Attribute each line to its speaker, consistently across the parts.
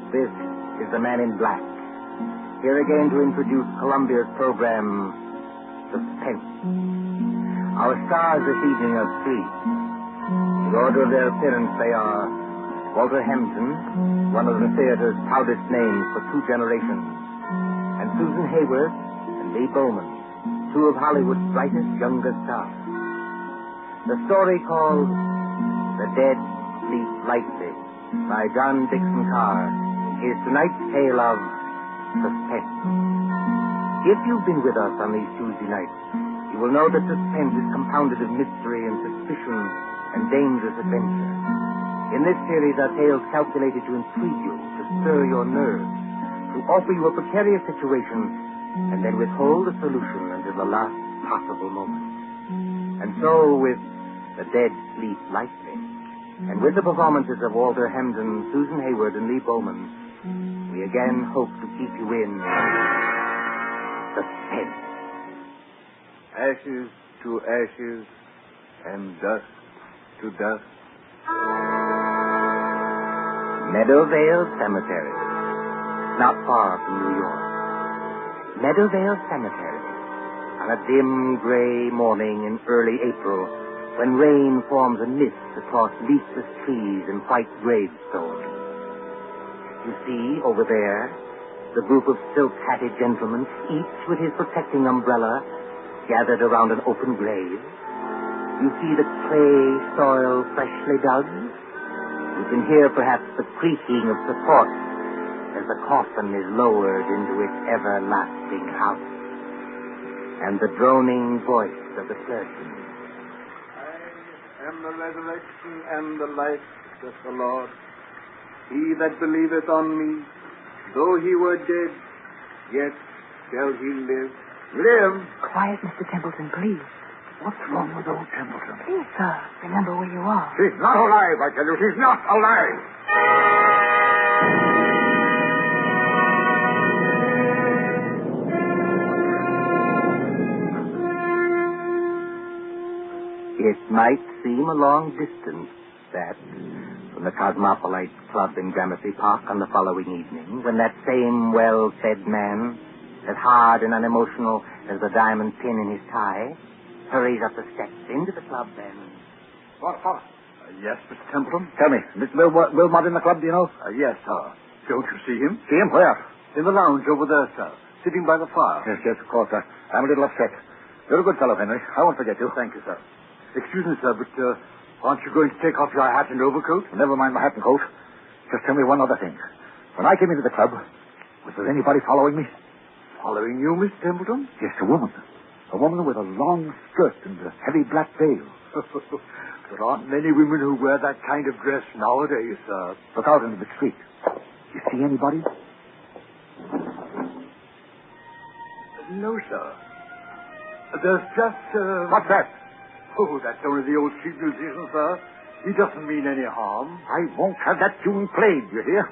Speaker 1: This is the Man in Black, here again to introduce Columbia's program, Suspense. Our stars this evening are three. In order of their appearance, they are Walter Hampton, one of the theater's proudest names for 2 generations, and Susan Hayward and Lee Bowman, 2 of Hollywood's brightest younger stars. The story called The Dead Sleep Lightly by John Dixon Carr is tonight's tale of suspense. If you've been with us on these Tuesday nights, you will know that suspense is compounded of mystery and suspicion and dangerous adventure. In this series are tales calculated to intrigue you, to stir your nerves, to offer you a precarious situation, and then withhold a solution until the last possible moment. And so, with The Dead Sleep Lightly, and with the performances of Walter Hampton, Susan Hayward, and Lee Bowman, we again hope to keep you in suspense.
Speaker 2: Ashes to ashes, and dust to dust.
Speaker 1: Meadowvale Cemetery, not far from New York. Meadowvale Cemetery, on a dim gray morning in early April, when rain forms a mist across leafless trees and white gravestones. You see, over there, the group of silk-hatted gentlemen, each with his protecting umbrella, gathered around an open grave. You see the clay soil freshly dug. You can hear perhaps the creaking of support as the coffin is lowered into its everlasting house, and the droning voice of the clergyman.
Speaker 2: I am the resurrection and the life, saith the Lord. He that believeth on me, though he were dead, yet shall he live. Live?
Speaker 3: Quiet, Mr. Templeton, please.
Speaker 4: What's wrong with old Templeton?
Speaker 3: Please, sir, remember where you are.
Speaker 4: She's not alive, I tell you. She's not alive.
Speaker 1: It might seem a long distance, that, from the Cosmopolite Club in Gramercy Park on the following evening, when that same well-fed man, as hard and unemotional as the diamond pin in his tie, hurries up the steps into the club and...
Speaker 4: What? Yes, Mr. Templeton? Tell me, Mr. Wilmot in the club, do you know?
Speaker 2: Yes, sir. Don't you see him?
Speaker 4: See him? Where?
Speaker 2: In the lounge over there, sir. Sitting by the fire.
Speaker 4: Yes, of course. I'm a little upset. You're a good fellow, Henry. I won't forget you.
Speaker 2: Thank you, sir. Excuse me, sir, but aren't you going to take off your hat and overcoat?
Speaker 4: Well, never mind my hat and coat. Just tell me one other thing. When I came into the club, was there anybody following me?
Speaker 2: Following you, Miss Templeton?
Speaker 4: Yes, a woman. A woman with a long skirt and a heavy black veil.
Speaker 2: There aren't many women who wear that kind of dress nowadays, sir.
Speaker 4: Look out into the street. You see anybody?
Speaker 2: No, sir. There's just...
Speaker 4: What's that?
Speaker 2: Oh, that's only the old street musician, sir. He doesn't mean any harm.
Speaker 4: I won't have that tune played, you hear?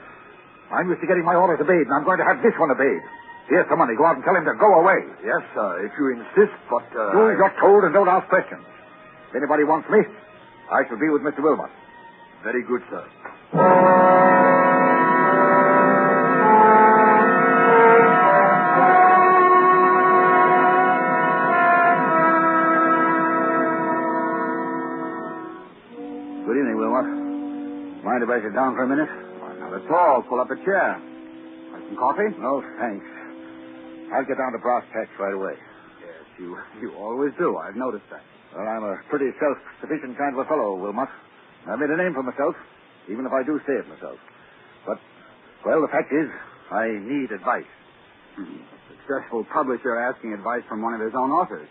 Speaker 4: I'm used to getting my orders obeyed, and I'm going to have this one obeyed. Here's the money. Go out and tell him to go away.
Speaker 2: Yes, sir, if you insist, but...
Speaker 4: You're told and don't ask questions. If anybody wants me, I shall be with Mr. Wilmot.
Speaker 2: Very good, sir.
Speaker 4: Good evening, Wilmot. Mind if I sit down for a minute?
Speaker 2: Not at all. Pull up a chair. Want some coffee?
Speaker 4: No, thanks. I'll get down to brass tacks right away.
Speaker 2: Yes, you always do. I've noticed that.
Speaker 4: Well, I'm a pretty self-sufficient kind of a fellow, Wilmot. I've made a name for myself, even if I do say it myself. But, well, the fact is, I need advice.
Speaker 2: A successful publisher asking advice from one of his own authors.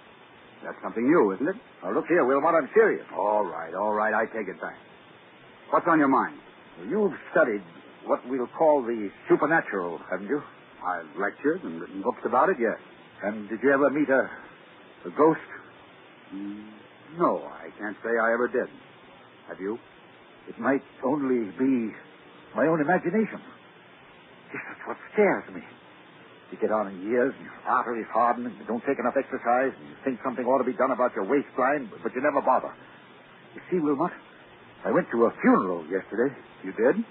Speaker 2: That's something new, isn't it?
Speaker 4: Now, look here, Wilmot, I'm serious.
Speaker 2: All right. I take it back. What's on your mind?
Speaker 4: You've studied what we'll call the supernatural, haven't you?
Speaker 2: I've lectured and written books about it, yes.
Speaker 4: And did you ever meet a ghost?
Speaker 2: No, I can't say I ever did. Have you?
Speaker 4: It might only be my own imagination. Yes, that's what scares me. You get on in years, and your arteries harden, and you don't take enough exercise, and you think something ought to be done about your waistline, but you never bother. You see, Wilmot, I went to a funeral yesterday.
Speaker 2: You did?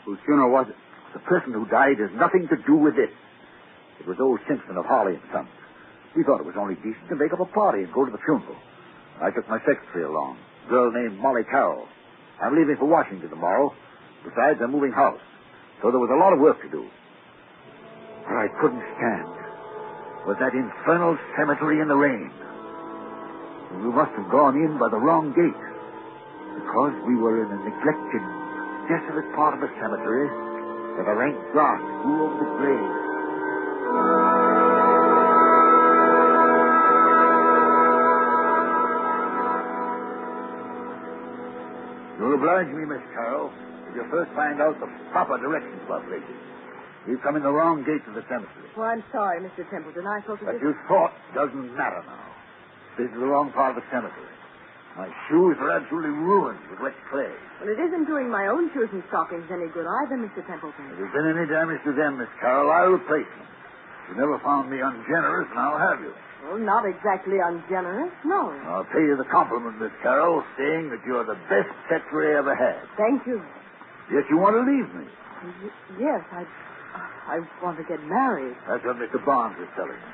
Speaker 2: Whose funeral was it?
Speaker 4: The person who died has nothing to do with this. It was old Simpson of Harley and Sons. He thought it was only decent to make up a party and go to the funeral. I took my secretary along, a girl named Molly Carroll. I'm leaving for Washington tomorrow. Besides, I'm moving house. So there was a lot of work to do. What I couldn't stand was that infernal cemetery in the rain. We must have gone in by the wrong gate. Because we were in a neglected, desolate part of the cemetery, where the rank grass grew over the grave. You'll oblige me, Miss Carroll, if you first find out the proper directions to our places. We've come in the wrong gate to the cemetery.
Speaker 3: Oh, I'm sorry, Mr. Templeton. I thought
Speaker 4: What you thought doesn't matter now. This is the wrong part of the cemetery. My shoes are absolutely ruined with wet clay.
Speaker 3: Well, it isn't doing my own shoes and stockings any good either, Mr. Templeton.
Speaker 4: If there's been any damage to them, Miss Carroll, I'll replace them. You never found me ungenerous, now have you?
Speaker 3: Well, not exactly ungenerous, no.
Speaker 4: I'll pay you the compliment, Miss Carroll, saying that you're the best secretary I ever had.
Speaker 3: Thank you.
Speaker 4: Yet you want to leave me.
Speaker 3: Yes, I want to get married.
Speaker 4: That's what Mr. Barnes is telling me.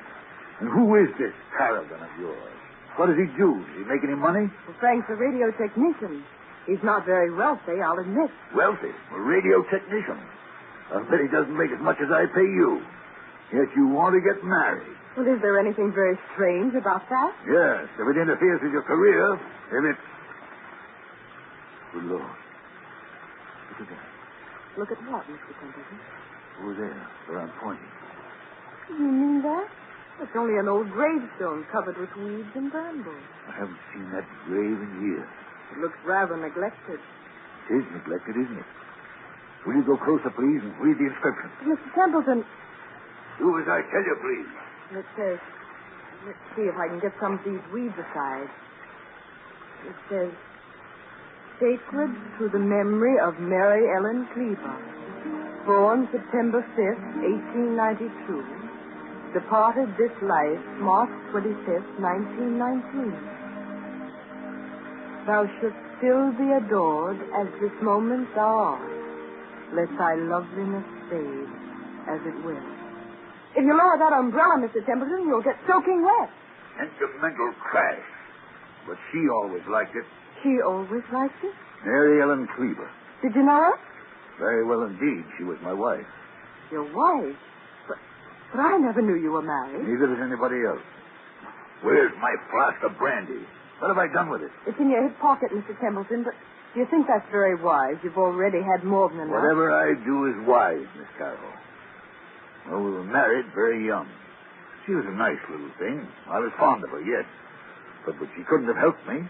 Speaker 4: And who is this paragon of yours? What does he do? Does he make any money?
Speaker 3: Well, Frank's a radio technician. He's not very wealthy, I'll admit.
Speaker 4: Wealthy? A radio technician? I bet he doesn't make as much as I pay you. Yet you want to get married.
Speaker 3: Well, is there anything very strange about that?
Speaker 4: Yes, if it interferes with your career, if it... Good Lord. Look at that.
Speaker 3: Look at what, Mr. Templeton?
Speaker 4: Over there, where I'm pointing.
Speaker 3: You mean that? It's only an old gravestone covered with weeds and brambles.
Speaker 4: I haven't seen that grave in years.
Speaker 3: It looks rather neglected.
Speaker 4: It is neglected, isn't it? Will you go closer, please, and read the inscription?
Speaker 3: Mr. Templeton,
Speaker 4: Do as I tell you, please.
Speaker 3: let's see if I can get some of these weeds aside. It says, Sacred to the memory of Mary Ellen Cleaver, born September 5th, 1892. Departed this life March 25th, 1919. Thou shouldst still be adored as this moment thou art. Let thy loveliness fade as it will. If you lower that umbrella, Mr. Templeton, you'll get soaking wet.
Speaker 4: Sentimental crash. But she always liked it.
Speaker 3: She always liked it.
Speaker 4: Mary Ellen Cleaver.
Speaker 3: Did you know her?
Speaker 4: Very well indeed. She was my wife.
Speaker 3: Your wife? But I never knew you were married.
Speaker 4: Neither does anybody else. Where's my flask of brandy? What have I done with it?
Speaker 3: It's in your hip pocket, Mr. Templeton, but do you think that's very wise? You've already had more than enough.
Speaker 4: Whatever I do is wise, Miss Carroll. Well, we were married very young. She was a nice little thing. I was fond of her, yes. But she couldn't have helped me.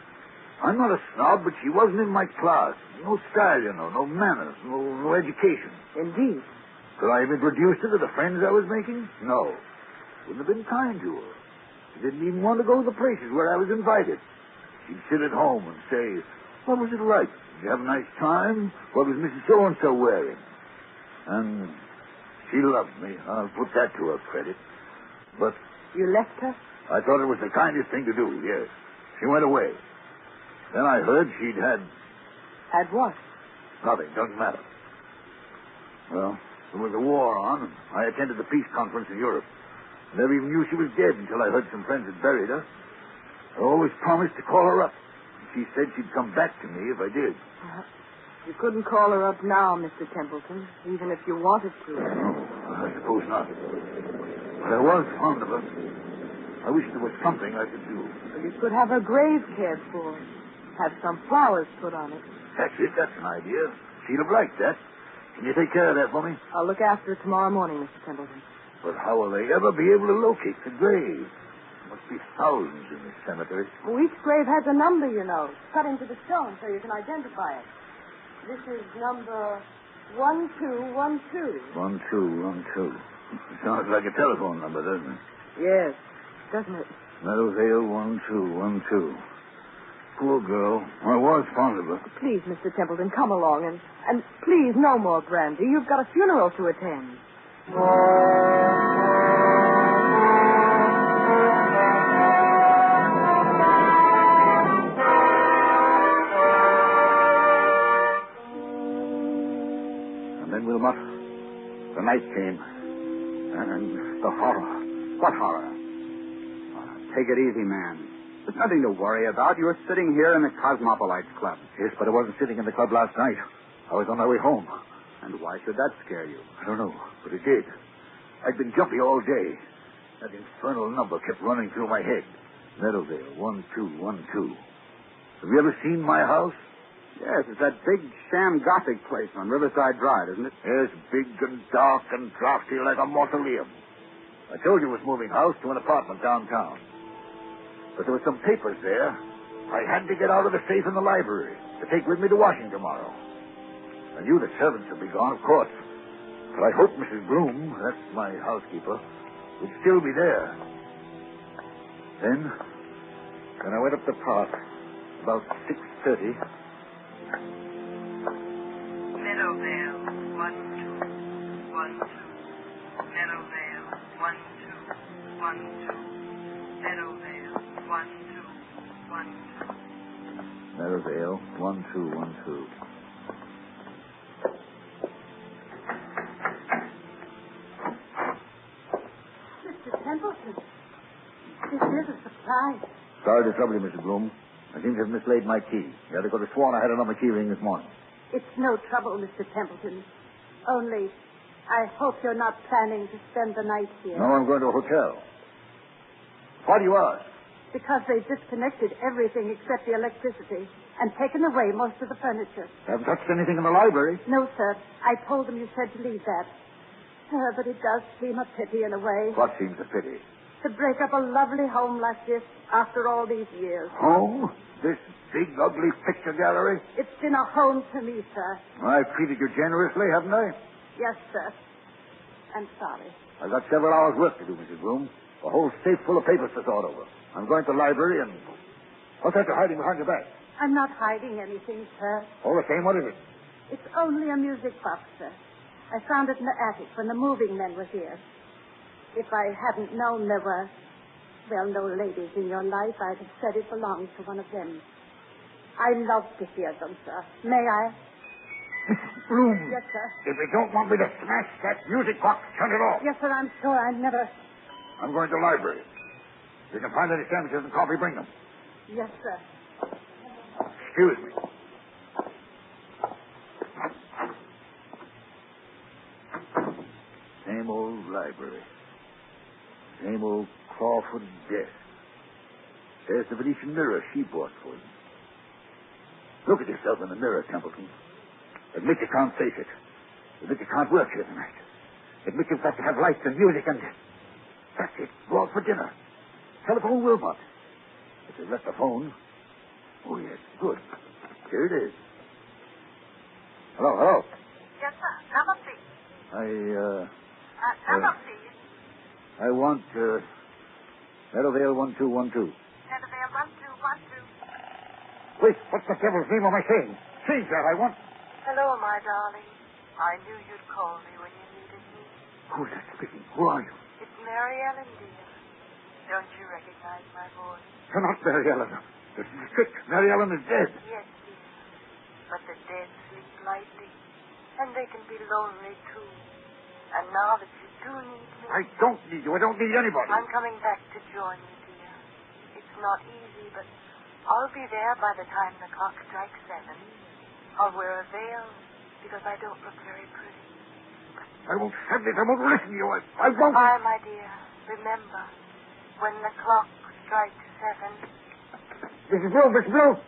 Speaker 4: I'm not a snob, but she wasn't in my class. No style, you know, no manners, no education.
Speaker 3: Indeed.
Speaker 4: Could I have introduced her to the friends I was making? No. Wouldn't have been kind to her. She didn't even want to go to the places where I was invited. She'd sit at home and say, what was it like? Did you have a nice time? What was Mrs. So-and-so wearing? And she loved me. I'll put that to her credit. But...
Speaker 3: You left her?
Speaker 4: I thought it was the kindest thing to do, yes. She went away. Then I heard she'd had...
Speaker 3: Had what?
Speaker 4: Nothing. Doesn't matter. Well... There was a war on, and I attended the peace conference in Europe. Never even knew she was dead until I heard some friends had buried her. I always promised to call her up. She said she'd come back to me if I did.
Speaker 3: You couldn't call her up now, Mr. Templeton, even if you wanted to.
Speaker 4: No, I suppose not. But I was fond of her. I wish there was something I could do.
Speaker 3: Well, you could have her grave cared for. Have some flowers put on it.
Speaker 4: That's it. That's an idea. She'd have liked that. Can you take care of that for me?
Speaker 3: I'll look after it tomorrow morning, Mr. Templeton.
Speaker 4: But how will they ever be able to locate the grave? There must be thousands in this cemetery.
Speaker 3: Well, each grave has a number, you know, cut into the stone so you can identify it. This is number 1212.
Speaker 4: 1212. Sounds like a telephone number, doesn't it?
Speaker 3: Yes, doesn't it?
Speaker 4: Meadowvale 1212. Poor girl. I was fond of her.
Speaker 3: Please, Mr. Templeton, come along and please, no more brandy. You've got a funeral to attend. And then, Wilmot,
Speaker 4: The night came. And the horror. What horror?
Speaker 5: Take it easy, man. There's nothing to worry about. You were sitting here in the Cosmopolites Club.
Speaker 4: Yes, but I wasn't sitting in the club last night. I was on my way home.
Speaker 5: And why should that scare you?
Speaker 4: I don't know, but it did. I'd been jumpy all day. That infernal number kept running through my head. Meadowvale, 1212. Have you ever seen my house?
Speaker 5: Yes, it's that big sham Gothic place on Riverside Drive, isn't it?
Speaker 4: Yes, big and dark and drafty like a mausoleum. I told you it was moving house to an apartment downtown. But there were some papers there. I had to get out of the safe in the library to take with me to Washington tomorrow. I knew the servants would be gone, of course. But I hoped Mrs. Bloom, that's my housekeeper, would still be there. Then I went up the park about 6:30.
Speaker 6: Meadowvale, 1212. Meadowvale, 1212. Meadowvale, 1212.
Speaker 4: Meadowvale, 1212.
Speaker 3: Mr. Templeton, this is a surprise.
Speaker 4: Sorry to trouble you, Mrs. Bloom. I seem to have mislaid my key. You could have sworn I had it on my key ring this morning.
Speaker 3: It's no trouble, Mr. Templeton. Only, I hope you're not planning to spend the night here.
Speaker 4: No, I'm going to a hotel. Why do you ask?
Speaker 3: Because they've disconnected everything except the electricity and taken away most of the furniture.
Speaker 4: Haven't touched anything in the library.
Speaker 3: No, sir. I told them you said to leave that. But it does seem a pity in a way.
Speaker 4: What seems a pity?
Speaker 3: To break up a lovely home like this after all these years.
Speaker 4: Home? This big, ugly picture gallery?
Speaker 3: It's been a home to me, sir.
Speaker 4: I've treated you generously, haven't I?
Speaker 3: Yes, sir. I'm sorry.
Speaker 4: I've got several hours' work to do, Mrs. Bloom. A whole safe full of papers to sort over. I'm going to the library and... What's that you're hiding behind your back?
Speaker 3: I'm not hiding anything, sir.
Speaker 4: All the same, what is it?
Speaker 3: It's only a music box, sir. I found it in the attic when the moving men were here. If I hadn't known there were, well, no ladies in your life, I'd have said it belonged to one of them. I love to hear them, sir. May I?
Speaker 4: Mrs. Bloom.
Speaker 3: Yes, sir.
Speaker 4: If you don't want me to smash that music box, turn it off.
Speaker 3: Yes, sir, I'm sure I never...
Speaker 4: I'm going to the library. If you can find any sandwiches and coffee, bring them.
Speaker 3: Yes, sir.
Speaker 4: Excuse me. Same old library. Same old Crawford desk. There's the Venetian mirror she bought for you. Look at yourself in the mirror, Templeton. Admit you can't face it. Admit you can't work here tonight. Admit you've got to have lights and music and... That's it. Go out for dinner. Telephone Wilmot. If they've left the phone... Oh, yes. Good. Here it is. Hello.
Speaker 6: Yes, sir. Number, please. Number, please.
Speaker 4: I want, Meadowvale 1212.
Speaker 6: Canterville, 1212.
Speaker 4: Wait, what's the devil's name am I saying? Say, sir, I want...
Speaker 6: Hello, my darling. I knew you'd call me when you needed me.
Speaker 4: Who's that speaking? Who are you?
Speaker 6: It's Mary Ellen, dear. Don't you recognize my voice?
Speaker 4: You're not Mary Ellen. This is trick. Mary Ellen is dead.
Speaker 6: Yes, dear. But the dead sleep lightly, and they can be lonely, too. And now that you do need me...
Speaker 4: I don't need you. I don't need anybody.
Speaker 6: I'm coming back to join you, dear. It's not easy, but I'll be there by the time the clock strikes 7. I'll wear a veil because I don't look very pretty.
Speaker 4: I won't have this. I won't listen to you. I won't.
Speaker 6: Goodbye, my dear. Remember, when the clock strikes 7...
Speaker 4: Mrs. Bloom.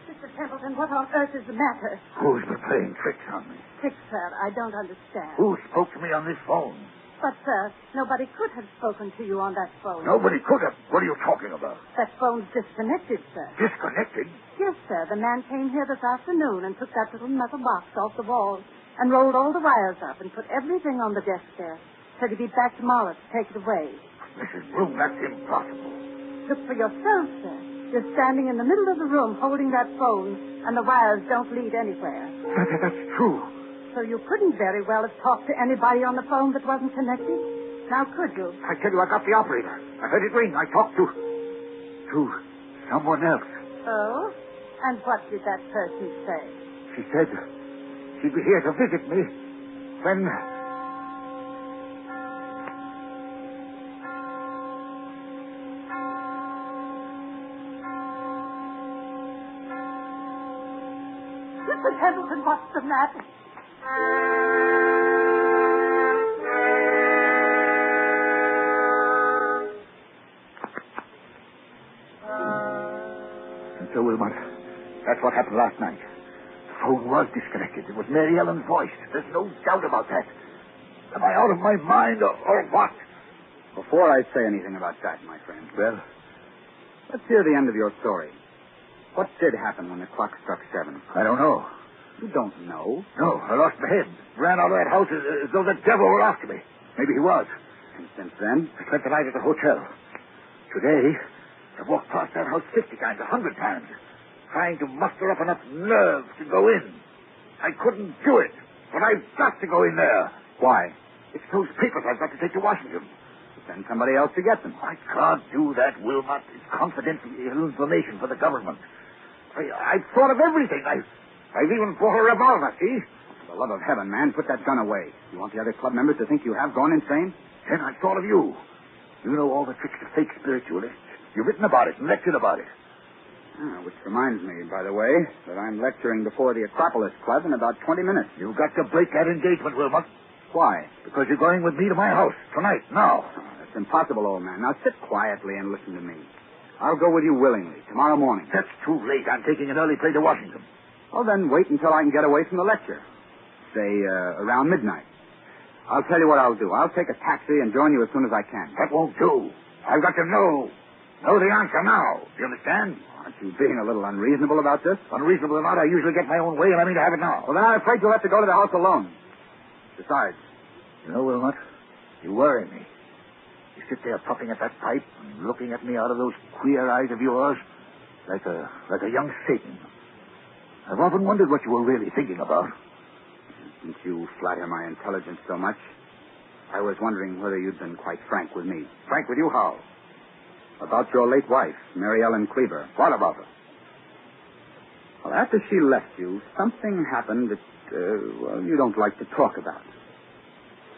Speaker 3: Mr. Templeton, what on earth is the matter?
Speaker 4: Who's been playing tricks on me?
Speaker 3: Tricks, sir. I don't understand.
Speaker 4: Who spoke to me on this phone?
Speaker 3: But, sir, nobody could have spoken to you on that phone.
Speaker 4: Nobody could have. What are you talking about?
Speaker 3: That phone's disconnected, sir.
Speaker 4: Disconnected?
Speaker 3: Yes, sir. The man came here this afternoon and took that little metal box off the wall and rolled all the wires up and put everything on the desk there. Said he'd be back tomorrow to take it away.
Speaker 4: Mrs. Bloom, that's impossible.
Speaker 3: Look for yourself, sir. You're standing in the middle of the room holding that phone, and the wires don't lead anywhere.
Speaker 4: That's true.
Speaker 3: So you couldn't very well have talked to anybody on the phone that wasn't connected? Now, could you?
Speaker 4: I tell you, I got the operator. I heard it ring. I talked to someone else.
Speaker 3: Oh? And what did that person say?
Speaker 4: She said she'd be here to visit me When...
Speaker 6: Mr. Templeton, what's the matter?
Speaker 4: Sir Wilmot, that's what happened last night. The phone was disconnected. It was Mary Ellen's voice. There's no doubt about that. Am I out of my mind or what?
Speaker 5: Before I say anything about that, my friend,
Speaker 4: Well,
Speaker 5: let's hear the end of your story. What did happen when the clock struck 7?
Speaker 4: I don't know.
Speaker 5: You don't know.
Speaker 4: No, I lost my head. Ran out of that house as though the devil were after me. Maybe he was.
Speaker 5: And since then?
Speaker 4: I spent the night at the hotel. Today, I walked past that house 50 times, 100 times, trying to muster up enough nerve to go in. I couldn't do it, but I've got to go in there.
Speaker 5: Why?
Speaker 4: It's those papers I've got to take to Washington.
Speaker 5: Send somebody else to get them.
Speaker 4: I can't do that, Wilmot. It's confidential information for the government. I've thought of everything. I've even bought a revolver, see?
Speaker 5: For the love of heaven, man, put that gun away. You want the other club members to think you have gone insane?
Speaker 4: Then I thought of you. You know all the tricks of fake spiritualists. You've written about it and lectured about it.
Speaker 5: Which reminds me, by the way, that I'm lecturing before the Acropolis Club in about 20 minutes.
Speaker 4: You've got to break that engagement, Wilmot.
Speaker 5: Why?
Speaker 4: Because you're going with me to my house tonight, now.
Speaker 5: That's impossible, old man. Now sit quietly and listen to me. I'll go with you willingly, tomorrow morning.
Speaker 4: That's too late. I'm taking an early train to Washington.
Speaker 5: Well, then wait until I can get away from the lecture. Say, around midnight. I'll tell you what I'll do. I'll take a taxi and join you as soon as I can.
Speaker 4: That won't do. I've got to know the answer now. Do you understand?
Speaker 5: Aren't you being a little unreasonable about this?
Speaker 4: Unreasonable or not, I usually get my own way, and I mean to have it now.
Speaker 5: Well, then I'm afraid you'll have to go to the house alone. Besides,
Speaker 4: You know, Wilmot, you worry me. You sit there puffing at that pipe and looking at me out of those queer eyes of yours like a young Satan. I've often wondered what you were really thinking about.
Speaker 5: since you flatter my intelligence so much, I was wondering whether you'd been quite frank with me.
Speaker 4: Frank with you, how?
Speaker 5: About your late wife, Mary Ellen Cleaver.
Speaker 4: What about her?
Speaker 5: Well, after she left you, something happened that, you don't like to talk about.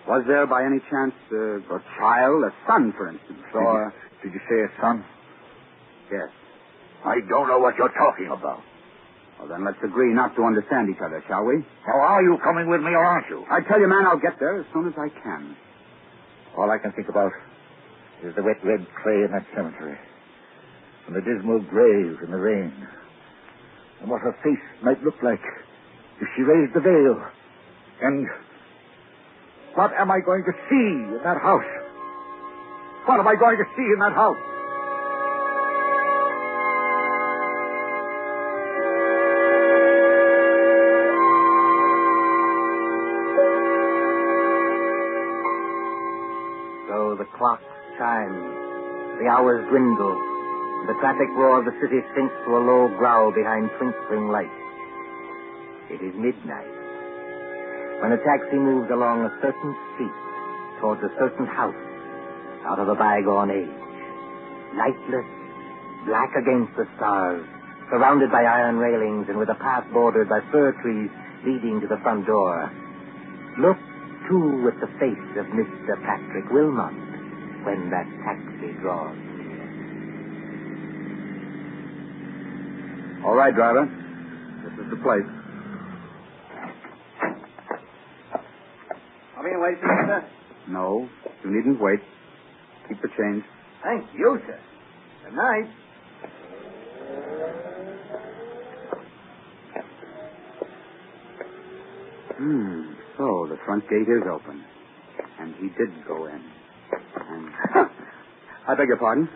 Speaker 5: Was there, by any chance, a child, a son, for instance?
Speaker 4: Or did you say a son?
Speaker 5: Yes.
Speaker 4: I don't know what you're talking about.
Speaker 5: Well, then let's agree not to understand each other, shall we?
Speaker 4: Now, are you coming with me or aren't you?
Speaker 5: I tell you, man, I'll get there as soon as I can.
Speaker 4: All I can think about is the wet red clay in that cemetery, and the dismal grave in the rain, and what her face might look like if she raised the veil. And what am I going to see in that house? What am I going to see in that house?
Speaker 1: So the clock chimes, the hours dwindle, and the traffic roar of the city sinks to a low growl behind twinkling lights. It is midnight when a taxi moves along a certain street towards a certain house out of a bygone age. Lightless, black against the stars, surrounded by iron railings and with a path bordered by fir trees leading to the front door. Look, too, at the face of Mr. Patrick Wilmot when that taxi draws near.
Speaker 5: All right, driver. This is the place.
Speaker 2: Are we waiting, sir?
Speaker 5: No, you needn't wait. Keep the change.
Speaker 2: Thank you, sir. Good night.
Speaker 5: So the front gate is open. And he did go in. And... I beg your pardon.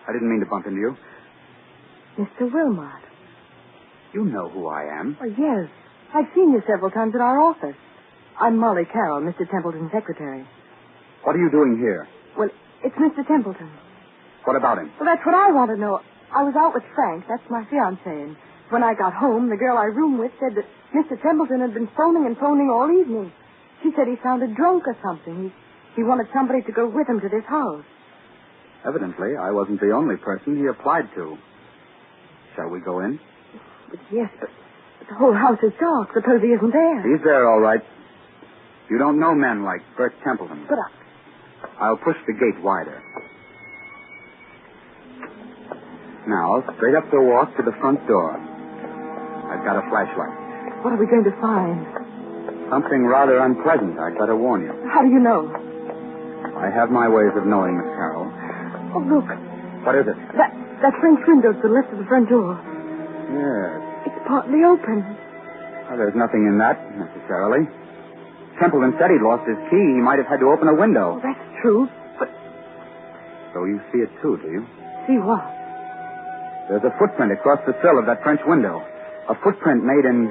Speaker 5: I didn't mean to bump into you.
Speaker 3: Mr. Wilmot.
Speaker 5: You know who I am.
Speaker 3: Oh, yes. I've seen you several times at our office. I'm Molly Carroll, Mr. Templeton's secretary.
Speaker 5: What are you doing here?
Speaker 3: Well, it's Mr. Templeton.
Speaker 5: What about him?
Speaker 3: Well, that's what I want to know. I was out with Frank. That's my fiancé. And when I got home, the girl I room with said that Mr. Templeton had been phoning and phoning all evening. She said he sounded drunk or something. He wanted somebody to go with him to this house.
Speaker 5: Evidently, I wasn't the only person he applied to. Shall we go in?
Speaker 3: But yes, but the whole house is dark. Suppose he isn't there.
Speaker 5: He's there, all right. You don't know men like Bert Templeton.
Speaker 3: But
Speaker 5: I'll push the gate wider. Now, straight up the walk to the front door. I've got a flashlight.
Speaker 3: what are we going to find?
Speaker 5: Something rather unpleasant, I'd better warn you.
Speaker 3: How do you know?
Speaker 5: I have my ways of knowing, Miss Carroll.
Speaker 3: Oh, look.
Speaker 5: What is it?
Speaker 3: That French window to the left of the front door.
Speaker 5: Yes.
Speaker 3: It's partly open.
Speaker 5: Well, there's nothing in that, necessarily. Templeton said he'd lost his key. He might have had to open a window.
Speaker 3: Oh, that's true. But
Speaker 5: So you see it, too, do you?
Speaker 3: see what?
Speaker 5: There's a footprint across the sill of that French window. A footprint made in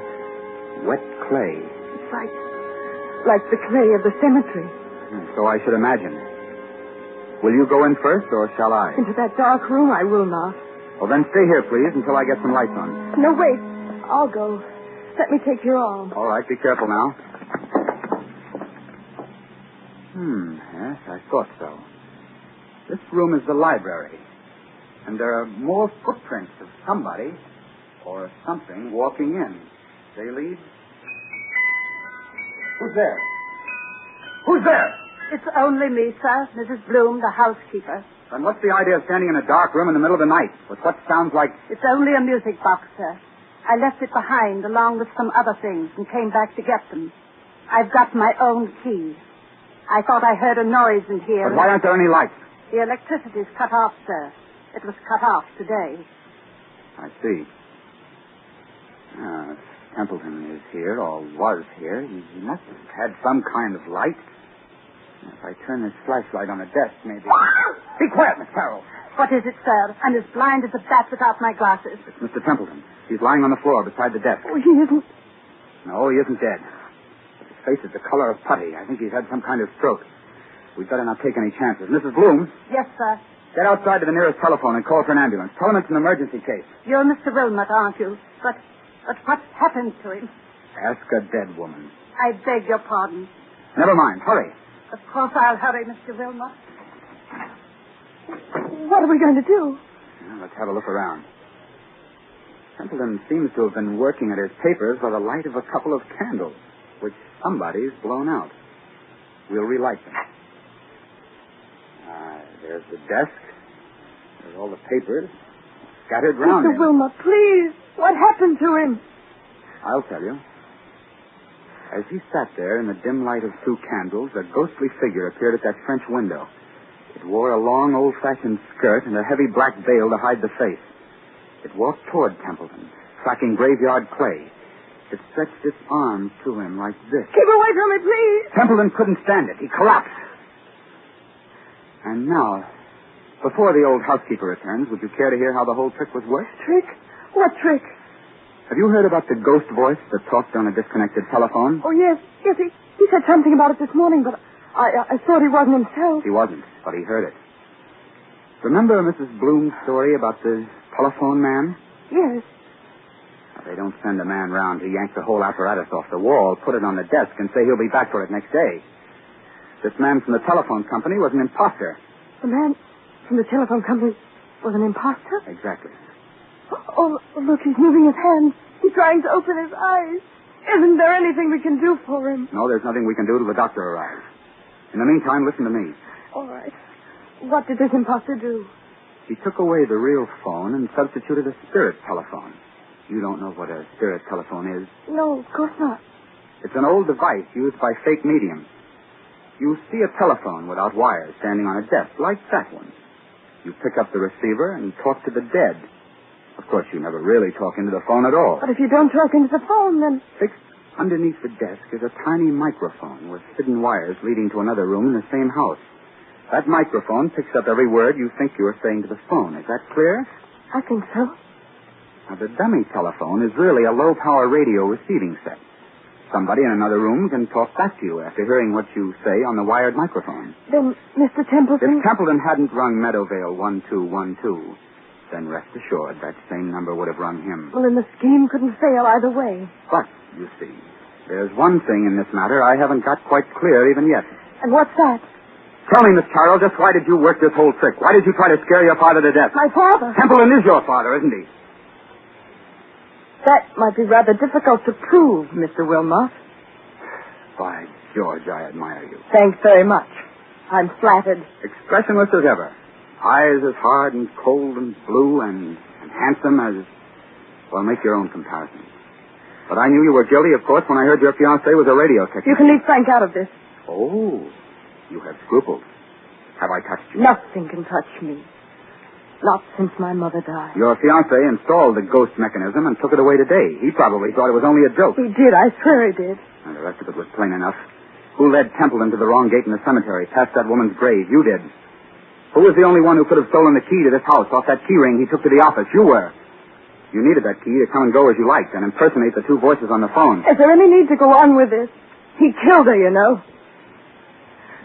Speaker 5: wet clay.
Speaker 3: It's like the clay of the cemetery.
Speaker 5: So I should imagine. Will you go in first, or shall I?
Speaker 3: Into that dark room, I will not.
Speaker 5: Well, then stay here, please, until I get some lights on.
Speaker 3: No, wait. I'll go. Let me take your arm.
Speaker 5: All right, be careful now. Yes, I thought so. This room is the library. And there are more footprints of somebody or something walking in. They lead. Who's there? Who's there?
Speaker 7: It's only me, sir. Mrs. Bloom, the housekeeper.
Speaker 5: Then what's the idea of standing in a dark room in the middle of the night with what sounds like...
Speaker 7: It's only a music box, sir. I left it behind along with some other things and came back to get them. I've got my own key. I thought I heard a noise in here.
Speaker 5: But why aren't there any lights?
Speaker 7: The electricity's cut off, sir. It was cut off today.
Speaker 5: I see. Templeton is here, or was here. He must have had some kind of light. If I turn this flashlight on the desk, maybe... Be quiet, Miss Carroll.
Speaker 7: What is it, sir? I'm as blind as a bat without my glasses.
Speaker 5: It's Mr. Templeton. He's lying on the floor beside the desk.
Speaker 3: Oh, he isn't.
Speaker 5: No, he isn't dead. But his face is the color of putty. I think he's had some kind of stroke. We'd better not take any chances. Mrs. Bloom,
Speaker 7: Yes, sir.
Speaker 5: get outside to the nearest telephone and call for an ambulance. Tell him it's an emergency case.
Speaker 7: You're Mr. Wilmot, aren't you? But what's happened to him?
Speaker 5: Ask a dead woman.
Speaker 7: I beg your pardon.
Speaker 5: Never mind. Hurry.
Speaker 7: Of course I'll hurry, Mr. Wilmot.
Speaker 3: What are we going to do?
Speaker 5: Well, let's have a look around. Templeton seems to have been working at his papers by the light of a couple of candles, which somebody's blown out. We'll relight them. There's the desk. There's all the papers scattered round
Speaker 3: Mr.
Speaker 5: him.
Speaker 3: Wilmot, please. What happened to him?
Speaker 5: I'll tell you. As he sat there in the dim light of two candles, a ghostly figure appeared at that French window. It wore a long, old-fashioned skirt and a heavy black veil to hide the face. It walked toward Templeton, tracking graveyard clay. It stretched its arms to him like this.
Speaker 3: Keep away from me, please.
Speaker 5: Templeton couldn't stand it. He collapsed. And now, before the old housekeeper returns, would you care to hear how the whole trick was worked?
Speaker 3: Trick? What trick?
Speaker 5: Have you heard about the ghost voice that talked on a disconnected telephone?
Speaker 3: Oh, yes. Yes, he said something about it this morning, but I thought he wasn't himself.
Speaker 5: He wasn't, but he heard it. Remember Mrs. Bloom's story about the telephone man?
Speaker 3: Yes.
Speaker 5: Now, they don't send a man round to yank the whole apparatus off the wall, put it on the desk, and say he'll be back for it next day. This man from the telephone company was an imposter.
Speaker 3: The man from the telephone company was an imposter?
Speaker 5: Exactly.
Speaker 3: Oh, look, he's moving his hands. He's trying to open his eyes. Isn't there anything we can do for him?
Speaker 5: No, there's nothing we can do till the doctor arrives. In the meantime, listen to me.
Speaker 3: All right. What did this imposter do?
Speaker 5: He took away the real phone and substituted a spirit telephone. You don't know what a spirit telephone is.
Speaker 3: No, of course not.
Speaker 5: It's an old device used by fake mediums. You see a telephone without wires standing on a desk, like that one. You pick up the receiver and talk to the dead. Of course, you never really talk into the phone at all.
Speaker 3: But if you don't talk into the phone, then...
Speaker 5: Fixed underneath the desk is a tiny microphone with hidden wires leading to another room in the same house. That microphone picks up every word you think you are saying to the phone. Is that clear?
Speaker 3: I think so.
Speaker 5: Now, the dummy telephone is really a low-power radio receiving set. Somebody in another room can talk back to you after hearing what you say on the wired microphone.
Speaker 3: Then, Mr. Templeton...
Speaker 5: If Templeton hadn't rung Meadowvale 1212, then rest assured that same number would have rung him.
Speaker 3: Well, then the scheme couldn't fail either way.
Speaker 5: But, you see, there's one thing in this matter I haven't got quite clear even yet.
Speaker 3: And what's that?
Speaker 5: Tell me, Miss Carroll, just why did you work this whole trick? Why did you try to scare your father to death?
Speaker 3: My father.
Speaker 5: Templeton is your father, isn't he?
Speaker 3: That might be rather difficult to prove, Mr. Wilmot.
Speaker 5: By George, I admire you.
Speaker 3: Thanks very much. I'm flattered.
Speaker 5: Expressionless as ever. Eyes as hard and cold and blue and handsome as... Well, make your own comparison. But I knew you were guilty, of course, when I heard your fiancé was a radio technician.
Speaker 3: You can leave Frank out of this.
Speaker 5: Oh, you have scruples. Have I touched you?
Speaker 3: Nothing can touch me. Not since my mother died.
Speaker 5: Your fiancé installed the ghost mechanism and took it away today. He probably thought it was only a joke.
Speaker 3: He did. I swear he did.
Speaker 5: And the rest of it was plain enough. Who led Templeton to the wrong gate in the cemetery, past that woman's grave? You did. Who was the only one who could have stolen the key to this house off that key ring he took to the office? You were. You needed that key to come and go as you liked and impersonate the two voices on the phone.
Speaker 3: Is there any need to go on with this? He killed her, you know.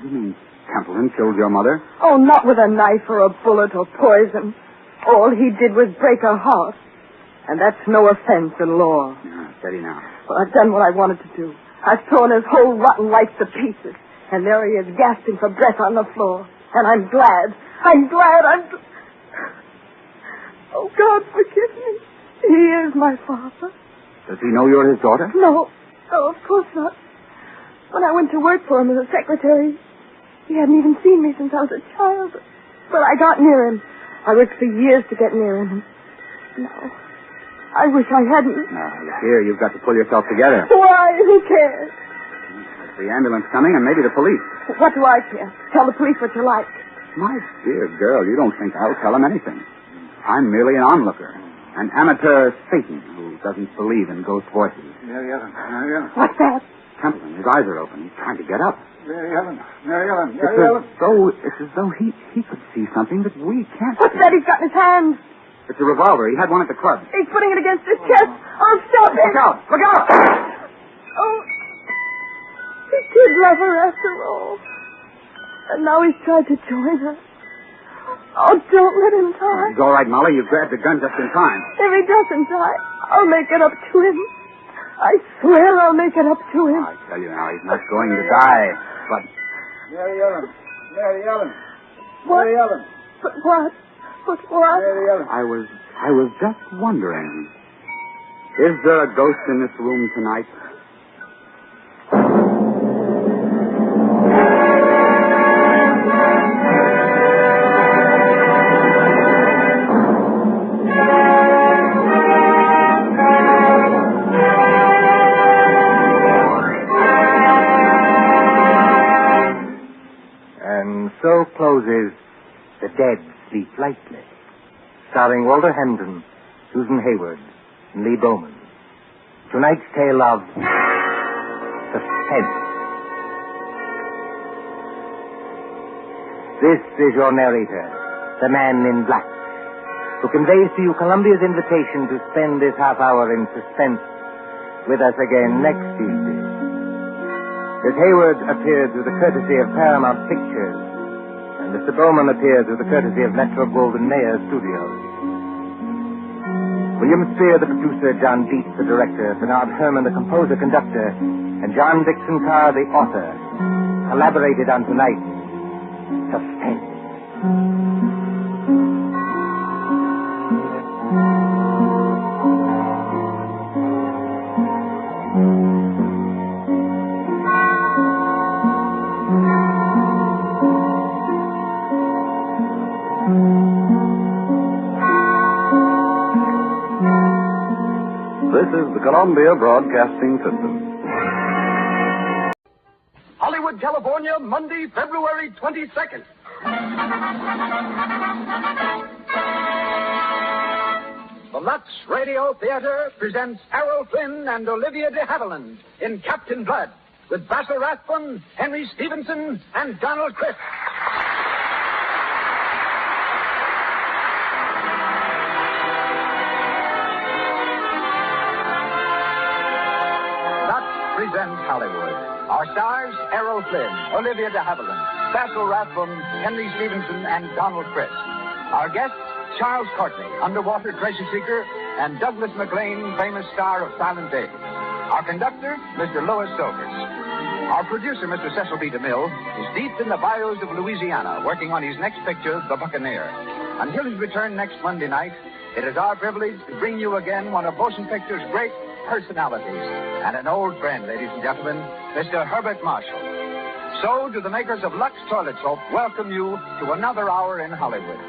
Speaker 5: You mean Templeton killed your mother?
Speaker 3: Oh, not with a knife or a bullet or poison. All he did was break her heart. And that's no offense in law.
Speaker 5: Steady now.
Speaker 3: Well, I've done what I wanted to do. I've thrown his whole rotten life to pieces. And there he is, gasping for breath on the floor. And I'm glad. Oh, God, forgive me. He is my father.
Speaker 5: Does he know you're his daughter?
Speaker 3: No, of course not. When I went to work for him as a secretary, he hadn't even seen me since I was a child. But I got near him. I worked for years to get near him. No, I wish I hadn't.
Speaker 5: Now, here, you've got to pull yourself together.
Speaker 3: Why? Who cares?
Speaker 5: There's the ambulance coming and maybe the police.
Speaker 3: What do I care? Tell the police what you like.
Speaker 5: My dear girl, you don't think I'll tell them anything. I'm merely an onlooker. An amateur Satan who doesn't believe in ghost voices.
Speaker 4: Mary Ellen.
Speaker 3: What's that?
Speaker 5: Templeton, his eyes are open. He's trying to get up.
Speaker 4: Mary Ellen.
Speaker 5: It's as though he could see something that we can't
Speaker 3: What's
Speaker 5: see.
Speaker 3: that he's got in his hand?
Speaker 5: It's a revolver. He had one at the club.
Speaker 3: He's putting it against his chest. Oh, stop it.
Speaker 5: Look out! Look out!
Speaker 3: Oh, he did love her after all. And now he's tried to join her. Oh, don't let him die.
Speaker 5: He's all right, Molly. You grabbed the gun just in time.
Speaker 3: If he doesn't die, I'll make it up to him. I swear I'll make it up to him.
Speaker 5: I tell you now, he's not going to die. But...
Speaker 4: Mary Ellen.
Speaker 3: What?
Speaker 4: Mary Ellen.
Speaker 3: But what? But what?
Speaker 4: Mary Ellen.
Speaker 5: I was just wondering, is there a ghost in this room tonight?
Speaker 1: So closes The Dead Sleep Lightly, starring Walter Hampden, Susan Hayward, and Lee Bowman. Tonight's tale of suspense. This is your narrator, the Man in Black, who conveys to you Columbia's invitation to spend this half hour in suspense with us again next Tuesday. Miss Hayward appeared through the courtesy of Paramount Pictures, and Mr. Bowman appears with the courtesy of Metro-Goldwyn-Mayer Studios. William Spear, the producer, John Dietz, the director, Bernard Herrmann, the composer-conductor, and John Dixon Carr, the author, collaborated on tonight's Suspense.
Speaker 2: This is the Columbia Broadcasting System.
Speaker 8: Hollywood, California, Monday, February 22nd. The Lux Radio Theater presents Errol Flynn and Olivia de Havilland in Captain Blood with Basil Rathbone, Henry Stevenson, and Donald Crisp. Presents Hollywood. Our stars, Errol Flynn, Olivia de Havilland, Basil Rathbone, Henry Stevenson, and Donald Crisp. Our guests, Charles Courtney, underwater treasure seeker, and Douglas MacLean, famous star of Silent Days. Our conductor, Mr. Louis Silvers. Our producer, Mr. Cecil B. DeMille, is deep in the bayous of Louisiana, working on his next picture, The Buccaneer. Until his return next Monday night, it is our privilege to bring you again one of motion picture's great personalities, and an old friend, ladies and gentlemen, Mr. Herbert Marshall. So do the makers of Lux Toilet Soap welcome you to another hour in Hollywood.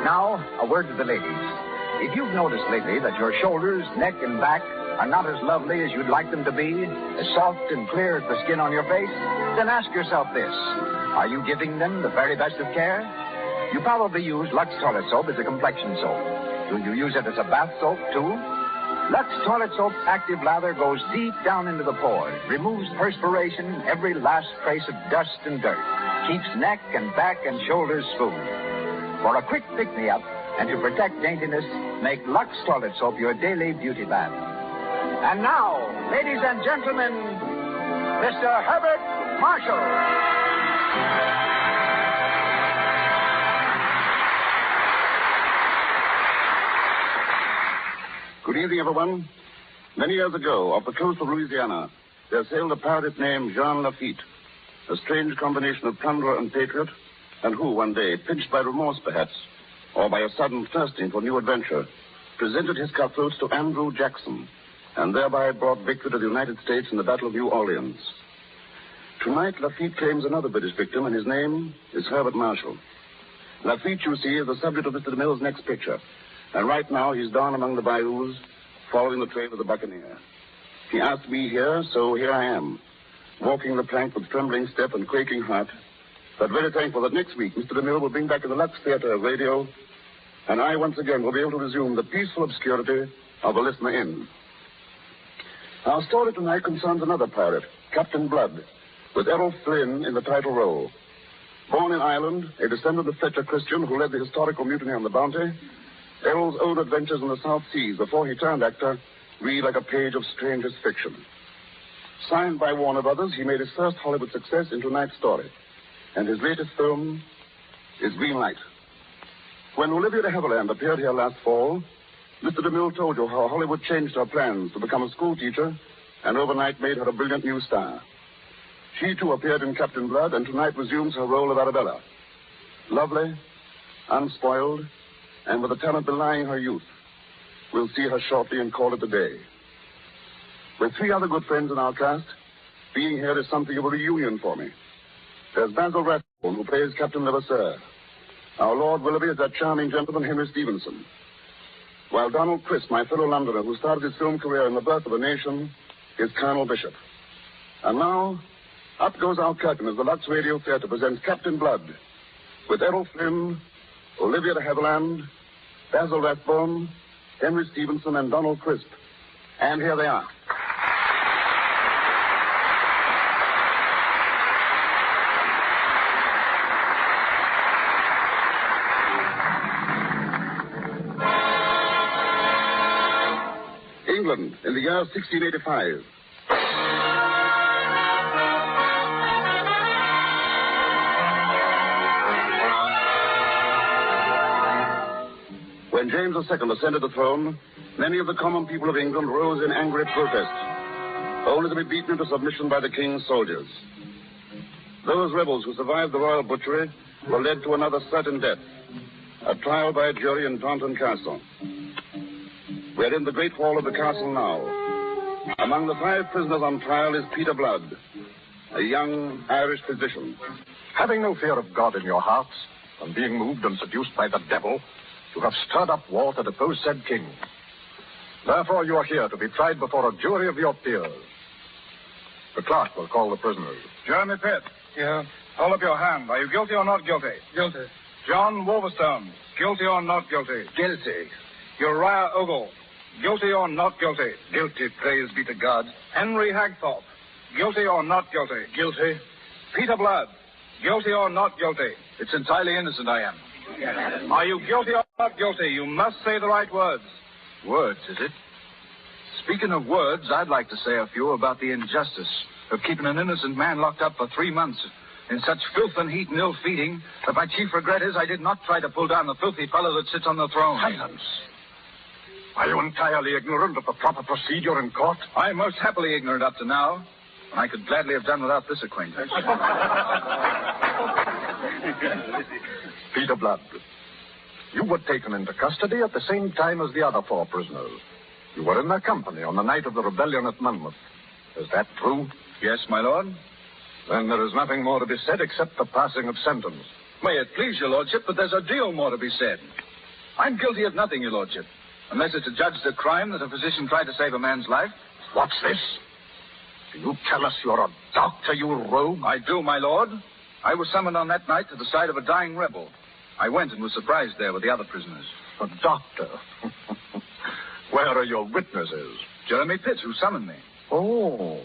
Speaker 8: Now, a word to the ladies. If you've noticed lately that your shoulders, neck, and back are not as lovely as you'd like them to be, as soft and clear as the skin on your face, then ask yourself this. Are you giving them the very best of care? You probably use Lux Toilet Soap as a complexion soap. Do you use it as a bath soap, too? Lux Toilet Soap's active lather goes deep down into the pores, removes perspiration, every last trace of dust and dirt, keeps neck and back and shoulders smooth. For a quick pick-me-up and to protect daintiness, make Lux Toilet Soap your daily beauty bath. And now, ladies and gentlemen, Mr. Herbert Marshall.
Speaker 9: Good evening, everyone. Many years ago, off the coast of Louisiana, there sailed a pirate named Jean Lafitte, a strange combination of plunderer and patriot, and who, one day, pinched by remorse perhaps, or by a sudden thirsting for new adventure, presented his cutthroats to Andrew Jackson, and thereby brought victory to the United States in the Battle of New Orleans. Tonight, Lafitte claims another British victim, and his name is Herbert Marshall. Lafitte, you see, is the subject of Mr. DeMille's next picture, and right now he's down among the bayous, following the trail of the buccaneer. He asked me here, so here I am, walking the plank with trembling step and quaking heart, but very thankful that next week Mr. DeMille will bring back in the Lux Theater radio, and I once again will be able to resume the peaceful obscurity of a listener in. Our story tonight concerns another pirate, Captain Blood, with Errol Flynn in the title role. Born in Ireland, a descendant of Fletcher Christian who led the historical mutiny on the Bounty, Errol's own adventures in the South Seas before he turned actor read like a page of strangest fiction. Signed by Warner Brothers, he made his first Hollywood success in tonight's story, and his latest film is Green Light. When Olivia de Havilland appeared here last fall, Mr. DeMille told you how Hollywood changed her plans to become a school teacher and overnight made her a brilliant new star. She, too, appeared in Captain Blood and tonight resumes her role of Arabella. Lovely, unspoiled, and with a talent belying her youth. We'll see her shortly and call it a day. With three other good friends in our cast, being here is something of a reunion for me. There's Basil Rathbone, who plays Captain Levasseur. Our Lord Willoughby is that charming gentleman, Henry Stevenson. While Donald Crisp, my fellow Londoner, who started his film career in The Birth of a Nation, is Colonel Bishop. And now, up goes our curtain as the Lux Radio Theater presents Captain Blood, with Errol Flynn, Olivia de Havilland, Basil Rathbone, Henry Stevenson, and Donald Crisp. And here they are. England, in the year 1685. When James II ascended the throne, many of the common people of England rose in angry protest, only to be beaten into submission by the king's soldiers. Those rebels who survived the royal butchery were led to another certain death, a trial by a jury in Taunton Castle. We're in the great hall of the castle now. Among the 5 prisoners on trial is Peter Blood, a young Irish physician.
Speaker 10: Having no fear of God in your hearts, and being moved and seduced by the devil, you have stirred up war to depose said king. Therefore you are here to be tried before a jury of your peers. The clerk will call the prisoners.
Speaker 11: Jeremy Pitt. Yeah. Hold up your hand. Are you guilty or not guilty?
Speaker 12: Guilty.
Speaker 11: John Wolverstone. Guilty or not guilty?
Speaker 12: Guilty.
Speaker 11: Uriah Ogle. Guilty or not guilty?
Speaker 12: Guilty, praise be to God.
Speaker 11: Henry Hagthorpe. Guilty or not guilty?
Speaker 12: Guilty.
Speaker 11: Peter Blood. Guilty or not guilty?
Speaker 12: It's entirely innocent I am.
Speaker 11: Are you guilty or not guilty? You must say the right words.
Speaker 12: Words, is it? Speaking of words, I'd like to say a few about the injustice of keeping an innocent man locked up for 3 months in such filth and heat and ill feeding that my chief regret is I did not try to pull down the filthy fellow that sits on the throne.
Speaker 10: Silence. Are you entirely ignorant of the proper procedure in court?
Speaker 12: I'm most happily ignorant up to now, and I could gladly have done without this acquaintance.
Speaker 10: Peter Blood, you were taken into custody at the same time as the other 4 prisoners. You were in their company on the night of the rebellion at Monmouth. Is that true?
Speaker 12: Yes, my lord.
Speaker 10: Then there is nothing more to be said except the passing of sentence.
Speaker 12: May it please your lordship, but there's a deal more to be said. I'm guilty of nothing, your lordship, unless it's to judge the crime that a physician tried to save a man's life.
Speaker 10: What's this? Do you tell us you're a doctor, you rogue?
Speaker 12: I do, my lord. I was summoned on that night to the side of a dying rebel. I went and was surprised there with the other prisoners.
Speaker 10: A doctor? Where are your witnesses?
Speaker 12: Jeremy Pitt, who summoned me.
Speaker 10: Oh,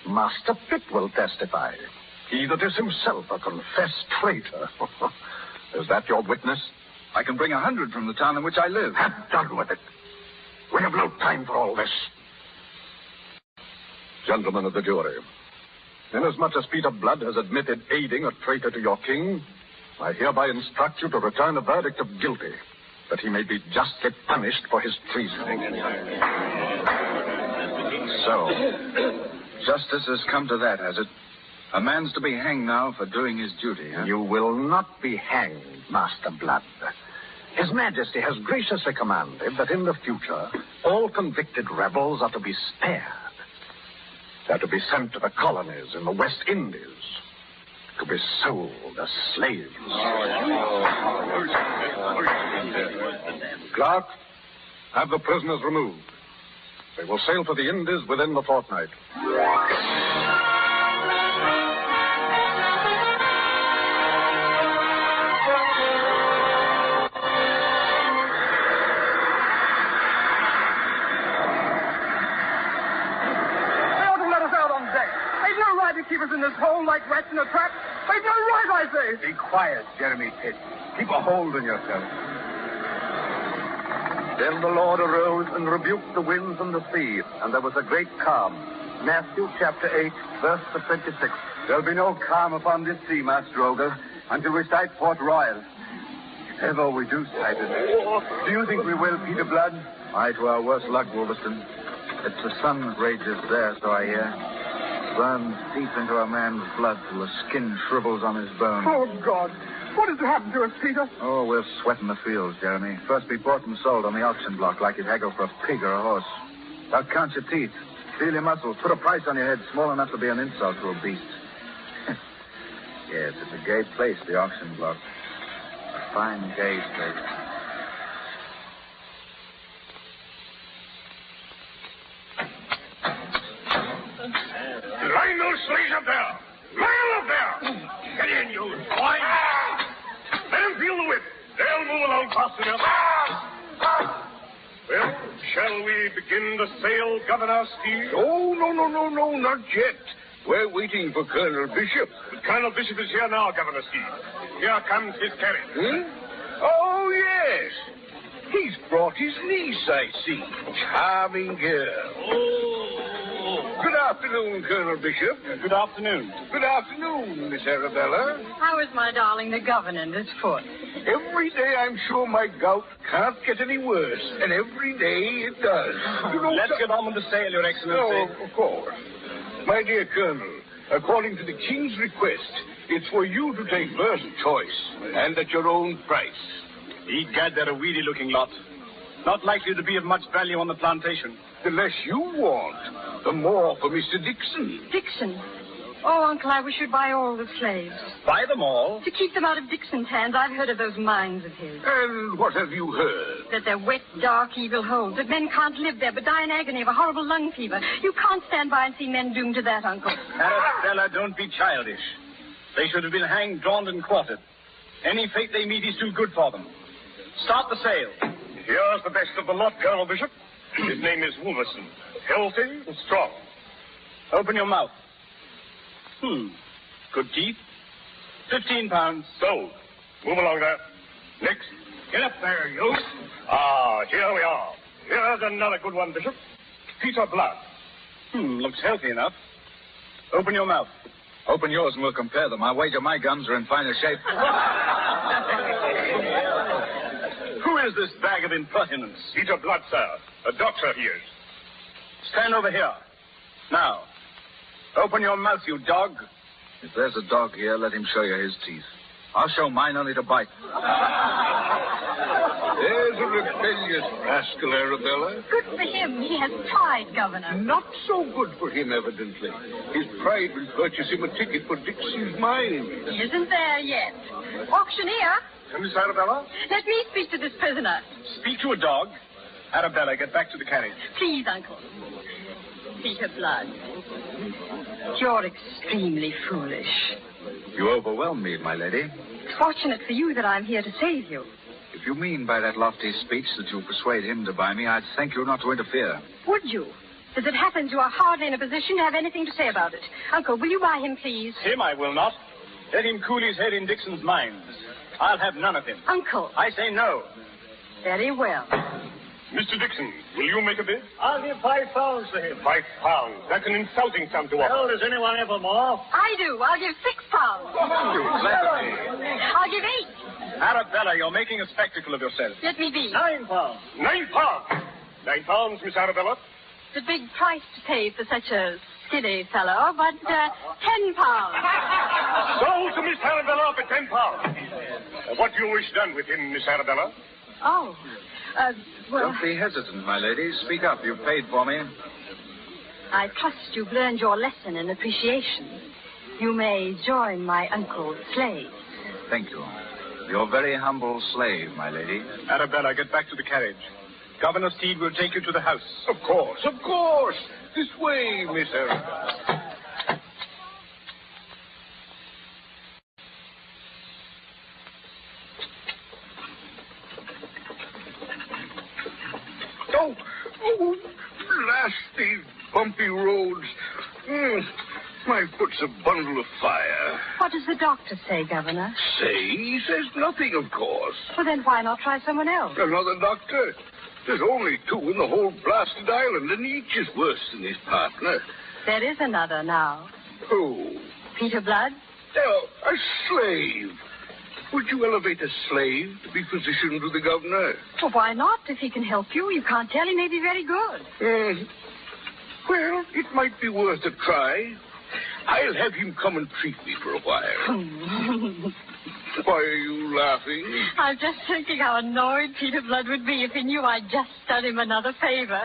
Speaker 10: Master Pitt will testify. He that is himself a confessed traitor. Is that your witness?
Speaker 12: I can bring 100 from the town in which I live.
Speaker 10: Have done with it. We have no time for all this. Gentlemen of the jury, inasmuch as Peter Blood has admitted aiding a traitor to your king, I hereby instruct you to return a verdict of guilty, that he may be justly punished for his treason.
Speaker 12: So, justice has come to that, has it? A man's to be hanged now for doing his duty, huh?
Speaker 10: You will not be hanged, Master Blood. His Majesty has graciously commanded that in the future, all convicted rebels are to be spared. They're to be sent to the colonies in the West Indies, to be sold as slaves. Clerk, have the prisoners removed. They will sail for the Indies within the fortnight.
Speaker 2: Keep us in this hole like rats in a trap. They've no right, I say.
Speaker 11: Be quiet, Jeremy Pitt. Keep a hold on yourself.
Speaker 2: Then the Lord arose and rebuked the winds and the sea, and there was a great calm. Matthew chapter 8, verse 26.
Speaker 11: There'll be no calm upon this sea, Master Ogre, until we sight Port Royal. If ever we do sight it. Do you think we will, Peter Blood?
Speaker 12: Aye, to our worst luck, Wolverstone. It's the sun that rages there, so I hear. Burns deep into a man's blood till the skin shrivels on his bones.
Speaker 2: Oh, God. What has happened to us, Peter?
Speaker 12: Oh, we're sweating the fields, Jeremy. First be bought and sold on the auction block like you'd haggle for a pig or a horse. Now count your teeth. Feel your muscles. Put a price on your head small enough to be an insult to a beast. Yes, it's a gay place, the auction block. A fine, gay place.
Speaker 13: Line those slaves up there! Line them up there! Get in, you swine! Let them feel the whip. They'll move along fast enough. Well, shall we begin to sail, Governor Steele?
Speaker 11: Oh, no, not yet. We're waiting for Colonel Bishop.
Speaker 13: Colonel Bishop is here now, Governor Steele. Here comes his carriage.
Speaker 11: Oh, yes. He's brought his niece, I see. Charming girl. Good afternoon, Colonel Bishop.
Speaker 13: Good afternoon.
Speaker 11: Good afternoon, Miss Arabella.
Speaker 14: How is my darling the governor and his foot?
Speaker 11: Every day I'm sure my gout can't get any worse, and every day it does. You know,
Speaker 13: Let's get on with the sail, Your Excellency.
Speaker 11: Oh, of course. My dear Colonel, according to the King's request, it's for you to take first choice, and at your own price.
Speaker 13: Egad, they're a weedy-looking lot. Not likely to be of much value on the plantation.
Speaker 11: The less you want, the more for Mr. Dixon.
Speaker 14: Dixon? Oh, Uncle, I wish you'd buy all the slaves.
Speaker 13: Buy them all?
Speaker 14: To keep them out of Dixon's hands. I've heard of those mines of his.
Speaker 11: And what have you heard?
Speaker 14: That they're wet, dark, evil holes. That men can't live there but die in agony of a horrible lung fever. You can't stand by and see men doomed to that, Uncle.
Speaker 13: Arabella, don't be childish. They should have been hanged, drawn, and quartered. Any fate they meet is too good for them. Start the sail.
Speaker 15: Here's the best of the lot, Colonel Bishop. His name is Wolverstone. Healthy and strong.
Speaker 13: Open your mouth. Good teeth. 15 pounds.
Speaker 15: Sold. Move along there. Next.
Speaker 13: Get up there, you.
Speaker 15: Here we are. Here's another good one, Bishop. Peter Blood.
Speaker 13: Looks healthy enough. Open your mouth.
Speaker 12: Open yours and we'll compare them. I wager my gums are in finer shape.
Speaker 13: Who is this bag of impertinence?
Speaker 15: Peter Blood, sir. A doctor he is.
Speaker 13: Stand over here. Now, open your mouth, you dog.
Speaker 12: If there's a dog here, let him show you his teeth. I'll show mine only to bite.
Speaker 16: There's a rebellious rascal, Arabella.
Speaker 14: Good for him. He has pride, Governor.
Speaker 16: Not so good for him, evidently. His pride will purchase him a ticket for Dixon's mine.
Speaker 14: He isn't there yet. Auctioneer,
Speaker 15: Miss Arabella?
Speaker 14: let me speak to this prisoner.
Speaker 13: Speak to a dog. Arabella, get back to the carriage.
Speaker 14: Please, Uncle. Peter Blood. You're extremely foolish.
Speaker 12: You overwhelm me, my lady.
Speaker 14: It's fortunate for you that I'm here to save you.
Speaker 12: If you mean by that lofty speech that you'll persuade him to buy me, I'd thank you not to interfere.
Speaker 14: Would you? As it happens, you are hardly in a position to have anything to say about it. Uncle, will you buy him, please?
Speaker 13: Him I will not. Let him cool his head in Dixon's mines. I'll have none of him.
Speaker 14: Uncle.
Speaker 13: I say no.
Speaker 14: Very well.
Speaker 15: Mr. Dixon, will you make a bid?
Speaker 13: I'll give £5 for him.
Speaker 15: £5. That's an insulting sum to offer.
Speaker 13: Well, does anyone ever more?
Speaker 14: I do. I'll give £6.
Speaker 13: You flatter me.
Speaker 14: I'll give £8.
Speaker 13: Arabella, you're making a spectacle of yourself.
Speaker 14: Let me be.
Speaker 13: £9.
Speaker 15: £9. £9, Miss Arabella.
Speaker 14: It's a big price to pay for such a skinny fellow, but £10.
Speaker 15: Sold to Miss Arabella for £10. What do you wish done with him, Miss Arabella?
Speaker 14: Oh, well,
Speaker 12: Don't be hesitant, my lady. Speak up. You've paid for me.
Speaker 14: I trust you've learned your lesson in appreciation. You may join my uncle's slaves.
Speaker 12: Thank you. Your very humble slave, my lady.
Speaker 13: Arabella, get back to the carriage. Governor Steed will take you to the house.
Speaker 15: Of course, of course. This way, Miss Arabella. Oh, blast these bumpy roads. My foot's a bundle of fire.
Speaker 14: What does the doctor say, Governor?
Speaker 15: Say? He says nothing, of course.
Speaker 14: Well, then why not try someone else?
Speaker 15: Another doctor? There's only 2 in the whole blasted island, and each is worse than his partner.
Speaker 14: There is another now.
Speaker 15: Who?
Speaker 14: Peter Blood?
Speaker 15: Oh, a slave. Would you elevate a slave to be physician to the governor?
Speaker 14: Well, why not? If he can help you, you can't tell. He may be very good.
Speaker 15: Well, it might be worth a try. I'll have him come and treat me for a while. Why are you laughing?
Speaker 14: I'm just thinking how annoyed Peter Blood would be if he knew I'd just done him another favor.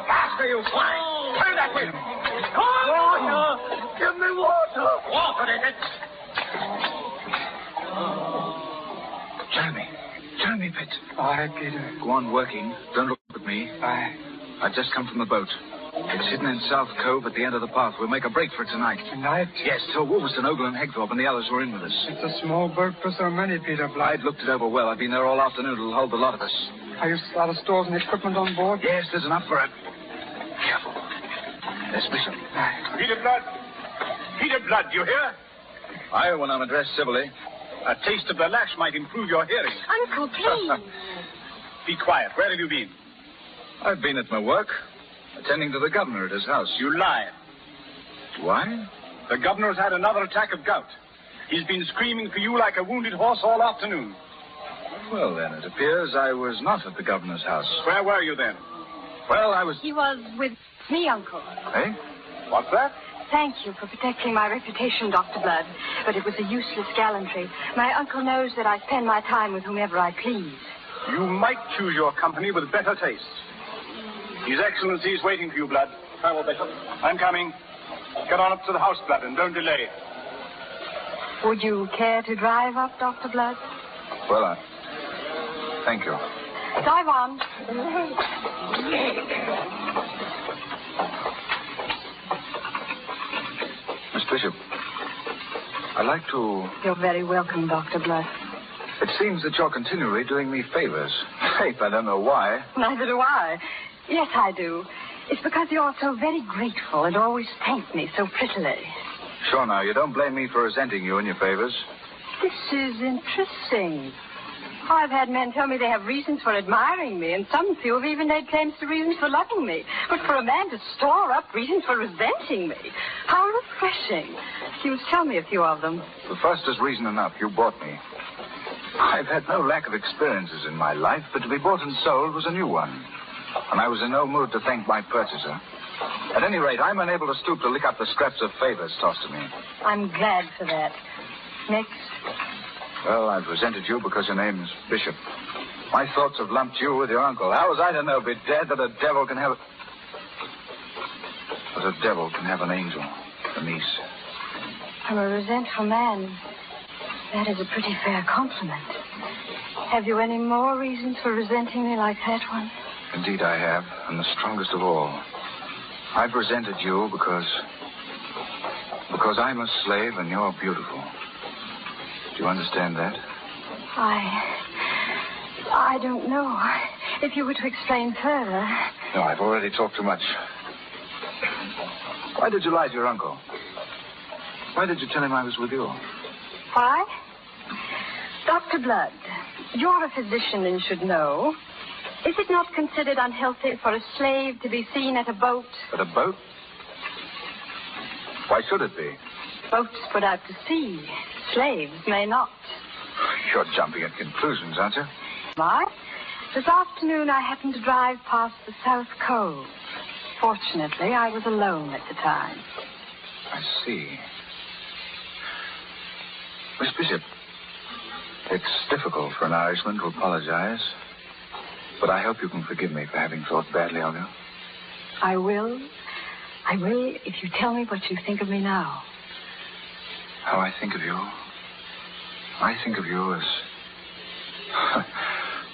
Speaker 13: Faster, you swine! Turn that way! Water! Give me water! Water, is it?
Speaker 12: Jeremy, Pitt. Aye, Peter. Go on working. Don't look at me. Aye. I've just come from the boat. It's hidden in South Cove at the end of the path. We'll make a break for it tonight.
Speaker 17: Tonight?
Speaker 12: Yes, till Wolverstone, Ogle, and Hegthorpe and the others were in with us.
Speaker 17: It's a small boat for so many, Peter Blood.
Speaker 12: I'd looked it over well. I've been there all afternoon. It'll hold the lot of us.
Speaker 17: Are you a lot of stores and equipment on board?
Speaker 12: Yes, there's enough for it. Careful. There's Bishop.
Speaker 15: Peter Blood. Peter Blood, you hear?
Speaker 12: I, when I'm addressed civilly.
Speaker 13: A taste of the lash might improve your hearing.
Speaker 14: Uncle, please.
Speaker 13: Be quiet. Where have you been?
Speaker 12: I've been at my work, attending to the governor at his house.
Speaker 13: You lie.
Speaker 12: Why?
Speaker 13: The governor's had another attack of gout. He's been screaming for you like a wounded horse all afternoon.
Speaker 12: Well, then, it appears I was not at the governor's house.
Speaker 13: Where were you then?
Speaker 12: Well, I was...
Speaker 14: He was with me, Uncle.
Speaker 12: Eh?
Speaker 13: What's that?
Speaker 14: Thank you for protecting my reputation, Dr. Blood. But it was a useless gallantry. My uncle knows that I spend my time with whomever I please.
Speaker 13: You might choose your company with better taste. His Excellency is waiting for you, Blood. Farewell, Bishop. I'm coming. Get on up to the house, Blood, and don't delay.
Speaker 14: Would you care to drive up, Dr. Blood?
Speaker 12: Well, thank you.
Speaker 14: Drive on.
Speaker 12: Miss Bishop, I'd like to...
Speaker 14: You're very welcome, Dr. Blood.
Speaker 12: It seems that you're continually doing me favors. Faith, I don't know why.
Speaker 14: Neither do I. Yes, I do. It's because you're so very grateful and always thank me so prettily.
Speaker 12: Sure, now, you don't blame me for resenting you and your favors.
Speaker 14: This is interesting. I've had men tell me they have reasons for admiring me, and some few have even made claims to reasons for loving me. But for a man to store up reasons for resenting me, how refreshing. You must tell me a few of them.
Speaker 12: The first is reason enough. You bought me. I've had no lack of experiences in my life, but to be bought and sold was a new one. And I was in no mood to thank my purchaser. At any rate, I'm unable to stoop to lick up the scraps of favors tossed to me.
Speaker 14: I'm glad for that. Next.
Speaker 12: Well, I've resented you because your name is Bishop. My thoughts have lumped you with your uncle. How was I to know, be dead, that a devil can have... That a devil can have an angel, a niece?
Speaker 14: I'm a resentful man. That is a pretty fair compliment. Have you any more reasons for resenting me like that one?
Speaker 12: Indeed I have, and the strongest of all. I've resented you because I'm a slave and you're beautiful. Do you understand that?
Speaker 14: I don't know. If you were to explain further.
Speaker 12: No, I've already talked too much. Why did you lie to your uncle? Why did you tell him I was with you?
Speaker 14: Why? Dr. Blood, you're a physician and should know. Is it not considered unhealthy for a slave to be seen at a boat?
Speaker 12: At a boat? Why should it be?
Speaker 14: Boats put out to sea. Slaves may not.
Speaker 12: You're jumping at conclusions, aren't you?
Speaker 14: Why? This afternoon I happened to drive past the South Cove. Fortunately, I was alone at the time.
Speaker 12: I see. Miss Bishop, it's difficult for an Irishman to apologize, but I hope you can forgive me for having thought badly of you.
Speaker 14: I will. I will if you tell me what you think of me now.
Speaker 12: How I think of you? I think of you as...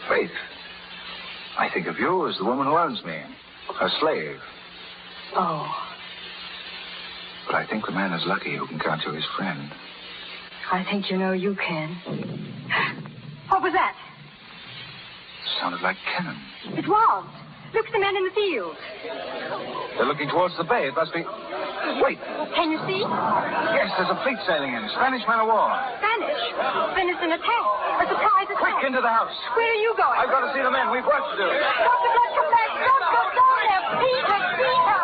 Speaker 12: Faith. I think of you as the woman who owns me. A slave.
Speaker 14: Oh.
Speaker 12: But I think the man is lucky who can count you his friend.
Speaker 14: I think you know you can. What was that?
Speaker 12: Sounded like cannon.
Speaker 14: It was. Look at the men in the field.
Speaker 12: They're looking towards the bay. It must be... Wait.
Speaker 14: Can you see?
Speaker 12: Yes, there's a fleet sailing in. Spanish man of war.
Speaker 14: Spanish? Then it's an attack. A surprise attack.
Speaker 12: Quick, into the house.
Speaker 14: Where are you going?
Speaker 12: I've got to see the men. We've work to do.
Speaker 14: Dr. Blood, come back. Don't go down there. Peter, Peter.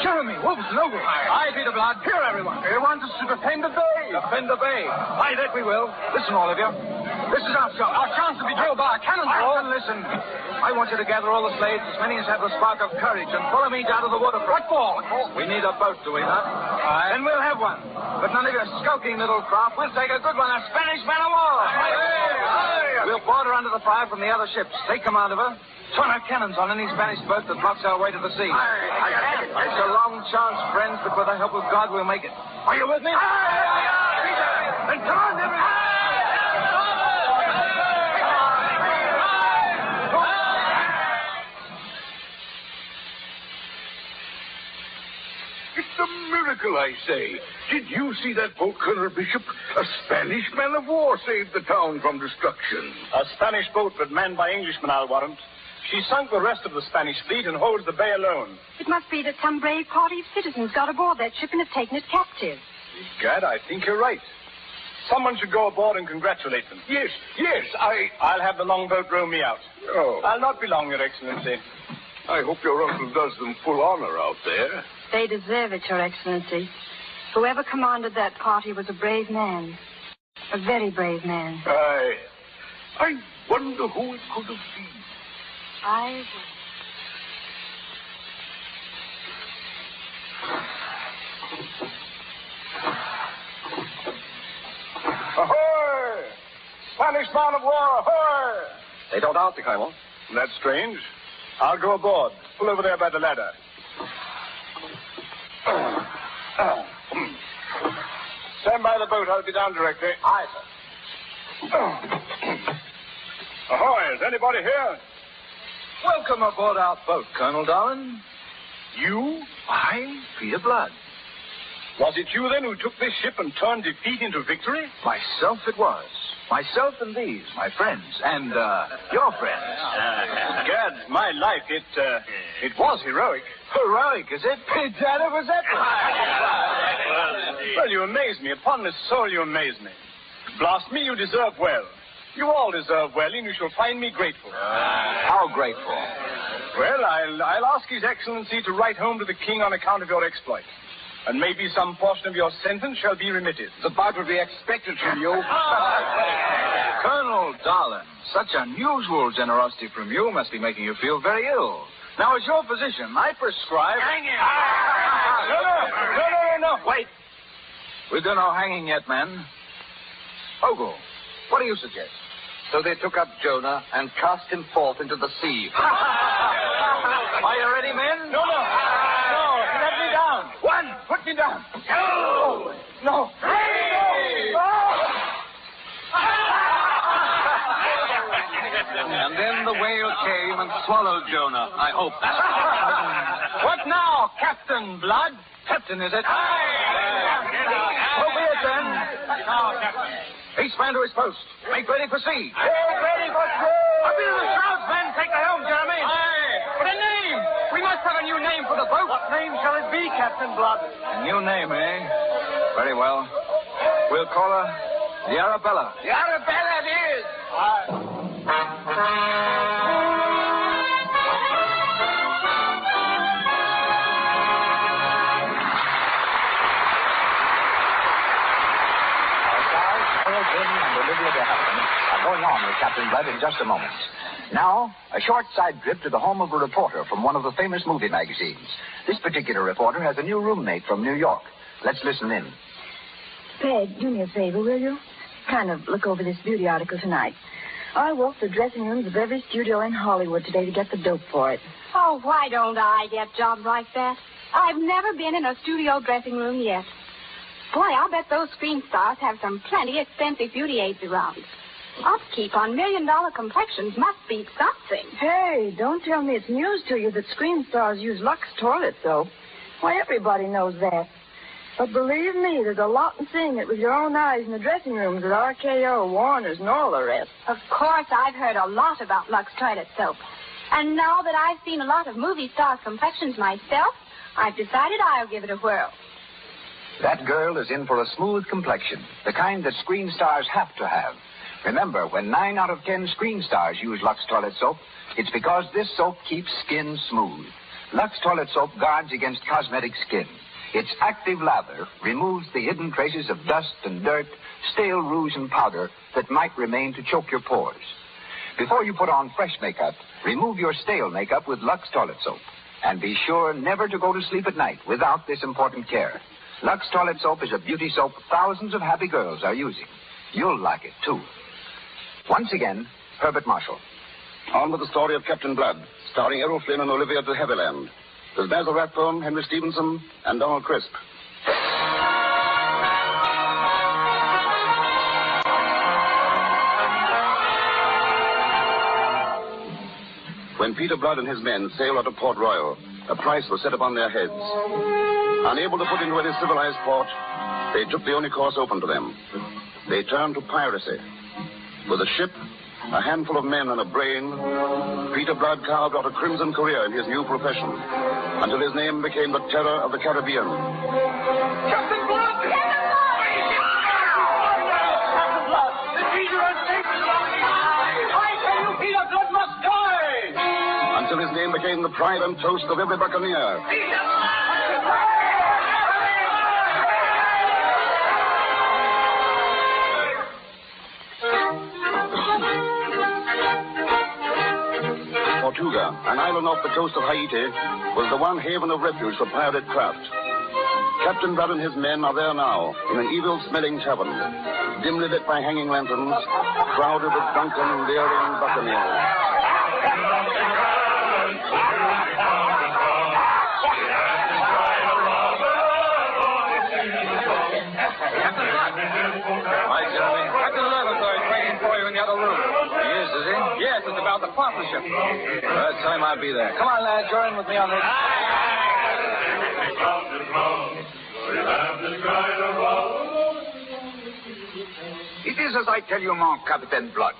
Speaker 12: Jeremy, Wolves, Noble. Aye, Peter Blood. Here, everyone. They want us to defend the bay. Defend the bay. Aye, that we will. Listen, all of you. This is our shot. Our chance to be drilled by a cannonball. Listen. I want you to gather all the slaves, as many as have the spark of courage, and follow me down to the waterfront. What for? We need a boat, do we not? Aye. Then we'll have one. But none of your skulking little craft. We'll take a good one, a Spanish man of war. Aye. We'll board her under the fire from the other ships. Take command of her. Turn our cannons on any Spanish boat that blocks our way to the sea. It's a long chance, friends, but with the help of God, we'll make it. Are you with me? Then come on, everyone.
Speaker 15: It's a miracle, I say. Did you see that boat, Colonel Bishop? A Spanish man of war saved the town from destruction.
Speaker 13: A Spanish boat, but manned by Englishmen, I'll warrant. She sunk the rest of the Spanish fleet and holds the bay alone.
Speaker 14: It must be that some brave party of citizens got aboard that ship and have taken it captive.
Speaker 13: Gad, I think you're right. Someone should go aboard and congratulate them.
Speaker 15: Yes,
Speaker 13: I'll have the longboat row me out.
Speaker 15: Oh.
Speaker 13: I'll not be long, Your Excellency.
Speaker 15: I hope your uncle does them full honor out there.
Speaker 14: They deserve it, Your Excellency. Whoever commanded that party was a brave man. A very brave man.
Speaker 15: I wonder who it could have been.
Speaker 13: Ahoy! Spanish man of war, ahoy!
Speaker 12: They don't answer, Colonel.
Speaker 13: That's strange. I'll go aboard. Pull over there by the ladder. Stand by the boat. I'll be down directly.
Speaker 12: Aye, sir.
Speaker 13: Ahoy! Is anybody here?
Speaker 12: Welcome aboard our boat, Colonel Darwin.
Speaker 13: You?
Speaker 12: I, Peter Blood.
Speaker 13: Was it you, then, who took this ship and turned defeat into victory?
Speaker 12: Myself it was. Myself and these, my friends, and, your friends.
Speaker 13: Gad, my life, it was heroic.
Speaker 12: Heroic, is it? Bedad, it was epic.
Speaker 13: Well, you amaze me. Upon my soul, you amaze me. Blast me, you deserve well. You all deserve well, and you shall find me grateful.
Speaker 12: How grateful?
Speaker 13: Well, I'll ask His Excellency to write home to the king on account of your exploit. And maybe some portion of your sentence shall be remitted.
Speaker 12: The part would be expected from you. Colonel Darlin, such unusual generosity from you must be making you feel very ill. Now, as your physician, I prescribe...
Speaker 13: Hanging! No.
Speaker 12: Wait. We'll do no hanging yet, men. Ogle, what do you suggest?
Speaker 8: So they took up Jonah and cast him forth into the sea.
Speaker 12: Are you ready, men?
Speaker 13: No. Let me down.
Speaker 12: One, put me down.
Speaker 13: No.
Speaker 8: And then the whale came and swallowed Jonah, I hope.
Speaker 12: What now, Captain Blood? Captain, is it? So be it, then. Each man to his post. Make ready for sea.
Speaker 13: Ready for sea.
Speaker 12: Up into the shrouds, men. Take the helm, Jeremy. But a name. We must have a new name for the boat.
Speaker 13: What name shall it be, Captain Blood?
Speaker 12: A new name, eh? Very well. We'll call her the Arabella.
Speaker 15: The Arabella it is.
Speaker 8: Going on with Captain Blood in just a moment. Now, a short side trip to the home of a reporter from one of the famous movie magazines. This particular reporter has a new roommate from New York. Let's listen in.
Speaker 18: Peg, do me a favor, will you? Kind of look over this beauty article tonight. I walked the dressing rooms of every studio in Hollywood today to get the dope for it.
Speaker 14: Oh, why don't I get jobs like that? I've never been in a studio dressing room yet. Boy, I'll bet those screen stars have some plenty expensive beauty aids around. Upkeep on million-dollar complexions must be something.
Speaker 18: Hey, don't tell me it's news to you that screen stars use Lux toilet soap. Why, everybody knows that. But believe me, there's a lot in seeing it with your own eyes in the dressing rooms at RKO, Warner's, and all the rest.
Speaker 14: Of course, I've heard a lot about Lux toilet soap. And now that I've seen a lot of movie stars' complexions myself, I've decided I'll give it a whirl.
Speaker 8: That girl is in for a smooth complexion, the kind that screen stars have to have. Remember, when 9 out of 10 screen stars use Lux toilet soap, it's because this soap keeps skin smooth. Lux toilet soap guards against cosmetic skin. Its active lather removes the hidden traces of dust and dirt, stale rouge and powder that might remain to choke your pores. Before you put on fresh makeup, remove your stale makeup with Lux toilet soap. And be sure never to go to sleep at night without this important care. Lux toilet soap is a beauty soap thousands of happy girls are using. You'll like it, too. Once again, Herbert Marshall.
Speaker 9: On with the story of Captain Blood, starring Errol Flynn and Olivia de Havilland. There's Basil Rathbone, Henry Stevenson, and Donald Crisp. When Peter Blood and his men sailed out of Port Royal, a price was set upon their heads. Unable to put into any civilized port, they took the only course open to them. They turned to piracy. With a ship, a handful of men, and a brain, Peter Blood carved out a crimson career in his new profession, until his name became the terror of the Caribbean.
Speaker 15: Captain Blood! Captain Blood! The treasure and safety of the I tell you, Peter Blood must die!
Speaker 9: Until his name became the pride and toast of every buccaneer. Tortuga, an island off the coast of Haiti, was the one haven of refuge for pirate craft. Captain Blood and his men are there now, in an evil-smelling tavern, dimly lit by hanging lanterns, crowded with drunken, leering buccaneers.
Speaker 12: Hi, Jeremy. Captain Leather's waiting for you in the other room. He is he? Yes, it's about the partnership. Tell him I'll be there. Come on, lad, join with me on this.
Speaker 19: It is as I tell you, mon Captain Blood.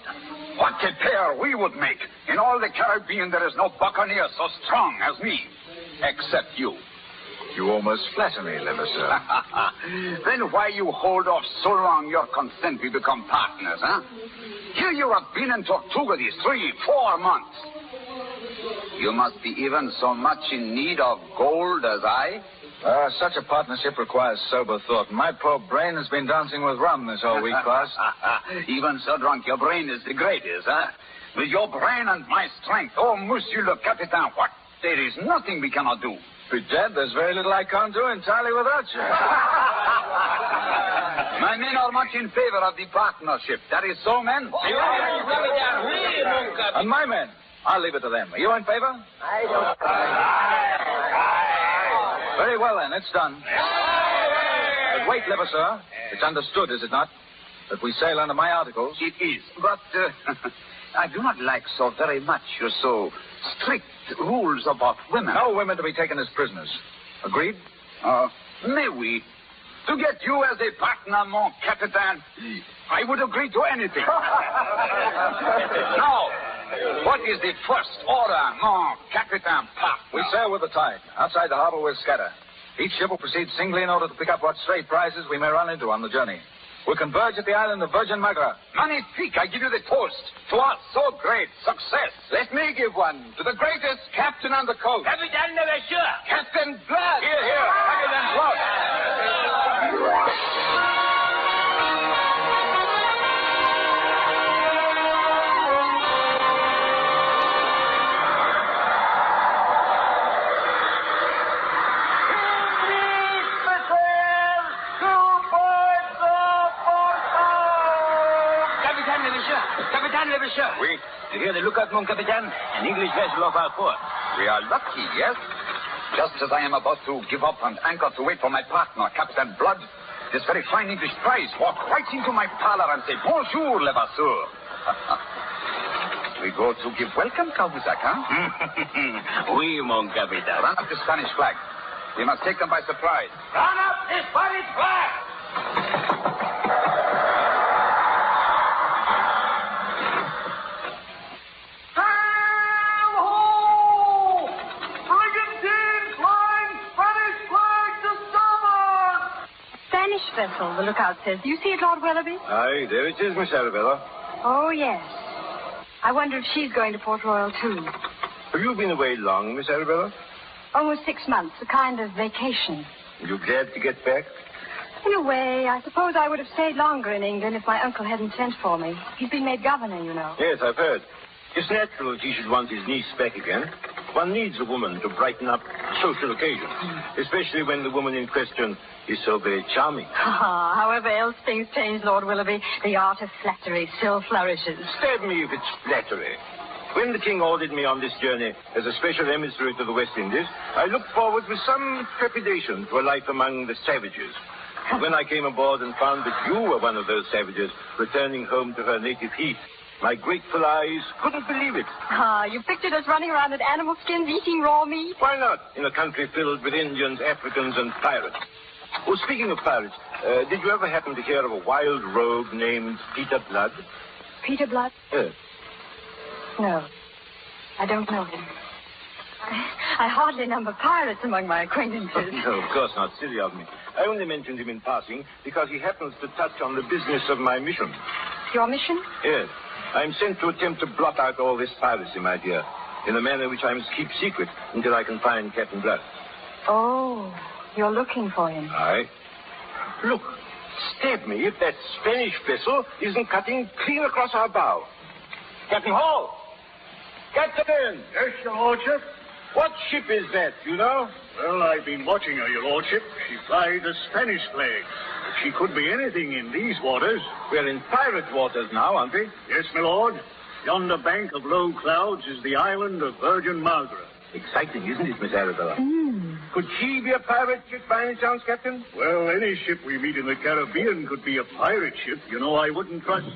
Speaker 19: What a pair we would make. In all the Caribbean, there is no buccaneer so strong as me. Except you.
Speaker 12: You almost flatter me, Levasseur.
Speaker 19: Then why you hold off so long your consent we become partners, huh? Here you have been in Tortuga these 3-4 months. You must be even so much in need of gold as I.
Speaker 12: Such a partnership requires sober thought. My poor brain has been dancing with rum this whole week past.
Speaker 19: Even so drunk, your brain is the greatest, huh? With your brain and my strength, oh, Monsieur le Capitaine, what? There is nothing we cannot do.
Speaker 12: Bedad, there's very little I can't do entirely without you.
Speaker 19: My men are much in favor of the partnership. That is so, men?
Speaker 12: And my men? I'll leave it to them. Are you in favor?
Speaker 1: I don't.
Speaker 12: Very well, then. It's done. But wait, Levasseur. It's understood, is it not, that we sail under my articles?
Speaker 19: It is. But I do not like so very much your so strict rules about women.
Speaker 12: No women to be taken as prisoners. Agreed?
Speaker 19: May we? To get you as a partner, mon capitaine, I would agree to anything. Now, what is the first order, mon capitaine partner?
Speaker 12: We sail with the tide. Outside the harbor, we'll scatter. Each ship will proceed singly in order to pick up what stray prizes we may run into on the journey. We'll converge at the island of Virgin Magra.
Speaker 19: Magnifique, I give you the toast to our so great success.
Speaker 11: Let me give one to the greatest captain on the coast.
Speaker 15: Capitaine Levasseur.
Speaker 11: Captain Blood.
Speaker 19: Here, Captain Blood.
Speaker 15: Capitaine Levasseur.
Speaker 19: Oui.
Speaker 15: You hear the lookout, mon capitaine? An English vessel off our port.
Speaker 19: We are lucky, yes? Just as I am about to give up and anchor to wait for my partner, Captain Blood, this very fine English prize walked right into my parlor and said, Bonjour, Levasseur. We go to give welcome, Cahuzac, huh?
Speaker 15: Oui, mon capitaine.
Speaker 19: Run up the Spanish flag. We must take them by surprise.
Speaker 15: Run up the Spanish flag!
Speaker 14: Vessel, the lookout says. Do you see it, Lord Willoughby?
Speaker 16: Aye, there it is, Miss Arabella.
Speaker 14: Oh, yes. I wonder if she's going to Port Royal, too.
Speaker 16: Have you been away long, Miss Arabella?
Speaker 14: Almost 6 months, a kind of vacation.
Speaker 16: You glad to get back?
Speaker 14: In a way, I suppose I would have stayed longer in England if my uncle hadn't sent for me. He's been made governor, you know.
Speaker 16: Yes, I've heard. It's natural that he should want his niece back again. One needs a woman to brighten up social occasions, especially when the woman in question is so very charming.
Speaker 14: However else things change, Lord Willoughby, the art of flattery still flourishes.
Speaker 16: Stab me if it's flattery. When the king ordered me on this journey as a special emissary to the West Indies, I looked forward with some trepidation to a life among the savages. But when I came aboard and found that you were one of those savages returning home to her native heath, my grateful eyes couldn't believe it.
Speaker 14: You pictured us running around in animal skins eating raw meat?
Speaker 16: Why not, in a country filled with Indians, Africans, and pirates? Oh, speaking of pirates, did you ever happen to hear of a wild rogue named Peter Blood?
Speaker 14: Peter Blood?
Speaker 16: Yes.
Speaker 14: No, I don't know him. I hardly number pirates among my acquaintances.
Speaker 16: No, of course not. Silly of me. I only mentioned him in passing because he happens to touch on the business of my mission.
Speaker 14: Your mission?
Speaker 16: Yes. I'm sent to attempt to blot out all this piracy, my dear, in a manner which I must keep secret until I can find Captain Blood.
Speaker 14: Oh, you're looking for him.
Speaker 16: Aye. Look, stab me if that Spanish vessel isn't cutting clean across our bow. Captain Hall! Captain!
Speaker 2: Yes, your lordship?
Speaker 16: What ship is that, you know?
Speaker 2: Well, I've been watching her, your lordship. She flies a Spanish flag. She could be anything in these waters.
Speaker 16: We're in pirate waters now, aren't we?
Speaker 2: Yes, my lord. Yonder bank of low clouds is the island of Virgin Magra.
Speaker 16: Exciting, isn't it, Miss Arabella? Could she be a pirate ship by any chance, Captain?
Speaker 2: Well, any ship we meet in the Caribbean could be a pirate ship. You know, I wouldn't trust.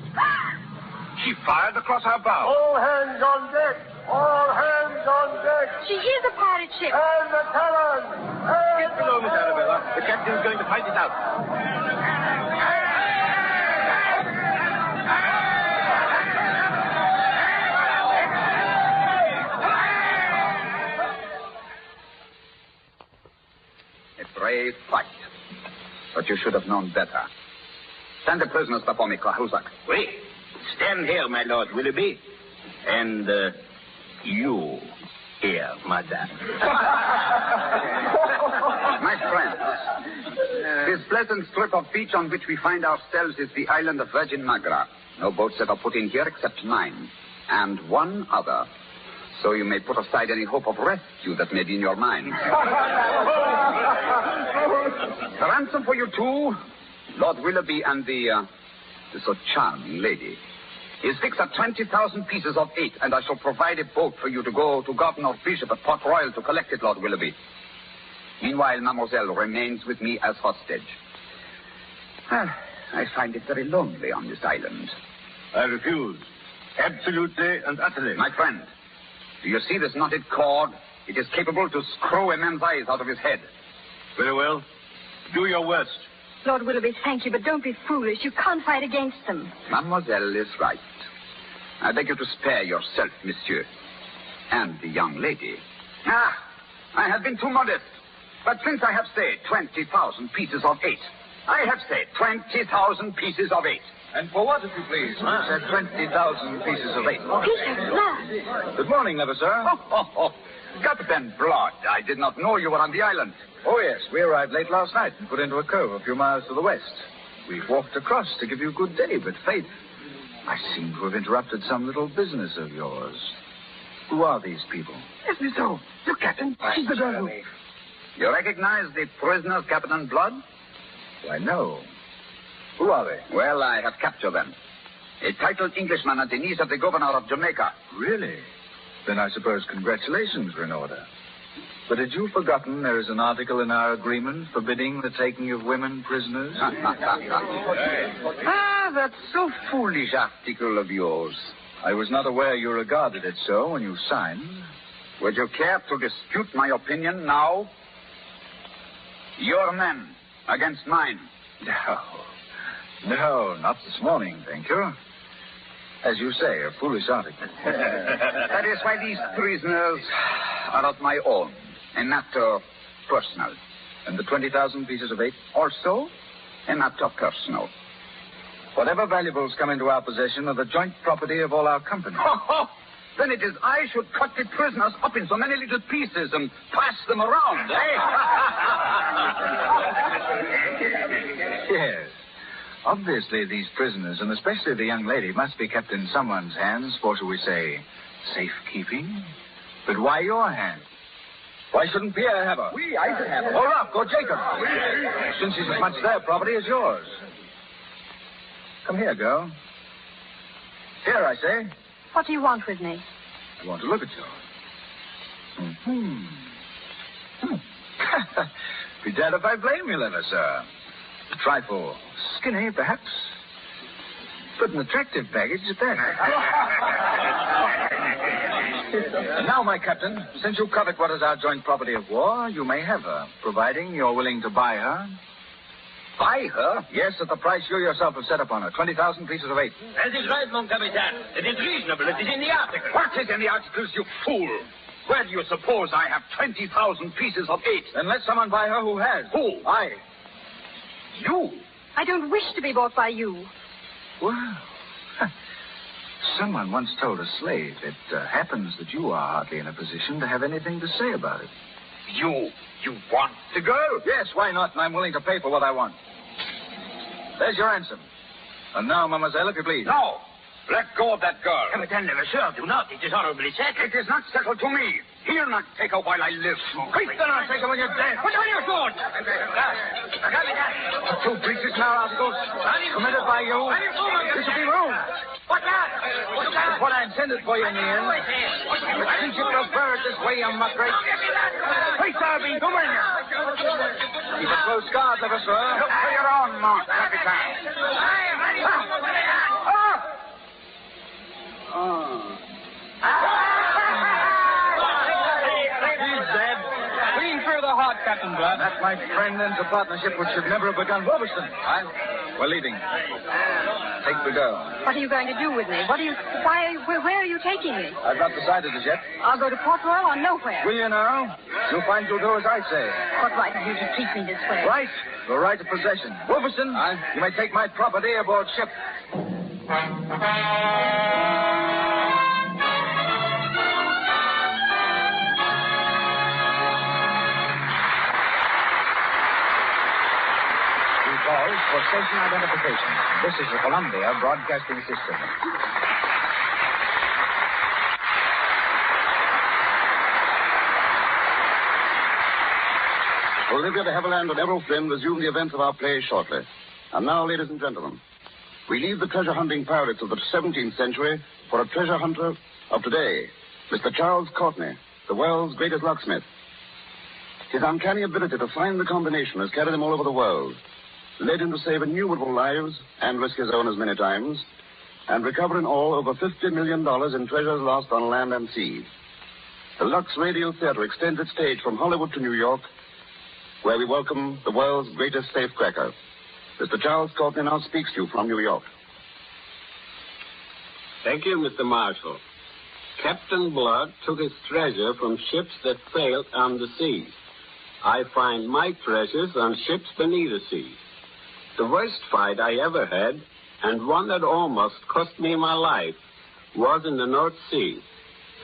Speaker 16: She fired across our bow.
Speaker 2: All hands on deck! All hands on deck!
Speaker 14: She is a pirate ship.
Speaker 2: And the talons!
Speaker 16: Get below, Miss Arabella. The captain's going to fight it out.
Speaker 19: you should have known better. Stand the prisoners before me, Cahusac.
Speaker 11: Wait. Stand here, my Lord Willoughby. And, you here, madame.
Speaker 19: My friends, this pleasant strip of beach on which we find ourselves is the island of Virgin Magra. No boats ever put in here except mine. And one other. So you may put aside any hope of rescue that may be in your mind. The ransom for you two, Lord Willoughby and the so charming lady, is fixed at 20,000 pieces of 8, and I shall provide a boat for you to go to Governor Bishop at Port Royal to collect it, Lord Willoughby. Meanwhile, Mademoiselle remains with me as hostage. I find it very lonely on this island.
Speaker 11: I refuse. Absolutely and utterly.
Speaker 19: My friend, do you see this knotted cord? It is capable to screw a man's eyes out of his head.
Speaker 11: Very well. Do your worst.
Speaker 14: Lord Willoughby, thank you, but don't be foolish. You can't fight against them.
Speaker 19: Mademoiselle is right. I beg you to spare yourself, monsieur. And the young lady. I have been too modest. But since I have said 20,000 pieces of 8, I have said 20,000 pieces of 8.
Speaker 12: And for what, if you please? You said 20,000 pieces of 8.
Speaker 14: Peter Blood.
Speaker 12: Good morning, never, sir.
Speaker 19: Captain Blood, I did not know you were on the island.
Speaker 12: Oh, yes. We arrived late last night and put into a cove a few miles to the west. We've walked across to give you good day, but fate, I seem to have interrupted some little business of yours. Who are these people?
Speaker 15: Yes, Miss O. Look, Captain. She's the girl who...
Speaker 19: You recognize the prisoners, Captain Blood?
Speaker 12: Why, no. Who are they?
Speaker 19: Well, I have captured them. A titled Englishman and the niece of the governor of Jamaica.
Speaker 12: Really? Then I suppose congratulations are in order. But had you forgotten there is an article in our agreement forbidding the taking of women prisoners?
Speaker 19: That so foolish article of yours.
Speaker 12: I was not aware you regarded it so when you signed.
Speaker 19: Would you care to dispute my opinion now? Your men against mine.
Speaker 12: No, not this morning, thank you. As you say, a foolish article.
Speaker 19: That is why these prisoners are not my own. A matter personal.
Speaker 12: And the 20,000 pieces of 8?
Speaker 19: Also, a matter personal.
Speaker 12: Whatever valuables come into our possession are the joint property of all our company.
Speaker 19: Then it is I should cut the prisoners up in so many little pieces and pass them around, eh?
Speaker 12: Yes. Obviously, these prisoners, and especially the young lady, must be kept in someone's hands for, shall we say, safekeeping. But why your hands? Why shouldn't Pierre have her?
Speaker 19: I should have her.
Speaker 12: Or Rock, or Jacob. Since she's as much their property as yours. Come here, girl. Here, I say.
Speaker 14: What do you want with me?
Speaker 12: I want to look at you. Be damned if I blame you, Lever, sir. A trifle skinny, perhaps. But an attractive baggage at that. And now, my captain, since you covet what is our joint property of war, you may have her, providing you're willing to buy her.
Speaker 19: Buy her?
Speaker 12: Yes, at the price you yourself have set upon her, 20,000 pieces of 8.
Speaker 11: That is right, mon capitaine. It is reasonable. It is in the article.
Speaker 19: What is in the articles, you fool? Where do you suppose I have 20,000 pieces of 8?
Speaker 12: Then let someone buy her who has.
Speaker 19: Who?
Speaker 12: I.
Speaker 19: You?
Speaker 14: I don't wish to be bought by you.
Speaker 12: Well, someone once told a slave it happens that you are hardly in a position to have anything to say about it.
Speaker 19: You want the girl?
Speaker 12: Yes, why not? And I'm willing to pay for what I want. There's your ransom. And now, mademoiselle, if you please.
Speaker 19: No. Let go of that girl.
Speaker 11: Captain Lever, sir, do not. It is honorably settled.
Speaker 19: It is not settled to me. He'll not take her while I live.
Speaker 12: Quick, then I'll take her when you're dead.
Speaker 11: Put on your sword.
Speaker 12: The 2 breaches in our articles committed by you. This will be ruined.
Speaker 11: What's that?
Speaker 12: That's what I intended for you in the end. But since you prefer it this way, you muckrake.
Speaker 19: Hey, Darby, come in.
Speaker 12: Keep a close guard, Lever, sir.
Speaker 19: Look for your own mark, Captain.
Speaker 12: He's dead.
Speaker 17: Clean through the heart, Captain Blood.
Speaker 12: That, my friend, ends a partnership which should never have begun. Robertson. We're leaving. Take the girl.
Speaker 14: What are you going to do with me? Where are you taking me?
Speaker 12: I've not decided as yet.
Speaker 14: I'll go to Port Royal or nowhere.
Speaker 12: Will you now? You'll find you'll do as I say.
Speaker 14: What right have you to treat me this way?
Speaker 12: Right? The right of possession. Wolferson, you may take my property aboard ship. For station identification. This is the Columbia Broadcasting System.
Speaker 9: Olivia de Havilland and Errol Flynn resume the events of our play shortly. And now, ladies and gentlemen, we leave the treasure-hunting pirates of the 17th century for a treasure hunter of today, Mr. Charles Courtney, the world's greatest locksmith. His uncanny ability to find the combination has carried him all over the world, led him to save innumerable lives and risk his own as many times, and recover in all over $50 million in treasures lost on land and sea. The Lux Radio Theater extends its stage from Hollywood to New York, where we welcome the world's greatest safecracker. Mr. Charles Courtney now speaks to you from New York.
Speaker 20: Thank you, Mr. Marshall. Captain Blood took his treasure from ships that sailed on the seas. I find my treasures on ships beneath the sea. The worst fight I ever had, and one that almost cost me my life, was in the North Sea.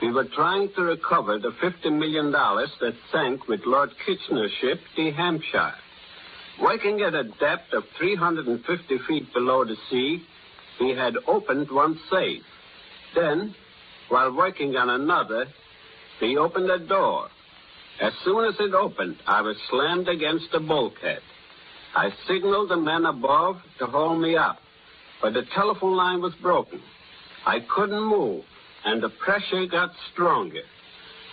Speaker 20: We were trying to recover the $50 million that sank with Lord Kitchener's ship, the Hampshire. Working at a depth of 350 feet below the sea, we had opened one safe. Then, while working on another, we opened a door. As soon as it opened, I was slammed against the bulkhead. I signaled the men above to hold me up, but the telephone line was broken. I couldn't move, and the pressure got stronger.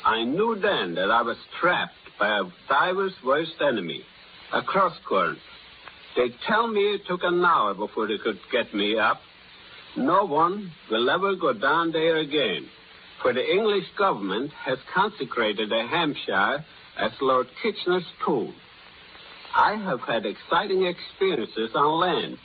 Speaker 20: I knew then that I was trapped by a diver's worst enemy, a cross-current. They tell me it took an hour before they could get me up. No one will ever go down there again, for the English government has consecrated the Hampshire as Lord Kitchener's tomb. I have had exciting experiences on land.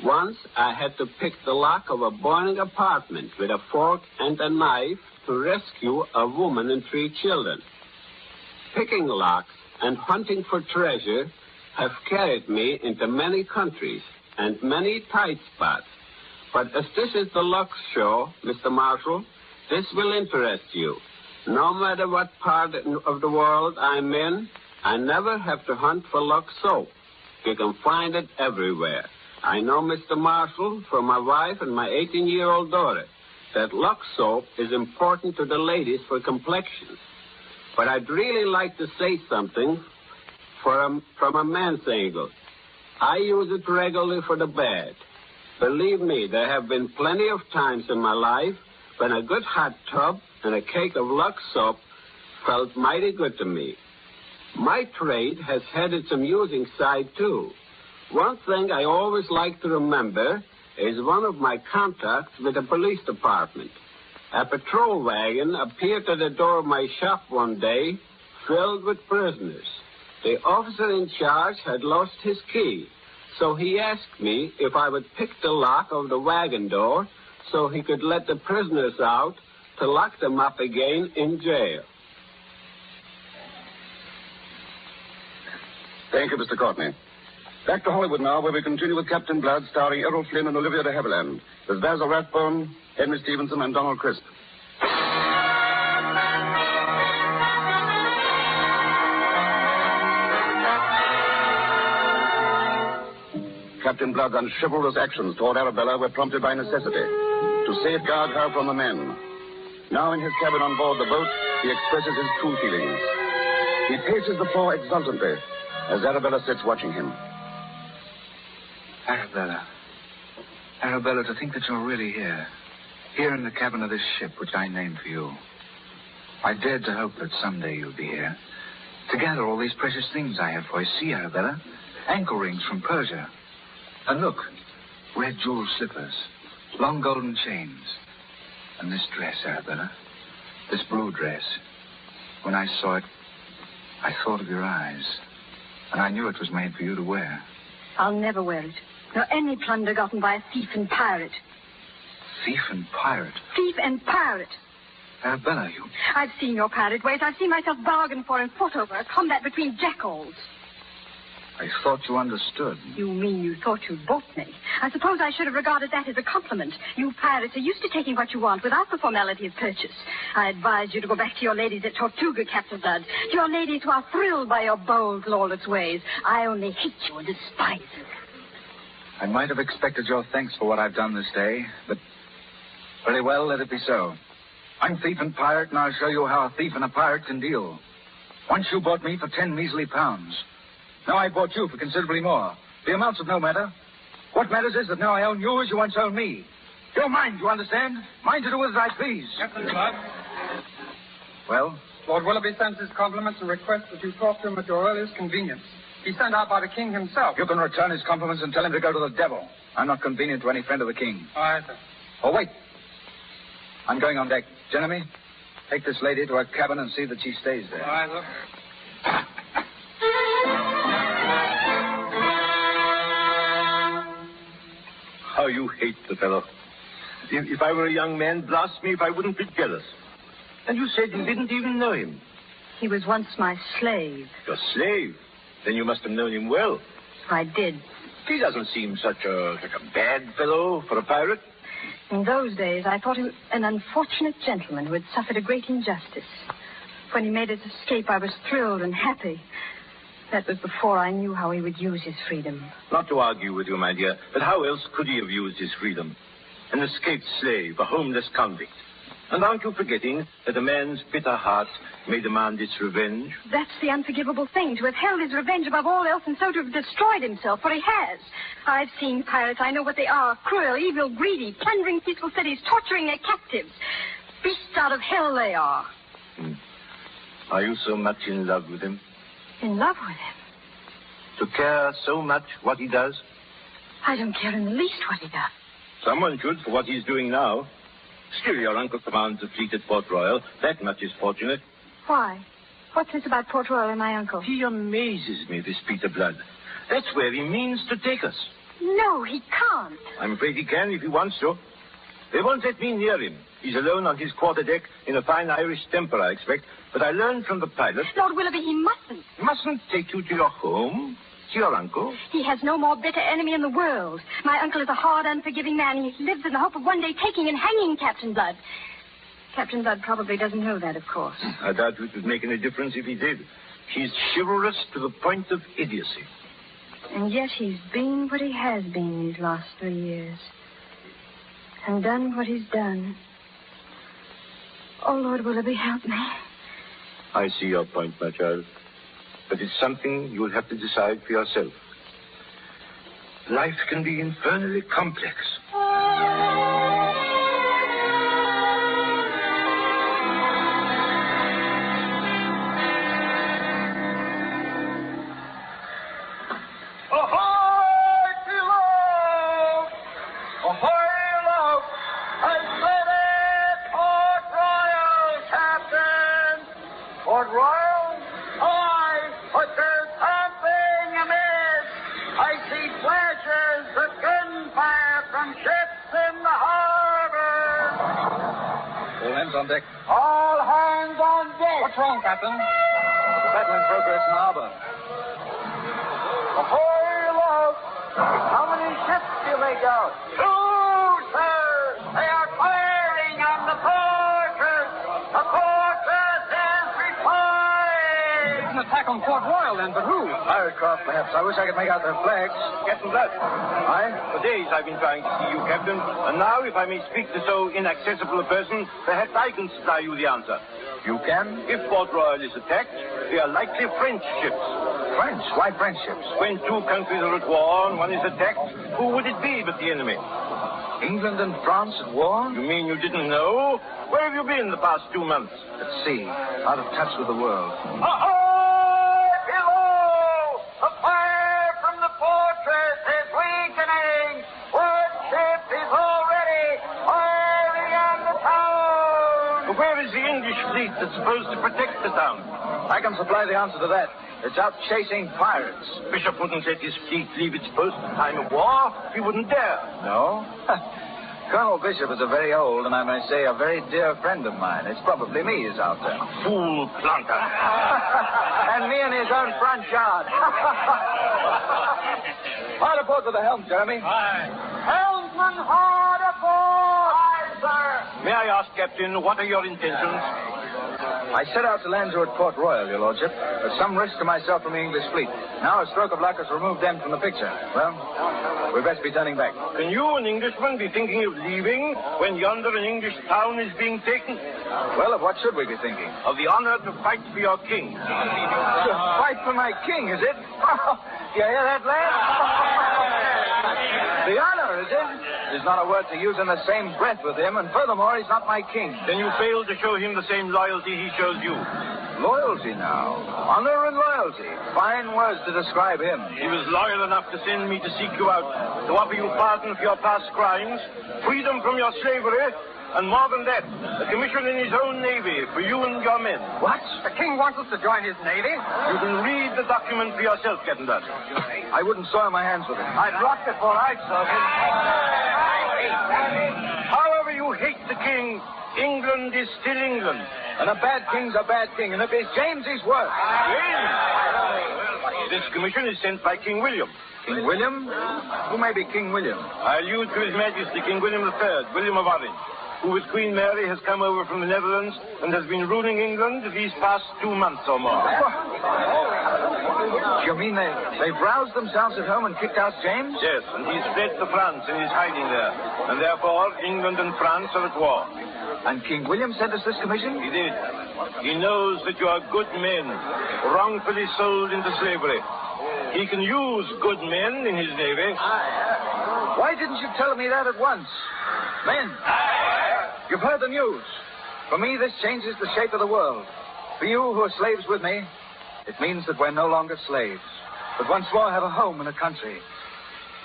Speaker 20: Once I had to pick the lock of a burning apartment with a fork and a knife to rescue a woman and 3 children. Picking locks and hunting for treasure have carried me into many countries and many tight spots. But as this is the Lux Show, Mr. Marshall, this will interest you. No matter what part of the world I'm in, I never have to hunt for Lux soap. You can find it everywhere. I know, Mr. Marshall, from my wife and my 18-year-old daughter, that Lux soap is important to the ladies for complexions. But I'd really like to say something from a man's angle. I use it regularly for the bed. Believe me, there have been plenty of times in my life when a good hot tub and a cake of Lux soap felt mighty good to me. My trade has had its amusing side, too. One thing I always like to remember is one of my contacts with the police department. A patrol wagon appeared at the door of my shop one day, filled with prisoners. The officer in charge had lost his key, so he asked me if I would pick the lock of the wagon door so he could let the prisoners out to lock them up again in jail.
Speaker 9: Thank you, Mr. Courtney. Back to Hollywood now, where we continue with Captain Blood, starring Errol Flynn and Olivia de Havilland, with Basil Rathbone, Henry Stevenson, and Donald Crisp. Captain Blood's unchivalrous actions toward Arabella were prompted by necessity, to safeguard her from the men. Now in his cabin on board the boat, he expresses his true feelings. He paces the floor exultantly as Arabella sits watching him.
Speaker 12: Arabella. Arabella, to think that you're really here. Here in the cabin of this ship, which I named for you. I dared to hope that someday you'd be here. To gather all these precious things I have for you. See, Arabella? Ankle rings from Persia. And look, red jeweled slippers. Long golden chains. And this dress, Arabella. This blue dress. When I saw it, I thought of your eyes. And I knew it was made for you to wear.
Speaker 14: I'll never wear it. nor any plunder gotten by a thief and pirate.
Speaker 12: Thief and pirate?
Speaker 14: Thief and pirate.
Speaker 12: Arabella, you...
Speaker 14: I've seen your pirate ways. I've seen myself bargain for and fought over a combat between jackals.
Speaker 12: I thought you understood.
Speaker 14: You mean you thought you'd bought me? I suppose I should have regarded that as a compliment. You pirates are used to taking what you want without the formality of purchase. I advise you to go back to your ladies at Tortuga, Captain Blood. To your ladies who are thrilled by your bold, lawless ways. I only hate you and despise you.
Speaker 12: I might have expected your thanks for what I've done this day, but very well, let it be so. I'm thief and pirate, and I'll show you how a thief and a pirate can deal. Once you bought me for 10 measly pounds. Now I bought you for considerably more. The amounts of no matter. What matters is that now I own you as you once owned me. You're mine, you understand? Mine to do with as I please.
Speaker 17: Captain Blood.
Speaker 12: Well?
Speaker 17: Lord Willoughby sends his compliments and requests that you talk to him at your earliest convenience. He's sent out by the king himself.
Speaker 12: You can return his compliments and tell him to go to the devil. I'm not convenient to any friend of the king.
Speaker 17: All right, sir.
Speaker 12: Oh, wait. I'm going on deck. Jeremy, take this lady to her cabin and see that she stays there.
Speaker 17: All right, sir.
Speaker 16: How you hate the fellow. If I were a young man, blast me if I wouldn't be jealous. And you said you didn't even know him.
Speaker 14: He was once my slave.
Speaker 16: Your slave? Then you must have known him well.
Speaker 14: I did.
Speaker 16: He doesn't seem such a bad fellow for a pirate.
Speaker 14: In those days, I thought him an unfortunate gentleman who had suffered a great injustice. When he made his escape, I was thrilled and happy. That was before I knew how he would use his freedom.
Speaker 16: Not to argue with you, my dear, but how else could he have used his freedom? An escaped slave, a homeless convict. And aren't you forgetting that a man's bitter heart may demand its revenge?
Speaker 14: That's the unforgivable thing, to have held his revenge above all else and so to have destroyed himself, for he has. I've seen pirates. I know what they are. Cruel, evil, greedy, plundering peaceful cities, torturing their captives. Beasts out of hell they are.
Speaker 16: Are you so much in love with him?
Speaker 14: In love with him?
Speaker 16: To care so much what he does?
Speaker 14: I don't care in the least what he does.
Speaker 16: Someone should for what he's doing now. Still, your uncle commands a fleet at Port Royal. That much is fortunate.
Speaker 14: Why? What's this about Port Royal and my uncle?
Speaker 16: He amazes me, this Peter Blood. That's where he means to take us.
Speaker 14: No, he can't.
Speaker 16: I'm afraid he can if he wants to. They won't let me near him. He's alone on his quarterdeck in a fine Irish temper, I expect. But I learned from the pilot...
Speaker 14: Lord Willoughby, he mustn't.
Speaker 16: Mustn't take you to your home? To your uncle?
Speaker 14: He has no more bitter enemy in the world. My uncle is a hard, unforgiving man. He lives in the hope of one day taking and hanging Captain Blood. Captain Blood probably doesn't know that, of course.
Speaker 16: I doubt it would make any difference if he did. He's chivalrous to the point of idiocy.
Speaker 14: And yet he's been what he has been these last 3 years. And done what he's done. Oh, Lord Willoughby, help me.
Speaker 16: I see your point, my child. But it's something you'll have to decide for yourself. Life can be infernally complex.
Speaker 12: On deck.
Speaker 17: All hands on deck. What's wrong, Captain?
Speaker 12: There's a battle in progress in the harbor.
Speaker 2: Ahoy, love! How many ships do you make out? 2, sir! They are firing on the fortress! The fortress is replying!
Speaker 17: It's an attack on Port Royal, then, but who?
Speaker 12: Pirate craft, perhaps. I wish I could make out their flags.
Speaker 16: Captain Blood.
Speaker 12: Aye?
Speaker 16: For days I've been trying to see you, Captain. And now, if I may speak to so inaccessible a person, perhaps I can supply you the answer.
Speaker 12: You can?
Speaker 16: If Port Royal is attacked, they are likely French ships.
Speaker 12: French? Why French ships?
Speaker 16: When two countries are at war and one is attacked, who would it be but the enemy?
Speaker 12: England and France at war?
Speaker 16: You mean you didn't know? Where have you been the past 2 months?
Speaker 12: At sea, out of touch with the world.
Speaker 2: Ahoy, below! The fire from the fortress is weakening! One ship is already firing on the town!
Speaker 16: Where is the English fleet that's supposed to protect the town?
Speaker 12: I can supply the answer to that. It's out chasing pirates.
Speaker 16: Bishop wouldn't let his fleet leave its post in time of war. He wouldn't dare.
Speaker 12: No? Colonel Bishop is a very old and I may say a very dear friend of mine. It's probably me he's out there.
Speaker 16: Fool planter.
Speaker 12: And me in his own front yard. Hard aboard with the helm, Jeremy.
Speaker 16: Aye.
Speaker 12: Helmsman, hard aboard! Aye, sir.
Speaker 16: May I ask, Captain, what are your intentions?
Speaker 12: I set out to land you at Port Royal, your lordship, at some risk to myself from the English fleet. Now a stroke of luck has removed them from the picture. Well, we'd best be turning back.
Speaker 16: Can you, an Englishman, be thinking of leaving when yonder an English town is being taken?
Speaker 12: Well, of what should we be thinking?
Speaker 16: Of the honor to fight for your king.
Speaker 12: To fight for my king, is it? You hear that, lad? The honor, is it? There's not a word to use in the same breath with him, and furthermore, he's not my king.
Speaker 16: Then you fail to show him the same loyalty he shows you.
Speaker 12: Loyalty now. Honor and loyalty. Fine words to describe him.
Speaker 16: He was loyal enough to send me to seek you out, to offer you pardon for your past crimes, freedom from your slavery, and more than that, a commission in his own navy for you and your men.
Speaker 17: What? The king wants us to join his navy?
Speaker 16: You can read the document for yourself, Captain Blood.
Speaker 12: I wouldn't soil my hands with it. I'd rock before I saw it.
Speaker 16: However you hate the king, England is still England.
Speaker 12: And a bad king's a bad king, and if it's James, he's worse.
Speaker 16: James? This commission is sent by King William.
Speaker 12: King William? Who may be King William?
Speaker 16: I allude to His Majesty King William III, William of Orange, who with Queen Mary has come over from the Netherlands and has been ruling England these past 2 months or more.
Speaker 12: You mean they've roused themselves at home and kicked out James?
Speaker 16: Yes, and he's fled to France and is hiding there. And therefore, England and France are at war.
Speaker 12: And King William sent us this commission?
Speaker 16: He did. He knows that you are good men, wrongfully sold into slavery. He can use good men in his navy.
Speaker 12: Why didn't you tell me that at once? Men, you've heard the news. For me, this changes the shape of the world. For you who are slaves with me, it means that we're no longer slaves, but once more have a home and a country.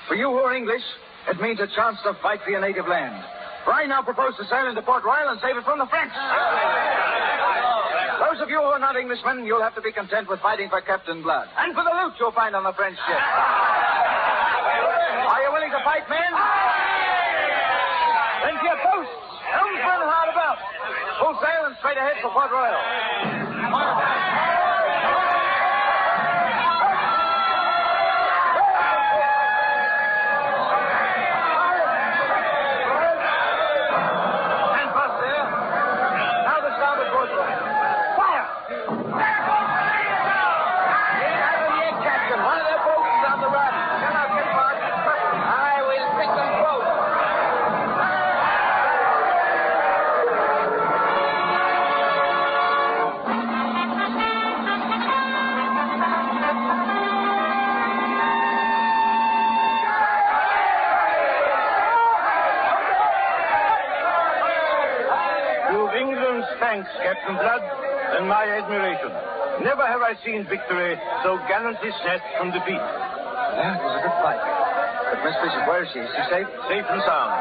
Speaker 12: For you who are English, it means a chance to fight for your native land. For I now propose to sail into Port Royal and save it from the French. Those of you who are not Englishmen, you'll have to be content with fighting for Captain Blood. And for the loot you'll find on the French ship. Are you willing to fight, men? Then to your posts. Helmsman, hard about. Full sail and straight ahead for Port Royal.
Speaker 16: Thanks, Captain Blood, and my admiration. Never have I seen victory so gallantly snatched from defeat.
Speaker 12: Yeah, it was a good fight. But Miss Bishop, where is she? Is she safe?
Speaker 16: Safe and sound.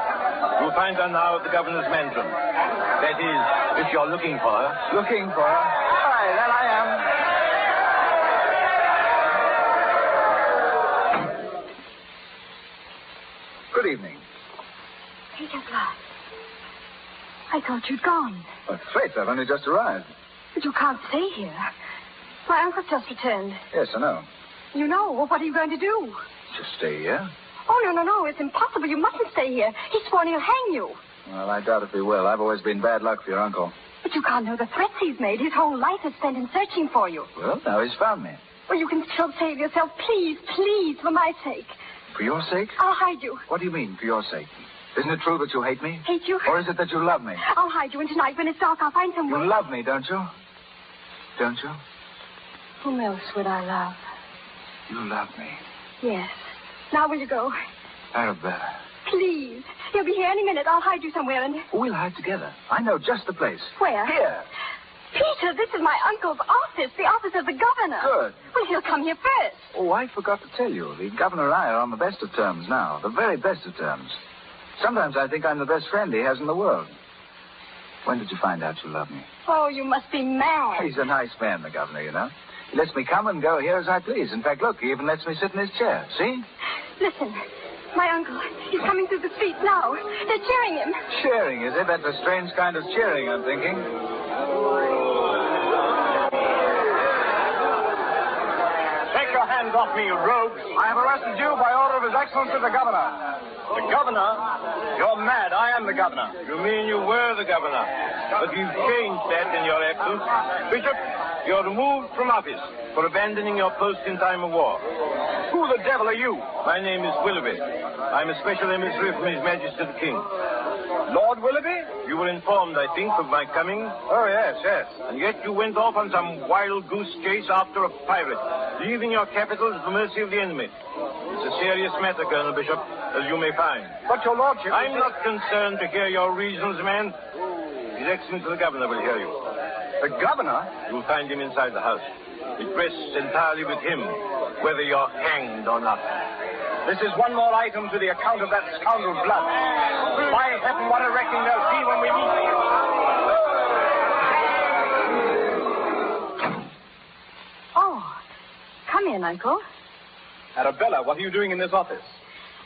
Speaker 16: You'll find her now at the governor's mansion. That is, if you're looking for her.
Speaker 12: Looking for her? Aye, that I am. Good evening.
Speaker 18: Peter Blood. I thought you'd gone.
Speaker 12: But faith, I've only just arrived.
Speaker 18: But you can't stay here. My uncle's just returned.
Speaker 12: Yes, I know.
Speaker 18: You know. Well, what are you going to do?
Speaker 12: Just stay here?
Speaker 18: Oh, no. It's impossible. You mustn't stay here. He's sworn he'll hang you.
Speaker 12: Well, I doubt if he will. I've always been bad luck for your uncle.
Speaker 18: But you can't know the threats he's made. His whole life is spent in searching for you.
Speaker 12: Well, now he's found me.
Speaker 18: Well, you can still save yourself. Please, for my sake.
Speaker 12: For your sake?
Speaker 18: I'll hide you.
Speaker 12: What do you mean, for your sake? Isn't it true that you hate me?
Speaker 18: Hate you?
Speaker 12: Or is it that you love me?
Speaker 18: I'll hide you, and tonight, when it's dark, I'll find some way.
Speaker 12: You love me, don't you? Don't you?
Speaker 18: Whom else would I love?
Speaker 12: You love me.
Speaker 18: Yes. Now will you go?
Speaker 12: Arabella.
Speaker 18: Please. He'll be here any minute. I'll hide you somewhere and...
Speaker 12: We'll hide together. I know just the place.
Speaker 18: Where?
Speaker 12: Here.
Speaker 18: Peter, this is my uncle's office, the office of the governor.
Speaker 12: Good.
Speaker 18: Well, he'll come here first.
Speaker 12: Oh, I forgot to tell you. The governor and I are on the best of terms now. The very best of terms. Sometimes I think I'm the best friend he has in the world. When did you find out you love me?
Speaker 18: Oh, you must be mad.
Speaker 12: He's a nice man, the governor, you know. He lets me come and go here as I please. In fact, look, he even lets me sit in his chair. See?
Speaker 14: Listen, my uncle, he's coming through the street now. They're cheering him.
Speaker 12: Cheering, is it? That's a strange kind of cheering, I'm thinking.
Speaker 13: Take your hands off me, you rogues. I have arrested you by order of His Excellency the Governor. The Governor? You're mad. I am the Governor.
Speaker 16: You mean you were the governor? But you've changed that in your absence. Bishop, you're removed from office for abandoning your post in time of war.
Speaker 13: Who the devil are you?
Speaker 16: My name is Willoughby. I'm a special emissary from His Majesty the King.
Speaker 13: Lord Willoughby?
Speaker 16: You were informed, I think, of my coming.
Speaker 13: Oh, yes.
Speaker 16: And yet you went off on some wild goose chase after a pirate, leaving your capital at the mercy of the enemy. It's a serious matter, Colonel Bishop, as you may find.
Speaker 13: But your lordship...
Speaker 16: I'm not concerned to hear your reasons, man. His Excellency the Governor will hear you.
Speaker 13: The Governor?
Speaker 16: You'll find him inside the house. It rests entirely with him, whether you're hanged or not.
Speaker 13: This is one more item to the account of that scoundrel Blood. By heaven, what a reckoning there'll be when we meet.
Speaker 14: Oh, come in, Uncle.
Speaker 13: Arabella, what are you doing in this office?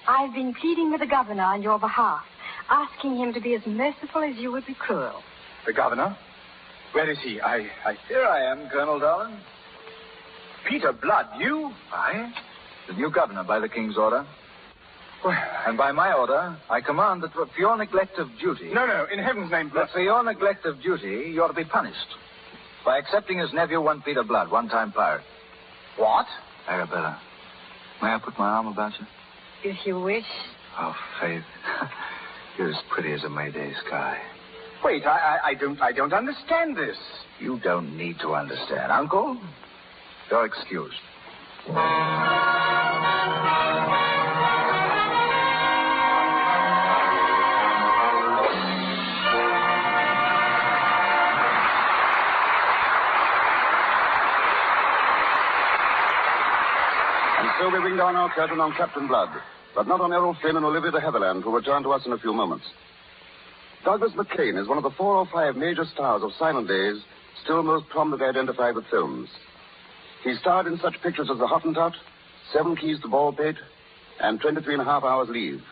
Speaker 14: I've been pleading with the governor on your behalf, asking him to be as merciful as you would be cruel.
Speaker 13: The Governor? Where is he?
Speaker 12: Here I am, Colonel Darwin.
Speaker 13: Peter Blood, you?
Speaker 12: I? The new governor by the king's order. Well, and by my order, I command that for your neglect of duty...
Speaker 13: No, in heaven's name,
Speaker 12: That for your neglect of duty, you ought to be punished by accepting as nephew one Peter Blood, one-time pirate.
Speaker 13: What?
Speaker 12: Arabella, may I put my arm about you?
Speaker 14: If you wish.
Speaker 12: Oh, Faith, you're as pretty as a May Day sky.
Speaker 13: Wait, I don't understand this.
Speaker 12: You don't need to understand. Uncle, you're excused.
Speaker 9: And so we bring down our curtain on Captain Blood, but not on Errol Flynn and Olivia de Havilland, who return to us in a few moments. Douglas MacLean is one of the 4 or 5 major stars of silent days, still most prominently identified with films. He starred in such pictures as The Hottentot, 7 Keys to Baldpate, and 23 and a Half Hours Leave.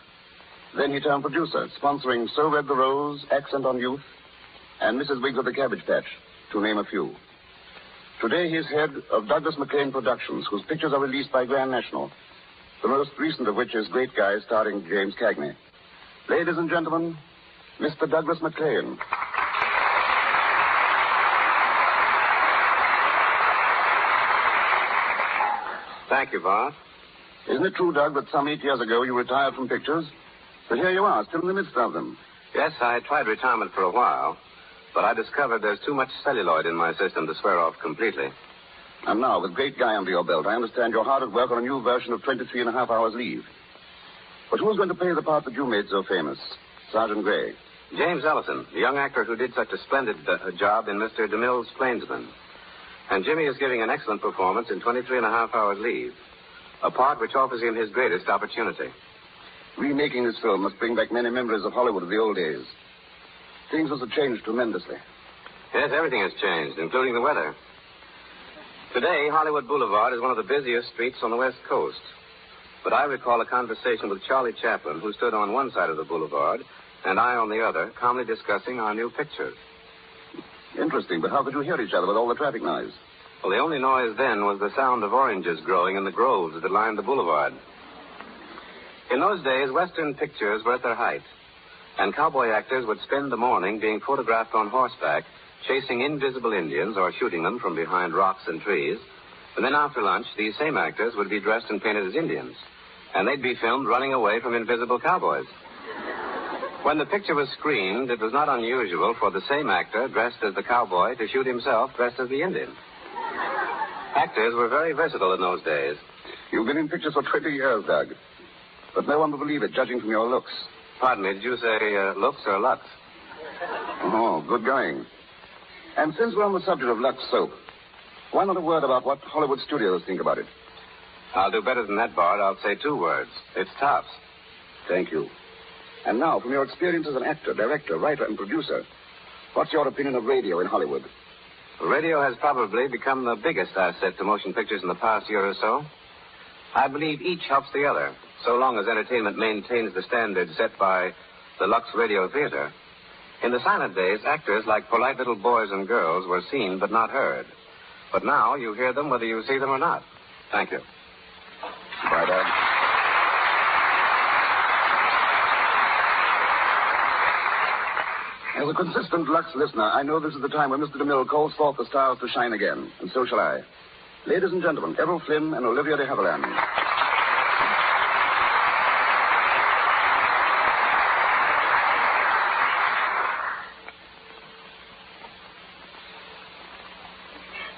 Speaker 9: Then he turned producer, sponsoring So Red the Rose, Accent on Youth, and Mrs. Wiggs of the Cabbage Patch, to name a few. Today he is head of Douglas MacLean Productions, whose pictures are released by Grand National, the most recent of which is Great Guy, starring James Cagney. Ladies and gentlemen, Mr. Douglas MacLean.
Speaker 20: Thank you, Bart.
Speaker 9: Isn't it true, Doug, that some 8 years ago you retired from pictures? But here you are, still in the midst of them.
Speaker 20: Yes, I tried retirement for a while, but I discovered there's too much celluloid in my system to swear off completely.
Speaker 9: And now, with Great Guy under your belt, I understand you're hard at work on a new version of 23 and a Half Hours Leave. But who's going to play the part that you made so famous? Sergeant Gray.
Speaker 20: James Ellison, the young actor who did such a splendid job in Mr. DeMille's Plainsman. And Jimmy is giving an excellent performance in 23 and a Half Hours Leave, a part which offers him his greatest opportunity.
Speaker 9: Remaking this film must bring back many memories of Hollywood of the old days. Things must have changed tremendously.
Speaker 20: Yes, everything has changed, including the weather. Today, Hollywood Boulevard is one of the busiest streets on the West Coast. But I recall a conversation with Charlie Chaplin, who stood on one side of the boulevard, and I on the other, calmly discussing our new picture.
Speaker 9: Interesting, but how could you hear each other with all the traffic noise?
Speaker 20: Well, the only noise then was the sound of oranges growing in the groves that lined the boulevard. In those days, Western pictures were at their height, and cowboy actors would spend the morning being photographed on horseback, chasing invisible Indians or shooting them from behind rocks and trees. And then after lunch, these same actors would be dressed and painted as Indians, and they'd be filmed running away from invisible cowboys. When the picture was screened, it was not unusual for the same actor dressed as the cowboy to shoot himself dressed as the Indian. Actors were very versatile in those days.
Speaker 9: You've been in pictures for 20 years, Doug. But no one will believe it, judging from your looks.
Speaker 20: Pardon me, did you say looks or Lux?
Speaker 9: Oh, good going. And since we're on the subject of Lux soap, why not a word about what Hollywood studios think about it?
Speaker 20: I'll do better than that, Bart. I'll say 2 words. It's tops.
Speaker 9: Thank you. And now, from your experience as an actor, director, writer, and producer, what's your opinion of radio in Hollywood?
Speaker 21: Radio has probably become the biggest asset to motion pictures in the past year or so. I believe each helps the other, so long as entertainment maintains the standards set by the Lux Radio Theater. In the silent days, actors like polite little boys and girls were seen but not heard. But now you hear them whether you see them or not. Thank you.
Speaker 9: Bye, Dad. As a consistent Lux listener, I know this is the time when Mr. DeMille calls forth the stars to shine again, and so shall I. Ladies and gentlemen, Errol Flynn and Olivia de Havilland.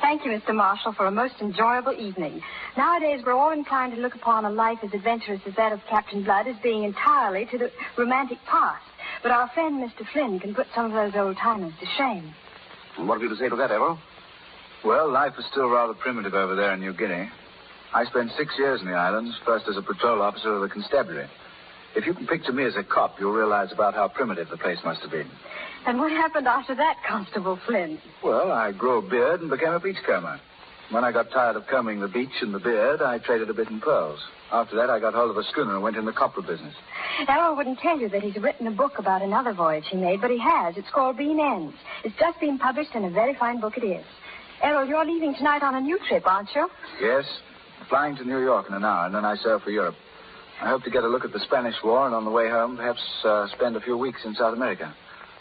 Speaker 14: Thank you, Mr. Marshall, for a most enjoyable evening. Nowadays, we're all inclined to look upon a life as adventurous as that of Captain Blood as being entirely to the romantic past. But our friend, Mr. Flynn, can put some of those old-timers to shame.
Speaker 9: And what have you to say to that, Errol?
Speaker 12: Well, life is still rather primitive over there in New Guinea. I spent 6 years in the islands, first as a patrol officer of the constabulary. If you can picture me as a cop, you'll realize about how primitive the place must have been.
Speaker 14: And what happened after that, Constable Flynn?
Speaker 12: Well, I grew a beard and became a beachcomber. When I got tired of combing the beach and the beard, I traded a bit in pearls. After that, I got hold of a schooner and went in the copra business.
Speaker 14: Errol wouldn't tell you that he's written a book about another voyage he made, but he has. It's called Beam Ends. It's just been published, and a very fine book it is. Errol, you're leaving tonight on a new trip, aren't you?
Speaker 12: Yes. Flying to New York in an hour, and then I sail for Europe. I hope to get a look at the Spanish War, and on the way home, perhaps spend a few weeks in South America.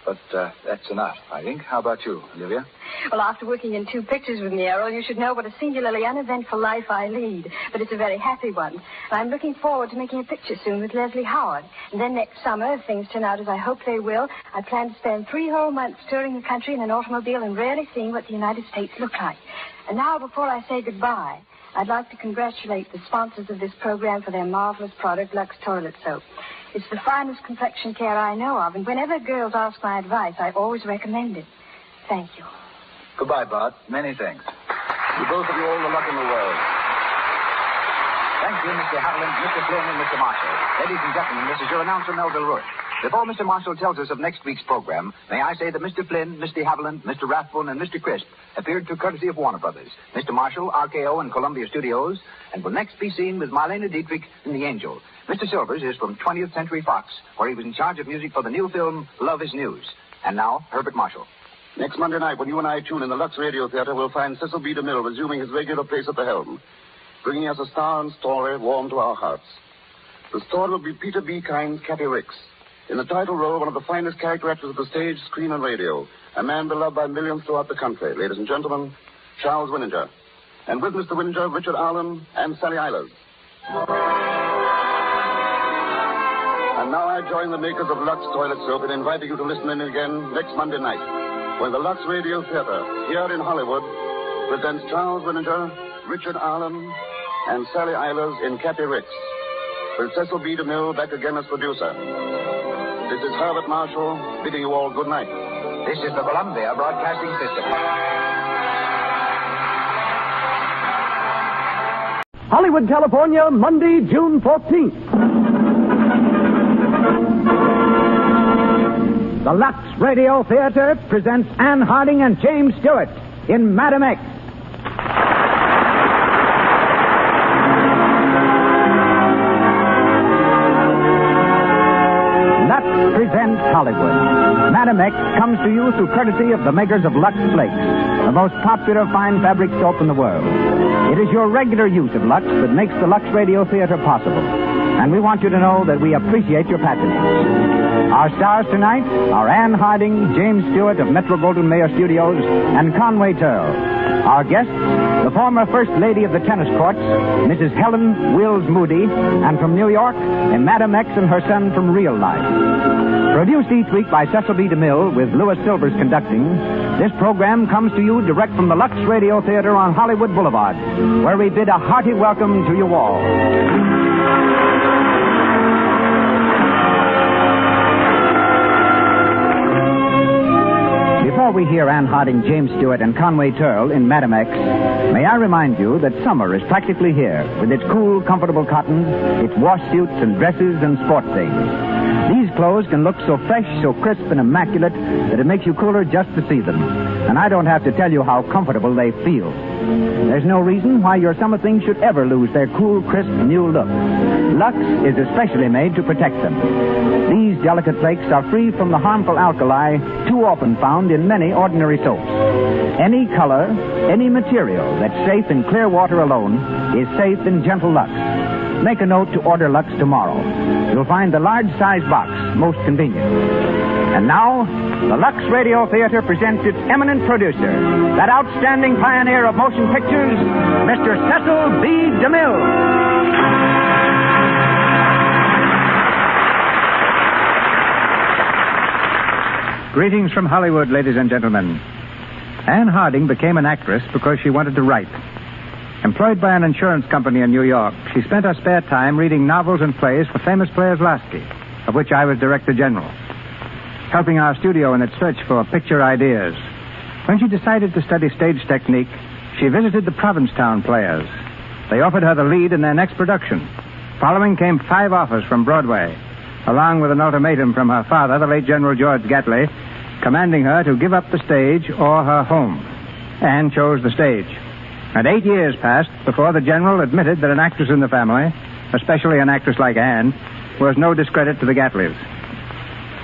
Speaker 12: But that's enough, I think. How about you, Olivia?
Speaker 14: Well, after working in 2 pictures with me, Errol, you should know what a singularly uneventful life I lead. But it's a very happy one. And I'm looking forward to making a picture soon with Leslie Howard. And then next summer, if things turn out as I hope they will, I plan to spend 3 whole months touring the country in an automobile and really seeing what the United States look like. And now, before I say goodbye, I'd like to congratulate the sponsors of this program for their marvelous product, Lux Toilet Soap. It's the finest complexion care I know of, and whenever girls ask my advice, I always recommend it. Thank you.
Speaker 12: Goodbye, Bart. Many thanks.
Speaker 9: To both of you, all the luck in the world.
Speaker 8: Thank you, Mr. Haviland, Mr. Flynn, and Mr. Marshall. Ladies and gentlemen, this is your announcer, Melville Rush. Before Mr. Marshall tells us of next week's program, may I say that Mr. Flynn, Mr. Haviland, Mr. Rathbone, and Mr. Crisp appeared through courtesy of Warner Brothers, Mr. Marshall, RKO, and Columbia Studios, and will next be seen with Marlene Dietrich in The Angel. Mr. Silvers is from 20th Century Fox, where he was in charge of music for the new film Love is News. And now, Herbert Marshall.
Speaker 9: Next Monday night, when you and I tune in the Lux Radio Theater, we'll find Cecil B. DeMille resuming his regular place at the helm, bringing us a star and story warm to our hearts. The story will be Peter B. Kine's Kathy Ricks. In the title role, one of the finest character actors of the stage, screen, and radio. A man beloved by millions throughout the country. Ladies and gentlemen, Charles Winninger. And with Mr. Winninger, Richard Allen and Sally Eilers. And now I join the makers of Lux Toilet Soap in inviting you to listen in again next Monday night, when the Lux Radio Theater, here in Hollywood, presents Charles Winninger, Richard Allen, and Sally Eilers in Kathy Ricks, with Cecil B. DeMille back again as producer. This is Herbert Marshall bidding you all good night.
Speaker 8: This is the Columbia Broadcasting System.
Speaker 22: Hollywood, California, Monday, June 14th. The Lux Radio Theater presents Anne Harding and James Stewart in Madam X. Lux presents Hollywood. Madam X comes to you through courtesy of the makers of Lux Flakes, the most popular fine fabric soap in the world. It is your regular use of Lux that makes the Lux Radio Theater possible. And we want you to know that we appreciate your patronage. Our stars tonight are Anne Harding, James Stewart of Metro-Goldwyn-Mayer Studios, and Conway Turl. Our guests, the former First Lady of the Tennis Courts, Mrs. Helen Wills Moody, and from New York, Madam X and her son from Real Life. Produced each week by Cecil B. DeMille with Louis Silvers conducting, this program comes to you direct from the Lux Radio Theater on Hollywood Boulevard, where we bid a hearty welcome to you all. Before we hear Anne Harding, James Stewart, and Conway Turl in Madam X, may I remind you that summer is practically here, with its cool, comfortable cotton, its wash suits and dresses and sport things. These clothes can look so fresh, so crisp, and immaculate that it makes you cooler just to see them. and I don't have to tell you how comfortable they feel. There's no reason why your summer things should ever lose their cool, crisp, new look. Lux is especially made to protect them. These delicate flakes are free from the harmful alkali too often found in many ordinary soaps. Any color, any material that's safe in clear water alone is safe in gentle Lux. Make a note to order Lux tomorrow. You'll find the large size box most convenient. And now, the Lux Radio Theater presents its eminent producer, that outstanding pioneer of motion pictures, Mr. Cecil B. DeMille.
Speaker 6: Greetings from Hollywood, ladies and gentlemen. Anne Harding became an actress because she wanted to write. Employed by an insurance company in New York, she spent her spare time reading novels and plays for famous players Lasky, of which I was Director General, helping our studio in its search for picture ideas. When she decided to study stage technique, she visited the Provincetown Players. They offered her the lead in their next production. Following came 5 offers from Broadway, along with an ultimatum from her father, the late General George Gatley, commanding her to give up the stage or her home. Anne chose the stage. And 8 years passed before the General admitted that an actress in the family, especially an actress like Anne, was no discredit to the Gatleys.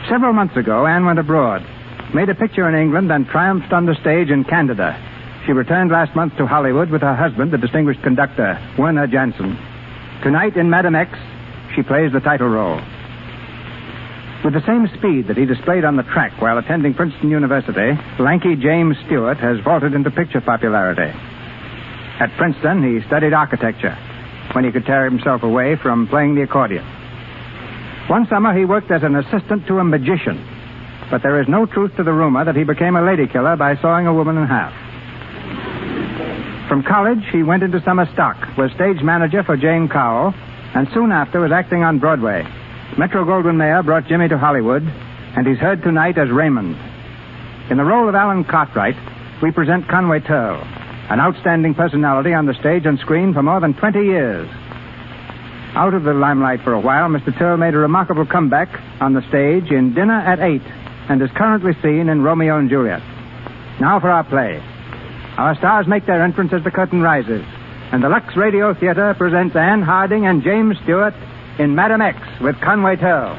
Speaker 6: Several months ago, Anne went abroad, made a picture in England, and triumphed on the stage in Canada. She returned last month to Hollywood with her husband, the distinguished conductor, Werner Janssen. Tonight in Madame X, she plays the title role. With the same speed that he displayed on the track while attending Princeton University, lanky James Stewart has vaulted into picture popularity. At Princeton, he studied architecture when he could tear himself away from playing the accordion. One summer, he worked as an assistant to a magician, but there is no truth to the rumor that he became a lady killer by sawing a woman in half. From college, he went into summer stock, was stage manager for Jane Cowell, and soon after was acting on Broadway. Metro-Goldwyn-Mayer brought Jimmy to Hollywood, and he's heard tonight as Raymond. In the role of Alan Cartwright, we present Conway Turl, an outstanding personality on the stage and screen for more than 20 years. Out of the limelight for a while, Mr. Turl made a remarkable comeback on the stage in Dinner at 8 and is currently seen in Romeo and Juliet. Now for our play. Our stars make their entrance as the curtain rises, and the Lux Radio Theater presents Anne Harding and James Stewart in Madame X with Conway Turl.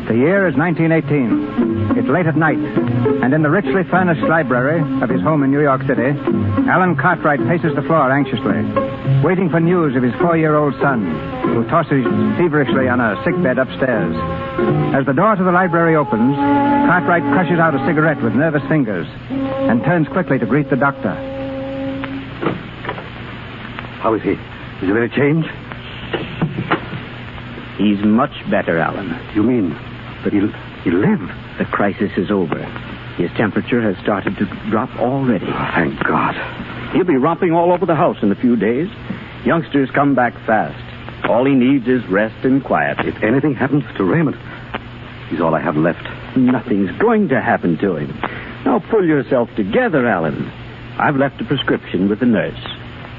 Speaker 6: The year is 1918. It's late at night, and in the richly furnished library of his home in New York City, Alan Cartwright paces the floor anxiously, waiting for news of his 4-year-old son, who tosses feverishly on a sickbed upstairs. As the door to the library opens, Cartwright crushes out a cigarette with nervous fingers and turns quickly to greet the doctor.
Speaker 4: How is he? Is there any change?
Speaker 7: He's much better, Alan.
Speaker 4: You mean that he'll live?
Speaker 7: The crisis is over. His temperature has started to drop already.
Speaker 4: Oh, thank God.
Speaker 7: He'll be romping all over the house in a few days. Youngsters come back fast. All he needs is rest and quiet.
Speaker 4: If anything happens to Raymond, he's all I have left.
Speaker 7: Nothing's going to happen to him. Now pull yourself together, Alan. I've left a prescription with the nurse.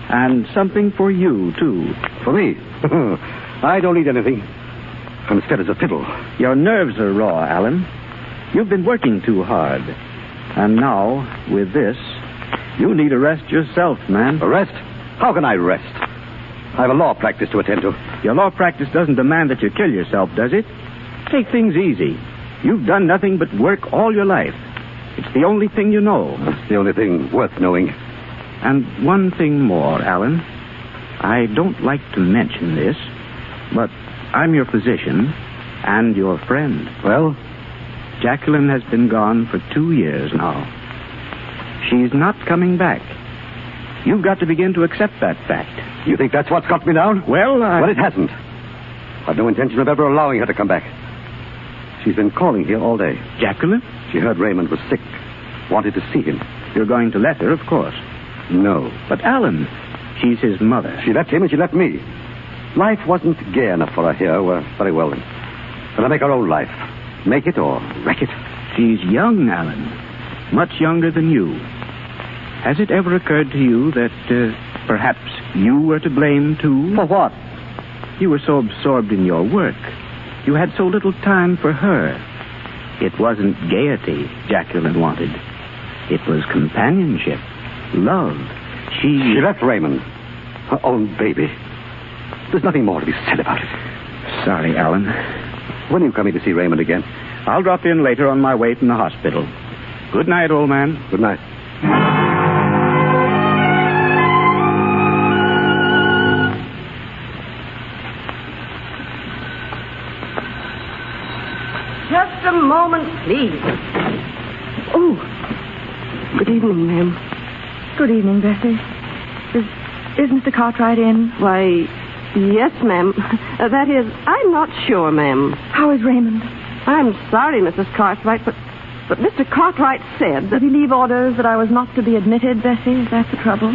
Speaker 7: And something for you, too.
Speaker 4: For me? I don't need anything. I'm as fit as a fiddle.
Speaker 7: Your nerves are raw, Alan. You've been working too hard. And now, with this, you need a rest yourself, man.
Speaker 4: A rest? How can I rest? I have a law practice to attend to.
Speaker 7: Your law practice doesn't demand that you kill yourself, does it? Take things easy. You've done nothing but work all your life. It's the only thing you know.
Speaker 4: It's the only thing worth knowing.
Speaker 7: And one thing more, Alan. I don't like to mention this, but I'm your physician and your friend.
Speaker 4: Well?
Speaker 7: Jacqueline has been gone for 2 years now. She's not coming back. You've got to begin to accept that fact.
Speaker 4: You think that's what's got me down?
Speaker 7: Well,
Speaker 4: Well, it hasn't. I've no intention of ever allowing her to come back. She's been calling here all day.
Speaker 7: Jacqueline?
Speaker 4: She heard Raymond was sick. Wanted to see him.
Speaker 7: You're going to let her, of course.
Speaker 4: No.
Speaker 7: But Alan, she's his mother.
Speaker 4: She left him and she left me. Life wasn't gay enough for her here. Well, very well then. Let her make her own life. Make it or wreck it.
Speaker 7: She's young, Alan. Much younger than you. Has it ever occurred to you that perhaps you were to blame, too?
Speaker 3: For what?
Speaker 7: You were so absorbed in your work. You had so little time for her. It wasn't gaiety Jacqueline wanted. It was companionship, love. She
Speaker 3: left Raymond. Her own baby. There's nothing more to be said about it.
Speaker 7: Sorry, Alan.
Speaker 3: When are you coming to see Raymond again?
Speaker 7: I'll drop in later on my way from the hospital. Good night, old man.
Speaker 3: Good night.
Speaker 5: Just a moment, please. Oh, good evening, ma'am.
Speaker 18: Good evening, Bessie. Is Mr. Cartwright in?
Speaker 5: Why, yes, ma'am. That is, I'm not sure, ma'am.
Speaker 18: How is Raymond?
Speaker 5: I'm sorry, Mrs. Cartwright, but Mr. Cartwright said that...
Speaker 18: Did he leave orders that I was not to be admitted, Bessie? Is that the trouble?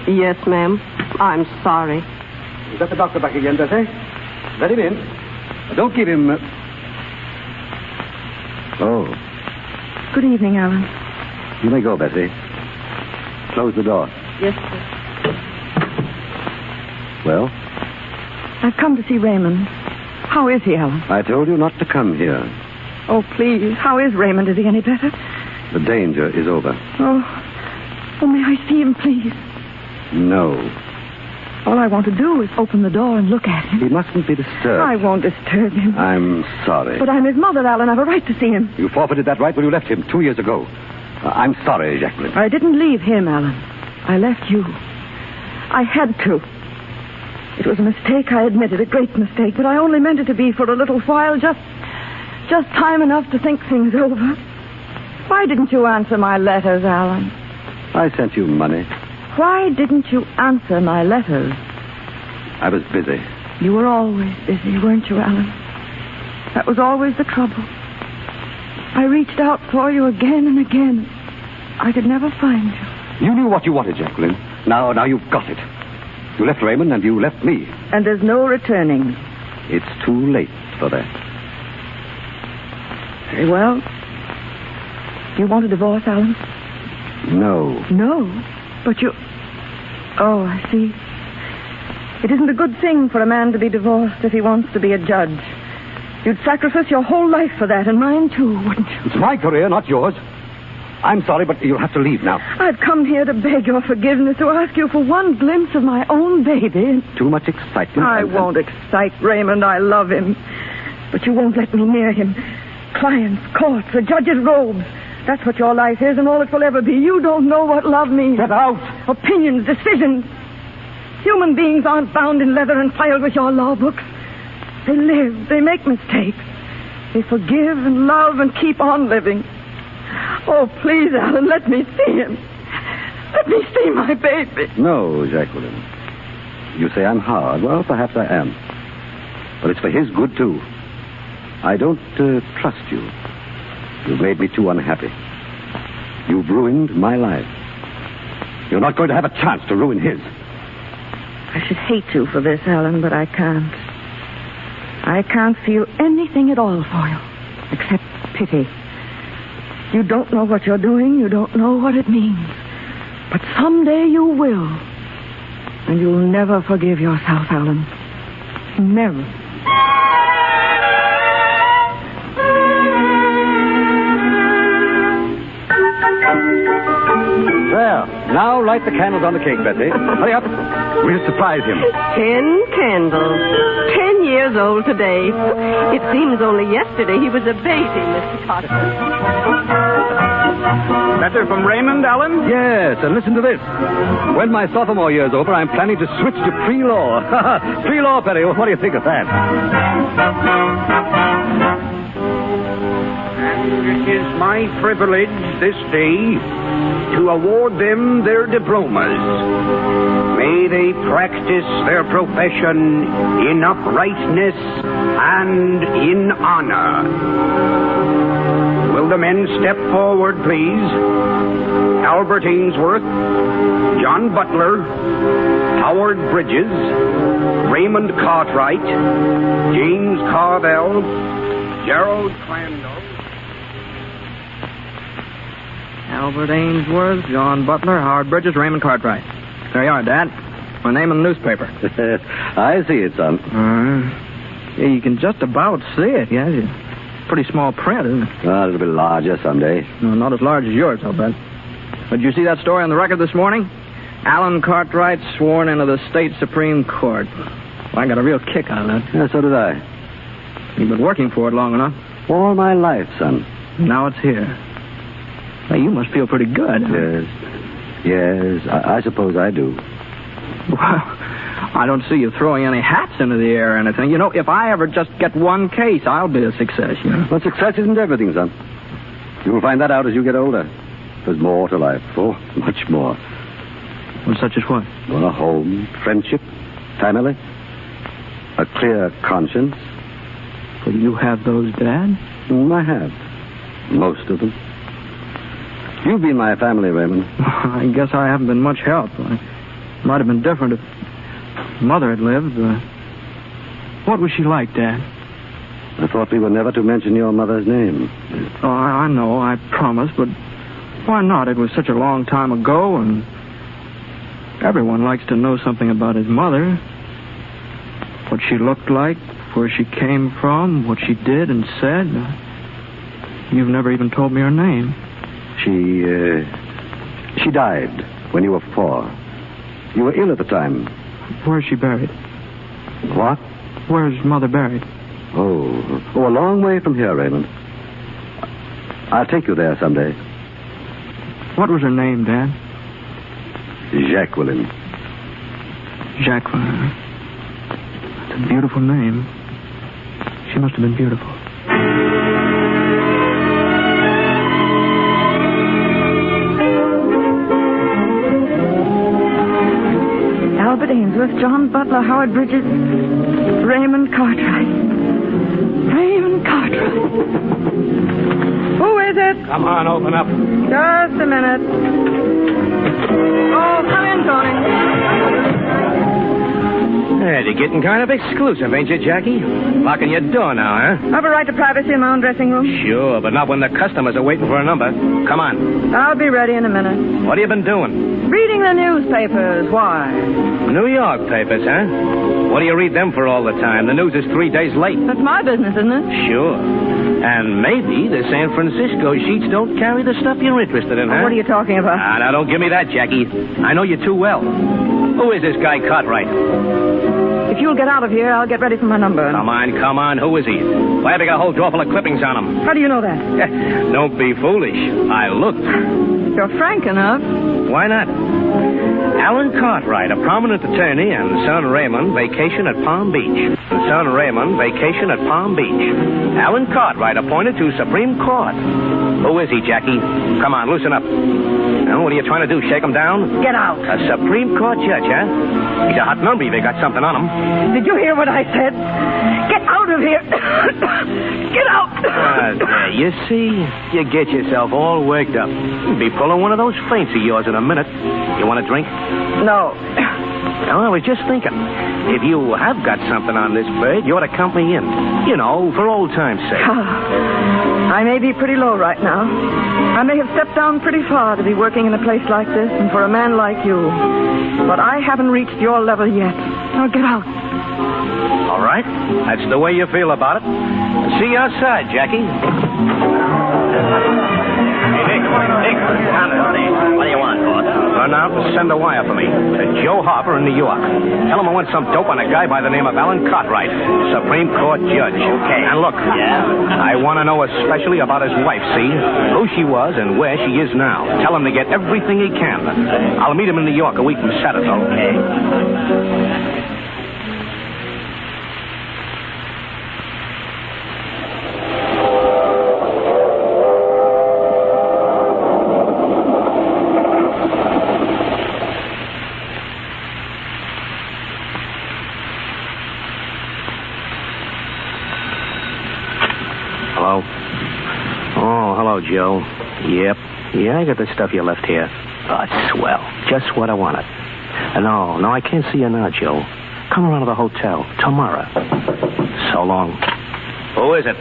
Speaker 5: Yes, ma'am. I'm sorry.
Speaker 3: Is that the doctor back again, Bessie? Let him in. Don't give him... Oh.
Speaker 18: Good evening, Alan.
Speaker 3: You may go, Bessie. Close the door.
Speaker 18: Yes, sir.
Speaker 3: Well?
Speaker 18: I've come to see Raymond. How is he, Alan?
Speaker 3: I told you not to come here.
Speaker 18: Oh, please. How is Raymond? Is he any better?
Speaker 3: The danger is over.
Speaker 18: Oh, may I see him, please?
Speaker 3: No.
Speaker 18: All I want to do is open the door and look at him.
Speaker 3: He mustn't be disturbed.
Speaker 18: I won't disturb him.
Speaker 3: I'm sorry.
Speaker 18: But I'm his mother, Alan. I've a right to see him.
Speaker 3: You forfeited that right when you left him 2 years ago. I'm sorry, Jacqueline.
Speaker 18: I didn't leave him, Alan. I left you. I had to. It was a mistake, I admit it, a great mistake, but I only meant it to be for a little while, just time enough to think things over. Why didn't you answer my letters, Alan?
Speaker 3: I sent you money.
Speaker 18: Why didn't you answer my letters?
Speaker 3: I was busy.
Speaker 18: You were always busy, weren't you, Alan? That was always the trouble. I reached out for you again and again. I could never find you.
Speaker 3: You knew what you wanted, Jacqueline. Now you've got it. You left Raymond and you left me.
Speaker 18: And there's no returning.
Speaker 3: It's too late for that.
Speaker 18: Very well. You want a divorce, Alan?
Speaker 3: No.
Speaker 18: No? But you... Oh, I see. It isn't a good thing for a man to be divorced if he wants to be a judge. You'd sacrifice your whole life for that, and mine too, wouldn't you?
Speaker 3: It's my career, not yours. I'm sorry, but you'll have to leave now.
Speaker 18: I've come here to beg your forgiveness, to ask you for one glimpse of my own baby.
Speaker 3: Too much excitement.
Speaker 18: I won't excite Raymond. I love him. But you won't let me near him. Clients, courts, a judge's robes. That's what your life is and all it will ever be. You don't know what love means.
Speaker 3: Get out.
Speaker 18: Opinions, decisions. Human beings aren't bound in leather and filed with your law books. They live. They make mistakes. They forgive and love and keep on living. Oh, please, Alan, let me see him. Let me see my baby.
Speaker 3: No, Jacqueline. You say I'm hard. Well, perhaps I am. But it's for his good, too. I don't trust you. You've made me too unhappy. You've ruined my life. You're not going to have a chance to ruin his.
Speaker 18: I should hate to for this, Alan, but I can't. I can't feel anything at all for you, except pity. You don't know what you're doing. You don't know what it means. But someday you will. And you'll never forgive yourself, Alan. Never.
Speaker 3: There. Now light the candles on the cake, Bessie. Hurry up. We'll surprise him.
Speaker 5: 10 candles. 10 years old today. It seems only yesterday he was a baby, Mr. Carter.
Speaker 7: Letter from Raymond, Alan?
Speaker 3: Yes, and listen to this. When my sophomore year's over, I'm planning to switch to pre-law. Pre-law, Perry. What do you think of that?
Speaker 7: And it is my privilege this day to award them their diplomas. May they practice their profession in uprightness and in honor. Will the men step forward, please? Albert Ainsworth, John Butler, Howard Bridges, Raymond Cartwright, James Carvell, Gerald Crandall.
Speaker 1: Albert Ainsworth, John Butler, Howard Bridges, Raymond Cartwright. There you are, Dad. My name in the newspaper.
Speaker 3: I see it, son.
Speaker 1: Yeah, you can just about see it, yes. It's pretty small print, isn't it?
Speaker 3: Well, it'll be larger someday.
Speaker 1: No, not as large as yours, I'll bet. But did you see that story on the record this morning? Alan Cartwright sworn into the state Supreme Court. Well, I got a real kick out of that.
Speaker 3: Yeah, so did I.
Speaker 1: You've been working for it long enough.
Speaker 3: All my life, son.
Speaker 1: Now it's here. Well, you must feel pretty good.
Speaker 3: Yes, I suppose I do.
Speaker 1: Well, I don't see you throwing any hats into the air or anything. You know, if I ever just get one case, I'll be a success, you know.
Speaker 3: Well, success isn't everything, son. You will find that out as you get older. There's more to life. Oh, much more.
Speaker 1: Well, such as what?
Speaker 3: Well, a home, friendship, family, a clear conscience.
Speaker 1: Well, you have those, Dad?
Speaker 3: I have. Most of them. You've been my family, Raymond.
Speaker 1: I guess I haven't been much help. It might have been different if Mother had lived. What was she like, Dad?
Speaker 3: I thought we were never to mention your mother's name.
Speaker 1: Oh, I know. I promised, but why not? It was such a long time ago, and everyone likes to know something about his mother. What she looked like, where she came from, what she did and said. You've never even told me her name. She died when you were 4. You were ill at the time. Where's she buried?
Speaker 3: What?
Speaker 1: Where's Mother buried?
Speaker 3: Oh, a long way from here, Raymond. I'll take you there someday.
Speaker 1: What was her name, Dad?
Speaker 3: Jacqueline.
Speaker 1: Jacqueline. That's a beautiful name. She must have been beautiful.
Speaker 18: Albert Ainsworth, John Butler, Howard Bridges, Raymond Cartwright. Raymond Cartwright. Who is it?
Speaker 10: Come on, open up.
Speaker 18: Just a minute. Oh, come in, Tony.
Speaker 10: Yeah, you're getting kind of exclusive, ain't you, Jackie? Locking your door now, huh?
Speaker 18: I have a right to privacy in my own dressing room.
Speaker 10: Sure, but not when the customers are waiting for a number. Come on.
Speaker 18: I'll be ready in a minute.
Speaker 10: What have you been doing?
Speaker 18: Reading the newspapers. Why?
Speaker 10: New York papers, huh? What do you read them for all the time? The news is 3 days late.
Speaker 18: That's my business, isn't it?
Speaker 10: Sure. And maybe the San Francisco sheets don't carry the stuff you're interested in, huh?
Speaker 18: What are you talking about?
Speaker 10: Now, don't give me that, Jackie. I know you too well. Who is this guy Cartwright?
Speaker 18: If you'll get out of here, I'll get ready for my number.
Speaker 10: Come on. Who is he? Why have you got a whole drawer full of clippings on him?
Speaker 18: How do you know that?
Speaker 10: Don't be foolish. I looked.
Speaker 18: You're frank enough.
Speaker 10: Why not? Alan Cartwright, a prominent attorney, and son Raymond, vacation at Palm Beach. Alan Cartwright appointed to Supreme Court. Who is he, Jackie? Come on, loosen up. Now, what are you trying to do, shake him down?
Speaker 18: Get out.
Speaker 10: A Supreme Court judge, huh? He's a hot number if they got something on him.
Speaker 18: Did you hear what I said? Get out of here. Get out.
Speaker 10: There, you see? You get yourself all worked up. You'll be pulling one of those feints of yours in a minute. You want a drink?
Speaker 18: No.
Speaker 10: Well, I was just thinking. If you have got something on this bird, you ought to count me in. You know, for old time's sake.
Speaker 18: I may be pretty low right now. I may have stepped down pretty far to be working in a place like this and for a man like you. But I haven't reached your level yet. Now get out.
Speaker 10: All right. That's the way you feel about it. See you outside, Jackie.
Speaker 23: Hey, Nick, what do you want, boss?
Speaker 10: Run out and send a wire for me to Joe Harper in New York. Tell him I want some dope on a guy by the name of Alan Cartwright, Supreme Court judge.
Speaker 23: Okay.
Speaker 10: And look, I want to know especially about his wife, see? Who she was and where she is now. Tell him to get everything he can. I'll meet him in New York a week from Saturday.
Speaker 23: Okay.
Speaker 10: Joe. Yep. Yeah, I got the stuff you left here. Oh, it's swell. Just what I wanted. No, I can't see you now, Joe. Come around to the hotel tomorrow. So long. Who is it?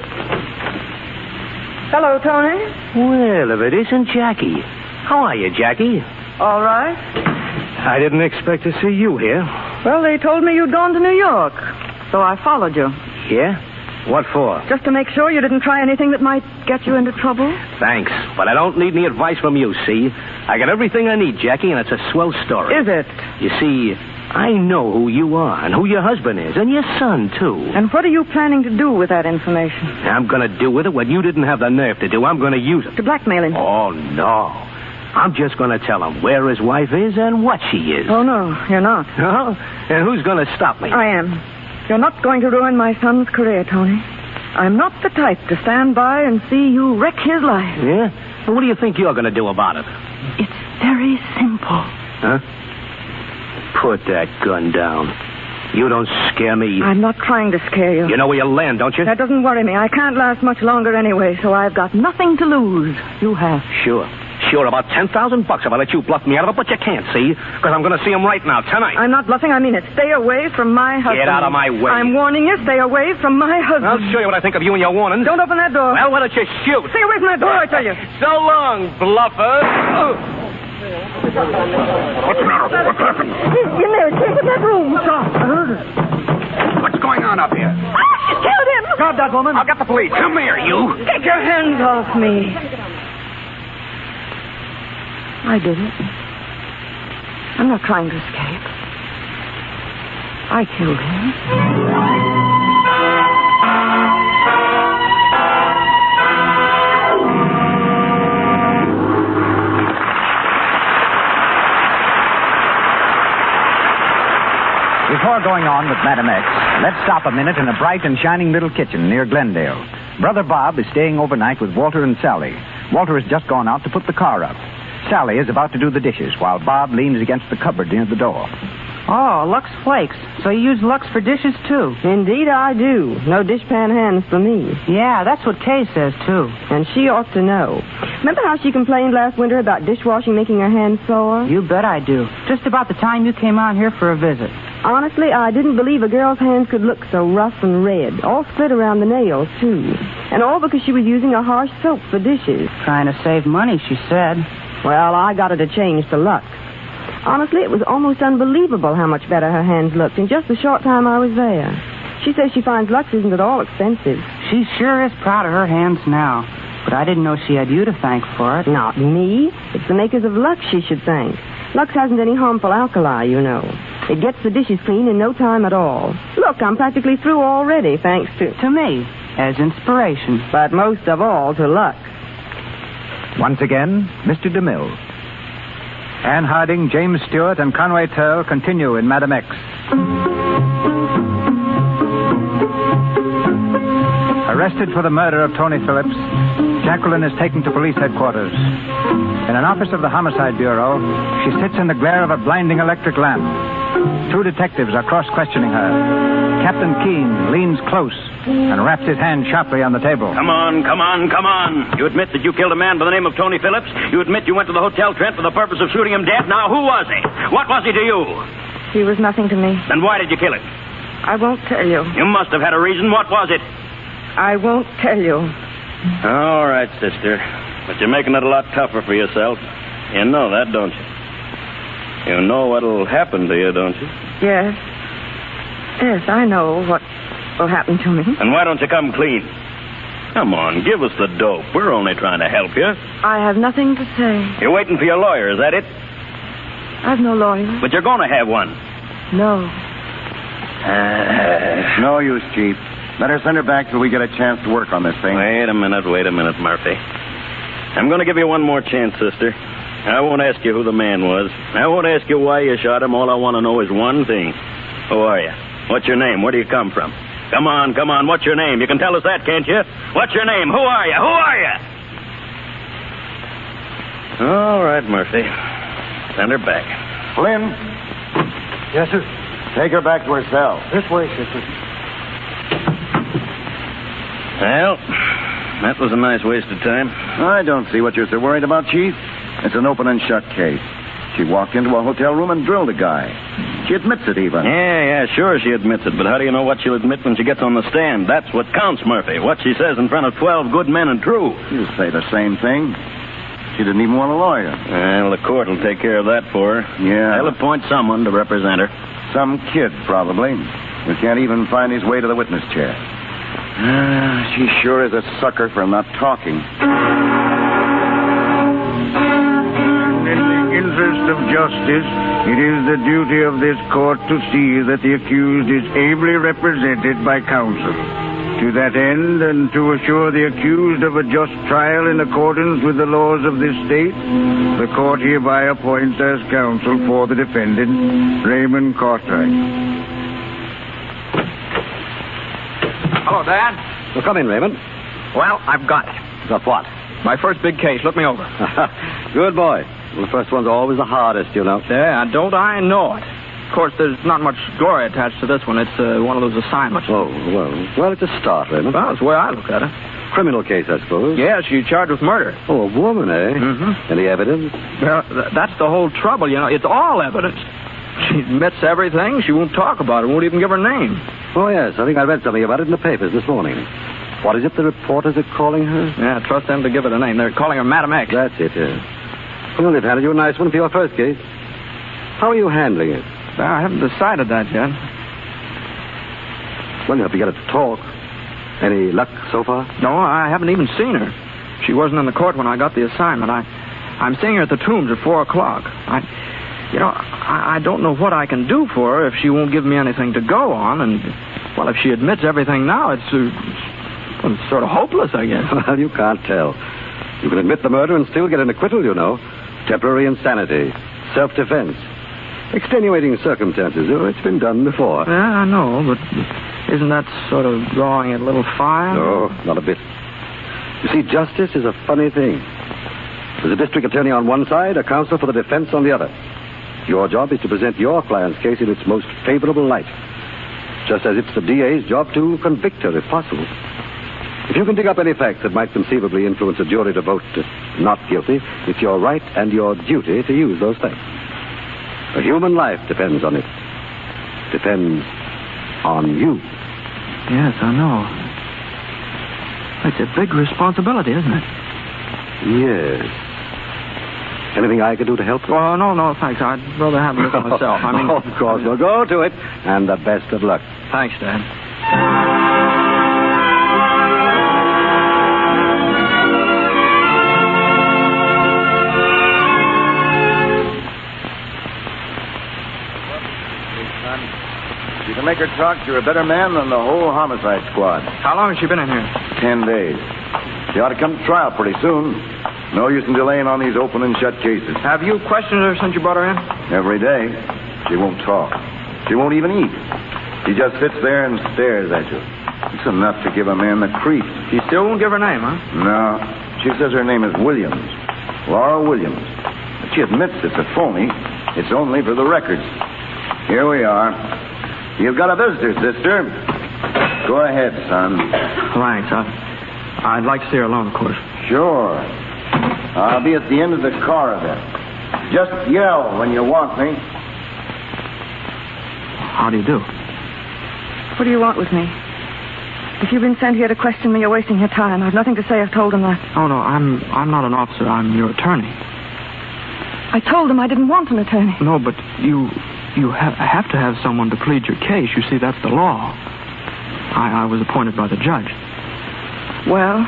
Speaker 5: Hello, Tony.
Speaker 10: Well, if it isn't Jackie. How are you, Jackie?
Speaker 5: All right.
Speaker 10: I didn't expect to see you here.
Speaker 5: Well, they told me you'd gone to New York, so I followed you.
Speaker 10: Yeah? What for?
Speaker 5: Just to make sure you didn't try anything that might get you into trouble.
Speaker 10: Thanks, but I don't need any advice from you, see? I got everything I need, Jackie, and it's a swell story.
Speaker 5: Is it?
Speaker 10: You see, I know who you are and who your husband is, and your son, too.
Speaker 5: And what are you planning to do with that information?
Speaker 10: I'm going to do with it what you didn't have the nerve to do. I'm going to use it.
Speaker 5: To blackmail him?
Speaker 10: Oh, no. I'm just going to tell him where his wife is and what she is.
Speaker 5: Oh, no, you're not.
Speaker 10: No? And who's going to stop me?
Speaker 5: I am. You're not going to ruin my son's career, Tony. I'm not the type to stand by and see you wreck his life.
Speaker 10: Yeah? Well, what do you think you're going to do about it?
Speaker 5: It's very simple.
Speaker 10: Huh? Put that gun down. You don't scare me.
Speaker 5: I'm not trying to scare you.
Speaker 10: You know where you'll land, don't you?
Speaker 5: That doesn't worry me. I can't last much longer anyway, so I've got nothing to lose. You have.
Speaker 10: Sure. Sure, about $10,000 if I let you bluff me out of it, but you can't, see? Because I'm going to see him right now, tonight.
Speaker 5: I'm not bluffing. I mean it. Stay away from my husband.
Speaker 10: Get out of my way.
Speaker 5: I'm warning you. Stay away from my husband.
Speaker 10: I'll show you what I think of you and your warnings.
Speaker 5: Don't open that door.
Speaker 10: Well, why don't you shoot?
Speaker 5: Stay away from that door, I tell you.
Speaker 10: So long, bluffer.
Speaker 4: What's the matter? What's happened?
Speaker 5: In there. She's in that room.
Speaker 4: I heard her. What's going on up here?
Speaker 5: She's killed him.
Speaker 4: Grab that woman. I'll get the police. Come here, you.
Speaker 5: Take your hands off me. I didn't. I'm not trying to escape. I killed him.
Speaker 22: Before going on with Madam X, let's stop a minute in a bright and shining little kitchen near Glendale. Brother Bob is staying overnight with Walter and Sally. Walter has just gone out to put the car up. Sally is about to do the dishes while Bob leans against the cupboard near the door.
Speaker 11: Oh, Lux Flakes. So you use Lux for dishes, too?
Speaker 5: Indeed I do. No dishpan hands for me.
Speaker 11: Yeah, that's what Kay says, too.
Speaker 5: And she ought to know. Remember how she complained last winter about dishwashing making her hands sore?
Speaker 11: You bet I do. Just about the time you came out here for a visit.
Speaker 5: Honestly, I didn't believe a girl's hands could look so rough and red. All split around the nails, too. And all because she was using a harsh soap for dishes.
Speaker 11: Trying to save money, she said.
Speaker 5: Well, I got her to change to Lux. Honestly, it was almost unbelievable how much better her hands looked in just the short time I was there. She says she finds Lux isn't at all expensive.
Speaker 11: She sure is proud of her hands now. But I didn't know she had you to thank for it.
Speaker 5: Not me. It's the makers of Lux she should thank. Lux hasn't any harmful alkali, you know. It gets the dishes clean in no time at all. Look, I'm practically through already, thanks to...
Speaker 11: To me, as inspiration.
Speaker 5: But most of all, to Lux.
Speaker 22: Once again, Mr. DeMille. Anne Harding, James Stewart, and Conway Turl continue in Madam X. Arrested for the murder of Tony Phillips, Jacqueline is taken to police headquarters. In an office of the Homicide Bureau, she sits in the glare of a blinding electric lamp. Two detectives are cross-questioning her. Captain Keene leans close and raps his hand sharply on the table.
Speaker 23: Come on. You admit that you killed a man by the name of Tony Phillips? You admit you went to the Hotel Trent for the purpose of shooting him dead? Now, who was he? What was he to you?
Speaker 5: He was nothing to me.
Speaker 23: Then why did you kill him?
Speaker 5: I won't tell you.
Speaker 23: You must have had a reason. What was it?
Speaker 5: I won't tell you.
Speaker 23: All right, sister. But you're making it a lot tougher for yourself. You know that, don't you? You know what'll happen to you, don't you?
Speaker 5: Yes. Yes, I know what will happen to me.
Speaker 23: And why don't you come clean? Come on, give us the dope. We're only trying to help you.
Speaker 5: I have nothing to say.
Speaker 23: You're waiting for your lawyer, is that it?
Speaker 5: I've no lawyer.
Speaker 23: But you're going to have one.
Speaker 5: No.
Speaker 15: No use, Chief. Better send her back till we get a chance to work on this thing.
Speaker 23: Wait a minute, Murphy. I'm going to give you one more chance, sister. I won't ask you who the man was. I won't ask you why you shot him. All I want to know is one thing. Who are you? What's your name? Where do you come from? Come on. What's your name? You can tell us that, can't you? What's your name? Who are you? All right, Murphy. Send her back.
Speaker 15: Flynn?
Speaker 6: Yes, sir.
Speaker 15: Take her back to her cell.
Speaker 6: This way, sister.
Speaker 23: Well, that was a nice waste of time.
Speaker 15: I don't see what you're so worried about, Chief. It's an open and shut case. She walked into a hotel room and drilled a guy. She admits it, even.
Speaker 23: Yeah, sure, she admits it. But how do you know what she'll admit when she gets on the stand? That's what counts, Murphy. What she says in front of 12 good men and true.
Speaker 15: You say the same thing. She didn't even want a lawyer.
Speaker 23: Well, the court will take care of that for her.
Speaker 15: Yeah.
Speaker 23: They'll appoint someone to represent her.
Speaker 15: Some kid, probably. Who can't even find his way to the witness chair. She sure is a sucker for not talking.
Speaker 2: In the interest of justice, it is the duty of this court to see that the accused is ably represented by counsel. To that end, and to assure the accused of a just trial in accordance with the laws of this state, the court hereby appoints as counsel for the defendant, Raymond Cartwright.
Speaker 1: Hello, Dad.
Speaker 3: Well, come in, Raymond.
Speaker 1: Well, I've got it.
Speaker 3: Got what?
Speaker 1: My first big case. Look me over.
Speaker 3: Good boy. Well, the first one's always the hardest, you know.
Speaker 1: Yeah, don't I know it. Of course, there's not much glory attached to this one. It's one of those assignments.
Speaker 3: Oh, well, it's a start, Raymond.
Speaker 1: Well, that's the way I look at it.
Speaker 3: Criminal case, I suppose.
Speaker 1: Yeah, she's charged with murder.
Speaker 3: Oh, a woman, eh?
Speaker 1: Mm-hmm.
Speaker 3: Any evidence?
Speaker 1: Well, that's the whole trouble, you know. It's all evidence. She admits everything. She won't talk about it. Won't even give her name.
Speaker 3: Oh, yes. I think I read something about it in the papers this morning. What is it the reporters are calling her?
Speaker 1: Yeah, trust them to give it a name. They're calling her Madam X.
Speaker 3: That's it, yeah. Well, they've handed you a nice one for your first case. How are you handling it?
Speaker 1: Well, I haven't decided that yet.
Speaker 3: Well, you have to get her to talk. Any luck so far?
Speaker 1: No, I haven't even seen her. She wasn't in the court when I got the assignment. I'm seeing her at the Tombs at 4 o'clock. I don't know what I can do for her if she won't give me anything to go on. And, well, if she admits everything now, it's sort of hopeless, I guess.
Speaker 3: Well, you can't tell. You can admit the murder and still get an acquittal, you know. Temporary insanity. Self-defense. Extenuating circumstances. Oh, it's been done before.
Speaker 1: Yeah, I know, but isn't that sort of drawing it a little far?
Speaker 3: No, not a bit. You see, justice is a funny thing. There's a district attorney on one side, a counsel for the defense on the other. Your job is to present your client's case in its most favorable light. Just as it's the DA's job to convict her, if possible. If you can dig up any facts that might conceivably influence a jury to vote not guilty, it's your right and your duty to use those facts. A human life depends on it. Depends on you.
Speaker 1: Yes, I know. It's a big responsibility, isn't it?
Speaker 3: Yes. Anything I could do to help?
Speaker 1: Oh, no, thanks. I'd rather have this myself. I mean...
Speaker 3: Of course. Well, go to it. And the best of luck.
Speaker 1: Thanks, Dad.
Speaker 15: You can make her talk. You're a better man than the whole homicide squad.
Speaker 1: How long has she been in here?
Speaker 15: 10 days. She ought to come to trial pretty soon. No use in delaying on these open and shut cases.
Speaker 1: Have you questioned her since you brought her in?
Speaker 15: Every day. She won't talk. She won't even eat. She just sits there and stares at you. It's enough to give a man the creeps.
Speaker 1: She still won't give her name, huh?
Speaker 15: No. She says her name is Williams. Laura Williams. But she admits it's a phony. It's only for the records. Here we are. You've got a visitor, sister. Go ahead, son.
Speaker 1: Thanks. I'd like to see her alone, of course.
Speaker 15: Sure. I'll be at the end of the corridor. Just yell when you want me.
Speaker 1: How do you do?
Speaker 18: What do you want with me? If you've been sent here to question me, you're wasting your time. I've nothing to say. I've told them that.
Speaker 1: Oh, no, I'm not an officer. I'm your attorney.
Speaker 18: I told them I didn't want an attorney.
Speaker 1: No, but you have to have someone to plead your case. You see, that's the law. I was appointed by the judge.
Speaker 18: Well,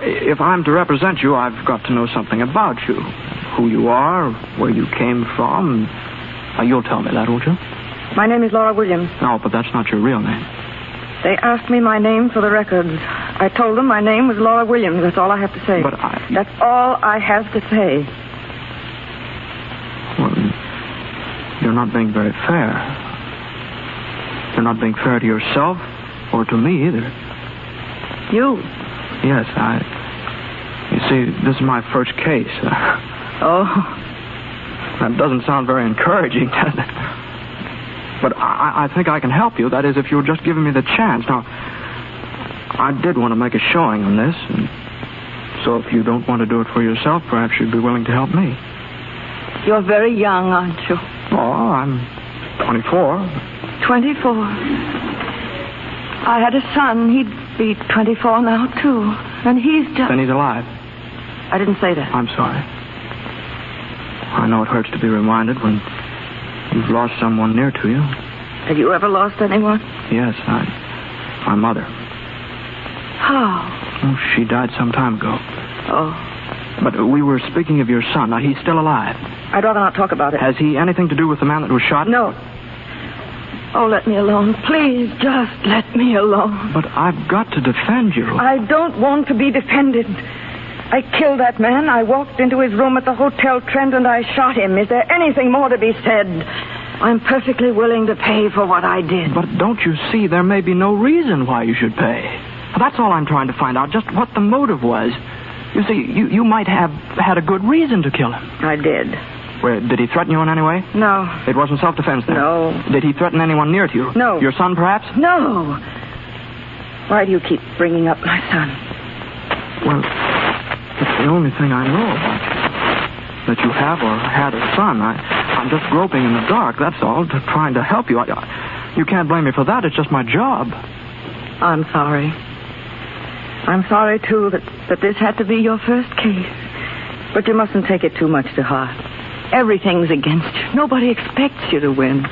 Speaker 1: if I'm to represent you, I've got to know something about you. Who you are, where you came from. You'll tell me that, won't you?
Speaker 18: My name is Laura Williams.
Speaker 1: No, but that's not your real name.
Speaker 18: They asked me my name for the records. I told them my name was Laura Williams. That's all I have to say.
Speaker 1: But
Speaker 18: That's all I have to say.
Speaker 1: Well, you're not being very fair. You're not being fair to yourself or to me either.
Speaker 18: You?
Speaker 1: Yes, You see, this is my first case.
Speaker 18: Oh.
Speaker 1: That doesn't sound very encouraging, does it? But I think I can help you. That is, if you'll just give me the chance. Now, I did want to make a showing on this. And so if you don't want to do it for yourself, perhaps you'd be willing to help me.
Speaker 14: You're very young, aren't you?
Speaker 1: Oh, I'm 24.
Speaker 14: 24. I had a son. He'd be 24 now, too. And he's just...
Speaker 1: Then he's alive.
Speaker 14: I didn't say that.
Speaker 1: I'm sorry. I know it hurts to be reminded when you've lost someone near to you.
Speaker 14: Have you ever lost anyone?
Speaker 1: Yes, my mother.
Speaker 14: How?
Speaker 1: Oh, she died some time ago.
Speaker 14: Oh.
Speaker 1: But we were speaking of your son. Now, he's still alive.
Speaker 14: I'd rather not talk about it.
Speaker 1: Has he anything to do with the man that was shot?
Speaker 14: No. Oh, let me alone. Please, just let me alone.
Speaker 1: But I've got to defend you.
Speaker 14: I don't want to be defended. I killed that man. I walked into his room at the Hotel Trent and I shot him. Is there anything more to be said? I'm perfectly willing to pay for what I did.
Speaker 1: But don't you see, there may be no reason why you should pay. That's all I'm trying to find out, just what the motive was. You see, you might have had a good reason to kill him.
Speaker 14: I did.
Speaker 1: Well, did he threaten you in any way?
Speaker 14: No.
Speaker 1: It wasn't self-defense then?
Speaker 14: No.
Speaker 1: Did he threaten anyone near to you?
Speaker 14: No.
Speaker 1: Your son, perhaps?
Speaker 14: No. Why do you keep bringing up my son?
Speaker 1: Well, it's the only thing I know about you. That you have or had a son. I'm just groping in the dark, that's all, trying to help you. You can't blame me for that. It's just my job.
Speaker 14: I'm sorry. I'm sorry, too, that this had to be your first case. But you mustn't take it too much to heart. Everything's against you. Nobody expects you to win.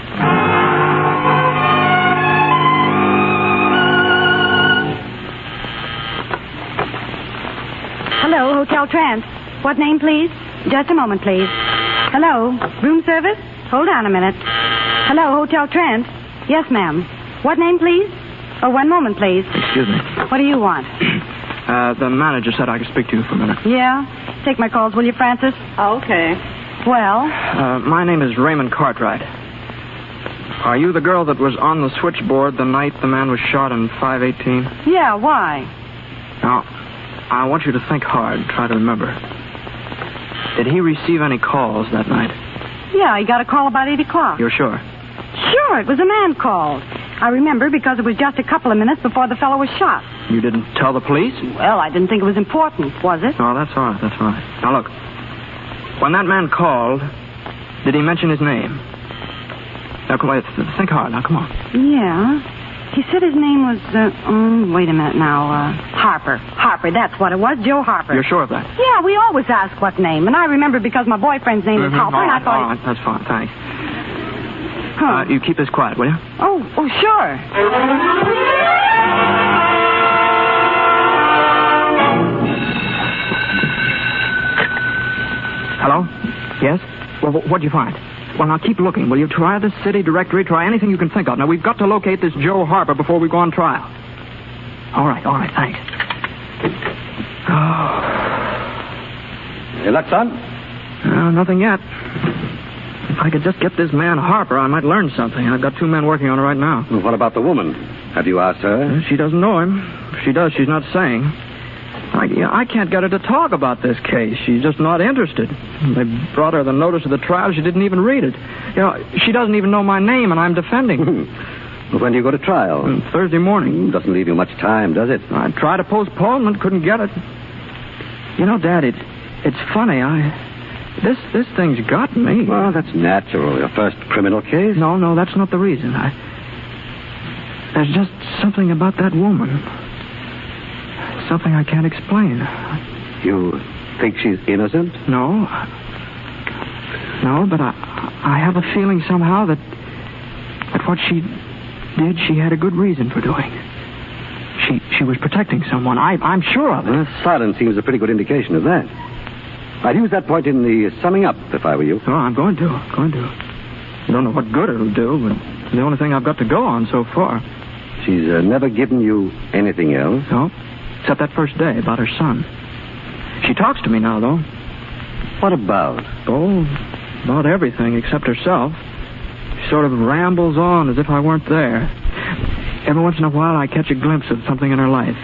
Speaker 16: Hello, Hotel Trent. What name, please? Just a moment, please. Hello, room service? Hold on a minute. Hello, Hotel Trent. Yes, ma'am. What name, please? Oh, one moment, please.
Speaker 1: Excuse me.
Speaker 16: What do you want?
Speaker 1: The manager said I could speak to you for a minute.
Speaker 16: Yeah? Take my calls, will you, Francis? Okay. Well?
Speaker 1: My name is Raymond Cartwright. Are you the girl that was on the switchboard the night the man was shot in 518?
Speaker 16: Yeah, why?
Speaker 1: Now, I want you to think hard. Try to remember. Did he receive any calls that night?
Speaker 16: Yeah, he got a call about 8 o'clock.
Speaker 1: You're sure?
Speaker 16: Sure, it was a man called. I remember because it was just a couple of minutes before the fellow was shot.
Speaker 1: You didn't tell the police?
Speaker 16: Well, I didn't think it was important, was it?
Speaker 1: No, that's all right, that's all right. Now, look. When that man called, did he mention his name? Now, come on, think hard. Now, come on.
Speaker 16: Yeah. He said his name was, wait a minute now, Harper. Harper, that's what it was, Joe Harper.
Speaker 1: You're sure of that?
Speaker 16: Yeah, we always ask what name, and I remember because my boyfriend's name is Harper, and I thought...
Speaker 1: All right, that's fine, thanks. You keep this quiet, will you?
Speaker 16: Oh, sure.
Speaker 1: Hello? Yes? Well, what'd you find? Well, now keep looking, will you? Try the city directory, try anything you can think of. Now, we've got to locate this Joe Harper before we go on trial. All right, thanks. Oh.
Speaker 3: Any luck, son?
Speaker 1: Nothing yet. If I could just get this man Harper, I might learn something. I've got 2 men working on it right now.
Speaker 3: Well, what about the woman? Have you asked her?
Speaker 1: She doesn't know him. If she does, she's not saying. I can't get her to talk about this case. She's just not interested. They brought her the notice of the trial. She didn't even read it. She doesn't even know my name, and I'm defending.
Speaker 3: Well, when do you go to trial?
Speaker 1: Thursday morning.
Speaker 3: Doesn't leave you much time, does it?
Speaker 1: I tried to postpone and couldn't get it. Dad, it's funny. This thing's got me.
Speaker 3: Well, that's natural. Your first criminal case?
Speaker 1: No, that's not the reason. There's just something about that woman. Something I can't explain.
Speaker 3: You think she's innocent?
Speaker 1: No, but I have a feeling somehow that what she did, she had a good reason for doing. She was protecting someone. I'm sure of it.
Speaker 3: Well, silence seems a pretty good indication of that. I'd use that point in the summing up, if I were you.
Speaker 1: Oh, I'm going to. I don't know what good it'll do, but it's the only thing I've got to go on so far.
Speaker 3: She's never given you anything else?
Speaker 1: No, except that first day about her son. She talks to me now, though.
Speaker 3: What about?
Speaker 1: Oh, about everything except herself. She sort of rambles on as if I weren't there. Every once in a while, I catch a glimpse of something in her life.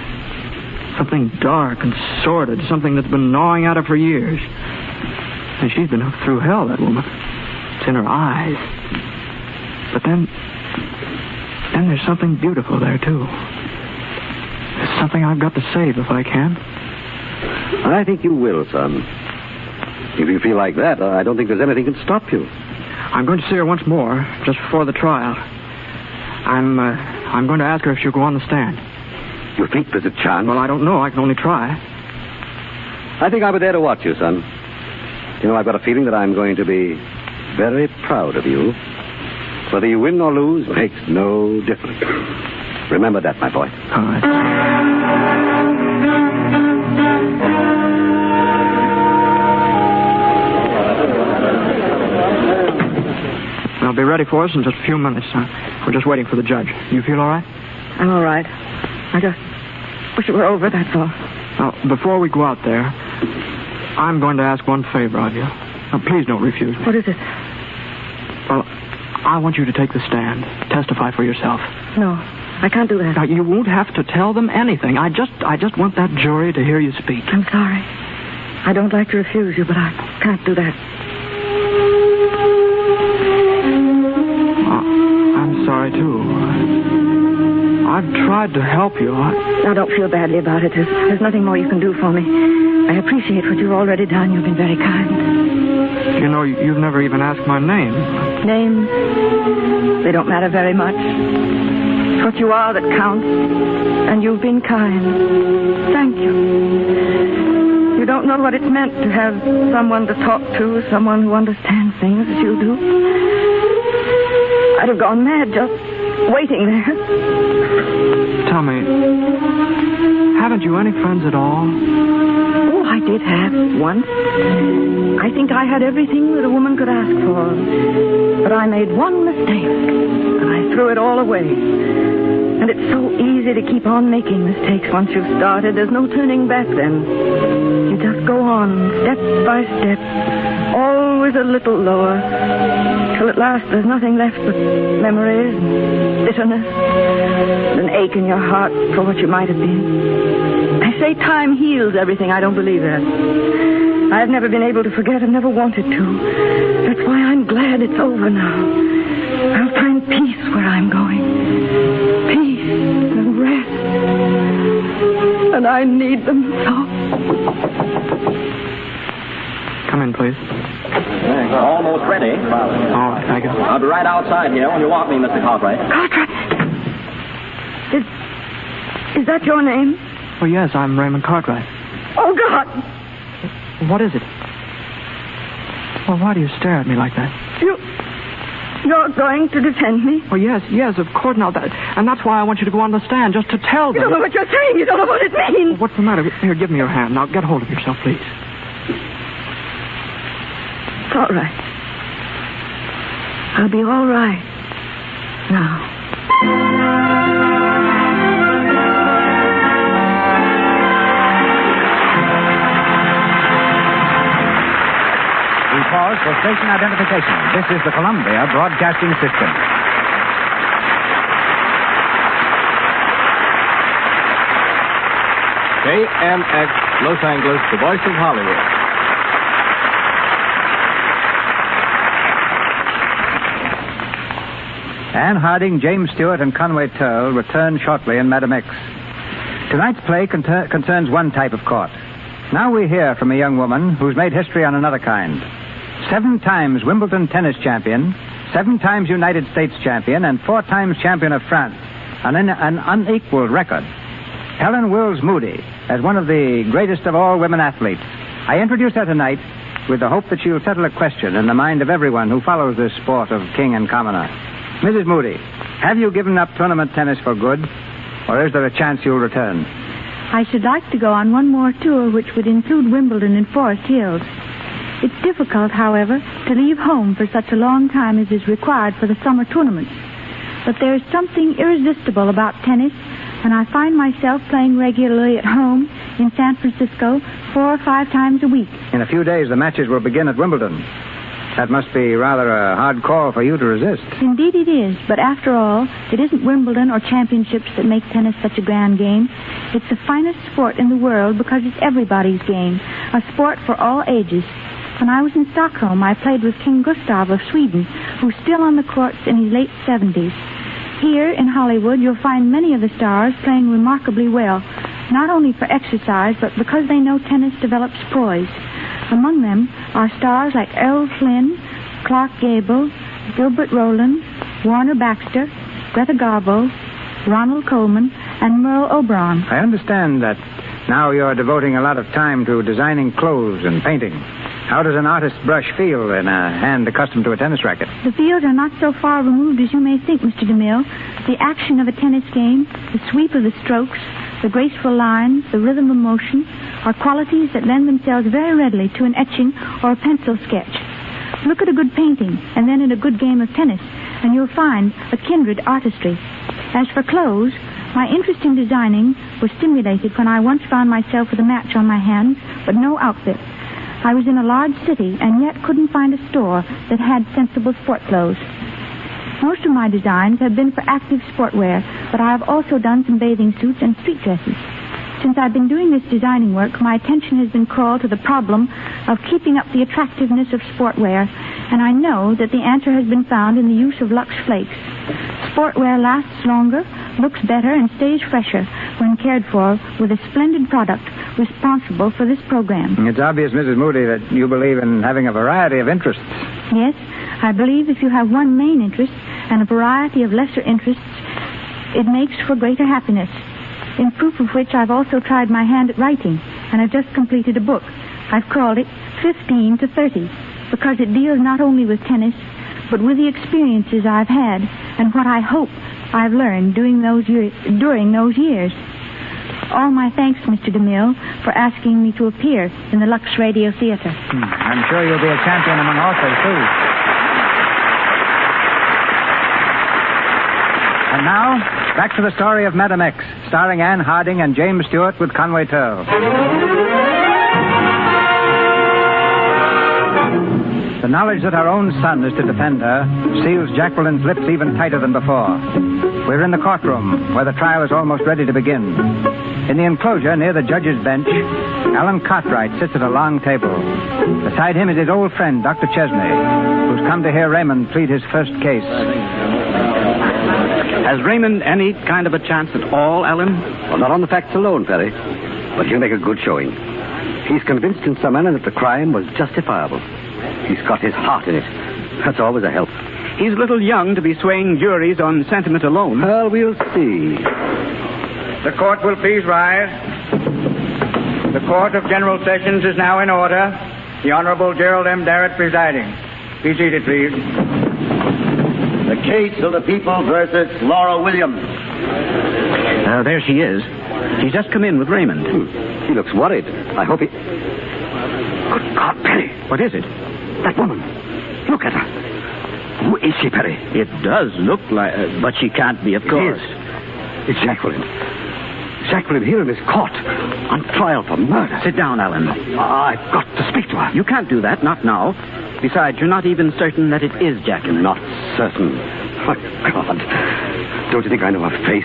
Speaker 1: Something dark and sordid, something that's been gnawing at her for years. And she's been through hell, that woman. It's in her eyes. But then there's something beautiful there, too. There's something I've got to save if I can.
Speaker 3: I think you will, son. If you feel like that, I don't think there's anything can stop you.
Speaker 1: I'm going to see her once more, just before the trial. I'm going to ask her if she'll go on the stand.
Speaker 3: You think there's a chance?
Speaker 1: Well, I don't know. I can only try.
Speaker 3: I think I'll be there to watch you, son. You know, I've got a feeling that I'm going to be very proud of you. Whether you win or lose makes no difference. Remember that, my boy.
Speaker 1: All right. They'll be ready for us in just a few minutes. We're just waiting for the judge. You feel all right?
Speaker 5: I'm all right. I just wish it were over, that's all.
Speaker 1: Now, before we go out there, I'm going to ask one favor of you. Now, please don't refuse me.
Speaker 5: What is it?
Speaker 1: Well, I want you to take the stand. Testify for yourself.
Speaker 5: No, I can't do that.
Speaker 1: Now, you won't have to tell them anything. I just want that jury to hear you speak.
Speaker 5: I'm sorry. I don't like to refuse you, but I can't do that.
Speaker 1: I'm sorry, too. I've tried to help you.
Speaker 5: Now, don't feel badly about it. There's nothing more you can do for me. I appreciate what you've already done. You've been very kind.
Speaker 1: You know, you've never even asked my name.
Speaker 5: Names? They don't matter very much. It's what you are that counts. And you've been kind. Thank you. You don't know what it's meant to have someone to talk to, someone who understands things as you do. I'd have gone mad just waiting there.
Speaker 1: Tell me, haven't you any friends at all?
Speaker 5: Oh, I did have once. I think I had everything that a woman could ask for. But I made one mistake, and I threw it all away. And it's so easy to keep on making mistakes once you've started. There's no turning back then. You just go on, step by step, always a little lower, till at last there's nothing left but memories and bitterness, and an ache in your heart for what you might have been. They say time heals everything. I don't believe that. I've never been able to forget. I've never wanted to. That's why I'm glad it's over now. I'll find peace where I'm going. Peace and rest. And I need them so.
Speaker 1: Come in, please.
Speaker 13: Almost ready.
Speaker 1: All right, thank you.
Speaker 13: I'll be right outside here when you want me, Mr. Cartwright.
Speaker 5: Cartwright! Is that your name?
Speaker 1: Oh, yes, I'm Raymond Cartwright.
Speaker 5: Oh, God!
Speaker 1: What is it? Well, why do you stare at me like that?
Speaker 5: You're going to defend me?
Speaker 1: Oh, yes, of course. Now, that's why I want you to go on the stand, just to tell them.
Speaker 5: You don't know what you're saying. You don't know what it means.
Speaker 1: What's the matter? Here, give me your hand. Now, get hold of yourself, please.
Speaker 5: It's all right. I'll be all right. Now.
Speaker 6: We pause for station identification. This is the Columbia Broadcasting System.
Speaker 17: KMX, Los Angeles, the voice of Hollywood.
Speaker 6: Anne Harding, James Stewart, and Conway Turl return shortly in Madam X. Tonight's play concerns one type of court. Now we hear from a young woman who's made history on another kind. 7 times Wimbledon tennis champion, 7 times United States champion, and 4 times champion of France. An unequaled record. Helen Wills Moody, as one of the greatest of all women athletes. I introduce her tonight with the hope that she'll settle a question in the mind of everyone who follows this sport of king and commoner. Mrs. Moody, have you given up tournament tennis for good, or is there a chance you'll return?
Speaker 19: I should like to go on one more tour, which would include Wimbledon and Forest Hills. It's difficult, however, to leave home for such a long time as is required for the summer tournaments. But there is something irresistible about tennis, and I find myself playing regularly at home in San Francisco 4 or 5 times a week.
Speaker 6: In a few days, the matches will begin at Wimbledon. That must be rather a hard call for you to resist.
Speaker 19: Indeed it is, but after all, it isn't Wimbledon or championships that make tennis such a grand game. It's the finest sport in the world because it's everybody's game, a sport for all ages. When I was in Stockholm, I played with King Gustav of Sweden, who's still on the courts in his late 70s. Here in Hollywood, you'll find many of the stars playing remarkably well, not only for exercise, but because they know tennis develops poise. Among them are stars like Errol Flynn, Clark Gable, Gilbert Rowland, Warner Baxter, Greta Garbo, Ronald Coleman, and Merle Oberon.
Speaker 6: I understand that now you're devoting a lot of time to designing clothes and painting. How does an artist's brush feel in a hand accustomed to a tennis racket?
Speaker 19: The fields are not so far removed as you may think, Mr. DeMille. The action of a tennis game, the sweep of the strokes, the graceful lines, the rhythm of motion, are qualities that lend themselves very readily to an etching or a pencil sketch. Look at a good painting, and then at a good game of tennis, and you'll find a kindred artistry. As for clothes, my interest in designing was stimulated when I once found myself with a match on my hands, but no outfit. I was in a large city, and yet couldn't find a store that had sensible sport clothes. Most of my designs have been for active sportwear, but I have also done some bathing suits and street dresses. Since I've been doing this designing work, my attention has been called to the problem of keeping up the attractiveness of sportwear, and I know that the answer has been found in the use of Lux Flakes. Sportwear lasts longer, looks better, and stays fresher when cared for with a splendid product responsible for this program.
Speaker 6: It's obvious, Mrs. Moody, that you believe in having a variety of interests.
Speaker 19: Yes, I believe if you have one main interest and a variety of lesser interests, it makes for greater happiness. In proof of which, I've also tried my hand at writing, and I've just completed a book. I've called it 15 to 30, because it deals not only with tennis, but with the experiences I've had and what I hope I've learned during those years. All my thanks, Mr. DeMille, for asking me to appear in the Lux Radio Theater.
Speaker 6: I'm sure you'll be a champion among authors, too. And now, back to the story of Madam X, starring Anne Harding and James Stewart with Conway Turl. The knowledge that our own son is to defend her seals Jacqueline's lips even tighter than before. We're in the courtroom, where the trial is almost ready to begin. In the enclosure near the judge's bench, Alan Cartwright sits at a long table. Beside him is his old friend, Dr. Chesney, who's come to hear Raymond plead his first case.
Speaker 10: Has Raymond any kind of a chance at all, Alan?
Speaker 3: Well, not on the facts alone, Perry. But he'll make a good showing. He's convinced in some manner that the crime was justifiable. He's got his heart in it. That's always a help.
Speaker 10: He's a little young to be swaying juries on sentiment alone.
Speaker 3: Well, we'll see.
Speaker 1: The court will please rise. The Court of General Sessions is now in order. The Honorable Gerald M. Darrett presiding. Be seated, please.
Speaker 12: The case of the people versus Laura Williams.
Speaker 10: There she is. She's just come in with Raymond.
Speaker 3: He looks worried. I hope he... Good God, Perry.
Speaker 10: What is it?
Speaker 3: That woman. Look at her. Who is she, Perry?
Speaker 10: It does look like... but she can't be, of course.
Speaker 3: It's Jacqueline. Jacqueline here in this court. On trial for murder.
Speaker 10: Sit down, Alan.
Speaker 3: I've got to speak to her.
Speaker 10: You can't do that, not now. Besides, you're not even certain that it is Jacqueline.
Speaker 3: Not certain. My God. Don't you think I know her face?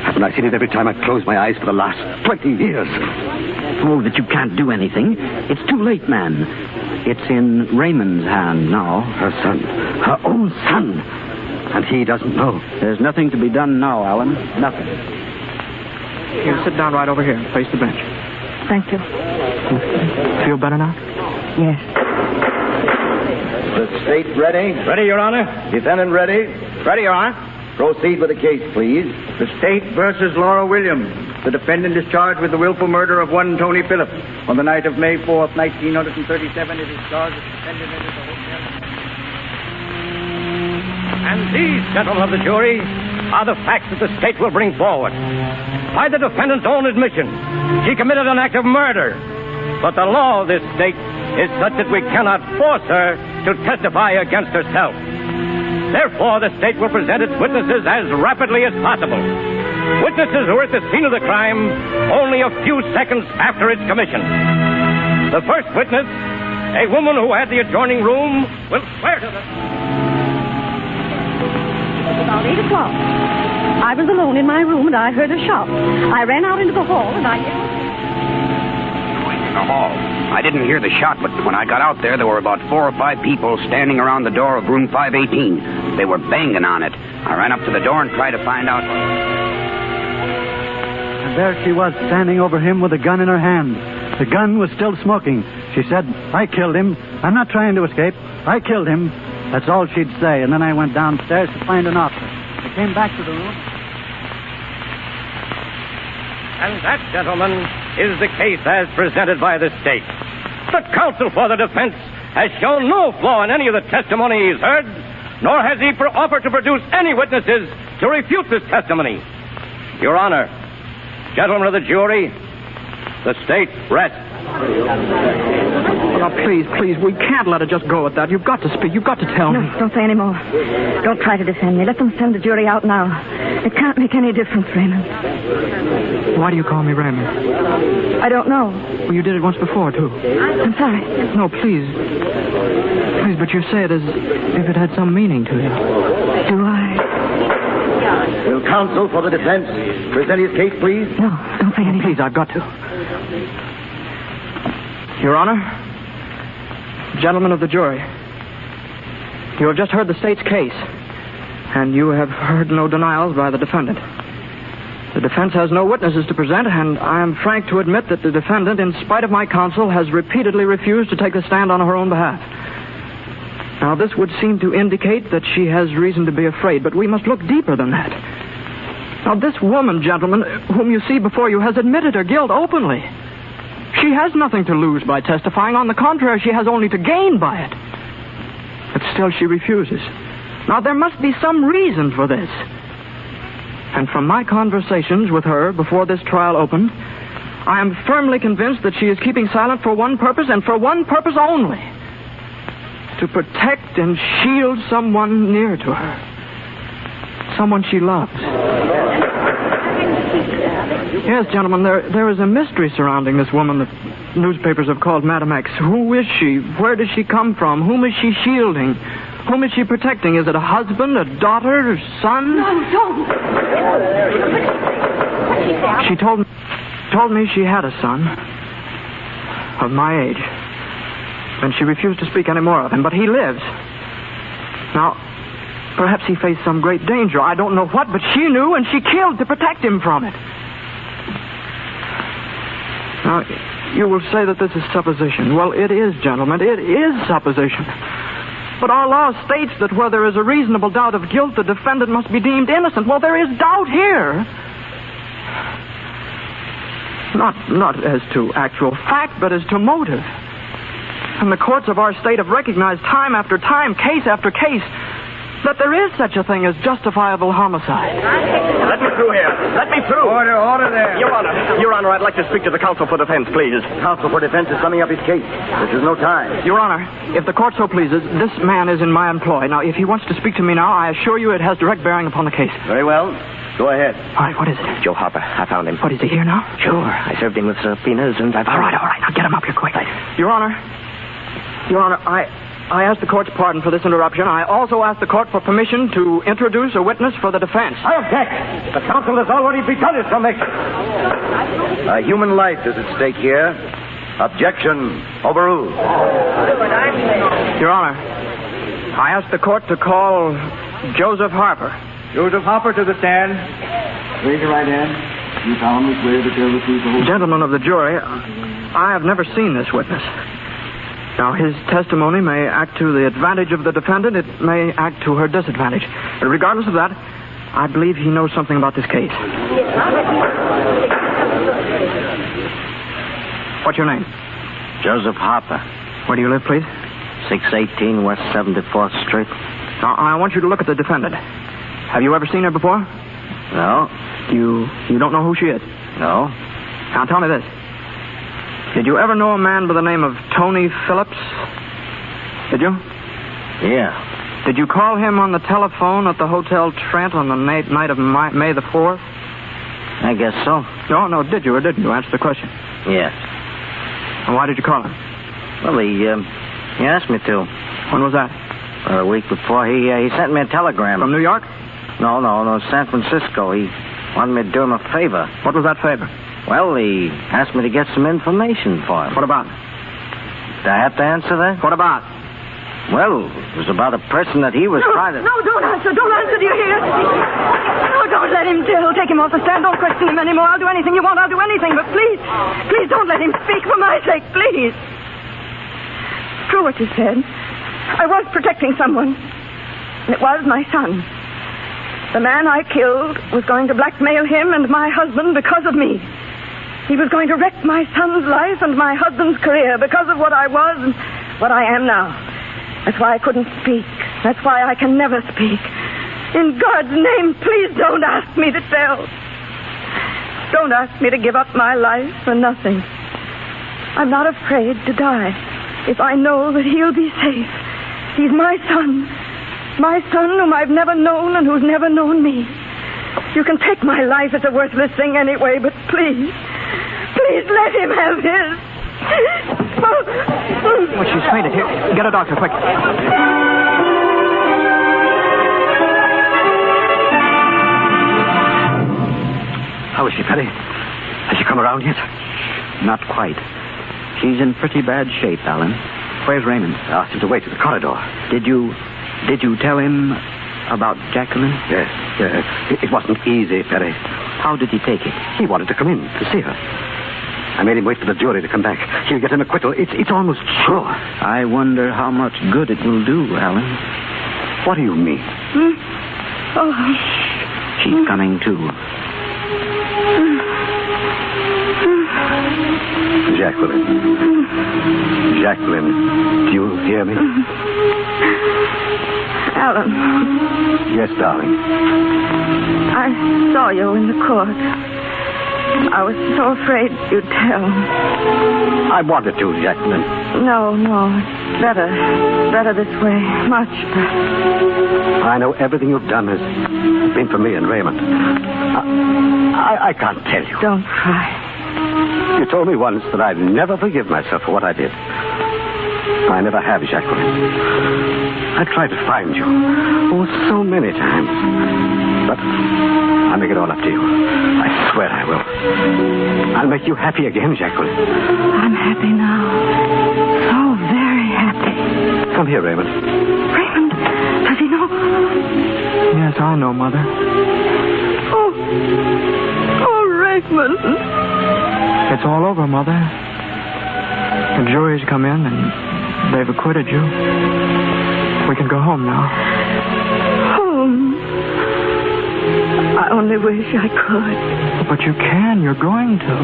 Speaker 3: Haven't I seen it every time I close my eyes for the last 20 years?
Speaker 10: Oh, that you can't do anything. It's too late, man. It's in Raymond's hand now.
Speaker 3: Her son. Her own son. And he doesn't know.
Speaker 10: There's nothing to be done now, Alan. Nothing.
Speaker 1: Here, sit down right over here and face the bench.
Speaker 19: Thank you.
Speaker 1: Feel better now?
Speaker 19: Yes.
Speaker 12: The state ready?
Speaker 1: Ready, Your Honor.
Speaker 12: Defendant ready?
Speaker 1: Ready, Your Honor.
Speaker 12: Proceed with the case, please.
Speaker 1: The state versus Laura Williams. The defendant is charged with the willful murder of one Tony Phillips. On the night of May 4th, 1937, it is charged that the defendant entered the hotel.
Speaker 20: And these, gentlemen of the jury, are the facts that the state will bring forward. By the defendant's own admission, she committed an act of murder. But the law of this state is such that we cannot force her to testify against herself. Therefore, the state will present its witnesses as rapidly as possible. Witnesses who were at the scene of the crime only a few seconds after its commission. The first witness, a woman who had the adjoining room, will swear to the...
Speaker 21: It was about 8 o'clock. I was alone in my room, and I heard a shot. I ran out into the hall, and I yelled...
Speaker 24: In the hall. I didn't hear the shot, but when I got out there were about 4 or 5 people standing around the door of room 518. They were banging on it. I ran up to the door and tried to find out...
Speaker 25: And there she was, standing over him with a gun in her hand. The gun was still smoking.
Speaker 6: She said, I killed him. I'm not trying to escape. I killed him. That's all she'd say. And then I went downstairs to find an officer. I came back to the room.
Speaker 20: And that, gentlemen, is the case as presented by the state. The counsel for the defense has shown no flaw in any of the testimony he's heard, nor has he offered to produce any witnesses to refute this testimony. Your Honor, gentlemen of the jury, the state rests.
Speaker 1: Now, please, we can't let it just go at that. You've got to speak. You've got to tell me.
Speaker 5: No, don't say any more. Don't try to defend me. Let them send the jury out now. It can't make any difference, Raymond.
Speaker 1: Why do you call me Raymond?
Speaker 5: I don't know.
Speaker 1: Well, you did it once before, too.
Speaker 5: I'm sorry.
Speaker 1: No, please. Please, but you say it as if it had some meaning to you.
Speaker 5: Do I?
Speaker 12: Will counsel for the defense present his case, please?
Speaker 5: No, don't say anything.
Speaker 1: Please, I've got to. Your Honor, gentlemen of the jury, you have just heard the state's case, and you have heard no denials by the defendant. The defense has no witnesses to present, and I am frank to admit that the defendant, in spite of my counsel, has repeatedly refused to take a stand on her own behalf. Now, this would seem to indicate that she has reason to be afraid, but we must look deeper than that. Now, this woman, gentlemen, whom you see before you, has admitted her guilt openly. She has nothing to lose by testifying. On the contrary, she has only to gain by it. But still she refuses. Now, there must be some reason for this. And from my conversations with her before this trial opened, I am firmly convinced that she is keeping silent for one purpose, and for one purpose only: to protect and shield someone near to her. Someone she loves. Yes, gentlemen, there is a mystery surrounding this woman that newspapers have called Madam X. Who is she? Where does she come from? Whom is she shielding? Whom is she protecting? Is it a husband, a daughter, a son?
Speaker 21: No, don't.
Speaker 1: She told me she had a son of my age. And she refused to speak any more of him, but he lives. Now, perhaps he faced some great danger. I don't know what, but she knew, and she killed to protect him from it. Now, you will say that this is supposition. Well, it is, gentlemen. It is supposition. But our law states that where there is a reasonable doubt of guilt, the defendant must be deemed innocent. Well, there is doubt here. Not as to actual fact, but as to motive. And the courts of our state have recognized time after time, case after case, that there is such a thing as justifiable homicide.
Speaker 10: Let me through here. Let me through.
Speaker 12: Order there.
Speaker 10: Your Honor, I'd like to speak to the counsel for defense, please.
Speaker 12: Counsel for defense is summing up his case. This is no time.
Speaker 1: Your Honor, if the court so pleases, this man is in my employ. Now, if he wants to speak to me now, I assure you it has direct bearing upon the case.
Speaker 12: Very well. Go ahead.
Speaker 1: All right, what is it?
Speaker 10: Joe Harper. I found him.
Speaker 1: What, is he here now?
Speaker 10: Sure. I served him with subpoenas, and I've...
Speaker 1: All right. Now, get him up here quick. Your Honor, I ask the court's pardon for this interruption. I also ask the court for permission to introduce a witness for the defense.
Speaker 20: I object. The counsel has already begun his summation.
Speaker 15: A human life is at stake here. Objection overruled.
Speaker 1: Your Honor, I ask the court to call Joseph Harper.
Speaker 6: Joseph Harper to the stand. Raise your right hand. You solemnly swear to tell the truth, the whole...
Speaker 1: Gentlemen of the jury, I have never seen this witness. Now, his testimony may act to the advantage of the defendant. It may act to her disadvantage. But regardless of that, I believe he knows something about this case. What's your name?
Speaker 10: Joseph Harper.
Speaker 1: Where do you live, please?
Speaker 10: 618 West 74th Street.
Speaker 1: Now, I want you to look at the defendant. Have you ever seen her before?
Speaker 10: No.
Speaker 1: You don't know who she is?
Speaker 10: No.
Speaker 1: Now, tell me this. Did you ever know a man by the name of Tony Phillips? Did you?
Speaker 10: Yeah.
Speaker 1: Did you call him on the telephone at the Hotel Trent on the night of May the 4th?
Speaker 10: I guess so.
Speaker 1: No, did you or didn't you? Answer the question.
Speaker 10: Yes.
Speaker 1: And why did you call him?
Speaker 10: Well, he asked me to.
Speaker 1: When was that?
Speaker 10: A week before. He sent me a telegram.
Speaker 1: From New York?
Speaker 10: No, San Francisco. He wanted me to do him a favor.
Speaker 1: What was that favor?
Speaker 10: Well, he asked me to get some information for him.
Speaker 1: What about?
Speaker 10: Do I have to answer that?
Speaker 1: What about?
Speaker 10: Well, it was about a person that he was trying to...
Speaker 5: No, don't answer, do you hear? No, don't let him tell. Take him off the stand. Don't question him anymore. I'll do anything you want. I'll do anything, but please don't let him speak for my sake, please. true what you said. I was protecting someone. And it was my son. The man I killed was going to blackmail him and my husband because of me. He was going to wreck my son's life and my husband's career because of what I was and what I am now. That's why I couldn't speak. That's why I can never speak. In God's name, please don't ask me to tell. Don't ask me to give up my life for nothing. I'm not afraid to die if I know that he'll be safe. He's my son. My son whom I've never known and who's never known me. You can take my life. It's a worthless thing anyway, but please let him have his.
Speaker 6: Oh, she's fainted. Here, get a doctor, quick. How is she, Petty? Has she come around yet?
Speaker 3: Not quite. She's in pretty bad shape, Alan. Where's Raymond?
Speaker 6: I asked him to wait in the corridor.
Speaker 3: Did you tell him about Jacqueline?
Speaker 6: Yes. It wasn't easy, Petty.
Speaker 3: How did he take it?
Speaker 6: He wanted to come in to see her. I made him wait for the jury to come back. He'll get an acquittal. It's almost sure.
Speaker 3: I wonder how much good it will do, Alan.
Speaker 6: What do you mean?
Speaker 5: Oh.
Speaker 3: She's coming too.
Speaker 6: Jacqueline, do you hear me?
Speaker 5: Alan.
Speaker 6: Yes, darling.
Speaker 5: I saw you in the court. I was so afraid you'd tell.
Speaker 6: I wanted to, Jacqueline.
Speaker 5: No. It's better this way. Much better.
Speaker 6: I know everything you've done has been for me and Raymond. I can't tell you.
Speaker 5: Don't cry.
Speaker 6: You told me once that I'd never forgive myself for what I did. I never have, Jacqueline. I tried to find you. Oh, so many times. But I'll make it all up to you. I swear I will. I'll make you happy again, Jacqueline.
Speaker 5: I'm happy now. So very happy.
Speaker 6: Come here, Raymond.
Speaker 5: Raymond? Does he know?
Speaker 1: Yes, I know, Mother.
Speaker 5: Oh, Raymond.
Speaker 1: It's all over, Mother. The jury's come in and they've acquitted you. We can go home now.
Speaker 5: Home? I only wish I could.
Speaker 1: But you can. You're going to.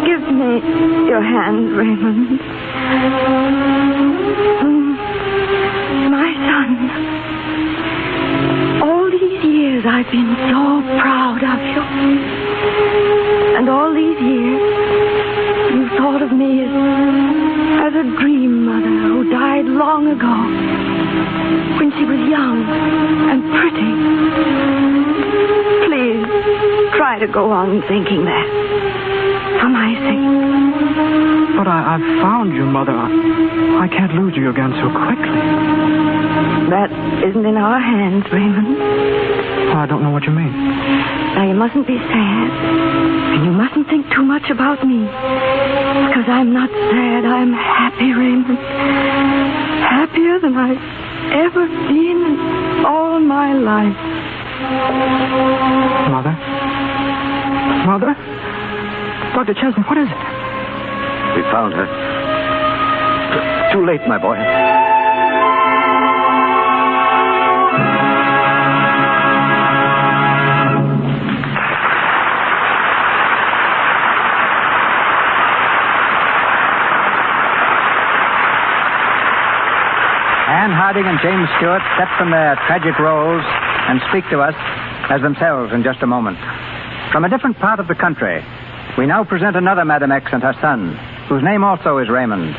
Speaker 5: Give me your hand, Raymond. My son. All these years I've been so proud of you. And all these years you thought of me as a dream mother who died long ago when she was young and pretty. Please, try to go on thinking that. For my sake.
Speaker 1: But I've found you, Mother. I can't lose you again so quickly.
Speaker 5: That isn't in our hands, Raymond.
Speaker 1: I don't know what you mean.
Speaker 5: Now, you mustn't be sad. And you mustn't think too much about me. Because I'm not sad. I'm happy, Raymond. Happier than I've ever been in all my life.
Speaker 1: Mother? Mother? Dr. Chesney, what is it?
Speaker 6: We found her. Too late, my boy. Anne Harding and James Stewart step from their tragic roles and speak to us as themselves in just a moment. From a different part of the country, we now present another Madam X and her son, whose name also is Raymond.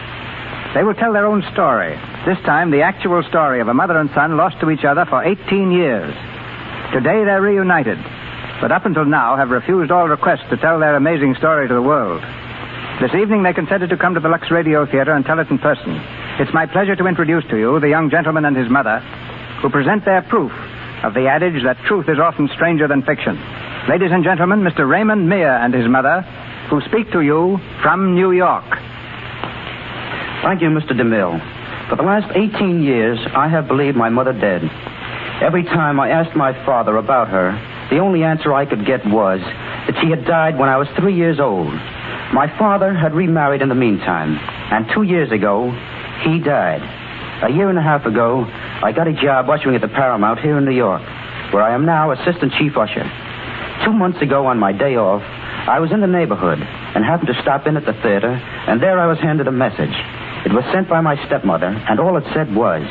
Speaker 6: They will tell their own story, this time the actual story of a mother and son lost to each other for 18 years. Today they're reunited, but up until now have refused all requests to tell their amazing story to the world. This evening they consented to come to the Lux Radio Theater and tell it in person. It's my pleasure to introduce to you the young gentleman and his mother, who present their proof of the adage that truth is often stranger than fiction. Ladies and gentlemen, Mr. Raymond Meir and his mother, who speak to you from New York.
Speaker 4: Thank you, Mr. DeMille. For the last 18 years, I have believed my mother dead. Every time I asked my father about her, the only answer I could get was that she had died when I was 3 years old. My father had remarried in the meantime, And 2 years ago, he died. A year and a half ago, I got a job ushering at the Paramount here in New York, where I am now assistant chief usher. 2 months ago, on my day off, I was in the neighborhood and happened to stop in at the theater, and there I was handed a message. It was sent by my stepmother, and all it said was,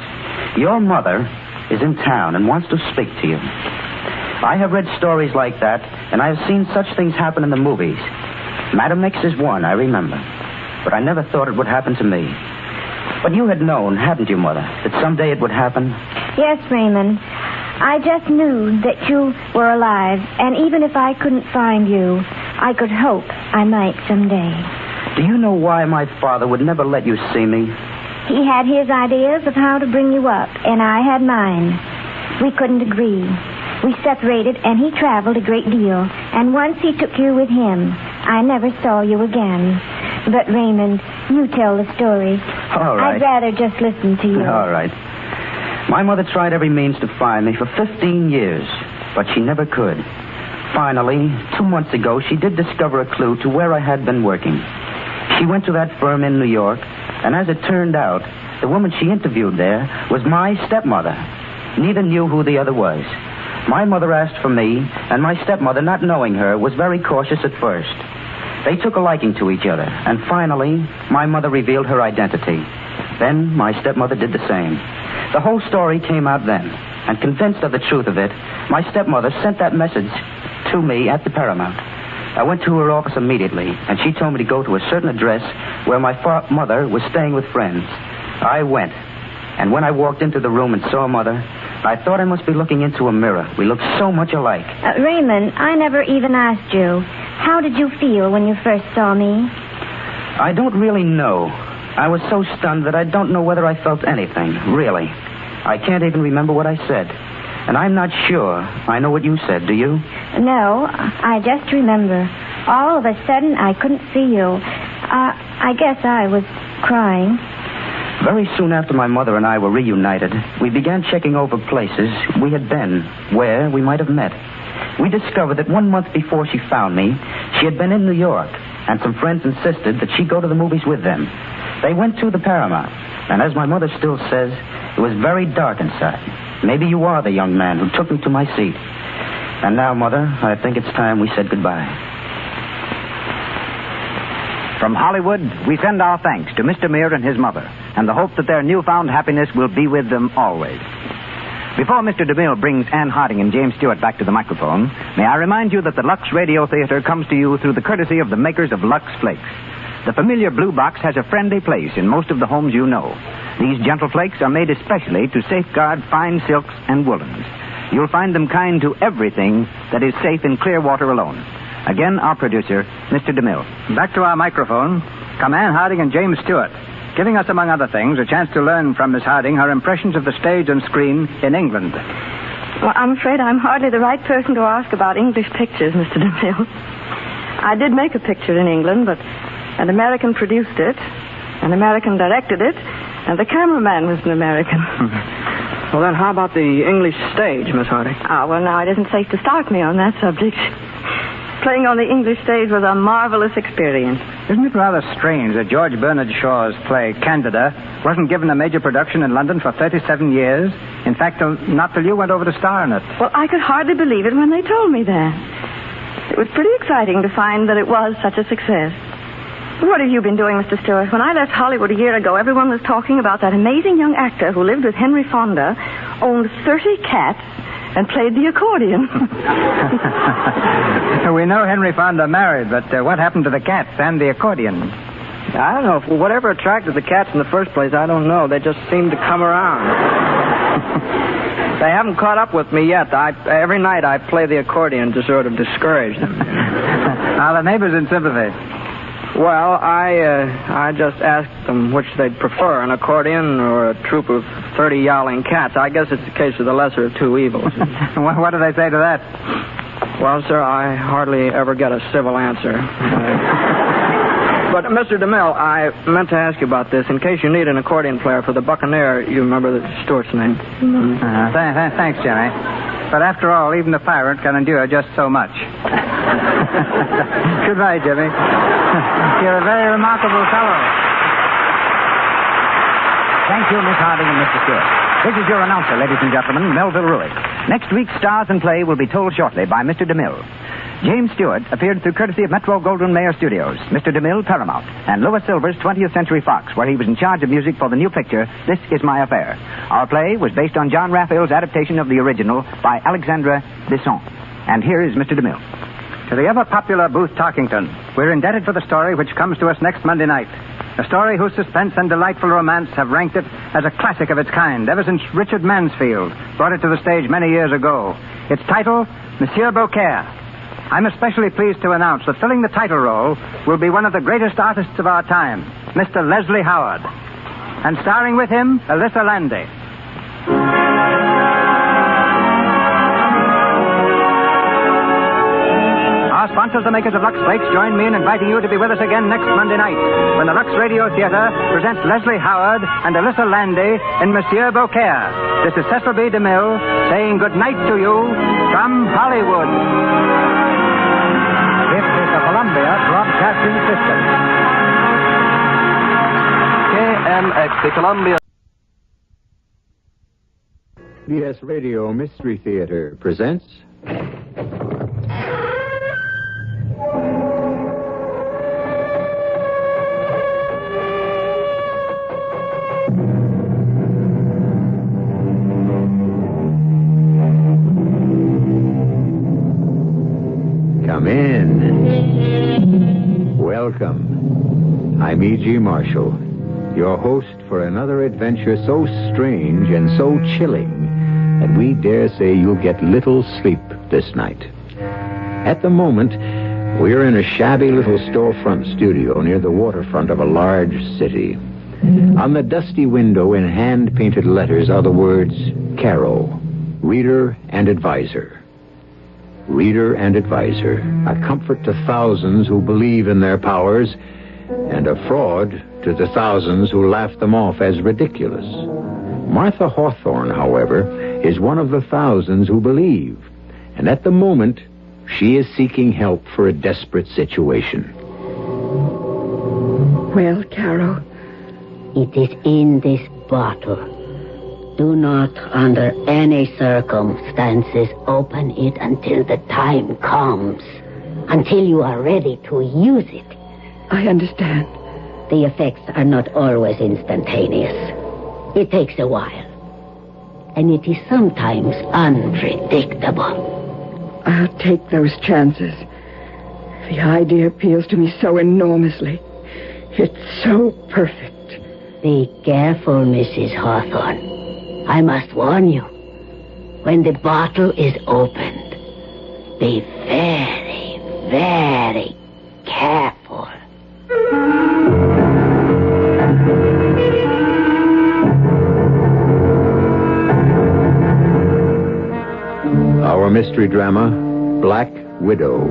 Speaker 4: "Your mother is in town and wants to speak to you." I have read stories like that, and I have seen such things happen in the movies. Madam X is one, I remember. But I never thought it would happen to me. But you had known, hadn't you, Mother, that someday it would happen?
Speaker 7: Yes, Raymond. I just knew that you were alive, and even if I couldn't find you, I could hope I might someday.
Speaker 4: Do you know why my father would never let you see me?
Speaker 7: He had his ideas of how to bring you up, and I had mine. We couldn't agree. We separated, and he traveled a great deal, and once he took you with him. I never saw you again. But, Raymond, you tell the story.
Speaker 4: All right.
Speaker 7: I'd rather just listen to you.
Speaker 4: All right. My mother tried every means to find me for 15 years, but she never could. Finally, 2 months ago, she did discover a clue to where I had been working. She went to that firm in New York, and as it turned out, the woman she interviewed there was my stepmother. Neither knew who the other was. My mother asked for me, and my stepmother, not knowing her, was very cautious at first. They took a liking to each other, and finally, my mother revealed her identity. Then my stepmother did the same. The whole story came out then, and convinced of the truth of it, my stepmother sent that message to me at the Paramount. I went to her office immediately, and she told me to go to a certain address where my mother was staying with friends. I went, and when I walked into the room and saw Mother, I thought I must be looking into a mirror. We looked so much alike.
Speaker 7: Raymond, I never even asked you. How did you feel when you first saw me?
Speaker 4: I don't really know. I was so stunned that I don't know whether I felt anything, really. I can't even remember what I said. And I'm not sure I know what you said, do you?
Speaker 7: No, I just remember. All of a sudden, I couldn't see you. I guess I was crying.
Speaker 4: Very soon after my mother and I were reunited, we began checking over places we had been, where we might have met. We discovered that 1 month before she found me, she had been in New York, and some friends insisted that she go to the movies with them. They went to the Paramount, and as my mother still says, it was very dark inside. Maybe you are the young man who took me to my seat. And now, Mother, I think it's time we said goodbye.
Speaker 22: From Hollywood, we send our thanks to Mr. Meir and his mother, and the hope that their newfound happiness will be with them always. Before Mr. DeMille brings Ann Harding and James Stewart back to the microphone, may I remind you that the Lux Radio Theater comes to you through the courtesy of the makers of Lux Flakes. The familiar blue box has a friendly place in most of the homes you know. These gentle flakes are made especially to safeguard fine silks and woolens. You'll find them kind to everything that is safe in clear water alone. Again, our producer, Mr. DeMille.
Speaker 6: Back to our microphone come Ann Harding and James Stewart, giving us, among other things, a chance to learn from Miss Harding her impressions of the stage and screen in England.
Speaker 5: Well, I'm afraid I'm hardly the right person to ask about English pictures, Mr. DeMille. I did make a picture in England, but an American produced it, an American directed it, and the cameraman was an American.
Speaker 1: Well, then how about the English stage, Miss Harding?
Speaker 5: Well, now, it isn't safe to start me on that subject. Playing on the English stage was a marvelous experience.
Speaker 6: Isn't it rather strange that George Bernard Shaw's play, Candida, wasn't given a major production in London for 37 years? In fact, not till you went over to star in it.
Speaker 5: Well, I could hardly believe it when they told me that. It was pretty exciting to find that it was such a success. What have you been doing, Mr. Stewart? When I left Hollywood a year ago, everyone was talking about that amazing young actor who lived with Henry Fonda, owned 30 cats, and played the accordion.
Speaker 6: We know Henry Fonda married, but what happened to the cats and the accordion?
Speaker 1: I don't know. Whatever attracted the cats in the first place, I don't know. They just seem to come around. They haven't caught up with me yet. Every night I play the accordion to sort of discourage them.
Speaker 6: Are the neighbors in sympathy?
Speaker 1: Well, I just asked them which they'd prefer, an accordion or a troop of 30 yowling cats. I guess it's the case of the lesser of two evils.
Speaker 6: What do they say to that?
Speaker 1: Well, sir, I hardly ever get a civil answer. But, Mr. DeMille, I meant to ask you about this. In case you need an accordion player for the Buccaneer, you remember Stewart's name?
Speaker 6: Thanks, Jimmy. But after all, even the pirate can endure just so much. Goodbye, Jimmy. You're a very remarkable fellow.
Speaker 22: Thank you, Miss Harding and Mr. Stewart. This is your announcer, ladies and gentlemen, Melville Ruick. Next week's Stars and Play will be told shortly by Mr. DeMille. James Stewart appeared through courtesy of Metro Goldwyn Mayer Studios, Mr. DeMille, Paramount, and Louis Silver's 20th Century Fox, where he was in charge of music for the new picture, This Is My Affair. Our play was based on John Raphael's adaptation of the original by Alexandre Besson. And here is Mr. DeMille.
Speaker 6: To the ever-popular Booth Tarkington, we're indebted for the story which comes to us next Monday night. A story whose suspense and delightful romance have ranked it as a classic of its kind ever since Richard Mansfield brought it to the stage many years ago. Its title, Monsieur Beaucaire. I'm especially pleased to announce that filling the title role will be one of the greatest artists of our time, Mr. Leslie Howard. And starring with him, Alyssa Landy. Our sponsors, the makers of Lux Flakes, join me in inviting you to be with us again next Monday night when the Lux Radio Theater presents Leslie Howard and Alyssa Landy in Monsieur Beaucaire. This is Cecil B. DeMille saying good night to you from Hollywood. This is the Columbia Broadcasting System.
Speaker 8: KMX, the Columbia.
Speaker 9: CBS Radio Mystery Theater presents... Come in. Welcome. I'm E.G. Marshall, your host for another adventure so strange and so chilling that we dare say you'll get little sleep this night. At the moment, we're in a shabby little storefront studio near the waterfront of a large city. On the dusty window in hand-painted letters are the words, Caro, Reader and Advisor. Reader and Advisor, a comfort to thousands who believe in their powers, and a fraud to the thousands who laugh them off as ridiculous. Martha Hawthorne, however, is one of the thousands who believe, and at the moment, she is seeking help for a desperate situation.
Speaker 11: Well, Caro?
Speaker 23: It is in this bottle. Do not, under any circumstances, open it until the time comes. Until you are ready to use it.
Speaker 11: I understand.
Speaker 23: The effects are not always instantaneous. It takes a while. And it is sometimes unpredictable.
Speaker 11: I'll take those chances. The idea appeals to me so enormously. It's so perfect.
Speaker 23: Be careful, Mrs. Hawthorne. I must warn you. When the bottle is opened, be very, very careful.
Speaker 9: Our mystery drama, Black Widow,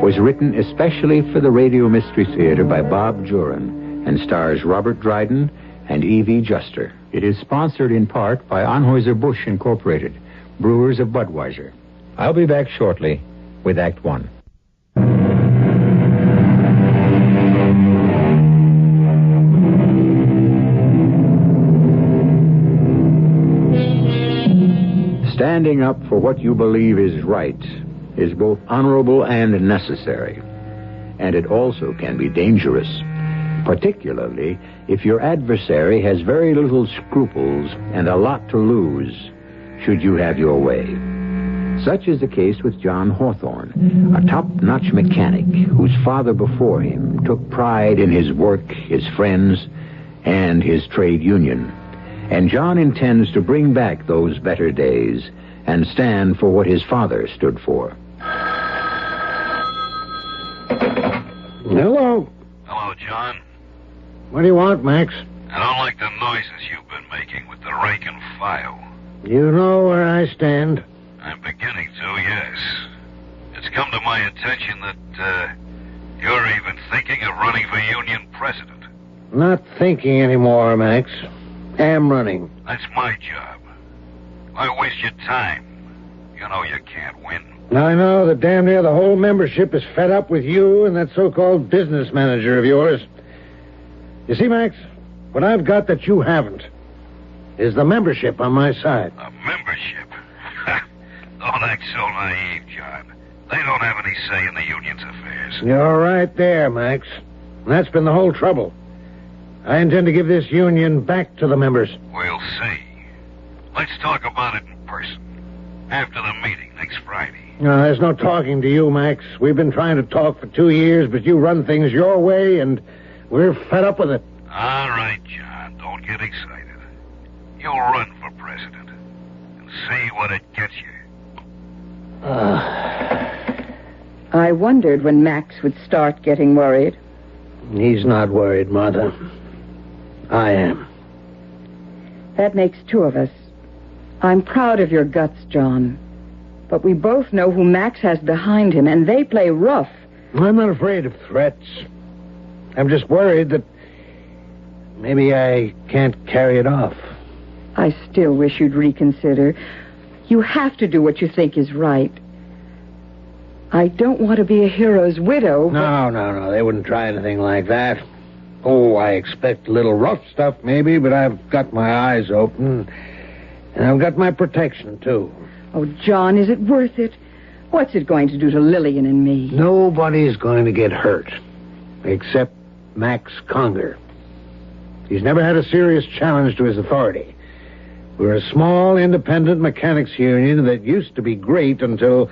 Speaker 9: was written especially for the Radio Mystery Theater by Bob Juran and stars Robert Dryden and Evie Juster. It is sponsored in part by Anheuser-Busch Incorporated, brewers of Budweiser. I'll be back shortly with Act One. Standing up for what you believe is right is both honorable and necessary. And it also can be dangerous, particularly if your adversary has very little scruples and a lot to lose should you have your way. Such is the case with John Hawthorne, a top-notch mechanic whose father before him took pride in his work, his friends, and his trade union. And John intends to bring back those better days and stand for what his father stood for.
Speaker 25: Hello.
Speaker 26: Hello, John.
Speaker 25: What do you want, Max?
Speaker 26: I don't like the noises you've been making with the rake and file.
Speaker 25: You know where I stand.
Speaker 26: I'm beginning to, yes. It's come to my attention that you're even thinking of running for union president.
Speaker 25: Not thinking anymore, Max. Am running.
Speaker 26: That's my job. Why waste your time? You know you can't win.
Speaker 25: I know that damn near the whole membership is fed up with you and that so-called business manager of yours. You see, Max, what I've got that you haven't is the membership on my side.
Speaker 26: A membership? Don't act so naive, John. They don't have any say in the union's affairs.
Speaker 25: You're right there, Max. And that's been the whole trouble. I intend to give this union back to the members.
Speaker 26: We'll see. Let's talk about it in person. After the meeting next Friday.
Speaker 25: No, there's no talking to you, Max. We've been trying to talk for 2 years, but you run things your way, and we're fed up with it.
Speaker 26: All right, John. Don't get excited. You'll run for president and see what it gets you.
Speaker 11: I wondered when Max would start getting worried.
Speaker 25: He's not worried, Martha. I am.
Speaker 11: That makes 2 of us. I'm proud of your guts, John. But we both know who Max has behind him, and they play rough.
Speaker 25: I'm not afraid of threats. I'm just worried that maybe I can't carry it off.
Speaker 11: I still wish you'd reconsider. You have to do what you think is right. I don't want to be a hero's widow.
Speaker 25: No. They wouldn't try anything like that. Oh, I expect a little rough stuff, maybe, but I've got my eyes open. And I've got my protection, too.
Speaker 11: Oh, John, is it worth it? What's it going to do to Lillian and me?
Speaker 25: Nobody's going to get hurt. Except Max Conger. He's never had a serious challenge to his authority. We're a small, independent mechanics union that used to be great until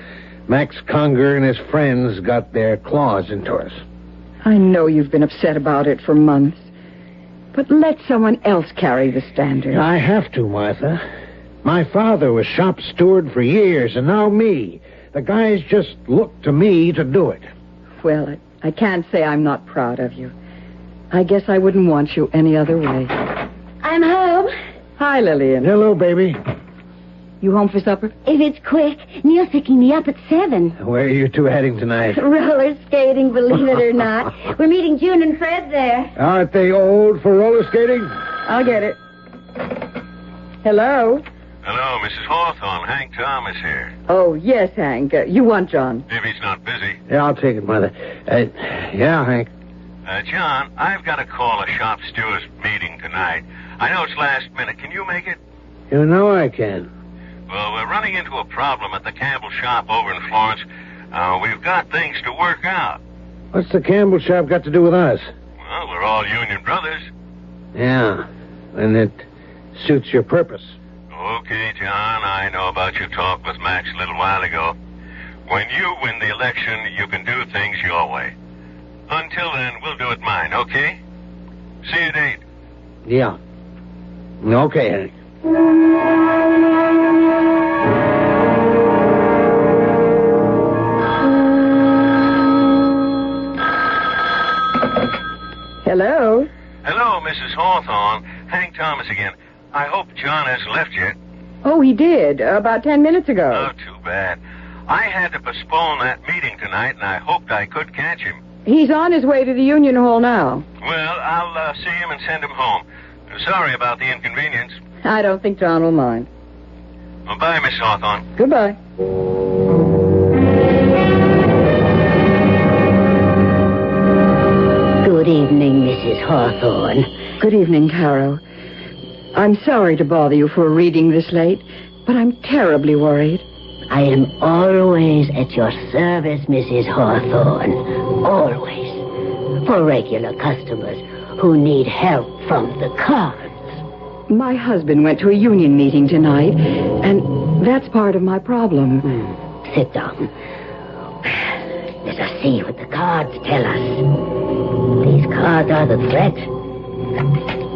Speaker 25: Max Conger and his friends got their claws into us.
Speaker 11: I know you've been upset about it for months. But let someone else carry the standard.
Speaker 25: I have to, Martha. My father was shop steward for years, and now me. The guys just look to me to do it.
Speaker 11: Well, I can't say I'm not proud of you. I guess I wouldn't want you any other way.
Speaker 23: I'm home.
Speaker 11: Hi, Lillian.
Speaker 25: Hello, baby.
Speaker 11: You home for supper?
Speaker 23: If it's quick, Neil's picking me up at 7.
Speaker 25: Where are you two heading tonight?
Speaker 23: Roller skating, believe it or not. We're meeting June and Fred there.
Speaker 25: Aren't they old for roller skating?
Speaker 11: I'll get it. Hello?
Speaker 26: Hello, Mrs. Hawthorne. Hank Thomas here.
Speaker 11: Oh, yes, Hank. You want John?
Speaker 26: If he's not busy.
Speaker 25: Yeah, I'll take it, Mother. Yeah, Hank.
Speaker 26: John, I've got to call a shop stewards meeting tonight. I know it's last minute. Can you make it?
Speaker 25: You know I can.
Speaker 26: Well, we're running into a problem at the Campbell shop over in Florence. We've got things to work out.
Speaker 25: What's the Campbell shop got to do with us?
Speaker 26: Well, we're all union brothers.
Speaker 25: Yeah, and it suits your purpose.
Speaker 26: Okay, John, I know about your talk with Max a little while ago. When you win the election, you can do things your way. Until then, we'll do it mine, okay? See you at 8.
Speaker 25: Yeah. Okay, Hank.
Speaker 11: Hello?
Speaker 26: Hello, Mrs. Hawthorne. Hank Thomas again. I hope John hasn't left yet.
Speaker 11: Oh, he did. About 10 minutes ago.
Speaker 26: Oh, too bad. I had to postpone that meeting tonight, and I hoped I could catch him.
Speaker 11: He's on his way to the Union Hall now.
Speaker 26: Well, I'll see him and send him home. Sorry about the inconvenience.
Speaker 11: I don't think John will mind.
Speaker 26: Well, bye, Miss Hawthorne.
Speaker 11: Goodbye.
Speaker 23: Good evening, Mrs. Hawthorne.
Speaker 11: Good evening, Caro. I'm sorry to bother you for a reading this late, but I'm terribly worried.
Speaker 23: I am always at your service, Mrs. Hawthorne. Always. For regular customers who need help from the cards.
Speaker 11: My husband went to a union meeting tonight, and that's part of my problem.
Speaker 23: Sit down. Let us see what the cards tell us. These cards are the threat.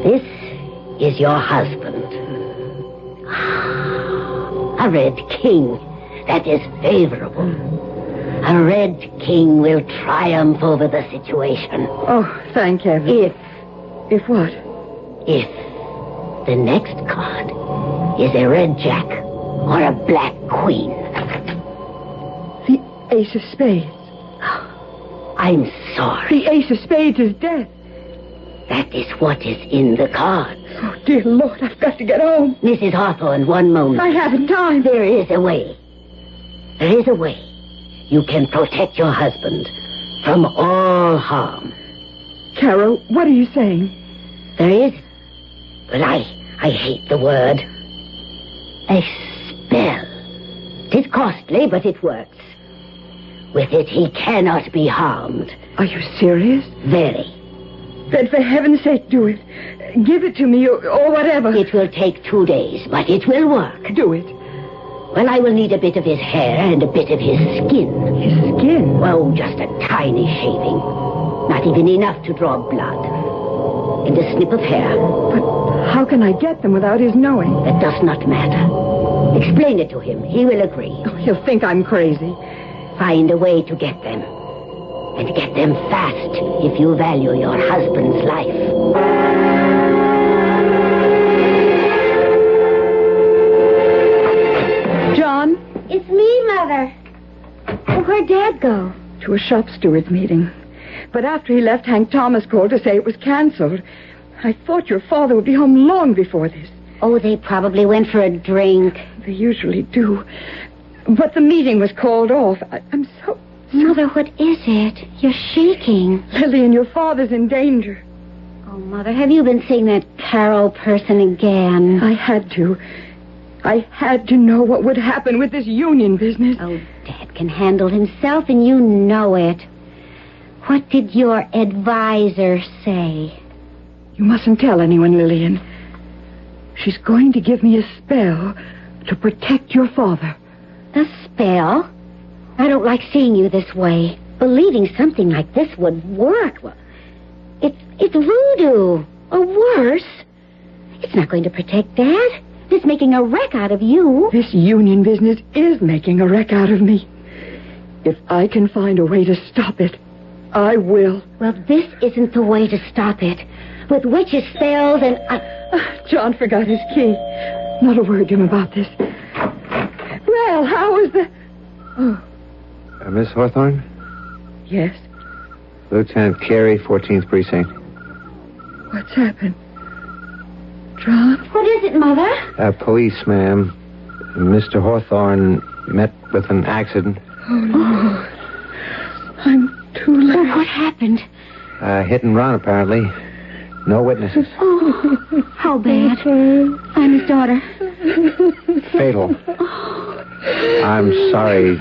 Speaker 23: This is your husband. A red king. That is favorable. A red king will triumph over the situation.
Speaker 11: Oh, thank heaven. If what?
Speaker 23: If the next card is a red jack or a black queen.
Speaker 11: The ace of spades.
Speaker 23: I'm sorry.
Speaker 11: The ace of spades is death.
Speaker 23: That is what is in the cards.
Speaker 11: Oh, dear Lord, I've got to get home.
Speaker 23: Mrs. Hawthorne, one moment.
Speaker 11: I haven't time.
Speaker 23: There is a way. There is a way. You can protect your husband from all harm.
Speaker 11: Caro, what are you saying?
Speaker 23: There is. But I hate the word. A spell. 'Tis costly, but it works. With it, he cannot be harmed.
Speaker 11: Are you serious?
Speaker 23: Very.
Speaker 11: Then for heaven's sake, do it. Give it to me, or whatever.
Speaker 23: It will take 2 days, but it will work.
Speaker 11: Do it.
Speaker 23: Well, I will need a bit of his hair and a bit of his skin.
Speaker 11: His skin?
Speaker 23: Oh, just a tiny shaving. Not even enough to draw blood. And a snip of hair.
Speaker 11: But how can I get them without his knowing?
Speaker 23: That does not matter. Explain it to him. He will agree.
Speaker 11: Oh, he'll think I'm crazy.
Speaker 23: Find a way to get them. And get them fast if you value your husband's life.
Speaker 11: John?
Speaker 7: It's me, Mother. Oh, where'd Dad go?
Speaker 11: To a shop steward's meeting. But after he left, Hank Thomas called to say it was canceled. I thought your father would be home long before this.
Speaker 23: Oh, they probably went for a drink.
Speaker 11: They usually do. But the meeting was called off. I'm so...
Speaker 23: Mother, what is it? You're shaking.
Speaker 11: Lillian, your father's in danger.
Speaker 23: Oh, Mother, have you been seeing that Carol person again?
Speaker 11: I had to. I had to know what would happen with this union business.
Speaker 23: Oh, Dad can handle himself, and you know it. What did your advisor say?
Speaker 11: You mustn't tell anyone, Lillian. She's going to give me a spell to protect your father.
Speaker 23: A spell? I don't like seeing you this way. Believing something like this would work. Well, it's voodoo. Or worse. It's not going to protect Dad. It's making a wreck out of you.
Speaker 11: This union business is making a wreck out of me. If I can find a way to stop it, I will.
Speaker 23: Well, this isn't the way to stop it. With witches' spells and...
Speaker 11: John forgot his key. Not a word to him about this. Well, how was the... Oh.
Speaker 9: Miss Hawthorne?
Speaker 11: Yes?
Speaker 9: Lieutenant Carey, 14th Precinct.
Speaker 11: What's happened? John?
Speaker 23: What is it, Mother?
Speaker 9: Police, ma'am. Mr. Hawthorne met with an accident.
Speaker 11: Oh, no. I'm too late.
Speaker 23: Oh, what happened?
Speaker 9: Hit and run, apparently. No witnesses.
Speaker 23: Oh, how bad. I'm his daughter.
Speaker 9: Fatal. I'm sorry.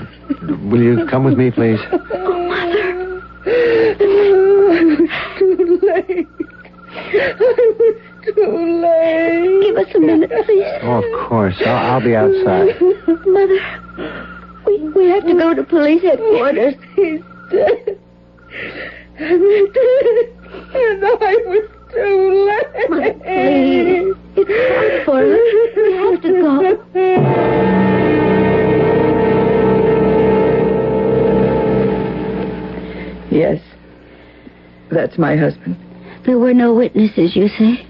Speaker 9: Will you come with me, please?
Speaker 23: Oh, Mother.
Speaker 11: I was too late. I was too late.
Speaker 23: Give us a minute, please.
Speaker 9: Oh, of course. I'll be outside.
Speaker 23: Mother, we have to go to police headquarters.
Speaker 11: He's dead. And I was too late.
Speaker 23: Mother, please. It's hard for us. We have to go.
Speaker 11: Yes. That's my husband.
Speaker 23: There were no witnesses, you say?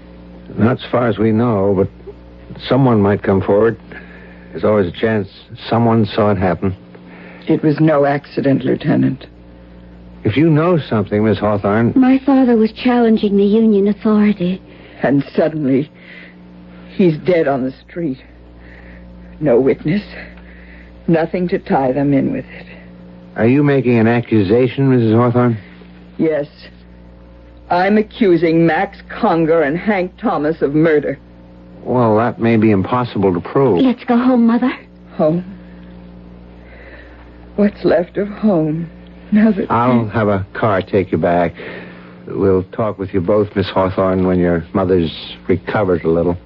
Speaker 9: Not as far as we know, but someone might come forward. There's always a chance someone saw it happen.
Speaker 11: It was no accident, Lieutenant.
Speaker 9: If you know something, Miss Hawthorne...
Speaker 23: My father was challenging the union authority.
Speaker 11: And suddenly, he's dead on the street. No witness. Nothing to tie them in with it.
Speaker 9: Are you making an accusation, Mrs. Hawthorne?
Speaker 11: Yes. I'm accusing Max Conger and Hank Thomas of murder.
Speaker 9: Well, that may be impossible to prove.
Speaker 23: Let's go home, Mother.
Speaker 11: Home? What's left of home? Now that...
Speaker 9: I'll have a car take you back. We'll talk with you both, Miss Hawthorne, when your mother's recovered a little.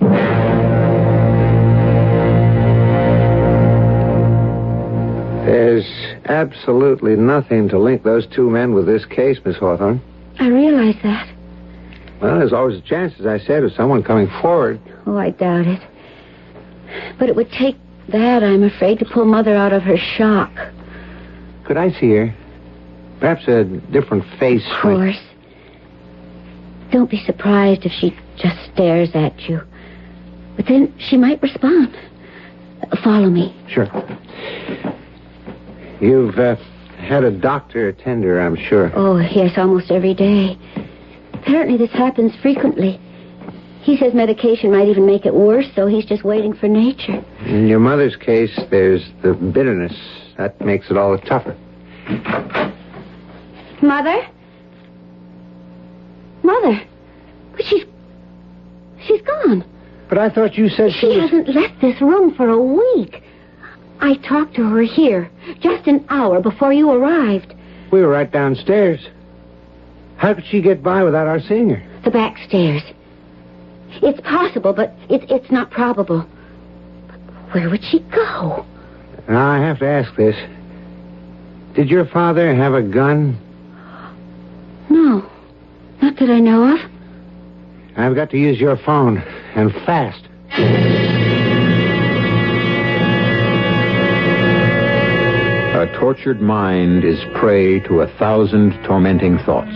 Speaker 9: There's absolutely nothing to link those two men with this case, Miss Hawthorne.
Speaker 23: I realize that.
Speaker 9: Well, there's always a chance, as I said, of someone coming forward.
Speaker 23: Oh, I doubt it. But it would take that, I'm afraid, to pull Mother out of her shock.
Speaker 9: Could I see her? Perhaps a different face.
Speaker 23: Of course. Don't be surprised if she just stares at you. But then she might respond. Follow me.
Speaker 9: Sure. You've had a doctor attend her, I'm sure.
Speaker 23: Oh, yes, almost every day. Apparently this happens frequently. He says medication might even make it worse, so he's just waiting for nature.
Speaker 9: In your mother's case, there's the bitterness. That makes it all the tougher.
Speaker 23: Mother? Mother? But she's gone.
Speaker 25: But I thought you said
Speaker 23: She hasn't left this room for a week. I talked to her here just an hour before you arrived.
Speaker 25: We were right downstairs. How could she get by without our seeing her?
Speaker 23: The back stairs. It's possible, but it's not probable. But where would she go?
Speaker 25: Now, I have to ask this. Did your father have a gun?
Speaker 23: No. Not that I know of.
Speaker 25: I've got to use your phone, and fast.
Speaker 9: A tortured mind is prey to 1,000 tormenting thoughts.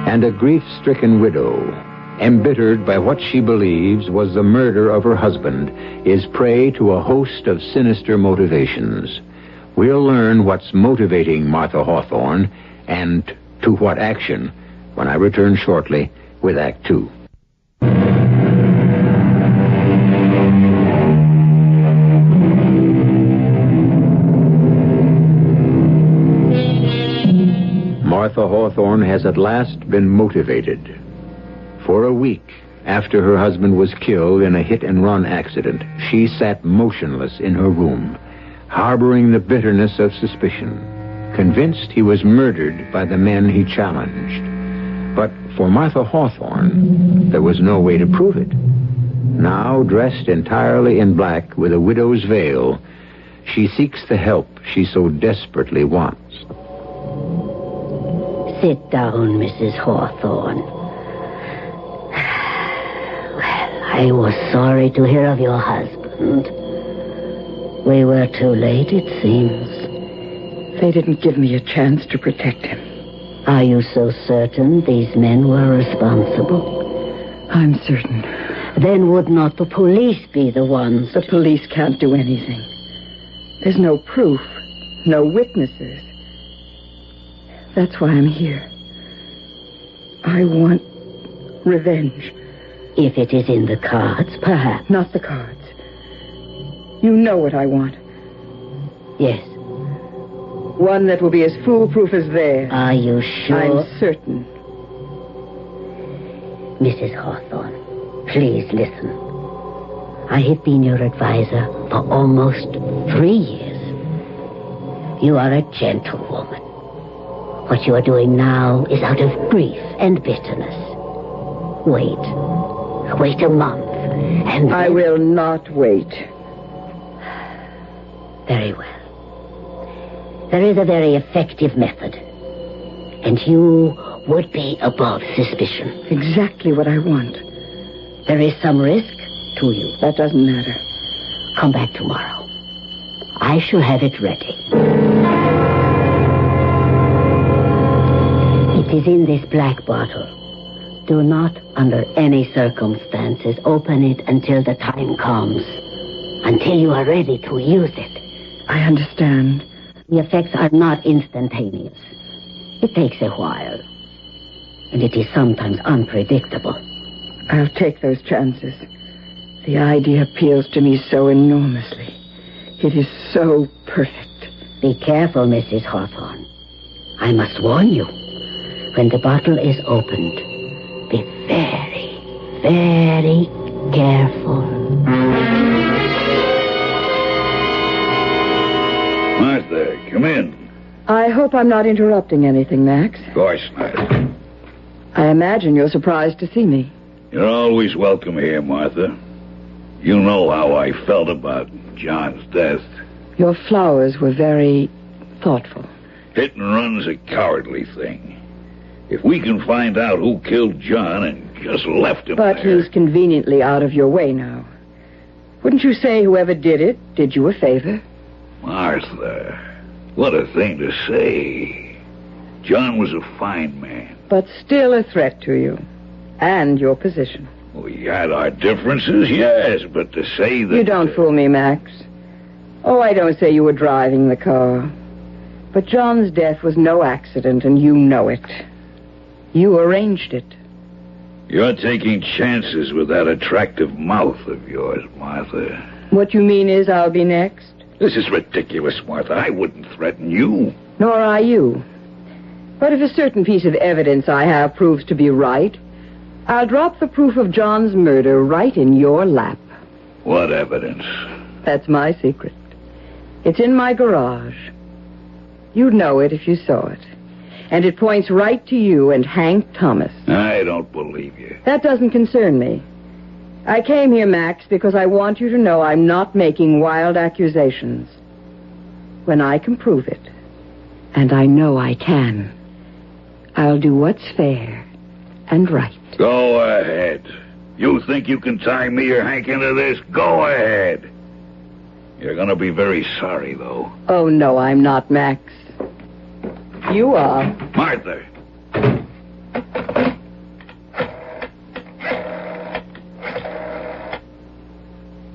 Speaker 9: And a grief-stricken widow, embittered by what she believes was the murder of her husband, is prey to a host of sinister motivations. We'll learn what's motivating Martha Hawthorne and to what action when I return shortly with Act Two. Martha Hawthorne has at last been motivated. For a week after her husband was killed in a hit-and-run accident, she sat motionless in her room, harboring the bitterness of suspicion, convinced he was murdered by the men he challenged. But for Martha Hawthorne, there was no way to prove it. Now, dressed entirely in black with a widow's veil, she seeks the help she so desperately wants.
Speaker 23: Sit down, Mrs. Hawthorne. Well, I was sorry to hear of your husband. We were too late, it seems.
Speaker 11: They didn't give me a chance to protect him.
Speaker 23: Are you so certain these men were responsible?
Speaker 11: I'm certain.
Speaker 23: Then would not the police be the ones?
Speaker 11: The police can't do anything. There's no proof, no witnesses. That's why I'm here. I want revenge.
Speaker 23: If it is in the cards, perhaps.
Speaker 11: Not the cards. You know what I want.
Speaker 23: Yes.
Speaker 11: One that will be as foolproof as theirs.
Speaker 23: Are you sure?
Speaker 11: I'm certain.
Speaker 23: Mrs. Hawthorne, please listen. I have been your advisor for almost 3 years. You are a gentlewoman. What you are doing now is out of grief and bitterness. Wait. Wait a month, and
Speaker 11: I will not wait.
Speaker 23: Very well. There is a very effective method. And you would be above suspicion.
Speaker 11: Exactly what I want.
Speaker 23: There is some risk to you.
Speaker 11: That doesn't matter.
Speaker 23: Come back tomorrow. I shall have it ready. It is in this black bottle. Do not, under any circumstances, open it until the time comes. Until you are ready to use it.
Speaker 11: I understand.
Speaker 23: The effects are not instantaneous. It takes a while. And it is sometimes unpredictable.
Speaker 11: I'll take those chances. The idea appeals to me so enormously. It is so perfect.
Speaker 23: Be careful, Mrs. Hawthorne. I must warn you. When the bottle is opened, be very, very careful.
Speaker 2: Martha, come in.
Speaker 11: I hope I'm not interrupting anything, Max.
Speaker 2: Of course not.
Speaker 11: I imagine you're surprised to see me.
Speaker 2: You're always welcome here, Martha. You know how I felt about John's death.
Speaker 11: Your flowers were very thoughtful.
Speaker 2: Hit and run's a cowardly thing. If we can find out who killed John and just left him
Speaker 11: But
Speaker 2: there...
Speaker 11: he's conveniently out of your way now. Wouldn't you say whoever did it did you a favor?
Speaker 2: Martha, what a thing to say. John was a fine man.
Speaker 11: But still a threat to you. And your position.
Speaker 2: We had our differences, yes, but to say that...
Speaker 11: You don't fool me, Max. Oh, I don't say you were driving the car. But John's death was no accident, and you know it. You arranged it.
Speaker 2: You're taking chances with that attractive mouth of yours, Martha.
Speaker 11: What you mean is I'll be next?
Speaker 2: This is ridiculous, Martha. I wouldn't threaten you.
Speaker 11: Nor are you. But if a certain piece of evidence I have proves to be right, I'll drop the proof of John's murder right in your lap.
Speaker 2: What evidence?
Speaker 11: That's my secret. It's in my garage. You'd know it if you saw it. And it points right to you and Hank Thomas.
Speaker 2: I don't believe you.
Speaker 11: That doesn't concern me. I came here, Max, because I want you to know I'm not making wild accusations. When I can prove it, and I know I can, I'll do what's fair and right.
Speaker 2: Go ahead. You think you can tie me or Hank into this? Go ahead. You're going to be very sorry, though.
Speaker 11: Oh, no, I'm not, Max. You are.
Speaker 2: Martha.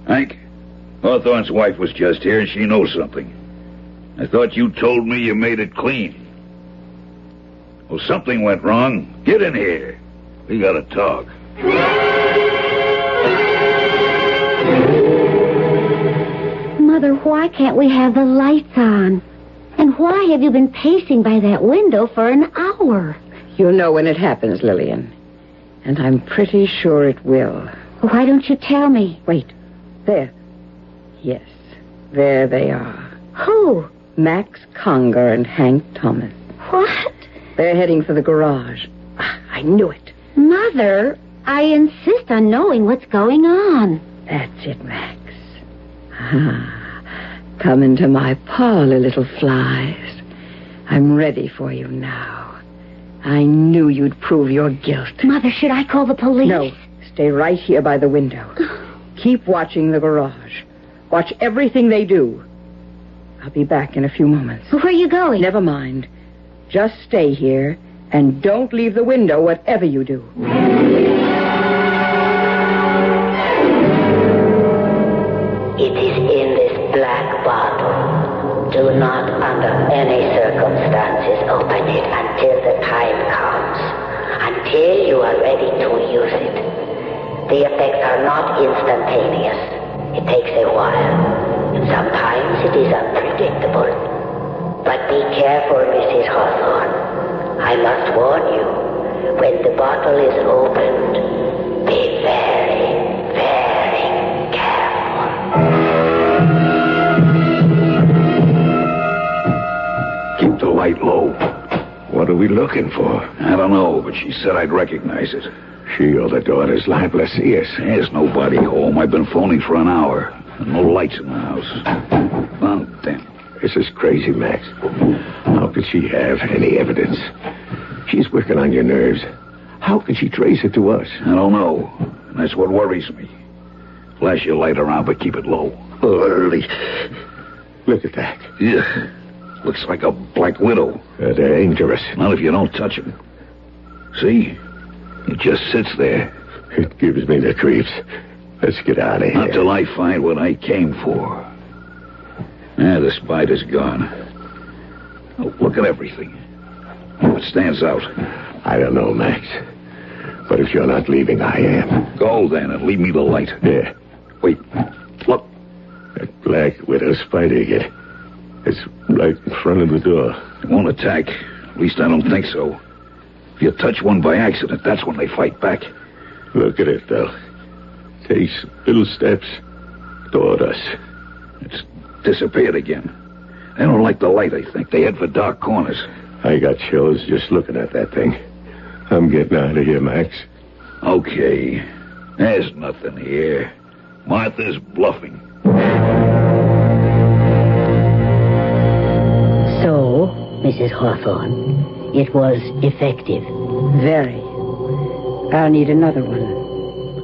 Speaker 2: Hank, Hawthorne's wife was just here, and she knows something. I thought you told me you made it clean. Well, something went wrong. Get in here. We gotta talk.
Speaker 23: Mother, why can't we have the lights on? And why have you been pacing by that window for an hour?
Speaker 11: You'll know when it happens, Lillian. And I'm pretty sure it will.
Speaker 23: Why don't you tell me?
Speaker 11: Wait. There. Yes. There they are.
Speaker 23: Who?
Speaker 11: Max Conger and Hank Thomas.
Speaker 23: What?
Speaker 11: They're heading for the garage. I knew it.
Speaker 23: Mother, I insist on knowing what's going on.
Speaker 11: That's it, Max. Come into my parlor, little flies. I'm ready for you now. I knew you'd prove your guilt.
Speaker 23: Mother, should I call the police?
Speaker 11: No. Stay right here by the window. Keep watching the garage. Watch everything they do. I'll be back in a few moments.
Speaker 23: Where are you going?
Speaker 11: Never mind. Just stay here and don't leave the window, whatever you do.
Speaker 23: It is in this black bottle. Do not, under any circumstances, open it until the time comes. Until you are ready to use it. The effects are not instantaneous. It takes a while. Sometimes it is unpredictable. But be careful, Mrs. Hawthorne. I must warn you, when the bottle is opened, be very, very careful.
Speaker 2: Keep the light low.
Speaker 13: What are we looking for?
Speaker 2: I don't know, but she said I'd recognize it.
Speaker 13: She or the daughter's liable to see us.
Speaker 2: There's nobody home. I've been phoning for an hour. No lights in the house. Oh, damn.
Speaker 13: This is crazy, Max. How could she have any evidence? She's working on your nerves. How could she trace it to us?
Speaker 2: I don't know. And that's what worries me. Flash your light around, but keep it low.
Speaker 13: Early. Look at that.
Speaker 2: Yeah. Looks like a black widow.
Speaker 13: They're dangerous.
Speaker 2: Not if you don't touch him. See? He just sits there.
Speaker 13: It gives me the creeps. Let's get out of here.
Speaker 2: Not till I find what I came for. The spider's gone. Oh, look at everything. What stands out?
Speaker 13: I don't know, Max. But if you're not leaving, I am.
Speaker 2: Go then and leave me the light.
Speaker 13: Yeah.
Speaker 2: Wait. Look.
Speaker 13: That black widow spider again. It's right in front of the door.
Speaker 2: It won't attack. At least I don't think so. If you touch one by accident, that's when they fight back.
Speaker 13: Look at it, though. Takes little steps toward us.
Speaker 2: It's disappeared again. They don't like the light, I think. They head for dark corners.
Speaker 13: I got chills just looking at that thing. I'm getting out of here, Max.
Speaker 2: Okay. There's nothing here. Martha's bluffing.
Speaker 23: So, Mrs. Hawthorne, it was effective.
Speaker 11: Very. I'll need another one.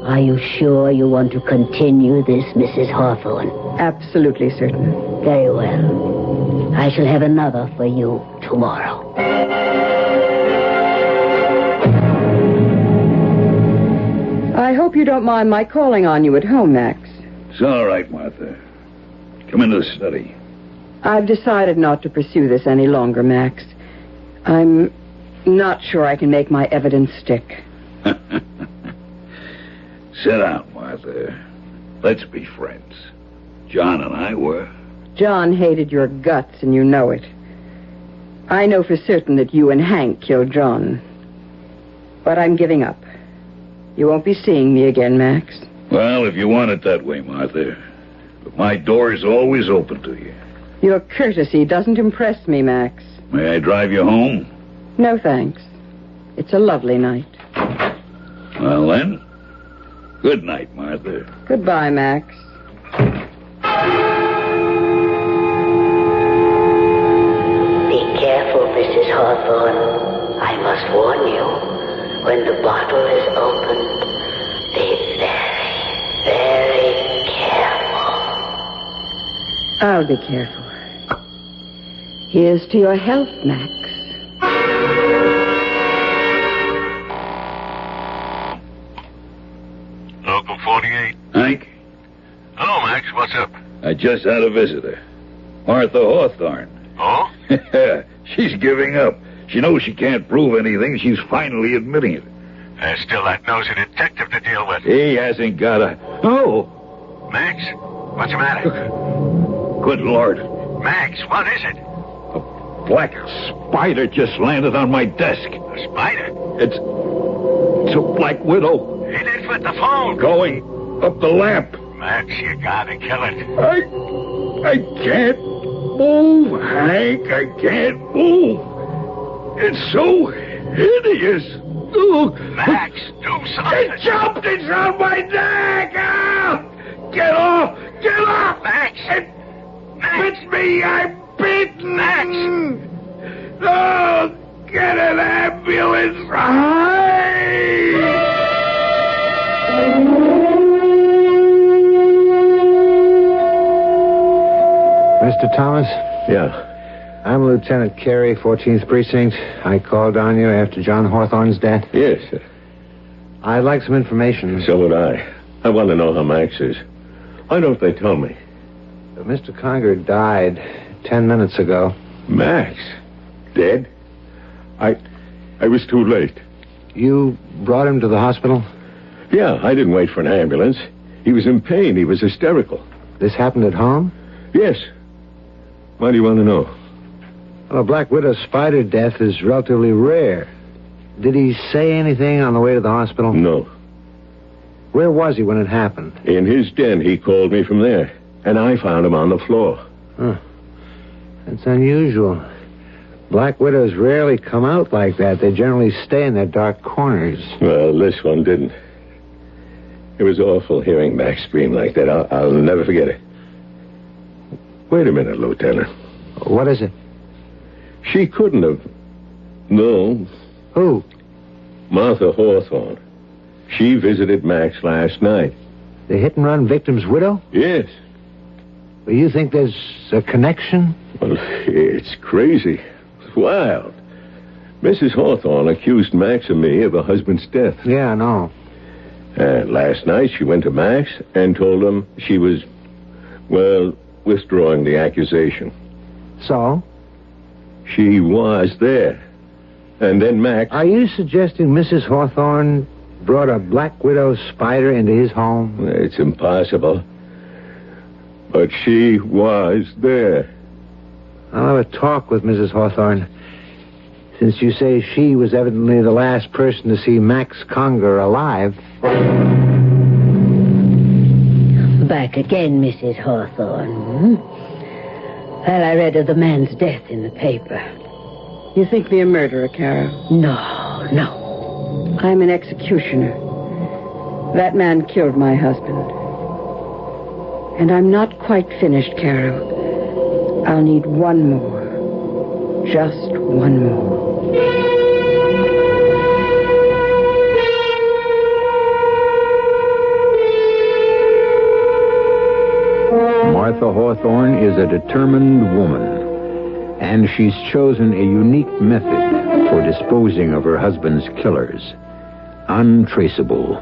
Speaker 23: Are you sure you want to continue this, Mrs. Hawthorne?
Speaker 11: Absolutely certain.
Speaker 23: Very well. I shall have another for you tomorrow.
Speaker 11: I hope you don't mind my calling on you at home, Max.
Speaker 2: It's all right, Martha. Come into the study.
Speaker 11: I've decided not to pursue this any longer, Max. I'm not sure I can make my evidence stick.
Speaker 2: Sit down, Martha. Let's be friends. John and I were.
Speaker 11: John hated your guts, and you know it. I know for certain that you and Hank killed John. But I'm giving up. You won't be seeing me again, Max.
Speaker 2: Well, if you want it that way, Martha. But my door is always open to you.
Speaker 11: Your courtesy doesn't impress me, Max.
Speaker 2: May I drive you home?
Speaker 11: No, thanks. It's a lovely night.
Speaker 2: Well, then, good night, Martha.
Speaker 11: Goodbye, Max.
Speaker 23: Be careful, Mrs. Hawthorne. I must warn you. When the bottle is opened, be very, very careful.
Speaker 11: I'll be careful. Here's to your health, Max.
Speaker 26: Local 48.
Speaker 2: Hank?
Speaker 26: Hello, Max. What's up?
Speaker 2: I just had a visitor. Martha Hawthorne.
Speaker 26: Oh?
Speaker 2: She's giving up. She knows she can't prove anything. She's finally admitting it.
Speaker 26: There's still that nosy detective to deal with.
Speaker 2: He hasn't got a... Oh!
Speaker 26: Max, what's the matter?
Speaker 2: Good Lord.
Speaker 26: Max, what is it?
Speaker 2: A black spider just landed on my desk.
Speaker 26: A spider?
Speaker 2: It's a black widow.
Speaker 26: It is with the phone.
Speaker 2: Going up the lamp.
Speaker 26: Max, you gotta kill it.
Speaker 2: I can't move, Hank. I can't move. It's so hideous. Oh.
Speaker 26: Max, do something.
Speaker 2: It jumped. It's on my neck. Ah! Get off. Get off.
Speaker 26: Max.
Speaker 2: It bit me. I'm bitten. Max. Oh, get an ambulance.
Speaker 9: Mr. Thomas?
Speaker 25: Yeah.
Speaker 9: I'm Lieutenant Carey, 14th Precinct. I called on you after John Hawthorne's death.
Speaker 25: Yes, sir.
Speaker 9: I'd like some information.
Speaker 25: So would I. I want to know how Max is. Why don't they tell me?
Speaker 9: Mr. Conger died 10 minutes ago.
Speaker 25: Max? Dead? I was too late.
Speaker 9: You brought him to the hospital?
Speaker 25: Yeah, I didn't wait for an ambulance. He was in pain. He was hysterical.
Speaker 9: This happened at home?
Speaker 25: Yes. Why do you want to know?
Speaker 9: Well, a black widow spider death is relatively rare. Did he say anything on the way to the hospital?
Speaker 25: No.
Speaker 9: Where was he when it happened?
Speaker 25: In his den. He called me from there. And I found him on the floor.
Speaker 9: Huh. That's unusual. Black widows rarely come out like that. They generally stay in their dark corners.
Speaker 25: Well, this one didn't. It was awful hearing Max scream like that. I'll never forget it. Wait a minute, Lieutenant.
Speaker 9: What is it?
Speaker 25: She couldn't have... No.
Speaker 9: Who?
Speaker 25: Martha Hawthorne. She visited Max last night.
Speaker 9: The hit-and-run victim's widow?
Speaker 25: Yes.
Speaker 9: Well, you think there's a connection?
Speaker 25: Well, it's crazy. It's wild. Mrs. Hawthorne accused Max and me of her husband's death.
Speaker 9: Yeah, I know.
Speaker 25: Last night she went to Max and told him she was, well, withdrawing the accusation.
Speaker 9: So?
Speaker 25: She was there. And then Max...
Speaker 9: Are you suggesting Mrs. Hawthorne brought a black widow spider into his home?
Speaker 25: It's impossible. But she was there.
Speaker 9: I'll have a talk with Mrs. Hawthorne. Since you say she was evidently the last person to see Max Conger alive.
Speaker 23: Back again, Mrs. Hawthorne. Well, I read of the man's death in the paper.
Speaker 11: You think me a murderer, Carol?
Speaker 23: No.
Speaker 11: I'm an executioner. That man killed my husband. And I'm not quite finished, Carol. I'll need one more. Just one more.
Speaker 9: Martha Hawthorne is a determined woman, and she's chosen a unique method for disposing of her husband's killers. Untraceable.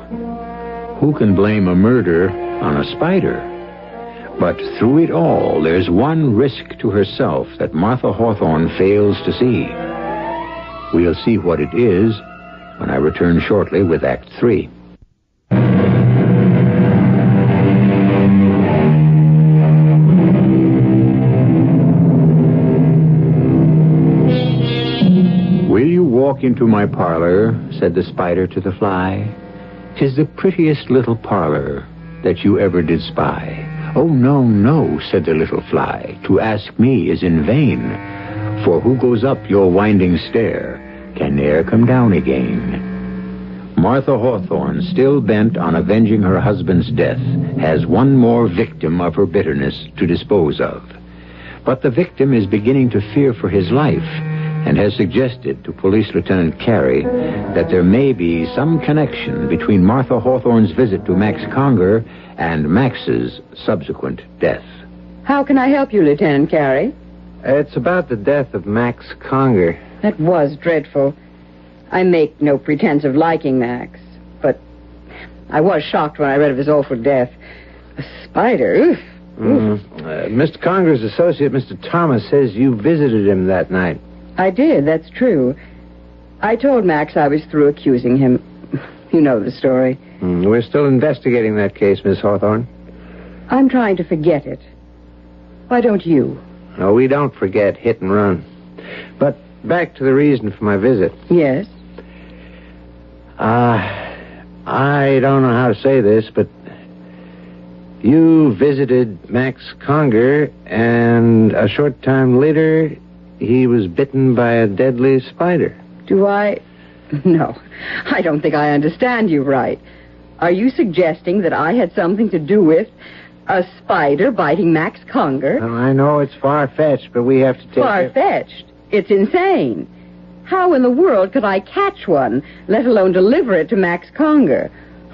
Speaker 9: Who can blame a murder on a spider? But through it all, there's one risk to herself that Martha Hawthorne fails to see. We'll see what it is when I return shortly with Act 3. Will you walk into my parlor, said the spider to the fly. 'tis the prettiest little parlor that you ever did spy. Oh, no, no, said the little fly, to ask me is in vain. For who goes up your winding stair can ne'er come down again. Martha Hawthorne, still bent on avenging her husband's death, has one more victim of her bitterness to dispose of. But the victim is beginning to fear for his life and has suggested to Police Lieutenant Carey that there may be some connection between Martha Hawthorne's visit to Max Conger and Max's subsequent death.
Speaker 11: How can I help you, Lieutenant Carey?
Speaker 14: It's about the death of Max Conger.
Speaker 11: That was dreadful. I make no pretense of liking Max, but I was shocked when I read of his awful death. A spider, oof.
Speaker 14: Mr. Conger's associate, Mr. Thomas, says you visited him that night.
Speaker 11: I did, that's true. I told Max I was through accusing him. You know the story.
Speaker 14: We're still investigating that case, Miss Hawthorne.
Speaker 11: I'm trying to forget it. Why don't you?
Speaker 14: No, we don't forget hit and run. But back to the reason for my visit.
Speaker 11: Yes?
Speaker 14: I don't know how to say this, but you visited Max Conger, and a short time later, he was bitten by a deadly spider.
Speaker 11: Do I? No, I don't think I understand you right. Are you suggesting that I had something to do with a spider biting Max Conger?
Speaker 14: Well, I know it's far-fetched, but we have to take
Speaker 11: Far-fetched? It's insane. How in the world could I catch one, let alone deliver it to Max Conger?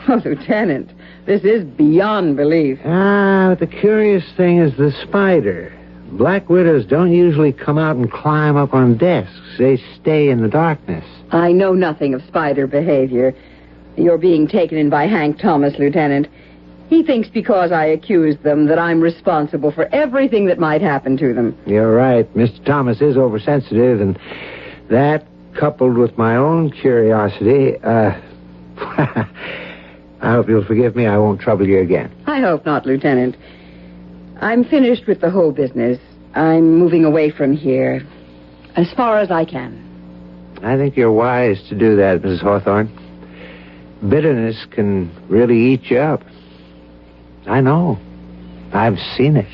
Speaker 11: Oh, Lieutenant, this is beyond belief.
Speaker 14: But the curious thing is the spider. Black widows don't usually come out and climb up on desks. They stay in the darkness.
Speaker 11: I know nothing of spider behavior. You're being taken in by Hank Thomas, Lieutenant. He thinks because I accused them that I'm responsible for everything that might happen to them.
Speaker 14: You're right. Mr. Thomas is oversensitive, and that, coupled with my own curiosity, I hope you'll forgive me. I won't trouble you again.
Speaker 11: I hope not, Lieutenant. I'm finished with the whole business. I'm moving away from here as far as I can.
Speaker 14: I think you're wise to do that, Mrs. Hawthorne. Bitterness can really eat you up. I know. I've seen it.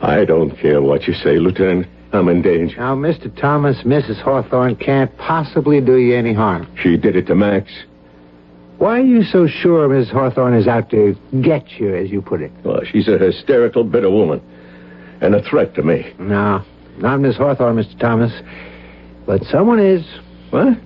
Speaker 13: I don't care what you say, Lieutenant. I'm in danger.
Speaker 14: Now, Mr. Thomas, Mrs. Hawthorne can't possibly do you any harm.
Speaker 13: She did it to Max.
Speaker 14: Why are you so sure Mrs. Hawthorne is out to get you, as you put it?
Speaker 13: Well, she's a hysterical, bitter woman. And a threat to me.
Speaker 14: No, not Miss Hawthorne, Mr. Thomas. But someone is.
Speaker 13: What?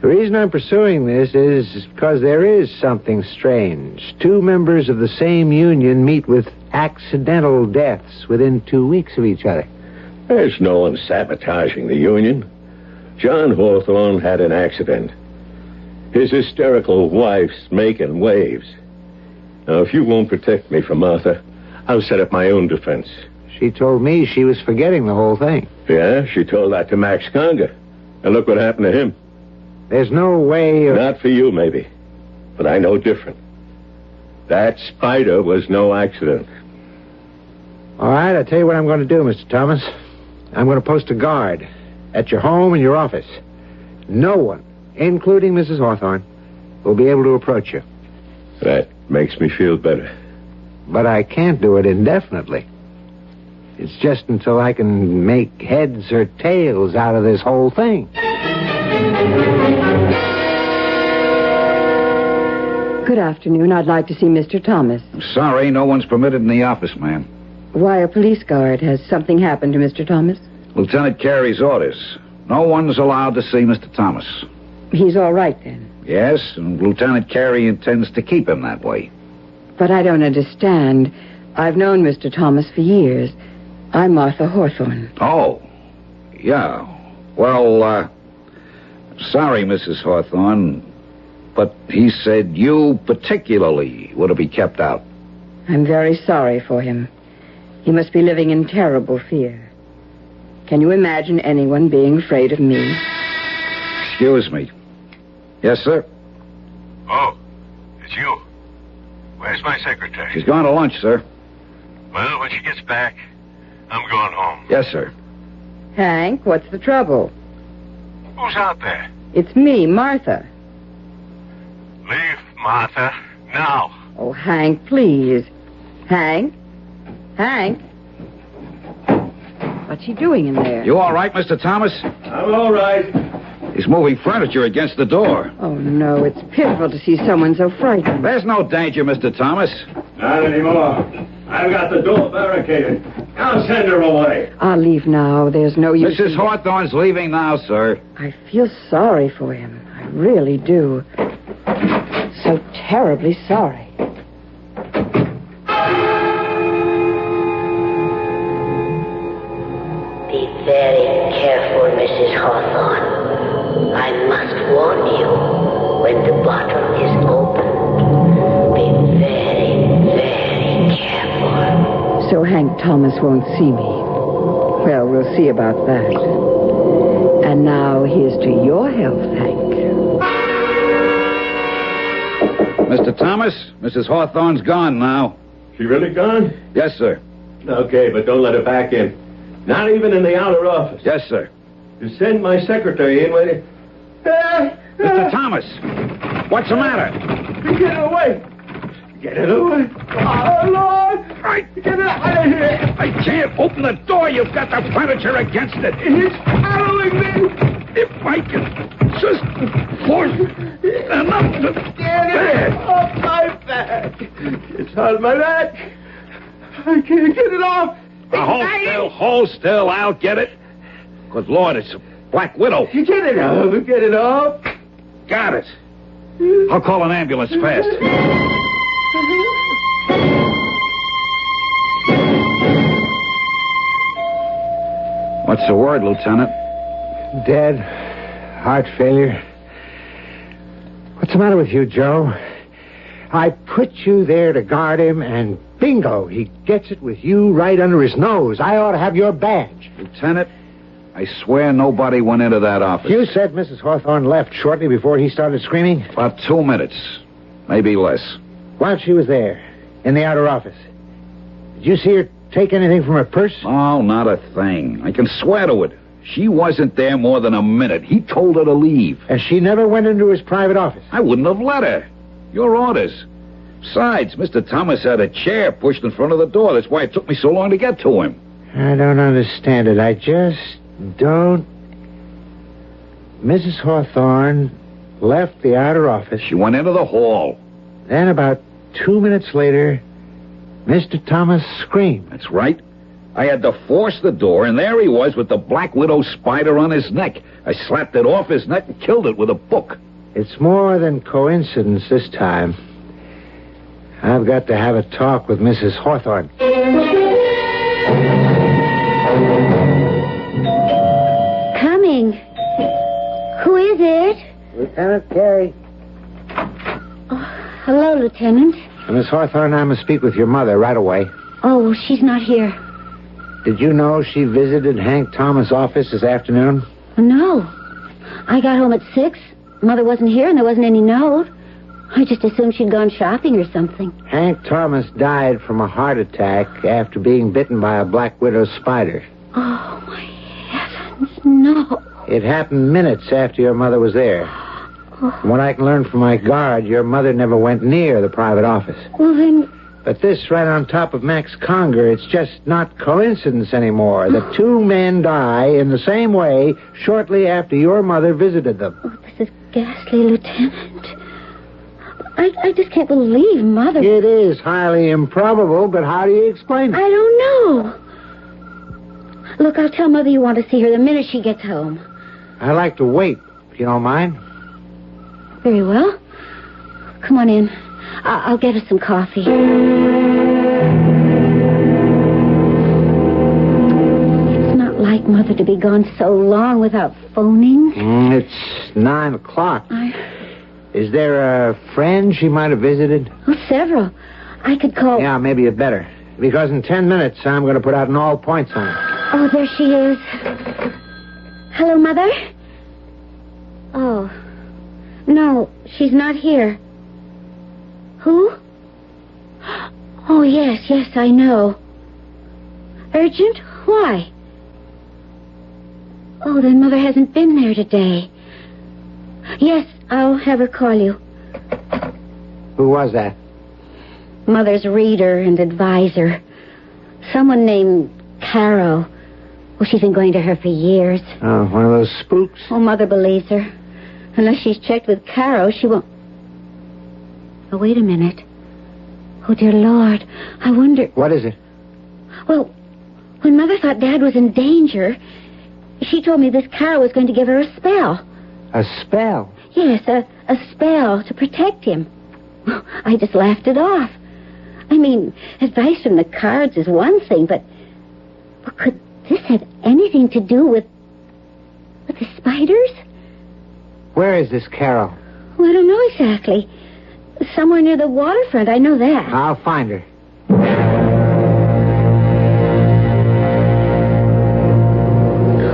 Speaker 14: The reason I'm pursuing this is because there is something strange. Two members of the same union meet with accidental deaths within 2 weeks of each other.
Speaker 13: There's no one sabotaging the union. John Hawthorne had an accident. His hysterical wife's making waves. Now, if you won't protect me from Martha, I'll set up my own defense.
Speaker 14: She told me she was forgetting the whole thing.
Speaker 13: Yeah, she told that to Max Conger. And look what happened to him.
Speaker 14: There's no way of...
Speaker 13: Not for you, maybe. But I know different. That spider was no accident.
Speaker 14: All right, I'll tell you what I'm going to do, Mr. Thomas. I'm going to post a guard at your home and your office. No one, including Mrs. Hawthorne, will be able to approach you.
Speaker 13: That makes me feel better.
Speaker 14: But I can't do it indefinitely. It's just until I can make heads or tails out of this whole thing.
Speaker 11: Good afternoon. I'd like to see Mr. Thomas.
Speaker 2: I'm sorry, no one's permitted in the office, ma'am.
Speaker 11: Why, a police guard. Has something happened to Mr. Thomas?
Speaker 2: Lieutenant Carey's orders. No one's allowed to see Mr. Thomas.
Speaker 11: He's all right, then.
Speaker 2: Yes, and Lieutenant Carey intends to keep him that way.
Speaker 11: But I don't understand. I've known Mr. Thomas for years. I'm Martha Hawthorne.
Speaker 2: Oh, yeah. Well, sorry, Mrs. Hawthorne, but he said you particularly were to be kept out.
Speaker 11: I'm very sorry for him. He must be living in terrible fear. Can you imagine anyone being afraid of me?
Speaker 2: Excuse me. Yes, sir?
Speaker 26: Oh, it's you. Where's my secretary?
Speaker 2: She's gone to lunch, sir.
Speaker 26: Well, when she gets back, I'm going home.
Speaker 2: Yes, sir.
Speaker 11: Hank, what's the trouble?
Speaker 26: Who's out there?
Speaker 11: It's me, Martha.
Speaker 26: Leave, Martha, now.
Speaker 11: Oh, Hank, please. Hank? Hank? What's he doing in there?
Speaker 2: You all right, Mr. Thomas?
Speaker 13: I'm all right.
Speaker 2: He's moving furniture against the door.
Speaker 11: Oh, no, it's pitiful to see someone so frightened.
Speaker 2: There's no danger, Mr. Thomas.
Speaker 13: Not anymore. I've got the door barricaded. I'll send her away.
Speaker 11: I'll leave now. There's no use.
Speaker 2: Mrs. Hawthorne's leaving now, sir.
Speaker 11: I feel sorry for him. I really do. So terribly sorry.
Speaker 23: Be very careful, Mrs. Hawthorne. I must warn you, when the bottle is open, be very, very careful.
Speaker 11: So Hank Thomas won't see me. Well, we'll see about that. And now here's to your health, Hank.
Speaker 2: Mr. Thomas, Mrs. Hawthorne's gone now.
Speaker 13: She really gone?
Speaker 2: Yes, sir.
Speaker 13: Okay, but don't let her back in. Not even in the outer office.
Speaker 2: Yes, sir.
Speaker 13: You send my secretary in when it...
Speaker 2: Mr. Thomas, what's the matter?
Speaker 13: Get it away. Get it away. Oh, Lord.
Speaker 2: Right.
Speaker 13: Get it out of here.
Speaker 2: I can't open the door. You've got the furniture against it.
Speaker 13: He's following me.
Speaker 2: If I can just force enough to...
Speaker 13: Get it off my back. It's on my neck. I can't get it off.
Speaker 2: Hold still. I'll get it. Good Lord, it's a Black Widow.
Speaker 13: Get it off. Get it off.
Speaker 2: Got it. I'll call an ambulance fast. What's the word, Lieutenant?
Speaker 14: Dead. Heart failure. What's the matter with you, Joe? I put you there to guard him, and bingo, he gets it with you right under his nose. I ought to have your badge.
Speaker 2: Lieutenant, I swear nobody went into that office.
Speaker 14: You said Mrs. Hawthorne left shortly before he started screaming?
Speaker 2: About 2 minutes. Maybe less.
Speaker 14: While she was there, in the outer office, did you see her take anything from her purse?
Speaker 2: Oh, not a thing. I can swear to it. She wasn't there more than a minute. He told her to leave.
Speaker 14: And she never went into his private office?
Speaker 2: I wouldn't have let her. Your orders. Besides, Mr. Thomas had a chair pushed in front of the door. That's why it took me so long to get to him.
Speaker 14: I don't understand it. I just don't... Mrs. Hawthorne left the outer office.
Speaker 2: She went into the hall.
Speaker 14: Then about 2 minutes later, Mr. Thomas screamed.
Speaker 2: That's right. I had to force the door, and there he was with the Black Widow spider on his neck. I slapped it off his neck and killed it with a book.
Speaker 14: It's more than coincidence this time. I've got to have a talk with Mrs. Hawthorne.
Speaker 23: Coming. Who is it?
Speaker 14: Lieutenant Carey.
Speaker 23: Oh, hello, Lieutenant.
Speaker 14: Miss Hawthorne, I must speak with your mother right away.
Speaker 23: Oh, she's not here.
Speaker 14: Did you know she visited Hank Thomas' office this afternoon?
Speaker 23: No. I got home at 6. Mother wasn't here and there wasn't any note. I just assumed she'd gone shopping or something.
Speaker 14: Hank Thomas died from a heart attack after being bitten by a Black Widow spider.
Speaker 23: Oh, my heavens, no.
Speaker 14: It happened minutes after your mother was there. From what I can learn from my guard, your mother never went near the private office.
Speaker 23: Well, then...
Speaker 14: But this right on top of Max Conger, it's just not coincidence anymore. The two men die in the same way shortly after your mother visited them.
Speaker 23: Oh, this is ghastly, Lieutenant. I just can't believe Mother...
Speaker 14: It is highly improbable, but how do you explain it?
Speaker 23: I don't know. Look, I'll tell Mother you want to see her the minute she gets home.
Speaker 14: I'd like to wait, if you don't mind.
Speaker 23: Very well. Come on in. I'll get us some coffee. It's not like Mother to be gone so long without phoning.
Speaker 14: It's 9 o'clock. Is there a friend she might have visited?
Speaker 23: Oh, several. I could call...
Speaker 14: Yeah, maybe you'd better. Because in 10 minutes, I'm going to put out an all points on her.
Speaker 23: Oh, there she is. Hello, Mother? Oh. No, she's not here. Who? Oh, yes, I know. Urgent? Why? Oh, then Mother hasn't been there today. Yes, I'll have her call you.
Speaker 14: Who was that?
Speaker 23: Mother's reader and advisor. Someone named Caro. Oh, she's been going to her for years.
Speaker 14: Oh, one of those spooks?
Speaker 23: Oh, Mother believes her. Unless she's checked with Caro, she won't... Oh, wait a minute. Oh, dear Lord. I wonder...
Speaker 14: What is it?
Speaker 23: Well, when Mother thought Dad was in danger, she told me this Caro was going to give her a spell.
Speaker 14: A spell?
Speaker 23: Yes, a spell to protect him. I just laughed it off. I mean, advice from the cards is one thing, but could this have anything to do with the spiders?
Speaker 14: Where is this Carol?
Speaker 23: Well, I don't know exactly. Somewhere near the waterfront, I know that.
Speaker 14: I'll find her.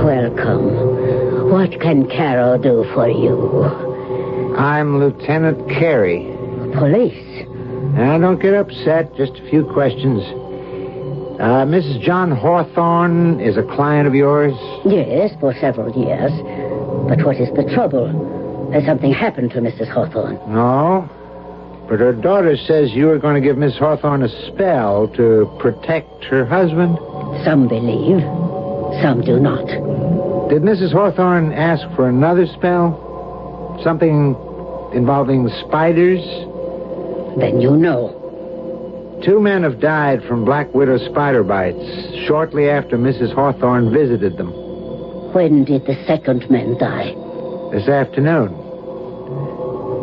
Speaker 23: Welcome. What can Carol do for you?
Speaker 14: I'm Lieutenant Carey.
Speaker 23: Police?
Speaker 14: Now, don't get upset. Just a few questions. Mrs. John Hawthorne is a client of yours?
Speaker 23: Yes, for several years. But what is the trouble? Has something happened to Mrs. Hawthorne?
Speaker 14: No. But her daughter says you were going to give Miss Hawthorne a spell to protect her husband.
Speaker 23: Some believe. Some do not.
Speaker 14: Did Mrs. Hawthorne ask for another spell? Something involving spiders?
Speaker 23: Then you know.
Speaker 14: 2 men have died from black widow spider bites shortly after Mrs. Hawthorne visited them.
Speaker 23: When did the second man die?
Speaker 14: This afternoon.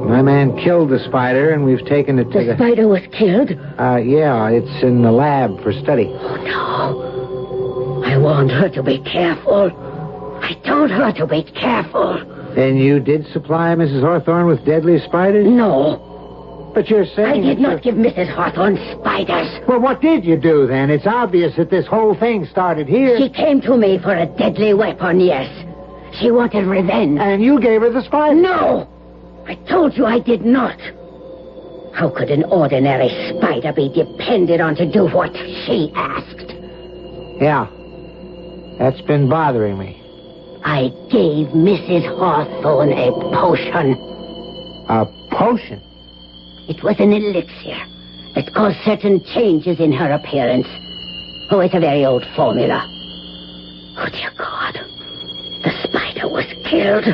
Speaker 14: My man killed the spider, and we've taken it to
Speaker 23: the spider was killed?
Speaker 14: Yeah, it's in the lab for study.
Speaker 23: Oh, no. I warned her to be careful. I told her to be careful.
Speaker 14: And you did supply Mrs. Hawthorne with deadly spiders?
Speaker 23: No.
Speaker 14: But you're saying...
Speaker 23: I did not give Mrs. Hawthorne spiders.
Speaker 14: Well, what did you do, then? It's obvious that this whole thing started here.
Speaker 23: She came to me for a deadly weapon, yes. She wanted revenge.
Speaker 14: And you gave her the spiders?
Speaker 23: No! I told you I did not. How could an ordinary spider be depended on to do what she asked?
Speaker 14: Yeah. That's been bothering me.
Speaker 23: I gave Mrs. Hawthorne a potion.
Speaker 14: A potion?
Speaker 23: It was an elixir that caused certain changes in her appearance. Oh, it's a very old formula. Oh, dear God. The spider was killed.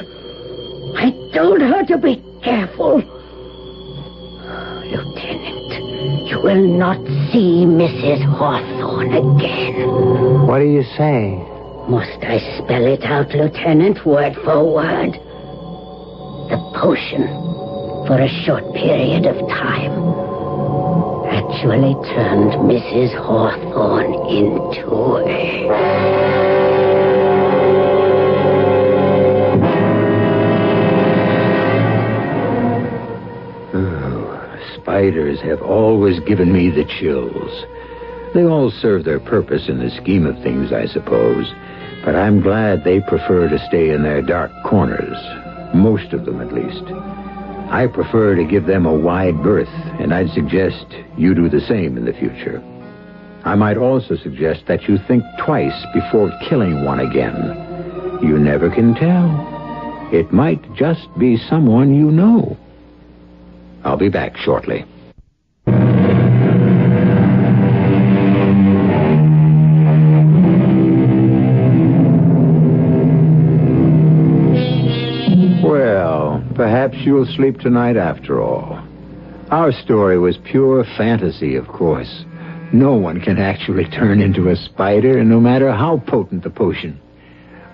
Speaker 23: I told her to be careful. Lieutenant, you will not see Mrs. Hawthorne again.
Speaker 14: What are you saying?
Speaker 23: Must I spell it out, Lieutenant, word for word? The potion, for a short period of time, actually turned Mrs. Hawthorne into a...
Speaker 9: Spiders have always given me the chills. They all serve their purpose in the scheme of things, I suppose. But I'm glad they prefer to stay in their dark corners. Most of them, at least. I prefer to give them a wide berth, and I'd suggest you do the same in the future. I might also suggest that you think twice before killing one again. You never can tell. It might just be someone you know. I'll be back shortly. Well, perhaps you'll sleep tonight after all. Our story was pure fantasy, of course. No one can actually turn into a spider, no matter how potent the potion.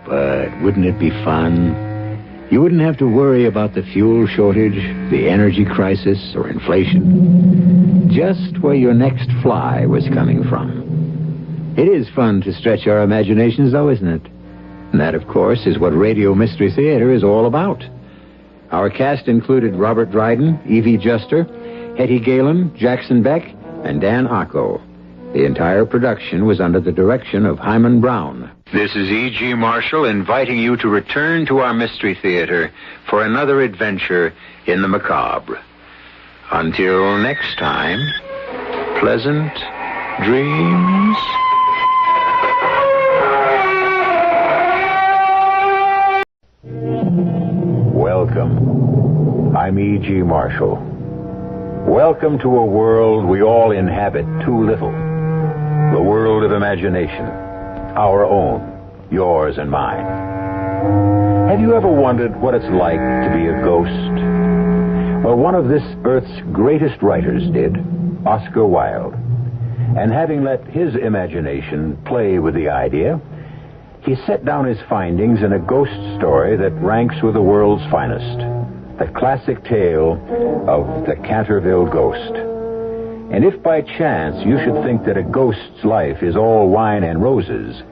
Speaker 9: But wouldn't it be fun? You wouldn't have to worry about the fuel shortage, the energy crisis, or inflation. Just where your next fly was coming from. It is fun to stretch our imaginations, though, isn't it? And that, of course, is what Radio Mystery Theater is all about. Our cast included Robert Dryden, Evie Juster, Hetty Galen, Jackson Beck, and Dan Ocko. The entire production was under the direction of Hyman Brown. This is E.G. Marshall inviting you to return to our Mystery Theater for another adventure in the macabre. Until next time, pleasant dreams. Welcome. I'm E.G. Marshall. Welcome to a world we all inhabit too little. The world of imagination. Our own. Yours and mine. Have you ever wondered what it's like to be a ghost? Well, one of this earth's greatest writers did, Oscar Wilde. And having let his imagination play with the idea, he set down his findings in a ghost story that ranks with the world's finest. The classic tale of the Canterville Ghost. And if by chance you should think that a ghost's life is all wine and roses,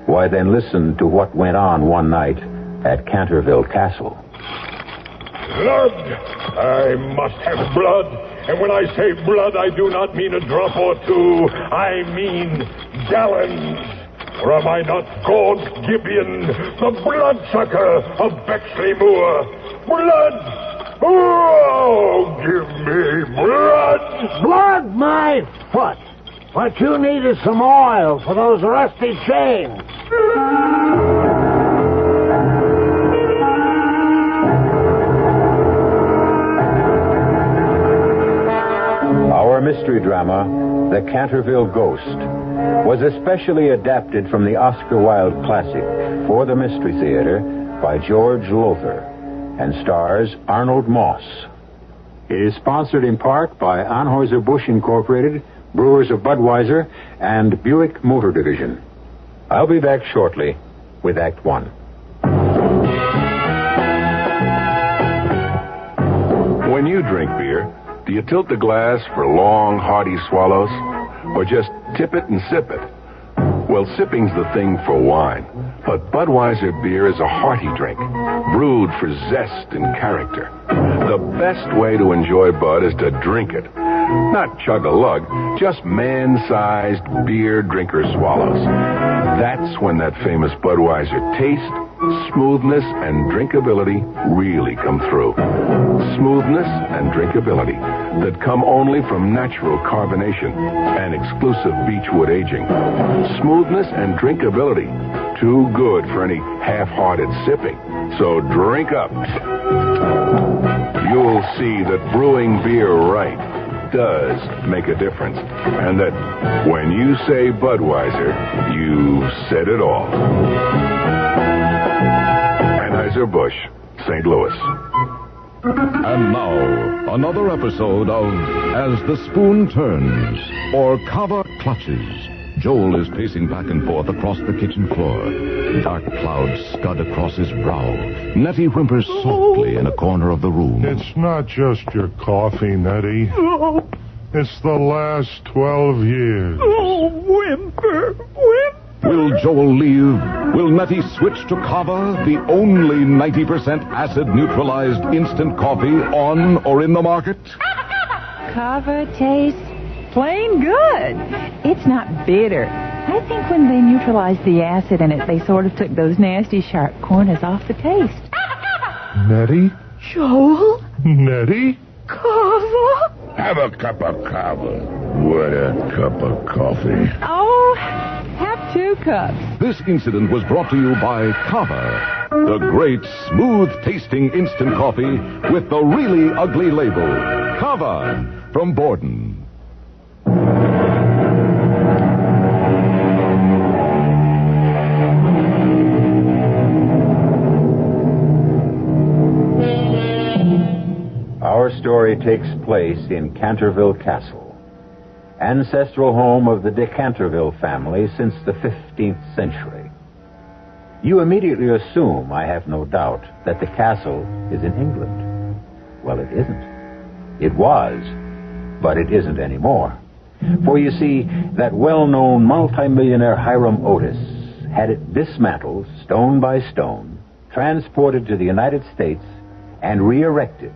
Speaker 9: why then listen to what went on one night at Canterville Castle.
Speaker 16: Blood! I must have blood. And when I say blood, I do not mean a drop or two. I mean gallons. Or am I not Gaunt Gibeon, the bloodsucker of Bexley Moor? Blood! Oh, give me blood!
Speaker 25: Blood, my foot! What you need is some oil for those rusty chains.
Speaker 9: Our mystery drama, The Canterville Ghost, was especially adapted from the Oscar Wilde classic for the Mystery Theater by George Lothar and stars Arnold Moss. It is sponsored in part by Anheuser-Busch Incorporated, Brewers of Budweiser, and Buick Motor Division. I'll be back shortly with Act One.
Speaker 17: When you drink beer, do you tilt the glass for long, hearty swallows? Or just tip it and sip it? Well, sipping's the thing for wine. But Budweiser beer is a hearty drink, brewed for zest and character. The best way to enjoy Bud is to drink it. Not chug-a-lug, just man-sized beer drinker swallows. That's when that famous Budweiser taste, smoothness, and drinkability really come through. Smoothness and drinkability that come only from natural carbonation and exclusive beechwood aging. Smoothness and drinkability, too good for any half-hearted sipping. So drink up. You'll see that brewing beer right does make a difference. And that when you say Budweiser, you've said it all. Anheuser-Busch, St. Louis.
Speaker 18: And now, another episode of As the Spoon Turns, or Kava Clutches. Joel is pacing back and forth across the kitchen floor. Dark clouds scud across his brow. Nettie whimpers softly in a corner of the room.
Speaker 16: It's not just your coffee, Nettie. Oh. It's the last 12 years.
Speaker 5: Oh, whimper.
Speaker 18: Will Joel leave? Will Nettie switch to Kava, the only 90% acid-neutralized instant coffee on or in the market?
Speaker 19: Kava tastes plain good. It's not bitter. I think when they neutralized the acid in it, they sort of took those nasty sharp corners off the taste.
Speaker 16: Nettie?
Speaker 5: Joel?
Speaker 16: Nettie?
Speaker 5: Kava?
Speaker 16: Have a cup of kava. What a cup of coffee.
Speaker 19: Oh, have 2 cups.
Speaker 18: This incident was brought to you by Kava, the great smooth-tasting instant coffee with the really ugly label. Kava from Borden.
Speaker 9: Our story takes place in Canterville Castle, ancestral home of the de Canterville family since the 15th century. You immediately assume, I have no doubt, that the castle is in England. Well, it isn't. It was, but it isn't anymore. For you see, that well-known multimillionaire Hiram Otis had it dismantled, stone by stone, transported to the United States, and re-erected,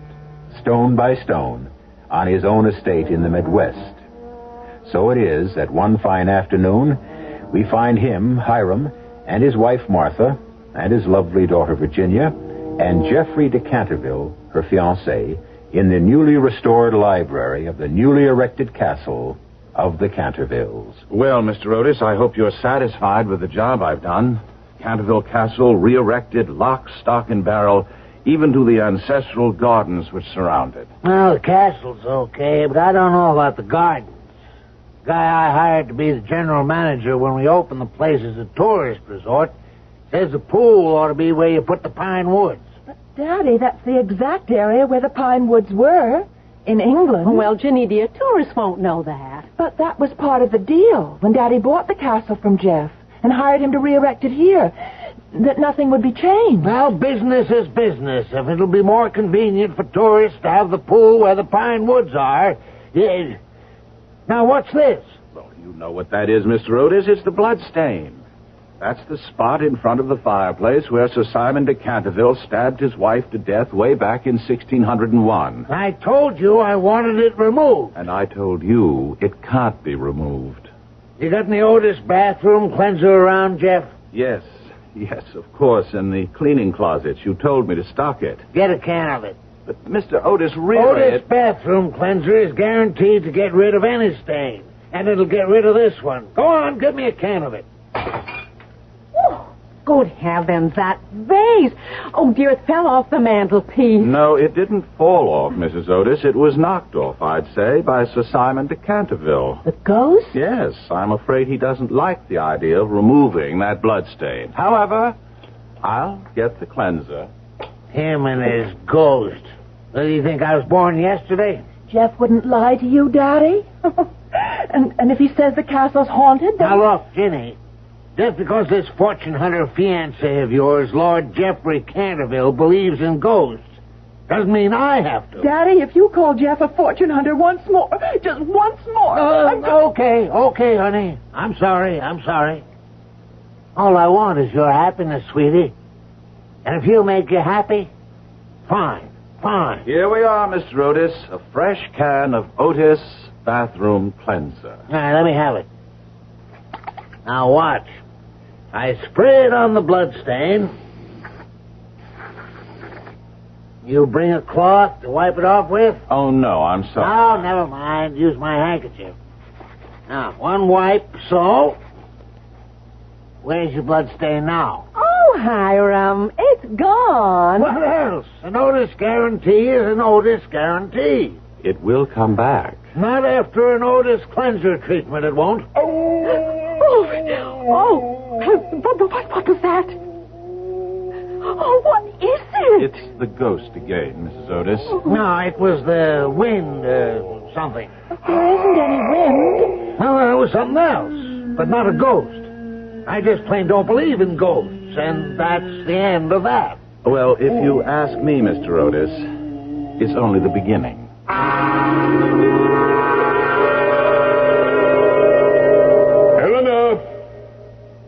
Speaker 9: stone by stone, on his own estate in the Midwest. So it is that one fine afternoon, we find him, Hiram, and his wife Martha, and his lovely daughter Virginia, and Geoffrey de Canterville, her fiancé, in the newly restored library of the newly erected castle of the Cantervilles.
Speaker 15: Well, Mr. Otis, I hope you're satisfied with the job I've done. Canterville Castle re-erected, lock, stock, and barrel,
Speaker 3: even to the ancestral gardens which surround it.
Speaker 25: Well, the castle's okay, but I don't know about the gardens. The guy I hired to be the general manager when we opened the place as a tourist resort says the pool ought to be where you put the pine woods.
Speaker 10: But, Daddy, that's the exact area where the pine woods were, in England.
Speaker 12: Well, Ginny, dear, tourists won't know that.
Speaker 10: But that was part of the deal when Daddy bought the castle from Jeff and hired him to re-erect it here, that nothing would be changed.
Speaker 25: Well, business is business. If it'll be more convenient for tourists to have the pool where the pine woods are, yeah. Now, what's this?
Speaker 3: Well, you know what that is, Mr. Otis. It's the blood stain. That's the spot in front of the fireplace where Sir Simon de Canterville stabbed his wife to death way back in 1601.
Speaker 25: I told you I wanted it removed.
Speaker 3: And I told you it can't be removed.
Speaker 25: You got any Otis bathroom cleanser around, Jeff?
Speaker 3: Yes, of course, in the cleaning closet. You told me to stock it.
Speaker 25: Get a can of it.
Speaker 3: But, Mr. Otis, really...
Speaker 25: Otis bathroom cleanser is guaranteed to get rid of any stain. And it'll get rid of this one. Go on, give me a can of it.
Speaker 12: Good heavens, that vase! Oh, dear, it fell off the mantelpiece.
Speaker 3: No, it didn't fall off, Mrs. Otis. It was knocked off, I'd say, by Sir Simon de Canterville.
Speaker 12: The ghost?
Speaker 3: Yes, I'm afraid he doesn't like the idea of removing that bloodstain. However, I'll get the cleanser.
Speaker 25: Him and his ghost. Do you think I was born yesterday?
Speaker 10: Jeff wouldn't lie to you, Daddy. and if he says the castle's haunted, then...
Speaker 25: Now, look, Ginny. Just because this fortune hunter fiancé of yours, Lord Geoffrey Canterville, believes in ghosts, doesn't mean I have to.
Speaker 10: Daddy, if you call Jeff a fortune hunter once more, just once more...
Speaker 25: Okay, honey. I'm sorry. All I want is your happiness, sweetie. And if he'll make you happy, fine.
Speaker 3: Here we are, Mr. Otis. A fresh can of Otis bathroom cleanser.
Speaker 25: All right, let me have it. Now watch. I spray it on the bloodstain. You bring a cloth to wipe it off with?
Speaker 3: Oh, no, I'm sorry.
Speaker 25: Oh, never mind. Use my handkerchief. Now, one wipe, so. Where's your bloodstain now?
Speaker 12: Oh, Hiram, it's gone.
Speaker 25: What else? An Otis guarantee is an Otis guarantee.
Speaker 3: It will come back.
Speaker 25: Not after an Otis cleanser treatment, it won't.
Speaker 12: What was that? Oh, what is it?
Speaker 3: It's the ghost again, Mrs. Otis.
Speaker 25: No, it was the wind, something.
Speaker 10: There isn't any wind.
Speaker 25: No, it was something else, but not a ghost. I just plain don't believe in ghosts, and that's the end of that.
Speaker 3: Well, if you ask me, Mr. Otis, it's only the beginning.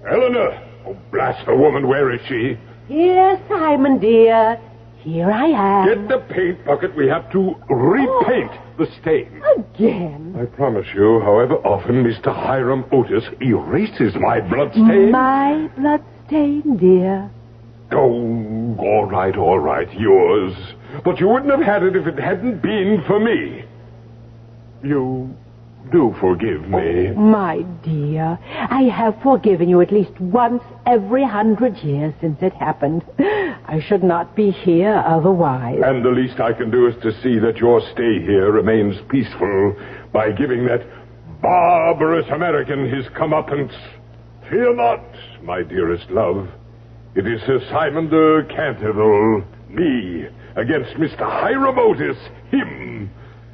Speaker 16: Eleanor! Oh, blast the woman, where is she?
Speaker 12: Here, Simon, dear. Here I am.
Speaker 16: Get the paint bucket. We have to repaint the stain.
Speaker 12: Again?
Speaker 16: I promise you, however often Mr. Hiram Otis erases my bloodstain...
Speaker 12: My bloodstain, dear.
Speaker 16: Oh, all right, yours. But you wouldn't have had it if it hadn't been for me. You do forgive me.
Speaker 12: Oh, my dear, I have forgiven you at least once every 100 years since it happened. I should not be here otherwise.
Speaker 16: And the least I can do is to see that your stay here remains peaceful by giving that barbarous American his comeuppance. Fear not, my dearest love. It is Sir Simon de Canterville, me, against Mr. Hiram Otis, him.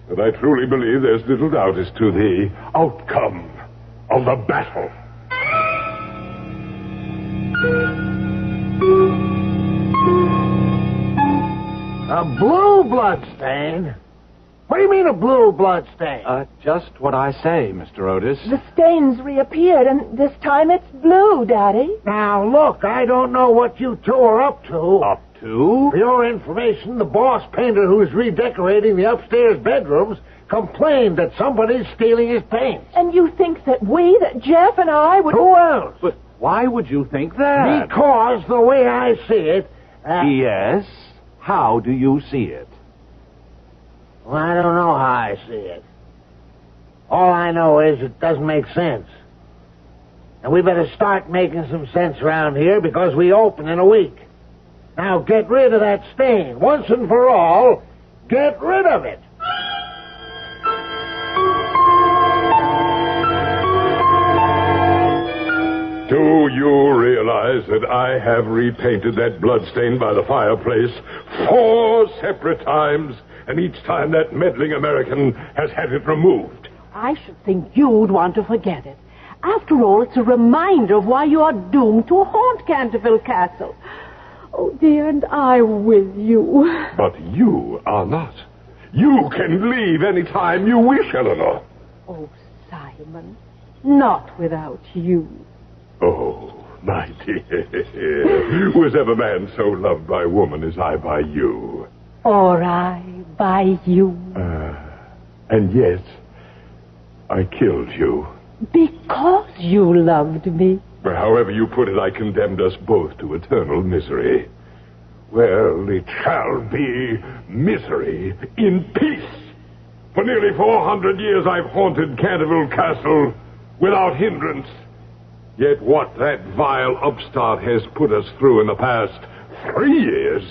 Speaker 16: And I truly believe there's little doubt as to the outcome of the battle.
Speaker 25: A blue bloodstain? What do you mean a blue bloodstain?
Speaker 3: Just what I say, Mr. Otis.
Speaker 10: The stain's reappeared, and this time it's blue, Daddy.
Speaker 25: Now, look, I don't know what you two are up to.
Speaker 3: Up to?
Speaker 25: For your information, the boss painter who's redecorating the upstairs bedrooms complained that somebody's stealing his paints.
Speaker 10: And you think that Jeff and I would...
Speaker 25: Who else?
Speaker 3: But why would you think that?
Speaker 25: Because the way I see it...
Speaker 3: Yes? How do you see it?
Speaker 25: Well, I don't know how I see it. All I know is it doesn't make sense. And we better start making some sense around here because we open in a week. Now get rid of that stain. Once and for all, get rid of it.
Speaker 16: Do you realize that I have repainted that bloodstain by the fireplace 4 separate times, and each time that meddling American has had it removed?
Speaker 12: I should think you'd want to forget it. After all, it's a reminder of why you are doomed to haunt Canterville Castle. Oh, dear, and I'm with you.
Speaker 16: But you are not. You can leave any time you wish, Eleanor.
Speaker 12: Oh, Simon, not without you.
Speaker 16: Oh, my dear. Was ever man so loved by woman as I by you?
Speaker 12: Or I by you.
Speaker 16: And yet, I killed you.
Speaker 12: Because you loved me.
Speaker 16: However you put it, I condemned us both to eternal misery. Well, it shall be misery in peace. For nearly 400 years I've haunted Canterville Castle without hindrance. Yet what that vile upstart has put us through in the past 3 years,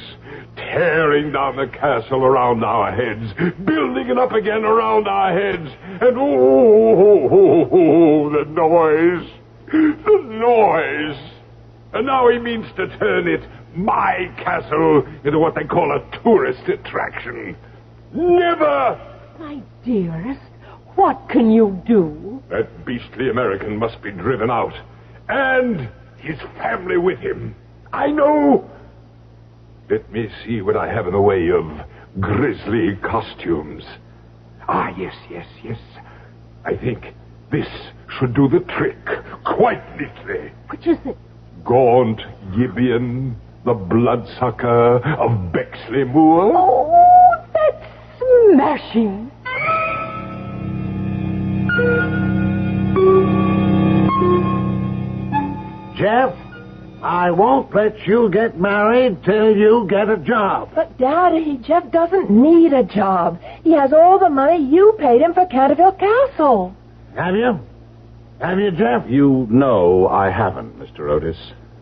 Speaker 16: tearing down the castle around our heads, building it up again around our heads, and the noise, the noise. And now he means to turn it, my castle, into what they call a tourist attraction. Never!
Speaker 12: My dearest, what can you do?
Speaker 16: That beastly American must be driven out. And his family with him. I know. Let me see what I have in the way of grisly costumes. Yes. I think this should do the trick quite neatly.
Speaker 12: Which is it?
Speaker 16: Gaunt Gibeon, the bloodsucker of Bexley Moor.
Speaker 12: Oh, that's smashing.
Speaker 25: Jeff, I won't let you get married till you get a job.
Speaker 10: But, Daddy, Jeff doesn't need a job. He has all the money you paid him for Canterville Castle.
Speaker 25: Have you? Have you, Jeff?
Speaker 3: You know I haven't, Mr. Otis.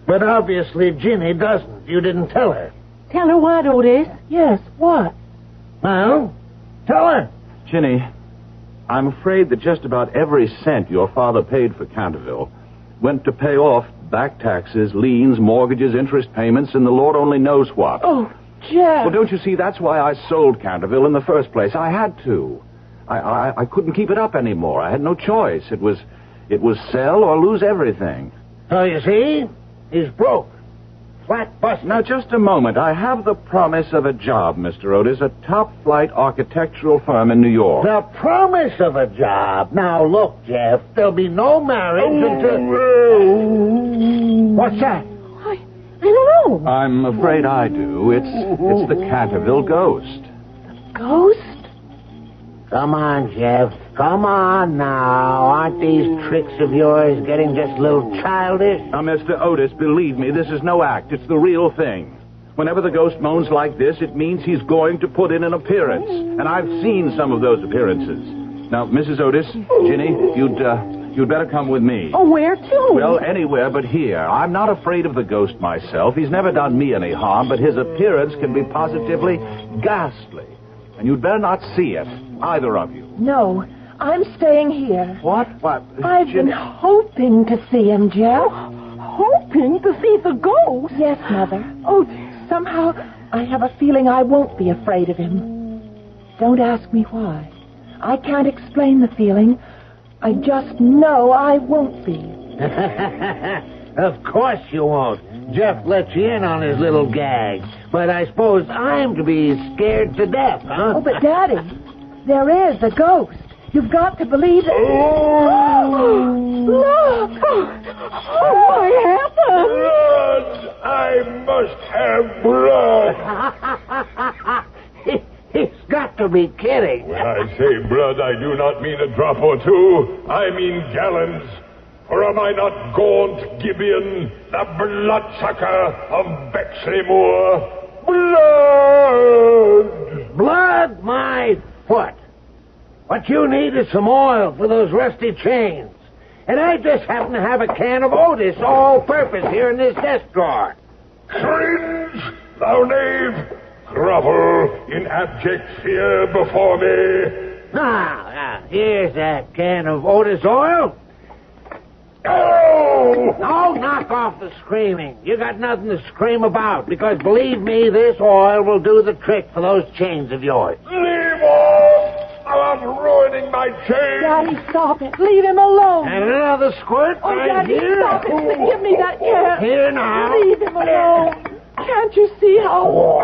Speaker 25: But obviously Ginny doesn't. You didn't tell her.
Speaker 12: Tell her what, Otis?
Speaker 10: Yes, what?
Speaker 25: Well, tell her.
Speaker 3: Ginny, I'm afraid that just about every cent your father paid for Canterville went to pay off back taxes, liens, mortgages, interest payments, and the Lord only knows what.
Speaker 10: Oh, Jeff.
Speaker 3: Well, don't you see, that's why I sold Canterville in the first place. I had to. I couldn't keep it up anymore. I had no choice. It was sell or lose everything.
Speaker 25: So you see, he's broke. Flat busted.
Speaker 3: Now, just a moment. I have the promise of a job, Mr. Otis, a top-flight architectural firm in New York.
Speaker 25: The promise of a job. Now, look, Jeff, there'll be no marriage until... What's that?
Speaker 12: I don't know.
Speaker 3: I'm afraid I do. It's the Canterville ghost.
Speaker 12: Ghost?
Speaker 25: Come on, Jeff. Come on now. Aren't these tricks of yours getting just a little childish?
Speaker 3: Now, Mr. Otis, believe me, this is no act. It's the real thing. Whenever the ghost moans like this, it means he's going to put in an appearance. And I've seen some of those appearances. Now, Mrs. Otis, Ginny, you'd better come with me.
Speaker 12: Oh, where to?
Speaker 3: Well, anywhere but here. I'm not afraid of the ghost myself. He's never done me any harm, but his appearance can be positively ghastly. And you'd better not see it, either of you.
Speaker 10: No, I'm staying here.
Speaker 3: What?
Speaker 10: I've been hoping to see him, Jeff.
Speaker 12: Hoping to see the ghost?
Speaker 10: Yes, Mother.
Speaker 12: Oh,
Speaker 10: somehow I have a feeling I won't be afraid of him. Don't ask me why. I can't explain the feeling. I just know I won't be.
Speaker 25: Of course you won't. Jeff lets you in on his little gag. But I suppose I'm to be scared to death, huh?
Speaker 10: Oh, but Daddy, there is a ghost. You've got to believe it.
Speaker 12: Look! Oh, what happened?
Speaker 16: Blood! I must have blood!
Speaker 25: He's got to be kidding.
Speaker 16: When I say blood, I do not mean a drop or two. I mean gallons. Or am I not Gaunt Gibeon, the bloodsucker of Bexley Moor? Blood!
Speaker 25: Blood, my foot. What you need is some oil for those rusty chains. And I just happen to have a can of Otis all-purpose here in this desk drawer.
Speaker 16: Syringe! Thou knave, grovel in abject fear before me.
Speaker 25: Now, here's a can of Otis oil.
Speaker 16: Oh!
Speaker 25: Oh, knock off the screaming. You got nothing to scream about, because believe me, this oil will do the trick for those chains of yours.
Speaker 16: Leave off! I'm ruining my chain.
Speaker 12: Daddy, stop it. Leave him alone.
Speaker 25: And another squirt
Speaker 12: Oh,
Speaker 25: right
Speaker 12: Daddy,
Speaker 25: here.
Speaker 12: stop it. Give me that can.
Speaker 25: Here now.
Speaker 12: Leave him alone. Can't you see how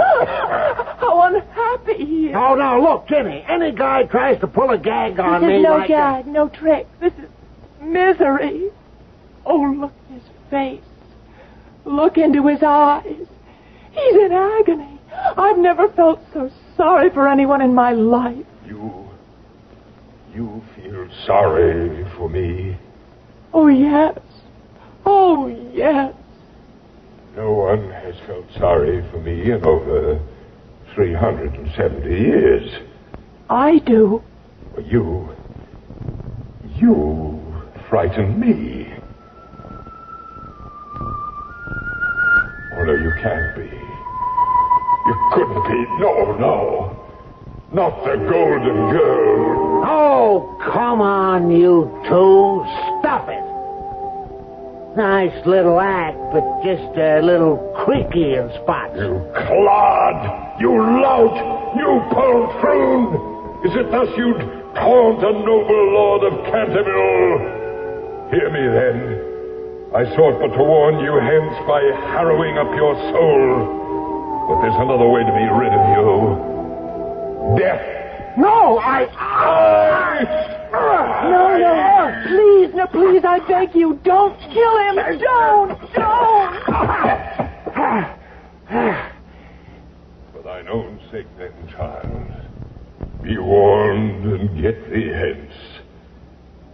Speaker 12: unhappy he is?
Speaker 25: Oh, now, look, Jenny, any guy tries to pull a gag on
Speaker 12: This
Speaker 25: me
Speaker 12: is no
Speaker 25: like
Speaker 12: gag, no trick. This is misery. Oh, look at his face. Look into his eyes. He's in agony. I've never felt so sorry for anyone in my life.
Speaker 16: You feel sorry for me?
Speaker 12: Oh, yes. Oh, yes.
Speaker 16: No one has felt sorry for me in over 370 years.
Speaker 12: I do.
Speaker 16: You frighten me. Oh, no, you can't be. You couldn't be. No. Not the golden girl.
Speaker 25: Oh, come on, you two. Stop it. Nice little act, but just a little creaky in spots.
Speaker 16: You clod! You lout! You poltroon! Is it thus you'd taunt a noble lord of Canterville? Hear me, then. I sought but to warn you hence by harrowing up your soul. But there's another way to be rid of you. Death.
Speaker 25: No,
Speaker 12: No, please, I beg you, don't kill him. Don't.
Speaker 16: For thine own sake, then, child, be warned and get thee hence.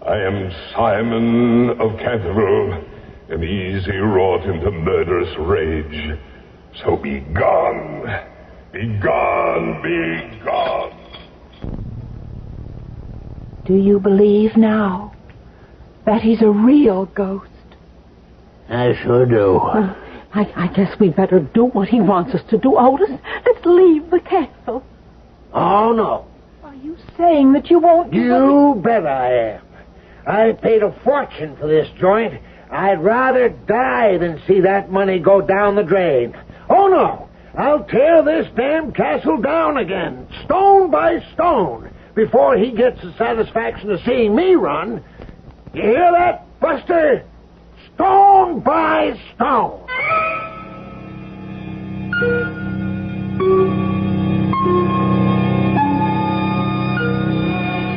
Speaker 16: I am Simon of Canterville, am easy wrought into murderous rage. So be gone. Be gone, be gone.
Speaker 12: Do you believe now that he's a real ghost?
Speaker 25: I sure do.
Speaker 12: I guess we better do what he wants us to do, Otis. Let's leave the castle.
Speaker 25: Oh, no.
Speaker 12: Are you saying that you won't do
Speaker 25: You bet I am. I paid a fortune for this joint. I'd rather die than see that money go down the drain. Oh, no. I'll tear this damn castle down again, stone by stone, before he gets the satisfaction of seeing me run. You hear that, Buster? Stone by stone.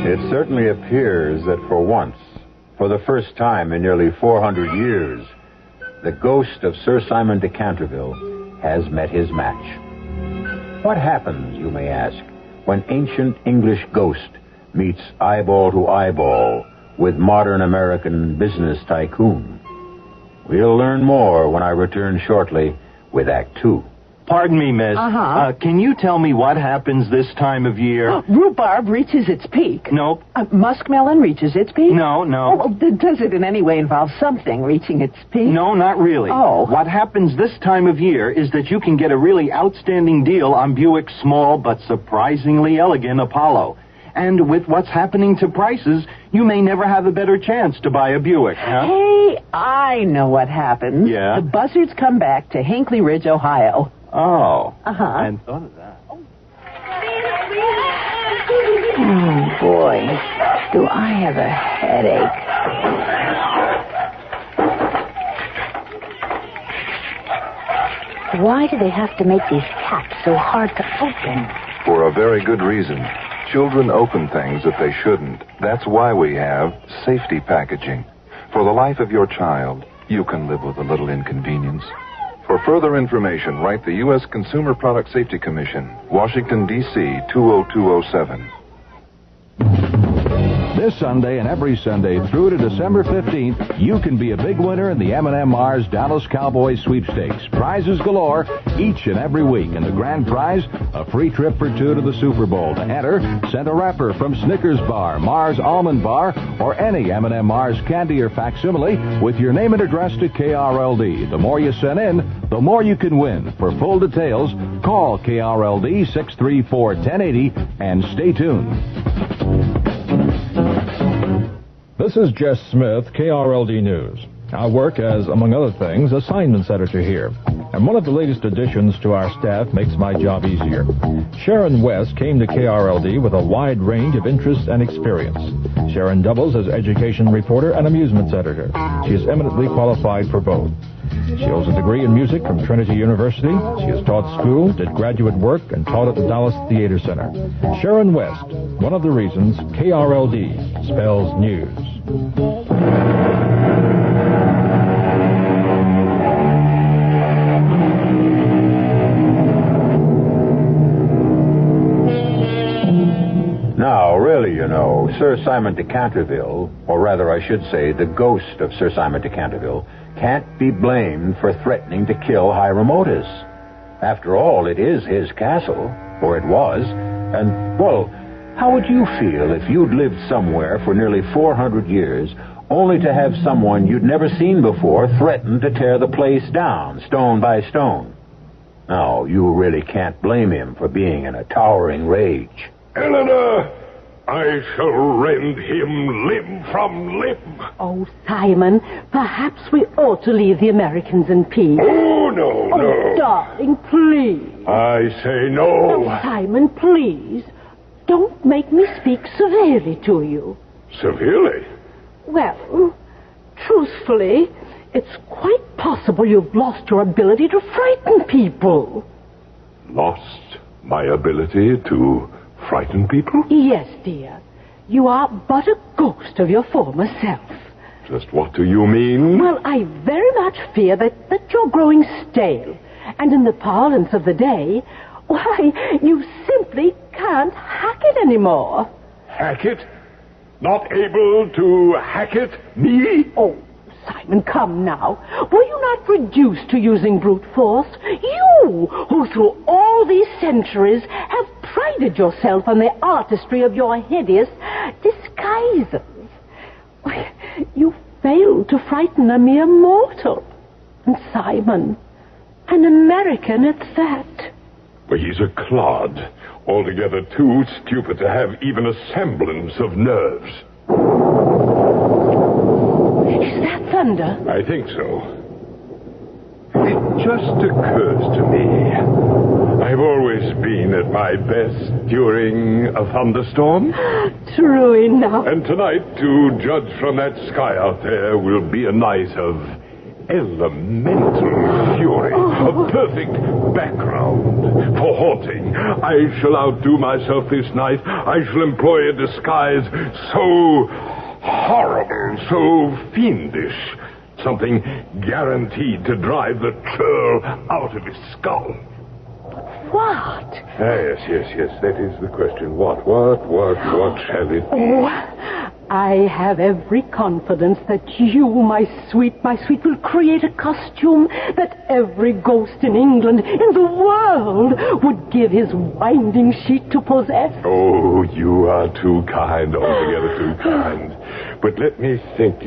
Speaker 1: It certainly appears that for once, for the first time in nearly 400 years, the ghost of Sir Simon de Canterville has met his match. What happens, you may ask, when ancient English ghost meets eyeball to eyeball with modern American business tycoon? We'll learn more when I return shortly with Act 2.
Speaker 4: Pardon me, miss. Can you tell me what happens this time of year?
Speaker 11: Rhubarb reaches its peak.
Speaker 4: Nope.
Speaker 11: Muskmelon reaches its peak?
Speaker 4: No.
Speaker 11: Does it in any way involve something reaching its peak?
Speaker 4: No, not really.
Speaker 11: Oh.
Speaker 4: What happens this time of year is that you can get a really outstanding deal on Buick's small but surprisingly elegant Apollo. And with what's happening to prices, you may never have a better chance to buy a Buick, huh?
Speaker 11: Hey, I know what happens.
Speaker 4: Yeah?
Speaker 11: The buzzards come back to Hinckley Ridge, Ohio.
Speaker 4: Oh. I hadn't thought of that.
Speaker 11: Oh, boy. Do I have a headache.
Speaker 23: Why do they have to make these caps so hard to open?
Speaker 17: For a very good reason. Children open things that they shouldn't. That's why we have safety packaging. For the life of your child, you can live with a little inconvenience. For further information, write the U.S. Consumer Product Safety Commission, Washington, D.C. 20207.
Speaker 6: This Sunday and every Sunday through to December 15th, you can be a big winner in the M&M Mars Dallas Cowboys sweepstakes. Prizes galore each and every week. And the grand prize, a free trip for two to the Super Bowl. To enter, send a wrapper from Snickers Bar, Mars Almond Bar, or any M&M Mars candy or facsimile with your name and address to KRLD. The more you send in, the more you can win. For full details, call KRLD 634-1080 and stay tuned.
Speaker 8: This is Jess Smith, KRLD News. I work as, among other things, assignments editor here. And one of the latest additions to our staff makes my job easier. Sharon West came to KRLD with a wide range of interests and experience. Sharon doubles as education reporter and amusements editor. She is eminently qualified for both. She holds a degree in music from Trinity University. She has taught school, did graduate work, and taught at the Dallas Theater Center. Sharon West, one of the reasons KRLD spells news.
Speaker 1: Now, really, you know, Sir Simon de Canterville, or rather I should say the ghost of Sir Simon de Canterville, can't be blamed for threatening to kill Hiram Otis. After all, it is his castle, or it was, and, well, how would you feel if you'd lived somewhere for nearly 400 years only to have someone you'd never seen before threaten to tear the place down, stone by stone? Now, you really can't blame him for being in a towering rage.
Speaker 16: Eleanor, I shall rend him limb from limb.
Speaker 20: Oh, Simon, perhaps we ought to leave the Americans in peace.
Speaker 16: Oh, no, no.
Speaker 20: Oh, darling, please.
Speaker 16: I say no.
Speaker 20: Oh, Simon, please. Don't make me speak severely to you.
Speaker 16: Severely?
Speaker 20: Well, truthfully, it's quite possible you've lost your ability to frighten people.
Speaker 16: Lost my ability to frighten people?
Speaker 20: Yes, dear. You are but a ghost of your former self.
Speaker 16: Just what do you mean?
Speaker 20: Well, I very much fear that you're growing stale. And in the parlance of the day, why, you simply can't hack it anymore.
Speaker 16: Hack it? Not able to hack it? Me?
Speaker 20: Oh, Simon, come now. Were you not reduced to using brute force? You, who through all these centuries have prided yourself on the artistry of your hideous disguises. You failed to frighten a mere mortal. And Simon, an American at that.
Speaker 16: Well, he's a clod. Altogether too stupid to have even a semblance of nerves.
Speaker 20: Is that thunder?
Speaker 16: I think so. It just occurs to me. I've always been at my best during a thunderstorm.
Speaker 20: True enough.
Speaker 16: And tonight, to judge from that sky out there, will be a night of elemental fury. A perfect background for haunting. I shall outdo myself this night. I shall employ a disguise so horrible, so fiendish. Something guaranteed to drive the churl out of his skull.
Speaker 20: What?
Speaker 16: Yes, that is the question. What shall it be?
Speaker 20: Oh, I have every confidence that you, my sweet, will create a costume that every ghost in England, in the world, would give his winding sheet to possess.
Speaker 16: Oh, you are too kind, altogether too kind. But let me think.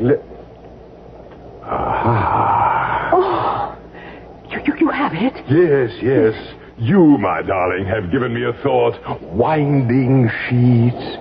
Speaker 16: Aha.
Speaker 20: Oh, you have it?
Speaker 16: Yes. You, my darling, have given me a thought. Winding sheets.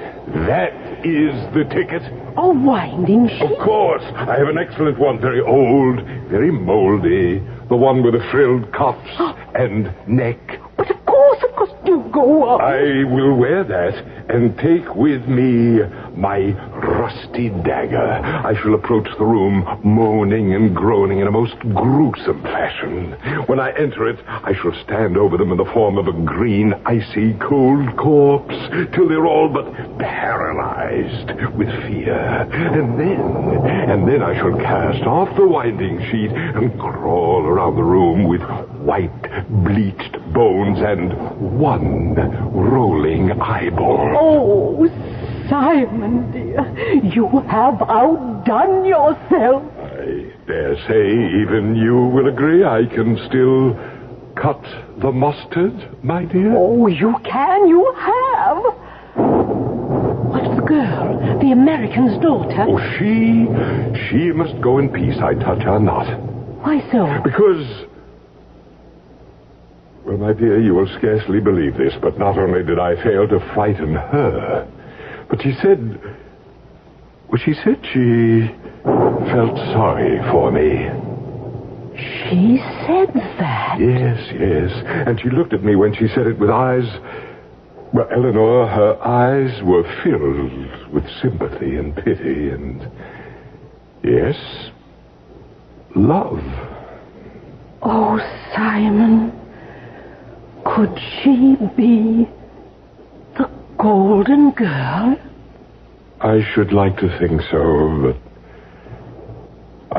Speaker 16: That is the ticket.
Speaker 20: A winding sheet?
Speaker 16: Of course. I have an excellent one. Very old, very moldy. The one with the frilled cuffs and neck.
Speaker 20: But of course, do go on.
Speaker 16: I will wear that and take with me my rusty dagger. I shall approach the room moaning and groaning in a most gruesome fashion. When I enter it, I shall stand over them in the form of a green, icy, cold corpse till they're all but paralyzed with fear. And then I shall cast off the winding sheet and crawl around the room with white, bleached bones and one rolling eyeball.
Speaker 20: Oh, Simon, dear, you have outdone yourself.
Speaker 16: I dare say even you will agree I can still cut the mustard, my dear.
Speaker 20: Oh, you can. You have. What's the girl? The American's daughter?
Speaker 16: Oh, she must go in peace. I touch her not.
Speaker 20: Why so?
Speaker 16: Because... Well, my dear, you will scarcely believe this, but not only did I fail to frighten her, but she said she felt sorry for me.
Speaker 20: She said that?
Speaker 16: Yes. And she looked at me when she said it with eyes... Well, Eleanor, her eyes were filled with sympathy and pity and... Yes, love.
Speaker 20: Oh, Simon... Could she be the Golden Girl?
Speaker 16: I should like to think so, but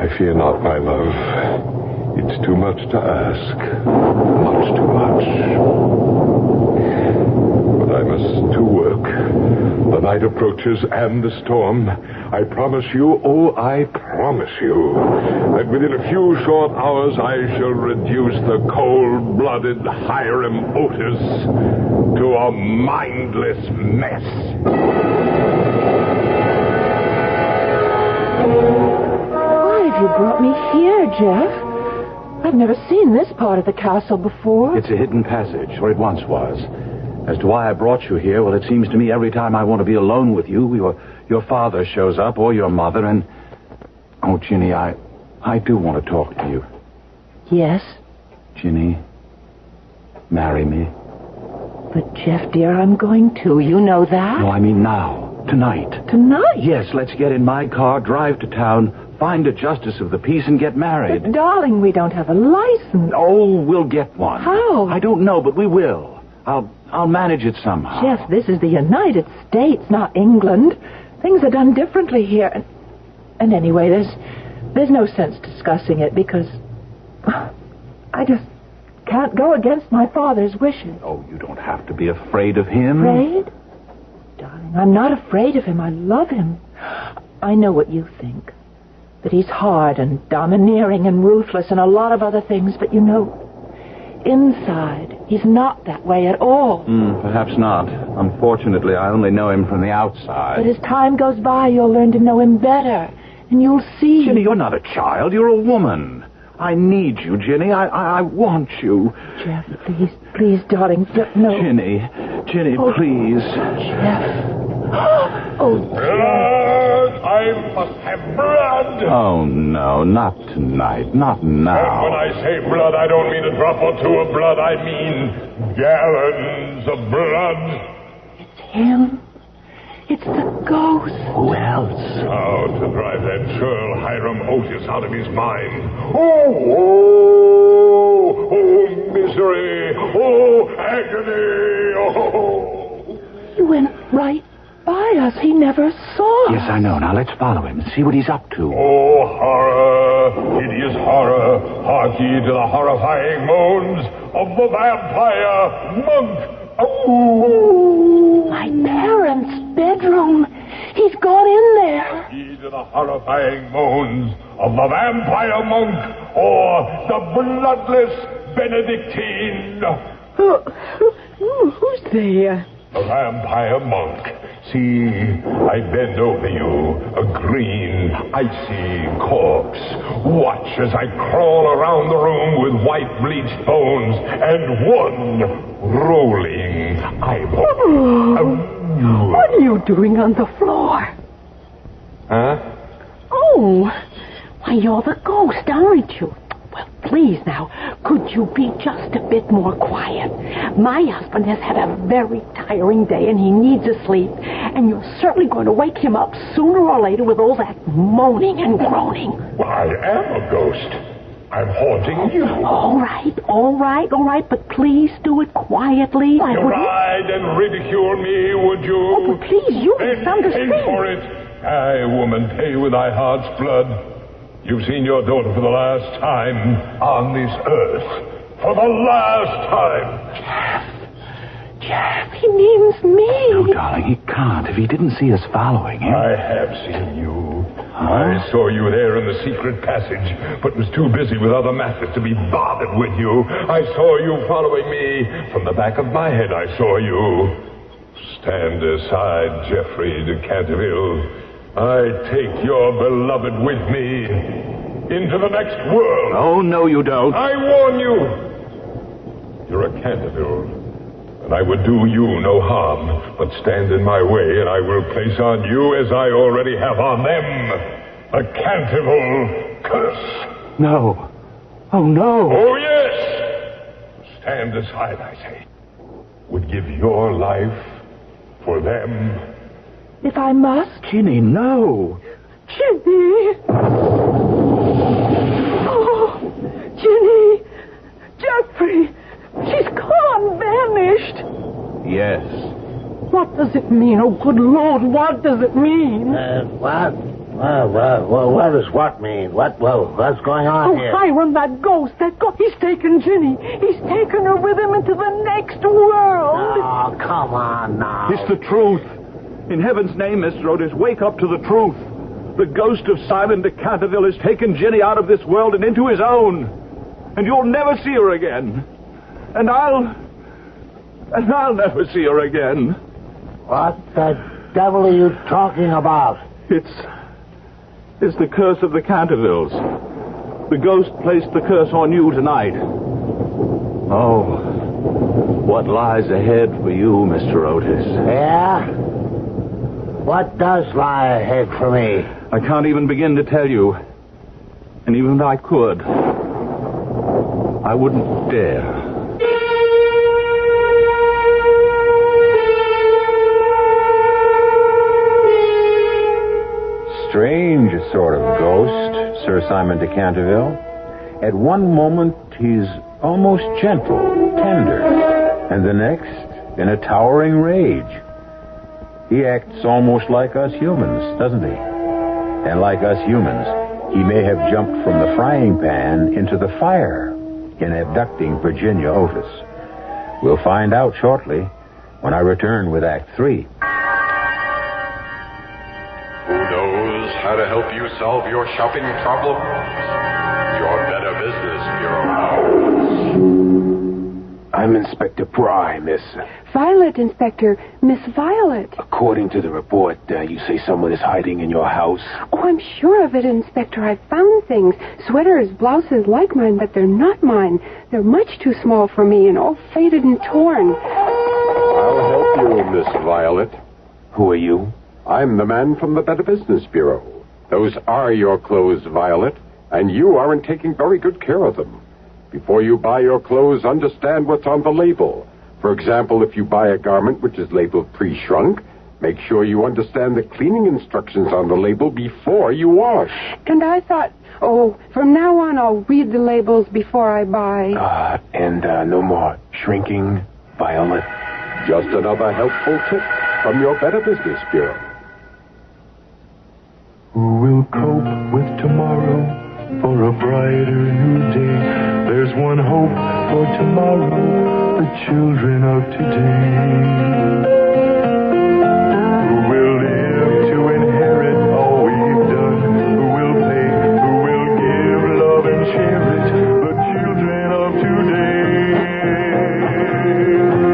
Speaker 16: I fear not, my love. It's too much to ask. Much too much. But I must to work. The night approaches and the storm. I promise you, that within a few short hours I shall reduce the cold-blooded Hiram Otis to a mindless mess.
Speaker 10: Why have you brought me here, Jeff? I've never seen this part of the castle before.
Speaker 3: It's a hidden passage, or it once was. As to why I brought you here, well, it seems to me every time I want to be alone with you, your father shows up, or your mother, and... Oh, Ginny, I do want to talk to you.
Speaker 10: Yes?
Speaker 3: Ginny, marry me.
Speaker 10: But, Jeff, dear, I'm going to. You know that?
Speaker 3: No, I mean now. Tonight.
Speaker 10: Tonight?
Speaker 3: Yes, let's get in my car, drive to town, find a justice of the peace, and get married.
Speaker 10: But, darling, we don't have a license.
Speaker 3: Oh, we'll get one.
Speaker 10: How?
Speaker 3: I don't know, but we will. I'll manage it somehow.
Speaker 10: Jeff, this is the United States, not England. Things are done differently here. And anyway, there's no sense discussing it because I just can't go against my father's wishes.
Speaker 3: Oh, you don't have to be afraid of him.
Speaker 10: Afraid? Darling, I'm not afraid of him. I love him. I know what you think. That he's hard and domineering and ruthless and a lot of other things, but you know... Inside, he's not that way at all.
Speaker 3: Perhaps not. Unfortunately, I only know him from the outside.
Speaker 10: But as time goes by, you'll learn to know him better. And you'll see...
Speaker 3: Ginny, you're not a child. You're a woman. I need you, Ginny. I want you.
Speaker 10: Jeff, please, darling. No.
Speaker 3: Ginny,
Speaker 10: oh,
Speaker 3: please.
Speaker 10: Jeff. Oh,
Speaker 16: Blood! I must have blood!
Speaker 3: Oh, no, not tonight. Not now.
Speaker 16: And when I say blood, I don't mean a drop or two of blood. I mean gallons of blood.
Speaker 10: It's him. It's the ghost.
Speaker 3: Who else?
Speaker 16: How to drive that churl Hiram Otis out of his mind. Oh, misery. Oh, agony. Oh.
Speaker 10: He went right by us. He never saw us.
Speaker 3: Yes, I know. Now let's follow him and see what he's up to.
Speaker 16: Oh, horror, hideous horror. Hark ye to the horrifying moans of the vampire monk.
Speaker 10: Oh, my parents' bedroom. He's gone in there.
Speaker 16: Hark ye to the horrifying moans of the vampire monk or the bloodless Benedictine.
Speaker 11: Who's there?
Speaker 16: A vampire monk. See, I bend over you, a green, icy corpse. Watch as I crawl around the room with white bleached bones and one rolling eyeball.
Speaker 20: What are you doing on the floor?
Speaker 16: Huh?
Speaker 20: Oh, why, you're the ghost, aren't you? Well, please now, could you be just a bit more quiet? My husband has had a very tiring day and he needs a sleep. And you're certainly going to wake him up sooner or later with all that moaning and groaning.
Speaker 16: Well, I am a ghost. I'm haunting you.
Speaker 20: All right, but please do it quietly.
Speaker 16: You ride and ridicule me, would you?
Speaker 20: Oh, but please, you
Speaker 16: Pay
Speaker 20: misunderstand.
Speaker 16: for it. Aye, woman, pay with thy heart's blood. You've seen your daughter for the last time on this earth. For the last time.
Speaker 3: can't.
Speaker 12: He means me.
Speaker 3: No, darling, he can't if he didn't see us following him.
Speaker 16: I have seen you. I saw you there in the secret passage, but was too busy with other matters to be bothered with you. I saw you following me. From the back of my head, I saw you. Stand aside, Geoffrey de Canterville. I take your beloved with me into the next world.
Speaker 3: Oh, no, you don't.
Speaker 16: I warn you. You're a Canterville, and I would do you no harm, but stand in my way, and I will place on you, as I already have on them, a Canterville curse.
Speaker 3: No. Oh, no.
Speaker 16: Oh, yes. Stand aside, I say. Would give your life for them.
Speaker 12: If I must.
Speaker 3: Ginny, no.
Speaker 12: Ginny. Oh, Ginny. Geoffrey. She's gone, vanished.
Speaker 3: Yes.
Speaker 12: What does it mean? Oh, good Lord, what does it mean?
Speaker 25: What? What does what mean? What's going on here?
Speaker 12: Oh, Hiram, that ghost. He's taken Ginny. He's taken her with him into the next world.
Speaker 25: Oh, come on now.
Speaker 3: It's the truth. In heaven's name, Mr. Otis, wake up to the truth. The ghost of Simon de Canterville has taken Ginny out of this world and into his own. And you'll never see her again. And I'll never see her again.
Speaker 25: What the devil are you talking about?
Speaker 3: It's the curse of the Cantervilles. The ghost placed the curse on you tonight. Oh, what lies ahead for you, Mr. Otis?
Speaker 25: Yeah? What does lie ahead for me?
Speaker 3: I can't even begin to tell you. And even if I could, I wouldn't dare.
Speaker 1: Strange sort of ghost, Sir Simon de Canterville. At one moment, he's almost gentle, tender, and the next, in a towering rage. He acts almost like us humans, doesn't he? And like us humans, he may have jumped from the frying pan into the fire in abducting Virginia Otis. We'll find out shortly when I return with Act 3.
Speaker 7: How to help you solve your shopping problems? Your Better Business Bureau.
Speaker 13: I'm Inspector Pry, Miss.
Speaker 12: Violet, Inspector. Miss Violet.
Speaker 13: According to the report, you say someone is hiding in your house?
Speaker 12: Oh, I'm sure of it, Inspector. I've found things. Sweaters, blouses like mine, but they're not mine. They're much too small for me and all faded and torn.
Speaker 7: I'll help you, Miss Violet.
Speaker 13: Who are you?
Speaker 7: I'm the man from the Better Business Bureau. Those are your clothes, Violet, and you aren't taking very good care of them. Before you buy your clothes, understand what's on the label. For example, if you buy a garment which is labeled pre-shrunk, make sure you understand the cleaning instructions on the label before you wash.
Speaker 12: And I thought, from now on I'll read the labels before I buy.
Speaker 13: And no more shrinking, Violet.
Speaker 7: Just another helpful tip from your Better Business Bureau.
Speaker 21: Who will cope with tomorrow for a brighter new day? There's one hope for tomorrow, the children of today. Who will live to inherit all we've done? Who will pay? Who will give love and share it? The children of today.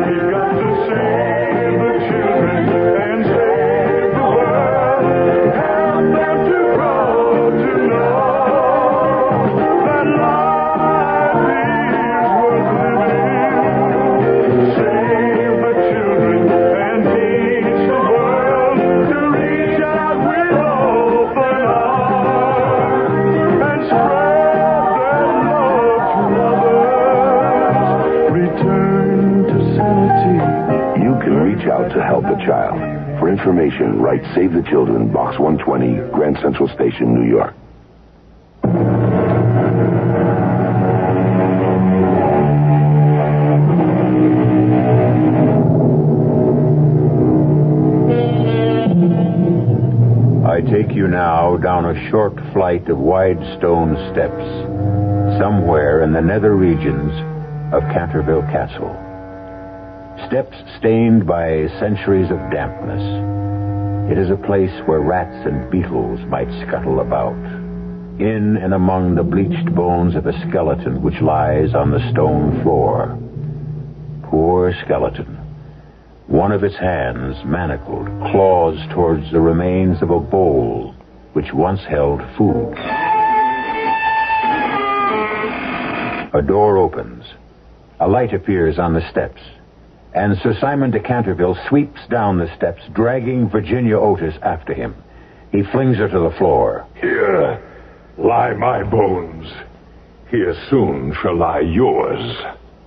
Speaker 21: We've got to save the children and save the world. Help them to grow to know that life is worth living. Save the children and teach the world to reach out with open arms and spread their love to others. Return to sanity.
Speaker 13: You can reach out to help a child. For information, write Save the Children, Box 120, Grand Central Station, New York.
Speaker 1: I take you now down a short flight of wide stone steps, somewhere in the nether regions of Canterville Castle. Steps stained by centuries of dampness. It is a place where rats and beetles might scuttle about. In and among the bleached bones of a skeleton which lies on the stone floor. Poor skeleton. One of its hands, manacled, claws towards the remains of a bowl which once held food. A door opens. A light appears on the steps, and Sir Simon de Canterville sweeps down the steps, dragging Virginia Otis after him. He flings her to the floor.
Speaker 16: Here lie my bones. Here soon shall lie yours.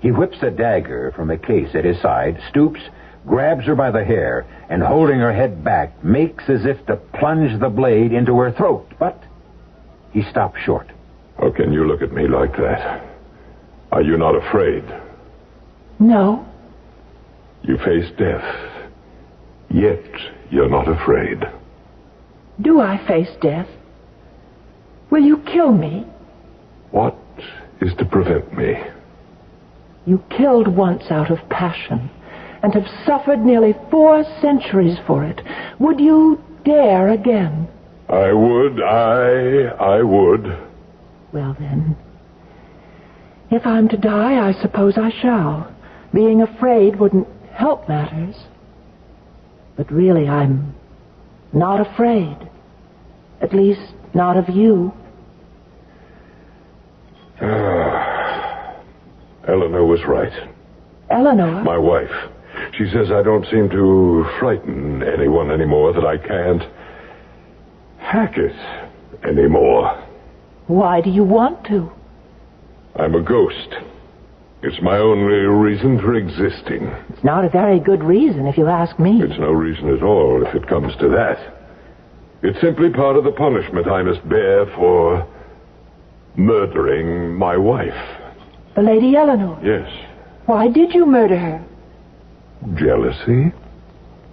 Speaker 1: He whips a dagger from a case at his side, stoops, grabs her by the hair, and holding her head back, makes as if to plunge the blade into her throat. But he stops short.
Speaker 16: How can you look at me like that? Are you not afraid?
Speaker 10: No.
Speaker 16: You face death, yet you're not afraid.
Speaker 10: Do I face death? Will you kill me?
Speaker 16: What is to prevent me?
Speaker 10: You killed once out of passion, and have suffered nearly 4 centuries for it. Would you dare again?
Speaker 16: I would.
Speaker 10: Well, then, if I'm to die, I suppose I shall. Being afraid wouldn't help matters. But really, I'm not afraid. At least, not of you.
Speaker 16: Eleanor was right.
Speaker 10: Eleanor?
Speaker 16: My wife. She says I don't seem to frighten anyone anymore, that I can't hack it anymore.
Speaker 10: Why do you want to?
Speaker 16: I'm a ghost. It's my only reason for existing.
Speaker 10: It's not a very good reason, if you ask me.
Speaker 16: It's no reason at all, if it comes to that. It's simply part of the punishment I must bear for murdering my wife.
Speaker 10: The Lady Eleanor?
Speaker 16: Yes.
Speaker 10: Why did you murder her?
Speaker 16: Jealousy.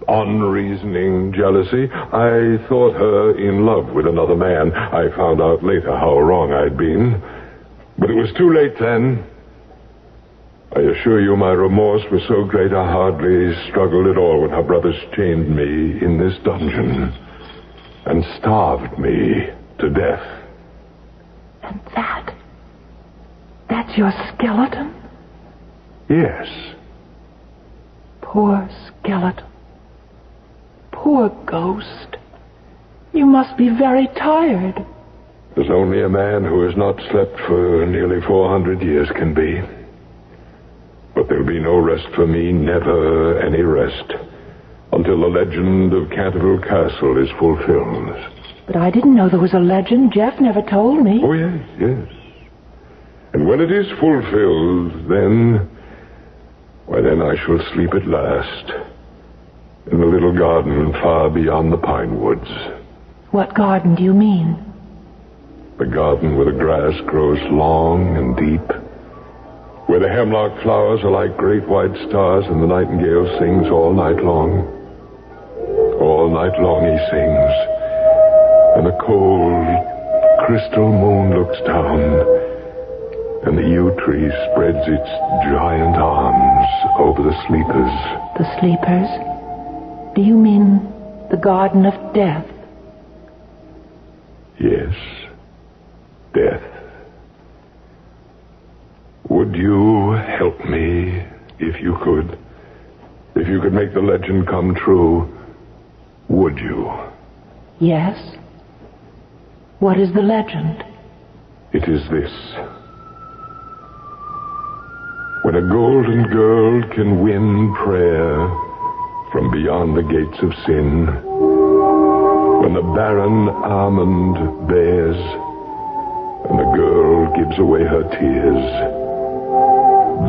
Speaker 16: Unreasoning jealousy. I thought her in love with another man. I found out later how wrong I'd been. But it was too late then. I assure you my remorse was so great I hardly struggled at all when her brothers chained me in this dungeon and starved me to death.
Speaker 10: And that's your skeleton?
Speaker 16: Yes.
Speaker 10: Poor skeleton. Poor ghost. You must be very tired.
Speaker 16: As only a man who has not slept for nearly 400 years can be. But there'll be no rest for me, never any rest, until the legend of Canterville Castle is fulfilled.
Speaker 10: But I didn't know there was a legend. Jeff never told me.
Speaker 16: Oh, yes. And when it is fulfilled, then I shall sleep at last in the little garden far beyond the pine woods.
Speaker 10: What garden do you mean?
Speaker 16: The garden where the grass grows long and deep, where the hemlock flowers are like great white stars and the nightingale sings all night long. All night long he sings, and the cold crystal moon looks down, and the yew tree spreads its giant arms over the sleepers.
Speaker 10: The sleepers? Do you mean the garden of death?
Speaker 16: Yes, death. Would you help me if you could? If you could make the legend come true, would you?
Speaker 10: Yes. What is the legend?
Speaker 16: It is this. When a golden girl can win prayer from beyond the gates of sin, when the barren almond bears and the girl gives away her tears,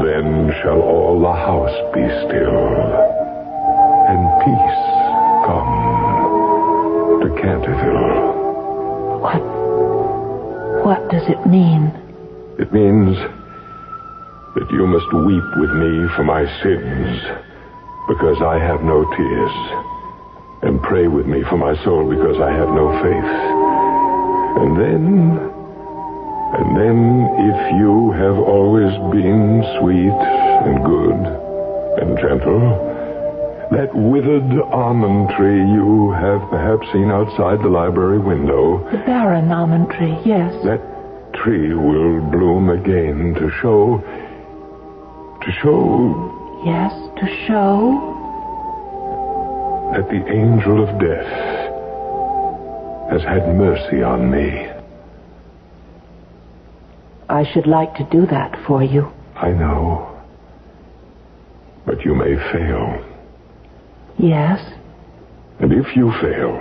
Speaker 16: then shall all the house be still, and peace come to Canterville.
Speaker 10: What does it mean?
Speaker 16: It means that you must weep with me for my sins, because I have no tears, and pray with me for my soul, because I have no faith. And then, if you have always been sweet and good, and gentle. That withered almond tree you have perhaps seen outside the library window.
Speaker 10: The barren almond tree, yes.
Speaker 16: That tree will bloom again to show...
Speaker 10: Yes, to show...
Speaker 16: that the angel of death has had mercy on me.
Speaker 10: I should like to do that for you.
Speaker 16: I know. But you may fail.
Speaker 10: Yes?
Speaker 16: And if you fail,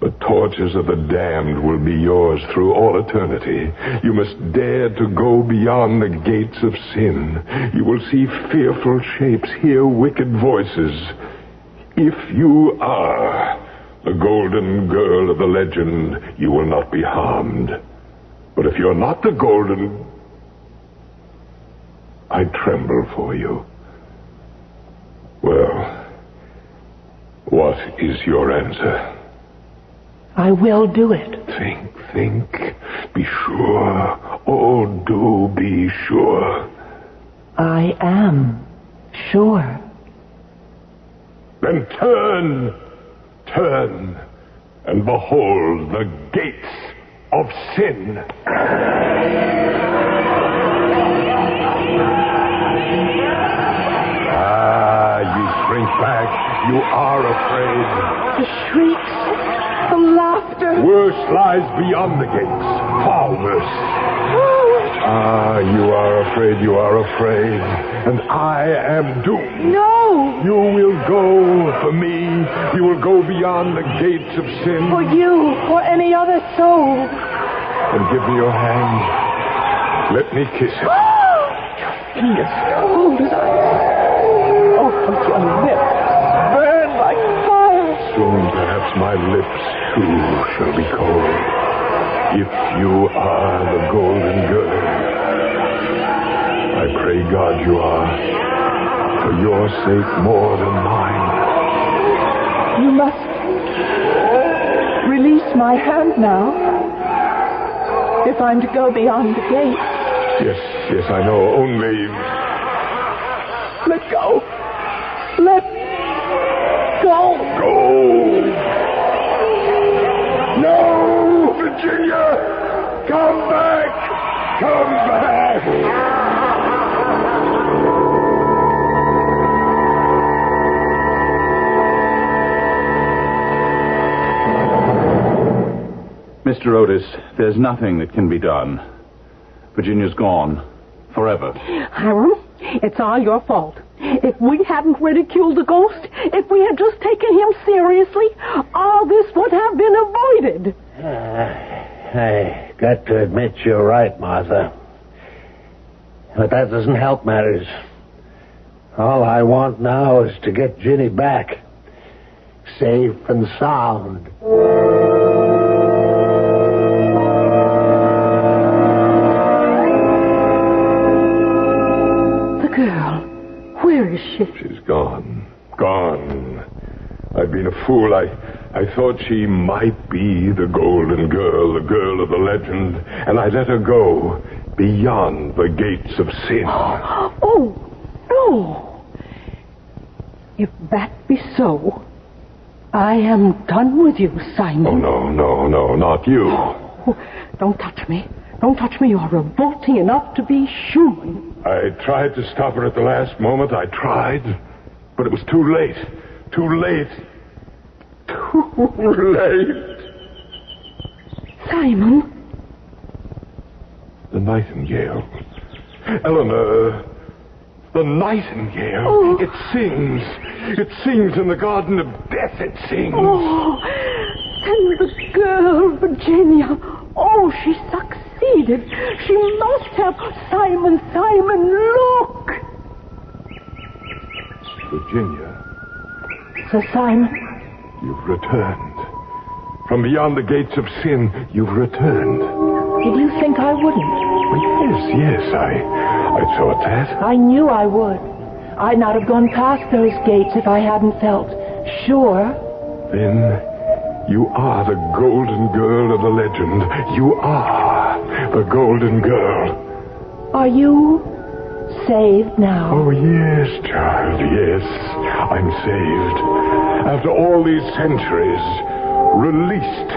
Speaker 16: the tortures of the damned will be yours through all eternity. You must dare to go beyond the gates of sin. You will see fearful shapes, hear wicked voices. If you are the golden girl of the legend, you will not be harmed. But if you're not the golden... I tremble for you. Well, what is your answer?
Speaker 10: I will do it.
Speaker 16: Think. Be sure. Oh, do be sure.
Speaker 10: I am sure.
Speaker 16: Then turn, and behold the gates of sin. You shrink back. You are afraid.
Speaker 12: The shrieks, the laughter.
Speaker 16: Worse lies beyond the gates. Far worse. You are afraid. You are afraid. And I am doomed.
Speaker 12: No.
Speaker 16: You will go for me. You will go beyond the gates of sin.
Speaker 12: For you, or any other soul.
Speaker 16: And give me your hand. Let me kiss it.
Speaker 12: Fingers cold as ice. Oh, but your lips burn like fire.
Speaker 16: Soon, perhaps, my lips, too, shall be cold. If you are the golden girl. I pray God you are. For your sake more than mine.
Speaker 12: You must release my hand now. If I'm to go beyond the gate.
Speaker 16: Yes, I know. Only...
Speaker 12: Let go. Let go.
Speaker 16: Go. No, Virginia! Come back! Come back!
Speaker 3: Mr. Otis, there's nothing that can be done. Virginia's gone. Forever.
Speaker 20: Hiram, it's all your fault. If we hadn't ridiculed the ghost, if we had just taken him seriously, all this would have been avoided.
Speaker 25: I got to admit you're right, Martha. But that doesn't help matters. All I want now is to get Ginny back. Safe and sound.
Speaker 20: Where is she?
Speaker 16: She's gone. Gone. I've been a fool. I thought she might be the golden girl, the girl of the legend, and I let her go beyond the gates of sin.
Speaker 20: Oh, no. If that be so, I am done with you, Simon.
Speaker 16: Oh, no, not you.
Speaker 20: Oh, don't touch me. Don't touch me. You're revolting enough to be human.
Speaker 16: I tried to stop her at the last moment. I tried. But it was too late. Too late. Too late.
Speaker 20: Simon.
Speaker 16: The nightingale. Eleanor. The nightingale.
Speaker 20: Oh.
Speaker 16: It sings. It sings in the garden of death. It sings.
Speaker 20: Oh. And the girl, Virginia. Oh, she succeeded. She must have... Simon, look!
Speaker 16: Virginia.
Speaker 10: Sir Simon?
Speaker 16: You've returned. From beyond the gates of sin, you've returned.
Speaker 10: Did you think I wouldn't?
Speaker 16: Yes, I thought that.
Speaker 10: I knew I would. I'd not have gone past those gates if I hadn't felt sure.
Speaker 16: Then... you are the golden girl of the legend. You are the golden girl.
Speaker 10: Are you saved now.
Speaker 16: Oh, yes, child, yes. I'm saved. After all these centuries, released.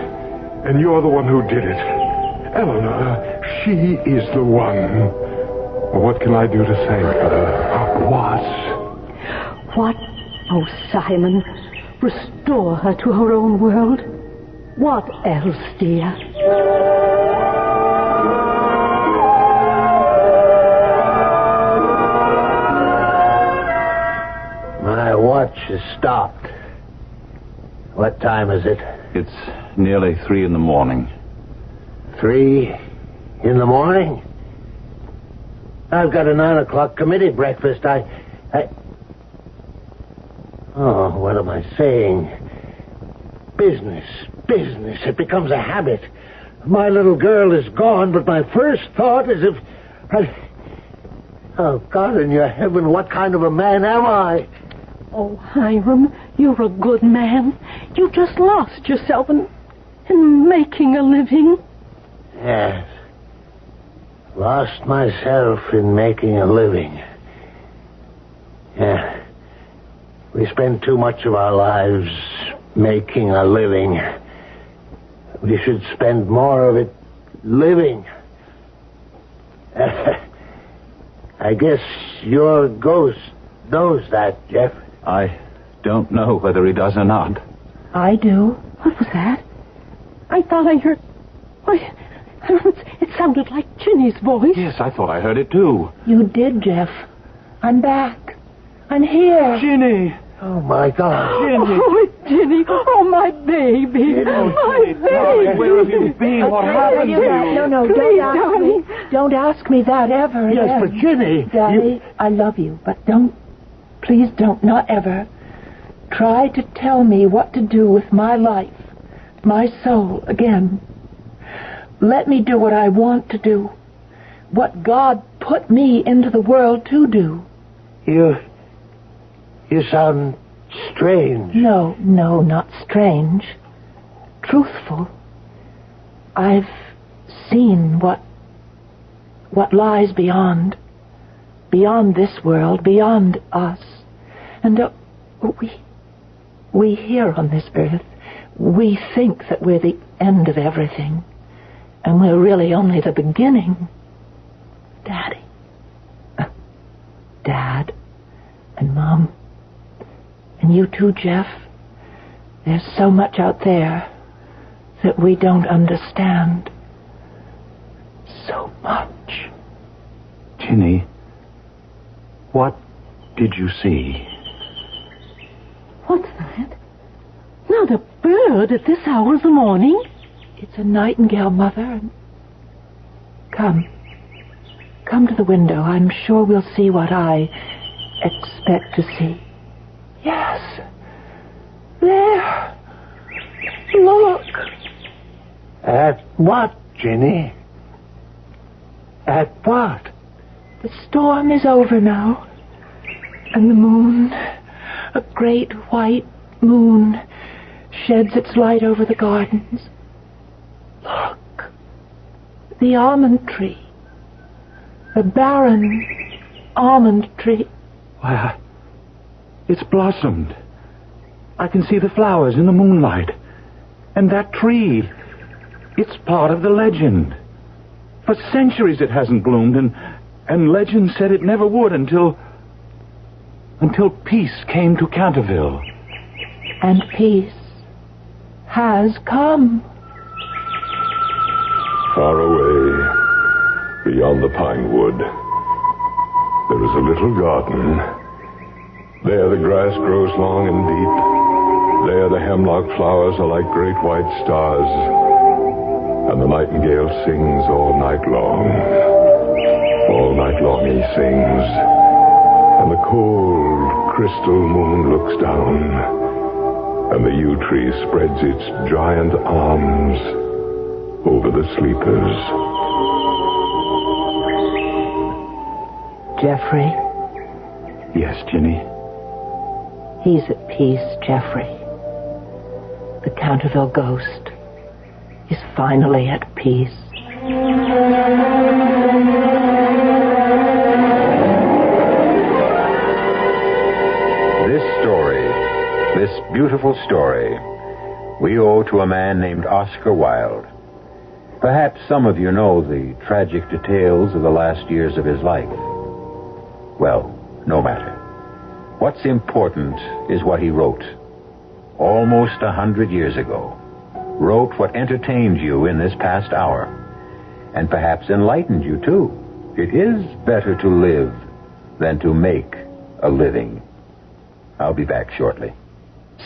Speaker 16: And you're the one who did it. Eleanor, she is the one. What can I do to thank her?
Speaker 20: What? Oh, Simon, restore her to her own world. What else, dear?
Speaker 25: My watch is stopped. What time is it?
Speaker 3: It's nearly 3 in the morning.
Speaker 25: 3 in the morning? I've got a 9 o'clock committee breakfast. Oh, what am I saying? Business. It becomes a habit. My little girl is gone, but my first thought is Oh, God in your heaven, what kind of a man am I?
Speaker 20: Oh, Hiram, you're a good man. You just lost yourself in making a living.
Speaker 25: Yes. Lost myself in making a living. Yeah. We spend too much of our lives making a living. We should spend more of it living. I guess your ghost knows that, Jeff.
Speaker 3: I don't know whether he does or not.
Speaker 10: I do.
Speaker 20: What was that? I thought I heard... Why, it sounded like Ginny's voice.
Speaker 3: Yes, I thought I heard it too.
Speaker 10: You did, Jeff. I'm back. I'm here.
Speaker 3: Ginny!
Speaker 25: Oh, my God.
Speaker 20: Oh, Ginny. Oh, my baby. My baby.
Speaker 3: Where have you been? What happened to you?
Speaker 10: No, don't ask me. Don't ask me that ever
Speaker 25: Yes,
Speaker 10: again.
Speaker 25: but Ginny...
Speaker 10: Daddy, I love you, but please don't, not ever, try to tell me what to do with my life, my soul, again. Let me do what I want to do, what God put me into the world to do.
Speaker 25: You sound strange.
Speaker 10: No, not strange. Truthful. I've seen what lies beyond this world, beyond us. And we here on this earth, we think that we're the end of everything. And we're really only the beginning. Daddy. Dad. And Mom. And you too, Jeff. There's so much out there that we don't understand. So much.
Speaker 3: Ginny, what did you see?
Speaker 20: What's that? Not a bird at this hour of the morning?
Speaker 10: It's a nightingale, Mother. Come to the window. I'm sure we'll see what I expect to see. Yes. There. Look.
Speaker 25: At what, Ginny? At what?
Speaker 10: The storm is over now. And the moon, a great white moon, sheds its light over the gardens. Look. The almond tree. The barren almond tree.
Speaker 3: Why, it's blossomed. I can see the flowers in the moonlight. And that tree, it's part of the legend. For centuries it hasn't bloomed, and legend said it never would until peace came to Canterville.
Speaker 10: And peace has come.
Speaker 16: Far away, beyond the pine wood, there is a little garden. There the grass grows long and deep. There the hemlock flowers are like great white stars. And the nightingale sings all night long. All night long he sings. And the cold crystal moon looks down. And the yew tree spreads its giant arms over the sleepers.
Speaker 10: Jeffrey?
Speaker 3: Yes, Ginny?
Speaker 10: He's at peace, Jeffrey. The Canterville ghost is finally at peace.
Speaker 1: beautiful story we owe to a man named Oscar Wilde. Perhaps some of you know the tragic details of the last years of his life. Well, no matter. What's important is what he wrote. Almost 100 years ago. Wrote what entertained you in this past hour. And perhaps enlightened you, too. It is better to live than to make a living. I'll be back shortly.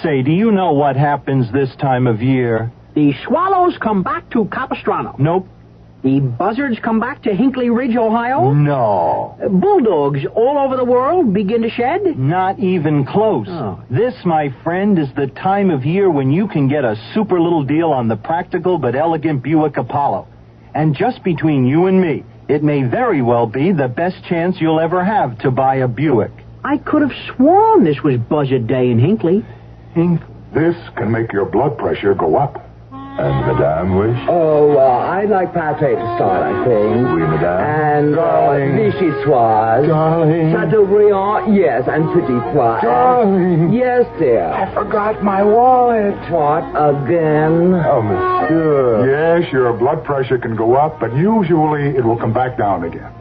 Speaker 4: Say, do you know what happens this time of year?
Speaker 2: The swallows come back to Capistrano.
Speaker 4: Nope.
Speaker 2: The buzzards come back to Hinckley Ridge, Ohio.
Speaker 4: No.
Speaker 2: Bulldogs all over the world begin to shed.
Speaker 4: Not even close.
Speaker 2: Oh.
Speaker 4: This, my friend, is the time of year when you can get a super little deal on the practical but elegant Buick Apollo. And just between you and me, it may very well be the best chance you'll ever have to buy a Buick.
Speaker 2: I could have sworn this was Buzzard Day in Hinckley.
Speaker 16: This can make your blood pressure go up. And Madame wish?
Speaker 5: Oh, I'd like pate to start, I think.
Speaker 16: Oui, Madame.
Speaker 5: And
Speaker 16: Darling.
Speaker 5: vichyssoise.
Speaker 16: Darling.
Speaker 5: Chateaubriand, yes, and petit pois.
Speaker 16: Darling.
Speaker 5: Yes, dear.
Speaker 16: I forgot my wallet.
Speaker 5: What, again?
Speaker 16: Oh, monsieur. Yes, your blood pressure can go up, but usually it will come back down again.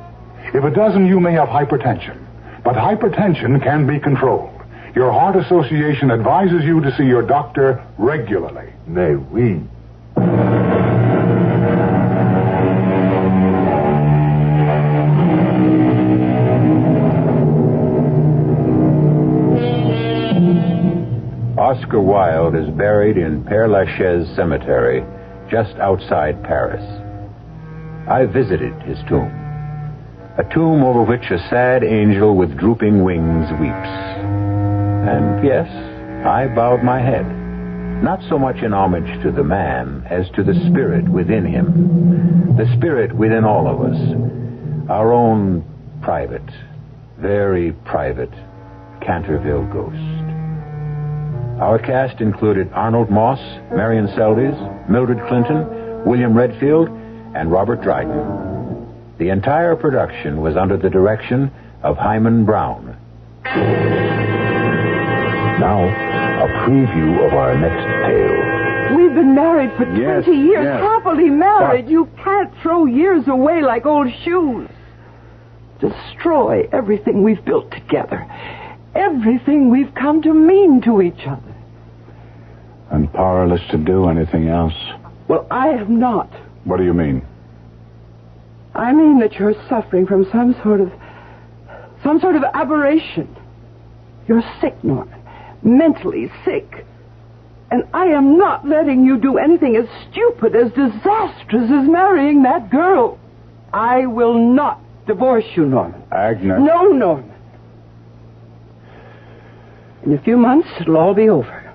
Speaker 16: If it doesn't, you may have hypertension. But hypertension can be controlled. Your Heart Association advises you to see your doctor regularly. Mais oui.
Speaker 1: Oscar Wilde is buried in Père Lachaise Cemetery, just outside Paris. I visited his tomb. A tomb over which a sad angel with drooping wings weeps. And yes, I bowed my head. Not so much in homage to the man as to the spirit within him. The spirit within all of us. Our own private, very private Canterville ghost. Our cast included Arnold Moss, Marion Seldes, Mildred Clinton, William Redfield, and Robert Dryden. The entire production was under the direction of Hyman Brown.
Speaker 13: Now, a preview of our next tale.
Speaker 12: We've been married for 20 years, happily married. You can't throw years away like old shoes. Destroy everything we've built together. Everything we've come to mean to each other.
Speaker 16: And powerless to do anything else.
Speaker 12: Well, I am not.
Speaker 16: What do you mean?
Speaker 12: I mean that you're suffering from some sort of aberration. You're sick, Norman. Mentally sick. And I am not letting you do anything as stupid, as disastrous as marrying that girl. I will not divorce you, Norman.
Speaker 16: Agnes.
Speaker 12: No, Norman. In a few months, it'll all be over.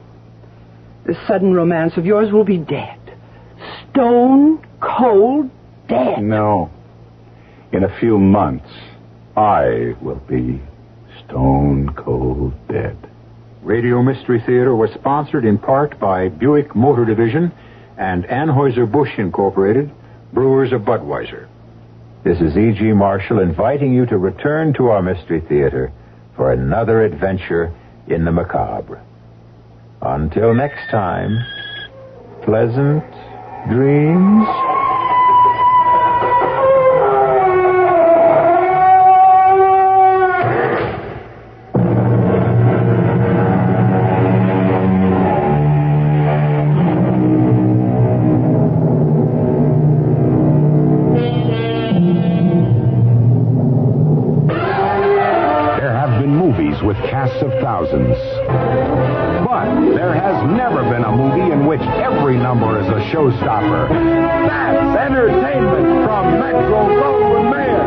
Speaker 12: This sudden romance of yours will be dead. Stone cold dead.
Speaker 16: No. In a few months, I will be stone cold dead.
Speaker 1: Radio Mystery Theater was sponsored in part by Buick Motor Division and Anheuser-Busch Incorporated, brewers of Budweiser. This is E.G. Marshall inviting you to return to our Mystery Theater for another adventure in the macabre. Until next time, pleasant dreams.
Speaker 18: With casts of thousands. But there has never been a movie in which every number is a showstopper. That's entertainment from Metro-Goldwyn Mayer.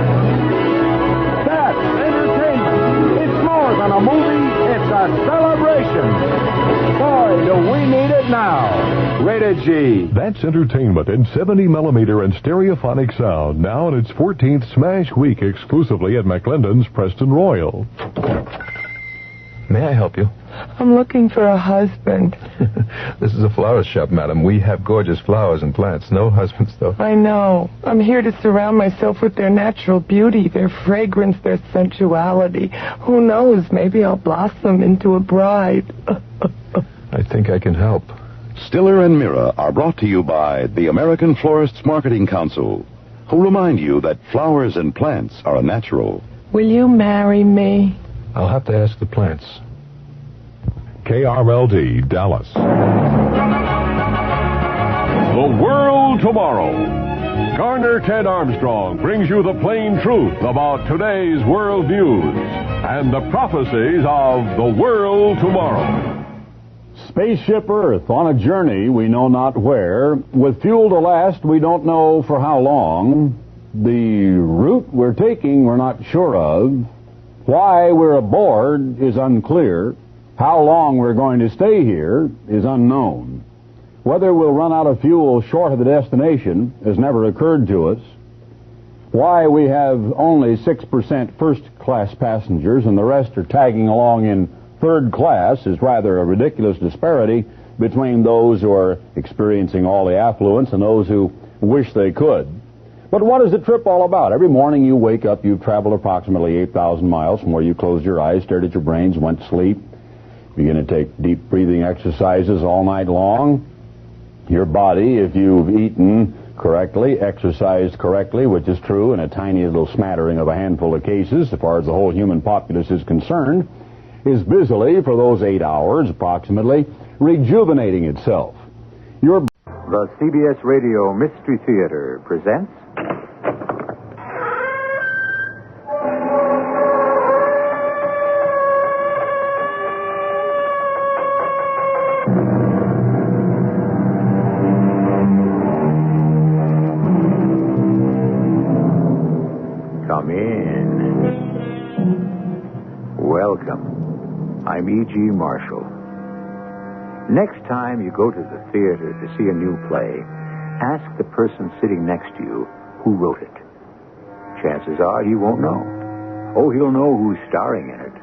Speaker 18: That's entertainment. It's more than a movie, it's a celebration. Boy, do we need it now. Rated G.
Speaker 8: That's entertainment in 70mm and stereophonic sound, now in its 14th Smash Week exclusively at McClendon's Preston Royal.
Speaker 14: May I help you?
Speaker 12: I'm looking for a husband.
Speaker 14: This is a flower shop, madam. We have gorgeous flowers and plants. No husbands, though.
Speaker 12: I know. I'm here to surround myself with their natural beauty, their fragrance, their sensuality. Who knows? Maybe I'll blossom into a bride.
Speaker 14: I I think I can help.
Speaker 9: Stiller and Mira are brought to you by the American Florists Marketing Council, who remind you that flowers and plants are a natural.
Speaker 12: Will you marry me?
Speaker 8: I'll have to ask the plants. KRLD, Dallas.
Speaker 16: The World Tomorrow. Garner Ted Armstrong brings you the plain truth about today's world news and the prophecies of the world tomorrow.
Speaker 15: Spaceship Earth on a journey we know not where, with fuel to last we don't know for how long. The route we're taking we're not sure of. Why we're aboard is unclear. How long we're going to stay here is unknown. Whether we'll run out of fuel short of the destination has never occurred to us. Why we have only 6% first-class passengers and the rest are tagging along in third class is rather a ridiculous disparity between those who are experiencing all the affluence and those who wish they could. But what is the trip all about? Every morning you wake up, you've traveled approximately 8,000 miles from where you closed your eyes, stared at your brains, went to sleep. You're going to take deep breathing exercises all night long. Your body, if you've eaten correctly, exercised correctly, which is true in a tiny little smattering of a handful of cases, as far as the whole human populace is concerned, is busily, for those 8 hours approximately, rejuvenating itself.
Speaker 1: The CBS Radio Mystery Theater presents... Come in. Welcome. I'm E.G. Marshall. Next time you go to the theater to see a new play, ask the person sitting next to you who wrote it. Chances are he won't know. Oh, he'll know who's starring in it,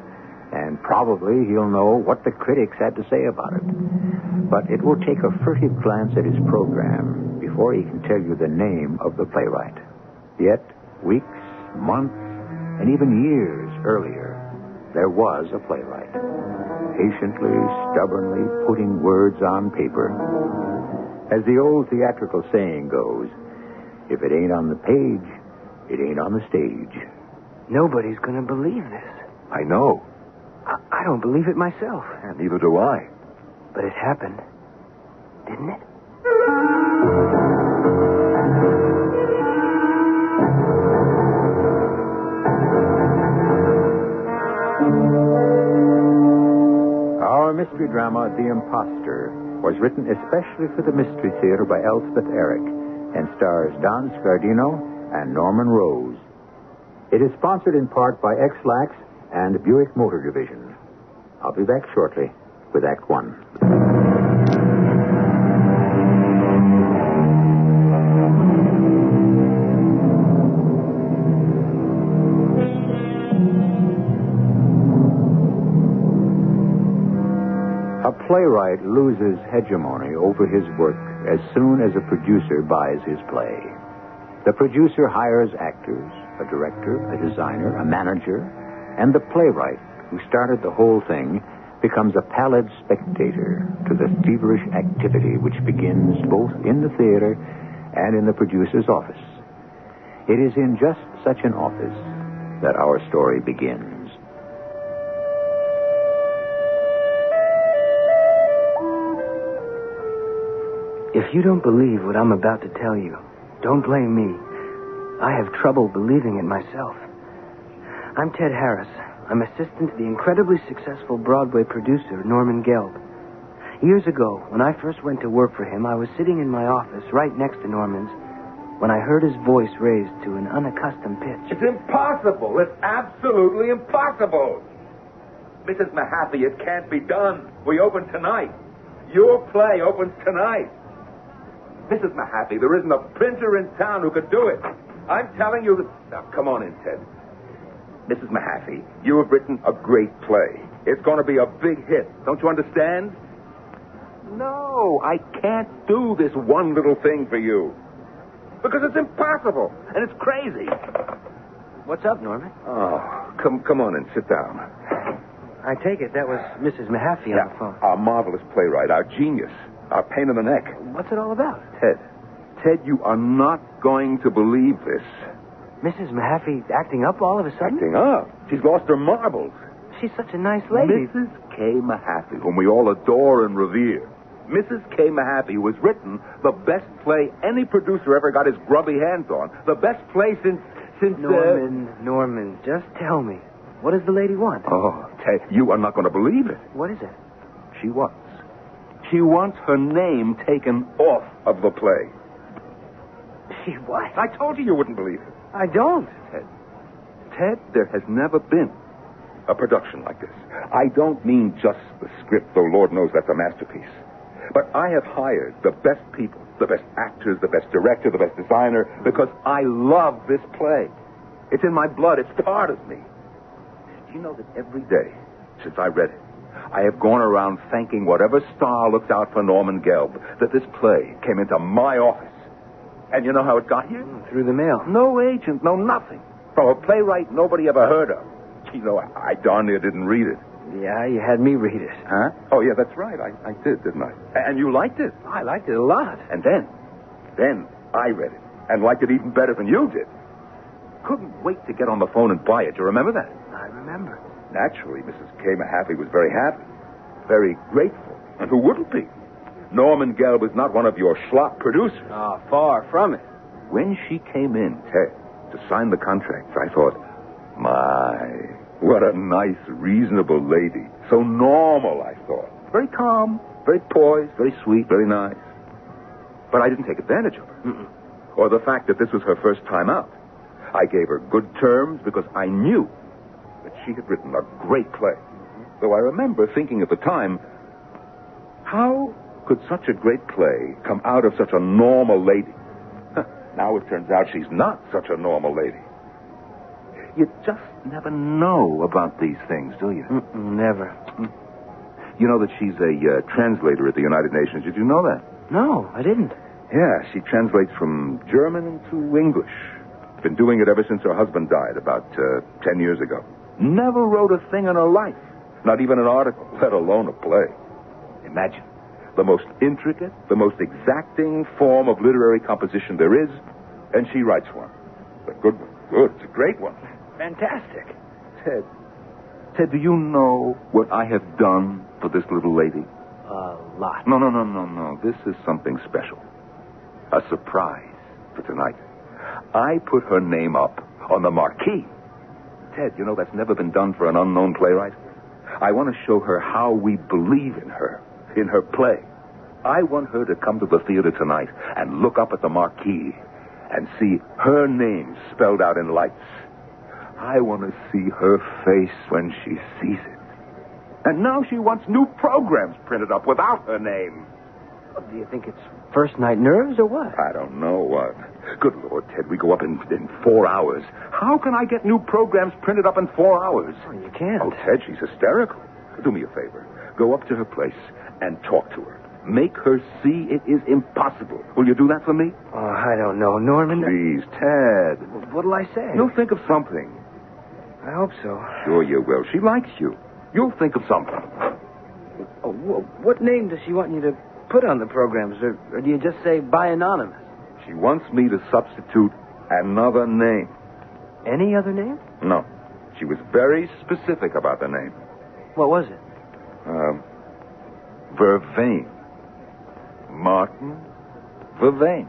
Speaker 1: and probably he'll know what the critics had to say about it. But it will take a furtive glance at his program before he can tell you the name of the playwright. Yet, weeks, months, and even years earlier, there was a playwright, patiently, stubbornly putting words on paper. As the old theatrical saying goes, if it ain't on the page, it ain't on the stage.
Speaker 19: Nobody's going to believe this.
Speaker 22: I know.
Speaker 19: I don't believe it myself.
Speaker 22: And neither do I.
Speaker 19: But it happened, didn't it?
Speaker 1: Our mystery drama, The Imposter, was written especially for the Mystery Theater by Elspeth Eric and stars Don Scardino and Norman Rose. It is sponsored in part by X-Lax and Buick Motor Division. I'll be back shortly with Act One. A playwright loses hegemony over his work as soon as a producer buys his play. The producer hires actors, a director, a designer, a manager, and the playwright, who started the whole thing, becomes a pallid spectator to the feverish activity which begins both in the theater and in the producer's office. It is in just such an office that our story begins.
Speaker 19: If you don't believe what I'm about to tell you, don't blame me. I have trouble believing it myself. I'm Ted Harris. I'm assistant to the incredibly successful Broadway producer, Norman Gelb. Years ago, when I first went to work for him, I was sitting in my office right next to Norman's when I heard his voice raised to an unaccustomed pitch.
Speaker 24: It's impossible. It's absolutely impossible. Mrs. Mahaffey, it can't be done. We open tonight. Your play opens tonight. Mrs. Mahaffey, there isn't a printer in town who could do it. I'm telling you that... Now, come on in, Ted. Mrs. Mahaffey, you have written a great play. It's going to be a big hit. Don't you understand? No, I can't do this one little thing for you. Because it's impossible, and it's crazy.
Speaker 19: What's up, Norman?
Speaker 24: Oh, come on in. Sit down.
Speaker 19: I take it that was Mrs. Mahaffey on the phone.
Speaker 24: Our marvelous playwright, our genius, our pain in the neck.
Speaker 19: What's it all about?
Speaker 24: Ted, you are not going to believe this.
Speaker 19: Mrs. Mahaffey acting up all of a sudden?
Speaker 24: Acting up? She's lost her marbles.
Speaker 19: She's such a nice lady.
Speaker 24: Mrs. K. Mahaffey, whom we all adore and revere. Mrs. K. Mahaffey, who has written the best play any producer ever got his grubby hands on. The best play since
Speaker 19: Norman, just tell me. What does the lady want?
Speaker 24: Oh, Ted, you are not going to believe it.
Speaker 19: What is it?
Speaker 24: She wants her name taken off of the play.
Speaker 19: She what?
Speaker 24: I told you wouldn't believe it.
Speaker 19: I don't.
Speaker 24: Ted, there has never been a production like this. I don't mean just the script, though Lord knows that's a masterpiece. But I have hired the best people, the best actors, the best director, the best designer, because I love this play. It's in my blood. It's part of me. Do you know that every day since I read it, I have gone around thanking whatever star looked out for Norman Gelb that this play came into my office. And you know how it got here?
Speaker 19: Through the mail.
Speaker 24: No agent, no nothing. From a playwright nobody ever heard of. You know, I darn near didn't read it.
Speaker 19: Yeah, you had me read it.
Speaker 24: Huh? Oh, yeah, that's right. I did, didn't I? And you liked it.
Speaker 19: I liked it a lot.
Speaker 24: And then I read it and liked it even better than you did. Couldn't wait to get on the phone and buy it. Do you remember that?
Speaker 19: I remember.
Speaker 24: Naturally, Mrs. K. Mahaffey was very happy, very grateful. And who wouldn't be? Norman Gelb is not one of your schlop producers.
Speaker 19: Oh, far from it.
Speaker 24: When she came in, Ted, to sign the contracts, I thought, my, what a nice, reasonable lady. So normal, I thought. Very calm, very poised, very sweet, very nice. But I didn't take advantage of her. Or the fact that this was her first time out. I gave her good terms because I knew that she had written a great play. Though I remember thinking at the time, how could such a great play come out of such a normal lady? Now it turns out she's not such a normal lady. You just never know about these things, do you?
Speaker 19: Never.
Speaker 24: You know that she's a translator at the United Nations. Did you know that?
Speaker 19: No, I didn't.
Speaker 24: Yeah, she translates from German into English. Been doing it ever since her husband died about 10 years ago. Never wrote a thing in her life. Not even an article, let alone a play. Imagine. The most intricate, the most exacting form of literary composition there is, and she writes one. A good one. Good. It's a great one.
Speaker 19: Fantastic.
Speaker 24: Ted, do you know what I have done for this little lady?
Speaker 19: A lot.
Speaker 24: No. This is something special. A surprise for tonight. I put her name up on the marquee. Ted, you know that's never been done for an unknown playwright. I want to show her how we believe in her play. I want her to come to the theater tonight and look up at the marquee and see her name spelled out in lights. I want to see her face when she sees it. And now she wants new programs printed up without her name.
Speaker 19: Well, do you think it's first night nerves or what?
Speaker 24: I don't know what. Good Lord, Ted, we go up in 4 hours. How can I get new programs printed up in 4 hours?
Speaker 19: Oh, you can't.
Speaker 24: Oh, Ted, she's hysterical. Do me a favor. Go up to her place and talk to her. Make her see it is impossible. Will you do that for me?
Speaker 19: Oh, I don't know, Norman.
Speaker 24: Please, Ted.
Speaker 19: What'll I say?
Speaker 24: You'll think of something.
Speaker 19: I hope so.
Speaker 24: Sure you will. She likes you. You'll think of something.
Speaker 19: Oh, what name does she want you to put on the programs? Or do you just say by anonymous?
Speaker 24: She wants me to substitute another name.
Speaker 19: Any other name?
Speaker 24: No. She was very specific about the name.
Speaker 19: What was it?
Speaker 24: Vervain. Martin Vervain.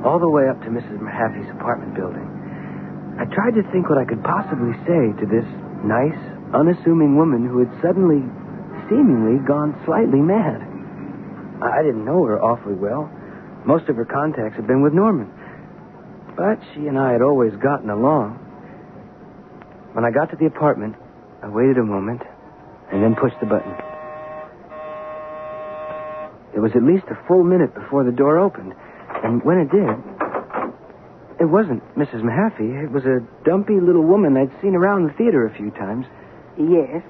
Speaker 19: All the way up to Mrs. Mahaffey's apartment building, I tried to think what I could possibly say to this nice, unassuming woman who had suddenly, seemingly, gone slightly mad. I didn't know her awfully well. Most of her contacts had been with Norman. But she and I had always gotten along. When I got to the apartment, I waited a moment and then pushed the button. It was at least a full minute before the door opened. And when it did, it wasn't Mrs. Mahaffey. It was a dumpy little woman I'd seen around the theater a few times.
Speaker 20: Yes.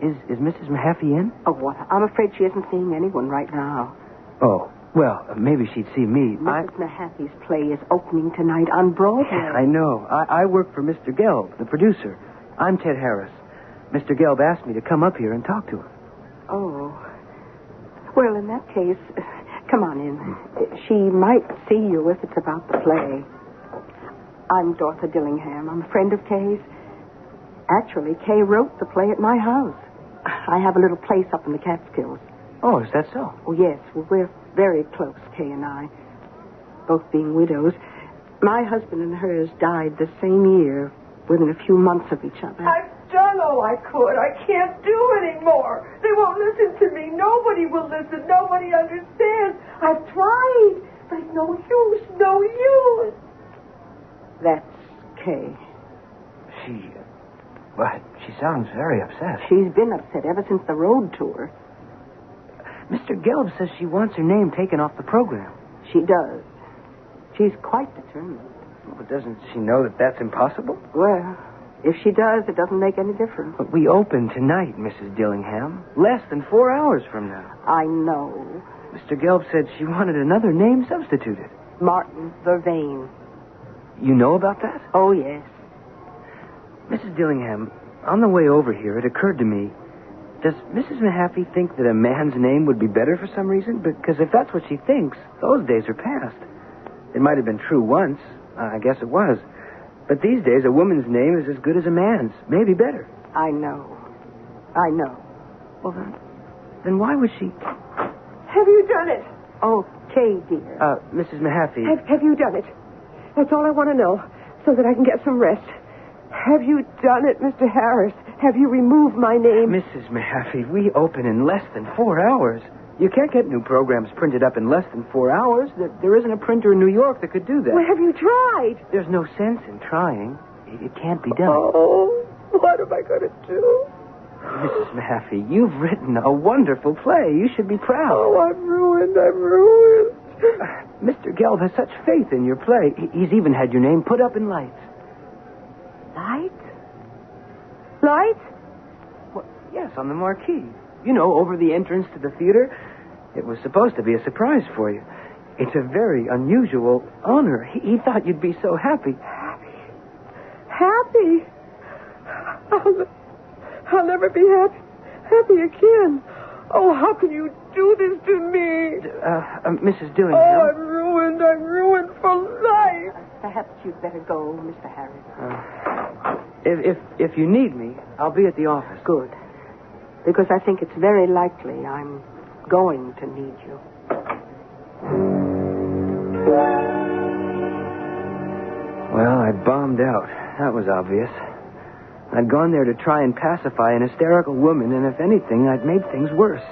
Speaker 19: Is Mrs. Mahaffey in?
Speaker 20: Oh, what? I'm afraid she isn't seeing anyone right now.
Speaker 19: Oh, Well, maybe she'd see me.
Speaker 20: Mrs. Mahaffey's play is opening tonight on Broadway.
Speaker 19: I know. I work for Mr. Gelb, the producer. I'm Ted Harris. Mr. Gelb asked me to come up here and talk to him.
Speaker 20: Oh. Well, in that case, come on in. She might see you if it's about the play. I'm Dorothy Dillingham. I'm a friend of Kay's. Actually, Kay wrote the play at my house. I have a little place up in the Catskills.
Speaker 19: Oh, is that so?
Speaker 20: Oh, yes. Well, we're very close, Kay and I. Both being widows. My husband and hers died the same year, within a few months of each other.
Speaker 12: I've done all I could. I can't do anymore. They won't listen to me. Nobody will listen. Nobody understands. I've tried, but it's no use. No use.
Speaker 20: That's Kay.
Speaker 19: She sounds very upset.
Speaker 20: She's been upset ever since the road tour.
Speaker 19: Mr. Gelb says she wants her name taken off the program.
Speaker 20: She does. She's quite determined.
Speaker 19: But doesn't she know that that's impossible?
Speaker 20: Well, if she does, it doesn't make any difference.
Speaker 19: But we open tonight, Mrs. Dillingham. Less than 4 hours from now.
Speaker 20: I know.
Speaker 19: Mr. Gelb said she wanted another name substituted.
Speaker 20: Martin Vervain.
Speaker 19: You know about that?
Speaker 20: Oh, yes.
Speaker 19: Mrs. Dillingham, on the way over here, it occurred to me, does Mrs. Mahaffey think that a man's name would be better for some reason? Because if that's what she thinks, those days are past. It might have been true once. I guess it was. But these days, a woman's name is as good as a man's. Maybe better.
Speaker 20: I know.
Speaker 19: Well, then why would she...
Speaker 12: Have you done it?
Speaker 20: Oh, Kay, dear.
Speaker 19: Mrs. Mahaffey...
Speaker 12: Have you done it? That's all I want to know, so that I can get some rest. Have you done it, Mr. Harris? Have you removed my name?
Speaker 19: Mrs. Mahaffey, we open in less than 4 hours. You can't get new programs printed up in less than 4 hours. There isn't a printer in New York that could do that.
Speaker 12: Well, have you tried?
Speaker 19: There's no sense in trying. It can't be done.
Speaker 12: Oh, what am I going to do?
Speaker 19: Mrs. Mahaffey, you've written a wonderful play. You should be proud.
Speaker 12: Oh, I'm ruined. I'm ruined.
Speaker 19: Mr. Gelb has such faith in your play. He's even had your name put up in lights.
Speaker 12: Lights? Lights?
Speaker 19: Well, yes, on the marquee. You know, over the entrance to the theater. It was supposed to be a surprise for you. It's a very unusual honor. He thought you'd be so happy.
Speaker 12: Happy? I'll never be happy again. Oh, how can you do this to me?
Speaker 19: Mrs. Dillingham.
Speaker 12: Oh, I'm ruined. I'm ruined for life.
Speaker 20: Perhaps you'd better go, Mr. Harris.
Speaker 19: If you need me, I'll be at the office.
Speaker 20: Good. Because I think it's very likely I'm going to need you.
Speaker 19: Well, I bombed out. That was obvious. I'd gone there to try and pacify an hysterical woman, and if anything, I'd made things worse.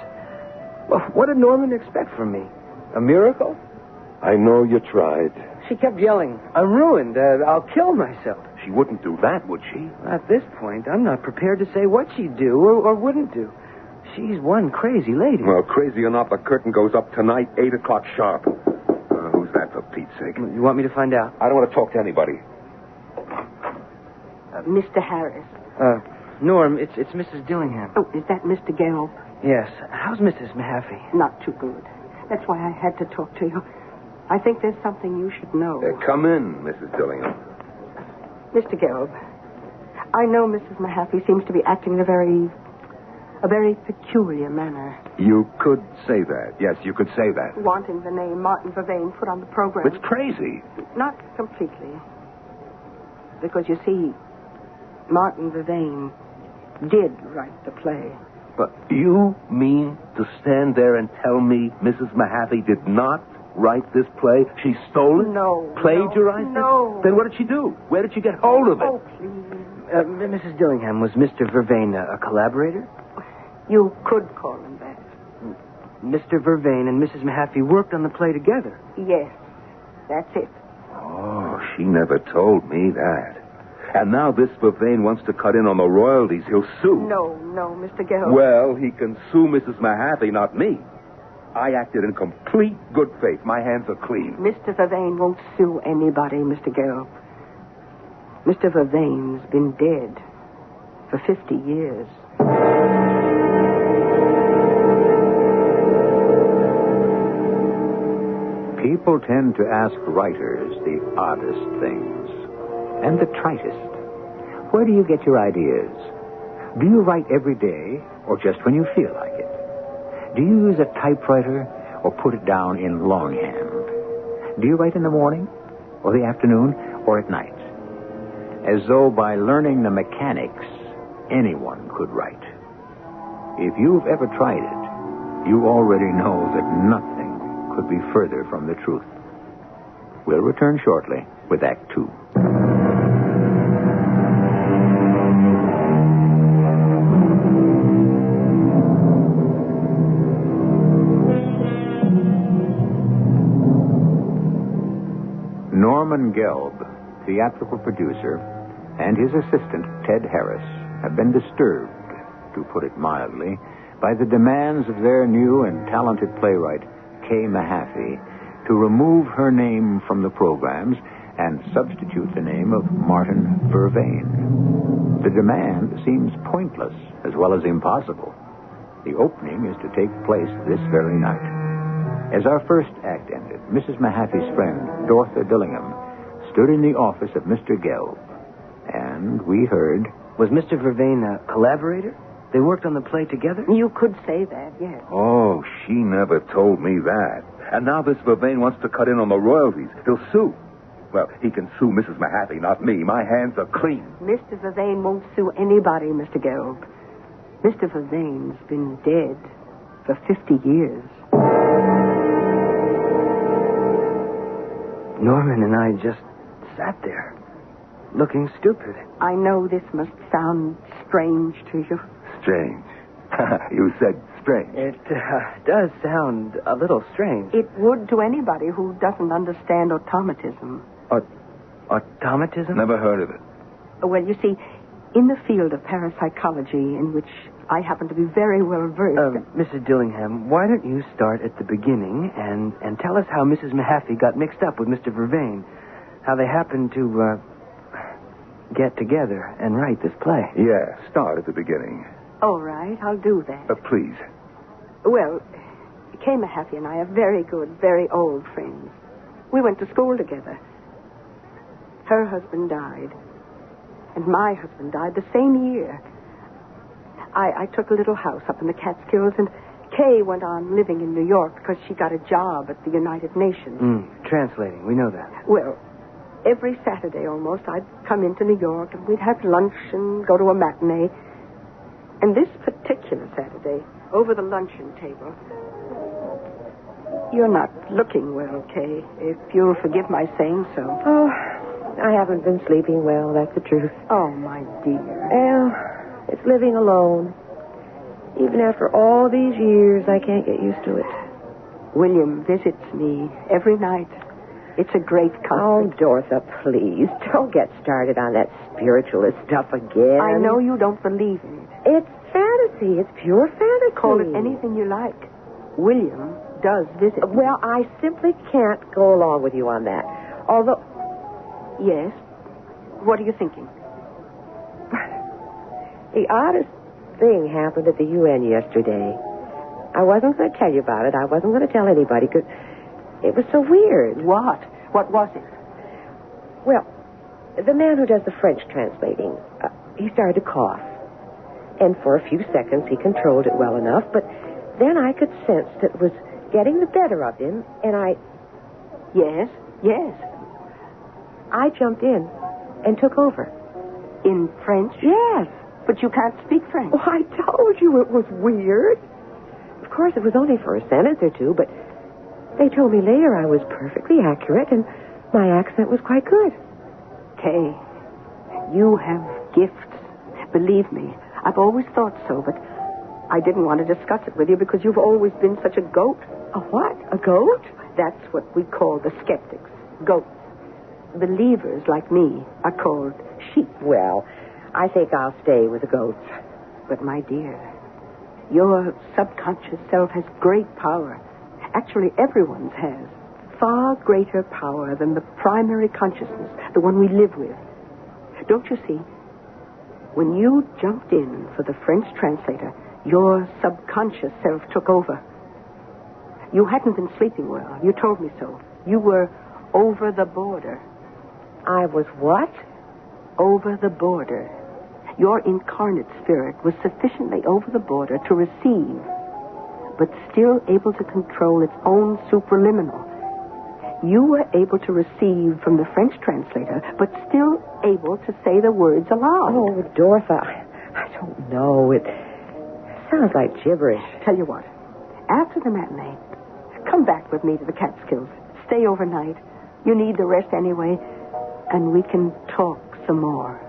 Speaker 19: Well, what did Norman expect from me? A miracle?
Speaker 7: I know you tried.
Speaker 19: She kept yelling, I'm ruined. I'll kill myself.
Speaker 7: She wouldn't do that, would she?
Speaker 19: At this point, I'm not prepared to say what she'd do or wouldn't do. She's one crazy lady.
Speaker 7: Well, crazy or not, the curtain goes up tonight, 8 o'clock sharp. Who's that, for Pete's sake?
Speaker 19: You want me to find out?
Speaker 7: I don't want to talk to anybody.
Speaker 20: Mr. Harris.
Speaker 19: Norm, it's Mrs. Dillingham.
Speaker 20: Oh, is that Mr. Gelb?
Speaker 19: Yes. How's Mrs. Mahaffey?
Speaker 20: Not too good. That's why I had to talk to you. I think there's something you should know.
Speaker 7: Come in, Mrs. Dillingham.
Speaker 20: Mr. Gelb, I know Mrs. Mahaffey seems to be acting in a very peculiar manner.
Speaker 7: You could say that. Yes, you could say that.
Speaker 20: Wanting the name Martin Vervain put on the program.
Speaker 7: It's crazy.
Speaker 20: Not completely. Because, you see, Martin Vervain did write the play.
Speaker 6: But you mean to stand there and tell me Mrs. Mahaffey did not write this play? She stole it?
Speaker 20: No.
Speaker 6: Plagiarized
Speaker 20: No.
Speaker 6: it? Then what did she do? Where did she get hold of it?
Speaker 20: Oh, please.
Speaker 19: Mrs. Dillingham, was Mr. Vervain a collaborator?
Speaker 20: You could call him that.
Speaker 19: Mr. Vervain and Mrs. Mahaffey worked on the play together.
Speaker 20: Yes, that's it.
Speaker 6: Oh, she never told me that. And now this Vervain wants to cut in on the royalties. He'll sue.
Speaker 20: No, Mr. Gelb.
Speaker 6: Well, he can sue Mrs. Mahaffey, not me. I acted in complete good faith. My hands are clean.
Speaker 20: Mr. Vervain won't sue anybody, Mr. Gelb. Mr. Vervain's been dead for 50 years.
Speaker 1: People tend to ask writers the oddest things and the tritest. Where do you get your ideas? Do you write every day or just when you feel like it? Do you use a typewriter or put it down in longhand? Do you write in the morning or the afternoon or at night? As though by learning the mechanics, anyone could write. If you've ever tried it, you already know that nothing could be further from the truth. We'll return shortly with Act Two. Norman Gelb, theatrical producer, and his assistant, Ted Harris, have been disturbed, to put it mildly, by the demands of their new and talented playwright, Kay Mahaffey, to remove her name from the programs and substitute the name of Martin Vervain. The demand seems pointless as well as impossible. The opening is to take place this very night. As our first act ended, Mrs. Mahaffey's friend, Dorothy Dillingham, stood in the office of Mr. Gelb, and we heard...
Speaker 19: Was Mr. Vervain a collaborator? They worked on the play together?
Speaker 20: You could say that, yes.
Speaker 24: Oh, she never told me that. And now this Vervain wants to cut in on the royalties. He'll sue. Well, he can sue Mrs. Mahaffey, not me. My hands are clean.
Speaker 20: Mr. Vervain won't sue anybody, Mr. Gelb. Mr. Vervain's been dead for 50 years.
Speaker 19: Norman and I just sat there, looking stupid.
Speaker 20: I know this must sound strange to you.
Speaker 24: Strange. You said strange.
Speaker 19: It does sound a little strange.
Speaker 20: It would to anybody who doesn't understand automatism.
Speaker 19: Automatism?
Speaker 24: Never heard of it.
Speaker 20: Well, you see, in the field of parapsychology, in which I happen to be very well versed...
Speaker 19: Mrs. Dillingham, why don't you start at the beginning and tell us how Mrs. Mahaffey got mixed up with Mr. Vervain? How they happened to get together and write this play.
Speaker 24: Yeah, start at the beginning.
Speaker 20: All right, I'll do that.
Speaker 24: Please.
Speaker 20: Well, Kay Mahaffey and I are very good, very old friends. We went to school together. Her husband died, and my husband died the same year. I took a little house up in the Catskills, and Kay went on living in New York because she got a job at the United Nations.
Speaker 19: Translating, we know that.
Speaker 20: Well, every Saturday almost, I'd come into New York, and we'd have lunch and go to a matinee. And this particular Saturday, over the luncheon table... You're not looking well, Kay, if you'll forgive my saying so.
Speaker 11: Oh, I haven't been sleeping well, that's the truth.
Speaker 20: Oh, my dear.
Speaker 11: Well, it's living alone. Even after all these years, I can't get used to it.
Speaker 20: William visits me every night. It's a great comfort.
Speaker 11: Oh, Dorothy, please, don't get started on that spiritualist stuff again.
Speaker 20: I know you don't believe in it.
Speaker 11: It's fantasy. It's pure fantasy.
Speaker 20: Call it anything you like. William does visit me.
Speaker 11: Well, I simply can't go along with you on that. Although...
Speaker 20: Yes? What are you thinking?
Speaker 11: The oddest thing happened at the UN yesterday. I wasn't going to tell you about it. I wasn't going to tell anybody because it was so weird.
Speaker 20: What? What was it?
Speaker 11: Well, the man who does the French translating, he started to cough. And for a few seconds he controlled it well enough, but then I could sense that it was getting the better of him, and I...
Speaker 20: Yes?
Speaker 11: I jumped in and took over.
Speaker 20: In French?
Speaker 11: Yes.
Speaker 20: But you can't speak French.
Speaker 11: Oh, I told you it was weird. Of course, it was only for a sentence or two, but they told me later I was perfectly accurate, and my accent was quite good.
Speaker 20: Kay, you have gifts. Believe me, I've always thought so, but I didn't want to discuss it with you because you've always been such a goat.
Speaker 11: A what? A goat?
Speaker 20: That's what we call the skeptics. Goats. Believers like me are called sheep.
Speaker 11: Well, I think I'll stay with the goats.
Speaker 20: But, my dear, your subconscious self has great power. Actually, everyone's has. Far greater power than the primary consciousness, the one we live with. Don't you see? When you jumped in for the French translator, your subconscious self took over. You hadn't been sleeping well. You told me so. You were over the border.
Speaker 11: I was what?
Speaker 20: Over the border. Your incarnate spirit was sufficiently over the border to receive, but still able to control its own supraliminal. You were able to receive from the French translator, but still able to say the words aloud.
Speaker 11: Oh, Dorothy, I don't know. It sounds like gibberish.
Speaker 20: Tell you what, after the matinee, come back with me to the Catskills. Stay overnight. You need the rest anyway, and we can talk some more.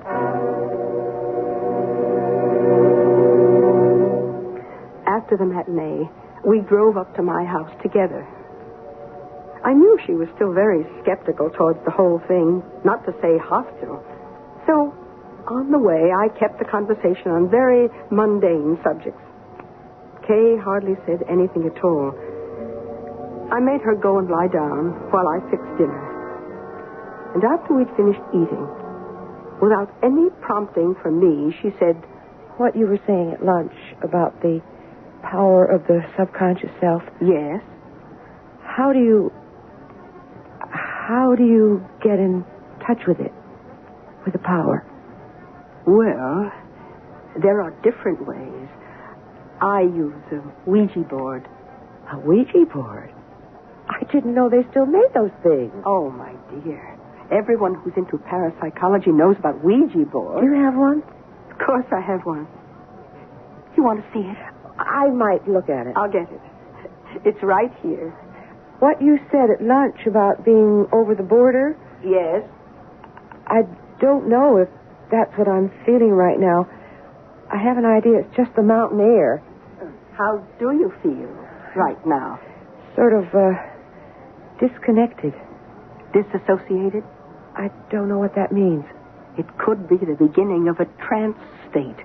Speaker 20: After the matinee, we drove up to my house together. I knew she was still very skeptical towards the whole thing, not to say hostile. So, on the way, I kept the conversation on very mundane subjects. Kay hardly said anything at all. I made her go and lie down while I fixed dinner. And after we'd finished eating, without any prompting from me, she said,
Speaker 11: What you were saying at lunch about the power of the subconscious self.
Speaker 20: Yes?
Speaker 11: How do you get in touch with it? With the power?
Speaker 20: Well, there are different ways. I use a Ouija board.
Speaker 11: A Ouija board? I didn't know they still made those things.
Speaker 20: Oh, my dear. Everyone who's into parapsychology knows about Ouija boards.
Speaker 11: Do you have one?
Speaker 20: Of course I have one. You want to see it?
Speaker 11: I might look at it.
Speaker 20: I'll get it. It's right here.
Speaker 11: What you said at lunch about being over the border?
Speaker 20: Yes.
Speaker 11: I don't know if that's what I'm feeling right now. I have an idea it's just the mountain air.
Speaker 20: How do you feel right now?
Speaker 11: Sort of, disconnected.
Speaker 20: Disassociated?
Speaker 11: I don't know what that means.
Speaker 20: It could be the beginning of a trance state.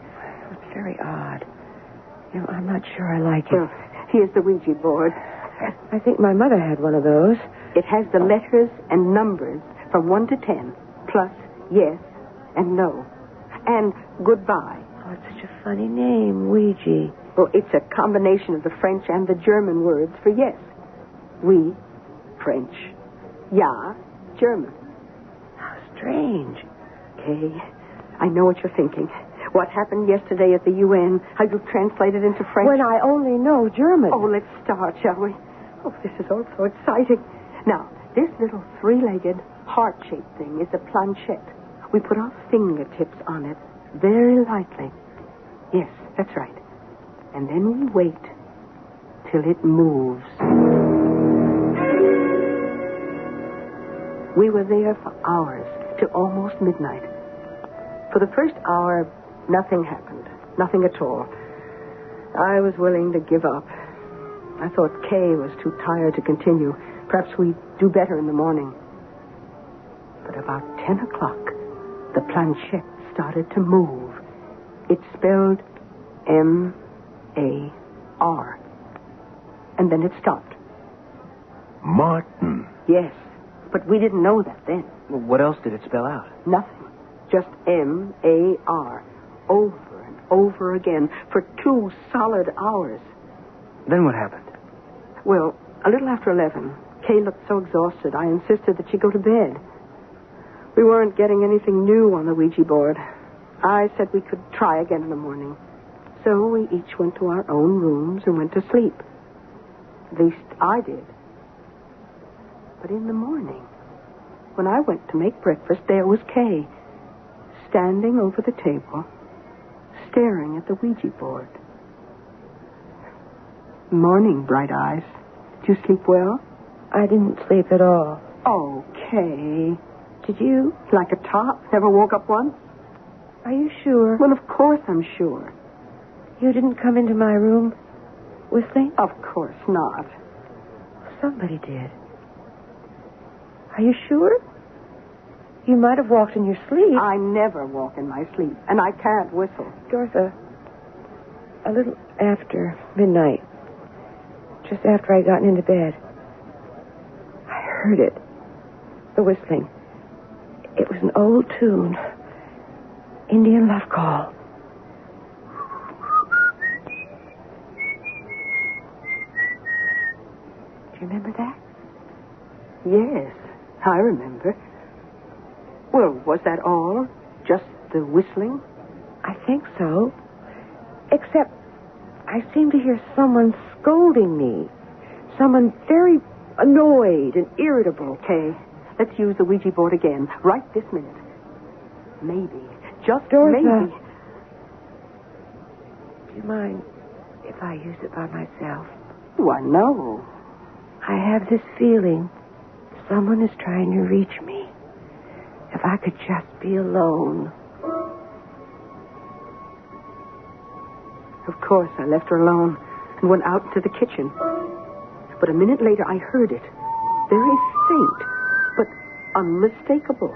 Speaker 11: It's very odd. You know, I'm not sure I like it.
Speaker 20: Well, here's the Ouija board.
Speaker 11: I think my mother had one of those.
Speaker 20: It has the letters and numbers from 1 to 10, plus yes and no, and goodbye.
Speaker 11: Oh, it's such a funny name, Ouija.
Speaker 20: Well, it's a combination of the French and the German words for yes. Oui, French. Ja, German.
Speaker 11: How strange.
Speaker 20: Kay, I know what you're thinking. What happened yesterday at the UN, how you translated into French.
Speaker 11: When I only know German.
Speaker 20: Oh, let's start, shall we? Oh, this is all so exciting. Now, this little three-legged, heart-shaped thing is a planchette. We put our fingertips on it very lightly. Yes, that's right. And then we wait till it moves. We were there for hours, till almost midnight. For the first hour, nothing happened. Nothing at all. I was willing to give up. I thought Kay was too tired to continue. Perhaps we'd do better in the morning. But about 10 o'clock, the planchette started to move. It spelled M-A-R. And then it stopped.
Speaker 6: Martin.
Speaker 20: Yes, but we didn't know that then.
Speaker 19: Well, what else did it spell out?
Speaker 20: Nothing. Just M-A-R. Over and over again for 2 solid hours.
Speaker 19: Then what happened?
Speaker 20: Well, a little after 11, Kay looked so exhausted, I insisted that she go to bed. We weren't getting anything new on the Ouija board. I said we could try again in the morning. So we each went to our own rooms and went to sleep. At least I did. But in the morning, when I went to make breakfast, there was Kay, standing over the table, staring at the Ouija board. Morning, Bright Eyes. Did you sleep well?
Speaker 11: I didn't sleep at all.
Speaker 20: Okay.
Speaker 11: Did you?
Speaker 20: Like a top? Never woke up once?
Speaker 11: Are you sure?
Speaker 20: Well, of course I'm sure.
Speaker 11: You didn't come into my room with me?
Speaker 20: Of course not.
Speaker 11: Somebody did. Are you sure? You might have walked in your sleep.
Speaker 20: I never walk in my sleep, and I can't whistle.
Speaker 11: Dorothy, a little after midnight, just after I'd gotten into bed, I heard it. The whistling. It was an old tune. Indian love call. Do you remember that?
Speaker 17: Yes, I remember. Well, was that all? Just the whistling?
Speaker 11: I think so. Except I seem to hear someone scolding me. Someone very annoyed and irritable.
Speaker 17: Okay, let's use the Ouija board again, right this minute. Maybe, just
Speaker 11: Dorothy.
Speaker 17: maybe.
Speaker 11: Do you mind if I use it by myself?
Speaker 17: Why, no.
Speaker 11: I have this feeling someone is trying to reach me. If I could just be alone.
Speaker 17: Of course, I left her alone and went out into the kitchen. But a minute later, I heard it. Very faint, but unmistakable.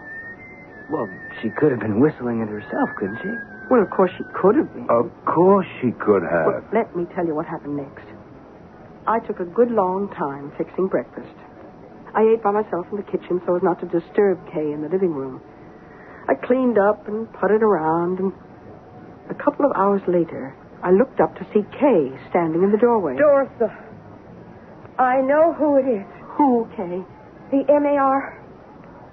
Speaker 19: Well, she could have been whistling it herself, couldn't she?
Speaker 17: Well, of course she could have been.
Speaker 6: Of course she could have.
Speaker 17: Well, let me tell you what happened next. I took a good long time fixing breakfast. I ate by myself in the kitchen so as not to disturb Kay in the living room. I cleaned up and putted around, and a couple of hours later, I looked up to see Kay standing in the doorway.
Speaker 11: Dorothy, I know who it is.
Speaker 17: Who, Kay?
Speaker 11: The M.A.R.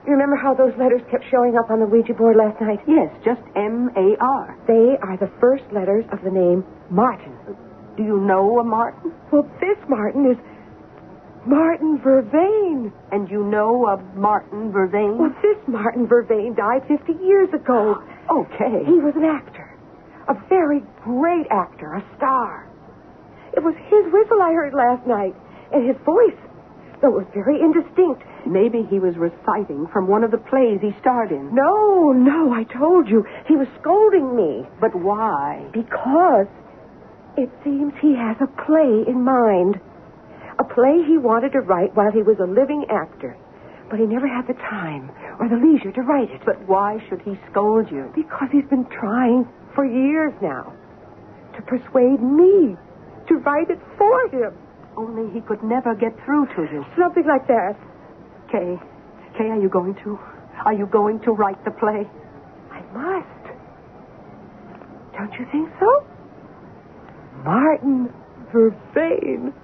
Speaker 11: You remember how those letters kept showing up on the Ouija board last night?
Speaker 17: Yes, just M.A.R.
Speaker 11: They are the first letters of the name Martin.
Speaker 17: Do you know a Martin?
Speaker 11: Well, this Martin is Martin Vervain.
Speaker 17: And you know a Martin Vervain?
Speaker 11: Well, this Martin Vervain died 50 years ago.
Speaker 17: Okay.
Speaker 11: He was an actor. A very great actor, a star. It was his whistle I heard last night, and his voice, though it was very indistinct.
Speaker 17: Maybe he was reciting from one of the plays he starred in.
Speaker 11: No, I told you. He was scolding me.
Speaker 17: But why?
Speaker 11: Because it seems he has a play in mind. A play he wanted to write while he was a living actor. But he never had the time or the leisure to write it.
Speaker 17: But why should he scold you?
Speaker 11: Because he's been trying for years now to persuade me to write it for him.
Speaker 17: Only he could never get through to you.
Speaker 11: Something like that.
Speaker 17: Kay, are you going to? Are you going to write the play?
Speaker 11: I must. Don't you think so? Martin Vervain,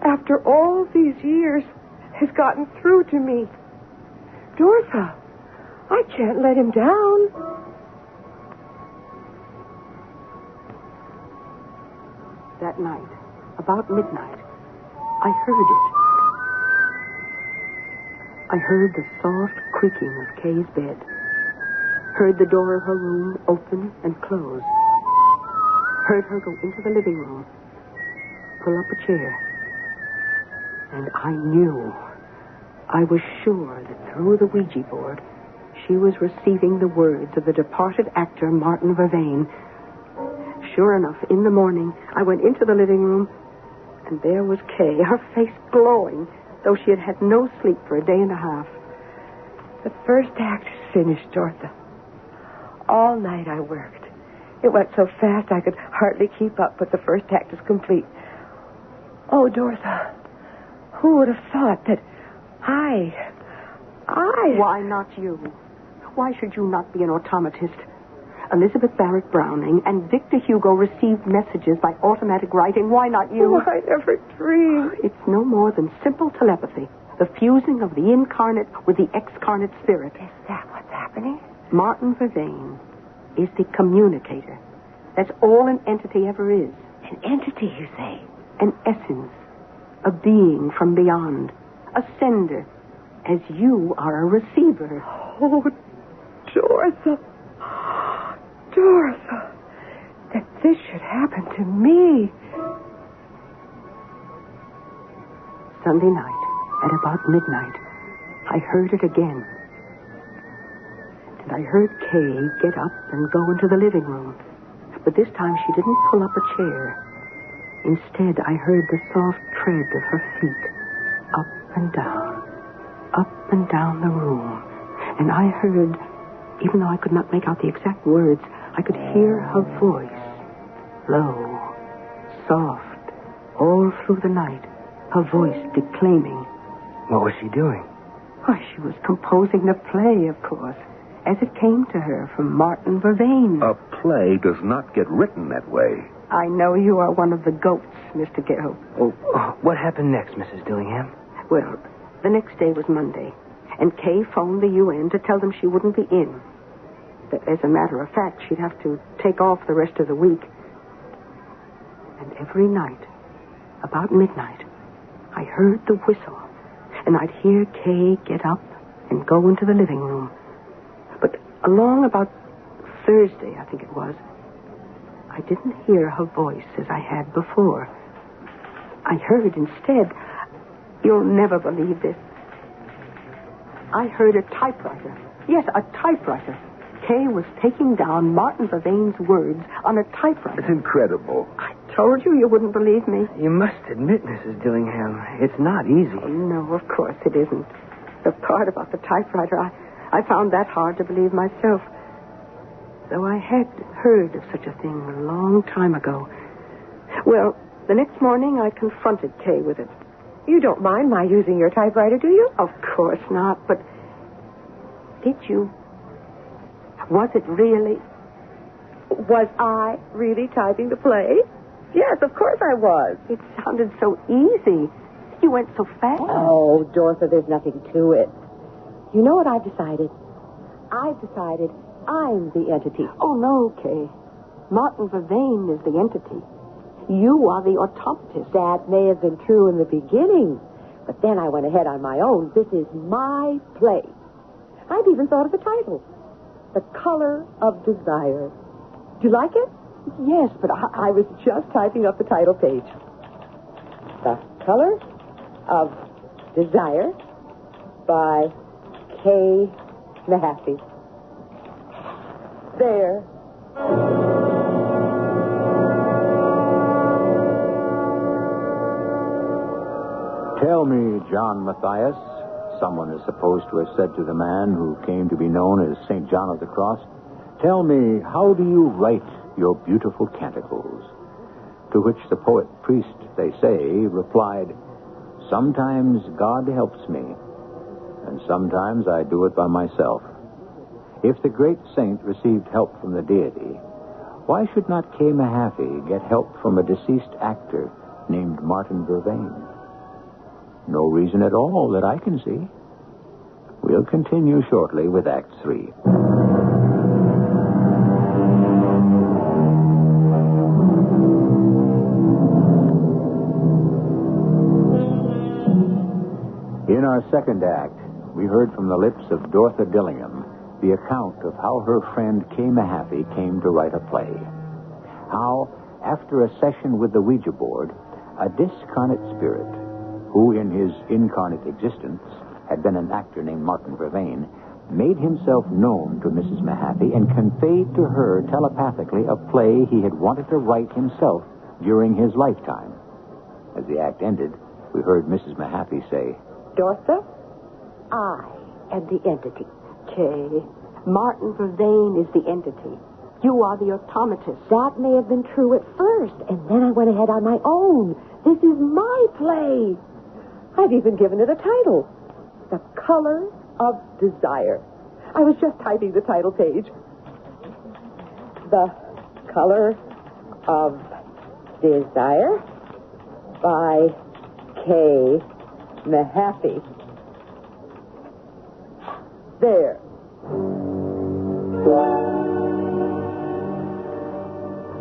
Speaker 11: after all these years, has gotten through to me. Dorothy, I can't let him down.
Speaker 17: That night, about midnight, I heard it. I heard the soft creaking of Kay's bed. Heard the door of her room open and close. Heard her go into the living room, pull up a chair. And I knew, I was sure that through the Ouija board, she was receiving the words of the departed actor Martin Vervain. Sure enough, in the morning, I went into the living room, and there was Kay, her face glowing, though she had had no sleep for a day and a half.
Speaker 11: The first act is finished, Dorothy. All night I worked. It went so fast I could hardly keep up, but the first act is complete. Oh, Dorothy, who would have thought that I...
Speaker 17: Why not you? Why should you not be an automatist? Elizabeth Barrett Browning and Victor Hugo received messages by automatic writing. Why not you?
Speaker 11: Oh, I never dreamed.
Speaker 17: It's no more than simple telepathy. The fusing of the incarnate with the excarnate spirit.
Speaker 11: Is that what's happening?
Speaker 17: Martin Vervain is the communicator. That's all an entity ever is.
Speaker 11: An entity, you say?
Speaker 17: An essence. A being from beyond. A sender. As you are a receiver.
Speaker 11: Oh, Dorothy. Dorothy. That this should happen to me.
Speaker 17: Sunday night, at about midnight, I heard it again. And I heard Kay get up and go into the living room. But this time she didn't pull up a chair. Instead, I heard the soft tread of her feet up and down the room. And I heard, even though I could not make out the exact words, I could hear her voice, low, soft, all through the night, her voice declaiming.
Speaker 19: What was she doing?
Speaker 17: Why, she was composing the play, of course, as it came to her from Martin Vervain.
Speaker 6: A play does not get written that way.
Speaker 17: I know you are one of the goats, Mr. Gale.
Speaker 19: Oh, what happened next, Mrs. Dillingham?
Speaker 17: Well, The next day was Monday, and Kay phoned the UN to tell them she wouldn't be in. That, as a matter of fact, she'd have to take off the rest of the week. And every night, about midnight, I heard the whistle, and I'd hear Kay get up and go into the living room. But along about Thursday, I think it was, I didn't hear her voice as I had before. I heard instead, you'll never believe this, I heard a typewriter. Yes, a typewriter. Kay was taking down Martin Vervaine's words on a typewriter.
Speaker 6: It's incredible.
Speaker 17: I told you you wouldn't believe me.
Speaker 19: You must admit, Mrs. Dillingham, it's not easy.
Speaker 17: Oh, no, of course it isn't. The part about the typewriter, I found that hard to believe myself. Though I had heard of such a thing a long time ago. Well, the next morning I confronted Kay with it.
Speaker 11: You don't mind my using your typewriter, do you?
Speaker 17: Of course not, but did you? Was it really?
Speaker 11: Was I really typing the play? Yes, of course I was.
Speaker 17: It sounded so easy. You went so fast.
Speaker 11: Oh, Dorothy, there's nothing to it. You know what I've decided? I've decided I'm the entity.
Speaker 17: Oh, no, Kay. Martin Vervain is the entity. You are the automatist.
Speaker 11: That may have been true in the beginning, but then I went ahead on my own. This is my play. I've even thought of the title. The Color of Desire. Do you like it?
Speaker 17: Yes, but
Speaker 11: I was just typing up the title page. The Color of Desire by K. Mahaffey. There.
Speaker 1: Tell me, John Matthias, someone is supposed to have said to the man who came to be known as St. John of the Cross, tell me, how do you write your beautiful canticles? To which the poet priest, they say, replied, sometimes God helps me, and sometimes I do it by myself. If the great saint received help from the deity, why should not K. Mahaffey get help from a deceased actor named Martin Vervain? No reason at all that I can see. We'll continue shortly with Act 3. In our second act, we heard from the lips of Dorothy Dillingham the account of how her friend K. Mahaffey came to write a play. How, after a session with the Ouija board, a discarnate spirit, who in his incarnate existence had been an actor named Martin Vervain, made himself known to Mrs. Mahaffey and conveyed to her telepathically a play he had wanted to write himself during his lifetime. As the act ended, we heard Mrs. Mahaffey say,
Speaker 11: Dorothy, I am the entity.
Speaker 17: Kay, Martin Vervain is the entity. You are the automatist.
Speaker 11: That may have been true at first, and then I went ahead on my own. This is my play. I've even given it a title. The Color of Desire. I was just typing the title page. The Color of Desire by K. Mahaffey. There.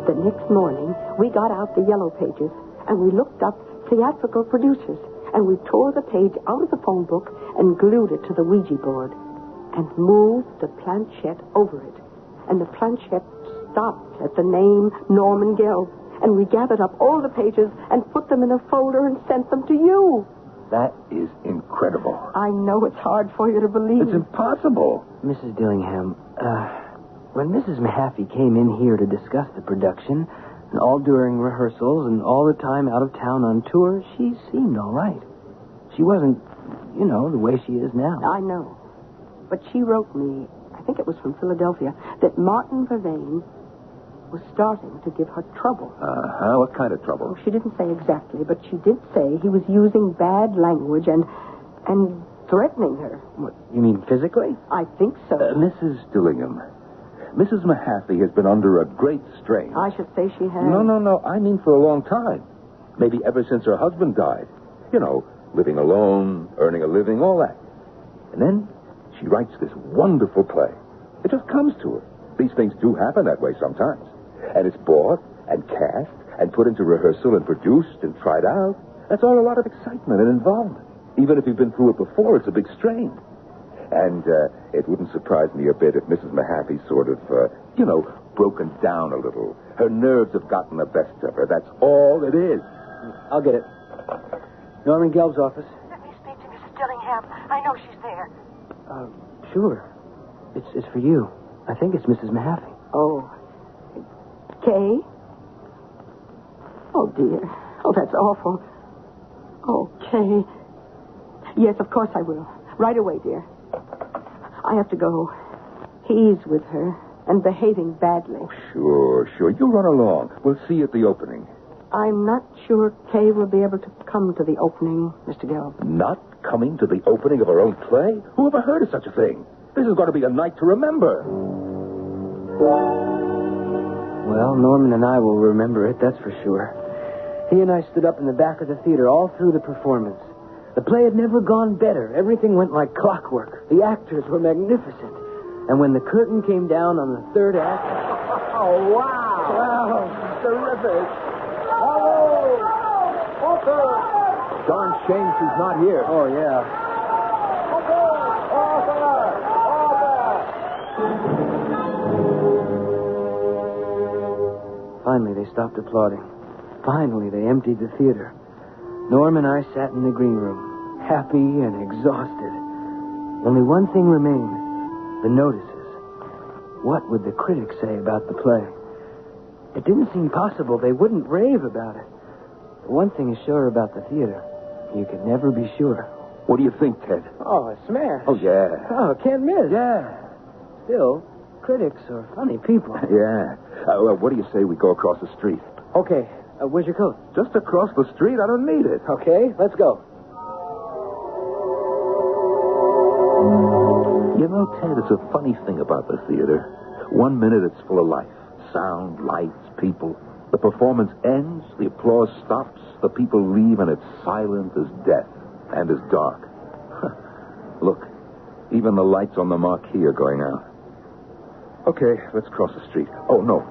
Speaker 17: The next morning, we got out the yellow pages, and we looked up theatrical producers, and we tore the page out of the phone book and glued it to the Ouija board, and moved the planchette over it. And the planchette stopped at the name Norman Gelb, and we gathered up all the pages and put them in a folder and sent them to you.
Speaker 6: That is incredible.
Speaker 17: I know it's hard for you to believe.
Speaker 6: It's impossible.
Speaker 19: Mrs. Dillingham, when Mrs. Mahaffey came in here to discuss the production, and all during rehearsals and all the time out of town on tour, she seemed all right. She wasn't, the way she is now.
Speaker 17: I know. But she wrote me, I think it was from Philadelphia, that Martin Vervain was starting to give her trouble.
Speaker 6: What kind of trouble?
Speaker 17: Oh, she didn't say exactly, but she did say he was using bad language and threatening her.
Speaker 6: What, you mean physically?
Speaker 17: I think so.
Speaker 6: Mrs. Dillingham, Mrs. Mahaffey has been under a great strain.
Speaker 17: I should say she has.
Speaker 6: No. I mean for a long time. Maybe ever since her husband died.
Speaker 3: living alone, earning a living, all that. And then she writes this wonderful play. It just comes to her. These things do happen that way sometimes. And it's bought and cast and put into rehearsal and produced and tried out. That's all a lot of excitement and involvement. Even if you've been through it before, it's a big strain. And it wouldn't surprise me a bit if Mrs. Mahaffey's sort of, broken down a little. Her nerves have gotten the best of her. That's all it is.
Speaker 19: I'll get it. Norman Gelb's office.
Speaker 10: Let me speak to Mrs. Dillingham. I know she's there.
Speaker 19: Sure. It's for you. I think it's Mrs. Mahaffey.
Speaker 17: Oh. Kay? Oh, dear. Oh, that's awful. Oh, Kay. Yes, of course I will. Right away, dear. I have to go. He's with her and behaving badly.
Speaker 3: Sure. You run along. We'll see you at the opening.
Speaker 17: I'm not sure Kay will be able to come to the opening, Mr. Gelb.
Speaker 3: Not coming to the opening of her own play? Who ever heard of such a thing? This is going to be a night to remember.
Speaker 19: Well, Norman and I will remember it, that's for sure. He and I stood up in the back of the theater all through the performance. The play had never gone better. Everything went like clockwork. The actors were magnificent. And when the curtain came down on the third act...
Speaker 5: Oh, wow.
Speaker 19: Wow, terrific.
Speaker 3: Darn shame she's not here.
Speaker 19: Oh, yeah. Finally, they stopped applauding. Finally, they emptied the theater. Norm and I sat in the green room, happy and exhausted. Only one thing remained, the notices. What would the critics say about the play? It didn't seem possible they wouldn't rave about it. But one thing is sure about the theater. You could never be sure.
Speaker 3: What do you think, Ted?
Speaker 19: Oh, a smash.
Speaker 3: Oh, yeah.
Speaker 19: Oh, can't miss.
Speaker 3: Yeah.
Speaker 19: Still, critics are funny people.
Speaker 3: Yeah. What do you say we go across the street?
Speaker 19: Okay. Where's your coat?
Speaker 3: Just across the street? I don't need it.
Speaker 19: Okay, let's go.
Speaker 3: You know, Ted, it's a funny thing about the theater. 1 minute it's full of life. Sound, lights, people. The performance ends, the applause stops, the people leave, and it's silent as death and as dark. Look, even the lights on the marquee are going out. Okay, let's cross the street. Oh, no.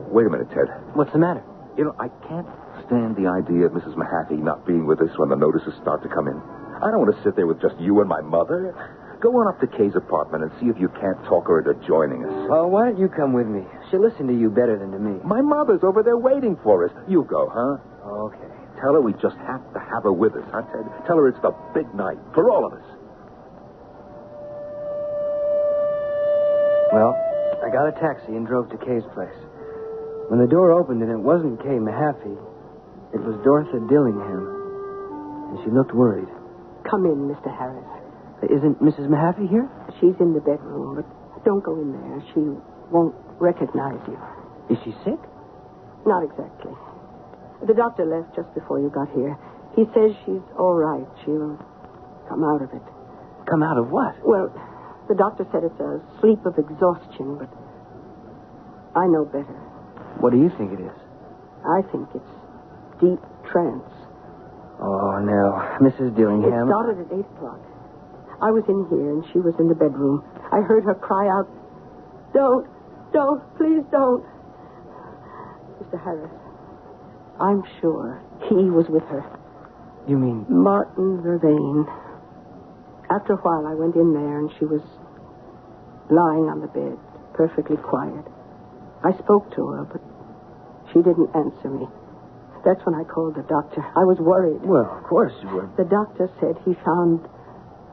Speaker 3: Wait a minute, Ted.
Speaker 19: What's the matter?
Speaker 3: You know, I can't stand the idea of Mrs. Mahaffey not being with us when the notices start to come in. I don't want to sit there with just you and my mother. Go on up to Kay's apartment and see if you can't talk her into joining us.
Speaker 19: Well, why don't you come with me? She'll listen to you better than to me.
Speaker 3: My mother's over there waiting for us. You go, huh?
Speaker 19: Okay.
Speaker 3: Tell her we just have to have her with us, huh, Ted? Tell her it's the big night for all of us.
Speaker 19: Well, I got a taxi and drove to Kay's place. When the door opened and it wasn't Kay Mahaffey, it was Dorothy Dillingham. And she looked worried.
Speaker 17: Come in, Mr. Harris.
Speaker 19: Isn't Mrs. Mahaffey here?
Speaker 17: She's in the bedroom, but don't go in there. She won't recognize you.
Speaker 19: Is she sick?
Speaker 17: Not exactly. The doctor left just before you got here. He says she's all right. She'll come out of it.
Speaker 19: Come out of what?
Speaker 17: Well, the doctor said it's a sleep of exhaustion, but I know better.
Speaker 19: What do you think it is?
Speaker 17: I think it's deep trance.
Speaker 19: Oh, no. Mrs. Dillingham.
Speaker 17: It started at 8 o'clock. I was in here, and she was in the bedroom. I heard her cry out, Don't, please don't. Mr. Harris, I'm sure he was with her.
Speaker 19: You mean?
Speaker 17: Martin Vervain. After a while, I went in there, and she was lying on the bed, perfectly quiet. I spoke to her, but she didn't answer me. That's when I called the doctor. I was worried.
Speaker 19: Well, of course you were.
Speaker 17: The doctor said he found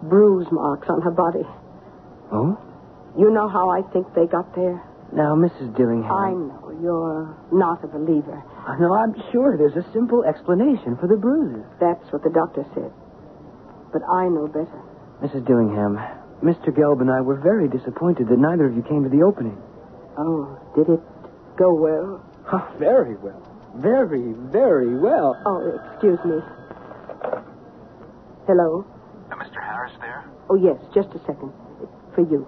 Speaker 17: bruise marks on her body.
Speaker 19: Oh?
Speaker 17: You know how I think they got there?
Speaker 19: Now, Mrs. Dillingham.
Speaker 17: I know. You're not a believer.
Speaker 19: No, I'm sure there's a simple explanation for the bruises.
Speaker 17: That's what the doctor said. But I know better.
Speaker 19: Mrs. Dillingham, Mr. Gelb and I were very disappointed that neither of you came to the opening.
Speaker 17: Oh, did it go well?
Speaker 19: Oh, very well. Very, very well.
Speaker 17: Oh, excuse me. Hello?
Speaker 6: Mr. Harris there?
Speaker 17: Oh, yes, just a second. For you.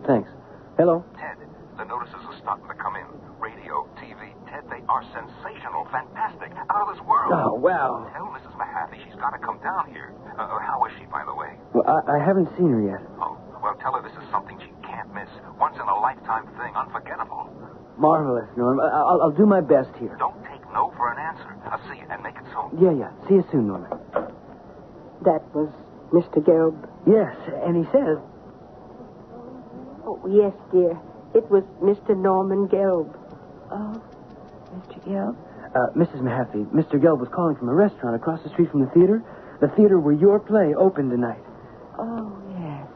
Speaker 19: Thanks. Hello?
Speaker 6: Ted, the notices are starting to come in. Radio, TV, Ted, they are sensational, fantastic, out of this world.
Speaker 19: Oh, wow.
Speaker 6: Tell Mrs. Mahaffey she's
Speaker 4: got to come down here. How is she, by the way?
Speaker 19: Well, I haven't seen her yet.
Speaker 4: Oh, well, tell her this is something she can't miss. Once in a lifetime thing, unforgettable.
Speaker 19: Marvelous, Norm. I'll do my best here.
Speaker 4: Don't take no for an answer. I'll see you and make it soon.
Speaker 19: Yeah. See you soon, Norman.
Speaker 17: That was Mr. Gelb?
Speaker 19: Yes, and he says...
Speaker 17: Oh, yes, dear. It was Mr. Norman Gelb.
Speaker 11: Oh, Mr. Gelb?
Speaker 19: Mrs. Mahaffey, Mr. Gelb was calling from a restaurant across the street from the theater where your play opened tonight.
Speaker 11: Oh, yes.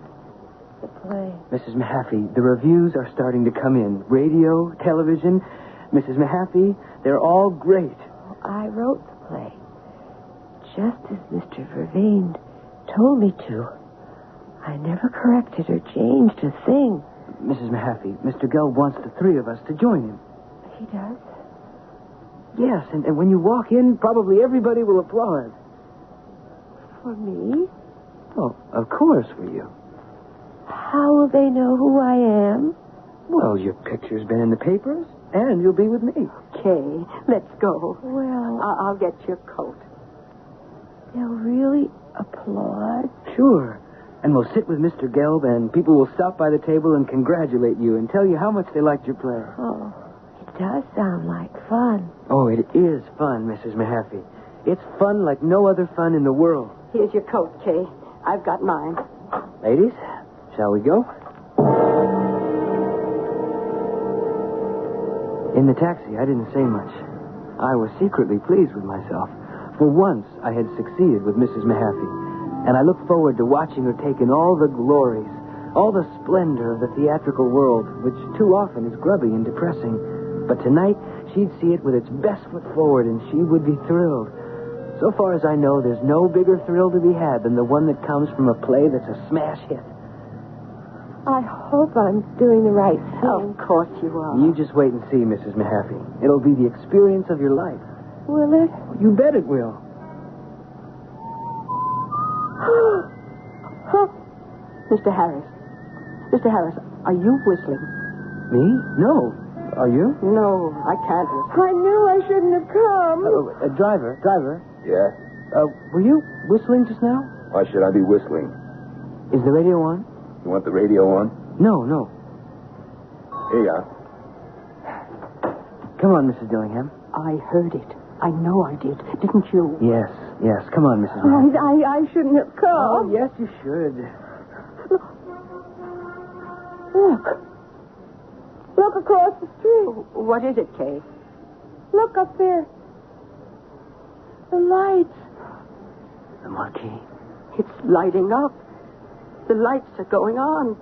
Speaker 11: The play.
Speaker 19: Mrs. Mahaffey, the reviews are starting to come in. Radio, television. Mrs. Mahaffey, they're all great.
Speaker 11: Oh, I wrote the play. Just as Mr. Vervain told me to. I never corrected or changed a thing.
Speaker 19: Mrs. Mahaffey, Mr. Gelb wants the three of us to join him.
Speaker 11: He does?
Speaker 19: Yes, and when you walk in, probably everybody will applaud.
Speaker 11: For me?
Speaker 19: Oh, of course for you.
Speaker 11: How will they know who I am?
Speaker 19: Well, your picture's been in the papers, and you'll be with me.
Speaker 17: Okay, let's go.
Speaker 11: Well...
Speaker 17: I'll get your coat.
Speaker 11: They'll really applaud?
Speaker 19: Sure. And we'll sit with Mr. Gelb, and people will stop by the table and congratulate you and tell you how much they liked your play.
Speaker 11: Oh, it does sound like fun.
Speaker 19: Oh, it is fun, Mrs. Mahaffey. It's fun like no other fun in the world.
Speaker 17: Here's your coat, Kay. I've got mine.
Speaker 19: Ladies, shall we go? In the taxi, I didn't say much. I was secretly pleased with myself. For once, I had succeeded with Mrs. Mahaffey. And I look forward to watching her take in all the glories, all the splendor of the theatrical world, which too often is grubby and depressing. But tonight, she'd see it with its best foot forward, and she would be thrilled. So far as I know, there's no bigger thrill to be had than the one that comes from a play that's a smash hit.
Speaker 11: I hope I'm doing the right thing.
Speaker 17: Of course you are.
Speaker 19: You just wait and see, Mrs. Mahaffey. It'll be the experience of your life.
Speaker 11: Will it?
Speaker 19: You bet it will.
Speaker 17: Mr. Harris. Mr. Harris, are you whistling?
Speaker 19: Me? No. Are you?
Speaker 17: No, I can't whistle.
Speaker 11: I knew I shouldn't have come.
Speaker 19: Driver.
Speaker 3: Yeah?
Speaker 19: Were you whistling just now?
Speaker 3: Why should I be whistling?
Speaker 19: Is the radio on?
Speaker 3: You want the radio on?
Speaker 19: No.
Speaker 3: Here you are.
Speaker 19: Come on, Mrs. Dillingham.
Speaker 17: I heard it. I know I did. Didn't you?
Speaker 19: Yes. Come on, Mrs. Mahaffey.
Speaker 11: I shouldn't have come.
Speaker 19: Oh, yes, you should.
Speaker 11: Look across the street.
Speaker 17: What is it, Kay?
Speaker 11: Look up there. The lights.
Speaker 19: The marquee.
Speaker 17: It's lighting up. The lights are going on.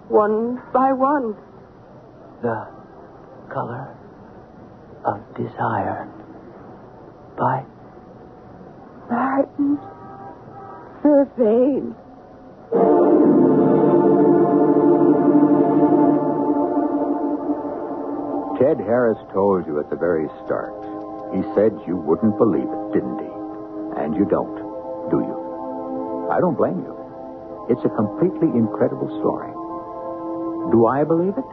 Speaker 17: One by one.
Speaker 19: The Color of Desire. By
Speaker 11: Martin Vervain.
Speaker 1: Ted Harris told you at the very start. He said you wouldn't believe it, didn't he? And you don't, do you? I don't blame you. It's a completely incredible story. Do I believe it?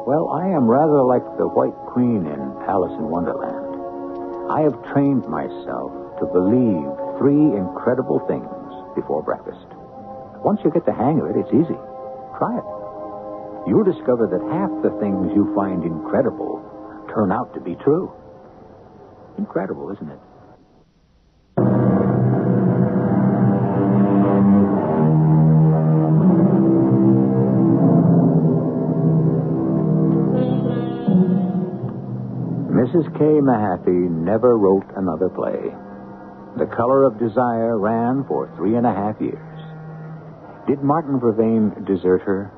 Speaker 1: Well, I am rather like the White Queen in Alice in Wonderland. I have trained myself to believe 3 incredible things before breakfast. Once you get the hang of it, it's easy. Try it. You'll discover that half the things you find incredible turn out to be true. Incredible, isn't it? Mrs. K. Mahaffey never wrote another play. The Color of Desire ran for 3.5 years. Did Martin Vervain desert her?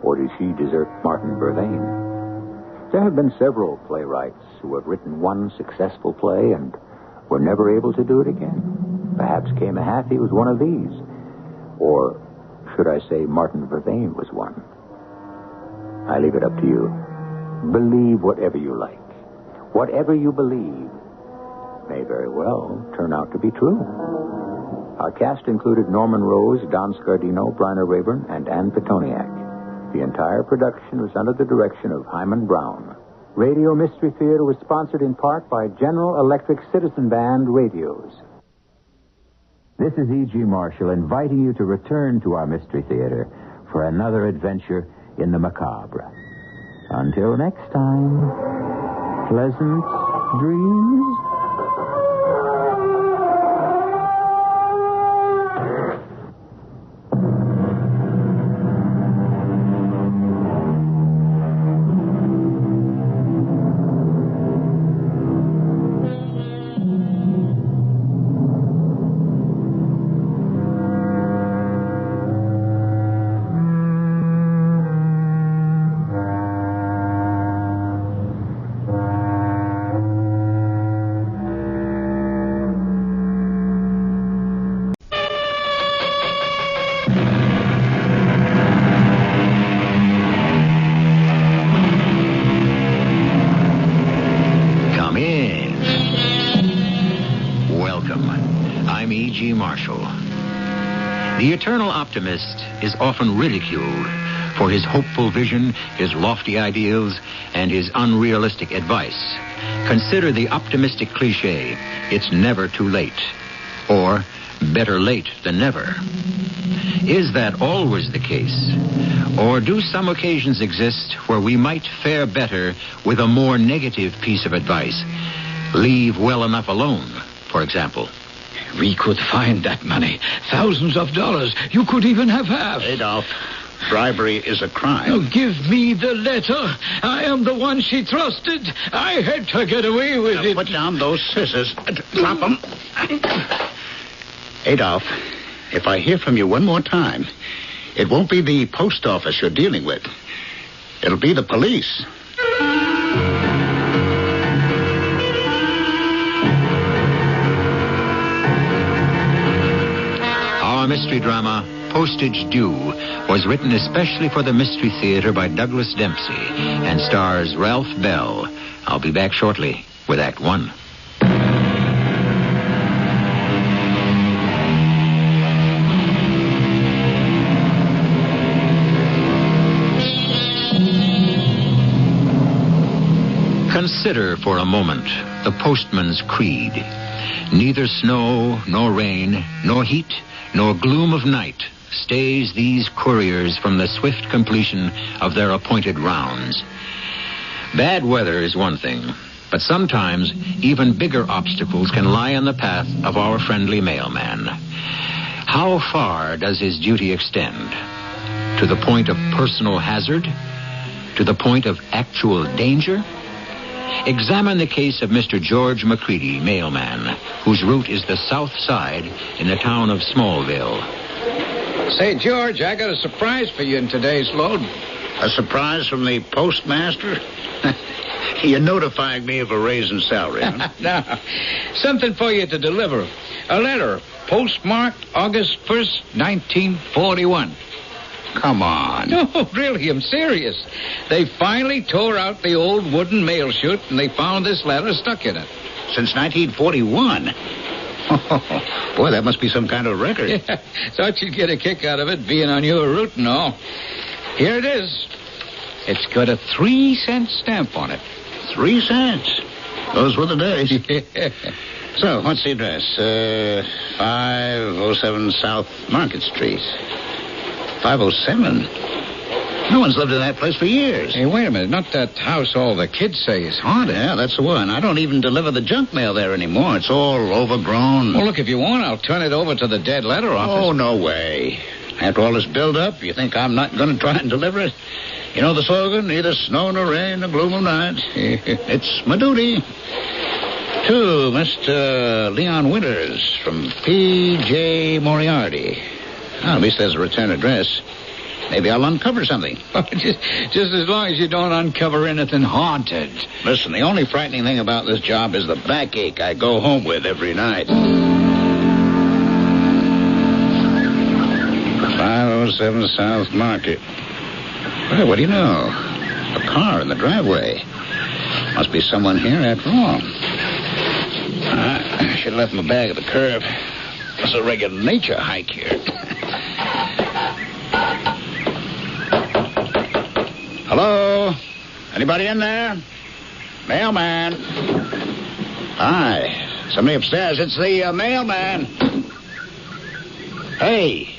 Speaker 1: Or did she desert Martin Vervain? There have been several playwrights who have written one successful play and were never able to do it again. Perhaps K. Mahaffey was one of these. Or should I say Martin Vervain was one? I leave it up to you. Believe whatever you like. Whatever you believe may very well turn out to be true. Our cast included Norman Rose, Don Scardino, Bryna Rayburn, and Ann Petoniak. The entire production was under the direction of Hyman Brown. Radio Mystery Theater was sponsored in part by General Electric Citizen Band Radios. This is E.G. Marshall inviting you to return to our Mystery Theater for another adventure in the macabre. Until next time, pleasant dreams.
Speaker 2: The eternal optimist is often ridiculed for his hopeful vision, his lofty ideals, and his unrealistic advice. Consider the optimistic cliche, it's never too late, or better late than never. Is that always the case? Or do some occasions exist where we might fare better with a more negative piece of advice? Leave well enough alone, for example.
Speaker 21: We could find that money. Thousands of dollars. You could even have half.
Speaker 22: Adolf, bribery is a crime.
Speaker 21: Oh, give me the letter. I am the one she trusted. I had to get away with it.
Speaker 22: Put down those scissors. Drop them. Adolf, if I hear from you one more time, it won't be the post office you're dealing with. It'll be the police.
Speaker 2: Our mystery drama, Postage Due, was written especially for the Mystery Theater by Douglas Dempsey and stars Ralph Bell. I'll be back shortly with Act One. Consider for a moment the postman's creed. Neither snow, nor rain, nor heat, nor gloom of night stays these couriers from the swift completion of their appointed rounds. Bad weather is one thing, but sometimes even bigger obstacles can lie in the path of our friendly mailman. How far does his duty extend? To the point of personal hazard? To the point of actual danger? Examine the case of Mr. George McCready, mailman, whose route is the south side in the town of Smallville.
Speaker 21: Say, George, I got a surprise for you in today's load.
Speaker 22: A surprise from the postmaster? You're notifying me of a raise in salary, huh?
Speaker 21: No, something for you to deliver. A letter, postmarked August 1st, 1941.
Speaker 22: Come on.
Speaker 21: No, really, I'm serious. They finally tore out the old wooden mail chute, and they found this letter stuck in it.
Speaker 22: Since 1941? Oh, boy, that must be some kind of record.
Speaker 21: Yeah, thought you'd get a kick out of it, being on your route and all. Here it is. It's got a 3-cent stamp on it.
Speaker 22: 3 cents? Those were the days.
Speaker 21: Yeah.
Speaker 22: So, what's the address? 507 South Market Street. 507? No one's lived in that place for years.
Speaker 21: Hey, wait a minute. Not that house all the kids say is haunted.
Speaker 22: Yeah, that's the one. I don't even deliver the junk mail there anymore. It's all overgrown.
Speaker 21: Well, look, if you want, I'll turn it over to the dead letter office.
Speaker 22: Oh, no way. After all this build-up, you think I'm not going to try and deliver it? You know the slogan, neither snow nor rain nor gloom of night. It's my duty. To Mr. Leon Winters from P.J. Moriarty. Well, at least there's a return address. Maybe I'll uncover something.
Speaker 21: Just as long as you don't uncover anything haunted.
Speaker 22: Listen, the only frightening thing about this job is the backache I go home with every night. 507 South Market. Well, what do you know? A car in the driveway. Must be someone here after all. I should have left my bag at the curb. It's a regular nature hike here. Hello? Anybody in there? Mailman. Hi. Somebody upstairs. It's the mailman. Hey,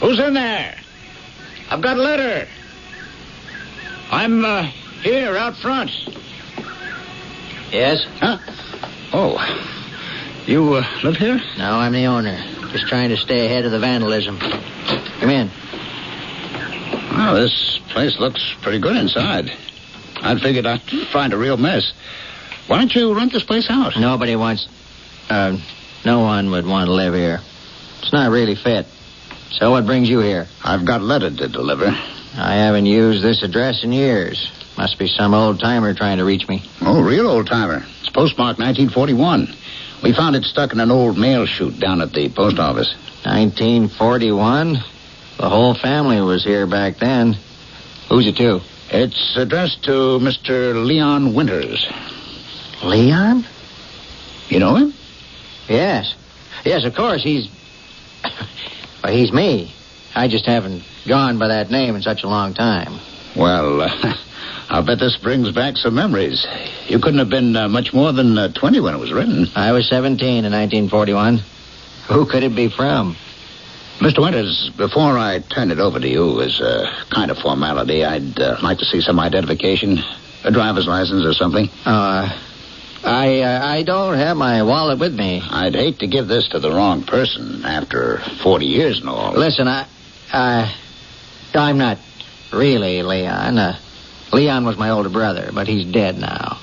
Speaker 22: who's in there? I've got a letter. I'm here out front.
Speaker 13: Yes?
Speaker 22: Huh? Oh, you live here?
Speaker 13: No, I'm the owner. Just trying to stay ahead of the vandalism. Come in.
Speaker 22: Well, this place looks pretty good inside. I'd figured I'd find a real mess. Why don't you rent this place out?
Speaker 13: Nobody wants... no one would want to live here. It's not really fit. So what brings you here?
Speaker 22: I've got a letter to deliver.
Speaker 13: I haven't used this address in years. Must be some old-timer trying to reach me.
Speaker 22: Oh, real old-timer. It's postmarked 1941. We found it stuck in an old mail chute down at the post office.
Speaker 13: 1941? The whole family was here back then. Who's it to?
Speaker 22: It's addressed to Mr. Leon Winters.
Speaker 13: Leon?
Speaker 22: You know him?
Speaker 13: Yes. Yes, of course. He's me. I just haven't gone by that name in such a long time.
Speaker 22: Well, I'll bet this brings back some memories. You couldn't have been much more than 20 when it was written.
Speaker 13: I was 17 in 1941. Who could it be from?
Speaker 22: Mr. Winters, before I turn it over to you as a kind of formality, I'd like to see some identification, a driver's license or something.
Speaker 13: I don't have my wallet with me.
Speaker 22: I'd hate to give this to the wrong person after 40 years and all.
Speaker 13: Listen, I'm not really Leon. Leon was my older brother, but he's dead now.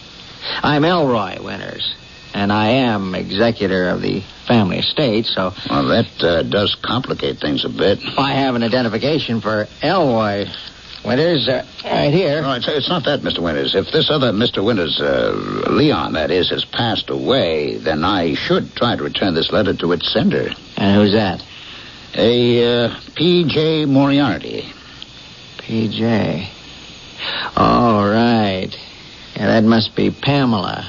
Speaker 13: I'm Elroy Winters, and I am executor of the family estate, so...
Speaker 22: Well, that does complicate things a bit.
Speaker 13: I have an identification for Elroy Winters right here.
Speaker 22: No, it's not that, Mr. Winters. If this other Mr. Winters, Leon, that is, has passed away, then I should try to return this letter to its sender.
Speaker 13: And who's that?
Speaker 22: A P.J. Moriarty.
Speaker 13: P.J. All right. Yeah, that must be Pamela.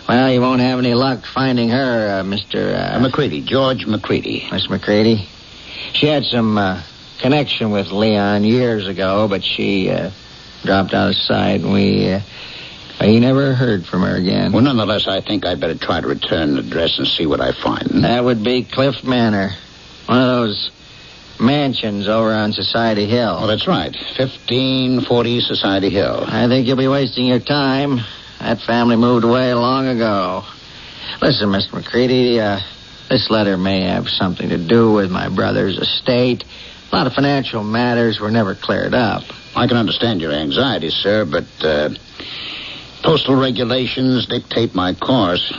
Speaker 13: Well, you won't have any luck finding her, Mr.
Speaker 22: McCready, George McCready.
Speaker 13: Miss McCready. She had some connection with Leon years ago, but she dropped out of sight, and he never heard from her again.
Speaker 22: Well, nonetheless, I think I'd better try to return the address and see what I find.
Speaker 13: That would be Cliff Manor. One of those mansions over on Society Hill.
Speaker 22: Oh, that's right. 1540 Society Hill.
Speaker 13: I think you'll be wasting your time. That family moved away long ago. Listen, Mr. McCready, this letter may have something to do with my brother's estate. A lot of financial matters were never cleared up.
Speaker 22: I can understand your anxiety, sir, but postal regulations dictate my course.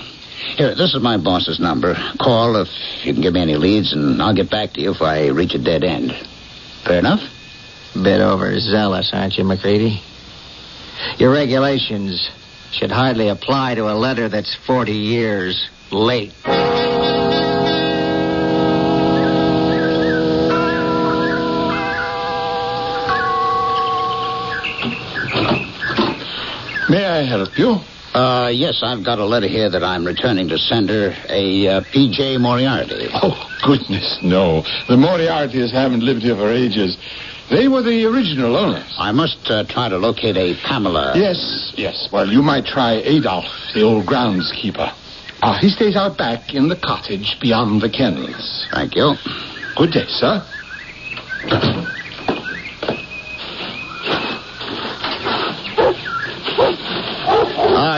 Speaker 22: Here, this is my boss's number. Call if you can give me any leads, and I'll get back to you if I reach a dead end. Fair enough?
Speaker 13: Bit overzealous, aren't you, McCready? Your regulations should hardly apply to a letter that's 40 years late.
Speaker 22: May I help you? Yes, I've got a letter here that I'm returning to sender, a P.J. Moriarty.
Speaker 16: Oh, goodness, no. The Moriartys haven't lived here for ages. They were the original owners.
Speaker 22: I must try to locate a Pamela.
Speaker 16: Yes. Well, you might try Adolf, the old groundskeeper. He stays out back in the cottage beyond the kennels.
Speaker 22: Thank you.
Speaker 16: Good day, sir.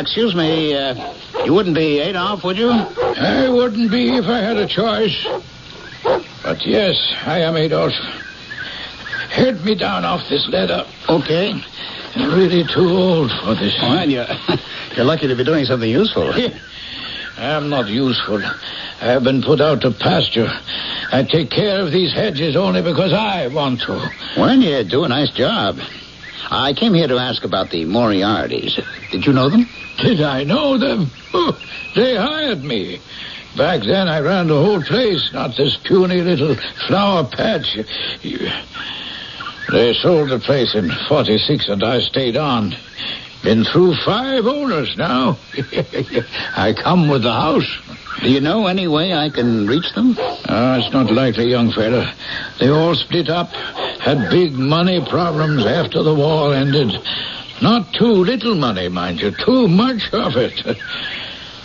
Speaker 22: Excuse me, you wouldn't be Adolf, would you?
Speaker 21: I wouldn't be if I had a choice. But yes, I am Adolf. Head me down off this ladder.
Speaker 22: Okay.
Speaker 21: I'm really too old for this.
Speaker 22: Oh, and you're lucky to be doing something useful.
Speaker 21: I'm not useful. I've been put out to pasture. I take care of these hedges only because I want to.
Speaker 22: Well, you do a nice job. I came here to ask about the Moriartys. Did you know them?
Speaker 21: Did I know them? Oh, they hired me. Back then, I ran the whole place, not this puny little flower patch. They sold the place in 46, and I stayed on. Been through 5 owners now. I come with the house.
Speaker 22: Do you know any way I can reach them?
Speaker 21: It's not likely, young fella. They all split up, had big money problems after the war ended. Not too little money, mind you, too much of it.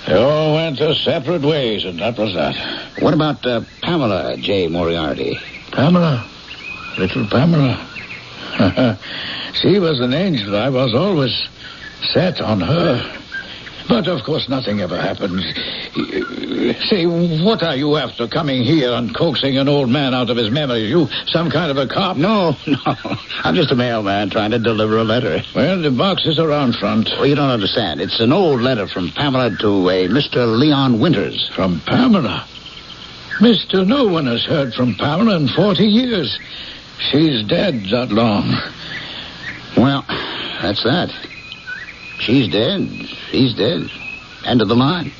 Speaker 21: They all went their separate ways, and that was that.
Speaker 22: What about Pamela J. Moriarty?
Speaker 21: Pamela? Little Pamela? She was an angel. I was always set on her. But, of course, nothing ever happened. Say, what are you after coming here and coaxing an old man out of his memories? You some kind of a cop?
Speaker 22: No. I'm just a mailman trying to deliver a letter.
Speaker 21: Well, the box is around front.
Speaker 22: Well, you don't understand. It's an old letter from Pamela to a Mr. Leon Winters.
Speaker 21: From Pamela? Mister, no one has heard from Pamela in 40 years. She's dead that long.
Speaker 22: Well, that's that. She's dead. He's dead. End of the line.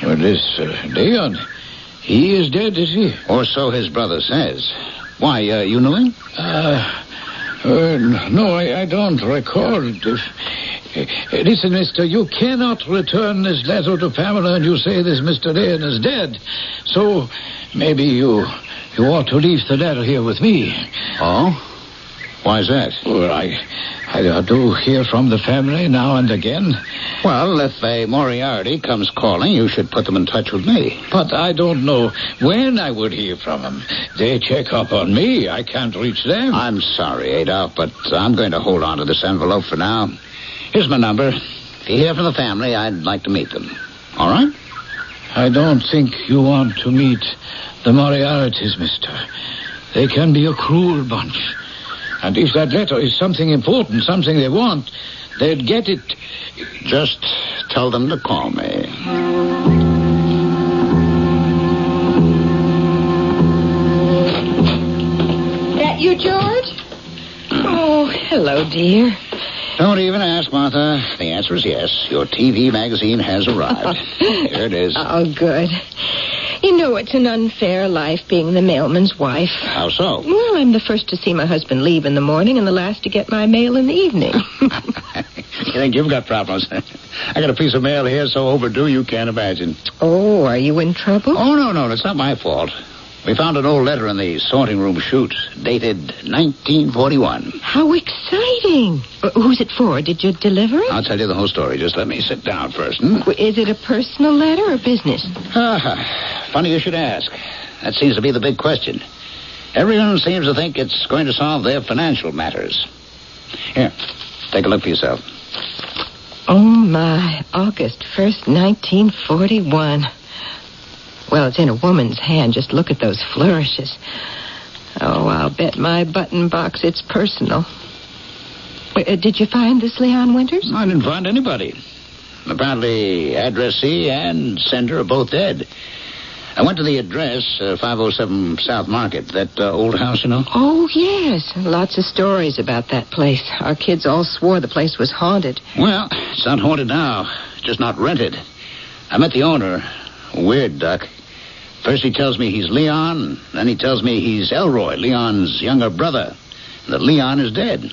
Speaker 21: Well, this Leon, he is dead, is he?
Speaker 22: Or so his brother says. Why, you knew him?
Speaker 21: No, I don't recall. Listen, mister, you cannot return this letter to Pamela and you say this Mr. Leon is dead. So maybe you ought to leave the letter here with me.
Speaker 22: Oh? Why is that?
Speaker 21: Well, I do hear from the family now and again.
Speaker 22: Well, if a Moriarty comes calling, you should put them in touch with me.
Speaker 21: But I don't know when I would hear from them. They check up on me. I can't reach them.
Speaker 22: I'm sorry, Adolf, but I'm going to hold on to this envelope for now. Here's my number. If you hear from the family, I'd like to meet them. All right?
Speaker 21: I don't think you want to meet the Moriartys, mister. They can be a cruel bunch. And if that letter is something important, something they want, they'd get it.
Speaker 22: Just tell them to call me.
Speaker 11: That you, George? Oh, hello, dear.
Speaker 22: Don't even ask, Martha. The answer is yes. Your TV magazine has arrived. Here it is.
Speaker 11: Oh, good. You know, it's an unfair life being the mailman's wife.
Speaker 22: How so?
Speaker 11: Well, I'm the first to see my husband leave in the morning and the last to get my mail in the evening.
Speaker 22: You think you've got problems? I got a piece of mail here so overdue you can't imagine.
Speaker 11: Oh, are you in trouble?
Speaker 22: Oh, no. It's not my fault. We found an old letter in the sorting room chute, dated 1941.
Speaker 11: How exciting. Who's it for? Did you deliver it?
Speaker 22: I'll tell you the whole story. Just let me sit down first.
Speaker 11: Is it a personal letter or business?
Speaker 22: Funny you should ask. That seems to be the big question. Everyone seems to think it's going to solve their financial matters. Here, take a look for yourself.
Speaker 11: Oh, my. August 1st, 1941. Well, it's in a woman's hand. Just look at those flourishes. Oh, I'll bet my button box it's personal. Did you find this Leon Winters?
Speaker 22: I didn't find anybody. Apparently, addressee and sender are both dead. I went to the address, 507 South Market, that old house, you know?
Speaker 11: Oh, yes. Lots of stories about that place. Our kids all swore the place was haunted.
Speaker 22: Well, it's not haunted now. Just not rented. I met the owner. Weird duck. First he tells me he's Leon, then he tells me he's Elroy, Leon's younger brother, and that Leon is dead.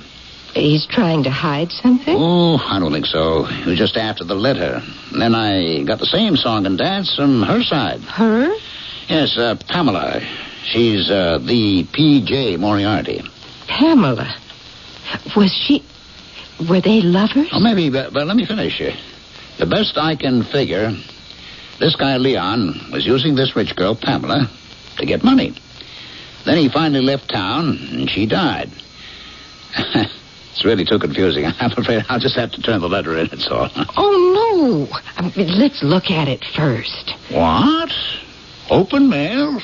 Speaker 11: He's trying to hide something?
Speaker 22: Oh, I don't think so. He was just after the letter. And then I got the same song and dance from her side.
Speaker 11: Her?
Speaker 22: Yes, Pamela. She's the P.J. Moriarty.
Speaker 11: Pamela? Were they lovers?
Speaker 22: Oh, maybe, but let me finish. The best I can figure, this guy Leon was using this rich girl, Pamela, to get money. Then he finally left town, and she died. It's really too confusing. I'm afraid I'll just have to turn the letter in, that's all.
Speaker 11: Oh, no. Let's look at it first.
Speaker 22: What? Open mail?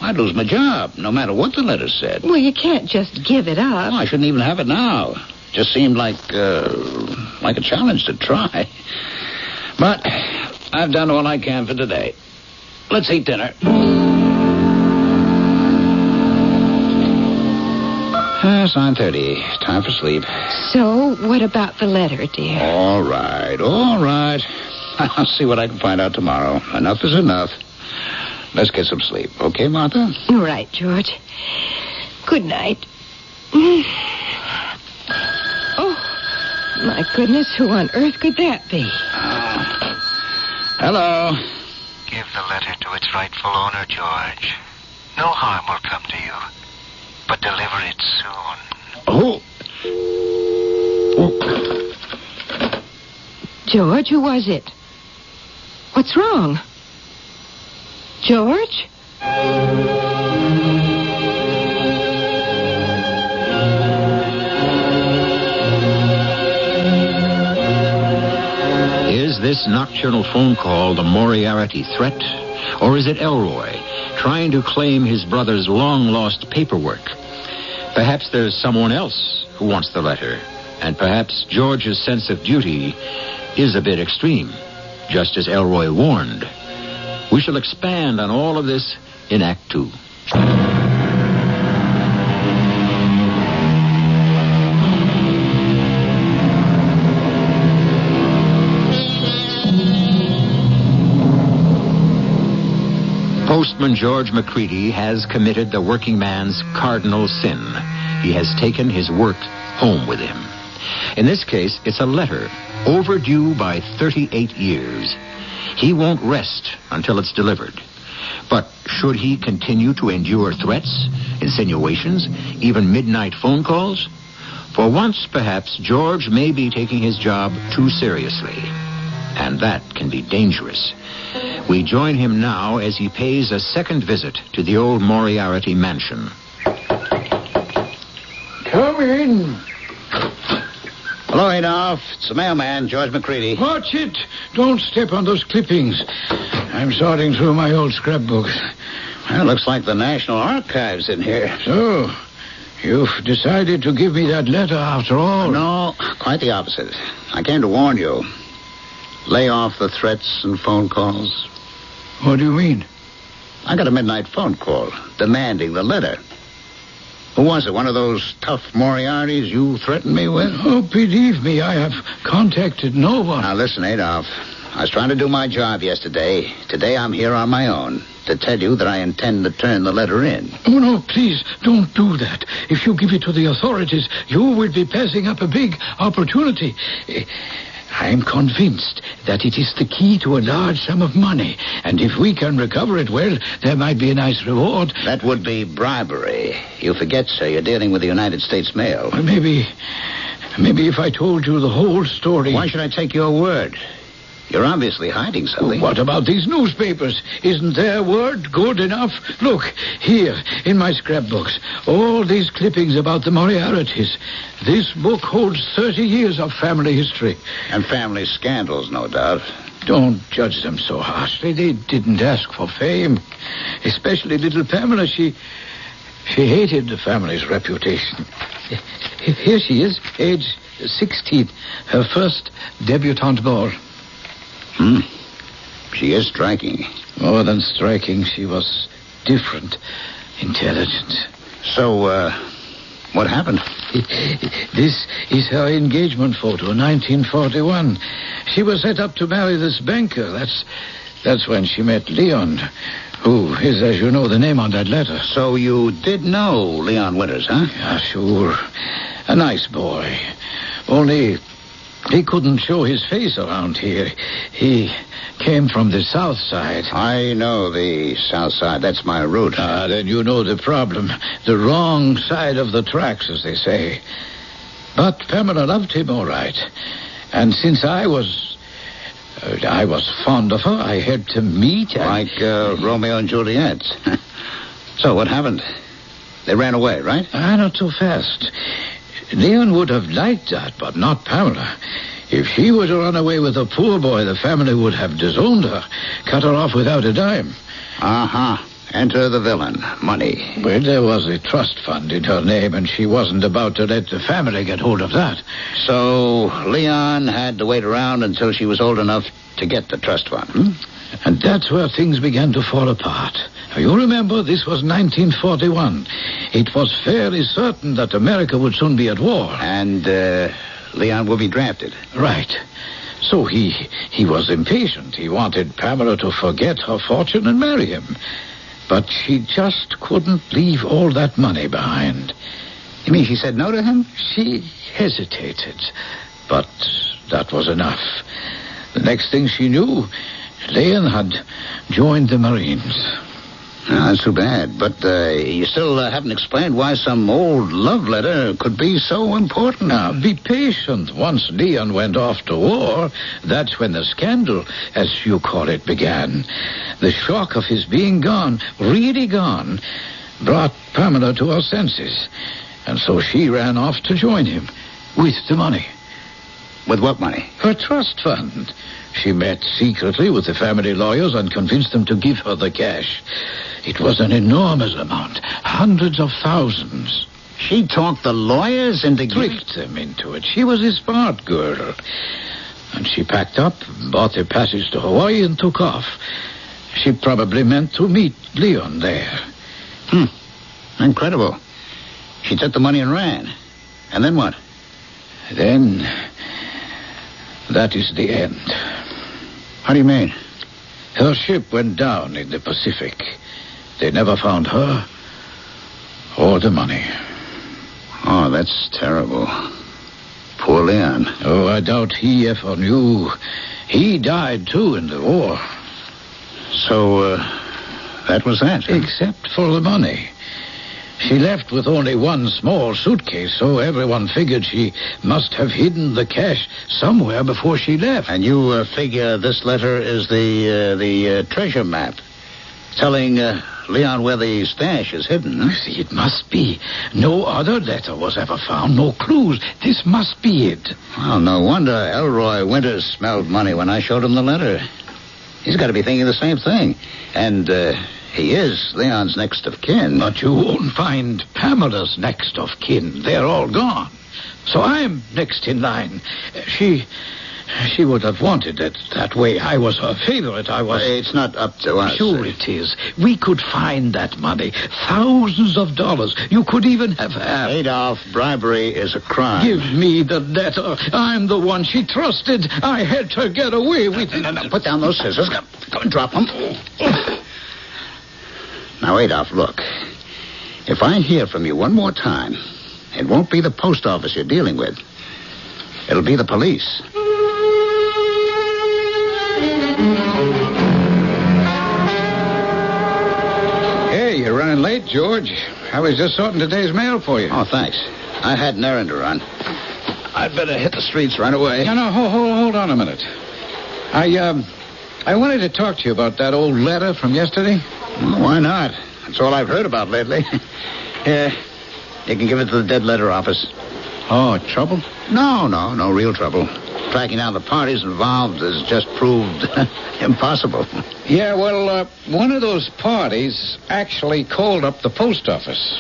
Speaker 22: I'd lose my job, no matter what the letter said.
Speaker 11: Well, you can't just give it up.
Speaker 22: Oh, I shouldn't even have it now. Just seemed like a challenge to try. But I've done all I can for today. Let's eat dinner. It's 9:30. Time for sleep.
Speaker 11: So, what about the letter, dear?
Speaker 22: All right. I'll see what I can find out tomorrow. Enough is enough. Let's get some sleep. Okay, Martha?
Speaker 11: Right, George. Good night. Oh, my goodness, who on earth could that be?
Speaker 22: Hello.
Speaker 4: Give the letter to its rightful owner, George. No harm will come to you. But deliver it soon.
Speaker 22: Oh.
Speaker 11: George, who was it?
Speaker 9: What's wrong? George?
Speaker 2: Is this nocturnal phone call the Moriarty threat? Or is it Elroy trying to claim his brother's long-lost paperwork? Perhaps there's someone else who wants the letter. And perhaps George's sense of duty is a bit extreme, just as Elroy warned. We shall expand on all of this in Act 2. Postman George McCready has committed the working man's cardinal sin. He has taken his work home with him. In this case, it's a letter overdue by 38 years. He won't rest until it's delivered. But should he continue to endure threats, insinuations, even midnight phone calls? For once, perhaps, George may be taking his job too seriously. And that can be dangerous. We join him now as he pays a second visit to the old Moriarty mansion.
Speaker 21: Come in.
Speaker 22: Hello, Adolph. It's the mailman, George McCready.
Speaker 21: Watch it. Don't step on those clippings. I'm sorting through my old scrapbooks.
Speaker 22: Well, looks like the National Archives in here.
Speaker 21: So, you've decided to give me that letter after all?
Speaker 22: No, quite the opposite. I came to warn you. Lay off the threats and phone calls.
Speaker 21: What do you mean?
Speaker 22: I got a midnight phone call demanding the letter. Who was it? One of those tough Moriartys you threatened me with?
Speaker 21: Oh, believe me, I have contacted no one.
Speaker 22: Now, listen, Adolph. I was trying to do my job yesterday. Today I'm here on my own to tell you that I intend to turn the letter in.
Speaker 21: Oh, no, please, don't do that. If you give it to the authorities, you will be passing up a big opportunity. I'm convinced that it is the key to a large sum of money. And if we can recover it, well, there might be a nice reward.
Speaker 22: That would be bribery. You forget, sir, you're dealing with the United States Mail.
Speaker 21: Well, maybe if I told you the whole story...
Speaker 22: Why should I take your word? You're obviously hiding something.
Speaker 21: What about these newspapers? Isn't their word good enough? Look, here, in my scrapbooks, all these clippings about the Moriartys. This book holds 30 years of family history.
Speaker 22: And family scandals, no doubt.
Speaker 21: Don't judge them so harshly. They didn't ask for fame. Especially little Pamela. She hated the family's reputation. Here she is, age 16. Her first debutante ball.
Speaker 22: She is striking.
Speaker 21: More than striking, she was different, intelligent.
Speaker 22: So, what happened?
Speaker 21: This is her engagement photo, 1941. She was set up to marry this banker. That's when she met Leon, who is, as you know, the name on that letter.
Speaker 22: So you did know Leon Winters, huh?
Speaker 21: Yeah, sure. A nice boy. Only... he couldn't show his face around here. He came from the south side.
Speaker 22: I know the south side. That's my route.
Speaker 21: Then you know the problem. The wrong side of the tracks, as they say. But Pamela loved him all right. And since I was fond of her, I helped him meet.
Speaker 22: Like Romeo and Juliet. So what happened? They ran away, right?
Speaker 21: Not so fast. Leon would have liked that, but not Pamela. If she were to run away with a poor boy, the family would have disowned her, cut her off without a dime.
Speaker 22: Enter the villain. Money.
Speaker 21: Well, there was a trust fund in her name, and she wasn't about to let the family get hold of that.
Speaker 22: So Leon had to wait around until she was old enough to get the trust fund.
Speaker 21: And that's where things began to fall apart. You remember, this was 1941. It was fairly certain that America would soon be at war.
Speaker 22: And Leon would be drafted.
Speaker 21: Right. So he was impatient. He wanted Pamela to forget her fortune and marry him. But she just couldn't leave all that money behind.
Speaker 22: You mean she said no to him?
Speaker 21: She hesitated. But that was enough. The next thing she knew, Leon had joined the Marines.
Speaker 22: That's too bad. But you still haven't explained why some old love letter could be so important.
Speaker 21: Now, be patient. Once Leon went off to war, that's when the scandal, as you call it, began. The shock of his being gone, really gone, brought Pamela to her senses. And so she ran off to join him with the money.
Speaker 22: With what money?
Speaker 21: Her trust fund. She met secretly with the family lawyers and convinced them to give her the cash. It was an enormous amount, hundreds of thousands.
Speaker 22: She talked the lawyers into
Speaker 21: tricked them into it. She was a smart girl. And she packed up, bought a passage to Hawaii, and took off. She probably meant to meet Leon there.
Speaker 22: Incredible. She took the money and ran. And then what?
Speaker 21: Then, that is the end.
Speaker 22: How do you mean?
Speaker 21: Her ship went down in the Pacific. They never found her or the money.
Speaker 22: Oh, that's terrible. Poor Leon.
Speaker 21: Oh, I doubt he ever knew. He died, too, in the war.
Speaker 22: So, that was that, huh?
Speaker 21: Except for the money. She left with only one small suitcase, so everyone figured she must have hidden the cash somewhere before she left.
Speaker 22: And you figure this letter is the treasure map, telling Leon where the stash is hidden.
Speaker 21: You see, it must be. No other letter was ever found, no clues. This must be it.
Speaker 22: Well, no wonder Elroy Winters smelled money when I showed him the letter. He's got to be thinking the same thing. And, he is Leon's next of kin.
Speaker 21: But you won't find Pamela's next of kin. They're all gone. So I'm next in line. She would have wanted it that way. I was her favorite.
Speaker 22: It's not up to us.
Speaker 21: Sure it is. We could find that money. Thousands of dollars. You could even have half.
Speaker 22: Adolf, bribery is a crime.
Speaker 21: Give me the letter. I'm the one she trusted. I had to get away with it.
Speaker 22: No, put down those scissors. Come and drop them. Now, Adolf, look. If I hear from you one more time, it won't be the post office you're dealing with. It'll be the police.
Speaker 21: Hey, you're running late, George. I was just sorting today's mail for you.
Speaker 22: Oh, thanks. I had an errand to run. I'd better hit the streets right away.
Speaker 21: No, hold on a minute. I wanted to talk to you about that old letter from yesterday.
Speaker 22: Well, why not? That's all I've heard about lately. Here, you can give it to the dead letter office.
Speaker 21: Oh, trouble?
Speaker 22: No real trouble. Tracking down the parties involved has just proved impossible.
Speaker 21: Yeah, well, one of those parties actually called up the post office.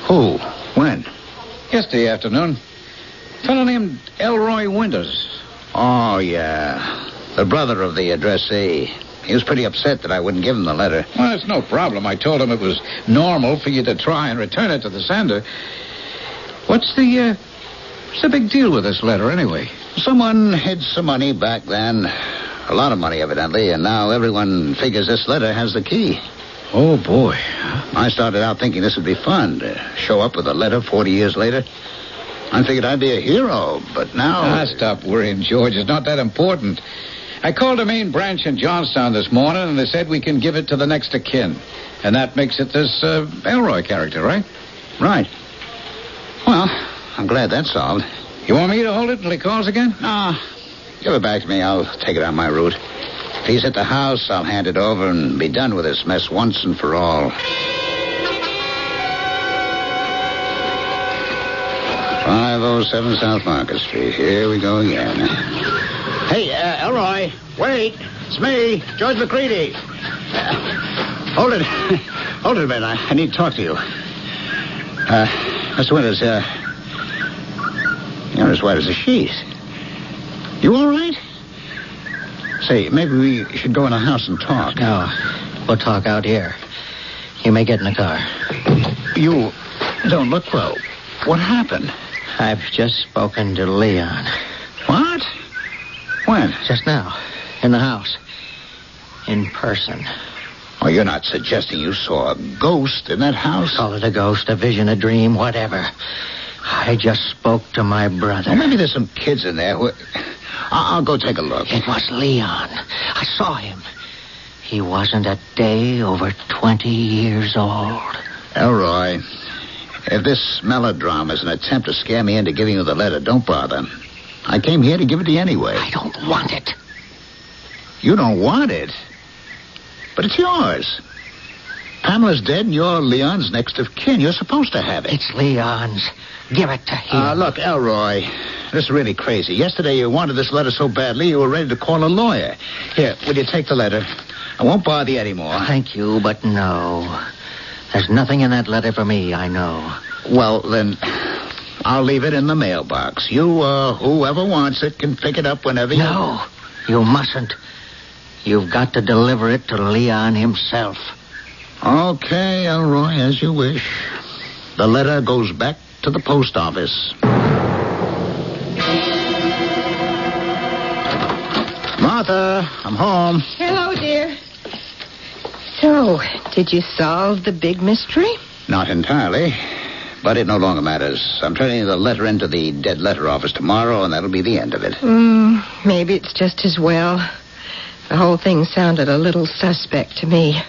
Speaker 22: Who? When?
Speaker 21: Yesterday afternoon. A fellow named Elroy Winters.
Speaker 22: Oh, yeah. The brother of the addressee. He was pretty upset that I wouldn't give him the letter.
Speaker 21: Well, it's no problem. I told him it was normal for you to try and return it to the sender. What's the big deal with this letter, anyway?
Speaker 22: Someone hid some money back then. A lot of money, evidently, and now everyone figures this letter has the key.
Speaker 21: Oh, boy.
Speaker 22: I started out thinking this would be fun, to show up with a letter 40 years later. I figured I'd be a hero, but now...
Speaker 21: Stop worrying, George. It's not that important. I called the main branch in Johnstown this morning, and they said we can give it to the next of kin. And that makes it this Elroy character, right?
Speaker 22: Right. Well, I'm glad that's solved.
Speaker 21: You want me to hold it until he calls again?
Speaker 22: No. Give it back to me. I'll take it on my route. If he's at the house, I'll hand it over and be done with this mess once and for all. 507 South Market Street. Here we go again. Hey, Elroy, wait. It's me, George McCready. Hold it. Hold it a minute. I need to talk to you. Mr. Winters, you're as white as a sheet. You all right? Say, maybe we should go in the house and talk.
Speaker 13: No, we'll talk out here. You may get in the car.
Speaker 22: You don't look well. What happened?
Speaker 13: I've just spoken to Leon.
Speaker 22: What? When?
Speaker 13: Just now. In the house. In person.
Speaker 22: Oh, you're not suggesting you saw a ghost in that house?
Speaker 13: Call it a ghost, a vision, a dream, whatever. I just spoke to my brother.
Speaker 22: Well, maybe there's some kids in there who... I'll go take a look.
Speaker 13: It was Leon. I saw him. he wasn't a day over 20 years old.
Speaker 22: Elroy, if this melodrama is an attempt to scare me into giving you the letter, don't bother. I came here to give it to you anyway.
Speaker 13: I don't want it.
Speaker 22: You don't want it? But it's yours. Pamela's dead and you're Leon's next of kin. You're supposed to have it.
Speaker 13: It's Leon's. Give it to him.
Speaker 22: Look, Elroy, this is really crazy. Yesterday you wanted this letter so badly you were ready to call a lawyer. Here, will you take the letter? I won't bother you anymore.
Speaker 13: Thank you, but no. There's nothing in that letter for me, I know.
Speaker 22: Well, then, I'll leave it in the mailbox. You, whoever wants it can pick it up whenever you...
Speaker 13: No, you mustn't. You've got to deliver it to Leon himself.
Speaker 22: Okay, Elroy, as you wish. The letter goes back to the post office. Martha, I'm home.
Speaker 11: Hello, dear. So, did you solve the big mystery?
Speaker 22: Not entirely, but it no longer matters. I'm turning the letter into the dead letter office tomorrow, and that'll be the end of it.
Speaker 11: Maybe it's just as well. The whole thing sounded a little suspect to me.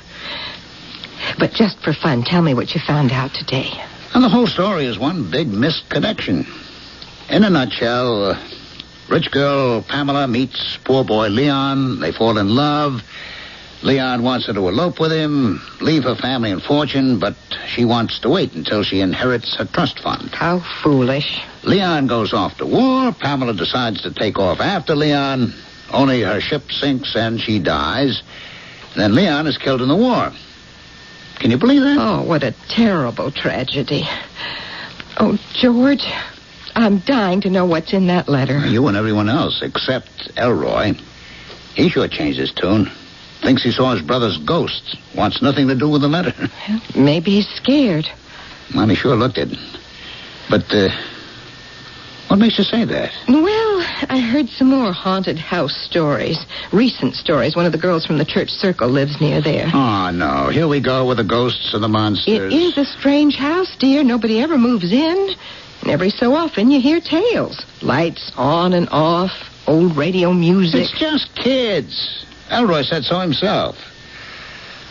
Speaker 11: But just for fun, tell me what you found out today.
Speaker 22: And the whole story is one big misconnection. In a nutshell, rich girl Pamela meets poor boy Leon. They fall in love. Leon wants her to elope with him, leave her family and fortune, but she wants to wait until she inherits her trust fund.
Speaker 11: How foolish.
Speaker 22: Leon goes off to war. Pamela decides to take off after Leon. Only her ship sinks and she dies. Then Leon is killed in the war. Can you believe that?
Speaker 11: Oh, what a terrible tragedy. Oh, George, I'm dying to know what's in that letter.
Speaker 22: You and everyone else, except Elroy. He sure changed his tune. Thinks he saw his brother's ghost. Wants nothing to do with the letter.
Speaker 11: Maybe he's scared.
Speaker 22: Well, he sure looked it. But, what makes you say that?
Speaker 11: Well, I heard some more haunted house stories. Recent stories. One of the girls from the church circle lives near there.
Speaker 22: Oh, no. Here we go with the ghosts and the monsters.
Speaker 11: It is a strange house, dear. Nobody ever moves in. And every so often you hear tales. Lights on and off. Old radio music.
Speaker 22: It's just kids. Elroy said so himself.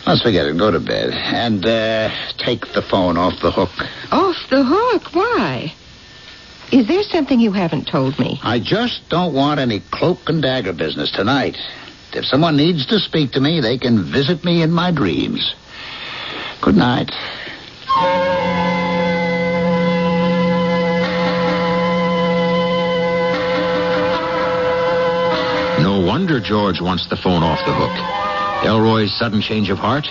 Speaker 22: Let's forget it. Go to bed. And, take the phone off the hook.
Speaker 11: Off the hook? Why? Is there something you haven't told me?
Speaker 22: I just don't want any cloak and dagger business tonight. If someone needs to speak to me, they can visit me in my dreams. Good night.
Speaker 2: No wonder George wants the phone off the hook. Elroy's sudden change of heart?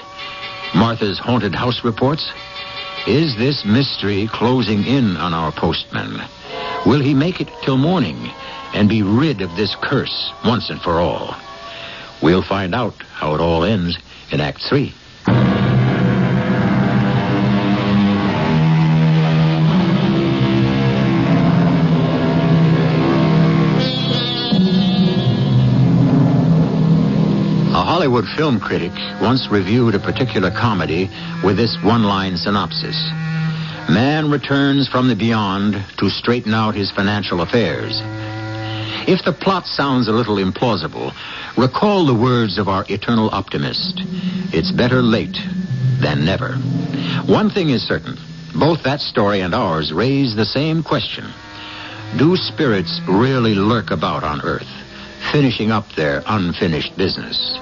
Speaker 2: Martha's haunted house reports? Is this mystery closing in on our postman? Will he make it till morning and be rid of this curse once and for all? We'll find out how it all ends in Act 3. A Hollywood film critic once reviewed a particular comedy with this one-line synopsis. Man returns from the beyond to straighten out his financial affairs. If the plot sounds a little implausible, recall the words of our eternal optimist. It's better late than never. One thing is certain. Both that story and ours raise the same question. Do spirits really lurk about on Earth, finishing up their unfinished business?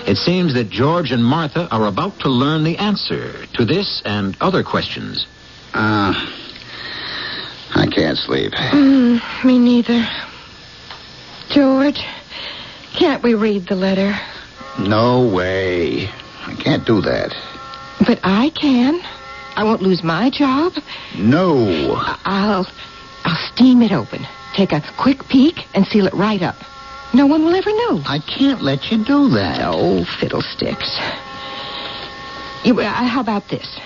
Speaker 2: It seems that George and Martha are about to learn the answer to this and other questions.
Speaker 22: I can't sleep.
Speaker 11: Me neither. George, can't we read the letter?
Speaker 22: No way. I can't do that.
Speaker 11: But I can. I won't lose my job.
Speaker 22: No.
Speaker 11: I'll steam it open. Take a quick peek and seal it right up. No one will ever know.
Speaker 22: I can't let you do that.
Speaker 11: Oh, fiddlesticks. How about this?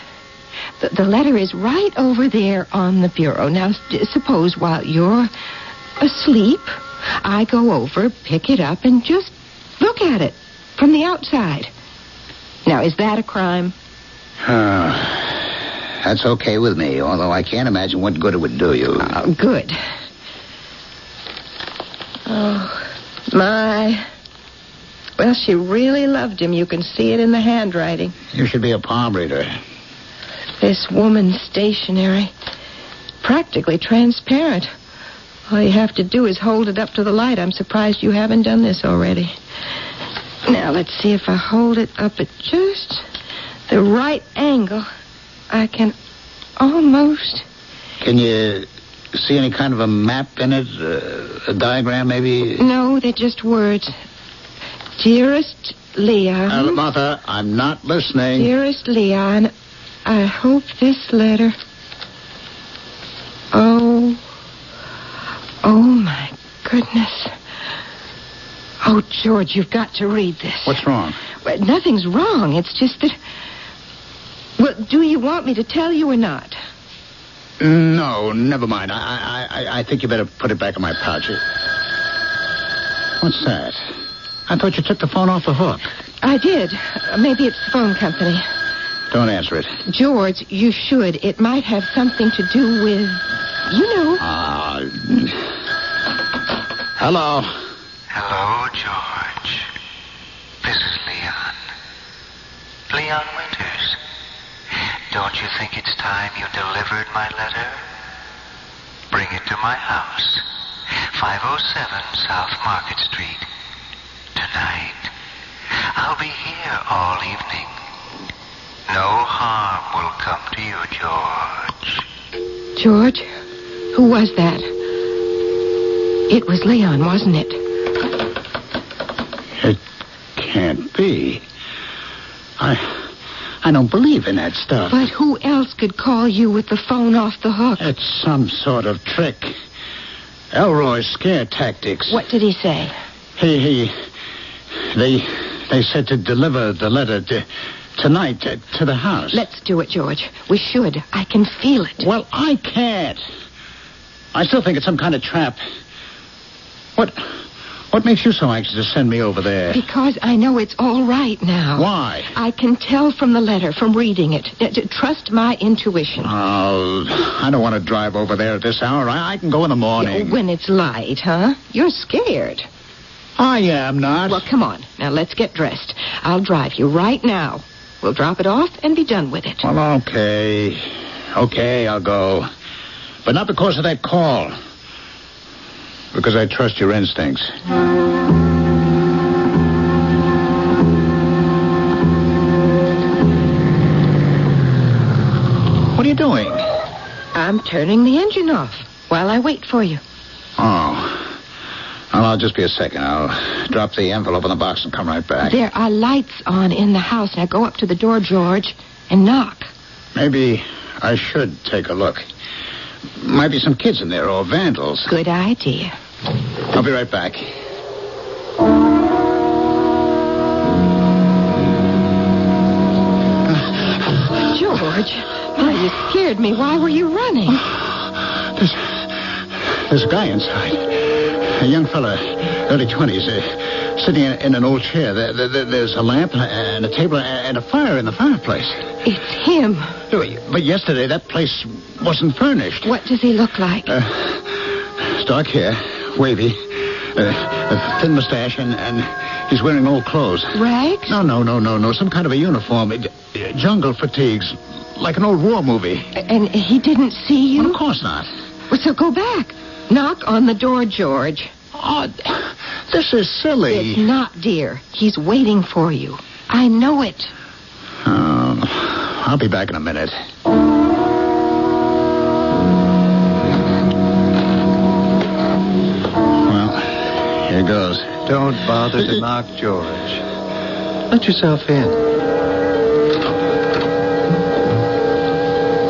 Speaker 11: The letter is right over there on the bureau. Now, suppose while you're asleep, I go over, pick it up, and just look at it from the outside. Now, is that a crime?
Speaker 22: That's okay with me, although I can't imagine what good it would do you.
Speaker 11: Good. Oh, my. Well, she really loved him. You can see it in the handwriting.
Speaker 22: You should be a palm reader.
Speaker 11: This woman's stationery. Practically transparent. All you have to do is hold it up to the light. I'm surprised you haven't done this already. Now, let's see if I hold it up at just the right angle. I can almost...
Speaker 22: Can you see any kind of a map in it? A diagram, maybe?
Speaker 11: No, they're just words. Dearest Leon...
Speaker 22: Martha, I'm not listening.
Speaker 11: Dearest Leon, I hope this letter... Oh, my goodness. Oh, George, you've got to read this.
Speaker 22: What's wrong?
Speaker 11: Well, nothing's wrong. It's just that... Well, do you want me to tell you or not?
Speaker 22: No, never mind. I think you better put it back in my pouch. What's that? I thought you took the phone off the hook.
Speaker 11: I did. Maybe it's the phone company.
Speaker 22: Don't answer it.
Speaker 11: George, you should. It might have something to do with... You know.
Speaker 22: Hello.
Speaker 4: Hello, George. This is Leon. Leon Winters. Don't you think it's time you delivered my letter? Bring it to my house. 507 South Market Street. Tonight. I'll be here all evening. No harm will come to you, George.
Speaker 11: George? Who was that? It was Leon, wasn't it?
Speaker 22: It can't be. I don't believe in that stuff.
Speaker 11: But who else could call you with the phone off the hook?
Speaker 22: It's some sort of trick. Elroy's scare tactics.
Speaker 11: What did he say?
Speaker 22: They said to deliver the letter tonight to the house.
Speaker 11: Let's do it, George. We should. I can feel it.
Speaker 22: Well, I can't. I still think it's some kind of trap. What makes you so anxious to send me over there?
Speaker 11: Because I know it's all right now.
Speaker 22: Why?
Speaker 11: I can tell from the letter, from reading it. Trust my intuition.
Speaker 22: Oh, I don't want to drive over there at this hour. I can go in the morning.
Speaker 11: When it's light, huh? You're scared.
Speaker 22: I am not.
Speaker 11: Well, come on. Now, let's get dressed. I'll drive you right now. We'll drop it off and be done with it.
Speaker 22: Well, okay. Okay, I'll go. But not because of that call. Because I trust your instincts. What are you doing?
Speaker 11: I'm turning the engine off while I wait for you.
Speaker 22: Oh. Well, I'll just be a second. I'll drop the envelope in the box and come right back.
Speaker 11: There are lights on in the house. Now go up to the door, George, and knock.
Speaker 22: Maybe I should take a look. Might be some kids in there or vandals.
Speaker 11: Good idea.
Speaker 22: I'll be right back.
Speaker 11: George, oh, you scared me. Why were you running?
Speaker 22: There's a guy inside. A young fella, early 20s, sitting in an old chair. There's a lamp and a table and a fire in the fireplace.
Speaker 11: It's him.
Speaker 22: But yesterday, that place wasn't furnished.
Speaker 11: What does he look like?
Speaker 22: Dark hair, wavy, a thin mustache, and he's wearing old clothes.
Speaker 11: Rags?
Speaker 22: No. Some kind of a uniform. Jungle fatigues, like an old war movie.
Speaker 11: And he didn't see you?
Speaker 22: Well, of course not.
Speaker 11: Well, so go back. Knock on the door, George.
Speaker 22: Oh, this is silly.
Speaker 11: It's not, dear. He's waiting for you. I know it.
Speaker 22: Oh, I'll be back in a minute. Well, here goes.
Speaker 9: Don't bother to knock, George. Let yourself in.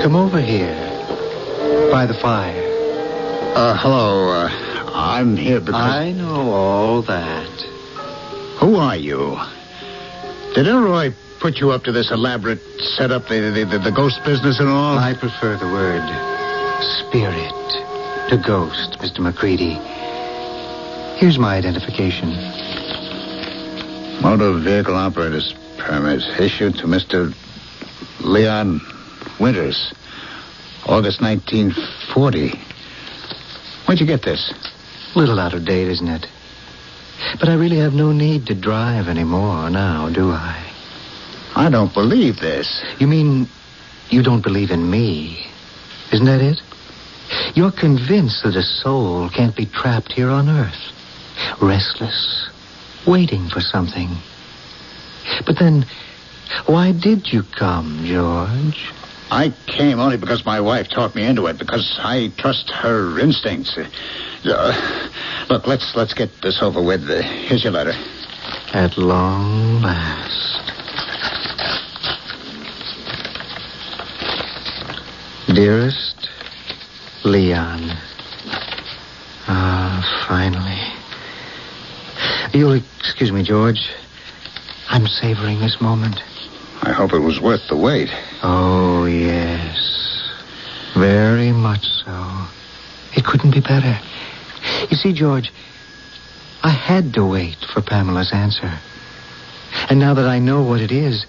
Speaker 9: Come over here. By the fire.
Speaker 22: Hello. I'm here because...
Speaker 9: I know all that.
Speaker 22: Who are you? Did Elroy put you up to this elaborate setup, the ghost business and all?
Speaker 9: I prefer the word spirit to ghost, Mr. McCready. Here's my identification.
Speaker 22: Motor vehicle operator's permit issued to Mr. Leon Winters, August 1940. Where'd you get this?
Speaker 9: A little out of date, isn't it? But I really have no need to drive anymore now, do I?
Speaker 22: I don't believe this.
Speaker 9: You mean you don't believe in me? Isn't that it? You're convinced that a soul can't be trapped here on Earth, restless, waiting for something. But then, why did you come, George?
Speaker 22: I came only because my wife talked me into it, because I trust her instincts. Look, let's get this over with. Here's your letter.
Speaker 9: At long last. Dearest Leon. Finally. You'll excuse me, George. I'm savoring this moment.
Speaker 22: I hope it was worth the wait.
Speaker 9: Oh, yes. Very much so. It couldn't be better. You see, George, I had to wait for Pamela's answer. And now that I know what it is,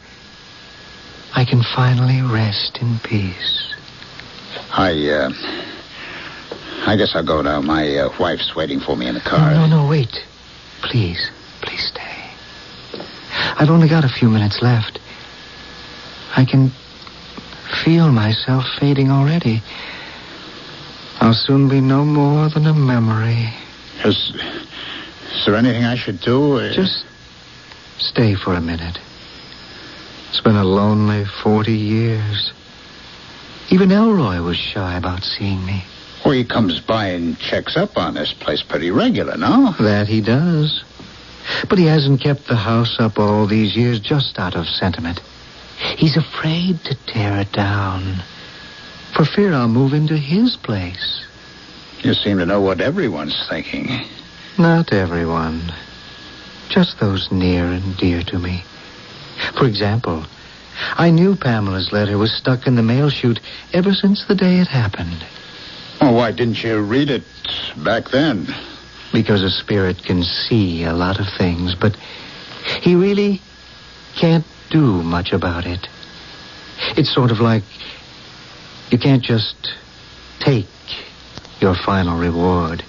Speaker 9: I can finally rest in peace.
Speaker 22: I guess I'll go now. My wife's waiting for me in the car.
Speaker 9: No, wait. Please stay. I've only got a few minutes left. I can feel myself fading already. I'll soon be no more than a memory.
Speaker 22: Is there anything I should do?
Speaker 9: Just stay for a minute. It's been a lonely 40 years. Even Elroy was shy about seeing me.
Speaker 22: Well, he comes by and checks up on this place pretty regular, no?
Speaker 9: That he does. But he hasn't kept the house up all these years just out of sentiment. He's afraid to tear it down, for fear I'll move into his place.
Speaker 22: You seem to know what everyone's thinking.
Speaker 9: Not everyone. Just those near and dear to me. For example, I knew Pamela's letter was stuck in the mail chute ever since the day it happened.
Speaker 22: Well, why didn't you read it back then?
Speaker 9: Because a spirit can see a lot of things, but he really can't do much about it. It's sort of like you can't just take your final reward.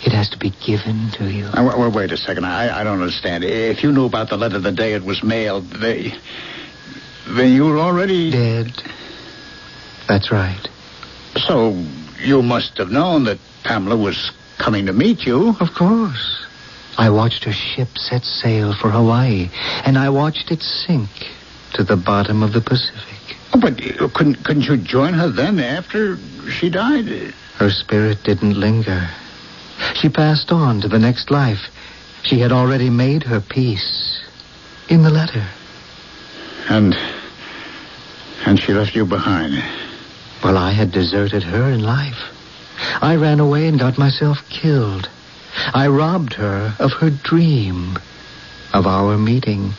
Speaker 9: It has to be given to you.
Speaker 22: Well, wait a second. I don't understand. If you knew about the letter the day it was mailed, then you were already...
Speaker 9: Dead. That's right.
Speaker 22: So you must have known that Pamela was coming to meet you.
Speaker 9: Of course. I watched her ship set sail for Hawaii, and I watched it sink to the bottom of the Pacific.
Speaker 22: Oh, but couldn't you join her then after she died?
Speaker 9: Her spirit didn't linger. She passed on to the next life. She had already made her peace in the letter.
Speaker 22: And she left you behind.
Speaker 9: Well, I had deserted her in life. I ran away and got myself killed. I robbed her of her dream, of our meeting.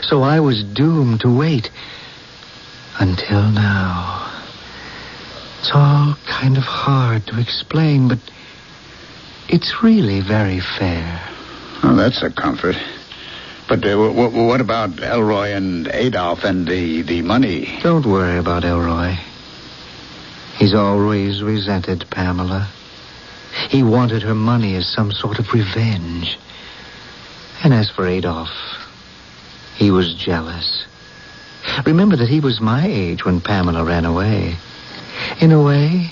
Speaker 9: So I was doomed to wait until now. It's all kind of hard to explain, but it's really very fair.
Speaker 22: Oh, that's a comfort. But what about Elroy and Adolph and the money?
Speaker 9: Don't worry about Elroy. He's always resented Pamela. He wanted her money as some sort of revenge. And as for Adolph, he was jealous. Remember that he was my age when Pamela ran away. In a way,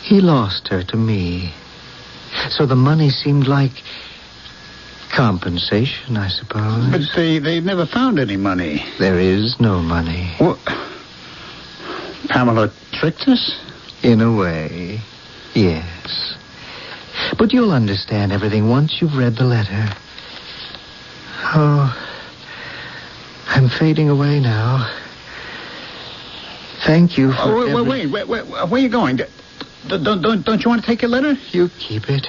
Speaker 9: he lost her to me. So the money seemed like compensation, I suppose.
Speaker 22: But they never found any money.
Speaker 9: There is no money.
Speaker 22: Well, Pamela tricked us?
Speaker 9: In a way, yes. But you'll understand everything once you've read the letter. Oh, I'm fading away now. Thank you for...
Speaker 22: Wait, where are you going? Don't you want to take your letter?
Speaker 9: You keep it.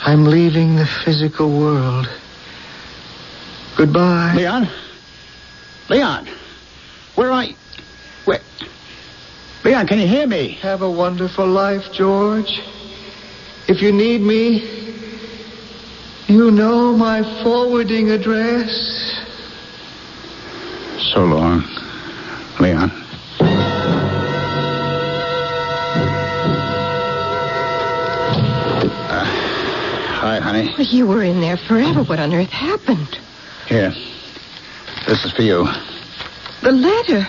Speaker 9: I'm leaving the physical world. Goodbye.
Speaker 22: Leon, where are you? Where? Leon, can you hear me?
Speaker 9: Have a wonderful life, George. If you need me, you know my forwarding address.
Speaker 22: So long, Leon. honey.
Speaker 8: Well, you were in there forever. What on earth happened?
Speaker 22: Here. This is for you.
Speaker 8: The letter.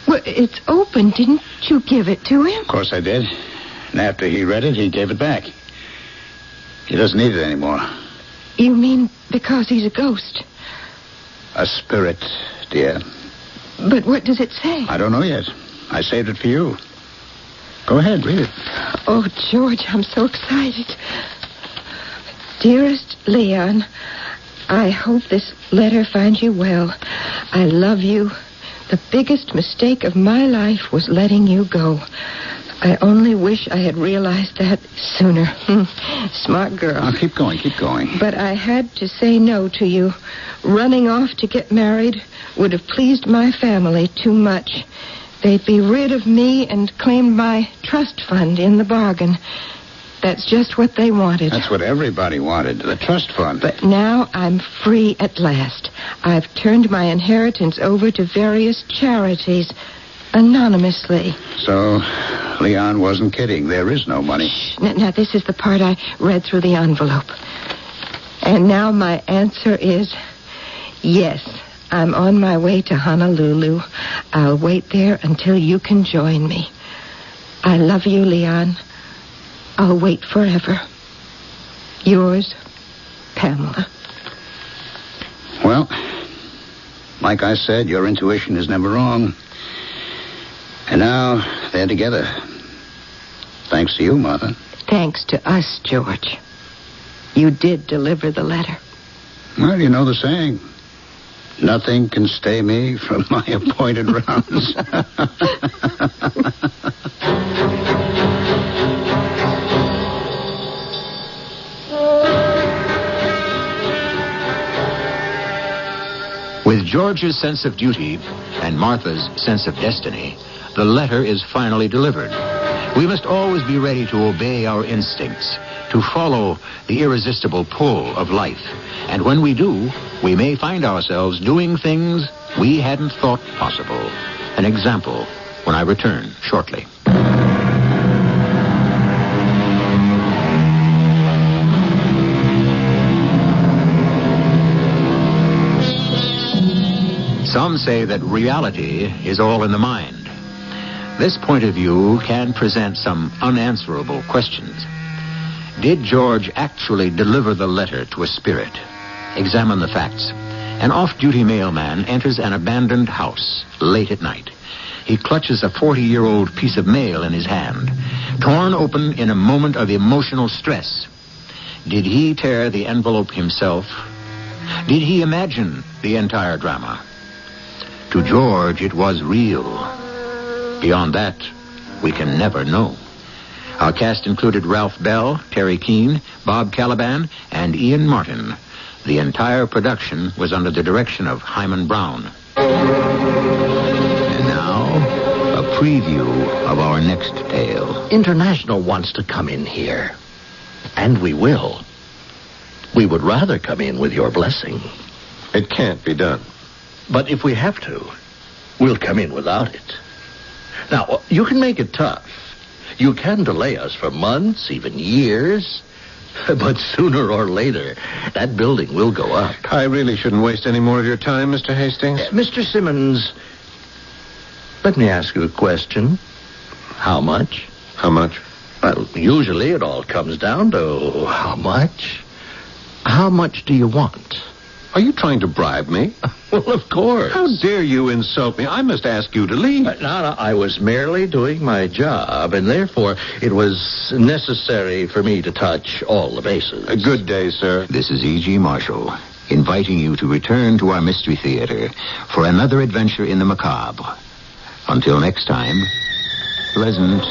Speaker 8: Well, it's open. Didn't you give it to him?
Speaker 22: Of course I did. And after he read it, he gave it back. He doesn't need it anymore.
Speaker 8: You mean because he's a ghost?
Speaker 22: A spirit, dear.
Speaker 8: But what does it say?
Speaker 22: I don't know yet. I saved it for you. Go ahead, read it.
Speaker 8: Oh, George, I'm so excited. Dearest Leon, I hope this letter finds you well. I love you. The biggest mistake of my life was letting you go. I only wish I had realized that sooner. Smart girl.
Speaker 22: Now, keep going, keep going.
Speaker 8: But I had to say no to you. Running off to get married would have pleased my family too much. They'd be rid of me and claimed my trust fund in the bargain. That's just what they wanted.
Speaker 22: That's what everybody wanted, the trust fund.
Speaker 8: But now I'm free at last. I've turned my inheritance over to various charities, anonymously.
Speaker 22: So, Leon wasn't kidding. There is no money.
Speaker 8: Shh. Now, this is the part I read through the envelope. And now my answer is yes. I'm on my way to Honolulu. I'll wait there until you can join me. I love you, Leon. I'll wait forever. Yours, Pamela.
Speaker 22: Well, like I said, your intuition is never wrong. And now they're together. Thanks to you, Martha.
Speaker 8: Thanks to us, George. You did deliver the letter.
Speaker 22: Well, you know the saying. Nothing can stay me from my appointed rounds.
Speaker 2: With George's sense of duty and Martha's sense of destiny, the letter is finally delivered. We must always be ready to obey our instincts, to follow the irresistible pull of life. And when we do, we may find ourselves doing things we hadn't thought possible. An example when I return shortly. Some say that reality is all in the mind. This point of view can present some unanswerable questions. Did George actually deliver the letter to a spirit? Examine the facts. An off-duty mailman enters an abandoned house late at night. He clutches a 40-year-old piece of mail in his hand, torn open in a moment of emotional stress. Did he tear the envelope himself? Did he imagine the entire drama? To George, it was real. Beyond that, we can never know. Our cast included Ralph Bell, Terry Keane, Bob Caliban, and Ian Martin. The entire production was under the direction of Hyman Brown. And now, a preview of our next tale.
Speaker 14: International wants to come in here. And we will. We would rather come in with your blessing.
Speaker 18: It can't be done.
Speaker 14: But if we have to, we'll come in without it. Now, you can make it tough. You can delay us for months, even years. But sooner or later, that building will go up.
Speaker 18: I really shouldn't waste any more of your time, Mr. Hastings.
Speaker 14: Mr. Simmons, let me ask you a question. How much?
Speaker 18: How much?
Speaker 14: Well, usually it all comes down to how much. How much do you want?
Speaker 18: Are you trying to bribe me?
Speaker 14: Well, of course.
Speaker 18: How dare you insult me? I must ask you to leave.
Speaker 14: No, I was merely doing my job, and therefore it was necessary for me to touch all the bases.
Speaker 18: A good day, sir.
Speaker 2: This is E.G. Marshall, inviting you to return to our Mystery Theater for another adventure in the macabre. Until next time, pleasant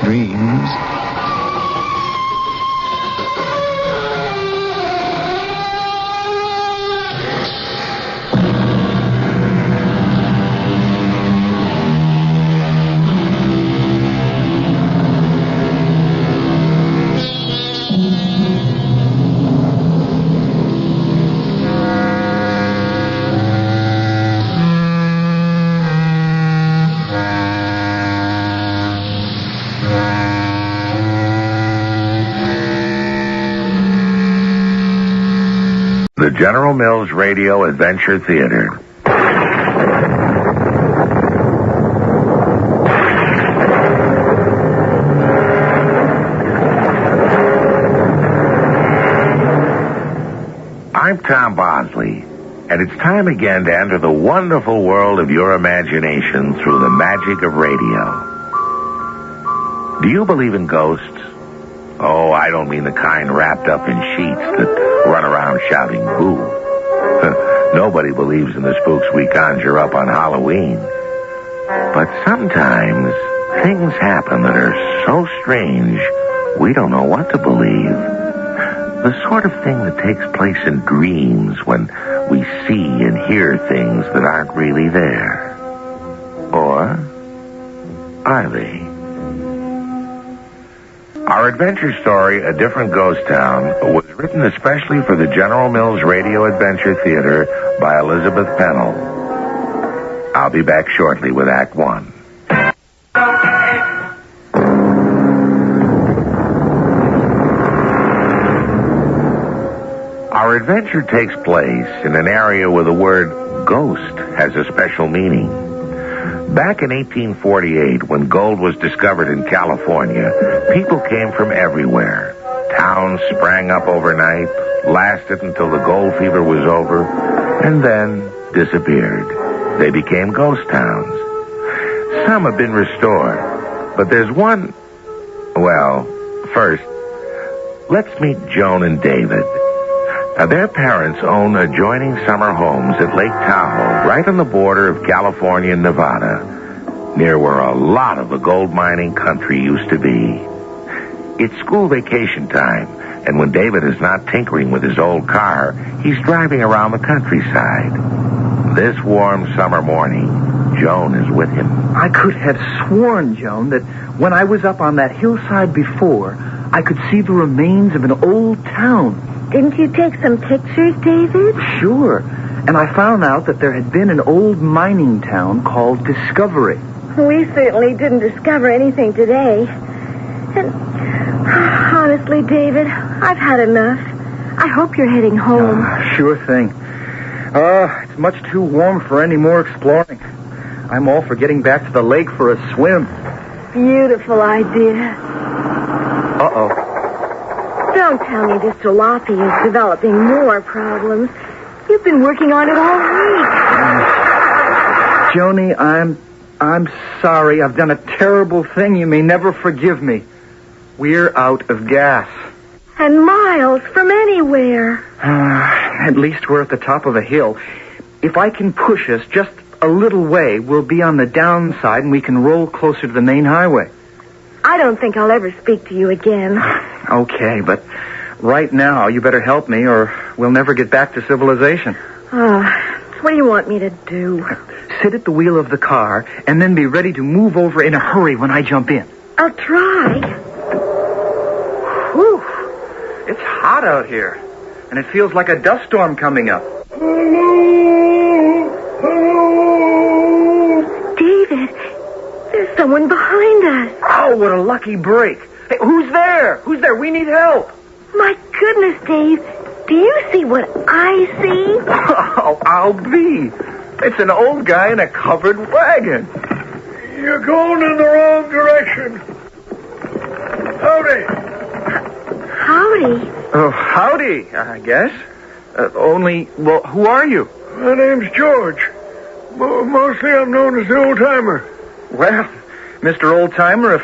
Speaker 2: dreams.
Speaker 3: the General Mills Radio Adventure Theater. I'm Tom Bosley, and it's time again to enter the wonderful world of your imagination through the magic of radio. Do you believe in ghosts? Oh, I don't mean the kind wrapped up in sheets that run around shouting boo. Nobody believes in the spooks we conjure up on Halloween. But sometimes things happen that are so strange we don't know what to believe. The sort of thing that takes place in dreams when we see and hear things that aren't really there. Or are they? Our adventure story, A Different Ghost Town, was written especially for the General Mills Radio Adventure Theater by Elizabeth Pennell. I'll be back shortly with Act One. Our adventure takes place in an area where the word ghost has a special meaning. Back in 1848, when gold was discovered in California, people came from everywhere. Towns sprang up overnight, lasted until the gold fever was over, and then disappeared. They became ghost towns. Some have been restored, but there's one... Well, first, let's meet Joan and David. Now, their parents own adjoining summer homes at Lake Tahoe, right on the border of California and Nevada, near where a lot of the gold mining country used to be. It's school vacation time, and when David is not tinkering with his old car, he's driving around the countryside. This warm summer morning, Joan is with him.
Speaker 7: I could have sworn, Joan, that when I was up on that hillside before, I could see the remains of an old town.
Speaker 12: Didn't you take some pictures, David?
Speaker 7: Sure. And I found out that there had been an old mining town called Discovery.
Speaker 12: We certainly didn't discover anything today. And honestly, David, I've had enough. I hope you're heading home.
Speaker 7: Sure thing. It's much too warm for any more exploring. I'm all for getting back to the lake for a swim.
Speaker 12: Beautiful idea.
Speaker 7: Uh-oh.
Speaker 12: Don't tell me this jalopy is developing more problems. You've been working on it all week.
Speaker 7: Joni, I'm sorry. I've done a terrible thing. You may never forgive me. We're out of gas.
Speaker 12: And miles from anywhere.
Speaker 7: At least we're at the top of a hill. If I can push us just a little way, we'll be on the downside and we can roll closer to the main highway.
Speaker 12: I don't think I'll ever speak to you again.
Speaker 7: Okay, but right now you better help me or we'll never get back to civilization.
Speaker 12: What do you want me to do?
Speaker 7: Sit at the wheel of the car and then be ready to move over in a hurry when I jump in.
Speaker 12: I'll try.
Speaker 7: Whew. It's hot out here, and it feels like a dust storm coming up.
Speaker 12: David, there's someone behind us.
Speaker 7: Oh, what a lucky break. Hey, who's there? Who's there? We need help.
Speaker 12: My goodness, Dave. Do you see what I see?
Speaker 7: Oh, I'll be. It's an old guy in a covered wagon.
Speaker 16: You're going in the wrong direction. Howdy.
Speaker 12: Howdy?
Speaker 7: Oh, howdy, I guess. Well, who are you?
Speaker 16: My name's George. Mostly I'm known as the old-timer.
Speaker 7: Well, Mr. Old-Timer,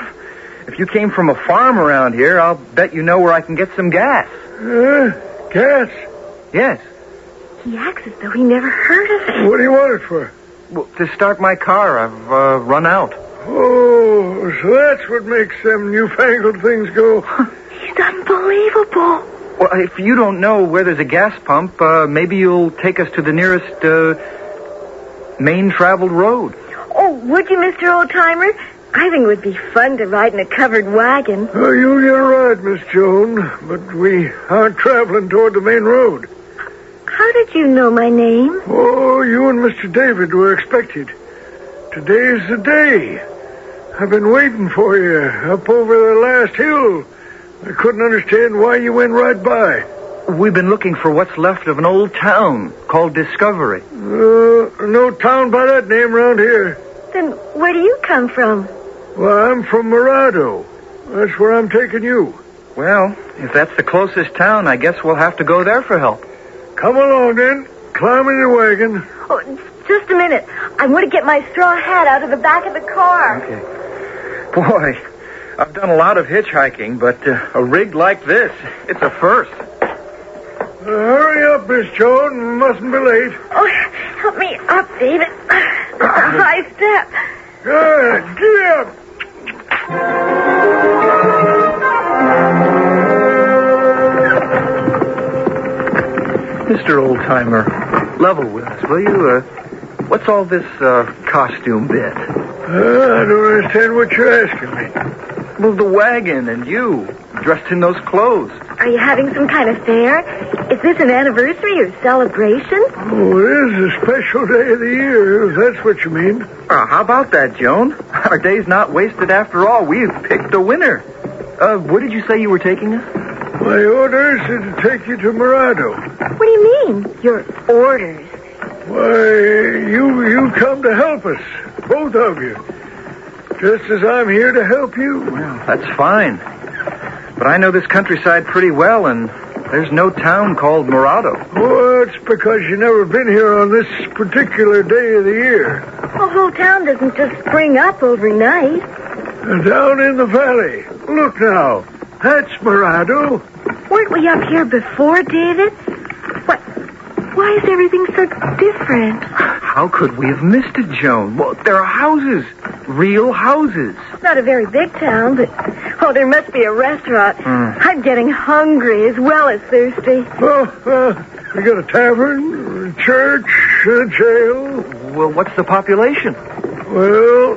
Speaker 7: if you came from a farm around here, I'll bet you know where I can get some gas.
Speaker 16: Gas?
Speaker 7: Yes.
Speaker 12: He acts as though he never heard of it.
Speaker 16: What do you want it for?
Speaker 7: Well, to start my car. I've run out.
Speaker 16: Oh, so that's what makes them newfangled things go.
Speaker 12: He's unbelievable.
Speaker 7: Well, if you don't know where there's a gas pump, maybe you'll take us to the nearest main traveled road.
Speaker 12: Oh, would you, Mr. Old-Timer? I think it would be fun to ride in a covered wagon.
Speaker 16: Oh, you'll get a ride, Miss Joan, but we aren't traveling toward the main road.
Speaker 12: How did you know my name?
Speaker 16: Oh, you and Mr. David were expected. Today's the day. I've been waiting for you up over the last hill. I couldn't understand why you went right by.
Speaker 7: We've been looking for what's left of an old town called Discovery.
Speaker 15: No town by that name around here.
Speaker 12: Then where do you come from?
Speaker 15: Well, I'm from Morado. That's where I'm taking you.
Speaker 7: Well, if that's the closest town, I guess we'll have to go there for help.
Speaker 15: Come along, then. Climb in your wagon.
Speaker 12: Oh, just a minute. I want to get my straw hat out of the back of the car.
Speaker 7: Okay. Boy, I've done a lot of hitchhiking, but a rig like this, it's a first.
Speaker 15: Hurry up, Miss Joan. We mustn't be late.
Speaker 12: Oh, help me up, David. That's a high step.
Speaker 15: Good. Get up.
Speaker 7: Mr. Oldtimer, level with us, will you? What's all this costume bit?
Speaker 15: I don't understand what you're asking me.
Speaker 7: Well, the wagon and you, dressed in those clothes.
Speaker 12: Are you having some kind of fair? Is this an anniversary or celebration?
Speaker 15: Oh, it is a special day of the year, if that's what you mean.
Speaker 7: How about that, Joan? Our day's not wasted after all. We've picked a winner. Where did you say you were taking us?
Speaker 15: My orders are to take you to Morado.
Speaker 12: What do you mean, your orders?
Speaker 15: Why, you come to help us, both of you. Just as I'm here to help you.
Speaker 7: Well, that's fine. But I know this countryside pretty well, and there's no town called Morado.
Speaker 15: Oh, it's because you've never been here on this particular day of the year.
Speaker 12: The whole town doesn't just spring up overnight.
Speaker 15: Down in the valley. Look now. That's Morado.
Speaker 12: Weren't we up here before, David? Why is everything so different?
Speaker 7: How could we have missed it, Joan? Well, there are houses. Real houses.
Speaker 12: Not a very big town, but... Oh, there must be a restaurant. I'm getting hungry as well as thirsty.
Speaker 15: We got a tavern, a church, a jail.
Speaker 7: Well, what's the population?
Speaker 15: Well,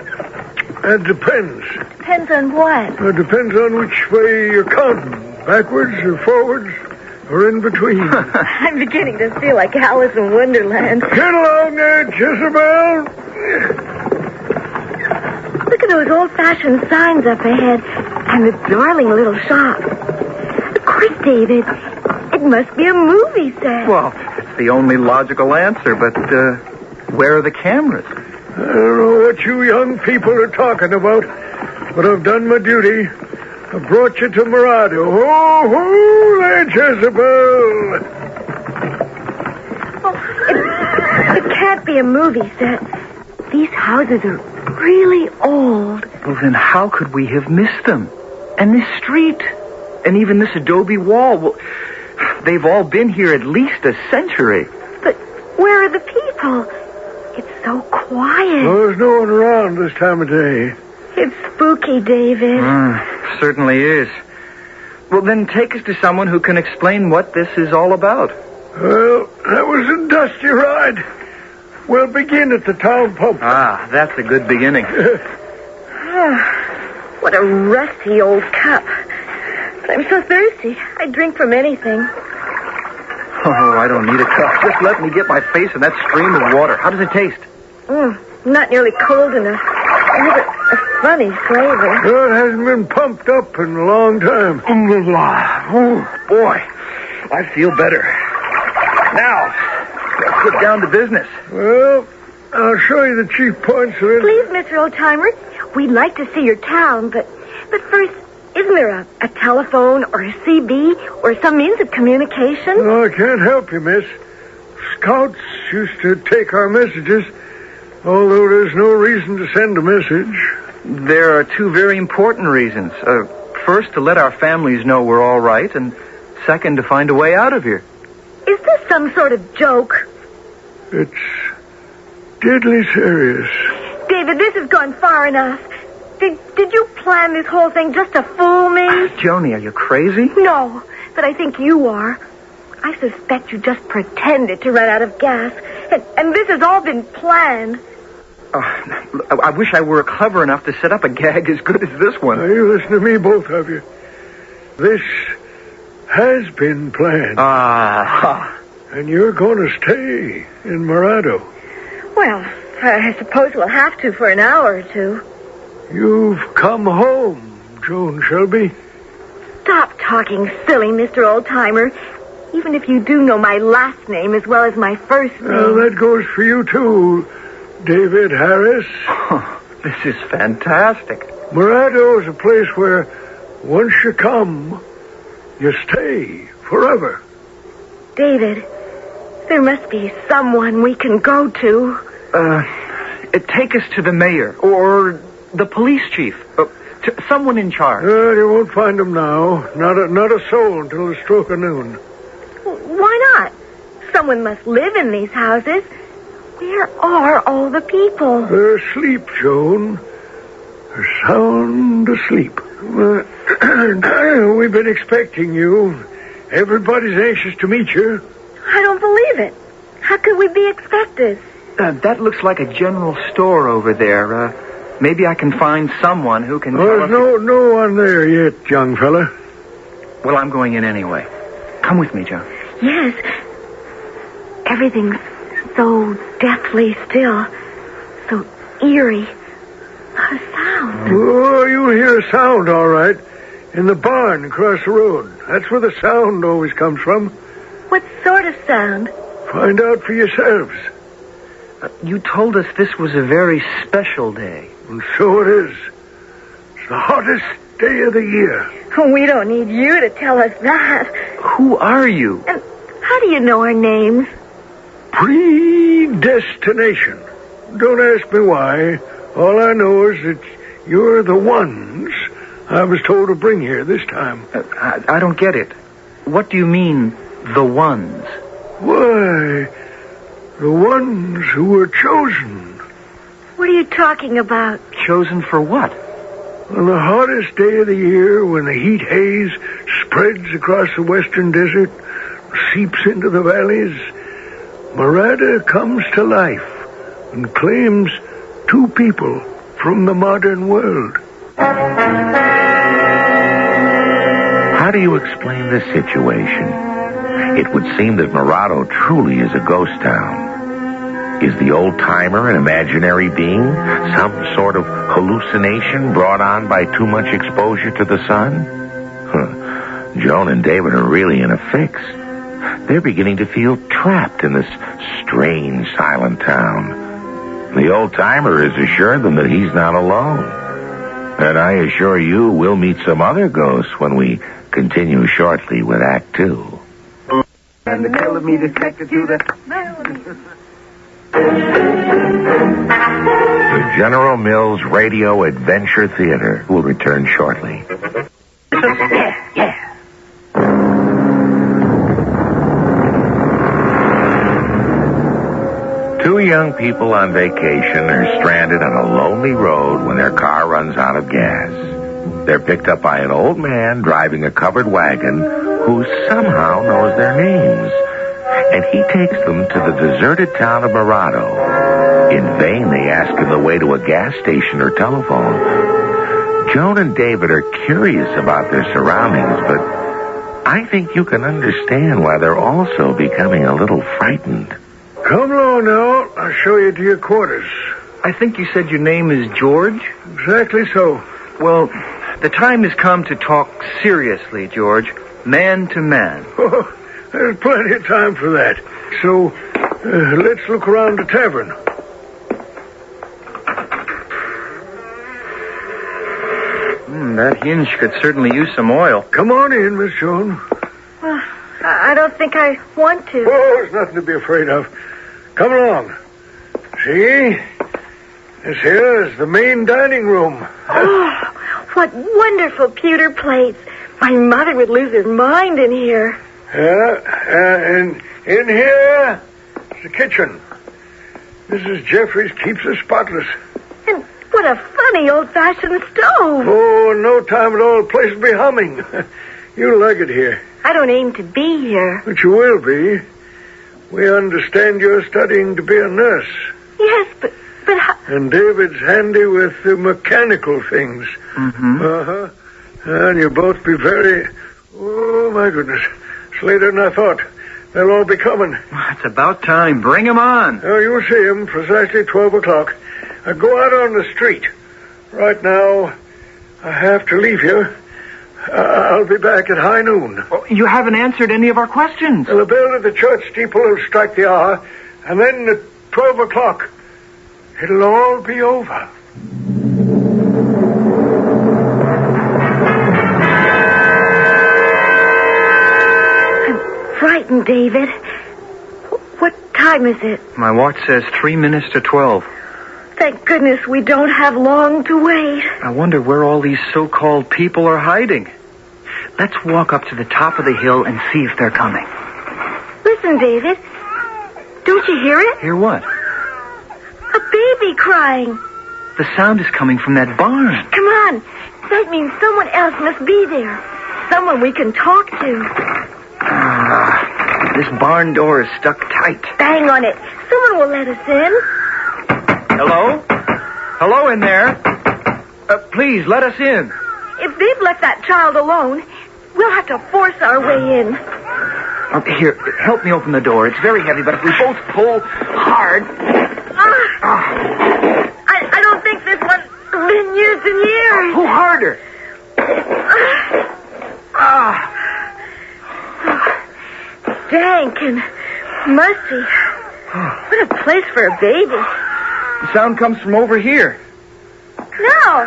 Speaker 15: that depends.
Speaker 12: Depends on what?
Speaker 15: It depends on which way you're counting. Backwards or forwards or in between.
Speaker 12: I'm beginning to feel like Alice in Wonderland.
Speaker 15: Get along there, Jezebel.
Speaker 12: Look at those old-fashioned signs up ahead and the darling little shop. Of course, David, it must be a movie set.
Speaker 7: Well, it's the only logical answer, but where are the cameras?
Speaker 15: I don't know what you young people are talking about, but I've done my duty. I brought you to Morado. Oh, there, Jezebel.
Speaker 12: Oh, it can't be a movie set. These houses are really old.
Speaker 7: Well, then how could we have missed them? And this street, and even this adobe wall, well, they've all been here at least a century.
Speaker 12: But where are the people? It's so quiet.
Speaker 15: Well, there's no one around this time of day.
Speaker 12: It's spooky, David.
Speaker 7: Certainly is. Well, then take us to someone who can explain what this is all about.
Speaker 15: Well, that was a dusty ride. We'll begin at the town pump.
Speaker 7: That's a good beginning.
Speaker 12: What a rusty old cup. But I'm so thirsty. I'd drink from anything.
Speaker 7: Oh, I don't need a cup. Just let me get my face in that stream of water. How does it taste?
Speaker 12: Not nearly cold enough. It has a funny flavor.
Speaker 15: Well, it hasn't been pumped up in a long time.
Speaker 7: Oh, boy. I feel better. Now, let's get down to business.
Speaker 15: Well, I'll show you the chief points of it.
Speaker 12: Please, Mr. Oldtimer, we'd like to see your town, but first, isn't there a telephone or a CB or some means of communication?
Speaker 15: No, I can't help you, miss. Scouts used to take our messages, although there's no reason to send a message.
Speaker 7: There are two very important reasons. First, to let our families know we're all right, and second, to find a way out of here.
Speaker 12: Is this some sort of joke?
Speaker 15: It's deadly serious.
Speaker 12: David, this has gone far enough. Did you plan this whole thing just to fool me?
Speaker 7: Joni, are you crazy?
Speaker 12: No, but I think you are. I suspect you just pretended to run out of gas, and this has all been planned.
Speaker 7: I wish I were clever enough to set up a gag as good as this one.
Speaker 15: Now, you listen to me, both of you. This has been planned. And you're going to stay in Morado.
Speaker 12: Well, I suppose we'll have to for an hour or two.
Speaker 15: You've come home, Joan Shelby.
Speaker 12: Stop talking silly, Mr. Oldtimer. even if you do know my last name as well as my first name.
Speaker 15: Well, that goes for you, too, David Harris.
Speaker 7: Oh, this is fantastic.
Speaker 15: Morado is a place where once you come, you stay forever.
Speaker 12: David, there must be someone we can go to.
Speaker 7: Take us to the mayor or the police chief. To someone in charge.
Speaker 15: You won't find him now. Not a soul until the stroke of noon.
Speaker 12: Why not? Someone must live in these houses. Where are all the people?
Speaker 15: They're asleep, Joan. They're sound asleep. We've been expecting you. Everybody's anxious to meet you.
Speaker 12: I don't believe it. How could we be expected?
Speaker 7: That looks like a general store over there. Maybe I can find someone who can tell us...
Speaker 15: No one there yet, young fella.
Speaker 7: Well, I'm going in anyway. Come with me, John.
Speaker 12: Yes. Everything's so deathly still. So eerie. Not a sound.
Speaker 15: Oh, you'll hear a sound, all right. In the barn across the road. That's where the sound always comes from.
Speaker 12: What sort of sound?
Speaker 15: Find out for yourselves.
Speaker 7: You told us this was a very special day.
Speaker 15: And so it is. It's the hottest day of the year.
Speaker 12: We don't need you to tell us that.
Speaker 7: Who are you?
Speaker 12: And how do you know our names?
Speaker 15: Predestination. Don't ask me why. All I know is that you're the ones I was told to bring here this time.
Speaker 7: I don't get it. What do you mean, the ones?
Speaker 15: Why, the ones who were chosen.
Speaker 12: What are you talking about?
Speaker 7: Chosen for what?
Speaker 15: On the hottest day of the year, when the heat haze spreads across the western desert, seeps into the valleys, Morada comes to life and claims 2 people from the modern world.
Speaker 3: How do you explain this situation? It would seem that Morado truly is a ghost town. Is the old-timer an imaginary being? Some sort of hallucination brought on by too much exposure to the sun? Joan and David are really in a fix. They're beginning to feel trapped in this strange, silent town. The old-timer has assured them that he's not alone. And I assure you we'll meet some other ghosts when we continue shortly with Act 2.
Speaker 7: And the killer me detected to the...
Speaker 3: The General Mills Radio Adventure Theater will return shortly.
Speaker 12: Yeah.
Speaker 3: Two young people on vacation are stranded on a lonely road when their car runs out of gas. They're picked up by an old man driving a covered wagon who somehow knows their names. And he takes them to the deserted town of Morado. In vain, they ask him the way to a gas station or telephone. Joan and David are curious about their surroundings, but I think you can understand why they're also becoming a little frightened.
Speaker 15: Come along now. I'll show you to your quarters.
Speaker 7: I think you said your name is George?
Speaker 15: Exactly so.
Speaker 7: Well, the time has come to talk seriously, George. Man to man.
Speaker 15: Oh, there's plenty of time for that. So, let's look around the tavern.
Speaker 7: That hinge could certainly use some oil.
Speaker 15: Come on in, Miss Joan.
Speaker 12: I don't think I want to.
Speaker 15: Oh, there's nothing to be afraid of. Come along. See? This here is the main dining room.
Speaker 12: Oh, what wonderful pewter plates. My mother would lose her mind in here.
Speaker 15: And in here is the kitchen. Mrs. Jeffries keeps it spotless.
Speaker 12: And what a funny old-fashioned stove.
Speaker 15: Oh, in no time at all, the place will be humming. You'll like it here.
Speaker 12: I don't aim to be here.
Speaker 15: But you will be. We understand you're studying to be a nurse.
Speaker 12: Yes, but how...
Speaker 15: And David's handy with the mechanical things.
Speaker 7: Mm-hmm.
Speaker 15: Uh-huh. And you'll both be very... Oh, my goodness. It's later than I thought. They'll all be coming.
Speaker 7: It's about time. Bring them on.
Speaker 15: Oh, you'll see them precisely 12 o'clock. Go out on the street. Right now, I have to leave you. I'll be back at high noon.
Speaker 7: You haven't answered any of our questions.
Speaker 15: The bell at the church steeple will strike the hour, and then at 12 o'clock, it'll all be over.
Speaker 12: I'm frightened, David. What time is it?
Speaker 7: My watch says 3 minutes to 12.
Speaker 12: Thank goodness we don't have long to wait.
Speaker 7: I wonder where all these so-called people are hiding. Let's walk up to the top of the hill and see if they're coming.
Speaker 12: Listen, David. Don't you hear it?
Speaker 7: Hear what?
Speaker 12: A baby crying.
Speaker 7: The sound is coming from that barn.
Speaker 12: Come on. That means someone else must be there. Someone we can talk to.
Speaker 7: This barn door is stuck tight.
Speaker 12: Bang on it. Someone will let us in.
Speaker 7: Hello? Hello in there. Please, let us in.
Speaker 12: If they've left that child alone, we'll have to force our way in.
Speaker 7: Here, help me open the door. It's very heavy, but if we both pull hard...
Speaker 12: I don't think this one's been used in years.
Speaker 7: Pull harder.
Speaker 12: Dank and musty. What a place for a baby.
Speaker 7: The sound comes from over here.
Speaker 12: No.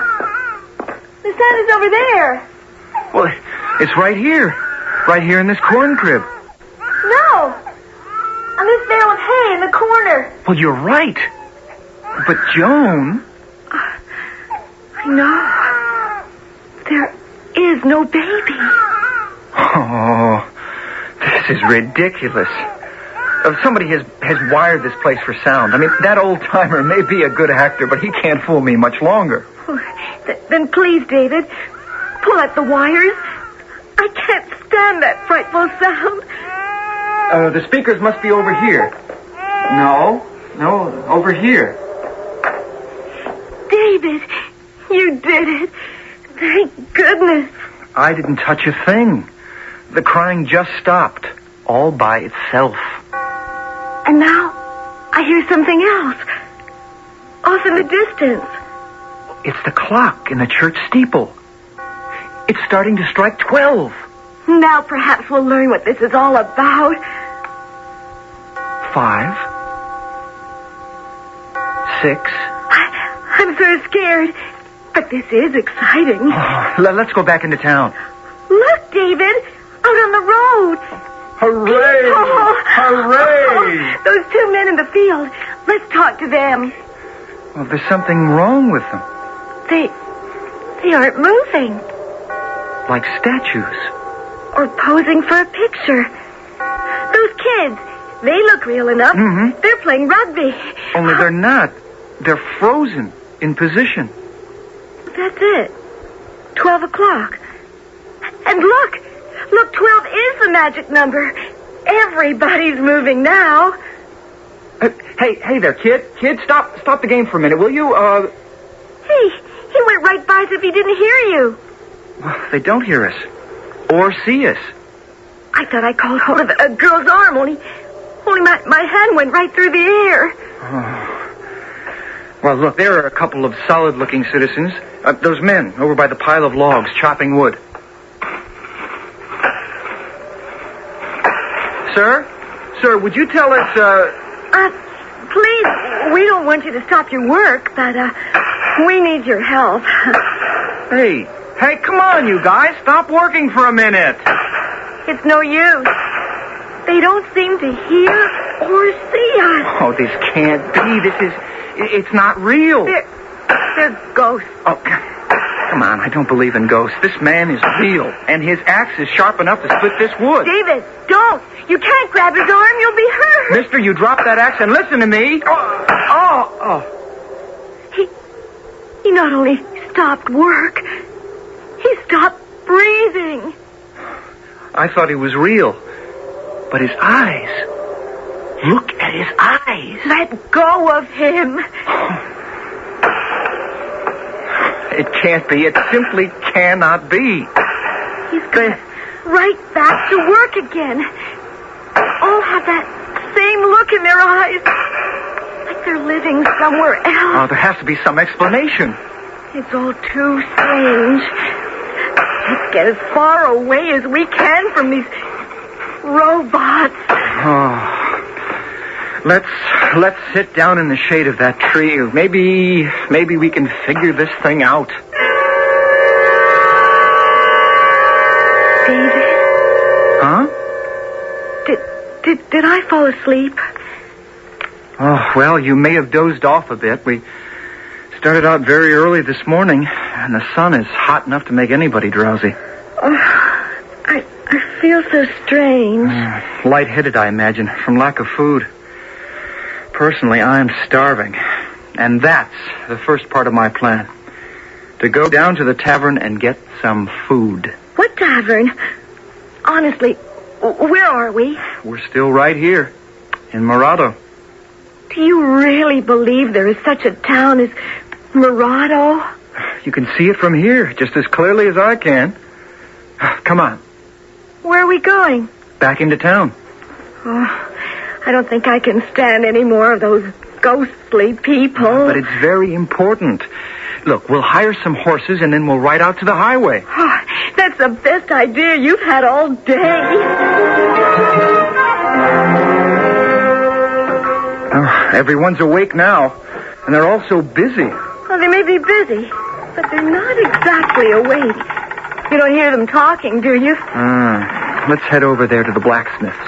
Speaker 12: The sound is over there.
Speaker 7: Well, it's right here. Right here in this corn crib.
Speaker 12: No. On this bale of hay in the corner.
Speaker 7: Well, you're right. But Joan...
Speaker 12: I know. There is no baby.
Speaker 7: Oh, this is ridiculous. Somebody has wired this place for sound. I mean, that old-timer may be a good actor, but he can't fool me much longer.
Speaker 12: Then please, David, pull at the wires. I can't stand that frightful sound.
Speaker 7: The speakers must be over here. No, over here.
Speaker 12: David, you did it. Thank goodness.
Speaker 7: I didn't touch a thing. The crying just stopped, all by itself.
Speaker 12: And now I hear something else. Off in the distance.
Speaker 7: It's the clock in the church steeple. It's starting to strike 12.
Speaker 12: Now perhaps we'll learn what this is all about.
Speaker 7: 5, 6.
Speaker 12: I'm so scared. But this is exciting.
Speaker 7: Oh, let's go back into town.
Speaker 12: Look, David. Out on the road.
Speaker 7: Hooray! Hooray!
Speaker 12: Those two men in the field. Let's talk to them.
Speaker 7: Well, there's something wrong with them.
Speaker 12: They aren't moving.
Speaker 7: Like statues.
Speaker 12: Or posing for a picture. Those kids, they look real enough.
Speaker 7: Mm-hmm.
Speaker 12: They're playing rugby.
Speaker 7: Only they're not. They're frozen in position.
Speaker 12: That's it. 12 o'clock. And look, 12 is the magic number. Everybody's moving now.
Speaker 7: Hey there, kid. Kid, stop the game for a minute, will you?
Speaker 12: Hey, he went right by as if he didn't hear you.
Speaker 7: Well, they don't hear us. Or see us.
Speaker 12: I thought I called hold of a girl's arm, only my hand went right through the air.
Speaker 7: Oh. Well, look, there are a couple of solid-looking citizens. Those men over by the pile of logs chopping wood. Sir, would you tell us,
Speaker 12: Please, we don't want you to stop your work, but, we need your help.
Speaker 7: Hey, come on, you guys. Stop working for a minute.
Speaker 12: It's no use. They don't seem to hear or see us.
Speaker 7: Oh, this can't be. It's not real.
Speaker 12: They're ghosts.
Speaker 7: Oh, come on. I don't believe in ghosts. This man is real, and his axe is sharp enough to split this wood.
Speaker 12: David, don't. You can't grab his arm. You'll be hurt.
Speaker 7: Mister, you drop that axe and listen to me. Oh.
Speaker 12: He not only stopped work, he stopped breathing.
Speaker 7: I thought he was real. But his eyes. Look at his eyes.
Speaker 12: Let go of him.
Speaker 7: It can't be. It simply cannot be.
Speaker 12: He's going right back to work again. All have that same look in their eyes. Like they're living somewhere else.
Speaker 7: Oh, there has to be some explanation.
Speaker 12: It's all too strange. Let's get as far away as we can from these robots.
Speaker 7: Oh. Let's sit down in the shade of that tree. Maybe we can figure this thing out.
Speaker 12: David?
Speaker 7: Huh?
Speaker 12: Did I fall asleep?
Speaker 7: Oh, well, you may have dozed off a bit. We started out very early this morning, and the sun is hot enough to make anybody drowsy.
Speaker 12: I feel so strange.
Speaker 7: Lightheaded, I imagine, from lack of food. Personally, I am starving. And that's the first part of my plan. To go down to the tavern and get some food.
Speaker 12: What tavern? Honestly, where are we?
Speaker 7: We're still right here, in Morado.
Speaker 12: Do you really believe there is such a town as Morado?
Speaker 7: You can see it from here, just as clearly as I can. Come on.
Speaker 12: Where are we going?
Speaker 7: Back into town.
Speaker 12: Oh, I don't think I can stand any more of those ghostly people.
Speaker 7: But it's very important. Look, we'll hire some horses and then we'll ride out to the highway.
Speaker 12: Oh, that's the best idea you've had all day.
Speaker 7: Oh, everyone's awake now, and they're all so busy.
Speaker 12: Well, they may be busy, but they're not exactly awake. You don't hear them talking, do you?
Speaker 7: Let's head over there to the blacksmith's.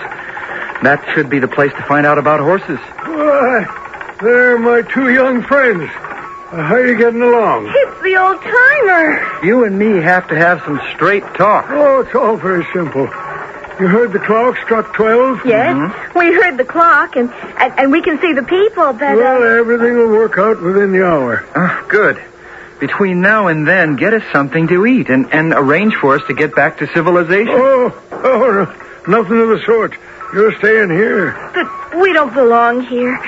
Speaker 7: That should be the place to find out about horses.
Speaker 15: Why, they're my two young friends. How are you getting along?
Speaker 12: It's the old timer.
Speaker 7: You and me have to have some straight talk.
Speaker 15: Oh, it's all very simple. You heard the clock struck 12?
Speaker 12: Yes, we heard the clock, and we can see the people, but...
Speaker 15: Well, everything will work out within the hour.
Speaker 7: Good. Between now and then, get us something to eat and arrange for us to get back to civilization.
Speaker 15: Oh, nothing of the sort. You're staying here.
Speaker 12: But we don't belong here.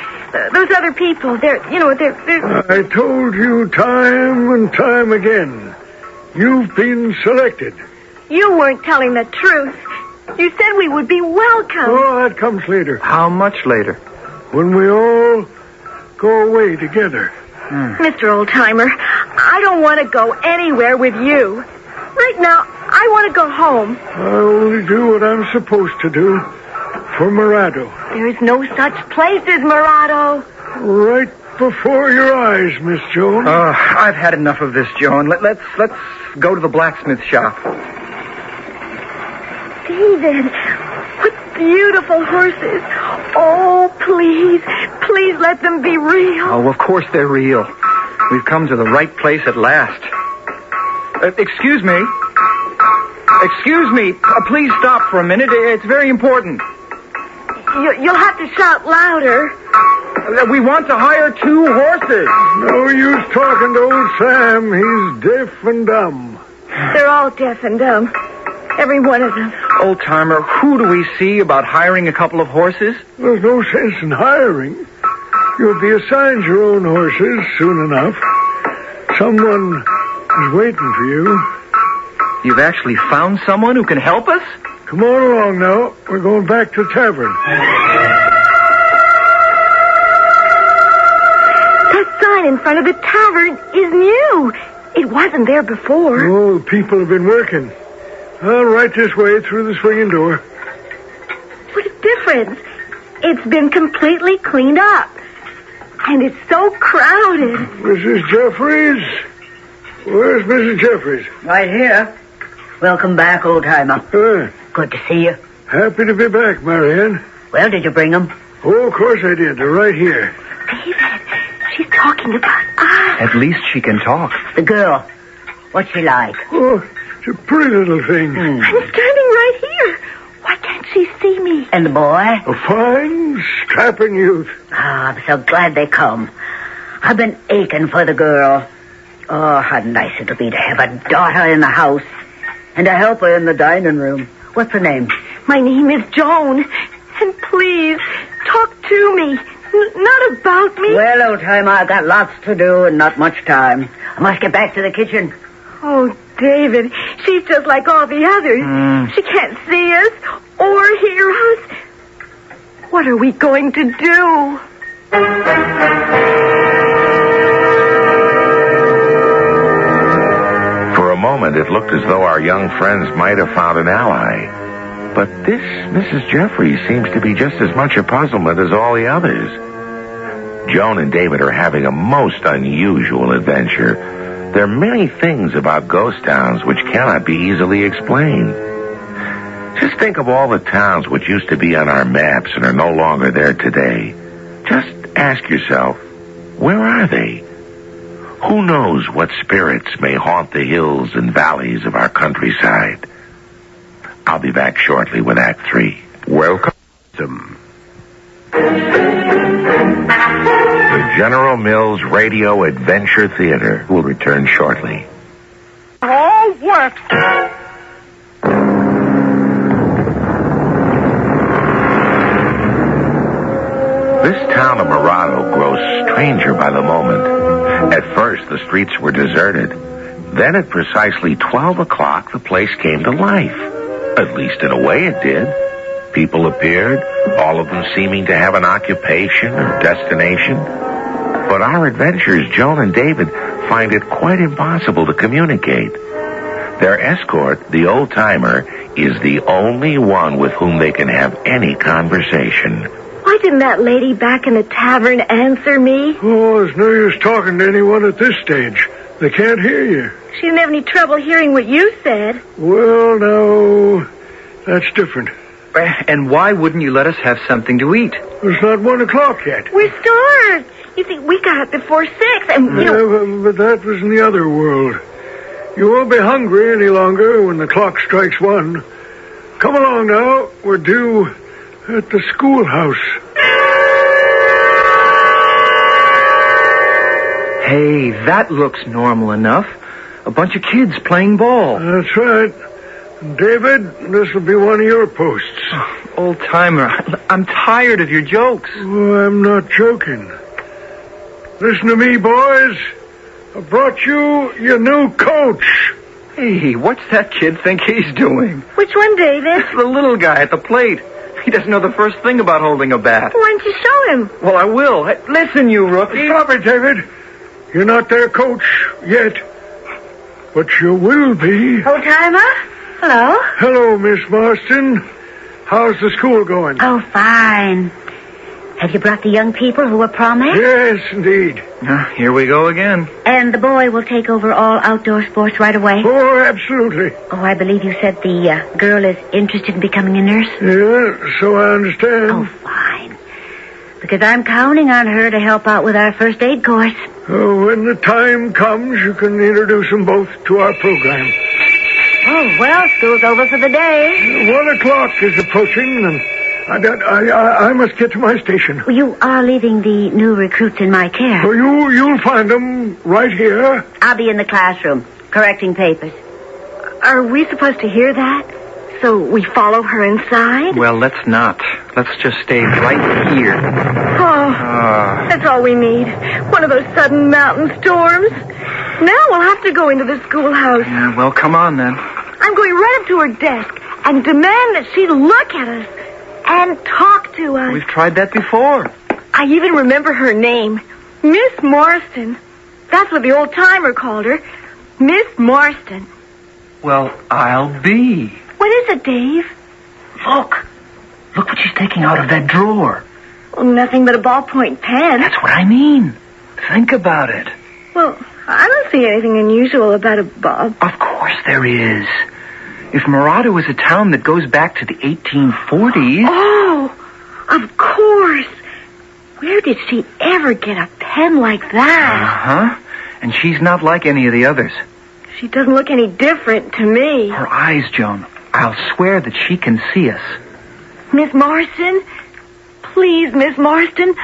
Speaker 12: Those other people, they're...
Speaker 15: I told you time and time again. You've been selected.
Speaker 12: You weren't telling the truth. You said we would be welcome.
Speaker 15: Oh, that comes later.
Speaker 7: How much later?
Speaker 15: When we all go away together.
Speaker 12: Mr. Oldtimer, I don't want to go anywhere with you. Right now, I want to go home.
Speaker 15: I only do what I'm supposed to do for Morado.
Speaker 12: There is no such place as Morado.
Speaker 15: Right before your eyes, Miss Joan.
Speaker 7: I've had enough of this, Joan. Let's go to the blacksmith shop.
Speaker 12: David, what beautiful horses. Oh, please let them be real.
Speaker 7: Oh, of course they're real. We've come to the right place at last. Excuse me. Please stop for a minute. It's very important.
Speaker 12: You'll have to shout louder.
Speaker 7: We want to hire 2 horses.
Speaker 15: No use talking to old Sam. He's deaf and dumb.
Speaker 12: They're all deaf and dumb. Every one of them.
Speaker 7: Old timer, who do we see about hiring a couple of horses?
Speaker 15: There's no sense in hiring. You'll be assigned your own horses soon enough. Someone is waiting for you.
Speaker 7: You've actually found someone who can help us?
Speaker 15: Come on along now. We're going back to the tavern.
Speaker 12: That sign in front of the tavern is new. It wasn't there before.
Speaker 15: Oh, people have been working. Right this way through the swinging door.
Speaker 12: What a difference. It's been completely cleaned up. And it's so crowded.
Speaker 15: Mrs. Jeffries? Where's Mrs. Jeffries?
Speaker 10: Right here. Welcome back, old-timer. Good to see you.
Speaker 15: Happy to be back, Marianne.
Speaker 10: Well, did you bring them?
Speaker 15: Oh, of course I did. They're right here.
Speaker 12: David, she's talking about us.
Speaker 7: At least she can talk.
Speaker 10: The girl. What's she like?
Speaker 15: Oh, it's a pretty little thing.
Speaker 12: I'm standing right here. Why can't she see me?
Speaker 10: And the boy?
Speaker 15: A fine, strapping youth.
Speaker 10: I'm so glad they come. I've been aching for the girl. Oh, how nice it'll be to have a daughter in the house and a helper in the dining room. What's her name?
Speaker 12: My name is Joan. And please, talk to me. Not about me.
Speaker 10: Well, old timer, I've got lots to do and not much time. I must get back to the kitchen.
Speaker 12: Oh, David, she's just like all the others. She can't see us or hear us. What are we going to do?
Speaker 3: For a moment,
Speaker 5: moment, it looked as though our young friends might have found an ally. But this Mrs. Jeffries seems to be just as much a puzzlement as all the others. Joan and David are having a most unusual adventure. There are many things about ghost towns which cannot be easily explained. Just think of all the towns which used to be on our maps and are no longer there today. Just ask yourself, where are they? Who knows what spirits may haunt the hills and valleys of our countryside? I'll be back shortly with Act 3. Welcome. The General Mills Radio Adventure Theater will return shortly.
Speaker 20: All work.
Speaker 5: This town of Morado grows stranger by the moment. At first, the streets were deserted. Then at precisely 12 o'clock, the place came to life. At least in a way it did. People appeared, all of them seeming to have an occupation or destination. But our adventurers, Joan and David, find it quite impossible to communicate. Their escort, the old-timer, is the only one with whom they can have any conversation.
Speaker 12: Why didn't that lady back in the tavern answer me?
Speaker 15: Oh, there's no use talking to anyone at this stage. They can't hear you.
Speaker 12: She didn't have any trouble hearing what you said.
Speaker 15: Well, now, that's different.
Speaker 7: And why wouldn't you let us have something to eat?
Speaker 15: It's not 1 o'clock yet.
Speaker 12: We're starved. You see, we got up before 6, and,
Speaker 15: But that was in the other world. You won't be hungry any longer when the clock strikes 1. Come along now. We're due at the schoolhouse.
Speaker 7: Hey, that looks normal enough. A bunch of kids playing ball.
Speaker 15: That's right. David, this will be one of your posts.
Speaker 7: Oh, old-timer, I'm tired of your jokes.
Speaker 15: Oh, I'm not joking. Listen to me, boys. I brought you your new coach.
Speaker 7: Hey, what's that kid think he's doing?
Speaker 12: Which one, David?
Speaker 7: It's the little guy at the plate. He doesn't know the first thing about holding a bat.
Speaker 12: Why don't you show him?
Speaker 7: Well, I will. Hey, listen, you rookie.
Speaker 15: Stop it, David. You're not their coach yet. But you will be.
Speaker 12: Old-timer? Hello?
Speaker 15: Hello, Miss Marston. How's the school going?
Speaker 10: Oh, fine. Have you brought the young people who were promised?
Speaker 15: Yes, indeed.
Speaker 7: Here we go again.
Speaker 10: And the boy will take over all outdoor sports right away?
Speaker 15: Oh, absolutely.
Speaker 10: Oh, I believe you said the girl is interested in becoming a nurse?
Speaker 15: Yeah, so I understand.
Speaker 10: Oh, fine. Because I'm counting on her to help out with our first aid course.
Speaker 15: Oh, when the time comes, you can introduce them both to our program.
Speaker 10: Oh, well, school's over for the day.
Speaker 15: 1 o'clock is approaching, and I must get to my station.
Speaker 10: Well, you are leaving the new recruits in my care.
Speaker 15: Oh, you'll find them right here.
Speaker 10: I'll be in the classroom, correcting papers.
Speaker 12: Are we supposed to hear that? So we follow her inside?
Speaker 7: Well, let's not. Let's just stay right here.
Speaker 12: That's all we need. One of those sudden mountain storms. Now we'll have to go into the schoolhouse.
Speaker 7: Yeah, well, come on then.
Speaker 12: I'm going right up to her desk and demand that she look at us and talk to us.
Speaker 7: We've tried that before.
Speaker 12: I even remember her name. Miss Marston. That's what the old-timer called her. Miss Marston.
Speaker 7: Well, I'll be.
Speaker 12: What is it, Dave?
Speaker 7: Look. Look what she's taking out of that drawer.
Speaker 12: Well, nothing but a ballpoint pen.
Speaker 7: That's what I mean. Think about it.
Speaker 12: Well, I don't see anything unusual about a ball.
Speaker 7: Of course there is. If Morado is a town that goes back to the 1840s...
Speaker 12: Oh, of course. Where did she ever get a pen like that?
Speaker 7: Uh-huh. And she's not like any of the others.
Speaker 12: She doesn't look any different to me.
Speaker 7: Her eyes, Joan. I'll swear that she can see us.
Speaker 12: Miss Marston? Please, Miss Marston.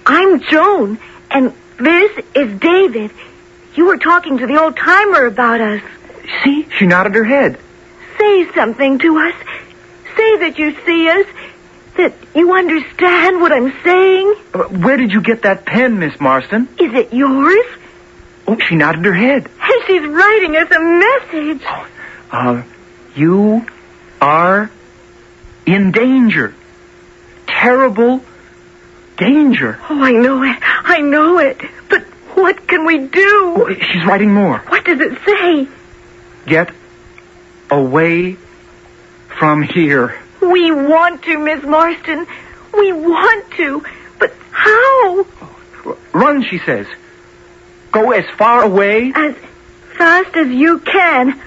Speaker 12: I'm Joan, and this is David. You were talking to the old-timer about us.
Speaker 7: See? She nodded her head.
Speaker 12: Say something to us. Say that you see us. That you understand what I'm saying.
Speaker 7: Where did you get that pen, Miss Marston?
Speaker 12: Is it yours?
Speaker 7: Oh, she nodded her head.
Speaker 12: And she's writing us a message.
Speaker 7: You are in danger. Terrible danger.
Speaker 12: Oh, I know it. I know it. But what can we do?
Speaker 7: Oh, she's writing more.
Speaker 12: What does it say?
Speaker 7: get away from here.
Speaker 12: We want to, Miss Marston. We want to. But how?
Speaker 7: Run, she says. Go as far away.
Speaker 12: As fast as you can.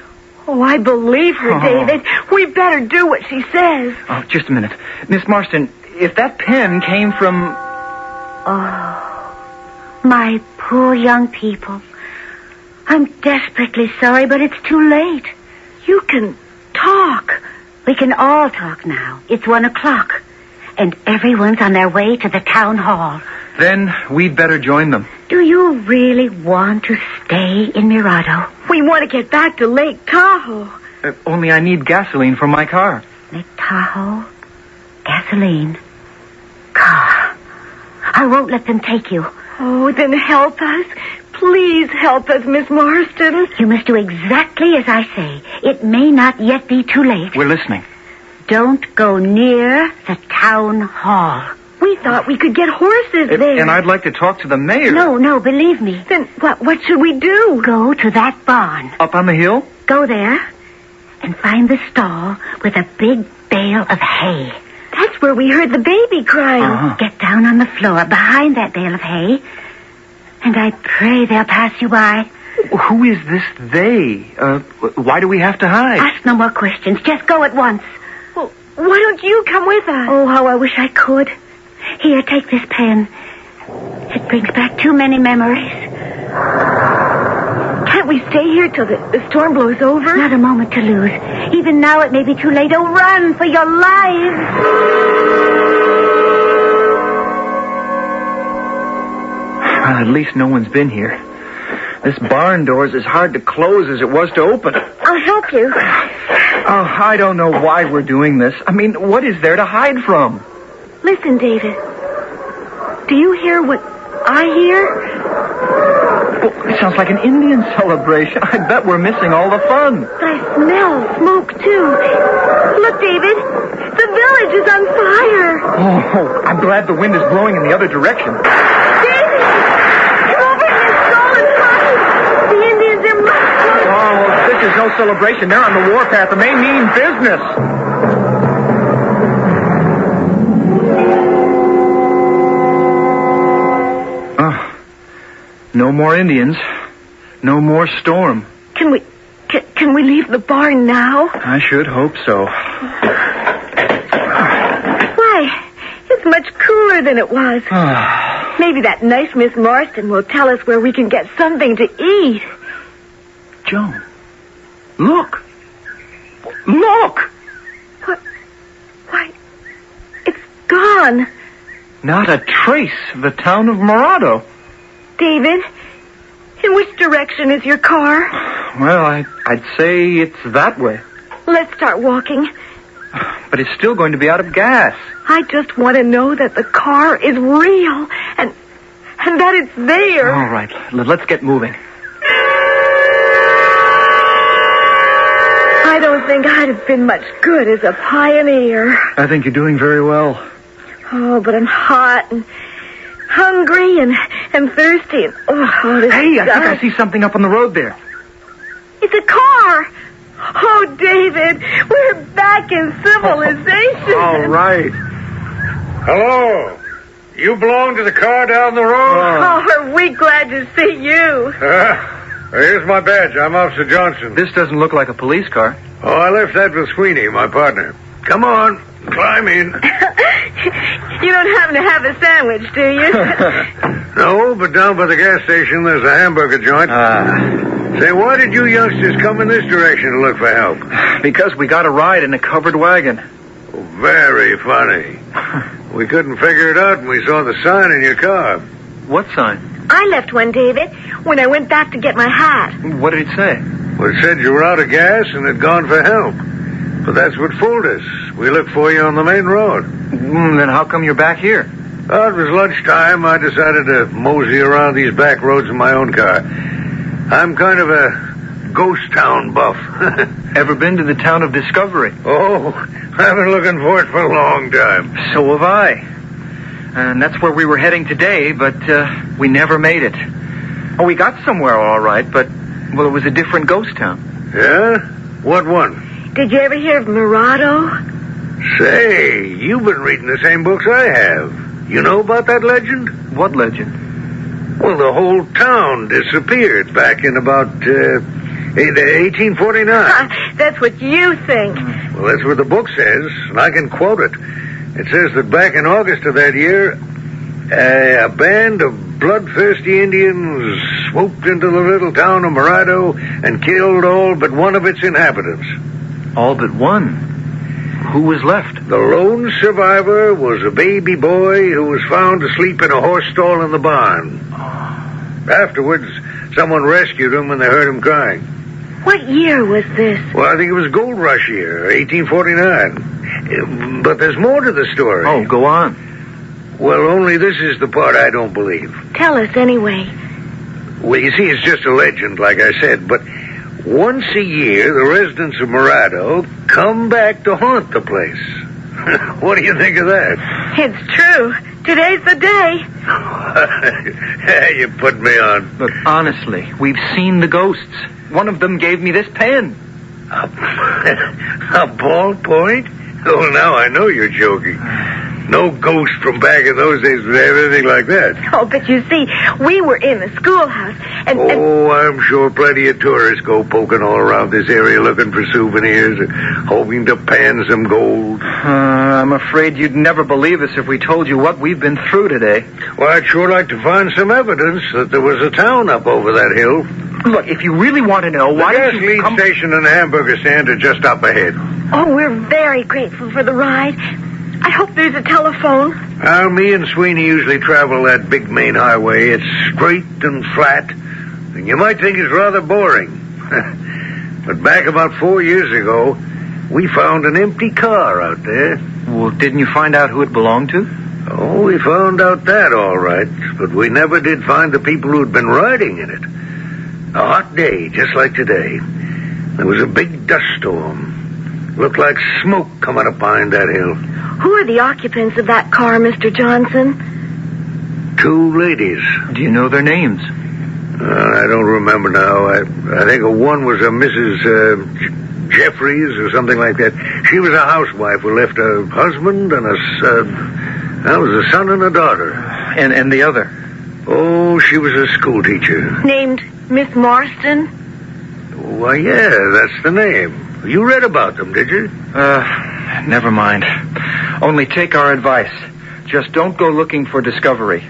Speaker 12: Oh, I believe her, David. We better do what she says.
Speaker 7: Oh, just a minute. Miss Marston, if that pen came from...
Speaker 10: Oh, my poor young people. I'm desperately sorry, but it's too late.
Speaker 12: You can talk.
Speaker 10: We can all talk now. It's 1:00, and everyone's on their way to the town hall.
Speaker 7: Then we'd better join them.
Speaker 10: Do you really want to stay in Mirado?
Speaker 12: We want to get back to Lake Tahoe.
Speaker 7: Only I need gasoline for my car.
Speaker 10: Lake Tahoe, gasoline, car. I won't let them take you.
Speaker 12: Oh, then help us. Please help us, Miss Marston.
Speaker 10: You must do exactly as I say. It may not yet be too late.
Speaker 7: We're listening.
Speaker 10: Don't go near the town hall.
Speaker 12: We thought we could get horses there.
Speaker 7: And I'd like to talk to the mayor.
Speaker 10: No, believe me.
Speaker 12: Then what should we do?
Speaker 10: Go to that barn.
Speaker 7: Up on the hill?
Speaker 10: Go there and find the stall with a big bale of hay.
Speaker 12: That's where we heard the baby crying.
Speaker 10: Uh-huh. Get down on the floor behind that bale of hay, and I pray they'll pass you by.
Speaker 7: Who is this they? Why do we have to hide?
Speaker 10: Ask no more questions. Just go at once.
Speaker 12: Well, why don't you come with us?
Speaker 10: Oh, how I wish I could. Here, take this pen. It brings back too many memories.
Speaker 12: Can't we stay here till the storm blows over?
Speaker 10: Not a moment to lose. Even now it may be too late. Oh, run for your lives!
Speaker 7: Well, at least no one's been here. This barn door is as hard to close as it was to open.
Speaker 12: I'll help you.
Speaker 7: Oh, I don't know why we're doing this. I mean, what is there to hide from?
Speaker 12: Listen, David. Do you hear what I hear?
Speaker 7: Well, it sounds like an Indian celebration. I bet we're missing all the fun.
Speaker 12: But I smell smoke, too. Look, David. The village is on fire.
Speaker 7: Oh, I'm glad the wind is blowing in the other direction.
Speaker 12: David! Come over here, stall and hide. The Indians are much.
Speaker 7: Oh, this is no celebration. They're on the warpath, and they mean business. No more Indians. No more storm.
Speaker 12: Can we leave the barn now?
Speaker 7: I should hope so.
Speaker 12: Why? It's much cooler than it was. Maybe that nice Miss Marston will tell us where we can get something to eat.
Speaker 7: Joan, look. Look!
Speaker 12: What? Why, it's gone.
Speaker 7: Not a trace of the town of Mirado.
Speaker 12: David, in which direction is your car?
Speaker 7: Well, I'd say it's that way.
Speaker 12: Let's start walking.
Speaker 7: But it's still going to be out of gas.
Speaker 12: I just want to know that the car is real and that it's there.
Speaker 7: All right, let's get moving.
Speaker 12: I don't think I'd have been much good as a pioneer.
Speaker 7: I think you're doing very well.
Speaker 12: Oh, but I'm hot and hungry and thirsty. And, this
Speaker 7: Hey, I think I see something up on the road there.
Speaker 12: It's a car. Oh, David, we're back in civilization.
Speaker 7: All right.
Speaker 16: Hello. You belong to the car down the road?
Speaker 12: Oh, are we glad to see you.
Speaker 16: Here's my badge. I'm Officer Johnson.
Speaker 7: This doesn't look like a police car.
Speaker 16: Oh, I left that with Sweeney, my partner. Come on, climb in.
Speaker 12: You don't happen to have a sandwich, do you?
Speaker 16: No, but down by the gas station, there's a hamburger joint. Say, why did you youngsters come in this direction to look for help?
Speaker 7: Because we got a ride in a covered wagon.
Speaker 16: Oh, very funny. We couldn't figure it out when we saw the sign in your car.
Speaker 7: What sign?
Speaker 12: I left one, David, when I went back to get my hat.
Speaker 7: What did it say?
Speaker 16: Well, it said you were out of gas and had gone for help. But that's what fooled us. We looked for you on the main road.
Speaker 7: Then how come you're back here?
Speaker 16: Well, it was lunchtime. I decided to mosey around these back roads in my own car. I'm kind of a ghost town buff.
Speaker 7: Ever been to the town of Discovery?
Speaker 16: Oh, I've been looking for it for a long time.
Speaker 7: So have I. And that's where we were heading today, but we never made it. Oh, we got somewhere all right, but, well, it was a different ghost town.
Speaker 15: Yeah? What one?
Speaker 12: Did you ever hear of Murado?
Speaker 15: Say, you've been reading the same books I have. You know about that legend?
Speaker 7: What legend?
Speaker 15: Well, the whole town disappeared back in about 1849.
Speaker 12: That's what you think.
Speaker 15: Well, that's what the book says, and I can quote it. It says that back in August of that year, a band of bloodthirsty Indians swooped into the little town of Murado and killed all but one of its inhabitants.
Speaker 7: All but one? Who was left?
Speaker 15: The lone survivor was a baby boy who was found asleep in a horse stall in the barn. Afterwards, someone rescued him when they heard him crying.
Speaker 12: What year was this?
Speaker 15: Well, I think it was Gold Rush year, 1849. But there's more to the story.
Speaker 7: Oh, go on.
Speaker 15: Well, only this is the part I don't believe.
Speaker 12: Tell us anyway.
Speaker 15: Well, you see, it's just a legend, like I said, but once a year, the residents of Murado come back to haunt the place. What do you think of that?
Speaker 12: It's true. Today's the day.
Speaker 15: You put me on.
Speaker 7: Look, honestly, we've seen the ghosts. One of them gave me this pen.
Speaker 15: A ballpoint? Oh, now I know you're joking. No ghost from back in those days would have anything like that.
Speaker 12: Oh, but you see, we were in the schoolhouse, and...
Speaker 15: Oh, I'm sure plenty of tourists go poking all around this area looking for souvenirs, hoping to pan some gold.
Speaker 7: I'm afraid you'd never believe us if we told you what we've been through today.
Speaker 15: Well, I'd sure like to find some evidence that there was a town up over that hill.
Speaker 7: Look, if you really want to know, why don't you
Speaker 15: come... The gasoline station and the hamburger stand are just up ahead.
Speaker 12: Oh, we're very grateful for the ride. I hope there's a telephone.
Speaker 15: Me and Sweeney usually travel that big main highway. It's straight and flat, and you might think it's rather boring. But back about 4 years ago, we found an empty car out there.
Speaker 7: Well, didn't you find out who it belonged to?
Speaker 15: Oh, we found out that all right, but we never did find the people who'd been riding in it. A hot day, just like today. There was a big dust storm. Looked like smoke coming up behind that hill.
Speaker 12: Who are the occupants of that car, Mr. Johnson?
Speaker 15: 2 ladies.
Speaker 7: Do you know their names?
Speaker 15: I don't remember now. I think one was a Mrs. Jeffries or something like that. She was a housewife who left a husband and a son and a daughter.
Speaker 7: And the other?
Speaker 15: Oh, she was a school teacher.
Speaker 12: Named Miss Marston?
Speaker 15: Why, yeah, that's the name. You read about them, did you?
Speaker 7: Never mind. Only take our advice. Just don't go looking for Discovery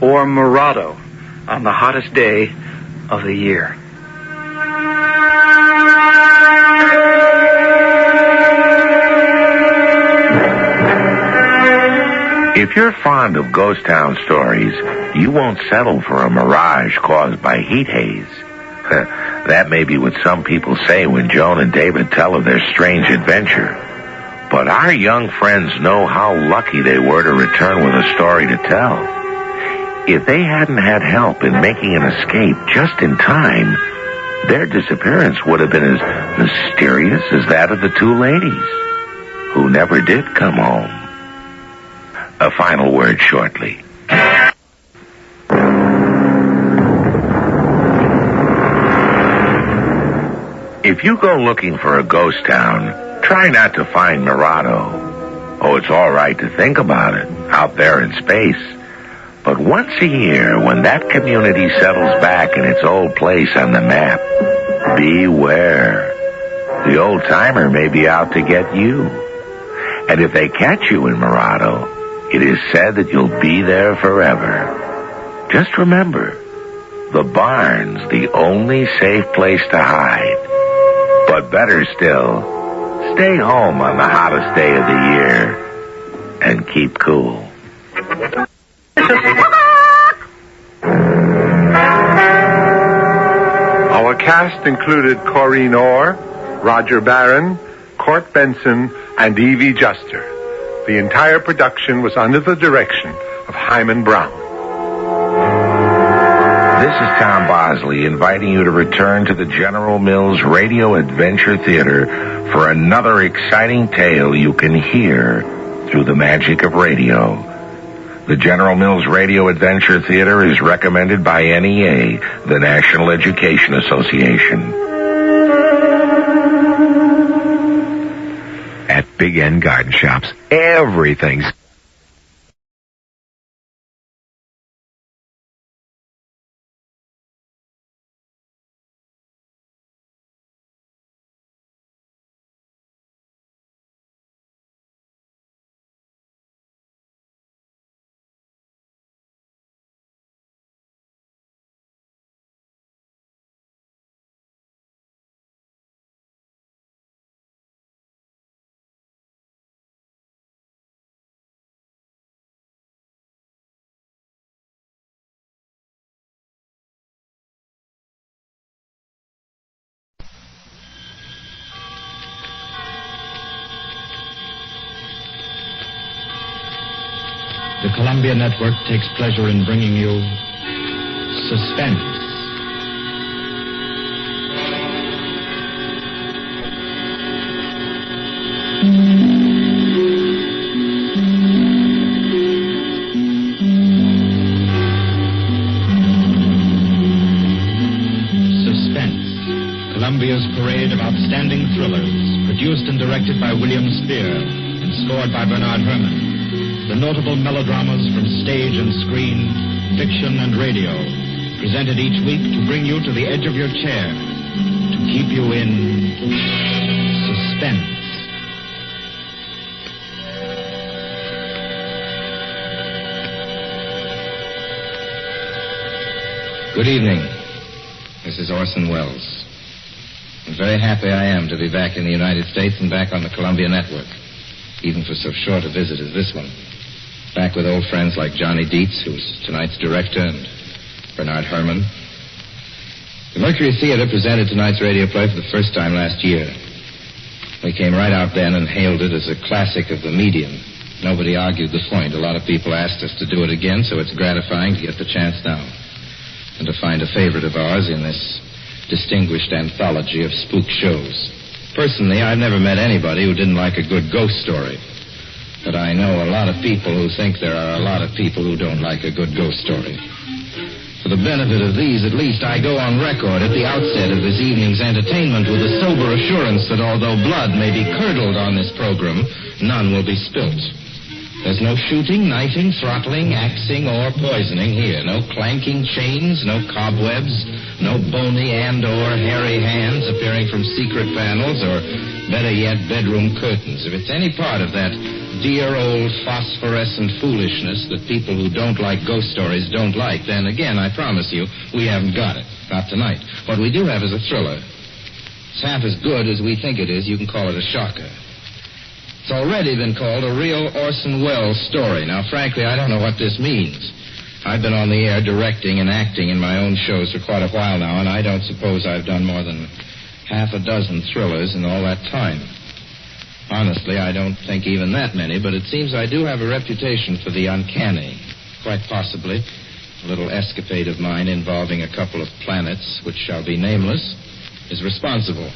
Speaker 7: or Murado on the hottest day of the year.
Speaker 5: If you're fond of ghost town stories, you won't settle for a mirage caused by heat haze. That may be what some people say when Joan and David tell of their strange adventure. But our young friends know how lucky they were to return with a story to tell. If they hadn't had help in making an escape just in time, their disappearance would have been as mysterious as that of the 2 ladies, who never did come home. A final word shortly. If you go looking for a ghost town, try not to find Murado. Oh, it's all right to think about it, out there in space. But once a year, when that community settles back in its old place on the map, beware. The old-timer may be out to get you. And if they catch you in Murado, it is said that you'll be there forever. Just remember, the barn's the only safe place to hide. But better still, stay home on the hottest day of the year and keep cool.
Speaker 6: Our cast included Corinne Orr, Roger Barron, Court Benson, and Evie Juster. The entire production was under the direction of Hyman Brown.
Speaker 5: This is Tom Bosley inviting you to return to the General Mills Radio Adventure Theater for another exciting tale you can hear through the magic of radio. The General Mills Radio Adventure Theater is recommended by NEA, the National Education Association. Big End Garden Shops. Everything's...
Speaker 17: The Columbia Network takes pleasure in bringing you Suspense. Suspense, Columbia's parade of outstanding thrillers, produced and directed by William Spear and scored by Bernard Herrmann. The notable melodramas from stage and screen, fiction and radio, presented each week to bring you to the edge of your chair, to keep you in suspense.
Speaker 19: Good evening. This is Orson Welles. I'm very happy I am to be back in the United States and back on the Columbia Network, even for so short a visit as this one. Back with old friends like Johnny Dietz, who's tonight's director, and Bernard Herrmann. The Mercury Theater presented tonight's radio play for the first time last year. We came right out then and hailed it as a classic of the medium. Nobody argued the point. A lot of people asked us to do it again, so it's gratifying to get the chance now. And to find a favorite of ours in this distinguished anthology of spook shows. Personally, I've never met anybody who didn't like a good ghost story. But I know a lot of people who think there are a lot of people who don't like a good ghost story. For the benefit of these, at least, I go on record at the outset of this evening's entertainment with a sober assurance that although blood may be curdled on this program, none will be spilt. There's no shooting, knifing, throttling, axing, or poisoning here. No clanking chains, no cobwebs, no bony and/or hairy hands appearing from secret panels, or better yet, bedroom curtains. If it's any part of that dear old phosphorescent foolishness that people who don't like ghost stories don't like, then again, I promise you, we haven't got it. Not tonight. What we do have is a thriller. It's half as good as we think it is. You can call it a shocker. It's already been called a real Orson Welles story. Now, frankly, I don't know what this means. I've been on the air directing and acting in my own shows for quite a while now, and I don't suppose I've done more than half a dozen thrillers in all that time. Honestly, I don't think even that many, but it seems I do have a reputation for the uncanny. Quite possibly, a little escapade of mine involving a couple of planets, which shall be nameless, is responsible.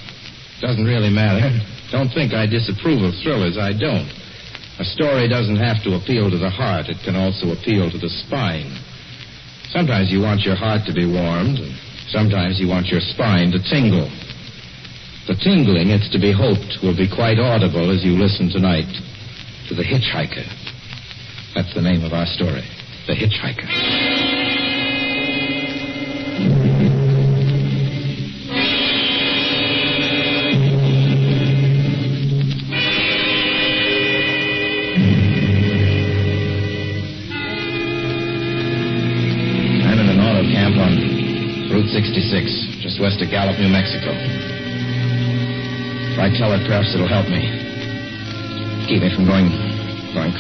Speaker 19: Doesn't really matter. Don't think I disapprove of thrillers. I don't. A story doesn't have to appeal to the heart. It can also appeal to the spine. Sometimes you want your heart to be warmed, and sometimes you want your spine to tingle. The tingling, it's to be hoped, will be quite audible as you listen tonight to The Hitchhiker. That's the name of our story, The Hitchhiker. Camp on Route 66, just west of Gallup, New Mexico. If I tell it, perhaps it'll help me. Keep me from going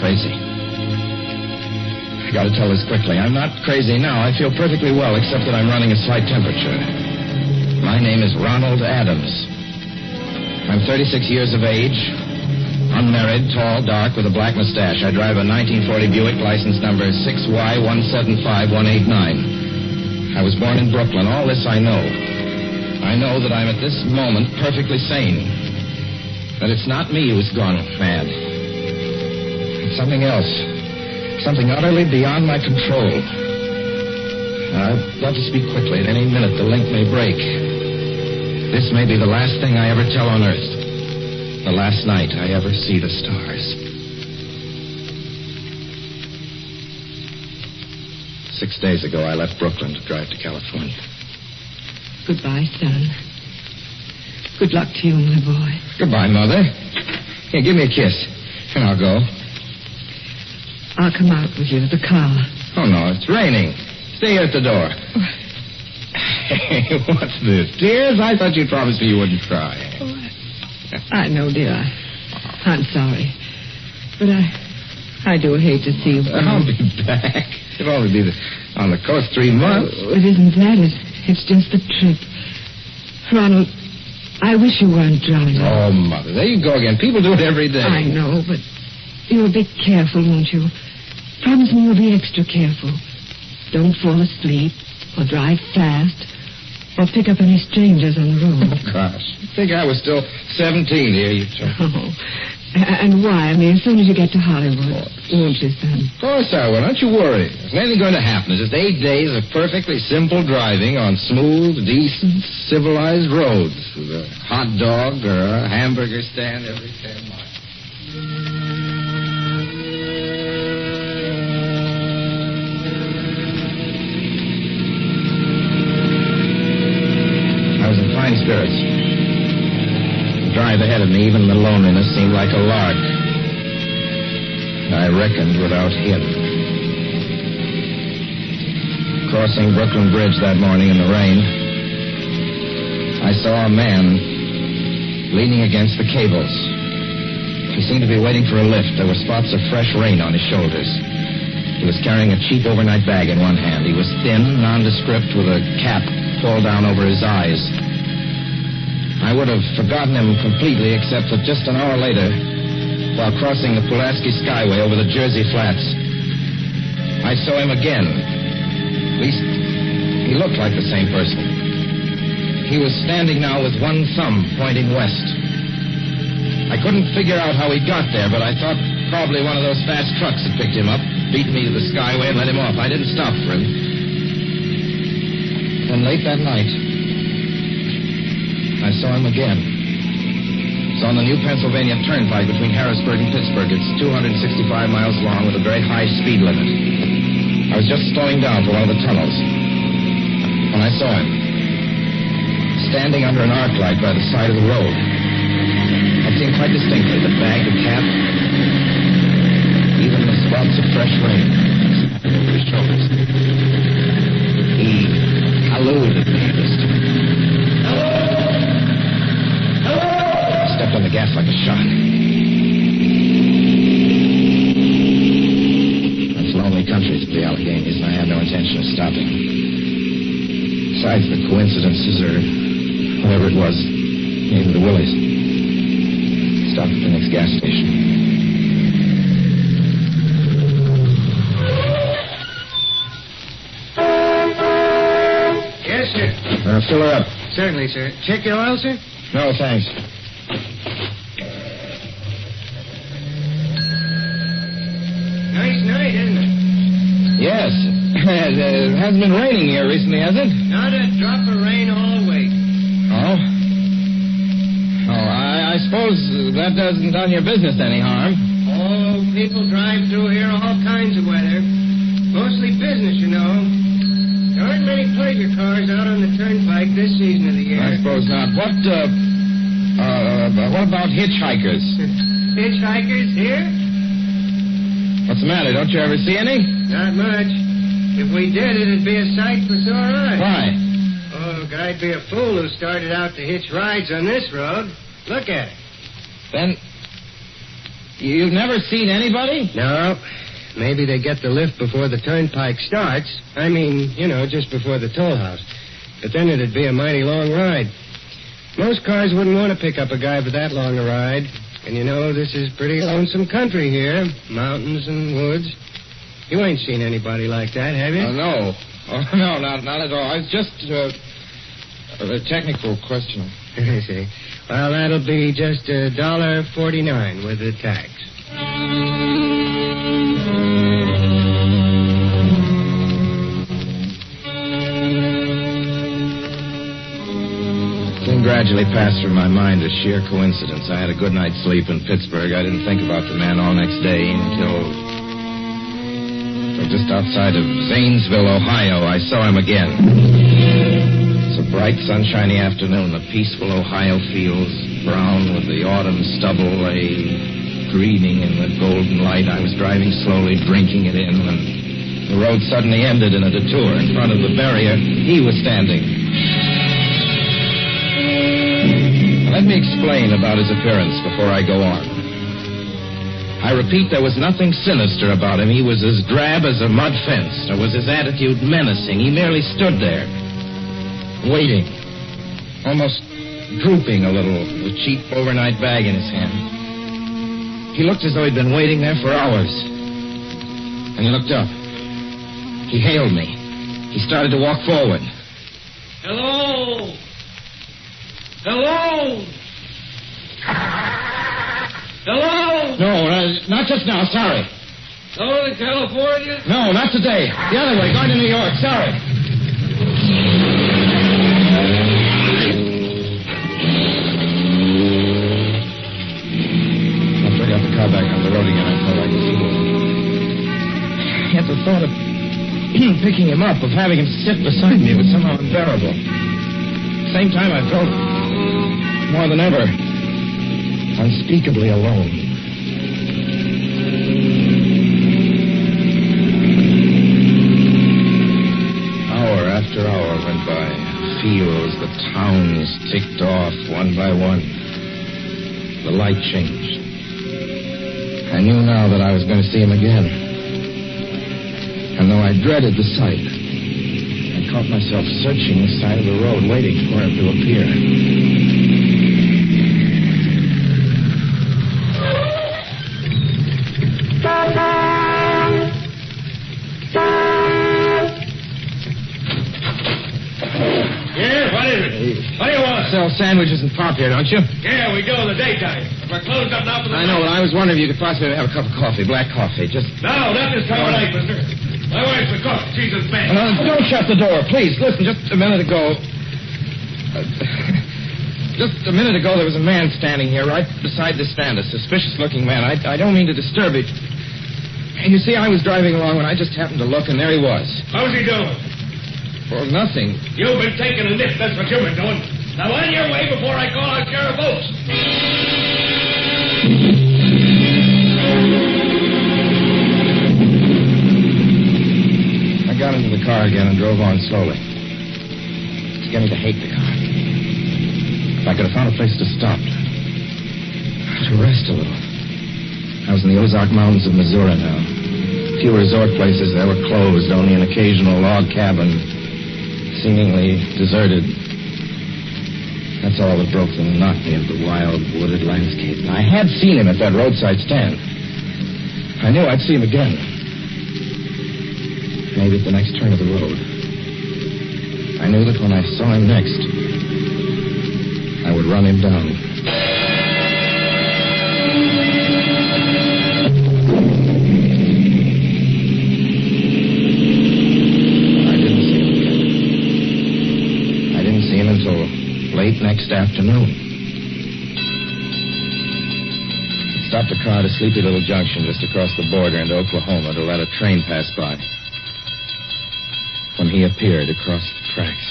Speaker 19: crazy. I gotta tell this quickly. I'm not crazy now. I feel perfectly well, except that I'm running a slight temperature. My name is Ronald Adams. I'm 36 years of age, unmarried, tall, dark, with a black mustache. I drive a 1940 Buick, license number 6Y175189. I was born in Brooklyn. All this I know. I know that I'm at this moment perfectly sane. That it's not me who's gone mad. It's something else. Something utterly beyond my control. I've got to speak quickly. At any minute, the link may break. This may be the last thing I ever tell on Earth. the last night I ever see the stars. 6 days ago, I left Brooklyn to drive to California.
Speaker 8: Goodbye, son. Good luck to you, my boy.
Speaker 19: Goodbye, Mother. Here, give me a kiss, and I'll go.
Speaker 8: I'll come out with you to the car.
Speaker 19: Oh, no, it's raining. Stay here at the door. Hey, what's this? Tears? I thought you promised me you wouldn't cry.
Speaker 8: I know, dear. I'm sorry. But I do hate to see you.
Speaker 19: I'll be back. It'll only be on the coast 3 months.
Speaker 8: Oh, it isn't that. It's just the trip. Ronald, I wish you weren't driving.
Speaker 19: Oh, Mother, there you go again. People do it every day.
Speaker 8: I know, but you'll be careful, won't you? Promise me you'll be extra careful. Don't fall asleep or drive fast or pick up any strangers on the road.
Speaker 19: Oh, gosh. I think I was still 17 here, you two.
Speaker 8: Oh. And why? I mean, as soon as you get to Hollywood, won't you, son?
Speaker 19: Of course I will. Don't you worry. There's nothing going to happen. It's just 8 days of perfectly simple driving on smooth, decent, civilized roads with a hot dog or a hamburger stand every 10 miles. I was in fine spirits. The drive ahead of me, even the loneliness, seemed like a lark. I reckoned without him. Crossing Brooklyn Bridge that morning in the rain, I saw a man leaning against the cables. He seemed to be waiting for a lift. There were spots of fresh rain on his shoulders. He was carrying a cheap overnight bag in one hand. He was thin, nondescript, with a cap pulled down over his eyes. I would have forgotten him completely, except that just an hour later, while crossing the Pulaski Skyway over the Jersey Flats, I saw him again. At least, he looked like the same person. He was standing now with one thumb pointing west. I couldn't figure out how he got there, but I thought probably one of those fast trucks had picked him up, beat me to the Skyway, and let him off. I didn't stop for him. Then late that night, I saw him again. It's on the new Pennsylvania Turnpike between Harrisburg and Pittsburgh. It's 265 miles long with a very high speed limit. I was just slowing down for one of the tunnels when I saw him standing under an arc light by the side of the road. I'd seen quite distinctly the bag, the cap, even the spots of fresh rain over his shoulders. He hallooed at me this time. Stepped on the gas like a shot. That's lonely country through the Alleghenies, and I had no intention of stopping. Besides, the coincidences, or whatever it was, came to the Willys. Stopped at the next gas station.
Speaker 1: Yes, sir.
Speaker 19: Fill her up.
Speaker 1: Certainly, sir. Check your oil, sir?
Speaker 19: No, thanks.
Speaker 1: Nice night, isn't it?
Speaker 19: Yes. It hasn't been raining here recently, has it?
Speaker 1: Not a drop of rain all week.
Speaker 19: Oh? Oh, I suppose that hasn't done your business any harm.
Speaker 1: Oh, people drive through here all kinds of weather. Mostly business, you know. There aren't many pleasure cars out on the turnpike this season of the year.
Speaker 19: I suppose not. What about hitchhikers?
Speaker 1: Hitchhikers here?
Speaker 19: What's the matter? Don't you ever see any?
Speaker 1: Not much. If we did, it'd be a sight for sore eyes.
Speaker 19: Why?
Speaker 1: Oh, I'd be a fool who started out to hitch rides on this road. Look at it.
Speaker 19: Then, you've never seen anybody?
Speaker 1: No. Maybe they get the lift before the turnpike starts. I mean, you know, just before the toll house. But then it'd be a mighty long ride. Most cars wouldn't want to pick up a guy for that long a ride. And you know, this is pretty lonesome country here. Mountains and woods. You ain't seen anybody like that, have you?
Speaker 19: No. Oh, no, not at all. It's just a technical question.
Speaker 1: I see. Well, that'll be just $1.49 with the tax.
Speaker 19: gradually passed through my mind as sheer coincidence. I had a good night's sleep in Pittsburgh. I didn't think about the man all next day until just outside of Zanesville, Ohio, I saw him again. It's a bright, sunshiny afternoon. The peaceful Ohio fields, brown with the autumn stubble, lay greening in the golden light. I was driving slowly, drinking it in, when the road suddenly ended in a detour. In front of the barrier, he was standing. Let me explain about his appearance before I go on. I repeat, there was nothing sinister about him. He was as drab as a mud fence. Nor was his attitude menacing. He merely stood there, waiting, almost drooping a little, with a cheap overnight bag in his hand. He looked as though he'd been waiting there for hours. And he looked up. He hailed me. He started to walk forward.
Speaker 13: Hello? Hello? Hello?
Speaker 19: No, not just now. Sorry.
Speaker 13: Northern California?
Speaker 19: No, not today. The other way, going to New York. Sorry. Once I got the car back on the road again, I felt like a fool. Yet the thought of picking him up, of having him sit beside me, was somehow unbearable. At the same time, I felt more than ever unspeakably alone. Hour after hour went by. Fields, the towns ticked off one by one. The light changed. I knew now that I was going to see him again. And though I dreaded the sight, I caught myself searching the side of the road, waiting for him to appear. Sell sandwiches and pop here, don't you?
Speaker 13: Yeah, we do in the daytime. If we're closed up now for the
Speaker 19: I know, but I was wondering if you could possibly have a cup of coffee, black coffee, just...
Speaker 13: No, not this time of night, mister. My wife's a cook. She's a man.
Speaker 19: Don't shut the door, please. Listen, just a minute ago... just a minute ago, there was a man standing here right beside the stand, a suspicious-looking man. I don't mean to disturb it. And you see, I was driving along when I just happened to look, and there he was.
Speaker 13: How's he doing?
Speaker 19: Well, nothing.
Speaker 13: You've been taking a nip. That's what you've been doing. Now, on your way before I call out Sheriff Oates.
Speaker 19: I got into the car again and drove on slowly. It's getting to hate the car. If I could have found a place to stop, to rest a little. I was in the Ozark Mountains of Missouri now. Few resort places there were closed, only an occasional log cabin, seemingly deserted. That's all that broke the monotony of the wild, wooded landscape. I had seen him at that roadside stand. I knew I'd see him again. Maybe at the next turn of the road. I knew that when I saw him next, I would run him down. I didn't see him until late next afternoon. I stopped the car at a sleepy little junction just across the border into Oklahoma to let a train pass by. When he appeared across the tracks,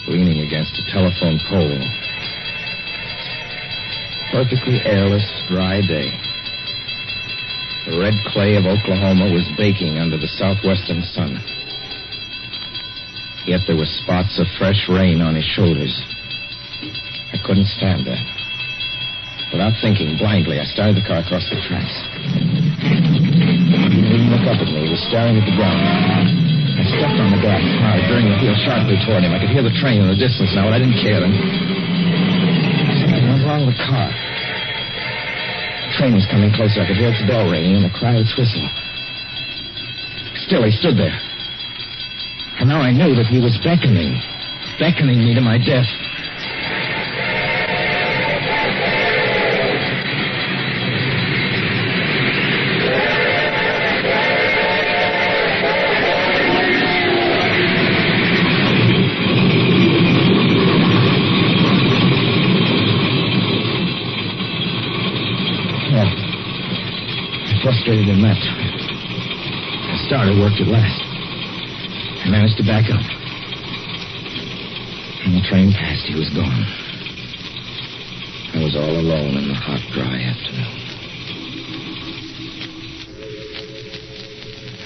Speaker 19: leaning against a telephone pole. Perfectly airless, dry day. The red clay of Oklahoma was baking under the southwestern sun. Yet there were spots of fresh rain on his shoulders. I couldn't stand that. Without thinking, blindly, I started the car across the tracks. He didn't even look up at me. He was staring at the ground. I stepped on the gas hard, veering the wheel sharply toward him. I could hear the train in the distance now, but I didn't care. And something went wrong with the car. The train was coming closer. I could hear its bell ringing and the cry of its whistle. Still, he stood there. And now I knew that he was beckoning me to my death. him that time. The starter worked at last. I managed to back up. When the train passed, he was gone. I was all alone in the hot, dry afternoon.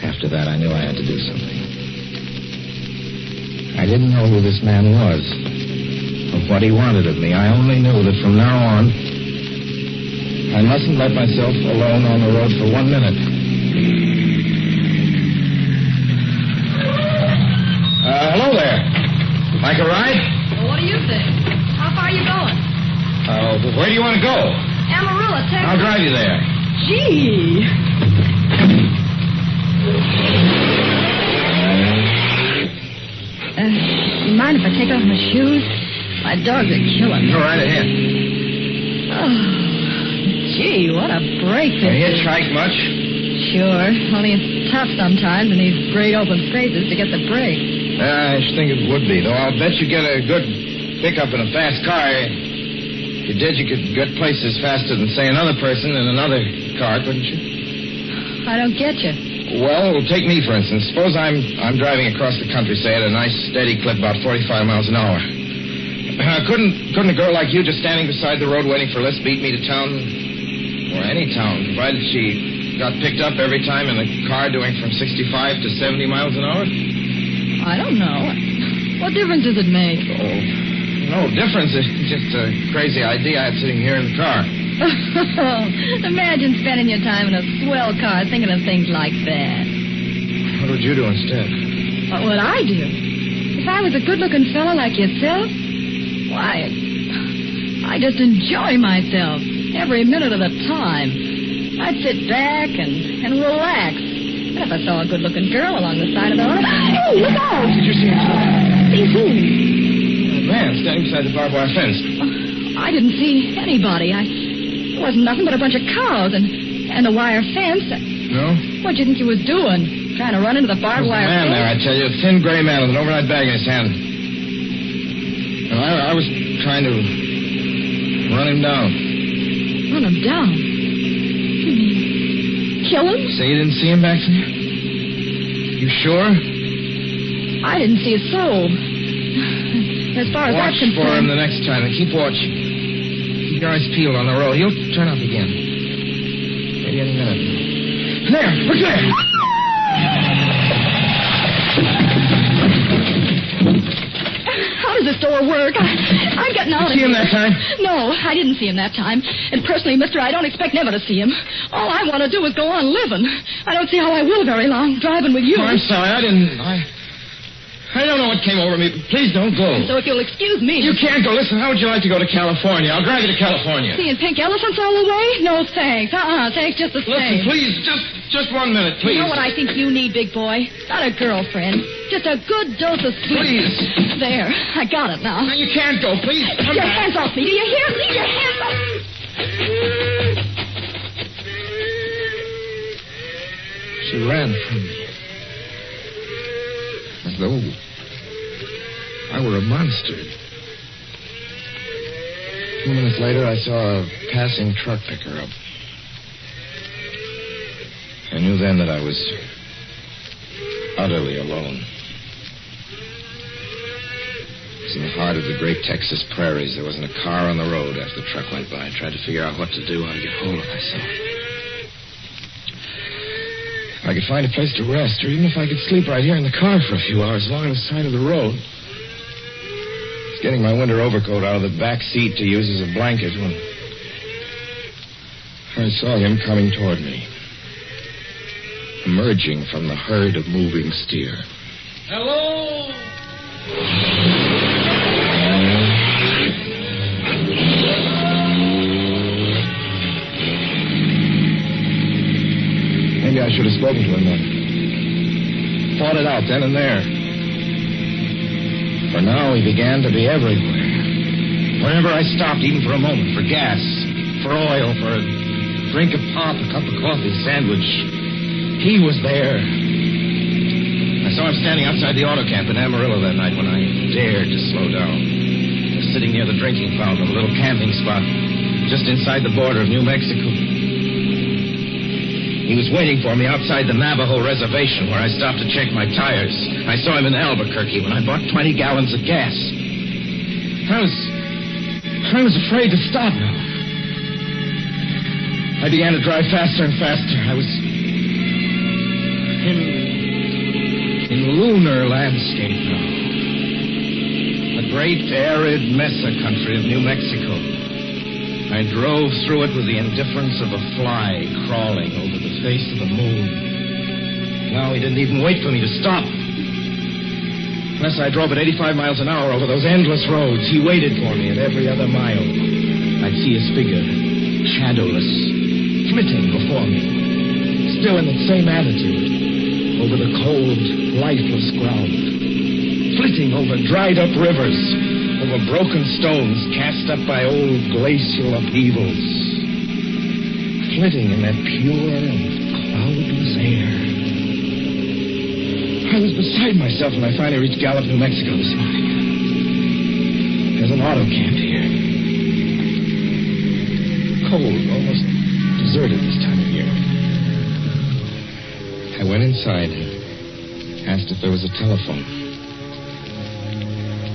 Speaker 19: After that, I knew I had to do something. I didn't know who this man was, or what he wanted of me. I only knew that from now on, I mustn't let myself alone on the road for 1 minute. Hello there. Like a ride?
Speaker 4: Well, what do you think? How far are you going?
Speaker 19: Where do you want to go?
Speaker 4: Amarillo, Texas.
Speaker 19: I'll drive you there.
Speaker 4: Gee. You mind if I take off my shoes? My dogs are killing me.
Speaker 19: Go right ahead.
Speaker 4: Oh, gee, what a break this
Speaker 19: You
Speaker 4: is.
Speaker 19: hitchhike much?
Speaker 4: Sure, only it's tough sometimes in these great open spaces to get the break.
Speaker 19: I should think it would be, though I'll bet you get a good pickup in a fast car. If you did, you could get places faster than, say, another person in another car, couldn't you?
Speaker 4: I don't get you.
Speaker 19: Well, take me, for instance. Suppose I'm driving across the country, say, at a nice, steady clip, about 45 miles an hour. Couldn't a girl like you just standing beside the road waiting for a lift beat me to town? Or any town, provided she got picked up every time in a car doing from 65 to 70 miles an hour?
Speaker 4: I don't know. What difference does it make?
Speaker 19: Oh, no difference. It's just a crazy idea I had sitting here in the car.
Speaker 4: Imagine spending your time in a swell car thinking of things like that.
Speaker 19: What would you do instead?
Speaker 4: What would I do? If I was a good-looking fellow like yourself, why, I just enjoy myself every minute of the time. I'd sit back and relax. And if I saw a good-looking girl along the side of the road... Hey, look out!
Speaker 19: Did you see him?
Speaker 4: See who?
Speaker 19: A man standing beside the barbed wire fence.
Speaker 4: I didn't see anybody. It wasn't nothing but a bunch of cows and a wire fence.
Speaker 19: No?
Speaker 4: What do you think he was doing? Trying to run into the barbed wire
Speaker 19: man
Speaker 4: fence?
Speaker 19: There, I tell you, a thin gray man with an overnight bag in his hand. And I was trying to run him down.
Speaker 4: Run him down? You mean kill him?
Speaker 19: Say you didn't see him back there? You sure?
Speaker 4: I didn't see a soul. As far as
Speaker 19: Watch
Speaker 4: that's concerned...
Speaker 19: for him the next time and keep watching. Keep your eyes peeled on the road. He'll turn up again. Maybe any minute. There! Look there!
Speaker 4: How does this door work? I'm getting out of
Speaker 19: See
Speaker 4: here.
Speaker 19: him that time?
Speaker 4: No, I didn't see him that time. And personally, mister, I don't expect never to see him. All I want to do is go on living. I don't see how I will very long, driving with you.
Speaker 19: Oh, I'm sorry. I don't know what came over me. Please don't go.
Speaker 4: So if you'll excuse me...
Speaker 19: You can't go. Listen, how would you like to go to California? I'll drive you to California.
Speaker 4: Seeing pink elephants all the way? No, thanks. Thanks just the same.
Speaker 19: Listen, please, just 1 minute, please.
Speaker 4: You know what I think you need, big boy? Not a girlfriend. Just a good dose of sweet.
Speaker 19: Please.
Speaker 4: There, I got it now.
Speaker 19: No, you can't go. Please, come
Speaker 4: Your
Speaker 19: back.
Speaker 4: hands off me. Do you hear? Leave your hands off me.
Speaker 19: She ran from me. As though I were a monster. A few minutes later, I saw a passing truck pick her up. I knew then that I was utterly alone. It was in the heart of the great Texas prairies. There wasn't a car on the road after the truck went by. I tried to figure out what to do, how to get hold of myself. If I could find a place to rest, or even if I could sleep right here in the car for a few hours along the side of the road. I was getting my winter overcoat out of the back seat to use as a blanket when I saw him coming toward me, emerging from the herd of moving steer.
Speaker 13: Hello?
Speaker 19: Maybe I should have spoken to him then. Fought it out then and there. For now, he began to be everywhere. Whenever I stopped, even for a moment, for gas, for oil, for a drink of pop, a cup of coffee, sandwich, he was there. I saw him standing outside the auto camp in Amarillo that night when I dared to slow down. I was sitting near the drinking fountain, a little camping spot just inside the border of New Mexico. He He was waiting for me outside the Navajo reservation where I stopped to check my tires. I saw him in Albuquerque when I bought 20 gallons of gas. I was afraid to stop now. I began to drive faster and faster. I was in lunar landscape now. The great arid mesa country of New Mexico. I drove through it with the indifference of a fly crawling over the face of the moon. Now he didn't even wait for me to stop. Unless I drove at 85 miles an hour over those endless roads, he waited for me at every other mile. I'd see his figure, shadowless, flitting before me, still in the same attitude, over the cold, lifeless ground, flitting over dried-up rivers, over broken stones cast up by old glacial upheavals, flitting in that pure and cloudless air. I was beside myself when I finally reached Gallup, New Mexico this morning. There's an auto camp here. Cold, almost deserted this time of year. I went inside and asked if there was a telephone.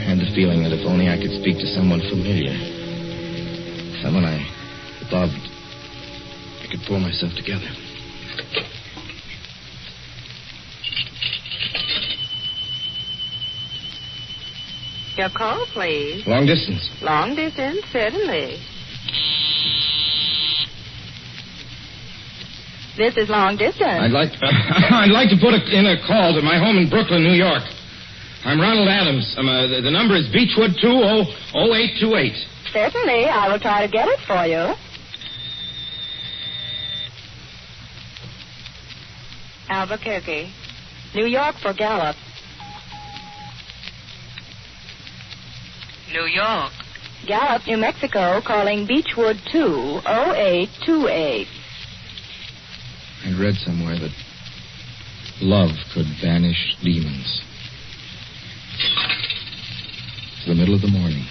Speaker 19: I had the feeling that if only I could speak to someone familiar, someone I loved, I could pull myself together.
Speaker 11: Your call, please.
Speaker 19: Long distance.
Speaker 11: Long distance, certainly. This is long distance.
Speaker 19: I'd like to put in a call to my home in Brooklyn, New York. I'm Ronald Adams. The number is Beechwood 200828.
Speaker 11: Certainly, I will try to get it for you. Albuquerque, New York for Gallup. New York. Gallup, New Mexico, calling Beechwood 20828.
Speaker 19: I read somewhere that love could banish demons. It's the middle of the morning.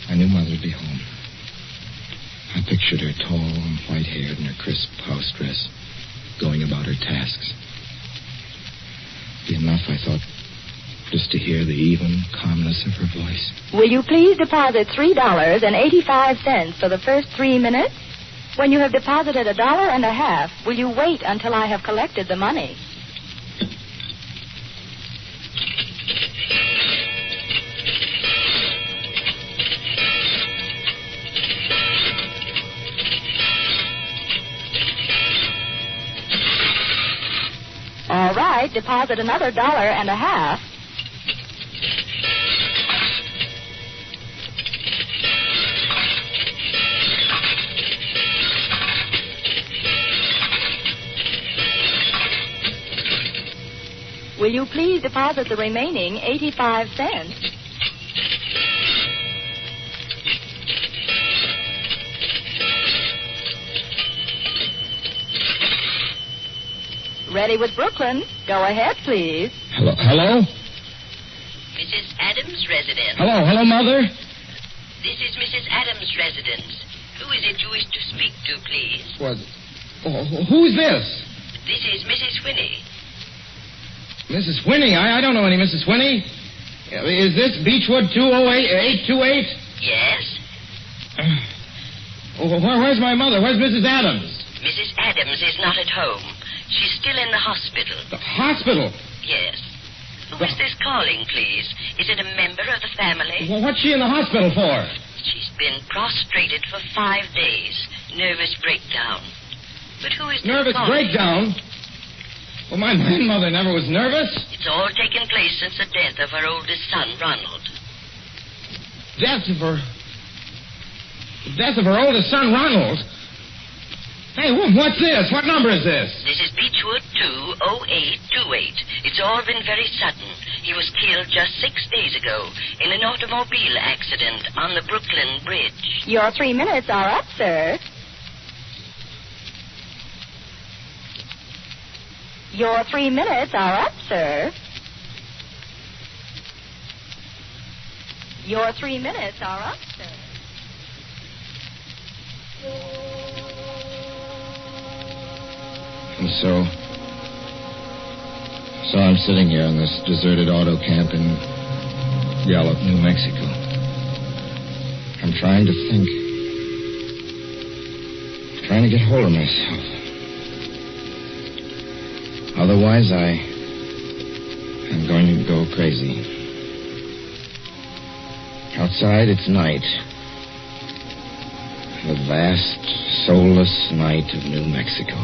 Speaker 19: I knew Mother would be home. I pictured her tall and white-haired in her crisp house dress, going about her tasks. It'd be enough, I thought, just to hear the even calmness of her voice.
Speaker 11: Will you please deposit $3.85 for the first 3 minutes? When you have deposited $1.50, will you wait until I have collected the money? All right, deposit another $1.50. Will you please deposit the remaining 85 cents? Ready with Brooklyn. Go ahead, please.
Speaker 19: Hello?
Speaker 21: Mrs. Adams' residence.
Speaker 19: Hello, Mother?
Speaker 21: This is Mrs. Adams' residence. Who is it you wish to speak to, please?
Speaker 19: Who's this?
Speaker 21: This is Mrs. Whinney.
Speaker 19: Mrs. Whinney? I don't know any Mrs. Whinney. Is this Beechwood 20828?
Speaker 21: Yes.
Speaker 19: Where's my mother? Where's Mrs. Adams?
Speaker 21: Mrs. Adams is not at home. She's still in the hospital.
Speaker 19: The hospital?
Speaker 21: Yes. Who is this calling, please? Is it a member of the family?
Speaker 19: Well, what's she in the hospital for?
Speaker 21: She's been prostrated for 5 days. Nervous breakdown. But who is this
Speaker 19: Nervous
Speaker 21: calling?
Speaker 19: breakdown? Well, my mother never was nervous.
Speaker 21: It's all taken place since the death of her oldest son, Ronald.
Speaker 19: Death of her oldest son, Ronald? Hey, what's this? What number is this?
Speaker 21: This is Beechwood 20828. It's all been very sudden. He was killed just 6 days ago in an automobile accident on the Brooklyn Bridge.
Speaker 11: Your 3 minutes are up, sir. Your 3 minutes are up, sir. Your 3 minutes are up, sir.
Speaker 19: And so I'm sitting here in this deserted auto camp in Gallup, New Mexico. I'm trying to think. Trying to get hold of myself. Otherwise, I'm going to go crazy. Outside, it's night. The vast, soulless night of New Mexico.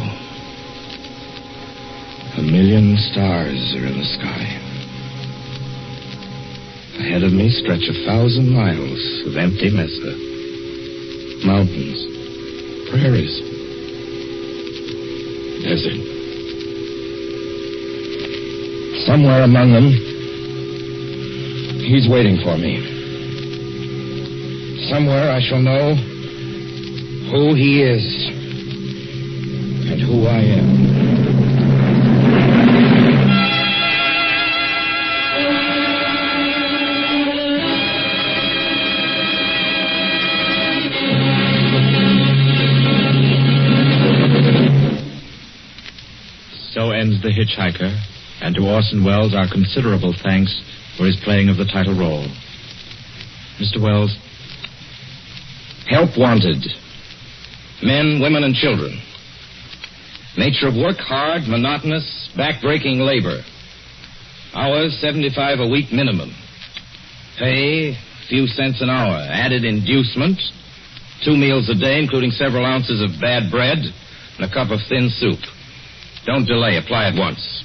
Speaker 19: 1 million stars are in the sky. Ahead of me stretch 1,000 miles of empty mesa. Mountains, prairies, desert. Somewhere among them, he's waiting for me. Somewhere I shall know who he is and who I am.
Speaker 17: So ends The Hitchhiker, and to Orson Welles our considerable thanks for his playing of the title role. Mr. Welles?
Speaker 19: Help wanted. Men, women, and children. Nature of work, hard, monotonous, back-breaking labor. Hours, 75 a week minimum. Pay, few cents an hour. Added inducement, 2 meals a day, including several ounces of bad bread and a cup of thin soup. Don't delay. Apply at once.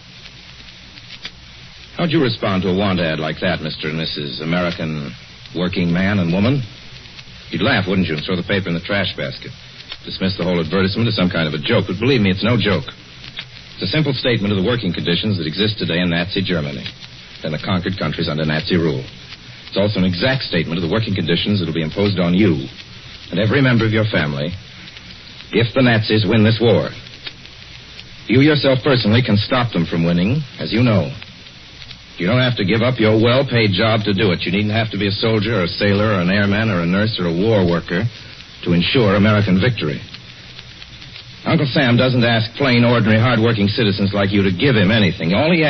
Speaker 19: How'd you respond to a want ad like that, Mr. and Mrs. American working man and woman? You'd laugh, wouldn't you, and throw the paper in the trash basket. Dismiss the whole advertisement as some kind of a joke. But believe me, it's no joke. It's a simple statement of the working conditions that exist today in Nazi Germany and the conquered countries under Nazi rule. It's also an exact statement of the working conditions that will be imposed on you and every member of your family if the Nazis win this war. You yourself personally can stop them from winning, as you know. You don't have to give up your well-paid job to do it. You needn't have to be a soldier or a sailor or an airman or a nurse or a war worker to ensure American victory. Uncle Sam doesn't ask plain, ordinary, hard-working citizens like you to give him anything. All he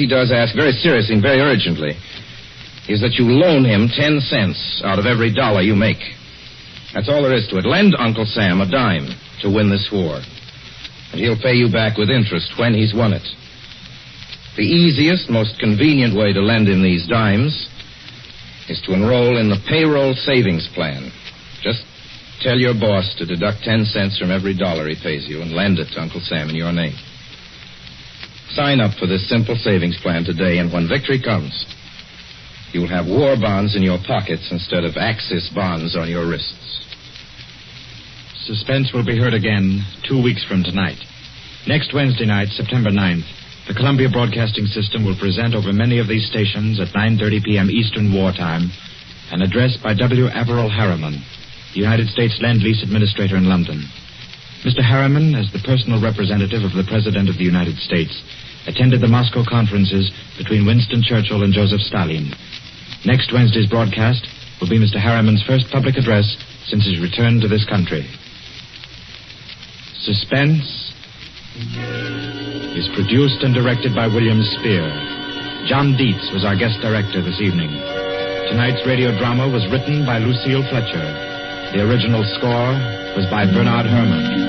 Speaker 19: does ask very seriously and very urgently is that you loan him 10 cents out of every dollar you make. That's all there is to it. Lend Uncle Sam a dime to win this war, and he'll pay you back with interest when he's won it. The easiest, most convenient way to lend him these dimes is to enroll in the payroll savings plan. Just tell your boss to deduct 10 cents from every dollar he pays you and lend it to Uncle Sam in your name. Sign up for this simple savings plan today, and when victory comes, you will have war bonds in your pockets instead of Axis bonds on your wrists.
Speaker 17: Suspense will be heard again 2 weeks from tonight. Next Wednesday night, September 9th, the Columbia Broadcasting System will present over many of these stations at 9:30 p.m. Eastern Wartime an address by W. Averell Harriman, the United States Lend-Lease Administrator in London. Mr. Harriman, as the personal representative of the President of the United States, attended the Moscow conferences between Winston Churchill and Joseph Stalin. Next Wednesday's broadcast will be Mr. Harriman's first public address since his return to this country. Suspense is produced and directed by William Spear. John Dietz was our guest director this evening. Tonight's radio drama was written by Lucille Fletcher. The original score was by Bernard Herrmann.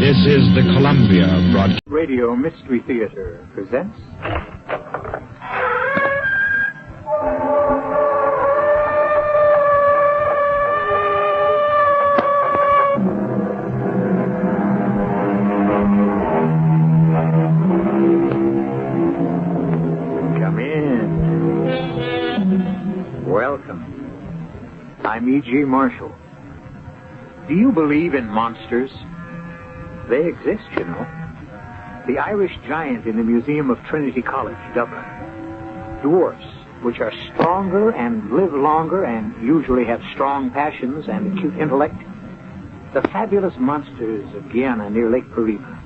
Speaker 17: This is the Columbia Broadcasting
Speaker 9: Radio Mystery Theater presents I'm E.G. Marshall. Do you believe in monsters? They exist, you know. The Irish giant in the Museum of Trinity College, Dublin. Dwarfs, which are stronger and live longer and usually have strong passions and acute intellect. The fabulous monsters of Guyana near Lake Parima,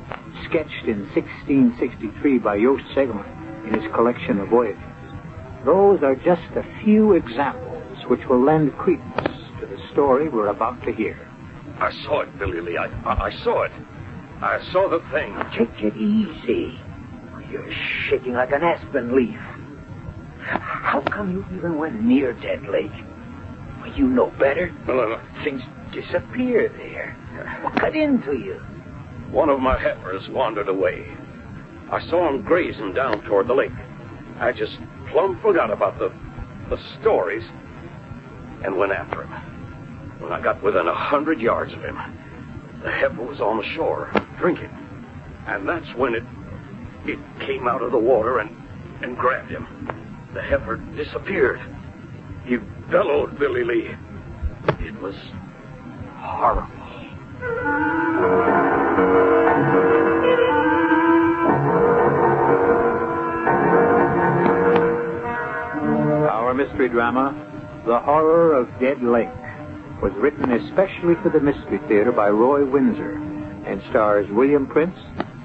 Speaker 9: sketched in 1663 by Joost Segelman in his collection of voyages. Those are just a few examples which will lend credence to the story we're about to hear.
Speaker 14: I saw it, Billy Lee. I saw it. I saw the thing.
Speaker 10: Take it easy. You're shaking like an aspen leaf. How come you even went near Dead Lake? Well, you know better.
Speaker 14: Well,
Speaker 10: Things disappear there. What got into you?
Speaker 14: one of my heifers wandered away. I saw him grazing down toward the lake. I just plumb forgot about the stories and went after him. When I got within 100 yards of him, the heifer was on the shore, drinking. And that's when it came out of the water and grabbed him. The heifer disappeared. He bellowed, Billy Lee. It was horrible.
Speaker 9: Our mystery drama, The Horror of Dead Lake, was written especially for the Mystery Theater by Roy Windsor and stars William Prince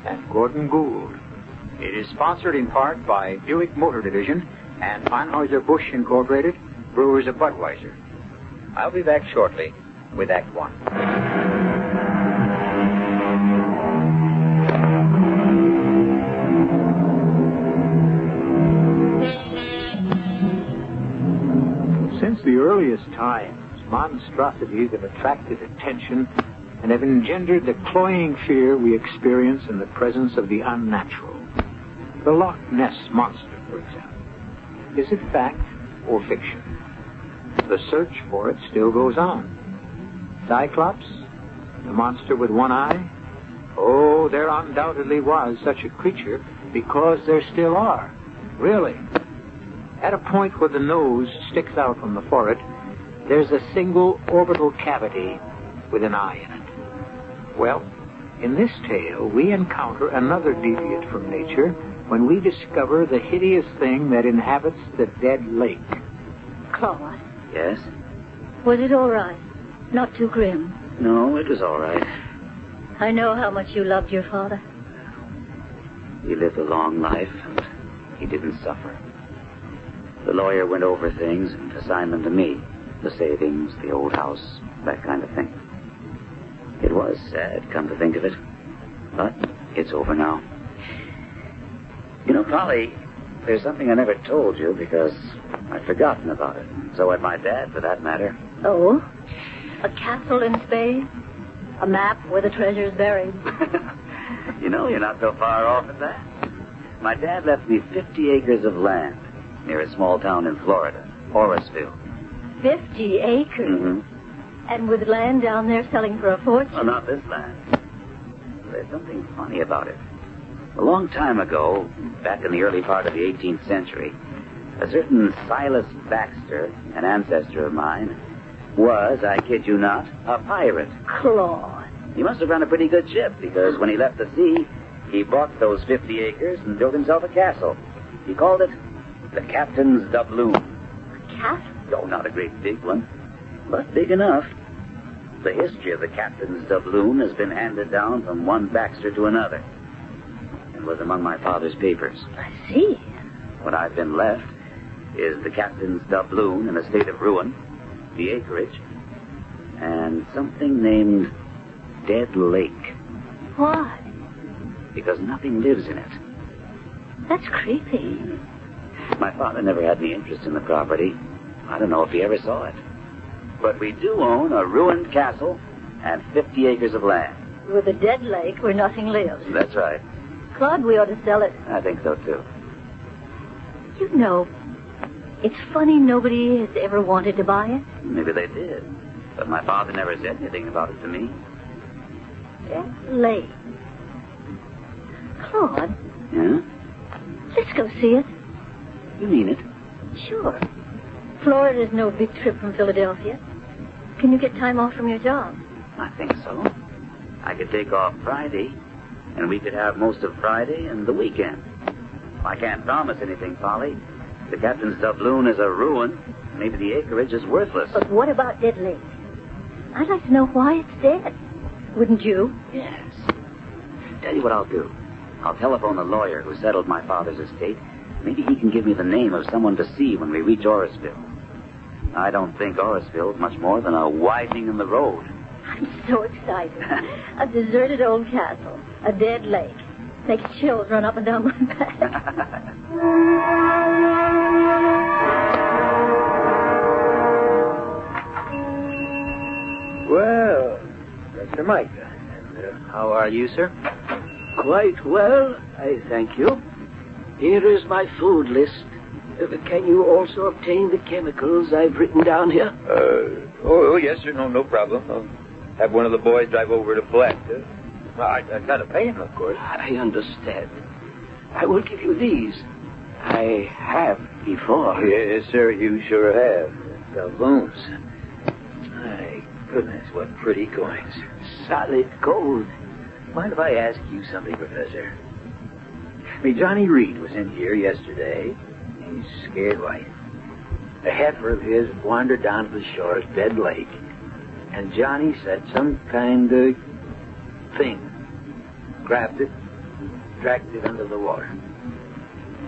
Speaker 9: and Gordon Gould. It is sponsored in part by Buick Motor Division and Anheuser-Busch Incorporated, Brewers of Budweiser. I'll be back shortly with Act One. Since the earliest times, monstrosities have attracted attention and have engendered the cloying fear we experience in the presence of the unnatural. The Loch Ness Monster, for example. Is it fact or fiction? The search for it still goes on. Cyclops? The monster with one eye? Oh, there undoubtedly was such a creature because there still are. Really. At a point where the nose sticks out from the forehead, there's a single orbital cavity with an eye in it. Well, in this tale, we encounter another deviate from nature when we discover the hideous thing that inhabits the dead lake.
Speaker 10: Claude,
Speaker 22: Yes?
Speaker 10: was it all right? Not too grim?
Speaker 22: No, it was all right.
Speaker 10: I know how much you loved your father.
Speaker 22: He lived a long life, and he didn't suffer. The lawyer went over things and assigned them to me. The savings, the old house, that kind of thing. It was sad, come to think of it. But it's over now. You know, Polly, there's something I never told you because I'd forgotten about it. So had my dad, for that matter.
Speaker 10: Oh? A castle in Spain? A map where the treasure's buried?
Speaker 22: You know, you're not so far off at that. My dad left me 50 acres of land near a small town in Florida, Orisville.
Speaker 10: 50 acres?
Speaker 22: Mm-hmm.
Speaker 10: And with land down there selling for a fortune?
Speaker 22: Well, not this land. There's something funny about it. A long time ago, back in the early part of the 18th century, a certain Silas Baxter, an ancestor of mine, was, I kid you not, a pirate.
Speaker 10: Claude.
Speaker 22: He must have run a pretty good ship, because when he left the sea, he bought those 50 acres and built himself a castle. He called it the Captain's Doubloon.
Speaker 10: A castle?
Speaker 22: Oh, not a great big one, but big enough. The history of the Captain's Doubloon has been handed down from one Baxter to another. It was among my father's papers.
Speaker 10: I see.
Speaker 22: What I've been left is the Captain's Doubloon in a state of ruin, the acreage, and something named Dead Lake.
Speaker 10: Why?
Speaker 22: Because nothing lives in it.
Speaker 10: That's creepy.
Speaker 22: My father never had any interest in the property. I don't know if he ever saw it. But we do own a ruined castle and 50 acres of land.
Speaker 10: With a dead lake where nothing lives.
Speaker 22: That's right.
Speaker 10: Claude, we ought to sell it.
Speaker 22: I think so, too.
Speaker 10: You know, it's funny nobody has ever wanted to buy it.
Speaker 22: Maybe they did. But my father never said anything about it to me.
Speaker 10: Dead lake. Claude.
Speaker 22: Yeah?
Speaker 10: Let's go see it.
Speaker 22: You mean it?
Speaker 10: Sure. Florida's no big trip from Philadelphia. Can you get time off from your job?
Speaker 22: I think so. I could take off Friday, and we could have most of Friday and the weekend. I can't promise anything, Polly. The Captain's Doubloon is a ruin. Maybe the acreage is worthless.
Speaker 10: But what about Dead Lake? I'd like to know why it's dead. Wouldn't you?
Speaker 22: Yes. Tell you what I'll do. I'll telephone the lawyer who settled my father's estate Maybe he can give me the name of someone to see when we reach Orisville. I don't think Orisville is much more than a widening in the road.
Speaker 2: I'm so excited. A deserted old castle, a dead lake. Makes chills run up and down my back.
Speaker 18: Well, Mr. Micah. And how are you, sir?
Speaker 23: Quite well, I thank you. Here is my food list. Can you also obtain the chemicals I've written down here?
Speaker 18: Oh, yes, sir. No problem. I'll have one of the boys drive over to collect. I gotta pay him, of course.
Speaker 23: I understand. I will give you these. I have before.
Speaker 18: Yes, sir, you sure have. Doubloons. My goodness, what pretty coins.
Speaker 23: Solid gold.
Speaker 18: Mind if I ask you something, Professor? Johnny Reed was in here yesterday. He's scared white. A heifer of his wandered down to the shore of Dead Lake, and Johnny said some kind of thing. Grabbed it, dragged it under the water.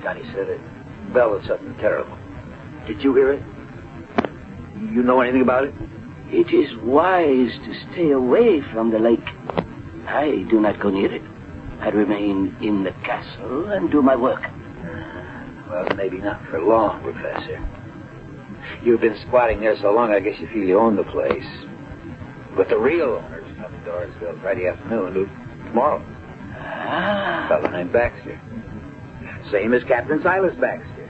Speaker 18: Johnny said it bellowed something terrible. Did you hear it? You know anything about it?
Speaker 23: It is wise to stay away from the lake. I do not go near it. I remain in the castle and do my work.
Speaker 18: Well, maybe not for long, Professor. You've been squatting there so long, I guess you feel you own the place. But the real owner's coming to Orisville Friday afternoon, tomorrow. A fellow named Baxter. Same as Captain Silas Baxter.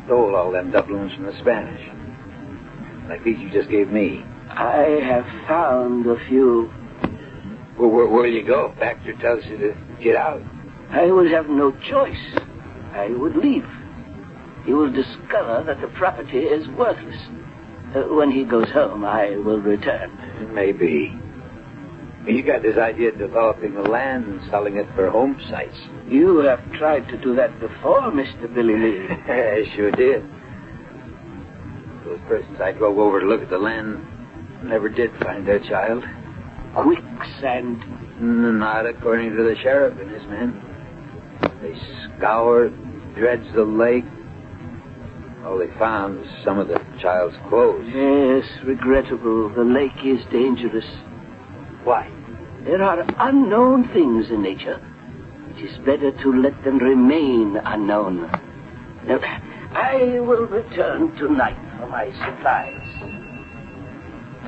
Speaker 18: Stole all them doubloons from the Spanish. Like these you just gave me.
Speaker 23: I have found a few.
Speaker 18: Well, where'll you go? Baxter tells you to get out.
Speaker 23: I will have no choice. I would leave. He will discover that the property is worthless. When he goes home, I will return.
Speaker 18: Maybe. You got this idea of developing the land and selling it for home sites.
Speaker 23: You have tried to do that before, Mr. Billy Lee.
Speaker 18: I sure did. Those persons I drove over to look at the land never did find their child.
Speaker 23: Quicksand.
Speaker 18: Not according to the sheriff and his men. They scoured, dredged the lake. All they found was some of the child's clothes.
Speaker 23: Yes, regrettable. The lake is dangerous.
Speaker 18: Why?
Speaker 23: There are unknown things in nature. It is better to let them remain unknown. Now, I will return tonight for my supplies.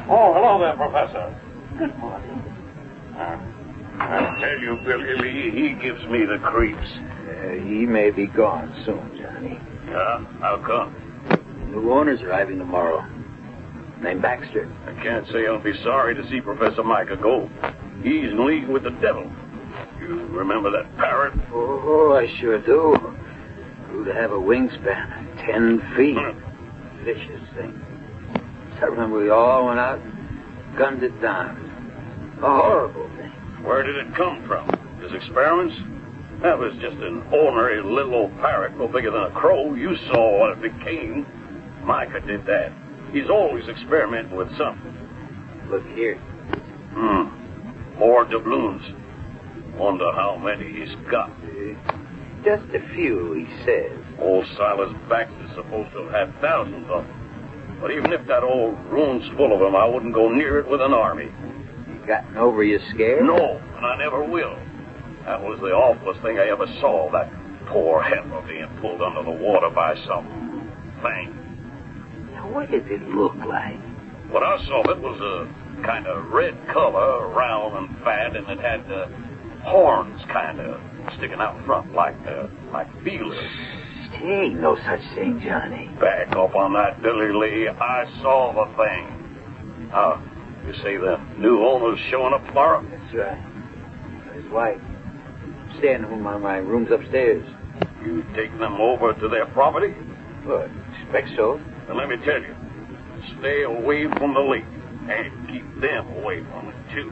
Speaker 14: Oh, hello there, Professor.
Speaker 23: Good morning.
Speaker 14: I tell you, Billy Lee, he gives me the creeps.
Speaker 18: He may be gone soon, Johnny.
Speaker 14: Yeah? How come?
Speaker 18: New owner's arriving tomorrow. Named Baxter.
Speaker 14: I can't say I'll be sorry to see Professor Micah go. He's in league with the devil. You remember that parrot?
Speaker 18: Oh, I sure do. Grew to have a wingspan of 10 feet. Vicious thing. I remember we all went out and gunned it down. A horrible thing.
Speaker 14: Where did it come from? His experiments? That was just an ordinary little old parrot, no bigger than a crow. You saw what it became. Micah did that. He's always experimenting with something.
Speaker 18: Look here.
Speaker 14: More doubloons. Wonder how many he's got.
Speaker 18: Just a few, he says.
Speaker 14: Old Silas Baxter's supposed to have had thousands of them. But even if that old room's full of them, I wouldn't go near it with an army.
Speaker 18: You gotten over your scare?
Speaker 14: No, and I never will. That was the awfulest thing I ever saw, that poor heifer being pulled under the water by some thing.
Speaker 18: Now, what did it look like?
Speaker 14: What I saw of it was a kind of red color, round and fat, and it had horns kind of sticking out front like feelers.
Speaker 18: There ain't no such thing, Johnny.
Speaker 14: Back up on that, Billy Lee. I saw the thing. You say the new owner's showing up tomorrow?
Speaker 18: That's right. His wife. Staying in one of my rooms upstairs.
Speaker 14: You take them over to their property?
Speaker 18: Well, expect so.
Speaker 14: Then let me tell you, stay away from the lake and keep them away from it, too.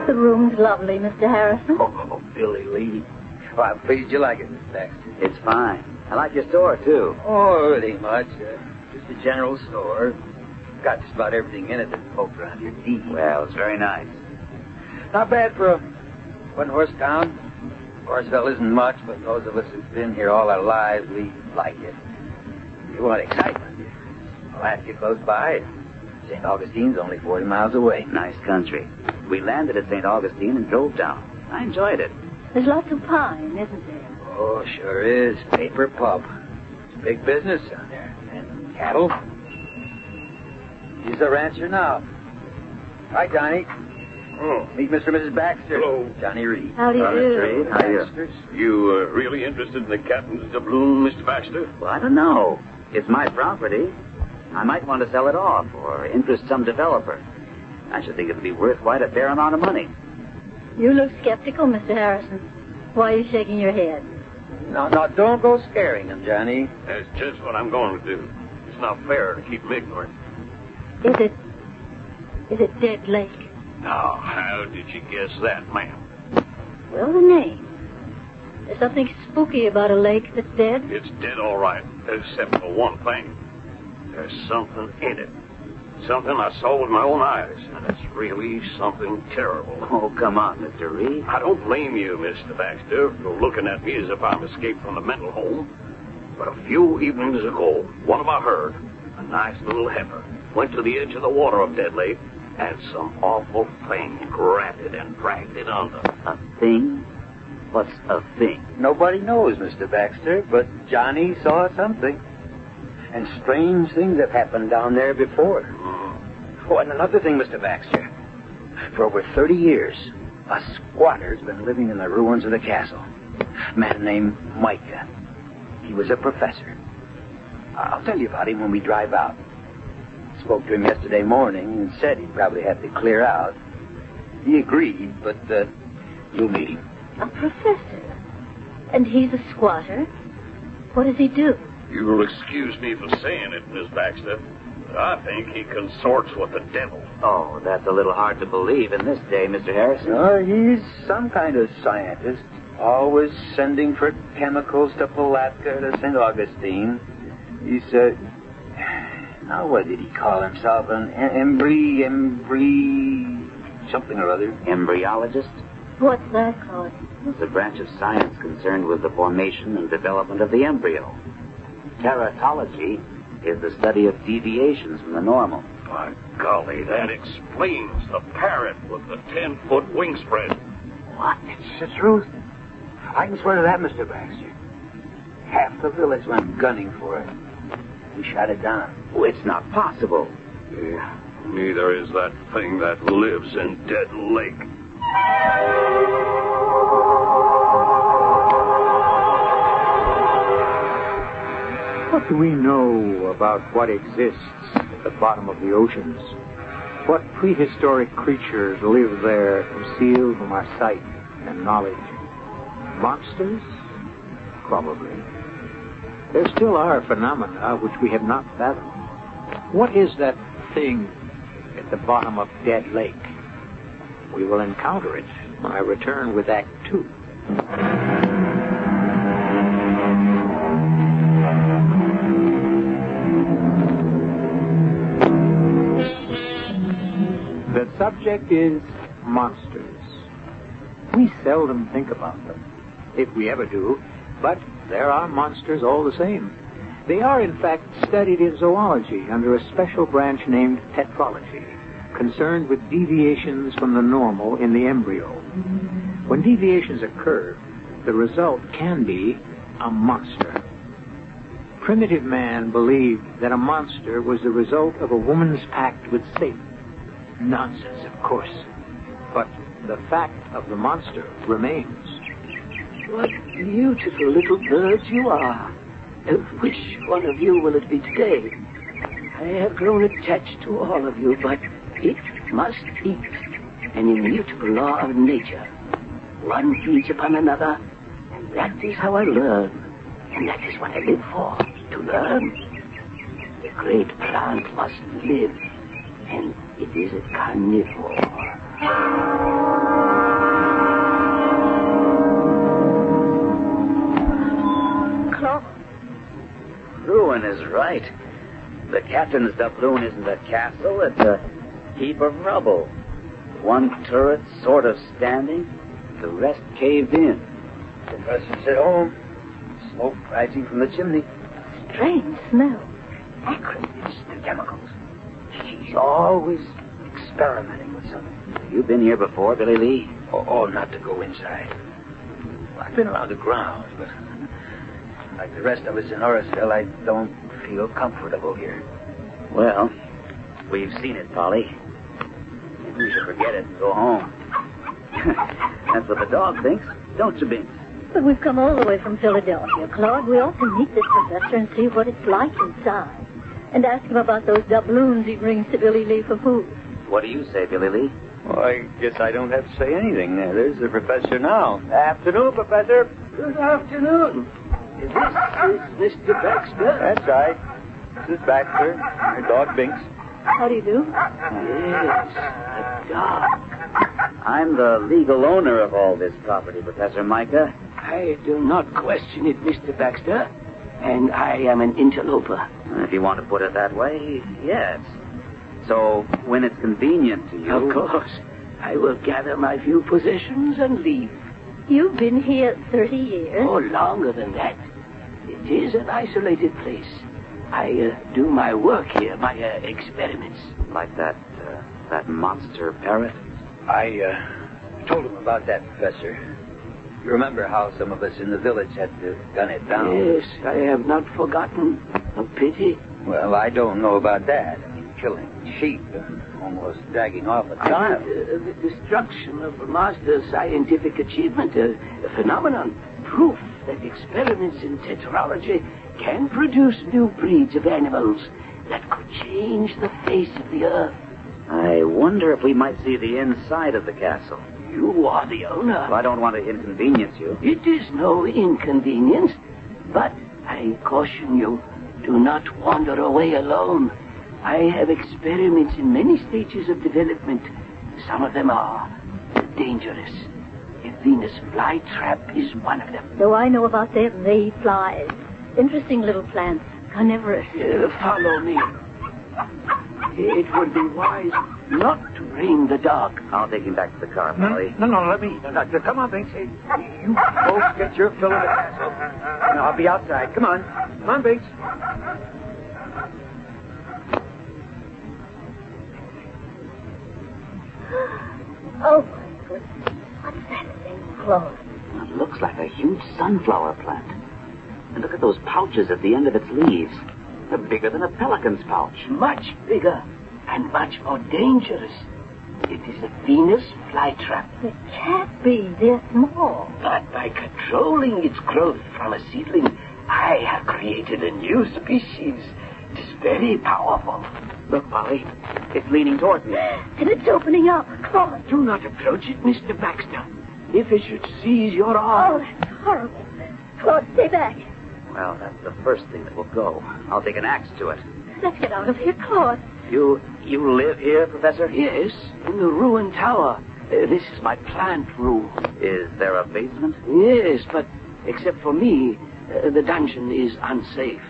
Speaker 2: The room's lovely, Mr. Harrison.
Speaker 18: Oh, Billy Lee. Well, I'm pleased you like it, Miss Baxter.
Speaker 22: It's fine. I like your store, too.
Speaker 18: Oh, it ain't much. Just a general store. got just about everything in it that folks around here need.
Speaker 22: Well, it's very nice.
Speaker 18: Not bad for a one-horse town. Horseville isn't much, but those of us who've been here all our lives, we like it. You want excitement. Alaska close by. St. Augustine's only 40 miles away.
Speaker 22: Nice country. We landed at St. Augustine and drove down. I enjoyed it.
Speaker 2: There's lots of pine, isn't there?
Speaker 18: Oh, sure is. Paper pulp. It's big business down there. And cattle. He's a rancher now. Hi, Johnny.
Speaker 14: Oh.
Speaker 18: Meet Mr. and Mrs. Baxter.
Speaker 14: Hello.
Speaker 18: Johnny Reed.
Speaker 2: How do you do?
Speaker 22: Reed, how are you?
Speaker 14: You really interested in the captain's doubloon, Mr. Baxter?
Speaker 22: Well, I don't know. It's my property. I might want to sell it off or interest some developer. I should think it would be worth quite a fair amount of money.
Speaker 2: You look skeptical, Mr. Harrison. Why are you shaking your head?
Speaker 18: No, don't go scaring him, Johnny.
Speaker 14: That's just what I'm going to do. It's not fair to keep him ignorant.
Speaker 2: Is it Dead Lake?
Speaker 14: Now, how did you guess that, ma'am?
Speaker 2: Well, the name. There's something spooky about a lake that's dead.
Speaker 14: It's dead all right, except for one thing. There's something in it. Something I saw with my own eyes, and it's really something terrible.
Speaker 22: Oh, come on, Mr. Reed.
Speaker 14: I don't blame you, Mr. Baxter, for looking at me as if I'm escaped from the mental home. But a few evenings ago, one of our herd, a nice little heifer, went to the edge of the water of Dead Lake, and some awful thing grabbed it and dragged it under.
Speaker 22: A thing? What's a thing?
Speaker 18: Nobody knows, Mr. Baxter, but Johnny saw something. And strange things have happened down there before. Oh, and another thing, Mr. Baxter. For over 30 years, a squatter's been living in the ruins of the castle. A man named Micah. He was a professor. I'll tell you about him when we drive out. Spoke to him yesterday morning and said he'd probably have to clear out. He agreed, but you'll meet him.
Speaker 2: A professor? And he's a squatter? What does he do?
Speaker 14: You'll excuse me for saying it, Miss Baxter. I think he consorts with the devil.
Speaker 22: Oh, that's a little hard to believe in this day, Mr. Harrison.
Speaker 18: He's some kind of scientist. Always sending for chemicals to Palatka to St. Augustine. He's, now what did he call himself? An something or other.
Speaker 22: Embryologist?
Speaker 2: What's that called?
Speaker 22: It's a branch of science concerned with the formation and development of the embryo. Teratology is the study of deviations from the normal.
Speaker 14: By golly, that explains the parrot with the 10-foot wingspread.
Speaker 18: What? It's the truth. I can swear to that, Mr. Baxter. Half the village went gunning for it. We shot it down.
Speaker 22: Oh, it's not possible.
Speaker 14: Yeah, neither is that thing that lives in Dead Lake.
Speaker 9: What do we know about what exists at the bottom of the oceans? What prehistoric creatures live there concealed from our sight and knowledge? Monsters? Probably. There still are phenomena which we have not fathomed. What is that thing at the bottom of Dead Lake? We will encounter it when I return with Act 2. The subject is monsters. We seldom think about them, if we ever do, but there are monsters all the same. They are, in fact, studied in zoology under a special branch named tetralogy, concerned with deviations from the normal in the embryo. When deviations occur, the result can be a monster. Primitive man believed that a monster was the result of a woman's pact with Satan. Nonsense, of course. But the fact of the monster remains.
Speaker 23: What beautiful little birds you are. Which one of you will it be today? I have grown attached to all of you, but it must eat. An immutable law of nature. One feeds upon another, and that is how I learn. And that is what I live for, to learn. The great plant must live, and it is a carnivore.
Speaker 22: Ruin is right. The captain's doubloon isn't a castle, it's a heap of rubble. One turret sort of standing, the rest caved in.
Speaker 18: The Professor's at home. Smoke rising from the chimney.
Speaker 2: Strange smell. Acrid.
Speaker 18: It's the chemicals. He's always experimenting with something.
Speaker 22: Have you been here before, Billy Lee?
Speaker 18: Oh, not to go inside. I've been around the grounds, but like the rest of us in Orrisville, I don't feel comfortable here.
Speaker 22: Well, we've seen it, Polly. Maybe we should forget it and go home. That's what the dog thinks, don't you, Binks?
Speaker 2: But we've come all the way from Philadelphia, Claude. We ought to meet this professor and see what it's like inside. And ask him about those doubloons he brings to Billy Lee for food.
Speaker 22: What do you say, Billy Lee?
Speaker 18: Well, I guess I don't have to say anything. There's the professor now. Afternoon, Professor.
Speaker 23: Good afternoon. This is Mr. Baxter.
Speaker 18: That's right. This is Baxter, my dog Binks.
Speaker 2: How do you do?
Speaker 23: Yes, a dog.
Speaker 22: I'm the legal owner of all this property, Professor Micah.
Speaker 23: I do not question it, Mr. Baxter. And I am an interloper.
Speaker 22: If you want to put it that way, yes. So, when it's convenient to you...
Speaker 23: Of course. I will gather my few possessions and leave.
Speaker 2: You've been here 30 years?
Speaker 23: Oh, longer than that. It is an isolated place. I do my work here, my experiments.
Speaker 22: Like that monster parrot?
Speaker 18: I told him about that, Professor. You remember how some of us in the village had to gun it down?
Speaker 23: Yes, I have not forgotten. A pity.
Speaker 18: Well, I don't know about that. I mean, killing sheep and almost dragging off a child.
Speaker 23: The destruction of a master's scientific achievement, a phenomenon, proof that experiments in tetralogy can produce new breeds of animals that could change the face of the earth.
Speaker 22: I wonder if we might see the inside of the castle.
Speaker 23: You are the owner.
Speaker 22: Well, I don't want to inconvenience you.
Speaker 23: It is no inconvenience, but I caution you, do not wander away alone. I have experiments in many stages of development. Some of them are dangerous. A Venus flytrap is one of them.
Speaker 2: So I know about them. They eat flies. Interesting little plants. Carnivorous.
Speaker 23: Follow me. It would be wise not to bring the dog.
Speaker 22: I'll take him back to the car, Polly.
Speaker 18: No, let me. No, come on, Binks. Hey, you folks get your fill of the castle. No, I'll be outside. Come on. Come on, Binks.
Speaker 2: Oh, my goodness. What's that thing, Claude?
Speaker 22: It looks like a huge sunflower plant. And look at those pouches at the end of its leaves. They're bigger than a pelican's pouch.
Speaker 23: Much bigger and much more dangerous. It is a Venus flytrap.
Speaker 2: It can't be. They're small.
Speaker 23: But by controlling its growth from a seedling, I have created a new species. It is very powerful.
Speaker 22: Look, Polly. It's leaning toward me.
Speaker 2: And it's opening up. Claude.
Speaker 23: Do not approach it, Mr. Baxter. If it should seize your arm...
Speaker 2: Oh, that's horrible. Claude, stay back.
Speaker 22: Well, that's the first thing that will go. I'll take an axe to it.
Speaker 2: Let's get out of here, Claude.
Speaker 22: You live here, Professor?
Speaker 23: Yes, in the ruined tower. This is my plant room.
Speaker 22: Is there a basement?
Speaker 23: Yes, but except for me, the dungeon is unsafe.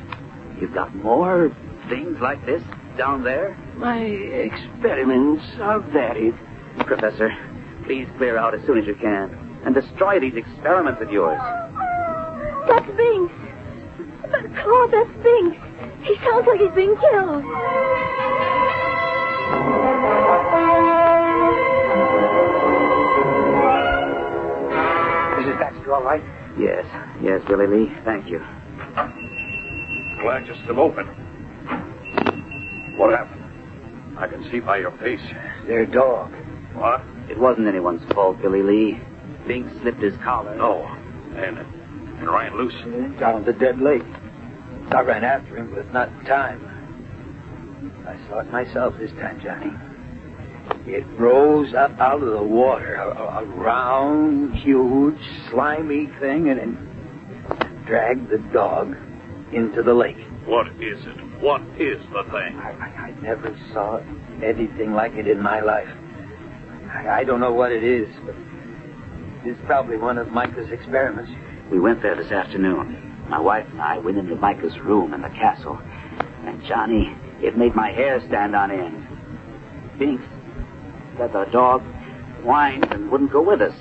Speaker 22: You've got more things like this down there?
Speaker 23: My experiments are varied.
Speaker 22: Professor, please clear out as soon as you can and destroy these experiments of yours.
Speaker 2: That's Binks. Claude, that's Binks. He sounds like he's being killed.
Speaker 18: Mrs. Baxter, all right?
Speaker 22: Yes, Billy Lee. Thank you.
Speaker 14: Glad you're still open. What happened? I can see by your face.
Speaker 18: Their dog.
Speaker 14: What?
Speaker 22: It wasn't anyone's fault, Billy Lee. Binks slipped his collar.
Speaker 14: No. And ran loose.
Speaker 18: Down the dead lake. I ran after him, but not in time. I saw it myself this time, Johnny. It rose up out of the water, a round, huge, slimy thing, and it dragged the dog into the lake.
Speaker 14: What is it? What is the thing?
Speaker 18: I never saw anything like it in my life. I don't know what it is, but it's probably one of Micah's experiments.
Speaker 22: We went there this afternoon. My wife and I went into Micah's room in the castle. And Johnny, It made my hair stand on end. Binks said the dog whined and wouldn't go with us.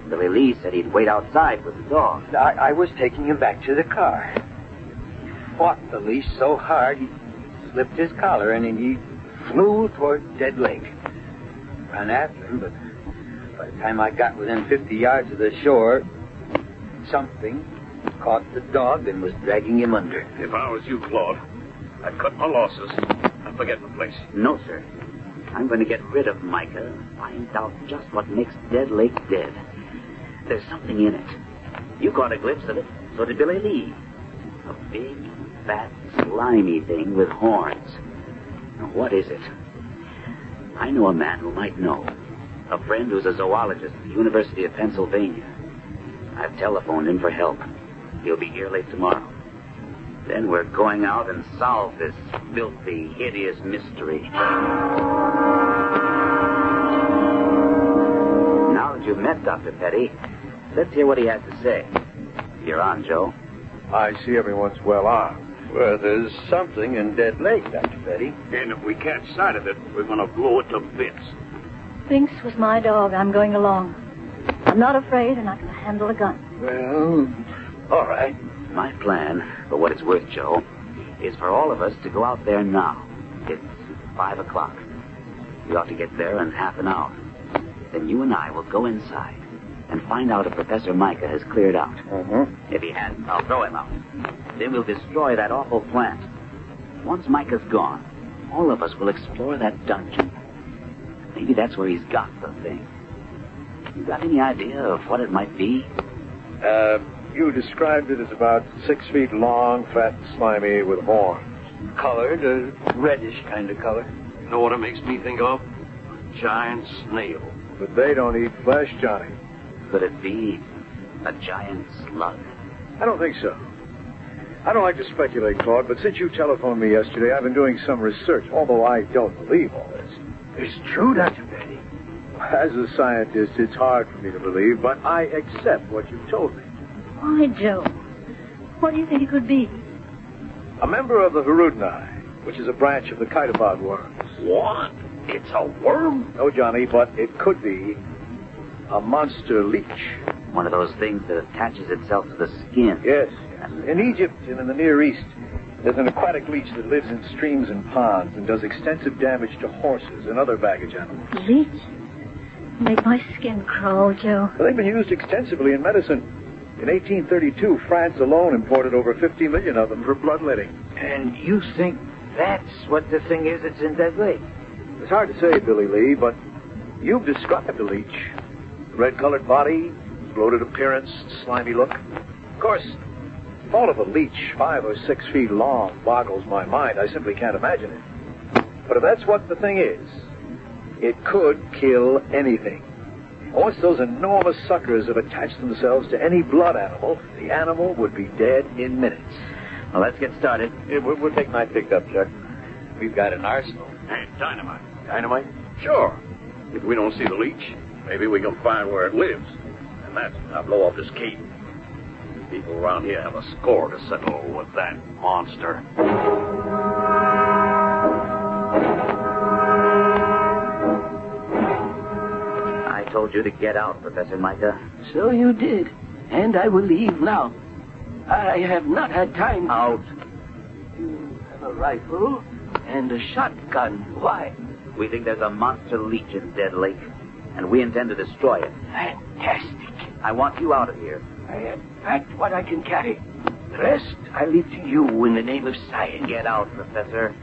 Speaker 22: Billy Lee said he'd wait outside with the dog.
Speaker 7: I was taking him back to the car. He fought the leash so hard he slipped his collar and he flew toward Dead Lake. Ran after him, but by the time I got within 50 yards of the shore, something caught the dog and was dragging him under.
Speaker 14: If I was you, Claude, I'd cut my losses and forget the place.
Speaker 22: No, sir. I'm going to get rid of Micah and find out just what makes Dead Lake dead. There's something in it. You caught a glimpse of it. So did Billy Lee. A big, fat, slimy thing with horns. Now, what is it? I know a man who might know. A friend who's a zoologist at the University of Pennsylvania. I've telephoned him for help. He'll be here late tomorrow. Then we're going out and solve this filthy, hideous mystery. Now that you've met Dr. Petty, let's hear what he has to say. You're on, Joe.
Speaker 3: I see everyone's well armed. Well, there's something in Dead Lake, Dr. Petty.
Speaker 14: And if we catch sight of it, we're going to blow it to bits.
Speaker 2: Binks was my dog. I'm going along. I'm not afraid, and I can handle a gun.
Speaker 3: Well, all right.
Speaker 22: My plan, for what it's worth, Joe, is for all of us to go out there now. It's 5 o'clock. We ought to get there in half an hour. Then you and I will go inside and find out if Professor Micah has cleared out. If he hasn't, I'll throw him out. Then we'll destroy that awful plant. Once Micah's gone, all of us will explore that dungeon. Maybe that's where he's got the thing. You got any idea of what it might be?
Speaker 3: You described it as about 6 feet long, fat, slimy, with horns. Colored, a reddish kind of color.
Speaker 14: You know what it makes me think of? A giant snail.
Speaker 3: But they don't eat flesh, Johnny.
Speaker 22: Could it be a giant slug?
Speaker 3: I don't think so. I don't like to speculate, Claude, but since you telephoned me yesterday, I've been doing some research, although I don't believe all this.
Speaker 7: It's true, Dr. Petty.
Speaker 3: As a scientist, it's hard for me to believe, but I accept what you've told me.
Speaker 2: Why, Joe? What do you think it could be?
Speaker 3: A member of the Hirudinai, which is a branch of the Kaitabog worms.
Speaker 14: What? It's a worm?
Speaker 3: No, Johnny, but it could be a monster leech.
Speaker 22: One of those things that attaches itself to the skin.
Speaker 3: Yes. In Egypt and in the Near East, there's an aquatic leech that lives in streams and ponds and does extensive damage to horses and other baggage animals.
Speaker 2: Leech? Make my skin crawl, Joe.
Speaker 3: Well, they've been used extensively in medicine. In 1832, France alone imported over 50 million of them for bloodletting.
Speaker 7: And you think that's what the thing is that's in Dead Lake?
Speaker 3: It's hard to say, Billy Lee, but you've described the leech. Red-colored body, bloated appearance, slimy look. Of course, the thought of a leech 5 or 6 feet long boggles my mind. I simply can't imagine it. But if that's what the thing is, it could kill anything. Once those enormous suckers have attached themselves to any blood animal, the animal would be dead in minutes.
Speaker 22: Well, let's get started.
Speaker 3: Yeah, we'll take my pickup, Chuck. We've got an arsenal.
Speaker 14: Hey, dynamite.
Speaker 3: Dynamite?
Speaker 14: Sure. If we don't see the leech, maybe we can find where it lives. And that's when I blow up this cape. People around here have a score to settle with that monster.
Speaker 22: I told you to get out, Professor Micah.
Speaker 23: So you did. And I will leave now. I have not had time.
Speaker 22: Out.
Speaker 23: You have a rifle and a shotgun. Why?
Speaker 22: We think there's a monster leech in Dead Lake, and we intend to destroy it.
Speaker 23: Fantastic.
Speaker 22: I want you out of here.
Speaker 23: I have packed what I can carry. The rest I leave to you in the name of science.
Speaker 22: Get out, Professor.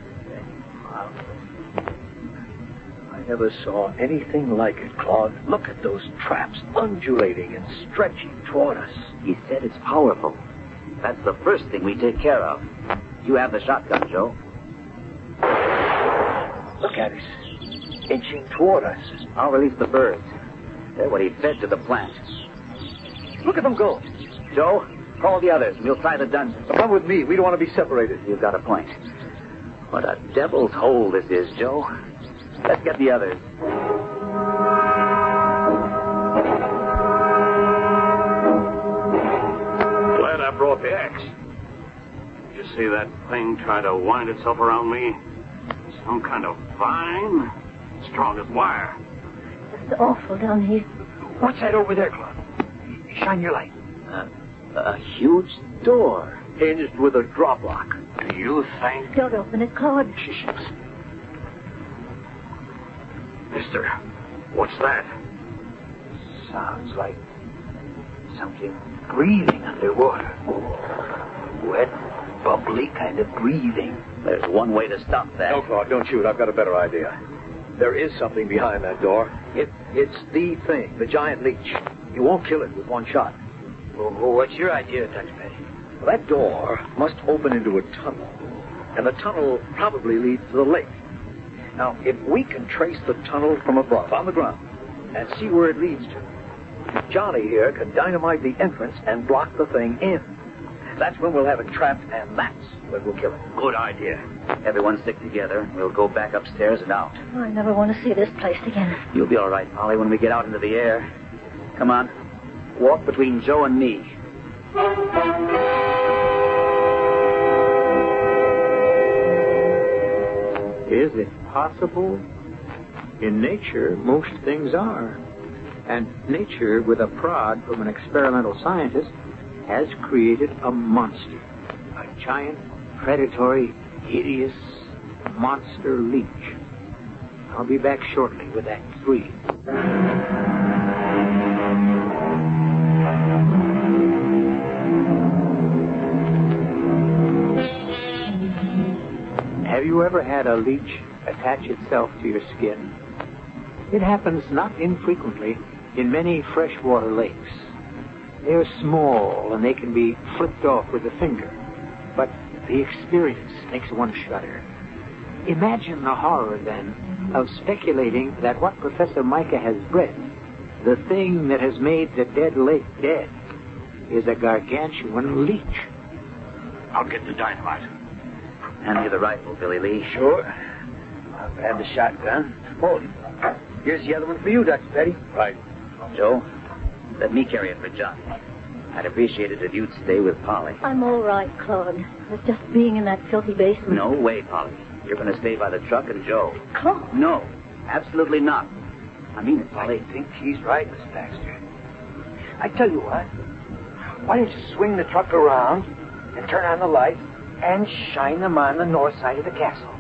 Speaker 3: I never saw anything like it, Claude. Look at those traps undulating and stretching toward us.
Speaker 22: He said it's powerful. That's the first thing we take care of. You have the shotgun, Joe.
Speaker 3: Look at it. Inching toward us.
Speaker 22: I'll release the birds. They're what he fed to the plant.
Speaker 3: Look at them go.
Speaker 22: Joe, call the others. We'll try the dungeon.
Speaker 3: Come with me. We don't want to be separated.
Speaker 22: You've got a point. What a devil's hole this is, Joe. Let's get the others.
Speaker 14: Glad I brought the axe. You see that thing trying to wind itself around me? Some kind of vine, strong as wire.
Speaker 2: It's awful down here.
Speaker 18: What's that over there, Claude? Shine your light. A huge door.
Speaker 3: Hinged with a drop lock.
Speaker 14: Do you think...
Speaker 2: Don't open it, Claude.
Speaker 14: Mister, what's that?
Speaker 18: Sounds like something breathing underwater. Wet, bubbly kind of breathing.
Speaker 22: There's one way to stop that.
Speaker 3: No, Claude, don't shoot. I've got a better idea. There is something behind that door. It's the thing, the giant leech. You won't kill it with one shot.
Speaker 18: Well, what's your idea, Dr. Petty?
Speaker 3: That door must open into a tunnel, and the tunnel probably leads to the lake. Now, if we can trace the tunnel from above, on the ground, and see where it leads to, Johnny here can dynamite the entrance and block the thing in. That's when we'll have it trapped, and that's when we'll kill it.
Speaker 22: Good idea. Everyone stick together. We'll go back upstairs and out.
Speaker 2: I never want to see this place again.
Speaker 22: You'll be all right, Polly, when we get out into the air. Come on. Walk between Joe and me.
Speaker 9: Is it possible? In nature, most things are. And nature, with a prod from an experimental scientist, has created a monster. A giant, predatory, hideous monster leech. I'll be back shortly with Act 3. Have you ever had a leech attach itself to your skin? It happens not infrequently in many freshwater lakes. They're small and they can be flipped off with a finger, but the experience makes one shudder. Imagine the horror, then, of speculating that what Professor Micah has bred, the thing that has made the dead lake dead, is a gargantuan leech.
Speaker 14: I'll get the dynamite.
Speaker 22: Hand me the rifle, Billy Lee.
Speaker 18: Sure. I'll grab the shotgun. Hold it. Here's the other one for you, Dr. Petty.
Speaker 14: Right.
Speaker 22: Joe, let me carry it for Johnny. I'd appreciate it if you'd stay with Polly.
Speaker 2: I'm all right, Claude. It's just being in that filthy basement.
Speaker 22: No way, Polly. You're going to stay by the truck and Joe.
Speaker 2: Claude?
Speaker 22: No, absolutely not. I mean it, Polly.
Speaker 18: I think he's right, Miss Baxter. I tell you what. Why don't you swing the truck around and turn on the lights and shine them on the north side of the castle?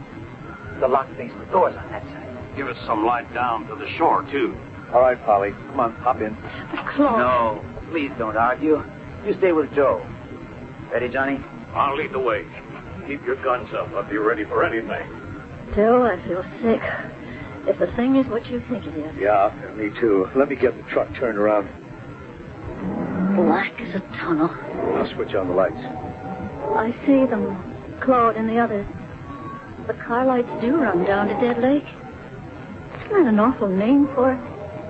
Speaker 18: The locked basement door's on that side.
Speaker 14: Give us some light down to the shore, too.
Speaker 3: All right, Polly. Come on, hop in.
Speaker 2: Claude.
Speaker 22: No, please don't argue. You stay with Joe. Ready, Johnny?
Speaker 14: I'll lead the way. Keep your guns up. I'll be ready for anything.
Speaker 2: Joe, I feel sick. If the thing is what you think it is.
Speaker 3: Yeah, me too. Let me get the truck turned around.
Speaker 2: Black as a tunnel.
Speaker 3: I'll switch on the lights.
Speaker 2: I see them, Claude and the others. The car lights do run down to Dead Lake. Isn't that an awful name for it?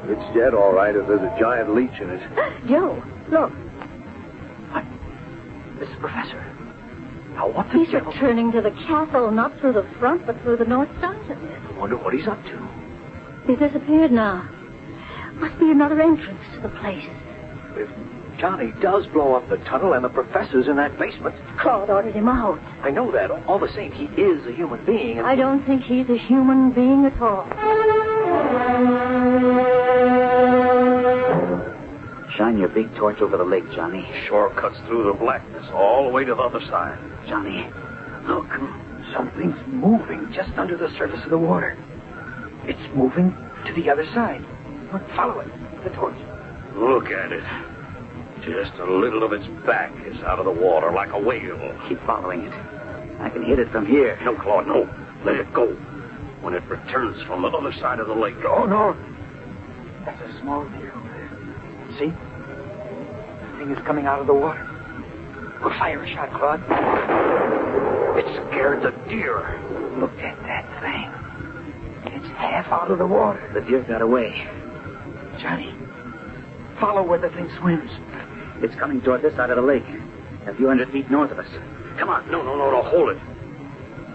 Speaker 3: It's dead, all right, if there's a giant leech in it.
Speaker 2: Joe, look.
Speaker 18: What? This is Professor. Now, what the
Speaker 2: He's
Speaker 18: devil?
Speaker 2: returning to the castle, not through the front, but through the north side of it.
Speaker 18: I wonder what he's up to.
Speaker 2: He's disappeared now. Must be another entrance to the place.
Speaker 3: If Johnny does blow up the tunnel and the professor's in that basement.
Speaker 2: Claude ordered him out.
Speaker 3: I know that. All the same, he is a human being. And
Speaker 2: I don't think he's a human being at all.
Speaker 22: Shine your big torch over the lake, Johnny.
Speaker 14: Shore cuts through the blackness all the way to the other side.
Speaker 22: Johnny, look.
Speaker 18: Something's moving just under the surface of the water. It's moving to the other side. Look, follow it. The torch.
Speaker 14: Look at it. Just a little of its back is out of the water like a whale.
Speaker 22: Keep following it. I can hit it from here.
Speaker 14: No, Claude, no. Let it go. When it returns from the other side of the lake.
Speaker 18: Oh, no. That's a small deer over there. See? The thing is coming out of the water. We'll fire a shot, Claude. It scared the deer. Look at that thing. It's half out of the water.
Speaker 22: The deer got away.
Speaker 18: Johnny, follow where the thing swims.
Speaker 22: It's coming toward this side of the lake, a few hundred feet north of us.
Speaker 14: Come on. No, hold it.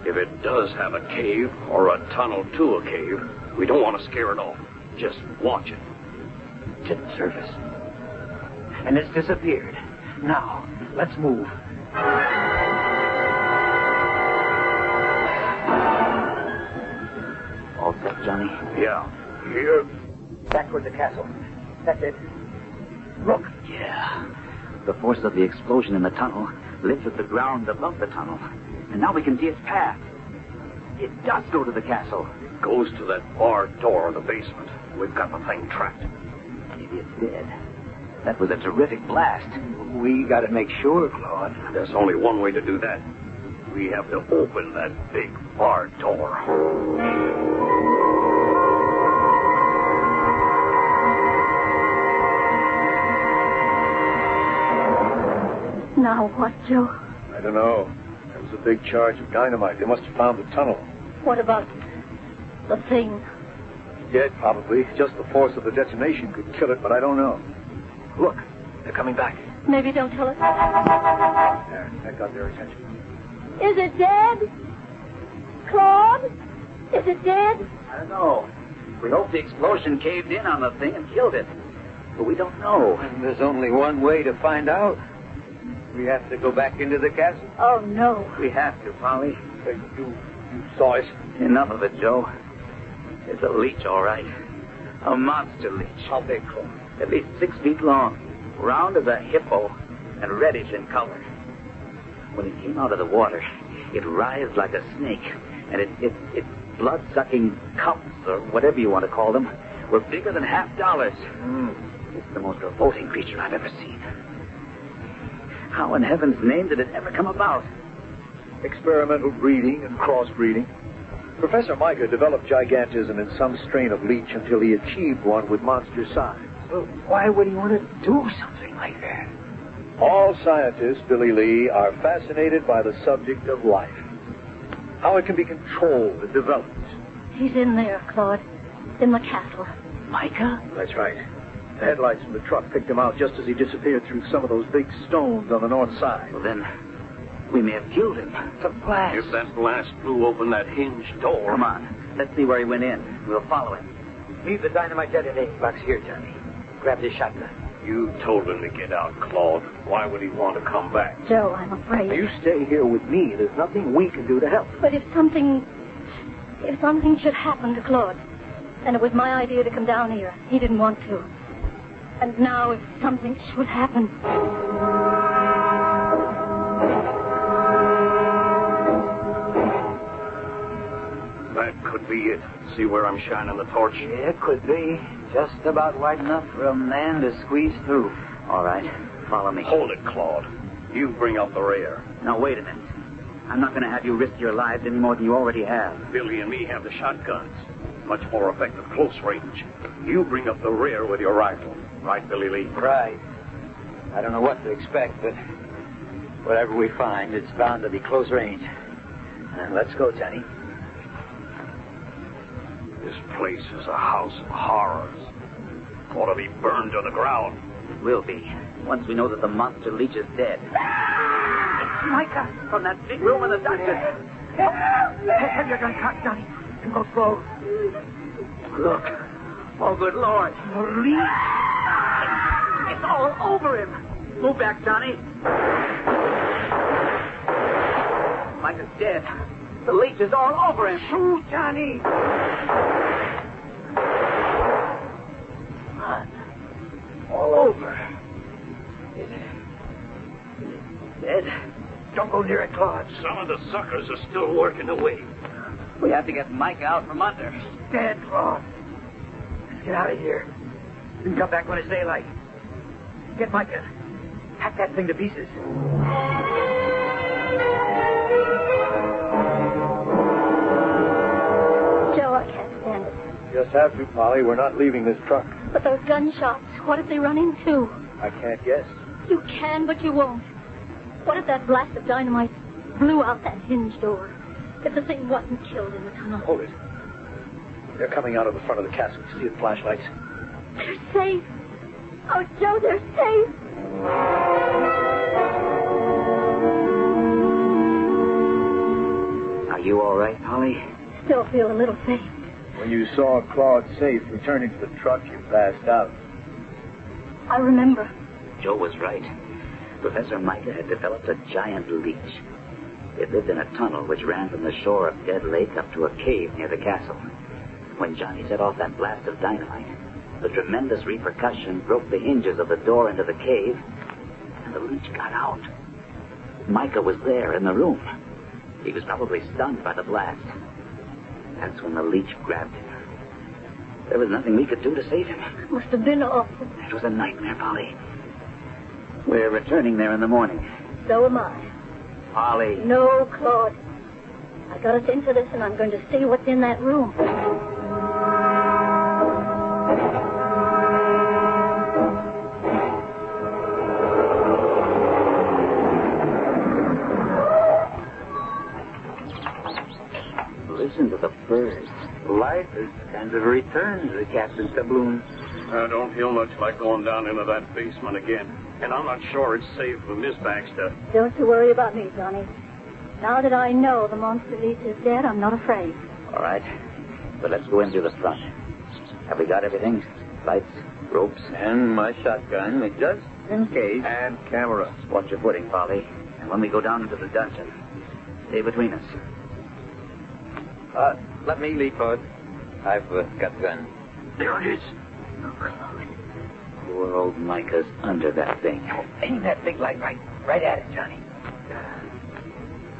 Speaker 14: If it does have a cave or a tunnel to a cave, we don't want to scare it off. Just watch it.
Speaker 18: It's at the surface. And it's disappeared. Now, let's move.
Speaker 7: Johnny?
Speaker 3: Yeah. Here.
Speaker 7: Back toward the castle. That's it. Look. Yeah. The force of the explosion in the tunnel lifted the ground above the tunnel. And now we can see its path. It does go to the castle.
Speaker 14: It goes to that barred door in the basement. We've got the thing trapped.
Speaker 7: Maybe it's dead. That was a terrific blast.
Speaker 3: We got to make sure, Claude.
Speaker 14: There's only one way to do that. We have to open that big barred door.
Speaker 2: Now what, Joe?
Speaker 3: I don't know. There was a big charge of dynamite. They must have found the tunnel.
Speaker 2: What about the thing?
Speaker 3: Dead, probably. Just the force of the detonation could kill it, but I don't know. Look, they're coming back.
Speaker 2: Maybe don't tell us.
Speaker 3: There, that got their attention.
Speaker 2: Is it dead? Claude? Is it dead?
Speaker 7: I don't know. We hope the explosion caved in on the thing and killed it. But we don't know.
Speaker 3: And there's only one way to find out. We have to go back into the castle.
Speaker 2: Oh, no.
Speaker 7: We have to, Polly.
Speaker 3: You saw it.
Speaker 7: Enough of it, Joe. It's a leech, all right. A monster leech.
Speaker 3: How big, Claude?
Speaker 7: At least 6 feet long. Round as a hippo and reddish in color. When it came out of the water, it writhed like a snake. And its blood-sucking cups, or whatever you want to call them, were bigger than $half. It's the most revolting creature I've ever seen. How in heaven's name did it ever come about?
Speaker 3: Experimental breeding and crossbreeding. Professor Micah developed gigantism in some strain of leech until he achieved one with monster size.
Speaker 7: Well, why would he want to do something like that?
Speaker 3: All scientists, Billy Lee, are fascinated by the subject of life. How it can be controlled and developed.
Speaker 2: He's in there, Claude. In the castle.
Speaker 7: Micah?
Speaker 3: That's right. The headlights from the truck picked him out just as he disappeared through some of those big stones on the north side.
Speaker 7: Well, then, we may have killed him. It's a blast.
Speaker 14: If that blast blew open that hinged door...
Speaker 7: Come on. Let's see where he went in. We'll follow him. Leave the dynamite detonating box here, Johnny. Grab his shotgun.
Speaker 14: You told him to get out, Claude. Why would he want to come back?
Speaker 2: Joe, I'm afraid.
Speaker 3: You stay here with me. There's nothing we can do to help.
Speaker 2: But if something should happen to Claude, and it was my idea to come down here, he didn't want to. And now if something should happen...
Speaker 14: That could be it. See where I'm shining the torch?
Speaker 7: Yeah, it could be. Just about wide enough for a man to squeeze through. All right, follow me.
Speaker 14: Hold it, Claude. You bring up the rear.
Speaker 7: Now, wait a minute. I'm not going to have you risk your lives any more than you already have.
Speaker 14: Billy and me have the shotguns. Much more effective close range. You bring up the rear with your rifle. Right, Billy Lee?
Speaker 7: Right. I don't know what to expect, but whatever we find, it's bound to be close range. Let's go, Johnny.
Speaker 14: This place is a house of horrors. Ought to be burned to the ground.
Speaker 7: It will be, once we know that the monster leech is dead. It's Micah from that big room in the dungeon. Have your gun cocked, Johnny, and go slow. Look. Oh, good Lord. The leech. It's all over him. Move back, Johnny. Micah's dead. The leech is all over him. Shoot, Johnny. Blood. All over. Is it dead? Don't go near it, Claude.
Speaker 14: Some of the suckers are still working away.
Speaker 7: We have to get Micah out from under. He's dead, Claude. Let's get out of here. You can come back when it's daylight. Get Micah. Hack that thing to pieces.
Speaker 2: Joe, I can't stand it.
Speaker 3: Just have to, Polly. We're not leaving this truck.
Speaker 2: But those gunshots, what did they run into?
Speaker 3: I can't guess.
Speaker 2: You can, but you won't. What if that blast of dynamite blew out that hinge door? If the thing wasn't killed in the tunnel?
Speaker 3: Hold it. They're coming out of the front of the castle. See the flashlights?
Speaker 2: They're safe. Oh, Joe, they're safe.
Speaker 7: Are you all right, Polly?
Speaker 2: Still feel a little faint.
Speaker 3: When you saw Claude safe returning to the truck, you passed out.
Speaker 2: I remember.
Speaker 7: Joe was right. Professor Micah had developed a giant leech. It lived in a tunnel which ran from the shore of Dead Lake up to a cave near the castle.
Speaker 22: When Johnny set off that blast of dynamite, the tremendous repercussion broke the hinges of the door into the cave, and the leech got out. Micah was there in the room. He was probably stunned by the blast. That's when the leech grabbed him. There was nothing we could do to save him.
Speaker 2: It must have been awful.
Speaker 22: It was a nightmare, Polly. We're returning there in the morning.
Speaker 2: So am I.
Speaker 22: Polly.
Speaker 2: No, Claude. I got us into this, and I'm going to see what's in that room.
Speaker 22: Listen to the birds. Life has kind of returned to Captain Doubloon.
Speaker 14: I don't feel much like going down into that basement again. And I'm not sure it's safe for Miss Baxter.
Speaker 2: Don't you worry about me, Johnny. Now that I know the monster leech is dead, I'm not afraid.
Speaker 22: All right. But let's go in through the front. Have we got everything? Lights, ropes,
Speaker 18: And my shotgun, just in case.
Speaker 22: and cameras. Watch your footing, Polly. And when we go down into the dungeon, stay between us.
Speaker 18: Let me lead, Bud. I've got the gun.
Speaker 22: There it is. Poor old Micah's under that thing.
Speaker 18: Aim that big light right at it, Johnny.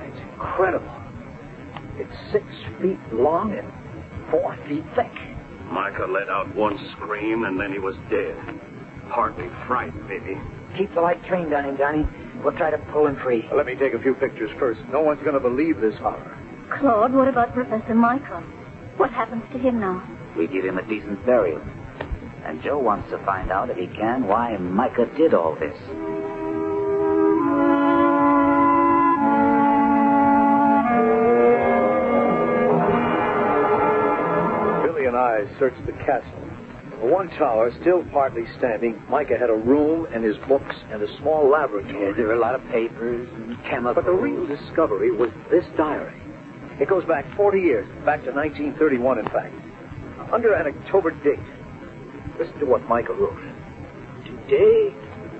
Speaker 3: It's incredible. It's 6 feet long and 4 feet thick.
Speaker 14: Micah let out one scream, and then he was dead. Hardly frightened, maybe.
Speaker 18: Keep the light trained on him, Johnny. We'll try to pull him free.
Speaker 3: Let me take a few pictures first. No one's going to believe this horror.
Speaker 2: Claude, what about Professor Micah? What happens to him now?
Speaker 22: We give him a decent burial. And Joe wants to find out, if he can, why Micah did all this.
Speaker 3: Billy and I searched the castle. In one tower, still partly standing, Micah had a room and his books and a small laboratory.
Speaker 18: Yeah, there were a lot of papers and chemicals.
Speaker 3: But the real discovery was this diary. It goes back 40 years, back to 1931, in fact. Under an October date. Listen to what Micah wrote.
Speaker 12: Today,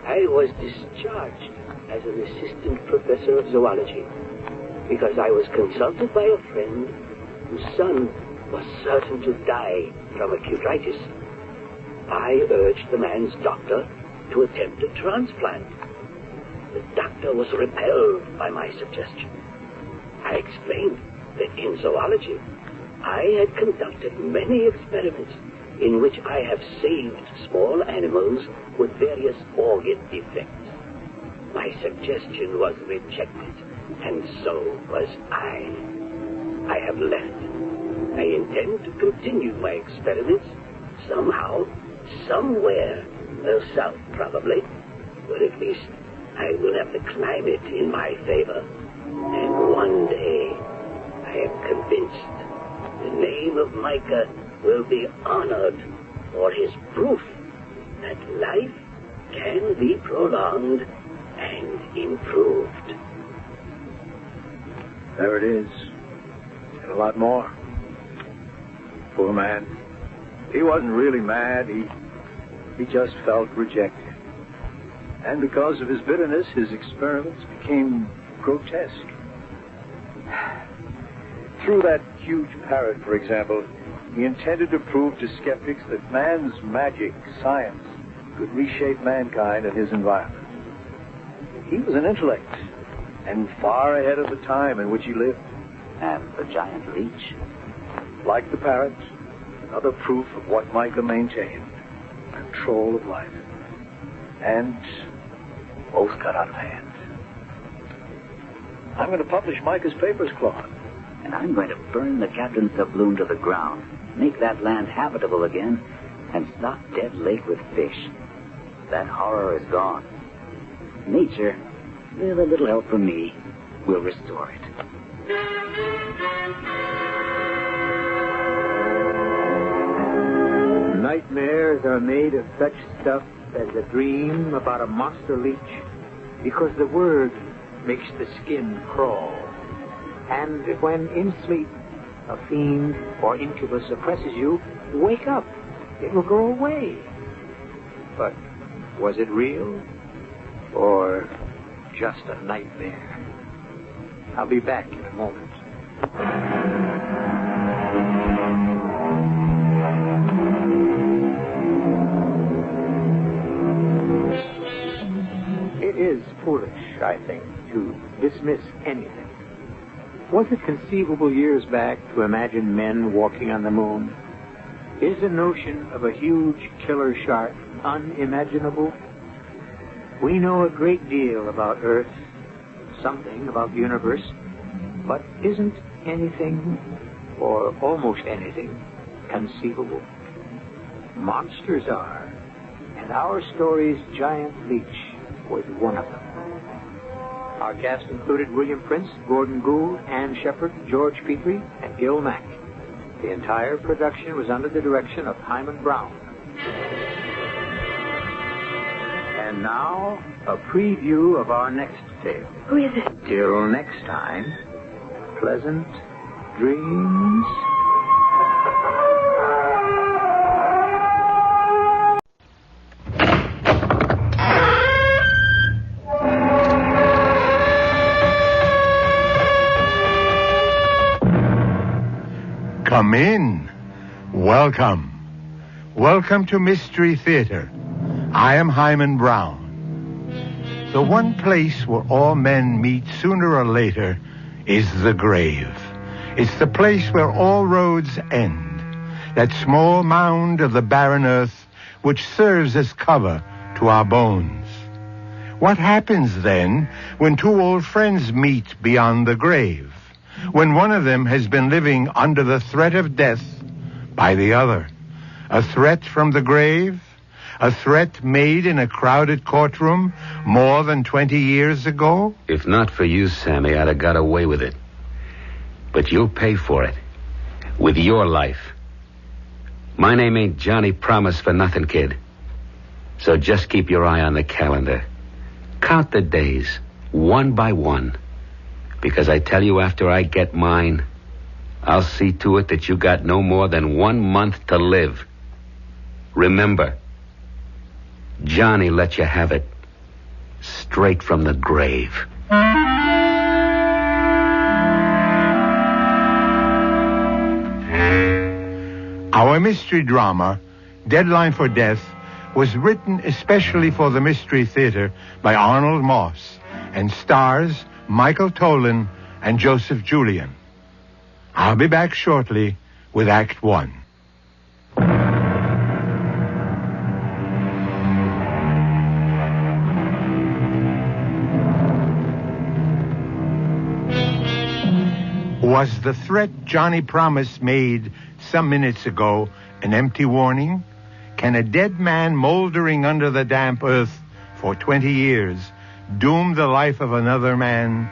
Speaker 12: I was discharged as an assistant professor of zoology because I was consulted by a friend whose son was certain to die from acutitis. I urged the man's doctor to attempt a transplant. The doctor was repelled by my suggestion. I explained that in zoology, I had conducted many experiments in which I have saved small animals with various organ defects. My suggestion was rejected, and so was I. I have left. I intend to continue my experiments somehow, somewhere, south probably, but at least I will have the climate in my favor. And one day, I am convinced the name of Micah will be honored for his proof that life can be prolonged and improved.
Speaker 3: There it is. And a lot more. Poor man. He wasn't really mad. He just felt rejected. And because of his bitterness, his experiments became grotesque. Through that huge parrot, for example, he intended to prove to skeptics that man's magic, science, could reshape mankind and his environment. He was an intellect, and far ahead of the time in which he lived.
Speaker 22: And the giant leech?
Speaker 3: Like the parrot, another proof of what Micah maintained, control of life. And both got out of hand. I'm going to publish Micah's papers, Claude.
Speaker 22: And I'm going to burn the Captain's doubloon to the ground, make that land habitable again, and stock Dead Lake with fish. That horror is gone. Nature, with a little help from me, will restore it.
Speaker 9: Nightmares are made of such stuff as a dream about a monster leech, because the word makes the skin crawl. And when in sleep a fiend or incubus oppresses you, wake up. It will go away. But was it real or just a nightmare? I'll be back in a moment. dismiss anything. Was it conceivable years back to imagine men walking on the moon? Is the notion of a huge killer shark unimaginable? We know a great deal about Earth, something about the universe, but isn't anything, or almost anything, conceivable? Monsters are, and our story's giant leech was one of them. Our cast included William Prince, Gordon Gould, Ann Shepard, George Petrie, and Gil Mack. The entire production was under the direction of Hyman Brown. And now, a preview of our next tale.
Speaker 2: Who is it?
Speaker 9: Till next time, pleasant dreams.
Speaker 6: Come in. Welcome. Welcome to Mystery Theater. I am Hyman Brown. The one place where all men meet sooner or later is the grave. It's the place where all roads end. That small mound of the barren earth which serves as cover to our bones. What happens then when two old friends meet beyond the grave? When one of them has been living under the threat of death by the other. A threat from the grave? A threat made in a crowded courtroom more than 20 years ago?
Speaker 15: If not for you, Sammy, I'd have got away with it. But you'll pay for it. With your life. My name ain't Johnny Promise for nothing, kid. So just keep your eye on the calendar. Count the days, one by one. Because I tell you, after I get mine, I'll see to it that you got no more than 1 month to live. Remember, Johnny let you have it straight from the grave.
Speaker 6: Our mystery drama, Deadline for Death, was written especially for the Mystery Theater by Arnold Moss and stars Michael Tolan and Joseph Julian. I'll be back shortly with Act One. Was the threat Johnny Promise made some minutes ago an empty warning? Can a dead man moldering under the damp earth for 20 years doom the life of another man?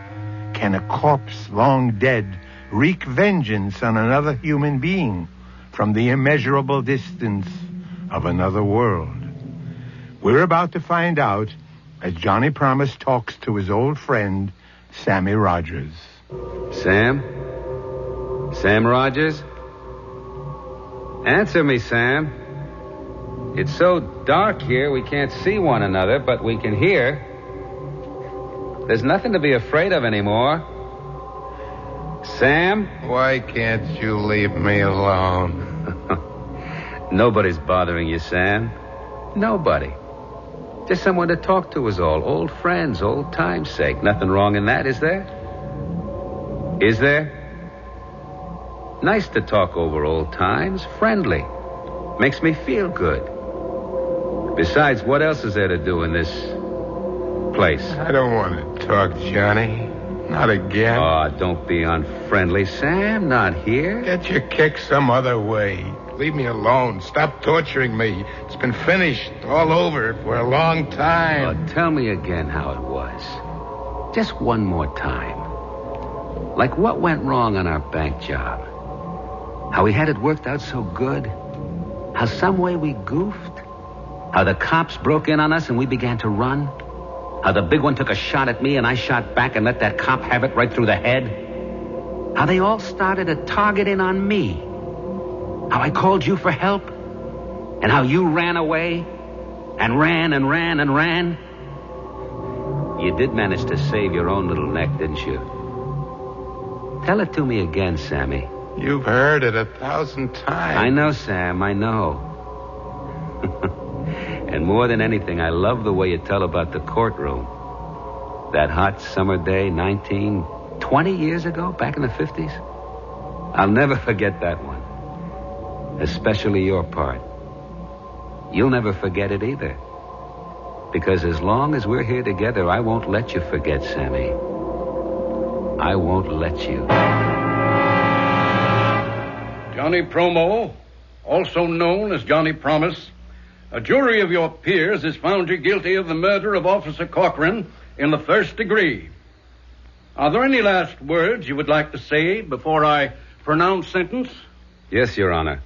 Speaker 6: Can a corpse long dead wreak vengeance on another human being from the immeasurable distance of another world? We're about to find out as Johnny Promise talks to his old friend, Sammy Rogers.
Speaker 15: Sam? Sam Rogers? Answer me, Sam. It's so dark here we can't see one another, but we can hear. There's nothing to be afraid of anymore. Sam?
Speaker 5: Why can't you leave me alone?
Speaker 15: Nobody's bothering you, Sam. Nobody. Just someone to talk to is all. Old friends, old time's sake. Nothing wrong in that, is there? Is there? Nice to talk over old times. Friendly. Makes me feel good. Besides, what else is there to do in this place?
Speaker 5: I don't want to talk, Johnny. Not again.
Speaker 15: Oh, don't be unfriendly, Sam. Not here.
Speaker 5: Get your kick some other way. Leave me alone. Stop torturing me. It's been finished all over for a long time.
Speaker 15: Oh, tell me again how it was. Just one more time. Like what went wrong on our bank job? How we had it worked out so good? How some way we goofed? How the cops broke in on us and we began to run? How the big one took a shot at me and I shot back and let that cop have it right through the head? How they all started to target in on me? How I called you for help? And how you ran away? And ran and ran and ran? You did manage to save your own little neck, didn't you? Tell it to me again, Sammy.
Speaker 5: You've heard it 1,000 times.
Speaker 15: I know, Sam, I know. And more than anything, I love the way you tell about the courtroom. That hot summer day 20 years ago, back in the 50s? I'll never forget that one. Especially your part. You'll never forget it either. Because as long as we're here together, I won't let you forget, Sammy. I won't let you.
Speaker 8: Johnny Promo, also known as Johnny Promise, a jury of your peers has found you guilty of the murder of Officer Corcoran in the first degree. Are there any last words you would like to say before I pronounce sentence?
Speaker 15: Yes, Your Honor.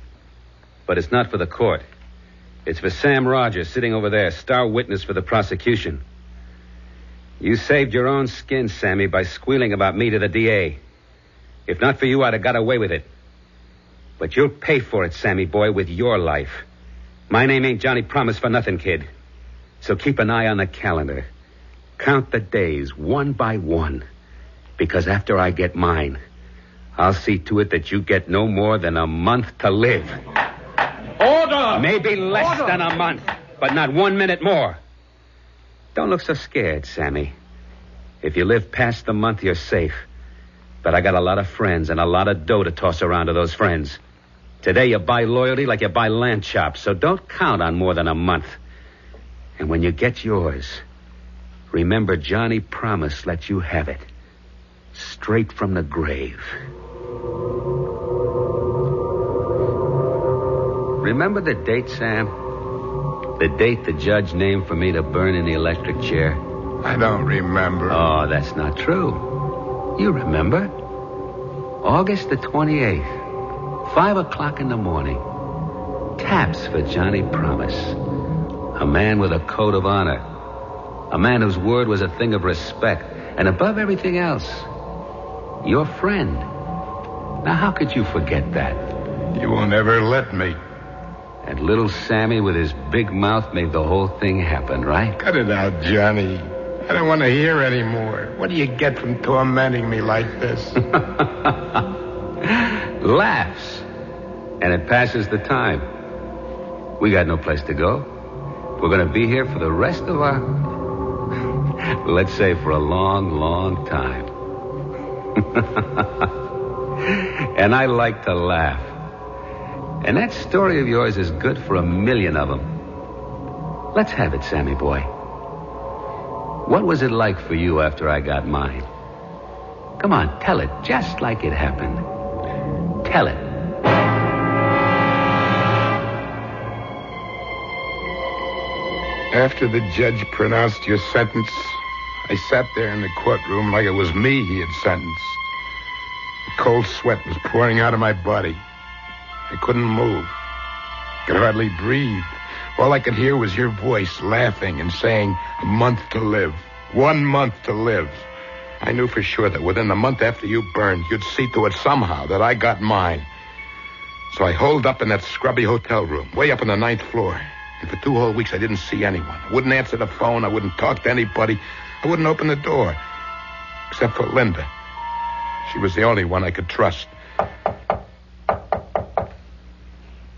Speaker 15: But it's not for the court. It's for Sam Rogers sitting over there, star witness for the prosecution. You saved your own skin, Sammy, by squealing about me to the DA. If not for you, I'd have got away with it. But you'll pay for it, Sammy boy, with your life. My name ain't Johnny Promise for nothing, kid. So keep an eye on the calendar. Count the days, one by one. Because after I get mine, I'll see to it that you get no more than a month to live.
Speaker 8: Order!
Speaker 15: Maybe less than a month, but not 1 minute more. Don't look so scared, Sammy. If you live past the month, you're safe. But I got a lot of friends and a lot of dough to toss around to those friends. Today you buy loyalty like you buy lamb chops, so don't count on more than a month. And when you get yours, remember Johnny Promise let you have it. Straight from the grave. Remember the date, Sam? The date the judge named for me to burn in the electric chair?
Speaker 6: I don't remember.
Speaker 15: Oh, that's not true. You remember. August the 28th, 5 o'clock in the morning. Taps for Johnny Promise. A man with a code of honor. A man whose word was a thing of respect. And above everything else, your friend. Now, how could you forget that?
Speaker 6: You won't ever let me.
Speaker 15: And little Sammy with his big mouth made the whole thing happen, right?
Speaker 6: Cut it out, Johnny. I don't want to hear any more. What do you get from tormenting me like this?
Speaker 15: Laughs. And it passes the time. We got no place to go. We're going to be here for the rest of our... let's say for a long, long time. And I like to laugh. And that story of yours is good for 1,000,000 of them. Let's have it, Sammy boy. What was it like for you after I got mine? Come on, tell it just like it happened. Tell it.
Speaker 6: After the judge pronounced your sentence, I sat there in the courtroom like it was me he had sentenced. A cold sweat was pouring out of my body. I couldn't move. Could hardly breathe. All I could hear was your voice laughing and saying, a month to live. 1 month to live. I knew for sure that within the month after you burned, you'd see to it somehow that I got mine. So I holed up in that scrubby hotel room, way up on the 9th floor. And for 2 whole weeks, I didn't see anyone. I wouldn't answer the phone. I wouldn't talk to anybody. I wouldn't open the door. Except for Linda. She was the only one I could trust.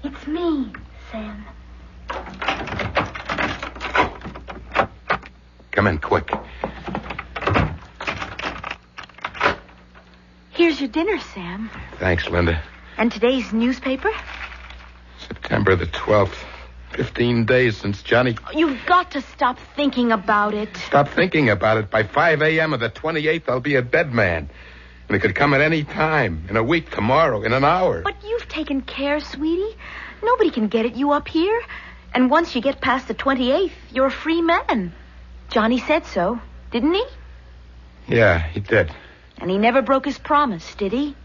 Speaker 2: It's me, Sam.
Speaker 6: Come in, quick.
Speaker 16: Here's your dinner, Sam.
Speaker 6: Thanks, Linda.
Speaker 16: And today's newspaper?
Speaker 6: September the 12th. 15 days since Johnny...
Speaker 16: You've got to stop thinking about it.
Speaker 6: Stop thinking about it. By 5 a.m. of the 28th, I'll be a dead man. And it could come at any time. In a week, tomorrow, in an hour.
Speaker 16: But you've taken care, sweetie. Nobody can get at you up here. And once you get past the 28th, you're a free man. Johnny said so, didn't he?
Speaker 6: Yeah, he did.
Speaker 16: And he never broke his promise, did he?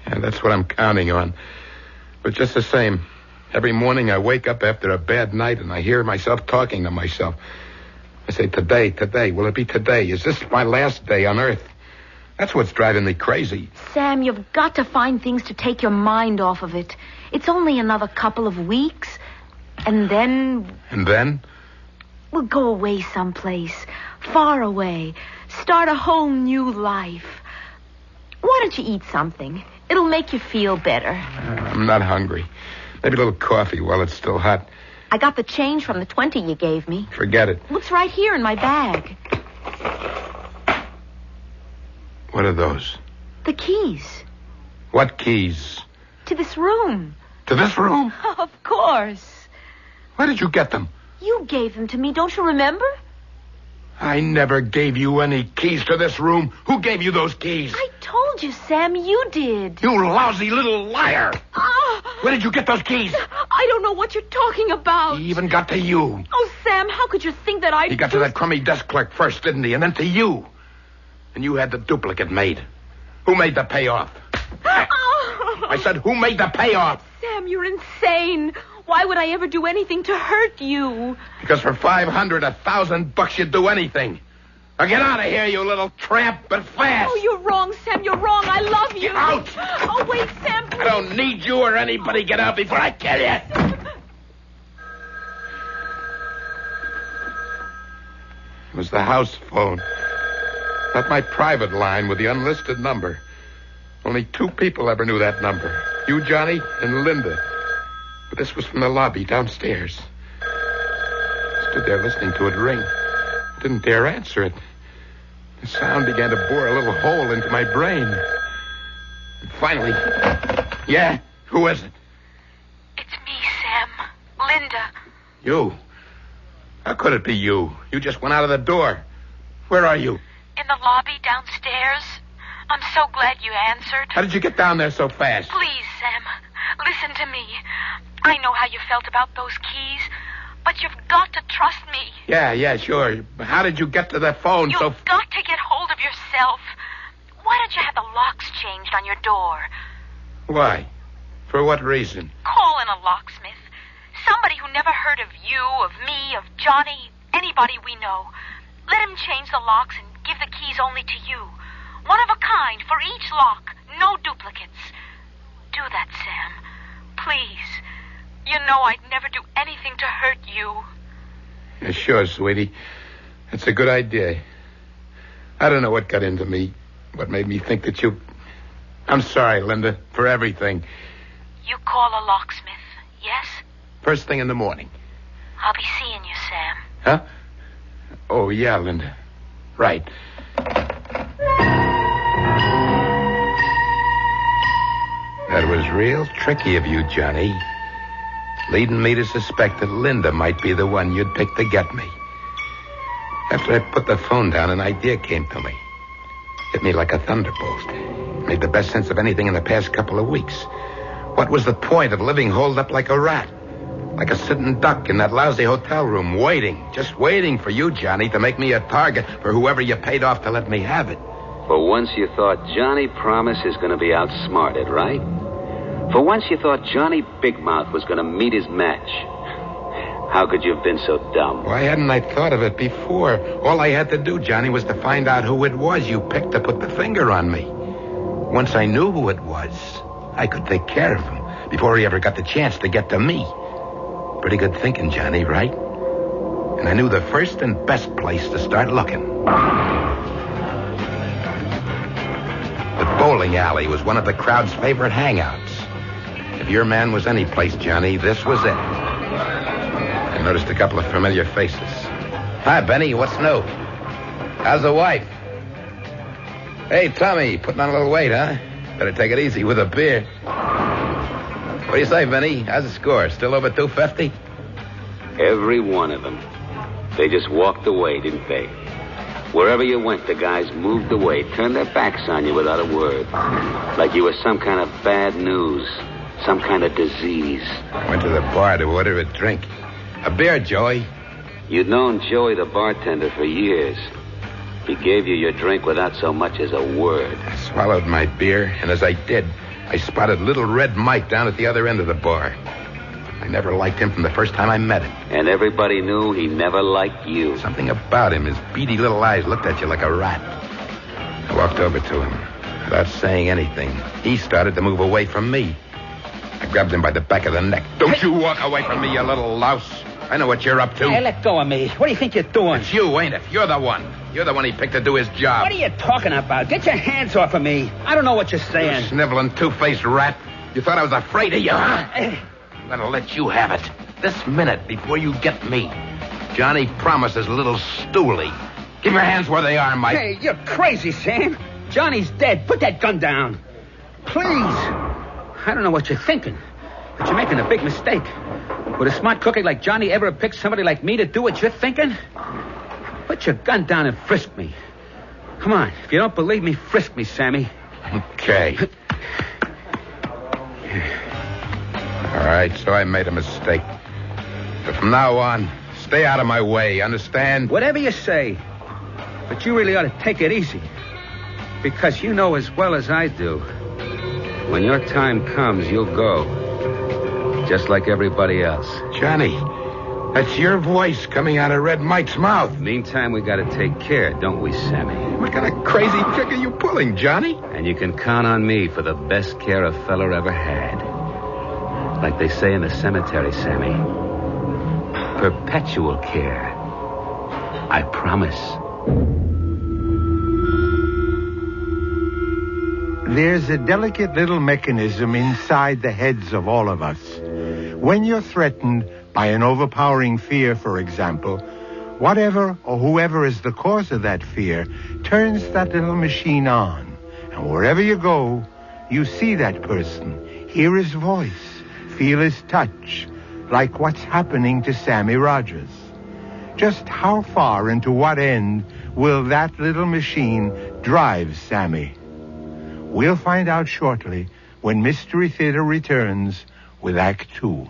Speaker 6: Yeah, that's what I'm counting on. But just the same, every morning I wake up after a bad night and I hear myself talking to myself. I say, today, will it be today? Is this my last day on Earth? That's what's driving me crazy.
Speaker 16: Sam, you've got to find things to take your mind off of it. It's only another couple of weeks. And then...
Speaker 6: And then?
Speaker 16: We'll go away someplace. Far away. Start a whole new life. Why don't you eat something? It'll make you feel better.
Speaker 6: I'm not hungry. Maybe a little coffee while it's still hot.
Speaker 16: I got the change from the 20 you gave me.
Speaker 6: Forget it.
Speaker 16: Looks right here in my bag.
Speaker 6: What are those?
Speaker 16: The keys.
Speaker 6: What keys?
Speaker 16: To this room.
Speaker 6: To this room?
Speaker 16: Of course.
Speaker 6: Where did you get them?
Speaker 16: You gave them to me, don't you remember?
Speaker 6: I never gave you any keys to this room. Who gave you those keys?
Speaker 16: I told you, Sam, you did.
Speaker 6: You lousy little liar. Where did you get those keys?
Speaker 16: I don't know what you're talking about.
Speaker 6: He even got to you.
Speaker 16: Oh, Sam, how could you think that
Speaker 6: He got to that crummy desk clerk first, didn't he? And then to you. And you had the duplicate made. Who made the payoff? I said, who made the payoff?
Speaker 16: Sam, you're insane. Why would I ever do anything to hurt you?
Speaker 6: Because for $500, $1,000 you'd do anything. Now get out of here, you little tramp, but fast.
Speaker 16: Oh, you're wrong, Sam. You're wrong. I love you.
Speaker 6: Get out.
Speaker 16: Oh, wait, Sam, please.
Speaker 6: I don't need you or anybody. Get out before I kill you. It was the house phone. Not my private line with the unlisted number. Only 2 people ever knew that number. You, Johnny, and Linda. But this was from the lobby downstairs. I stood there listening to it ring. Didn't dare answer it. The sound began to bore a little hole into my brain. And finally... Yeah? Who is it?
Speaker 16: It's me, Sam. Linda.
Speaker 6: You? How could it be you? You just went out of the door. Where are you?
Speaker 16: In the lobby downstairs. I'm so glad you answered.
Speaker 6: How did you get down there so fast?
Speaker 16: Please, Sam, listen to me. I know how you felt about those keys, but you've got to trust me.
Speaker 6: Yeah, sure. How did you get to the phone
Speaker 16: You've got to get hold of yourself. Why don't you have the locks changed on your door?
Speaker 6: Why? For what reason?
Speaker 16: Call in a locksmith. Somebody who never heard of you, of me, of Johnny, anybody we know. Let him change the locks and give the keys only to you. One of a kind for each lock. No duplicates. Do that, Sam. Please. You know I'd never do anything to hurt you.
Speaker 6: Yeah, sure, sweetie. That's a good idea. I don't know what got into me. What made me think that you... I'm sorry, Linda, for everything.
Speaker 16: You call a locksmith, yes?
Speaker 6: First thing in the morning.
Speaker 16: I'll be seeing you, Sam.
Speaker 6: Huh? Oh, yeah, Linda. Right. That was real tricky of you, Johnny. Leading me to suspect that Linda might be the one you'd pick to get me. After I put the phone down, an idea came to me. Hit me like a thunderbolt. Made the best sense of anything in the past couple of weeks. What was the point of living holed up like a rat? Like a sitting duck in that lousy hotel room, waiting, just waiting for you, Johnny, to make me a target for whoever you paid off to let me have it.
Speaker 15: For once you thought Johnny Promise is going to be outsmarted, right? For once you thought Johnny Big Mouth was going to meet his match. How could you have been so dumb?
Speaker 6: Why hadn't I thought of it before? All I had to do, Johnny, was to find out who it was you picked to put the finger on me. Once I knew who it was, I could take care of him before he ever got the chance to get to me. Pretty good thinking, Johnny, right? And I knew the first and best place to start looking. The bowling alley was one of the crowd's favorite hangouts. If your man was any place, Johnny, this was it. I noticed a couple of familiar faces. Hi, Benny. What's new? How's the wife? Hey, Tommy. Putting on a little weight, huh? Better take it easy with a beer. What do you say, Benny? How's the score? Still over 250?
Speaker 15: Every one of them. They just walked away, didn't they? Wherever you went, the guys moved away, turned their backs on you without a word. Like you were some kind of bad news, some kind of disease.
Speaker 6: Went to the bar to order a drink. A beer, Joey.
Speaker 15: You'd known Joey the bartender for years. He gave you your drink without so much as a word.
Speaker 6: I swallowed my beer, and as I did, I spotted Little Red Mike down at the other end of the bar. I never liked him from the first time I met him.
Speaker 15: And everybody knew he never liked you.
Speaker 6: Something about him, his beady little eyes looked at you like a rat. I walked over to him. Without saying anything, he started to move away from me. I grabbed him by the back of the neck. Don't you walk away from me, you little louse. I know what you're up to.
Speaker 1: Hey, let go of me. What do you think you're doing?
Speaker 6: It's you, ain't it? You're the one. You're the one he picked to do his job.
Speaker 1: What are you talking about? Get your hands off of me. I don't know what you're saying.
Speaker 6: You sniveling, two-faced rat. You thought I was afraid of you, huh? I'm gonna let you have it. This minute, before you get me. Johnny Promise's little stoolie. Keep your hands where they are, Mike.
Speaker 1: Hey, you're crazy, Sam. Johnny's dead. Put that gun down. Please. I don't know what you're thinking, but you're making a big mistake. Would a smart cookie like Johnny ever have picked somebody like me to do what you're thinking? Put your gun down and frisk me. Come on. If you don't believe me, frisk me, Sammy.
Speaker 6: Okay. All right, so I made a mistake. But from now on, stay out of my way, understand?
Speaker 1: Whatever you say. But you really ought to take it easy. Because you know as well as I do, when your time comes, you'll go. Just like everybody else.
Speaker 6: Johnny, that's your voice coming out of Red Mike's mouth.
Speaker 15: Meantime, we gotta take care, don't we, Sammy?
Speaker 6: What kind of crazy trick are you pulling, Johnny?
Speaker 15: And you can count on me for the best care a feller ever had. Like they say in the cemetery, Sammy. Perpetual care. I promise.
Speaker 6: There's a delicate little mechanism inside the heads of all of us. When you're threatened by an overpowering fear, for example, whatever or whoever is the cause of that fear turns that little machine on. And wherever you go, you see that person, hear his voice, feel his touch, like what's happening to Sammy Rogers. Just how far and to what end will that little machine drive Sammy? We'll find out shortly when Mystery Theater returns with Act 2.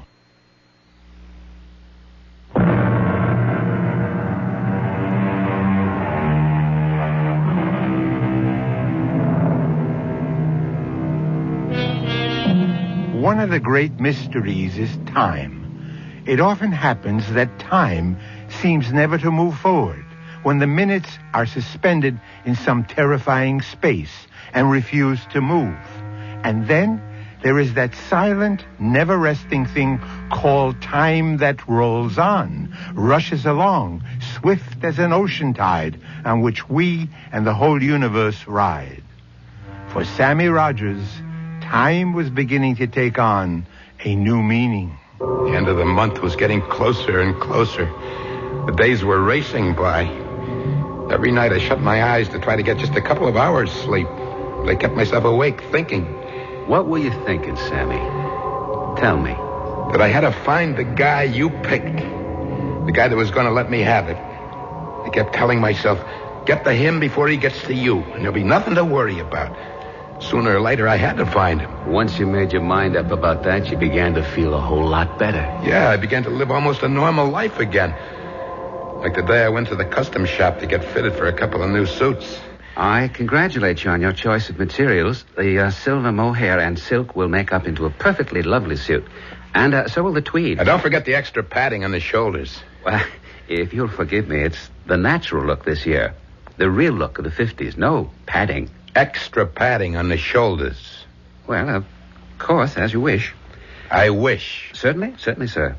Speaker 6: One of the great mysteries is time. It often happens that time seems never to move forward when the minutes are suspended in some terrifying space and refuse to move. And then there is that silent, never-resting thing called time that rolls on, rushes along, swift as an ocean tide on which we and the whole universe ride. For Sammy Rogers, time was beginning to take on a new meaning. The end of the month was getting closer and closer. The days were racing by. Every night I shut my eyes to try to get just a couple of hours sleep. But I kept myself awake thinking.
Speaker 15: What were you thinking, Sammy? Tell me.
Speaker 6: That I had to find the guy you picked. The guy that was going to let me have it. I kept telling myself, get to him before he gets to you, and there'll be nothing to worry about. Sooner or later, I had to find him.
Speaker 15: Once you made your mind up about that, you began to feel a whole lot better.
Speaker 6: Yeah, I began to live almost a normal life again. Like the day I went to the custom shop to get fitted for a couple of new suits.
Speaker 15: I congratulate you on your choice of materials. The silver mohair and silk will make up into a perfectly lovely suit. And so will the tweed.
Speaker 6: Now, don't forget the extra padding on the shoulders.
Speaker 15: Well, if you'll forgive me, it's the natural look this year. The real look of the 50s. No padding.
Speaker 6: Extra padding on the shoulders.
Speaker 15: Well, of course, as you wish.
Speaker 6: I wish.
Speaker 15: Certainly, sir.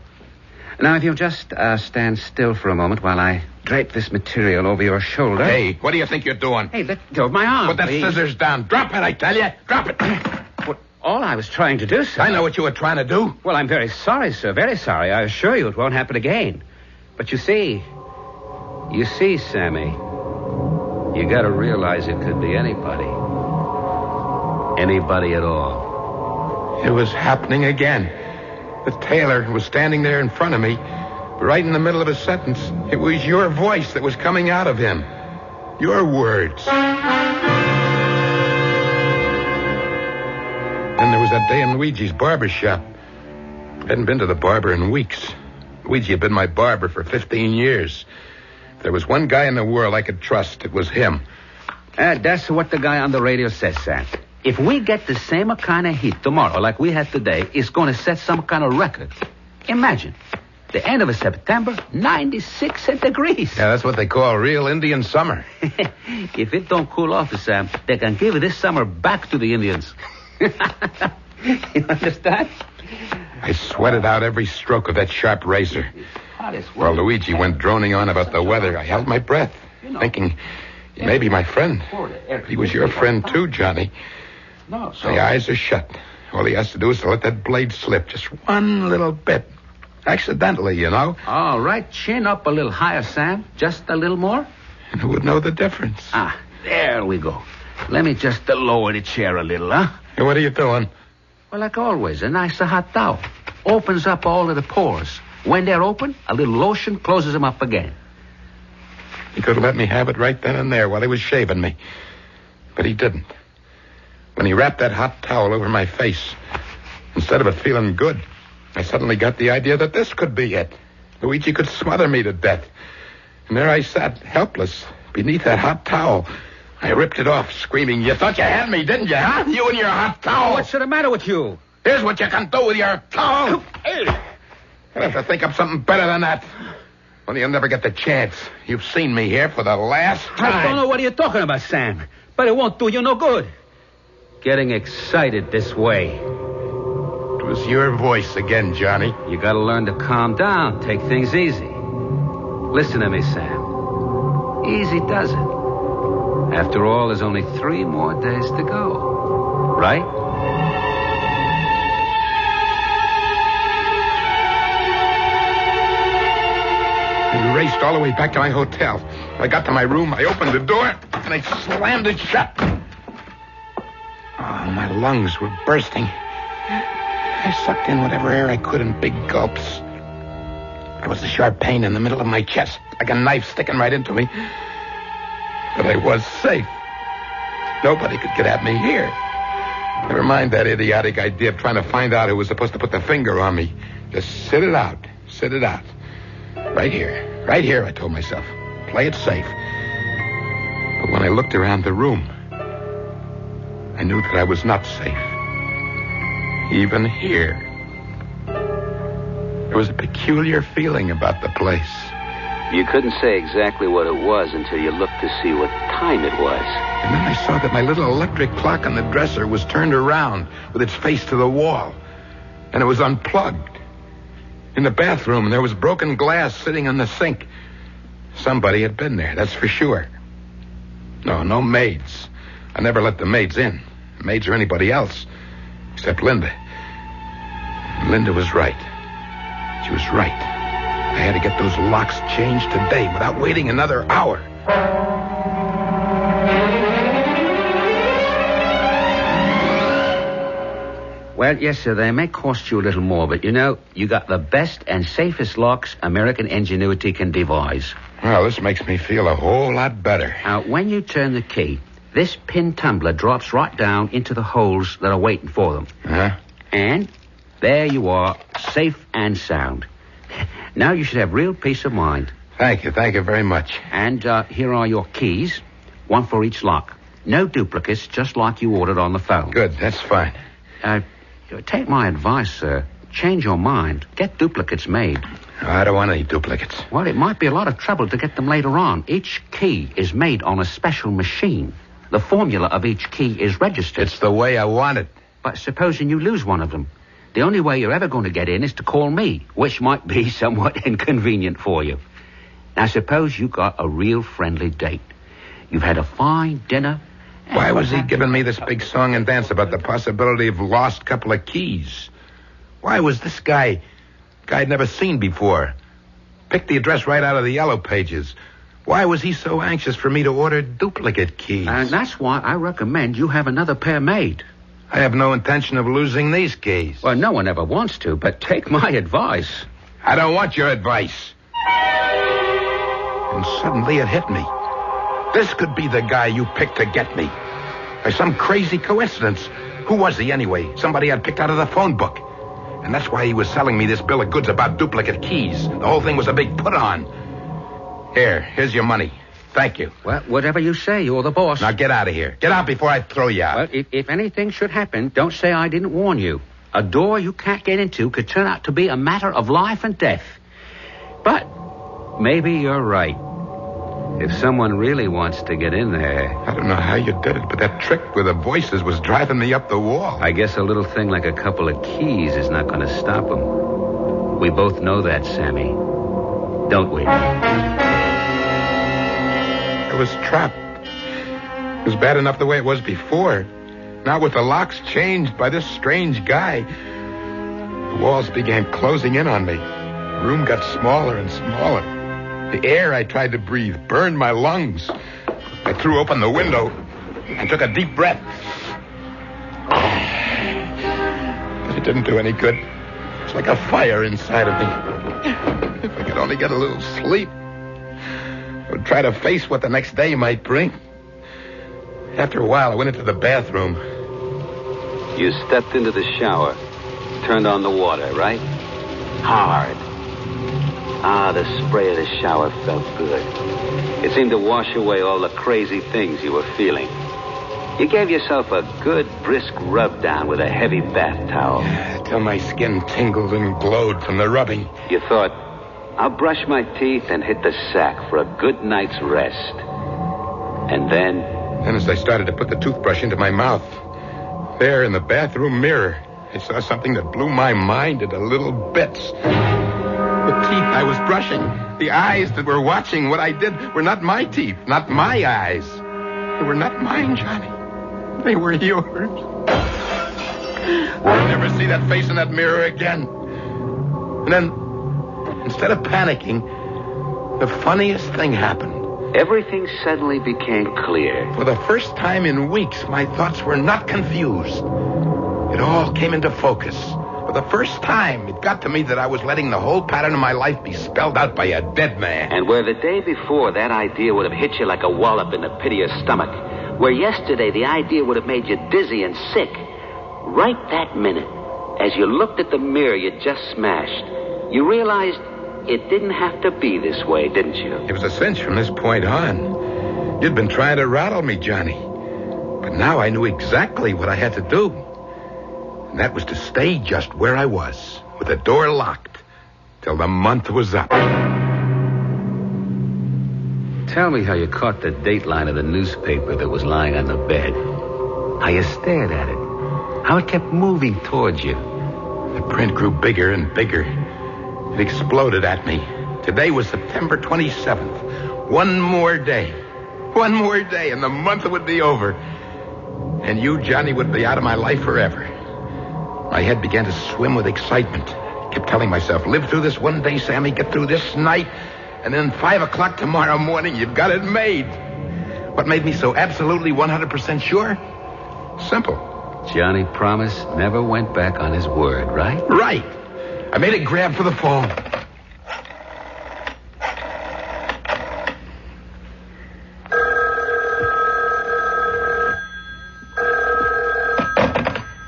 Speaker 15: Now, if you'll just stand still for a moment while I drape this material over your shoulder.
Speaker 6: Hey, what do you think you're doing?
Speaker 15: Hey, let go of my arm,
Speaker 6: Put that
Speaker 15: please.
Speaker 6: scissors down. Drop it, I tell you. Drop it.
Speaker 15: What, all I was trying to do, sir.
Speaker 6: I know what you were trying to do.
Speaker 15: Well, I'm very sorry, sir. Very sorry. I assure you it won't happen again. But you see, Sammy, you got to realize it could be anybody. Anybody at all.
Speaker 6: It was happening again. The tailor was standing there in front of me, right in the middle of a sentence. It was your voice that was coming out of him. Your words. Then there was that day in Luigi's barber shop. I hadn't been to the barber in weeks. Luigi had been my barber for 15 years. If there was one guy in the world I could trust, it was him.
Speaker 15: That's what the guy on the radio says, Sam. If we get the same kind of heat tomorrow like we had today, it's going to set some kind of record. Imagine, the end of September, 96 degrees.
Speaker 6: Yeah, that's what they call real Indian summer.
Speaker 15: If it don't cool off, Sam, they can give this summer back to the Indians. You understand?
Speaker 6: I sweated out every stroke of that sharp razor. While Luigi went droning on about the weather, I held my breath, thinking, he may be my friend. But he was your friend too, Johnny. My eyes are shut. All he has to do is to let that blade slip just one little bit. Accidentally, you know.
Speaker 15: All right, chin up a little higher, Sam. Just a little more.
Speaker 6: And who would know the difference?
Speaker 15: There we go. Let me just lower the chair a little, huh?
Speaker 6: Hey, what are you doing?
Speaker 15: Well, like always, a nice hot towel. Opens up all of the pores. When they're open, a little lotion closes them up again.
Speaker 6: He could have let me have it right then and there while he was shaving me. But he didn't. When he wrapped that hot towel over my face, instead of it feeling good, I suddenly got the idea that this could be it. Luigi could smother me to death. And there I sat, helpless, beneath that hot towel. I ripped it off, screaming, "You thought you had me, didn't you, huh? You and your hot towel."
Speaker 15: What's the matter with you?
Speaker 6: Here's what you can do with your towel. Hey. I'll have to think up something better than that. Well, you'll never get the chance. You've seen me here for the last time.
Speaker 15: I don't know what you're talking about, Sam. But it won't do you no good. Getting excited this way.
Speaker 6: It was your voice again, Johnny.
Speaker 15: You gotta learn to calm down. Take things easy. Listen to me, Sam. Easy does it. After all, there's only 3 more days to go. Right?
Speaker 6: I raced all the way back to my hotel. I got to my room, I opened the door, and I slammed it shut. Oh, my lungs were bursting. I sucked in whatever air I could in big gulps. There was a sharp pain in the middle of my chest, like a knife sticking right into me. But I was safe. Nobody could get at me here. Never mind that idiotic idea of trying to find out who was supposed to put the finger on me. Just sit it out. Sit it out. Right here, I told myself. Play it safe. But when I looked around the room, I knew that I was not safe. Even here. There was a peculiar feeling about the place.
Speaker 15: You couldn't say exactly what it was until you looked to see what time it was.
Speaker 6: And then I saw that my little electric clock on the dresser was turned around with its face to the wall. And it was unplugged. In the bathroom, there was broken glass sitting on the sink. Somebody had been there, that's for sure. No maids. I never let the maids in. Maids or anybody else. Except Linda. Linda was right. She was right. I had to get those locks changed today without waiting another hour.
Speaker 15: Well, yes, sir, they may cost you a little more, but, you got the best and safest locks American ingenuity can devise.
Speaker 6: Well, this makes me feel a whole lot better.
Speaker 15: Now, when you turn the key, this pin tumbler drops right down into the holes that are waiting for them.
Speaker 6: Uh-huh.
Speaker 15: And there you are, safe and sound. Now you should have real peace of mind.
Speaker 6: Thank you very much.
Speaker 15: And here are your keys, one for each lock. No duplicates, just like you ordered on the phone.
Speaker 6: Good, that's fine.
Speaker 15: Take my advice, sir. Change your mind. Get duplicates made.
Speaker 6: I don't want any duplicates.
Speaker 15: Well, it might be a lot of trouble to get them later on. Each key is made on a special machine. The formula of each key is registered.
Speaker 6: It's the way I want it.
Speaker 15: But supposing you lose one of them, the only way you're ever going to get in is to call me, which might be somewhat inconvenient for you. Now, suppose you got a real friendly date. You've had a fine dinner.
Speaker 6: Why was he giving me this big song and dance about the possibility of lost couple of keys? Why was this guy I'd never seen before, picked the address right out of the yellow pages? Why was he so anxious for me to order duplicate keys?
Speaker 15: And that's why I recommend you have another pair made.
Speaker 6: I have no intention of losing these keys.
Speaker 15: Well, no one ever wants to, but take my advice.
Speaker 6: I don't want your advice. And suddenly it hit me. This could be the guy you picked to get me. By some crazy coincidence. Who was he anyway? Somebody I'd picked out of the phone book. And that's why he was selling me this bill of goods about duplicate keys. The whole thing was a big put-on. Here's your money. Thank you.
Speaker 15: Well, whatever you say, you're the boss.
Speaker 6: Now get out of here. Get out before I throw you out.
Speaker 15: Well, if anything should happen, don't say I didn't warn you. A door you can't get into could turn out to be a matter of life and death. But maybe you're right. If someone really wants to get in there...
Speaker 6: I don't know how you did it, but that trick with the voices was driving me up the wall.
Speaker 15: I guess a little thing like a couple of keys is not going to stop them. We both know that, Sammy. Don't we?
Speaker 6: I was trapped. It was bad enough the way it was before. Now with the locks changed by this strange guy, the walls began closing in on me. The room got smaller and smaller. The air I tried to breathe burned my lungs. I threw open the window. and took a deep breath. But it didn't do any good. It's like a fire inside of me. If I could only get a little sleep, I would try to face what the next day might bring. After a while, I went into the bathroom.
Speaker 15: You stepped into the shower, turned on the water, right? Hard. The spray of the shower felt good. It seemed to wash away all the crazy things you were feeling. You gave yourself a good, brisk rub down with a heavy bath towel.
Speaker 6: Till my skin tingled and glowed from the rubbing.
Speaker 15: You thought, I'll brush my teeth and hit the sack for a good night's rest. And then...
Speaker 6: Then as I started to put the toothbrush into my mouth, there in the bathroom mirror, I saw something that blew my mind into little bits. The teeth I was brushing, the eyes that were watching what I did were not my teeth, not my eyes. They were not mine, Johnny. They were yours. I'll never see that face in that mirror again. And then, instead of panicking, the funniest thing happened.
Speaker 15: Everything suddenly became clear.
Speaker 6: For the first time in weeks, my thoughts were not confused. It all came into focus. For the first time, it got to me that I was letting the whole pattern of my life be spelled out by a dead man.
Speaker 15: And where the day before that idea would have hit you like a wallop in the pit of your stomach, where yesterday the idea would have made you dizzy and sick, right that minute, as you looked at the mirror you just smashed, you realized it didn't have to be this way, didn't you?
Speaker 6: It was a cinch from this point on. You'd been trying to rattle me, Johnny. But now I knew exactly what I had to do. And that was to stay just where I was, with the door locked, till the month was up.
Speaker 15: Tell me how you caught the dateline of the newspaper that was lying on the bed. How you stared at it. How it kept moving towards you.
Speaker 6: The print grew bigger and bigger. It exploded at me. Today was September 27th. One more day. One more day, and the month would be over. And you, Johnny, would be out of my life forever. My head began to swim with excitement. I kept telling myself, live through this one day, Sammy, get through this night, and then 5 o'clock tomorrow morning, you've got it made. What made me so absolutely 100% sure? Simple.
Speaker 15: Johnny Promise never went back on his word, right?
Speaker 6: Right. I made a grab for the phone.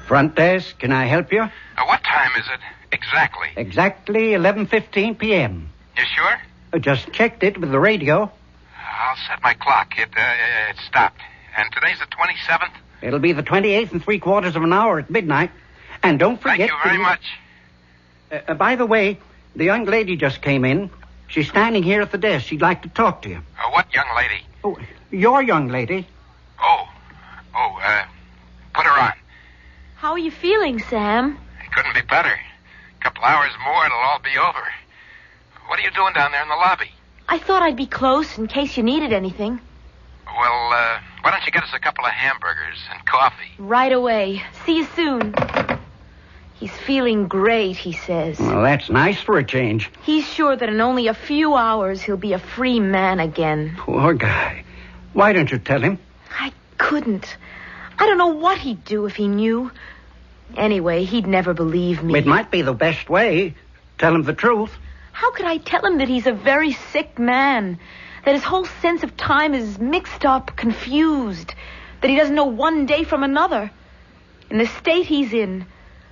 Speaker 4: Front desk, can I help you?
Speaker 6: What time is it exactly?
Speaker 4: Exactly 11:15 p.m.
Speaker 6: You sure?
Speaker 4: Just checked it with the radio.
Speaker 6: I'll set my clock. It stopped. And today's the 27th?
Speaker 4: It'll be the 28th and 3/4 of an hour at midnight. And don't forget...
Speaker 6: Thank you very much.
Speaker 4: By the way, the young lady just came in. She's standing here at the desk. She'd like to talk to you.
Speaker 6: What young lady?
Speaker 4: Oh, your young lady.
Speaker 6: Put her on.
Speaker 13: How are you feeling, Sam?
Speaker 6: It couldn't be better. A couple hours more, it'll all be over. What are you doing down there in the lobby?
Speaker 13: I thought I'd be close in case you needed anything.
Speaker 6: Well, why don't you get us a couple of hamburgers and coffee?
Speaker 13: Right away. See you soon. He's feeling great, he says.
Speaker 4: Well, that's nice for a change.
Speaker 13: He's sure that in only a few hours he'll be a free man again.
Speaker 4: Poor guy. Why don't you tell him?
Speaker 13: I couldn't. I don't know what he'd do if he knew. Anyway, he'd never believe me.
Speaker 4: It might be the best way. Tell him the truth.
Speaker 13: How could I tell him that he's a very sick man? That his whole sense of time is mixed up, confused. That he doesn't know one day from another. In the state he's in,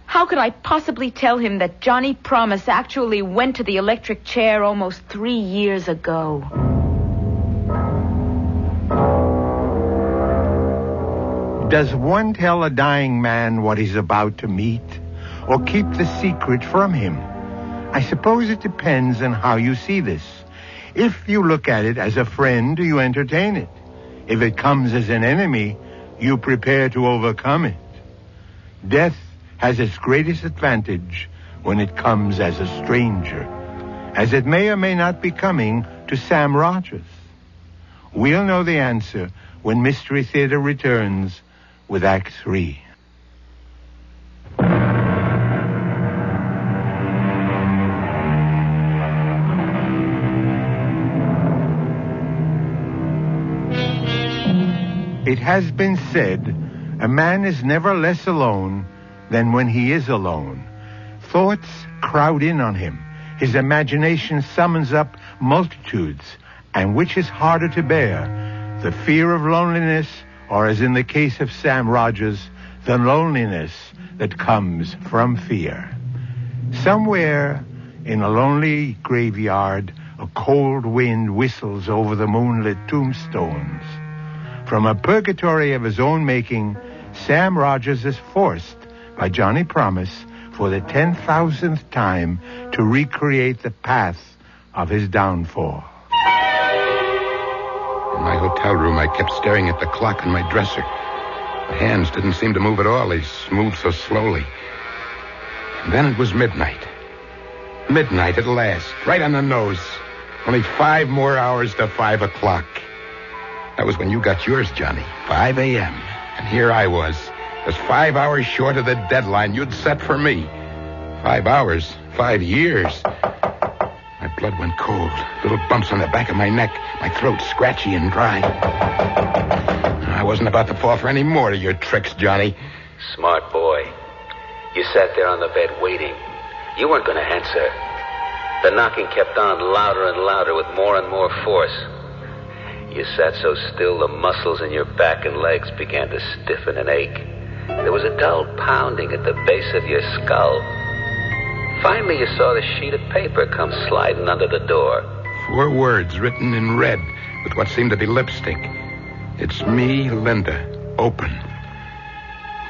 Speaker 13: how could I possibly tell him that Johnny Promise actually went to the electric chair almost 3 years ago?
Speaker 6: Does one tell a dying man what he's about to meet, or keep the secret from him? I suppose it depends on how you see this. If you look at it as a friend, you entertain it. If it comes as an enemy, you prepare to overcome it. Death has its greatest advantage when it comes as a stranger, as it may or may not be coming to Sam Rogers. We'll know the answer when Mystery Theater returns with Act 3. It has been said, a man is never less alone than when he is alone. Thoughts crowd in on him. His imagination summons up multitudes. And which is harder to bear, the fear of loneliness, or as in the case of Sam Rogers, the loneliness that comes from fear? Somewhere in a lonely graveyard, a cold wind whistles over the moonlit tombstones. From a purgatory of his own making, Sam Rogers is forced by Johnny Promise for the 10,000th time to recreate the path of his downfall.
Speaker 15: In my hotel room, I kept staring at the clock on my dresser. My hands didn't seem to move at all. They moved so slowly. And then it was midnight. Midnight at last, right on the nose. Only 5 more hours to 5 o'clock. That was when you got yours, Johnny. 5 a.m. And here I was, just 5 hours short of the deadline you'd set for me. 5 hours, 5 years. My blood went cold. Little bumps on the back of my neck. My throat scratchy and dry. I wasn't about to fall for any more of your tricks, Johnny. Smart boy. You sat there on the bed waiting. You weren't going to answer. The knocking kept on louder and louder with more and more force. You sat so still the muscles in your back and legs began to stiffen and ache. There was a dull pounding at the base of your skull. Finally, you saw the sheet of paper come sliding under the door. 4 words written in red with what seemed to be lipstick. It's me, Linda. Open.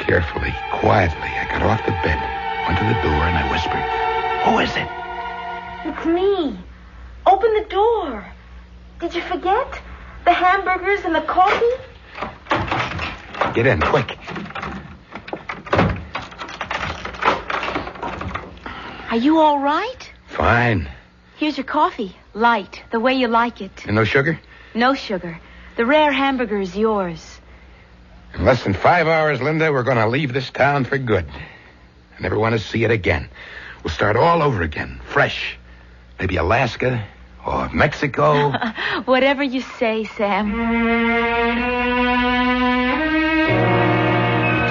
Speaker 15: Carefully, quietly, I got off the bed, went to the door, and I whispered, "Who is it?"
Speaker 13: It's me. Open the door. Did you forget? The hamburgers and the coffee?
Speaker 15: Get in, quick.
Speaker 13: Are you all right?
Speaker 15: Fine.
Speaker 13: Here's your coffee. Light, the way you like it.
Speaker 15: And no sugar?
Speaker 13: No sugar. The rare hamburger is yours.
Speaker 15: In less than 5 hours, Linda, we're going to leave this town for good. I never want to see it again. We'll start all over again, fresh. Maybe Alaska or Mexico.
Speaker 13: Whatever you say, Sam.
Speaker 15: We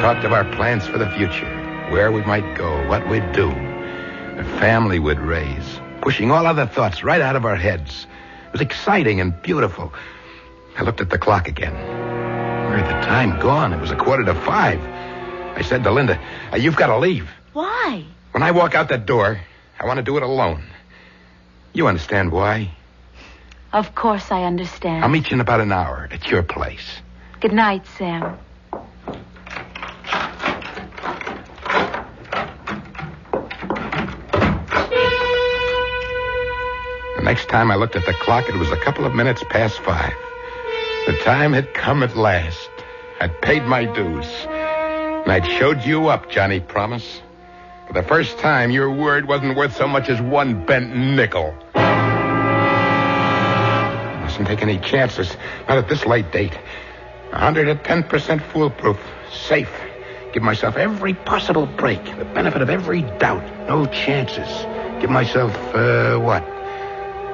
Speaker 15: talked of our plans for the future, where we might go, what we'd do, the family we'd raise, pushing all other thoughts right out of our heads. It was exciting and beautiful. I looked at the clock again. Where had the time gone? It was 5:15. I said to Linda, "You've got to leave."
Speaker 13: Why?
Speaker 15: When I walk out that door, I want to do it alone. You understand why?
Speaker 13: Of course I understand.
Speaker 15: I'll meet you in about an hour at your place.
Speaker 13: Good night, Sam.
Speaker 15: The next time I looked at the clock, it was a couple of minutes past 5. The time had come at last. I'd paid my dues. And I'd showed you up, Johnny Promise. For the first time, your word wasn't worth so much as 1 bent nickel. Mustn't take any chances. Not at this late date. 110% foolproof. Safe. Give myself every possible break. The benefit of every doubt. No chances. Give myself,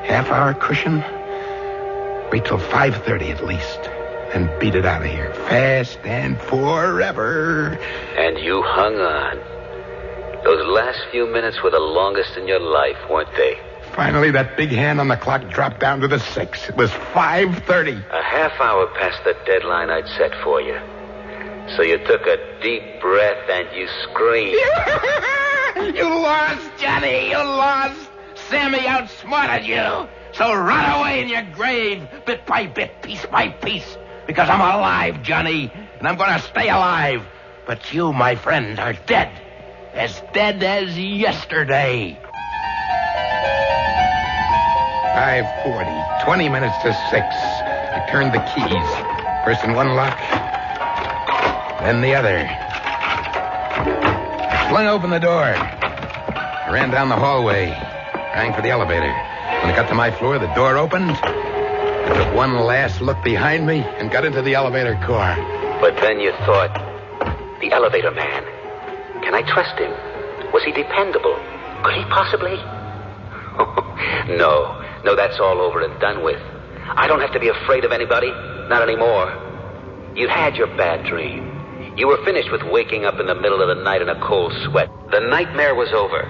Speaker 15: half-hour cushion? Wait till 5:30 at least. Then beat it out of here. Fast and forever. And you hung on. Those last few minutes were the longest in your life, weren't they? Finally, that big hand on the clock dropped down to the 6. It was 5:30. A half hour past the deadline I'd set for you. So you took a deep breath and you screamed.
Speaker 11: You lost, Johnny. You lost. Sammy outsmarted you. So rot away in your grave, bit by bit, piece by piece. Because I'm alive, Johnny. And I'm going to stay alive. But you, my friend, are dead. As dead as yesterday.
Speaker 15: 5:40. 20 minutes to 6. I turned the keys. First in one lock, then the other. I flung open the door. I ran down the hallway. Rang for the elevator. When I got to my floor, the door opened. I took one last look behind me and got into the elevator car. But then you thought, the elevator man. Can I trust him? Was he dependable? Could he possibly? No, that's all over and done with. I don't have to be afraid of anybody. Not anymore. You'd had your bad dream. You were finished with waking up in the middle of the night in a cold sweat. The nightmare was over.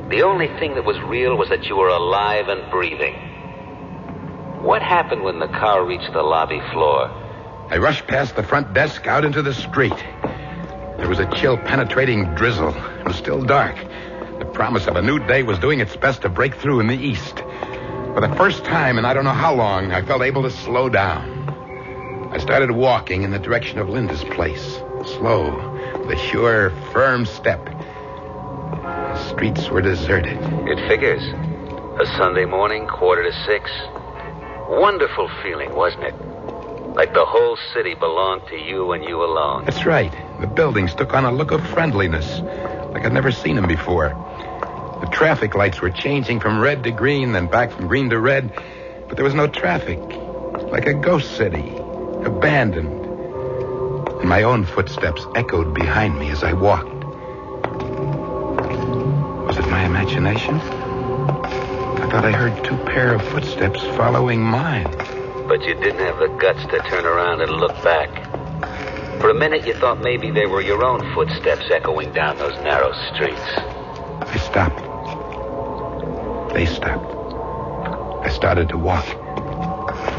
Speaker 15: The only thing that was real was that you were alive and breathing. What happened when the car reached the lobby floor?
Speaker 19: I rushed past the front desk out into the street. There was a chill, penetrating drizzle. It was still dark. The promise of a new day was doing its best to break through in the east. For the first time in I don't know how long, I felt able to slow down. I started walking in the direction of Linda's place. Slow, with a sure, firm step. The streets were deserted.
Speaker 15: It figures. A Sunday morning, 5:45. Wonderful feeling, wasn't it? Like the whole city belonged to you and you alone.
Speaker 19: That's right. The buildings took on a look of friendliness, like I'd never seen them before. The traffic lights were changing from red to green, then back from green to red, but there was no traffic. Like a ghost city, abandoned. And my own footsteps echoed behind me as I walked. Was it my imagination? I thought I heard 2 pair of footsteps following mine.
Speaker 15: But you didn't have the guts to turn around and look back. For a minute, you thought maybe they were your own footsteps echoing down those narrow streets.
Speaker 19: I stopped. They stopped. I started to walk.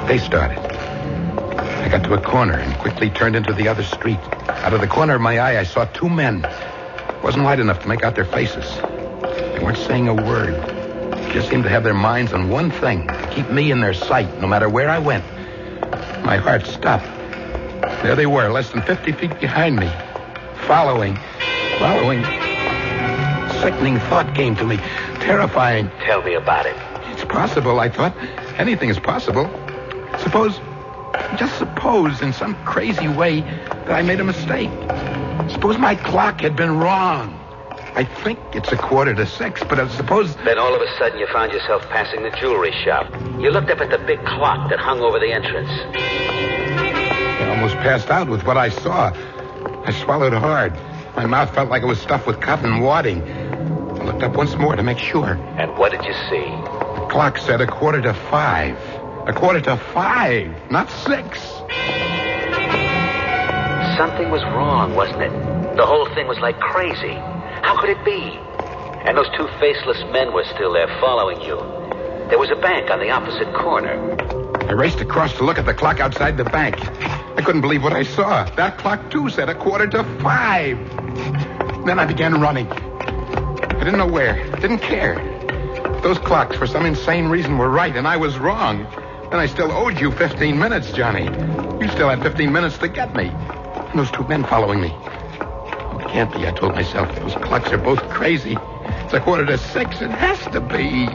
Speaker 19: They started. I got to a corner and quickly turned into the other street. Out of the corner of my eye, I saw 2 men. It wasn't light enough to make out their faces. They weren't saying a word. They just seemed to have their minds on one thing, to keep me in their sight, no matter where I went. My heart stopped. There they were, less than 50 feet behind me. Following. Sickening thought came to me. Terrifying.
Speaker 15: Tell me about it.
Speaker 19: It's possible, I thought. Anything is possible. Just suppose in some crazy way that I made a mistake. Suppose my clock had been wrong. I think it's 5:45, but I suppose...
Speaker 15: Then all of a sudden you found yourself passing the jewelry shop. You looked up at the big clock that hung over the entrance.
Speaker 19: I almost passed out with what I saw. I swallowed hard. My mouth felt like it was stuffed with cotton wadding. I looked up once more to make sure.
Speaker 15: And what did you see?
Speaker 19: The clock said 5:45. 5:45, not 6.
Speaker 15: Something was wrong, wasn't it? The whole thing was like crazy. How could it be? And those 2 faceless men were still there following you. There was a bank on the opposite corner.
Speaker 19: I raced across to look at the clock outside the bank. I couldn't believe what I saw. That clock, too, said 5:45. Then I began running. I didn't know where. Didn't care. Those clocks, for some insane reason, were right, and I was wrong. Then I still owed you 15 minutes, Johnny. You still had 15 minutes to get me. And those 2 men following me. Oh, it can't be, I told myself. Those clocks are both crazy. It's 5:45. It has to be.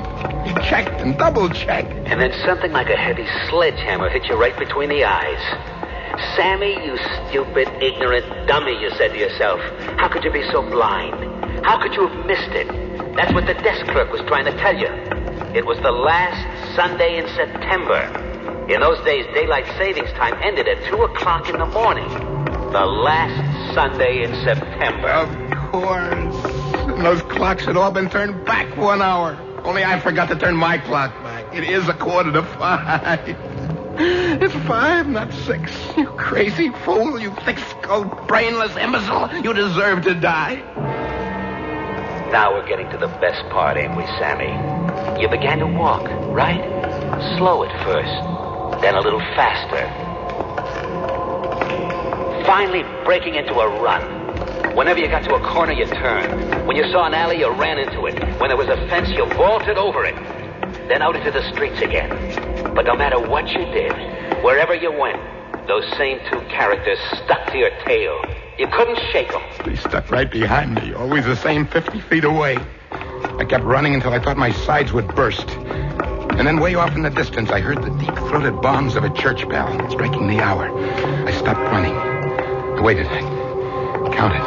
Speaker 19: You checked and double-checked.
Speaker 15: And then something like a heavy sledgehammer hit you right between the eyes. Sammy, you stupid, ignorant dummy, you said to yourself. How could you be so blind? How could you have missed it? That's what the desk clerk was trying to tell you. It was the last Sunday in September. In those days, daylight savings time ended at 2 o'clock in the morning. The last Sunday in September.
Speaker 19: Of course. And those clocks had all been turned back 1 hour. Only I forgot to turn my clock back. It is 5:45. It's 5, not 6. You crazy fool. You thick-skulled, brainless imbecile. You deserve to die.
Speaker 15: Now we're getting to the best part, ain't we, Sammy? You began to walk, right? Slow at first, then a little faster. Finally breaking into a run. Whenever you got to a corner, you turned. When you saw an alley, you ran into it. When there was a fence, you vaulted over it. Then out into the streets again. But no matter what you did, wherever you went, those same 2 characters stuck to your tail. You couldn't shake them.
Speaker 19: They stuck right behind me, always the same 50 feet away. I kept running until I thought my sides would burst. And then way off in the distance, I heard the deep-throated bombs of a church bell striking the hour. I stopped running. I waited. I counted.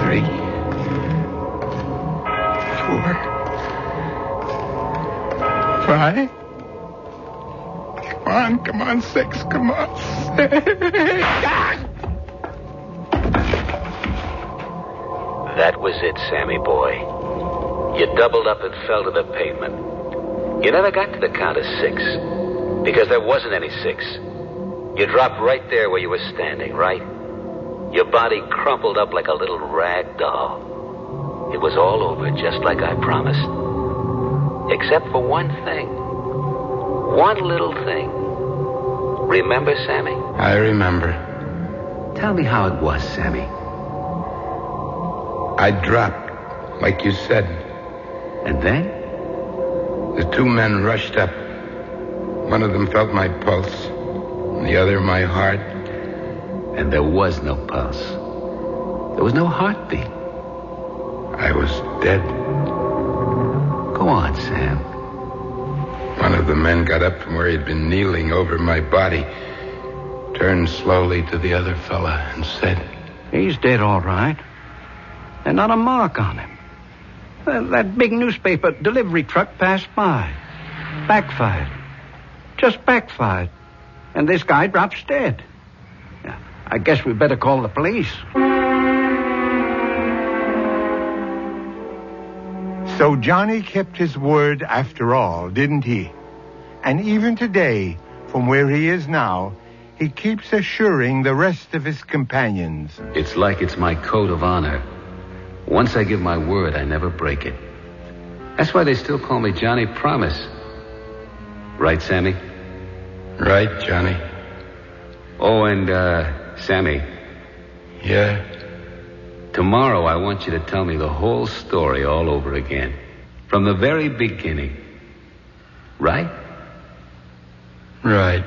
Speaker 19: 3, 4, 5. Come on, 6. Come on, 6.
Speaker 15: That was it, Sammy boy. You doubled up and fell to the pavement. You never got to the count of 6. Because there wasn't any 6. You dropped right there where you were standing, right? Your body crumpled up like a little rag doll. It was all over, just like I promised. Except for one thing. One little thing. Remember, Sammy?
Speaker 19: I remember.
Speaker 15: Tell me how it was, Sammy.
Speaker 19: I dropped, like you said.
Speaker 15: And then?
Speaker 19: The 2 men rushed up. One of them felt my pulse, and the other my heart.
Speaker 15: And there was no pulse. There was no heartbeat.
Speaker 19: I was dead.
Speaker 15: Go on, Sam.
Speaker 19: One of the men got up from where he'd been kneeling over my body, turned slowly to the other fella, and said,
Speaker 4: He's dead, all right. There's not a mark on him. That big newspaper delivery truck passed by. Backfired. Just backfired. And this guy drops dead. Yeah, I guess we better call the police.
Speaker 6: So Johnny kept his word after all, didn't he? And even today, from where he is now, he keeps assuring the rest of his companions.
Speaker 15: It's like it's my code of honor. Once I give my word, I never break it. That's why they still call me Johnny Promise. Right, Sammy?
Speaker 19: Right, Johnny.
Speaker 15: Oh, and, Sammy.
Speaker 19: Yeah?
Speaker 15: Tomorrow, I want you to tell me the whole story all over again. From the very beginning. Right?
Speaker 19: Right.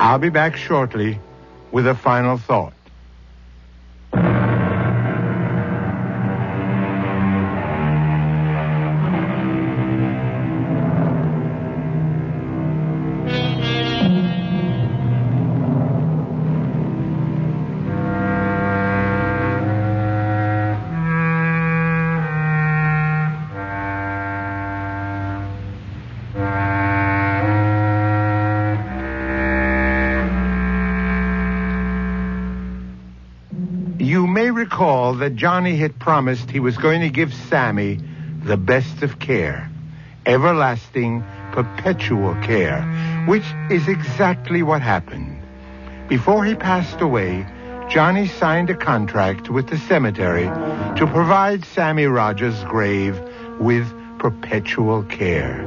Speaker 6: I'll be back shortly with a final thought. You may recall that Johnny had promised he was going to give Sammy the best of care, everlasting, perpetual care, which is exactly what happened. Before he passed away, Johnny signed a contract with the cemetery to provide Sammy Rogers' grave with perpetual care.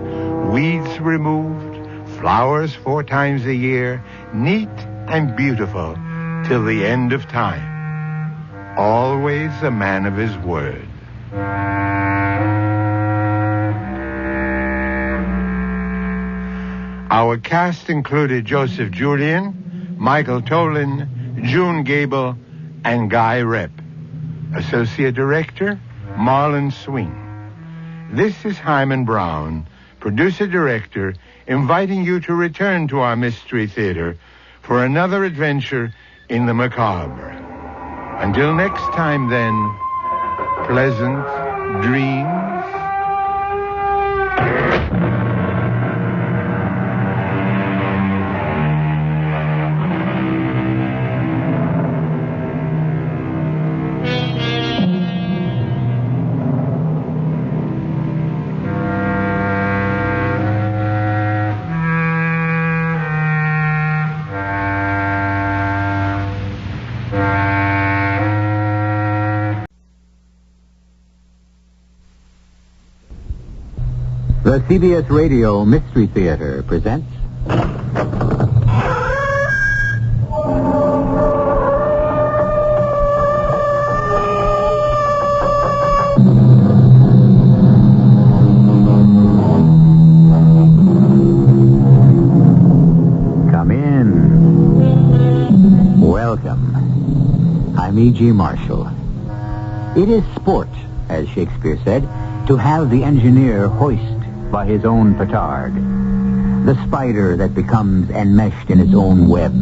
Speaker 6: Weeds removed, flowers 4 times a year, neat and beautiful till the end of time. Always a man of his word. Our cast included Joseph Julian, Michael Tolan, June Gable, and Guy Rep. Associate Director, Marlon Swing. This is Hyman Brown, Producer-Director, inviting you to return to our Mystery Theater for another adventure in the macabre. Until next time, then, pleasant dreams.
Speaker 9: The CBS Radio Mystery Theater presents... Come in. Welcome. I'm E.G. Marshall. It is sport, as Shakespeare said, to have the engineer hoist by his own petard. The spider that becomes enmeshed in its own web.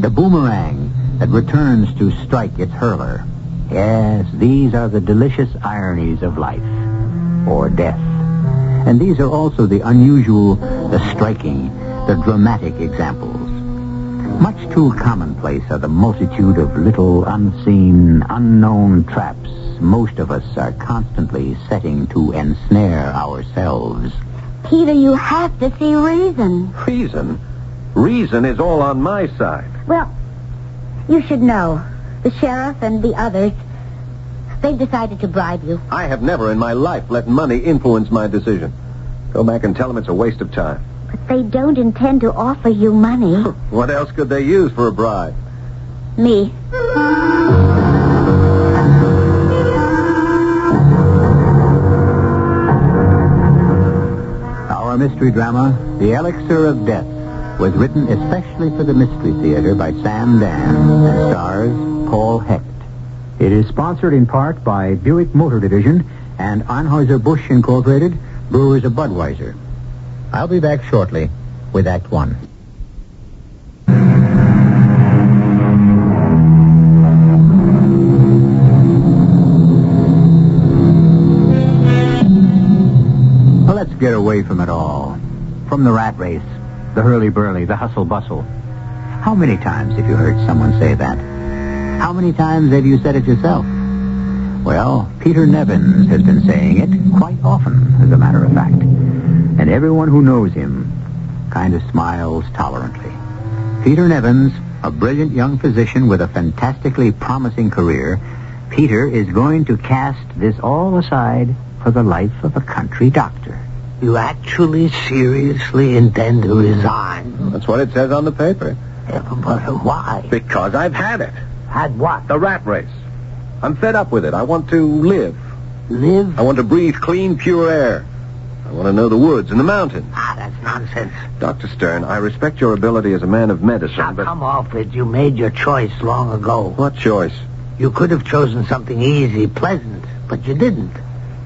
Speaker 9: The boomerang that returns to strike its hurler. Yes, these are the delicious ironies of life, or death. And these are also the unusual, the striking, the dramatic examples. Much too commonplace are the multitude of little unseen, unknown traps
Speaker 17: most of us are constantly setting to ensnare ourselves.
Speaker 10: Peter, you have to see reason.
Speaker 3: Reason? Reason is all on my side.
Speaker 10: Well, you should know. The sheriff and the others, they've decided to bribe you.
Speaker 3: I have never in my life let money influence my decision. Go back and tell them it's a waste of time.
Speaker 10: But they don't intend to offer you money.
Speaker 3: What else could they use for a bribe?
Speaker 10: Me.
Speaker 17: Our mystery drama, The Elixir of Death, was written especially for the Mystery Theater by Sam Dan and stars Paul Hecht. It is sponsored in part by Buick Motor Division and Anheuser-Busch Incorporated, Brewers of Budweiser. I'll be back shortly with Act One. Well, let's get away from it all. From the rat race, the hurly-burly, the hustle-bustle. How many times have you heard someone say that? How many times have you said it yourself? Well, Peter Nevins has been saying it quite often, as a matter of fact. And everyone who knows him kind of smiles tolerantly. Peter Nevins, a brilliant young physician with a fantastically promising career, Peter is going to cast this all aside for the life of a country doctor.
Speaker 20: You actually, seriously intend to resign?
Speaker 3: That's what it says on the paper.
Speaker 20: Yeah, but why?
Speaker 3: Because I've had it.
Speaker 20: Had what?
Speaker 3: The rat race. I'm fed up with it. I want to live.
Speaker 20: Live?
Speaker 3: I want to breathe clean, pure air. I want to know the woods and the mountains.
Speaker 20: That's nonsense.
Speaker 3: Dr. Stern, I respect your ability as a man of medicine,
Speaker 20: Now,
Speaker 3: but...
Speaker 20: come off it. You made your choice long ago.
Speaker 3: What choice?
Speaker 20: You could have chosen something easy, pleasant, but you didn't.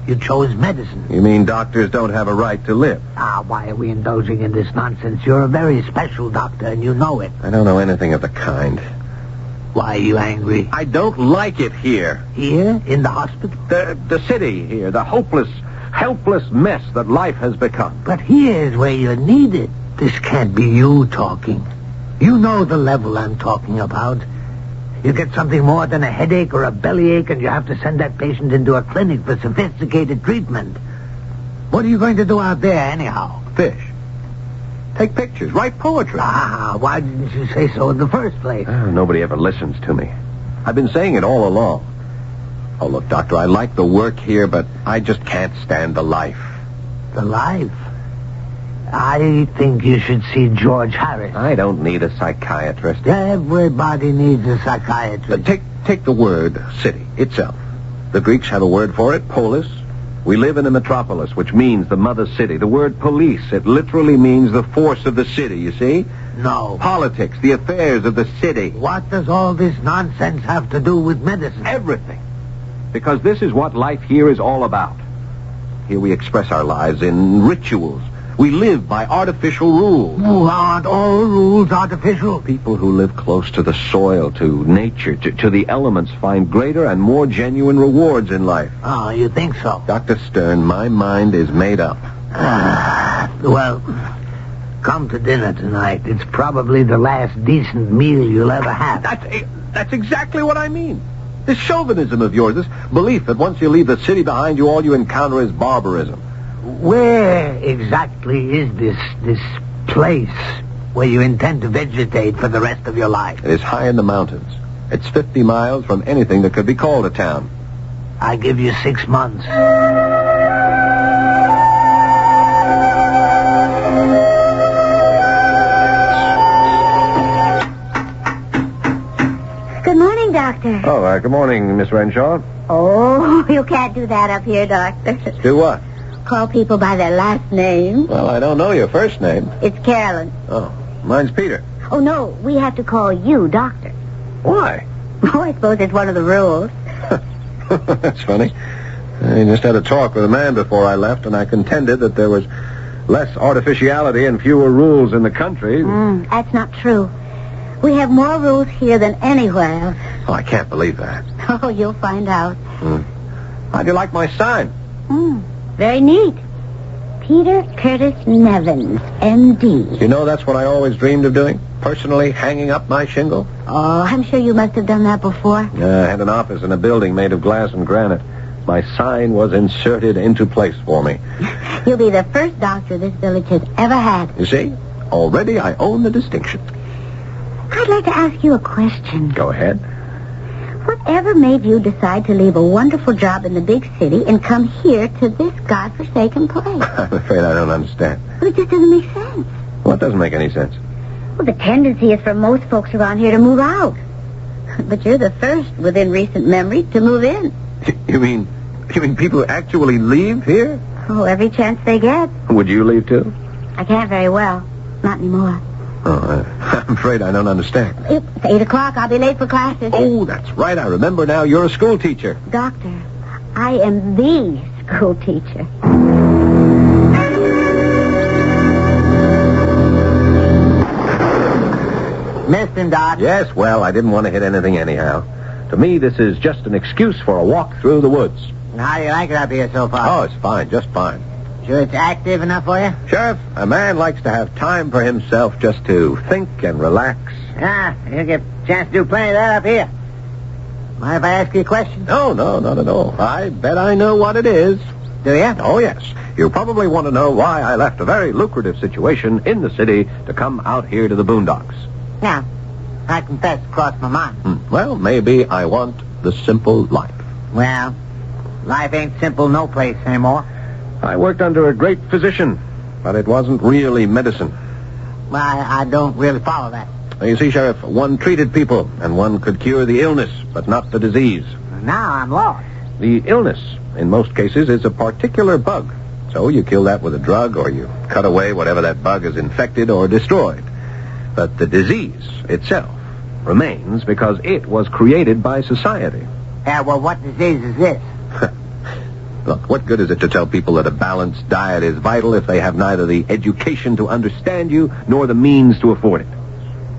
Speaker 20: You chose medicine.
Speaker 3: You mean doctors don't have a right to live?
Speaker 20: Why are we indulging in this nonsense? You're a very special doctor, and you know it.
Speaker 3: I don't know anything of the kind.
Speaker 20: Why are you angry?
Speaker 3: I don't like it here.
Speaker 20: Here? In the hospital?
Speaker 3: The city here, the hopeless, helpless mess that life has become.
Speaker 20: But here's where you're needed. This can't be you talking. You know the level I'm talking about. You get something more than a headache or a bellyache, and you have to send that patient into a clinic for sophisticated treatment. What are you going to do out there, anyhow?
Speaker 3: Fish. Take pictures. Write poetry.
Speaker 20: Why didn't you say so in the first place?
Speaker 3: Nobody ever listens to me. I've been saying it all along. Oh, look, Doctor, I like the work here, but I just can't stand the life.
Speaker 20: The life? I think you should see George Harris.
Speaker 3: I don't need a psychiatrist.
Speaker 20: Everybody needs a psychiatrist.
Speaker 3: Take the word city itself. The Greeks have a word for it, polis. We live in a metropolis, which means the mother city. The word police, it literally means the force of the city, you see?
Speaker 20: No.
Speaker 3: Politics, the affairs of the city.
Speaker 20: What does all this nonsense have to do with medicine?
Speaker 3: Everything. Because this is what life here is all about. Here we express our lives in rituals. We live by artificial rules.
Speaker 20: Oh, aren't all rules artificial?
Speaker 3: People who live close to the soil, to nature, to the elements find greater and more genuine rewards in life.
Speaker 20: Oh, you think so?
Speaker 3: Dr. Stern, my mind is made up.
Speaker 20: Well, come to dinner tonight. It's probably the last decent meal you'll ever have.
Speaker 3: That's exactly what I mean. This chauvinism of yours, this belief that once you leave the city behind you, all you encounter is barbarism.
Speaker 20: Where exactly is this place where you intend to vegetate for the rest of your life?
Speaker 3: It is high in the mountains. It's 50 miles from anything that could be called a town.
Speaker 20: I give you 6 months.
Speaker 10: Good morning, Doctor.
Speaker 3: Oh, good morning, Miss Renshaw.
Speaker 10: Oh, you can't do that up here, Doctor.
Speaker 3: Do what?
Speaker 10: Call people by their last name.
Speaker 3: Well, I don't know your first name.
Speaker 10: It's Carolyn.
Speaker 3: Oh, mine's Peter.
Speaker 10: Oh, no, we have to call you Doctor.
Speaker 3: Why?
Speaker 10: Oh, I suppose it's one of the rules.
Speaker 3: That's funny. I just had a talk with a man before I left, and I contended that there was less artificiality and fewer rules in the country.
Speaker 10: That's not true. We have more rules here than anywhere else.
Speaker 3: Oh, I can't believe that.
Speaker 10: Oh, you'll find out.
Speaker 3: How'd you like my sign?
Speaker 10: Very neat. Peter Curtis Nevins, M.D.
Speaker 3: You know, that's what I always dreamed of doing. Personally hanging up my shingle.
Speaker 10: Oh, I'm sure you must have done that before.
Speaker 3: I had an office in a building made of glass and granite. My sign was inserted into place for me.
Speaker 10: You'll be the first doctor this village has ever had.
Speaker 3: You see? Already I own the distinction.
Speaker 10: I'd like to ask you a question.
Speaker 3: Go ahead.
Speaker 10: Whatever made you decide to leave a wonderful job in the big city and come here to this godforsaken place?
Speaker 3: I'm afraid I don't understand.
Speaker 10: Well, it just doesn't make sense.
Speaker 3: What doesn't make any sense?
Speaker 10: Well, the tendency is for most folks around here to move out. But you're the first within recent memory to move in.
Speaker 3: You mean people actually leave here?
Speaker 10: Oh, every chance they get.
Speaker 3: Would you leave too?
Speaker 10: I can't very well. Not anymore.
Speaker 3: Oh, I'm afraid I don't understand.
Speaker 10: It's 8 o'clock. I'll be late for classes.
Speaker 3: Oh, that's right. I remember now. You're a school teacher.
Speaker 10: Doctor, I am the school teacher.
Speaker 3: Missed him, Doc. Yes, well, I didn't want to hit anything anyhow. To me, this is just an excuse for a walk through the woods.
Speaker 17: How do you like it up here so far?
Speaker 3: Oh, it's fine. Just fine.
Speaker 17: Sure it's active enough for you?
Speaker 3: Sheriff, a man likes to have time for himself just to think and relax.
Speaker 17: Yeah, you'll get a chance to do plenty of that up here. Mind if I ask you a question?
Speaker 3: No, not at all. I bet I know what it is.
Speaker 17: Do you?
Speaker 3: Oh, yes. You probably want to know why I left a very lucrative situation in the city to come out here to the boondocks.
Speaker 17: Yeah, I confess it crossed my mind.
Speaker 3: Well, maybe I want the simple life.
Speaker 17: Well, life ain't simple no place anymore.
Speaker 3: I worked under a great physician, but it wasn't really medicine.
Speaker 17: Well, I don't really follow that.
Speaker 3: You see, Sheriff, one treated people, and one could cure the illness, but not the disease.
Speaker 17: Now I'm lost.
Speaker 3: The illness, in most cases, is a particular bug. So you kill that with a drug, or you cut away whatever that bug has infected or destroyed. But the disease itself remains because it was created by society.
Speaker 17: Yeah, well, what disease is this?
Speaker 3: Look, what good is it to tell people that a balanced diet is vital if they have neither the education to understand you nor the means to afford it?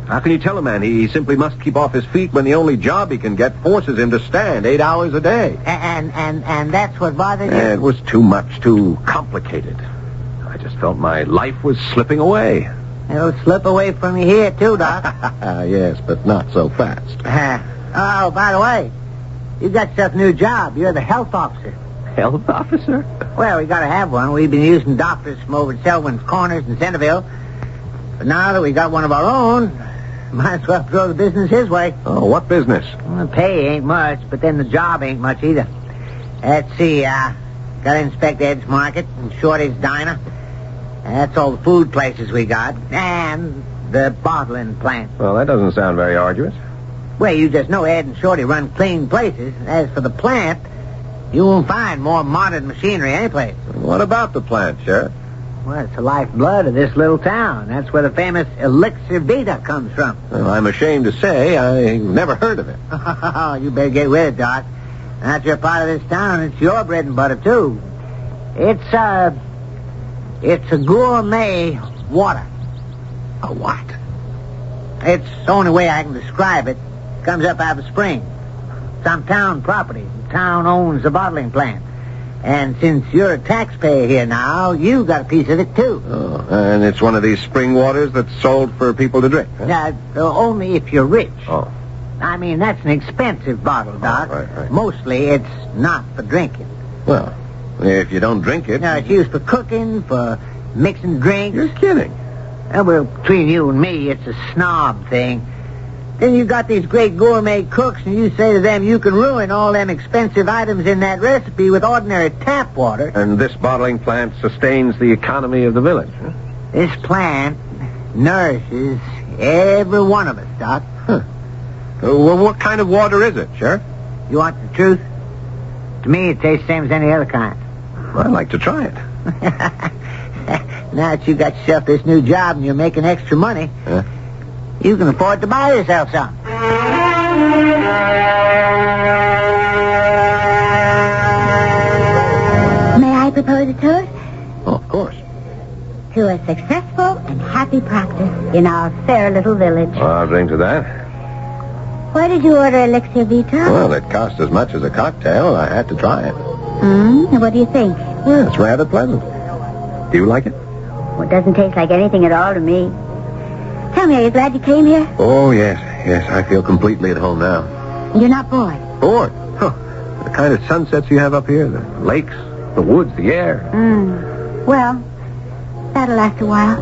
Speaker 3: How can you tell a man he simply must keep off his feet when the only job he can get forces him to stand 8 hours a day?
Speaker 17: And that's what bothered you?
Speaker 3: It was too much, too complicated. I just felt my life was slipping away.
Speaker 17: It'll slip away from you here, too, Doc.
Speaker 3: Yes, but not so fast.
Speaker 17: Oh, by the way, you got yourself a new job. You're the health officer.
Speaker 3: Health officer?
Speaker 17: Well, we got to have one. We've been using doctors from over at Selwyn's Corners in Canterville. But now that we got one of our own, might as well throw the business his way.
Speaker 3: Oh, what business?
Speaker 17: Well, the pay ain't much, but then the job ain't much either. Let's see, got to inspect Ed's Market and Shorty's Diner. That's all the food places we got. And the bottling plant.
Speaker 3: Well, that doesn't sound very arduous.
Speaker 17: Well, you just know Ed and Shorty run clean places. As for the plant, you won't find more modern machinery anyplace.
Speaker 3: What about the plant, Sheriff?
Speaker 17: Well, it's the lifeblood of this little town. That's where the famous Elixir Vita comes from.
Speaker 3: Well, I'm ashamed to say I've never heard of it.
Speaker 17: You better get with it, Doc. Now that you're part of this town, it's your bread and butter, too. It's a gourmet water.
Speaker 3: A what?
Speaker 17: It's the only way I can describe it. Comes up out of a spring. It's on town property. The town owns the bottling plant. And since you're a taxpayer here now, you got a piece of it, too.
Speaker 3: Oh, and it's one of these spring waters that's sold for people to drink, huh?
Speaker 17: Only if you're rich.
Speaker 3: Oh.
Speaker 17: I mean, that's an expensive bottle, Doc.
Speaker 3: Oh, right.
Speaker 17: Mostly it's not for drinking.
Speaker 3: Well, if you don't drink it...
Speaker 17: No, it's used for cooking, for mixing drinks.
Speaker 3: You're kidding.
Speaker 17: Well, between you and me, it's a snob thing. Then you got these great gourmet cooks, and you say to them you can ruin all them expensive items in that recipe with ordinary tap water.
Speaker 3: And this bottling plant sustains the economy of the village, huh?
Speaker 17: This plant nourishes every one of us, Doc.
Speaker 3: Huh. Well, what kind of water is it, Sheriff?
Speaker 17: You want the truth? To me, it tastes the same as any other kind.
Speaker 3: I'd like to try it.
Speaker 17: Now that you got yourself this new job and you're making extra money...
Speaker 3: Huh?
Speaker 17: You can afford to buy yourself some.
Speaker 10: May I propose a toast?
Speaker 3: Oh, of course.
Speaker 10: To a successful and happy practice in our fair little village.
Speaker 3: Well, I'll drink to that.
Speaker 10: Why did you order Elixir Vita?
Speaker 3: Well, it cost as much as a cocktail. I had to try it.
Speaker 10: What do you think?
Speaker 3: Well, it's rather pleasant.
Speaker 7: Do you like it?
Speaker 10: Well, it doesn't taste like anything at all to me. Tell me, are you glad you came here?
Speaker 7: Oh, yes. Yes, I feel completely at home now.
Speaker 10: You're not bored?
Speaker 7: Bored? Huh. The kind of sunsets you have up here, the lakes, the woods, the air.
Speaker 10: Well, that'll last a while.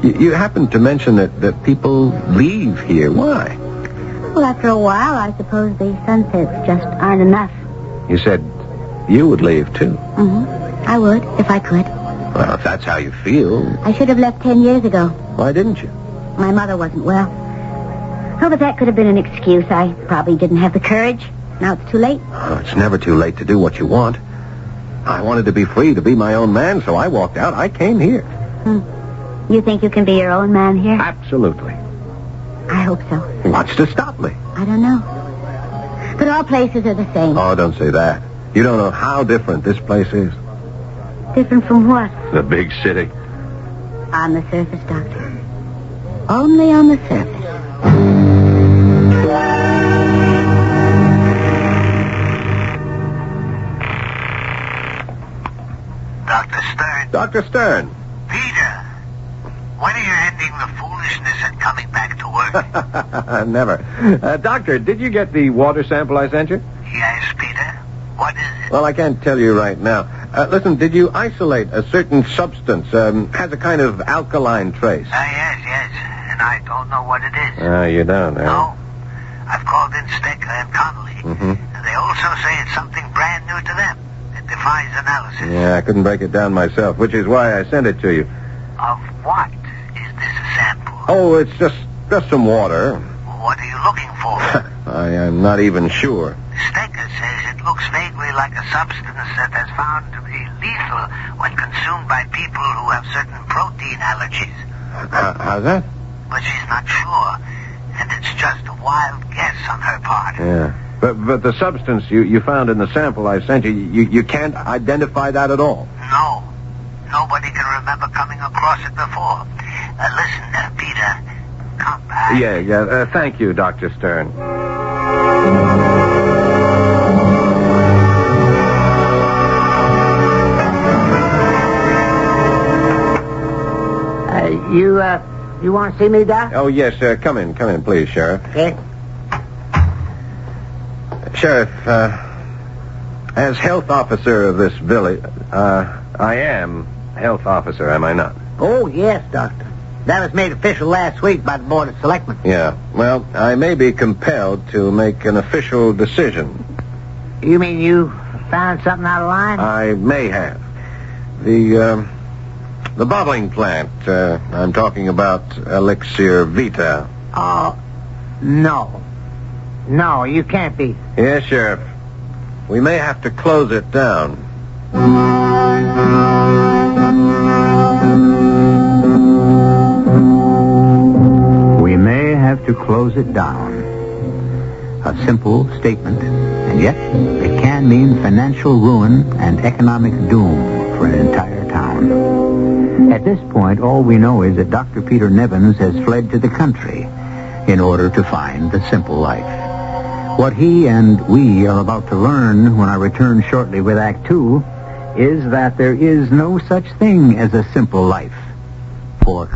Speaker 7: You happened to mention that people leave here. Why?
Speaker 10: Well, after a while, I suppose the sunsets just aren't enough.
Speaker 7: You said you would leave, too.
Speaker 10: I would, if I could.
Speaker 7: Well, if that's how you feel.
Speaker 10: I should have left 10 years ago.
Speaker 7: Why didn't you?
Speaker 10: My mother wasn't well. Oh, but that could have been an excuse. I probably didn't have the courage. Now it's too late.
Speaker 7: Oh, it's never too late to do what you want. I wanted to be free, to be my own man, so I walked out. I came here.
Speaker 10: You think you can be your own man here?
Speaker 7: Absolutely.
Speaker 10: I hope so.
Speaker 7: What's to stop me?
Speaker 10: I don't know. But all places are the same.
Speaker 7: Oh, don't say that. You don't know how different this place is.
Speaker 10: Different from what?
Speaker 7: The big city.
Speaker 10: On the surface, Doctor. Only on the surface.
Speaker 20: Dr. Stern.
Speaker 7: Dr. Stern.
Speaker 20: Peter, when are you ending the foolishness and coming back to work?
Speaker 7: Never. Doctor, did you get the water sample I sent you?
Speaker 20: Yes, Peter. What is it?
Speaker 7: Well, I can't tell you right now. Listen, did you isolate a certain substance? Has a kind of alkaline trace?
Speaker 20: Yes. And I don't know what it is.
Speaker 7: You don't, huh?
Speaker 20: No. I've called in Stecker and Connolly. And they also say it's something brand new to them. It defies analysis.
Speaker 7: Yeah, I couldn't break it down myself, which is why I sent it to you.
Speaker 20: Of what is this a sample?
Speaker 7: Oh, it's just some water.
Speaker 20: What are you looking for?
Speaker 7: I am not even sure.
Speaker 20: Stecker says it looks vaguely like a substance that has found to be lethal when consumed by people who have certain protein allergies.
Speaker 7: How's that?
Speaker 20: But she's not sure, and it's just a wild guess on her part.
Speaker 7: Yeah. But the substance you found in the sample I sent you, you can't identify that at all?
Speaker 20: No. Nobody can remember coming across it before. Listen, Peter, come back.
Speaker 7: Yeah. Thank you, Dr. Stern.
Speaker 20: You want to see me, Doc?
Speaker 7: Oh, yes, come in, please, Sheriff.
Speaker 20: Okay.
Speaker 7: Sheriff, as health officer of this village, I am health officer, am I not?
Speaker 20: Oh, yes, Doctor. That was made official last week by the Board of Selectmen.
Speaker 7: Yeah. Well, I may be compelled to make an official decision.
Speaker 20: You mean you found something out of line?
Speaker 7: I may have. The bottling plant, I'm talking about Elixir Vita.
Speaker 20: Oh, no. No, you can't be.
Speaker 7: Yes, Sheriff. We may have to close it down.
Speaker 17: We may have to close it down. A simple statement, and yet it can mean financial ruin and economic doom for an entire town. At this point, all we know is that Dr. Peter Nevins has fled to the country in order to find the simple life. What he and we are about to learn when I return shortly with Act 2 is that there is no such thing as a simple life for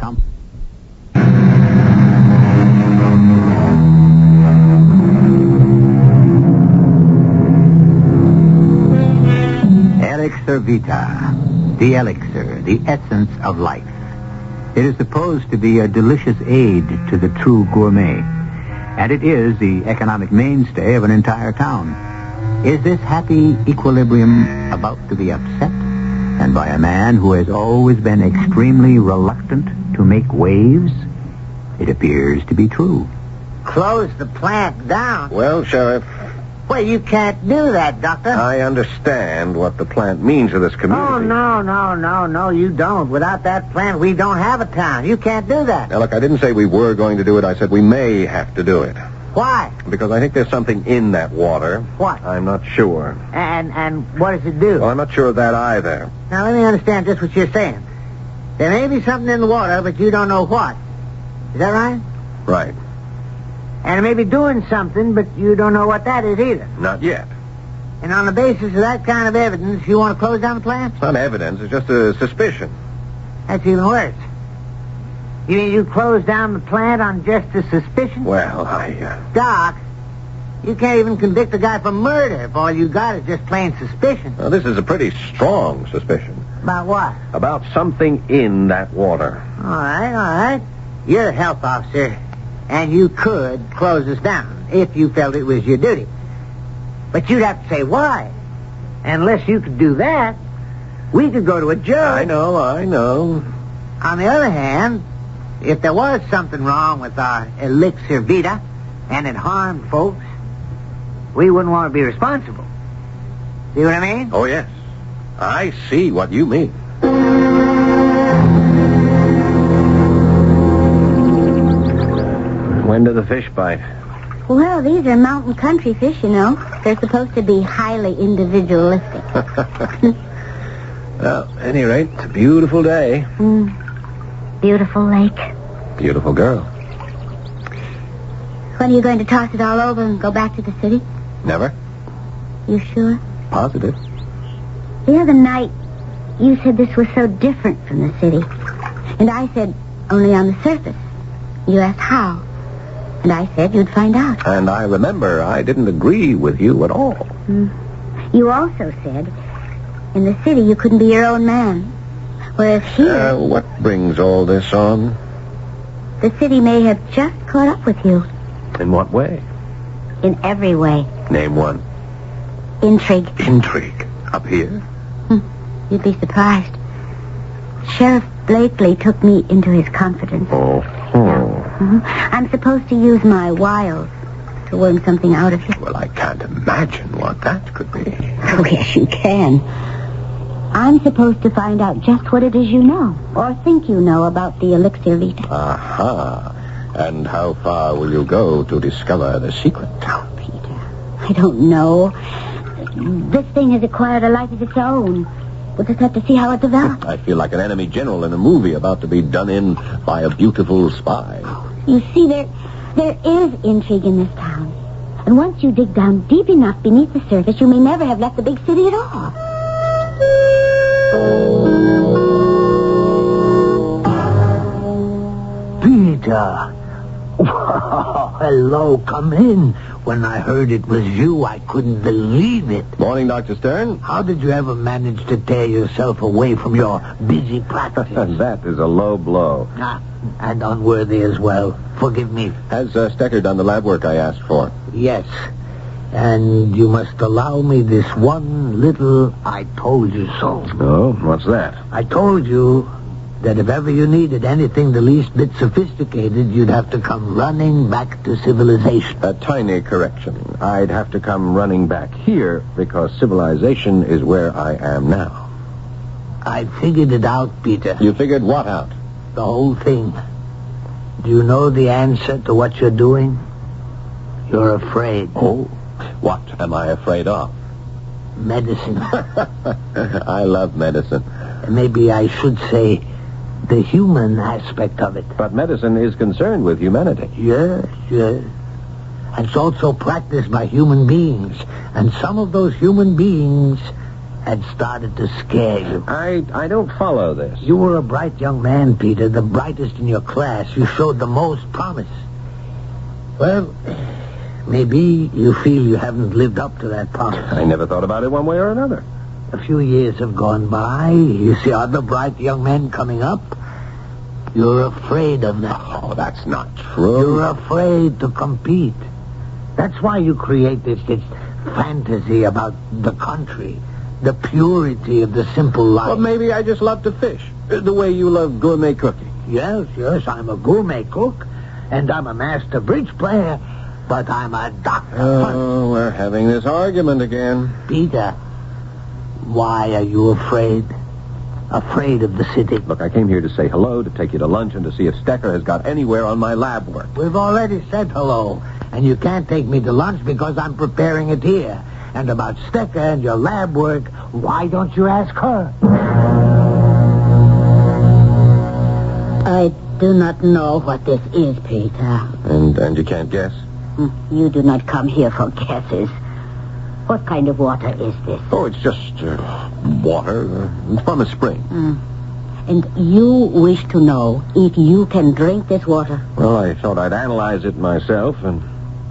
Speaker 17: Elixir Vita, the elixir, the essence of life. It is supposed to be a delicious aid to the true gourmet, and it is the economic mainstay of an entire town. Is this happy equilibrium about to be upset? And by a man who has always been extremely reluctant to make waves? It appears to be true.
Speaker 20: Close the plant down?
Speaker 7: Well, Sheriff...
Speaker 20: Well, you can't do that, Doctor.
Speaker 7: I understand what the plant means to this community.
Speaker 20: Oh, no, you don't. Without that plant, we don't have a town. You can't do that.
Speaker 7: Now, look, I didn't say we were going to do it. I said we may have to do it.
Speaker 20: Why?
Speaker 7: Because I think there's something in that water.
Speaker 20: What?
Speaker 7: I'm not sure.
Speaker 20: And what does it do?
Speaker 7: Well, I'm not sure of that either.
Speaker 20: Now, let me understand just what you're saying. There may be something in the water, but you don't know what. Is that right?
Speaker 7: Right.
Speaker 20: And it may be doing something, but you don't know what that is either.
Speaker 7: Not yet.
Speaker 20: And on the basis of that kind of evidence, you want to close down the plant?
Speaker 7: It's not evidence. It's just a suspicion.
Speaker 20: That's even worse. You mean you closed down the plant on just a suspicion?
Speaker 7: Well,
Speaker 20: Doc, you can't even convict a guy for murder if all you got is just plain suspicion.
Speaker 7: Well, this is a pretty strong suspicion.
Speaker 20: About what?
Speaker 7: About something in that water.
Speaker 20: All right. You're a health officer, and you could close us down if you felt it was your duty. But you'd have to say why. Unless you could do that, we could go to a judge.
Speaker 7: I know.
Speaker 20: On the other hand, if there was something wrong with our Elixir Vita and it harmed folks, we wouldn't want to be responsible. See what I mean?
Speaker 7: Oh, yes. I see what you mean. When do the fish bite?
Speaker 14: Well, these are mountain country fish, you know. They're supposed to be highly individualistic.
Speaker 7: Well, at any rate, it's a beautiful day.
Speaker 14: Beautiful lake.
Speaker 7: Beautiful girl.
Speaker 14: When are you going to toss it all over and go back to the city?
Speaker 7: Never?
Speaker 14: You sure?
Speaker 7: Positive.
Speaker 14: The other night, you said this was so different from the city. And I said, only on the surface. You asked how. And I said you'd find out.
Speaker 7: And I remember I didn't agree with you at all.
Speaker 14: You also said, in the city you couldn't be your own man. Whereas here...
Speaker 7: What brings all this on?
Speaker 14: The city may have just caught up with you.
Speaker 7: In what way?
Speaker 14: In every way.
Speaker 7: Name one.
Speaker 14: Intrigue.
Speaker 7: Intrigue? Up here?
Speaker 14: You'd be surprised. Sheriff Blakely took me into his confidence. I'm supposed to use my wiles to worm something out of you.
Speaker 7: Well, I can't imagine what that could be.
Speaker 14: Oh, yes, you can. I'm supposed to find out just what it is you know, or think you know, about the Elixir Vita.
Speaker 7: Aha. And how far will you go to discover the secret?
Speaker 14: Oh, Peter, I don't know. This thing has acquired a life of its own. We'll just have to see how it develops.
Speaker 7: I feel like an enemy general in a movie about to be done in by a beautiful spy.
Speaker 14: You see, there is intrigue in this town. And once you dig down deep enough beneath the surface, you may never have left the big city at all.
Speaker 20: Peter. Hello, come in. When I heard it was you, I couldn't believe it.
Speaker 7: Morning, Dr. Stern.
Speaker 20: How did you ever manage to tear yourself away from your busy practice?
Speaker 7: That is a low blow.
Speaker 20: And unworthy as well. Forgive me.
Speaker 7: Has Stecker done the lab work I asked for?
Speaker 20: Yes. And you must allow me this one little I told you so.
Speaker 7: Oh, what's that?
Speaker 20: I told you that if ever you needed anything the least bit sophisticated, you'd have to come running back to civilization.
Speaker 7: A tiny correction. I'd have to come running back here because civilization is where I am now.
Speaker 20: I figured it out, Peter.
Speaker 7: You figured what out?
Speaker 20: The whole thing. Do you know the answer to what you're doing? You're afraid.
Speaker 7: Oh, what am I afraid of?
Speaker 20: Medicine.
Speaker 7: I love medicine.
Speaker 20: Maybe I should say the human aspect of it.
Speaker 7: But medicine is concerned with humanity.
Speaker 20: Yes. And it's also practiced by human beings. And some of those human beings had started to scare you.
Speaker 7: I don't follow this.
Speaker 20: You were a bright young man, Peter, the brightest in your class. You showed the most promise. Well, maybe you feel you haven't lived up to that promise.
Speaker 7: I never thought about it one way or another.
Speaker 20: A few years have gone by. You see other bright young men coming up. You're afraid of them.
Speaker 7: Oh, that's not true.
Speaker 20: You're afraid to compete. That's why you create this fantasy about the country, the purity of the simple life.
Speaker 7: Well, maybe I just love to fish, the way you love gourmet cooking.
Speaker 20: Yes, I'm a gourmet cook, and I'm a master bridge player, but I'm a doctor.
Speaker 7: Oh, we're having this argument again.
Speaker 20: Peter, why are you afraid? Afraid of the city?
Speaker 7: Look, I came here to say hello, to take you to lunch, and to see if Stecker has got anywhere on my lab work.
Speaker 20: We've already said hello, and you can't take me to lunch because I'm preparing it here. And about Stecker and your lab work, why don't you ask her? I do not know what this is, Peter.
Speaker 7: And you can't guess?
Speaker 14: You do not come here for guesses. What kind of water is this?
Speaker 7: Oh, it's just water from a spring.
Speaker 14: And you wish to know if you can drink this water.
Speaker 7: Well, I thought I'd analyze it myself, and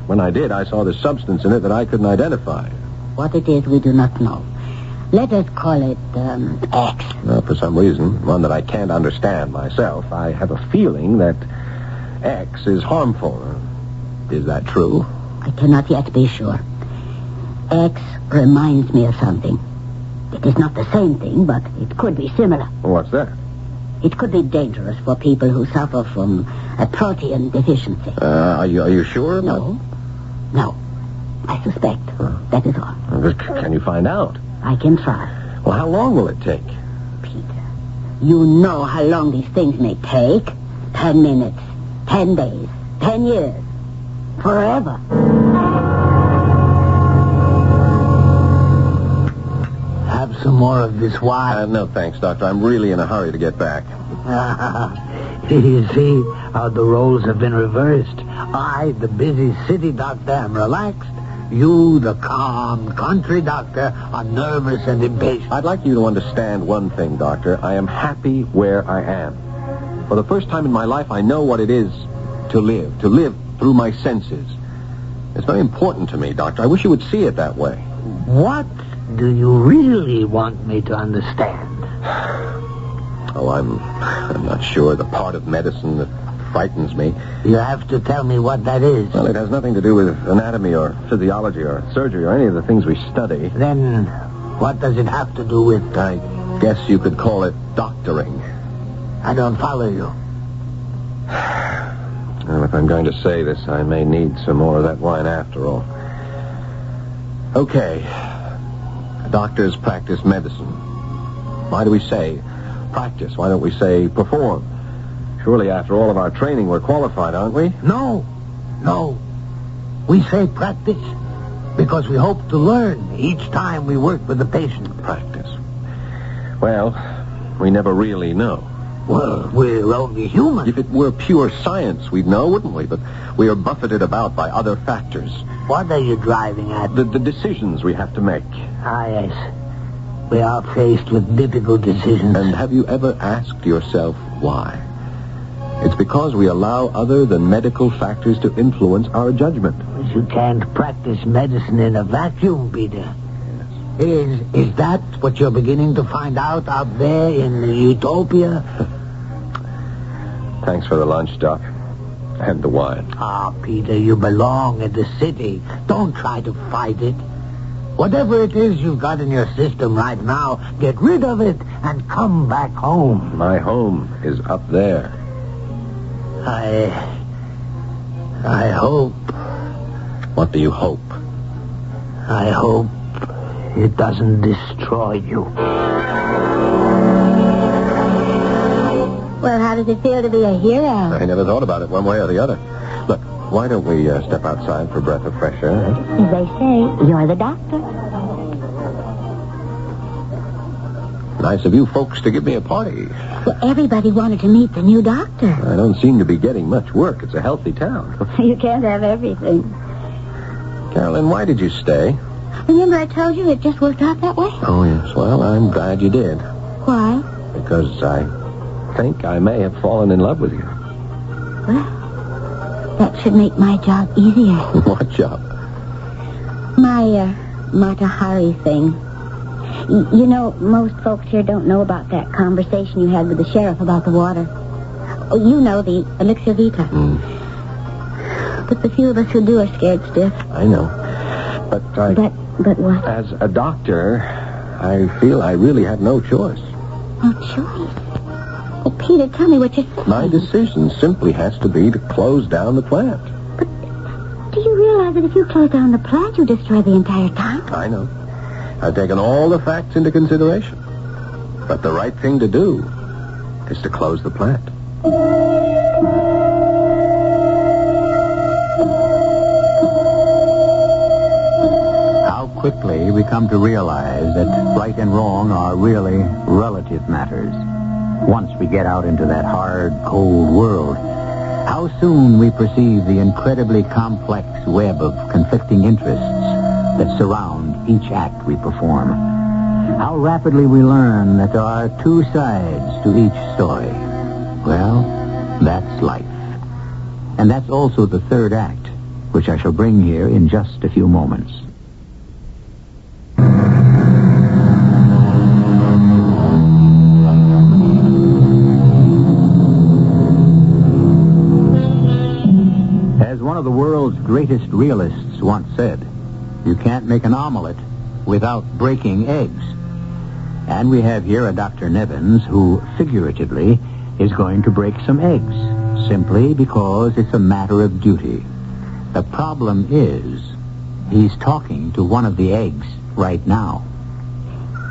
Speaker 7: when I did, I saw this substance in it that I couldn't identify.
Speaker 14: What it is, we do not know. Let us call it, X.
Speaker 7: Well, for some reason, one that I can't understand myself, I have a feeling that X is harmful. Is that true?
Speaker 14: I cannot yet be sure. X reminds me of something. It is not the same thing, but it could be similar.
Speaker 7: What's that?
Speaker 14: It could be dangerous for people who suffer from a protein deficiency.
Speaker 7: Are you sure?
Speaker 14: No. I suspect. That is all.
Speaker 7: Can you find out?
Speaker 14: I can try.
Speaker 7: Well, how long will it take?
Speaker 14: Peter, you know how long these things may take. 10 minutes, 10 days, 10 years, forever.
Speaker 20: Have some more of this wine?
Speaker 7: No, thanks, Doctor. I'm really in a hurry to get back.
Speaker 20: You see how the roles have been reversed. I, the busy city doctor, am relaxed. You, the calm country doctor, are nervous and impatient.
Speaker 7: I'd like you to understand one thing, Doctor. I am happy where I am. For the first time in my life, I know what it is to live through my senses. It's very important to me, Doctor. I wish you would see it that way.
Speaker 20: What do you really want me to understand?
Speaker 7: Oh, I'm not sure. The part of medicine that frightens me.
Speaker 20: You have to tell me what that is.
Speaker 7: Well, it has nothing to do with anatomy or physiology or surgery or any of the things we study.
Speaker 20: Then what does it have to do with...
Speaker 7: I guess you could call it doctoring.
Speaker 20: I don't follow you.
Speaker 7: Well, if I'm going to say this, I may need some more of that wine after all. Okay. Doctors practice medicine. Why do we say practice? Why don't we say perform? Surely after all of our training, we're qualified, aren't we?
Speaker 20: No. We say practice because we hope to learn each time we work with a patient.
Speaker 7: Practice. Well, we never really know.
Speaker 20: Well, we're only human.
Speaker 7: If it were pure science, we'd know, wouldn't we? But we are buffeted about by other factors.
Speaker 20: What are you driving at?
Speaker 7: The decisions we have to make.
Speaker 20: Ah, yes. We are faced with difficult decisions.
Speaker 7: And have you ever asked yourself why? It's because we allow other than medical factors to influence our judgment.
Speaker 20: You can't practice medicine in a vacuum, Peter. Yes. Is that what you're beginning to find out there in the utopia?
Speaker 7: Thanks for the lunch, Doc. And the wine.
Speaker 20: Ah, Peter, you belong in the city. Don't try to fight it. Whatever it is you've got in your system right now, get rid of it and come back home.
Speaker 7: My home is up there.
Speaker 20: I hope.
Speaker 7: What do you hope?
Speaker 20: I hope it doesn't destroy you.
Speaker 14: Well, how does it feel to be a hero?
Speaker 7: I never thought about it one way or the other. Look, why don't we step outside for a breath of fresh air?
Speaker 14: As they say, you're the doctor.
Speaker 7: Nice of you folks to give me a party.
Speaker 14: Well, everybody wanted to meet the new doctor.
Speaker 7: I don't seem to be getting much work. It's a healthy town.
Speaker 14: You can't have everything.
Speaker 7: Carolyn, why did you stay?
Speaker 14: Remember I told you it just worked out that way?
Speaker 7: Oh, yes. Well, I'm glad you did.
Speaker 14: Why?
Speaker 7: Because I think I may have fallen in love with you.
Speaker 14: Well, that should make my job easier.
Speaker 7: What job?
Speaker 14: My, Mata Hari thing. You know, most folks here don't know about that conversation you had with the sheriff about the water. Oh, you know, the Elixir Vita. But the few of us who do are scared stiff.
Speaker 7: I know. But
Speaker 14: But what?
Speaker 7: As a doctor, I feel I really have no choice.
Speaker 14: No choice? Oh, Peter, tell me what you're saying.
Speaker 7: My decision simply has to be to close down the plant.
Speaker 14: But do you realize that if you close down the plant, you destroy the entire town?
Speaker 7: I know. I've taken all the facts into consideration. But the right thing to do is to close the plant.
Speaker 17: How quickly we come to realize that right and wrong are really relative matters. Once we get out into that hard, cold world, how soon we perceive the incredibly complex web of conflicting interests that surround each act we perform. How rapidly we learn that there are two sides to each story. Well, that's life. And that's also the third act, which I shall bring here in just a few moments. As one of the world's greatest realists once said, you can't make an omelet without breaking eggs. And we have here a Dr. Nevins who, figuratively, is going to break some eggs, simply because it's a matter of duty. The problem is, he's talking to one of the eggs right now.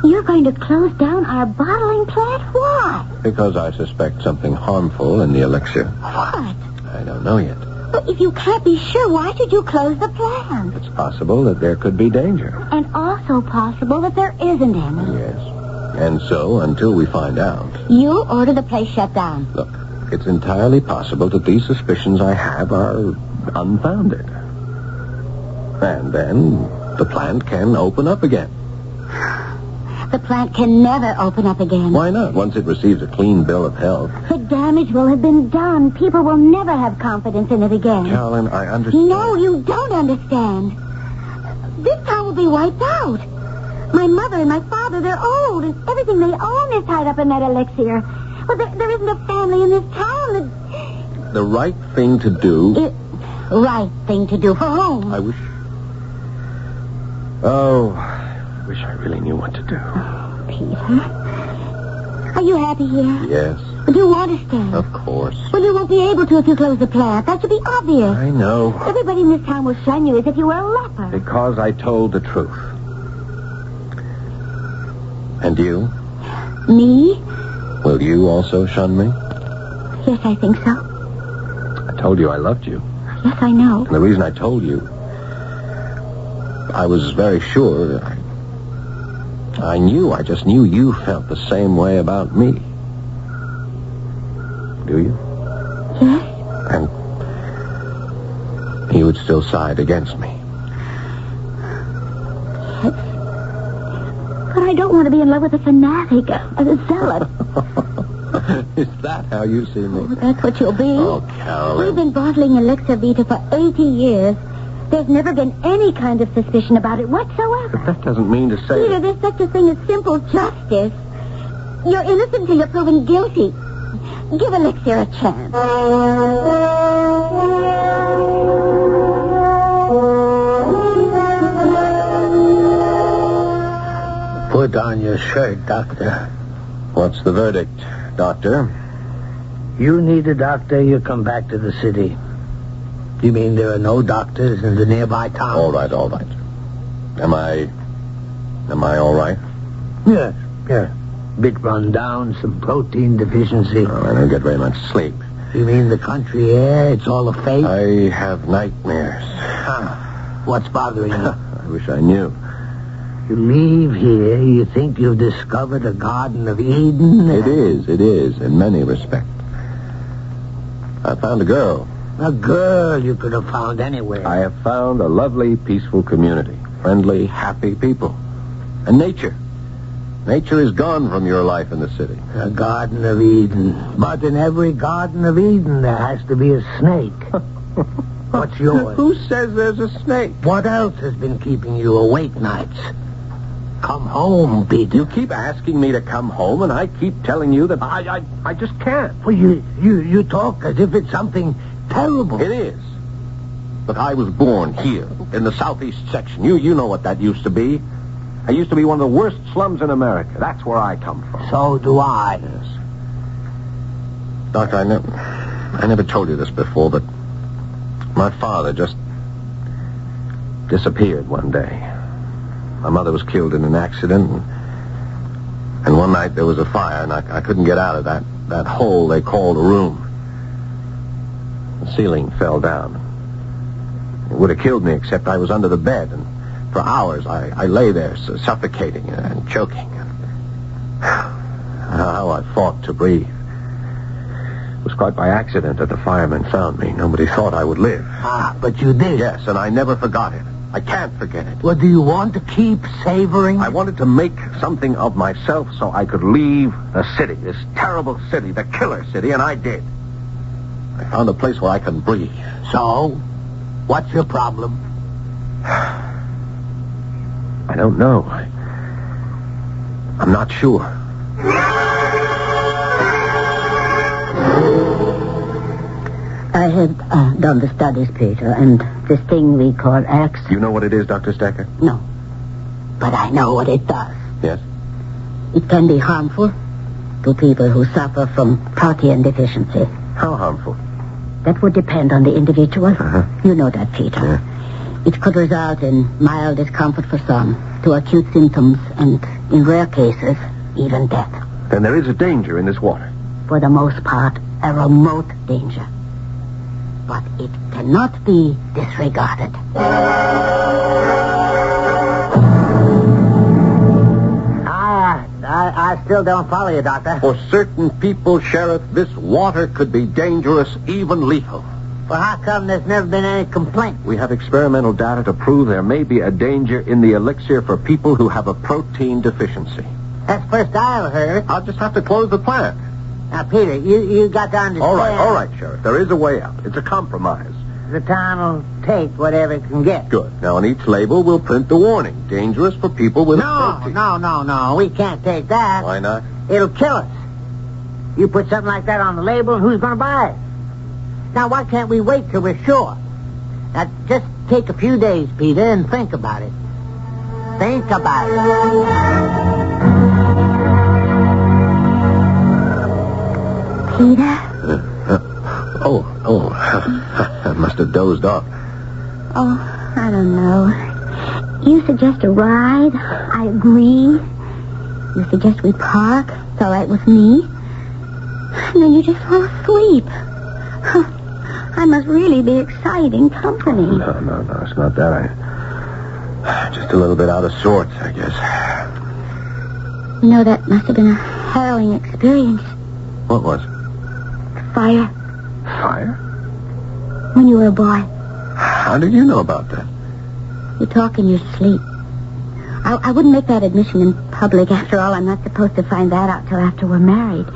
Speaker 14: You're going to close down our bottling plant? Why?
Speaker 7: Because I suspect something harmful in the elixir.
Speaker 14: What?
Speaker 7: I don't know yet.
Speaker 14: But if you can't be sure, why should you close the plant?
Speaker 7: It's possible that there could be danger.
Speaker 14: And also possible that there isn't any.
Speaker 7: Yes. And so, until we find out...
Speaker 14: You order the place shut down.
Speaker 7: Look, it's entirely possible that these suspicions I have are unfounded. And then the plant can open up again.
Speaker 14: The plant can never open up again.
Speaker 7: Why not? Once it receives a clean bill of health.
Speaker 14: The damage will have been done. People will never have confidence in it again.
Speaker 7: Carolyn, I understand.
Speaker 14: No, you don't understand. This town will be wiped out. My mother and my father, they're old, and everything they own is tied up in that elixir. Well, there isn't a family in this town that...
Speaker 7: The right thing to do...
Speaker 14: Right thing to do for whom?
Speaker 7: I wish... Oh, I wish I really knew what to do.
Speaker 14: Peter, are you happy here?
Speaker 7: Yes.
Speaker 14: Do you want to stay?
Speaker 7: Of course.
Speaker 14: Well, you won't be able to if you close the plant. That should be obvious.
Speaker 7: I know.
Speaker 14: Everybody in this town will shun you as if you were a leper.
Speaker 7: Because I told the truth. And you?
Speaker 14: Me?
Speaker 7: Will you also shun me?
Speaker 14: Yes, I think so.
Speaker 7: I told you I loved you.
Speaker 14: Yes, I know.
Speaker 7: And the reason I told you, I was very sure. I just knew you felt the same way about me. Do you?
Speaker 14: Yes.
Speaker 7: And you would still side against me.
Speaker 14: Yes. But I don't want to be in love with a fanatic, a zealot.
Speaker 7: Is that how you see me?
Speaker 14: Oh, that's what you'll be.
Speaker 7: Oh, Carolyn.
Speaker 14: We've been bottling Elixir Vita for 80 years. There's never been any kind of suspicion about it whatsoever.
Speaker 7: But that doesn't mean to say...
Speaker 14: Peter, there's such a thing as simple justice. You're innocent till you're proven guilty. Give Elixir a chance.
Speaker 20: Put on your shirt, Doctor.
Speaker 7: What's the verdict, Doctor?
Speaker 20: You need a doctor, you come back to the city. You mean there are no doctors in the nearby town?
Speaker 7: All right. Am I all right?
Speaker 20: Yes. Bit run down, some protein deficiency.
Speaker 7: Oh, I don't get very much sleep.
Speaker 20: You mean the country air? It's all a fake?
Speaker 7: I have nightmares.
Speaker 20: What's bothering you?
Speaker 7: I wish I knew.
Speaker 20: You leave here, you think you've discovered a Garden of Eden?
Speaker 7: It is, in many respects. I found a girl.
Speaker 20: A girl you could have found anywhere.
Speaker 7: I have found a lovely, peaceful community. Friendly, happy people. And nature. Nature is gone from your life in the city.
Speaker 20: A Garden of Eden. But in every Garden of Eden, there has to be a snake. What's yours?
Speaker 7: Who says there's a snake?
Speaker 20: What else has been keeping you awake nights? Come home, Peter.
Speaker 7: You keep asking me to come home, and I keep telling you that I just can't.
Speaker 20: Well, you talk as if it's something terrible.
Speaker 7: It is. Look, I was born here, in the southeast section. You know what that used to be. It used to be one of the worst slums in America. That's where I come from.
Speaker 20: So do I.
Speaker 7: Yes. Doctor, I never told you this before, but my father just disappeared one day. My mother was killed in an accident, and one night there was a fire, and I couldn't get out of that hole they called a room. The ceiling fell down. It would have killed me, except I was under the bed, and for hours I lay there suffocating and choking. How I fought to breathe. It was quite by accident that the firemen found me. Nobody thought I would live.
Speaker 20: But you did.
Speaker 7: Yes, and I never forgot it. I can't forget it.
Speaker 20: Well, do you want to keep savoring?
Speaker 7: I wanted to make something of myself so I could leave the city, this terrible city, the killer city, and I did. I found a place where I can breathe.
Speaker 20: So, what's your problem?
Speaker 7: I don't know. I'm not sure.
Speaker 14: I have done the studies, Peter, and this thing we call X.
Speaker 7: You know what it is, Dr. Stecker?
Speaker 14: No. But I know what it does.
Speaker 7: Yes?
Speaker 14: It can be harmful to people who suffer from protein deficiency.
Speaker 7: How harmful?
Speaker 14: That would depend on the individual. You know that, Peter.
Speaker 7: Yeah.
Speaker 14: It could result in mild discomfort for some, to acute symptoms, and in rare cases, even death.
Speaker 7: Then there is a danger in this water.
Speaker 14: For the most part, a remote danger. But it cannot be disregarded.
Speaker 20: I still don't follow you, Doctor.
Speaker 7: For certain people, Sheriff, this water could be dangerous, even lethal.
Speaker 20: Well, how come there's never been any complaint?
Speaker 7: We have experimental data to prove there may be a danger in the elixir for people who have a protein deficiency.
Speaker 20: That's the first I ever heard.
Speaker 7: I'll just have to close the plant.
Speaker 20: Now, Peter, you got to understand.
Speaker 7: All right, Sheriff. There is a way out. It's a compromise.
Speaker 20: The town will take whatever it can get.
Speaker 7: Good. Now, on each label, we'll print the warning. Dangerous for people with protein.
Speaker 20: No. We can't take that.
Speaker 7: Why not?
Speaker 20: It'll kill us. You put something like that on the label, and who's going to buy it? Now, why can't we wait till we're sure? Now, just take a few days, Peter, and think about it. Think about it.
Speaker 14: Peter?
Speaker 7: I must have dozed off.
Speaker 14: Oh, I don't know. You suggest a ride. I agree. You suggest we park. It's all right with me. And then you just fall asleep. I must really be exciting company.
Speaker 7: No, it's not that. I'm just a little bit out of sorts, I guess.
Speaker 14: You know, that must have been a harrowing experience.
Speaker 7: What was?
Speaker 14: Fire.
Speaker 7: Fire?
Speaker 14: When you were a boy.
Speaker 7: How did you know about that?
Speaker 14: You talk in your sleep. I wouldn't make that admission in public. After all, I'm not supposed to find that out till after we're married.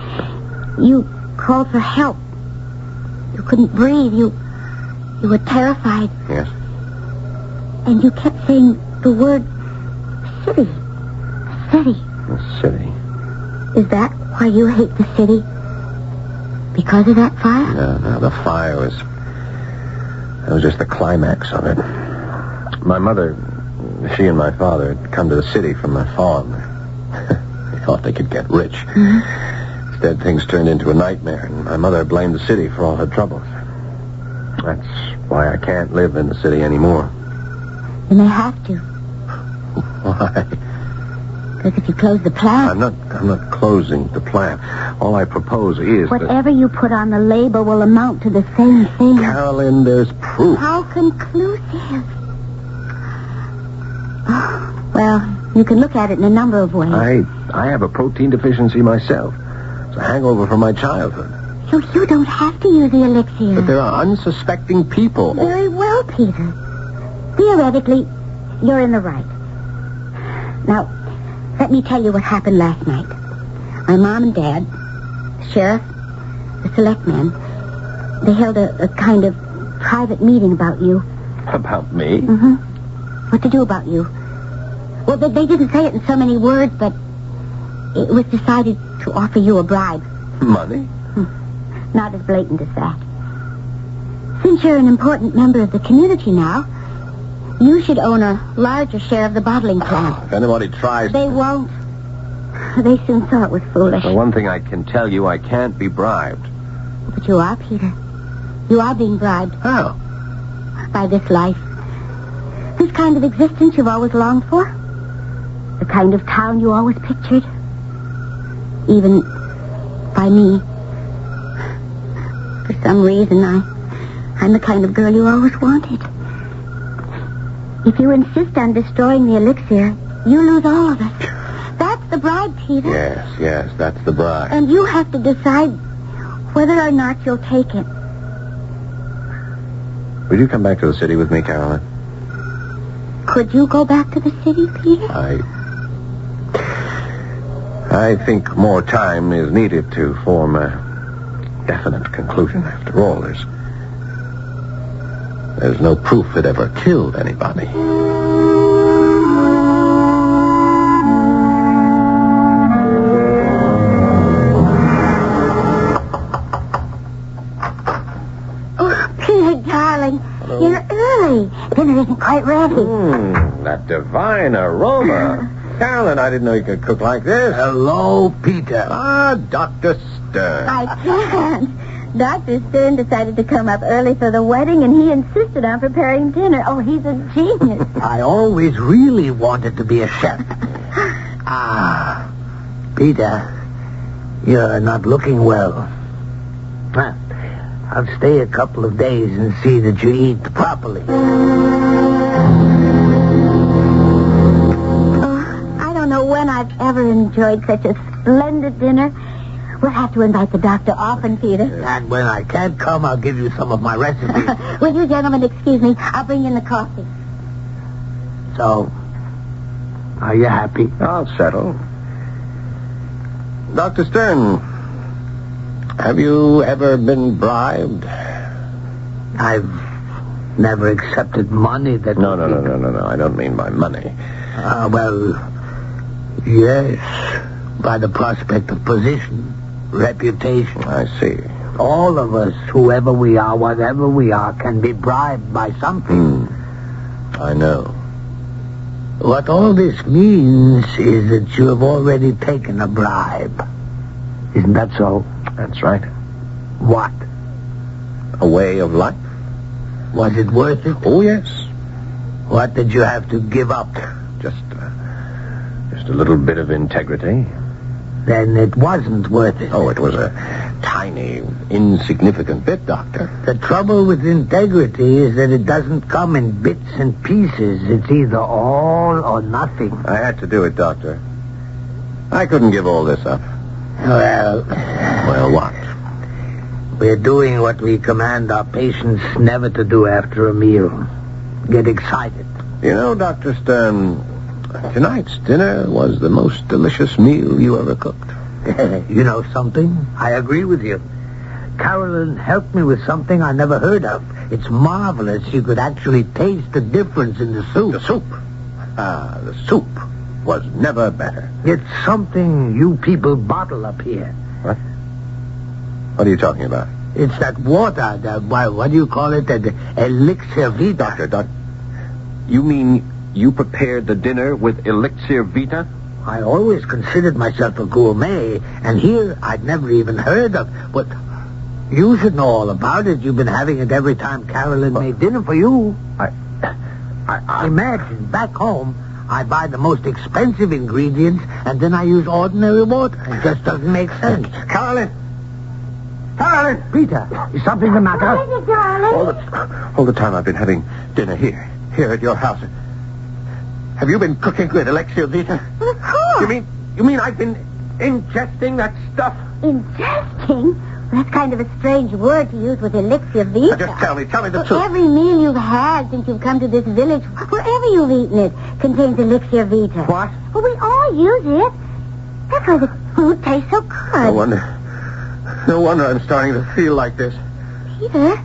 Speaker 14: You called for help. You couldn't breathe. You were terrified.
Speaker 7: Yes.
Speaker 14: And you kept saying the word city. City.
Speaker 7: The city.
Speaker 14: Is that why you hate the city? Because of that fire?
Speaker 7: No, the fire was... That was just the climax of it. My mother, she and my father had come to the city from the farm. They thought they could get rich. Mm-hmm. Instead, things turned into a nightmare, and my mother blamed the city for all her troubles. That's why I can't live in the city anymore.
Speaker 14: You may have to.
Speaker 7: Why?
Speaker 14: Because if you close the plant...
Speaker 7: I'm not closing the plant. All I propose is
Speaker 14: whatever you put on the label will amount to the same thing.
Speaker 7: Carolyn, there's proof.
Speaker 14: How conclusive? Well, you can look at it in a number of ways.
Speaker 7: I have a protein deficiency myself. It's a hangover from my childhood.
Speaker 14: So you don't have to use the elixir.
Speaker 7: But there are unsuspecting people.
Speaker 14: Very well, Peter. Theoretically, you're in the right. Now, let me tell you what happened last night. My mom and dad, the sheriff, the selectmen, they held a kind of private meeting about you.
Speaker 7: About me?
Speaker 14: Mm-hmm. What to do about you. Well, they didn't say it in so many words, but it was decided to offer you a bribe.
Speaker 7: Money?
Speaker 14: Not as blatant as that. Since you're an important member of the community now, you should own a larger share of the bottling plant.
Speaker 7: If anybody tries...
Speaker 14: They won't. They soon saw it was foolish.
Speaker 7: Well, one thing I can tell you, I can't be bribed.
Speaker 14: But you are, Peter. You are being bribed.
Speaker 7: How?
Speaker 14: By this life. This kind of existence you've always longed for. The kind of town you always pictured. Even by me. For some reason, I'm the kind of girl you always wanted. If you insist on destroying the elixir, you lose all of it. That's the bribe, Peter.
Speaker 7: Yes, that's the bribe.
Speaker 14: And you have to decide whether or not you'll take it.
Speaker 7: Will you come back to the city with me, Carolyn?
Speaker 14: Could you go back to the city, Peter?
Speaker 7: I think more time is needed to form a definite conclusion. After all, there's no proof it ever killed anybody.
Speaker 14: You're early. Dinner isn't quite ready.
Speaker 7: That divine aroma. Carolyn, I didn't know you could cook like this.
Speaker 20: Hello, Peter.
Speaker 7: Ah, Dr. Stern.
Speaker 14: I can't. Dr. Stern decided to come up early for the wedding, and he insisted on preparing dinner. Oh, he's a genius.
Speaker 20: I always really wanted to be a chef. Peter, you're not looking well. I'll stay a couple of days and see that you eat properly.
Speaker 14: I don't know when I've ever enjoyed such a splendid dinner. We'll have to invite the doctor often, Peter.
Speaker 20: And when I can't come, I'll give you some of my recipes.
Speaker 14: Will you gentlemen excuse me? I'll bring in the coffee.
Speaker 20: So, are you happy?
Speaker 7: I'll settle. Dr. Stern, have you ever been bribed?
Speaker 20: I've never accepted money that...
Speaker 7: No. I don't mean by money.
Speaker 20: Well, yes. By the prospect of position, reputation.
Speaker 7: I see.
Speaker 20: All of us, whoever we are, whatever we are, can be bribed by something.
Speaker 7: I know.
Speaker 20: What all this means is that you have already taken a bribe. Isn't that so?
Speaker 7: That's right.
Speaker 20: What?
Speaker 7: A way of life.
Speaker 20: Was it worth it?
Speaker 7: Oh, yes.
Speaker 20: What did you have to give up?
Speaker 7: Just a little bit of integrity.
Speaker 20: Then it wasn't worth it.
Speaker 7: Oh, it was a tiny, insignificant bit, Doctor.
Speaker 20: The trouble with integrity is that it doesn't come in bits and pieces. It's either all or nothing.
Speaker 7: I had to do it, Doctor. I couldn't give all this up.
Speaker 20: Well,
Speaker 7: what?
Speaker 20: We're doing what we command our patients never to do after a meal. Get excited.
Speaker 7: You know, Dr. Stern, tonight's dinner was the most delicious meal you ever cooked.
Speaker 20: You know something? I agree with you. Carolyn helped me with something I never heard of. It's marvelous. You could actually taste the difference in the soup.
Speaker 7: The soup? The soup was never better.
Speaker 20: It's something you people bottle up here.
Speaker 7: What? What are you talking about?
Speaker 20: It's that water, what do you call it? The Elixir Vita.
Speaker 7: Doctor, you mean you prepared the dinner with Elixir Vita?
Speaker 20: I always considered myself a gourmet, and here I'd never even heard of. But you should know all about it. You've been having it every time Carolyn made dinner for you. I imagine back home, I buy the most expensive ingredients, and then I use ordinary water. It just doesn't make sense.
Speaker 7: Carolyn!
Speaker 20: Peter, is something the matter?
Speaker 14: What is it, darling?
Speaker 7: All the time I've been having dinner here at your house. Have you been cooking with Elixir Vita?
Speaker 14: Of course.
Speaker 7: You mean I've been ingesting that stuff?
Speaker 14: Ingesting? Well, that's kind of a strange word to use with Elixir Vita.
Speaker 7: Now just tell me the truth.
Speaker 14: Every meal you've had since you've come to this village, wherever you've eaten it, contains Elixir Vita.
Speaker 7: What?
Speaker 14: Well, we all use it. That's why the food tastes so good.
Speaker 7: No wonder I'm starting to feel like this.
Speaker 14: Peter,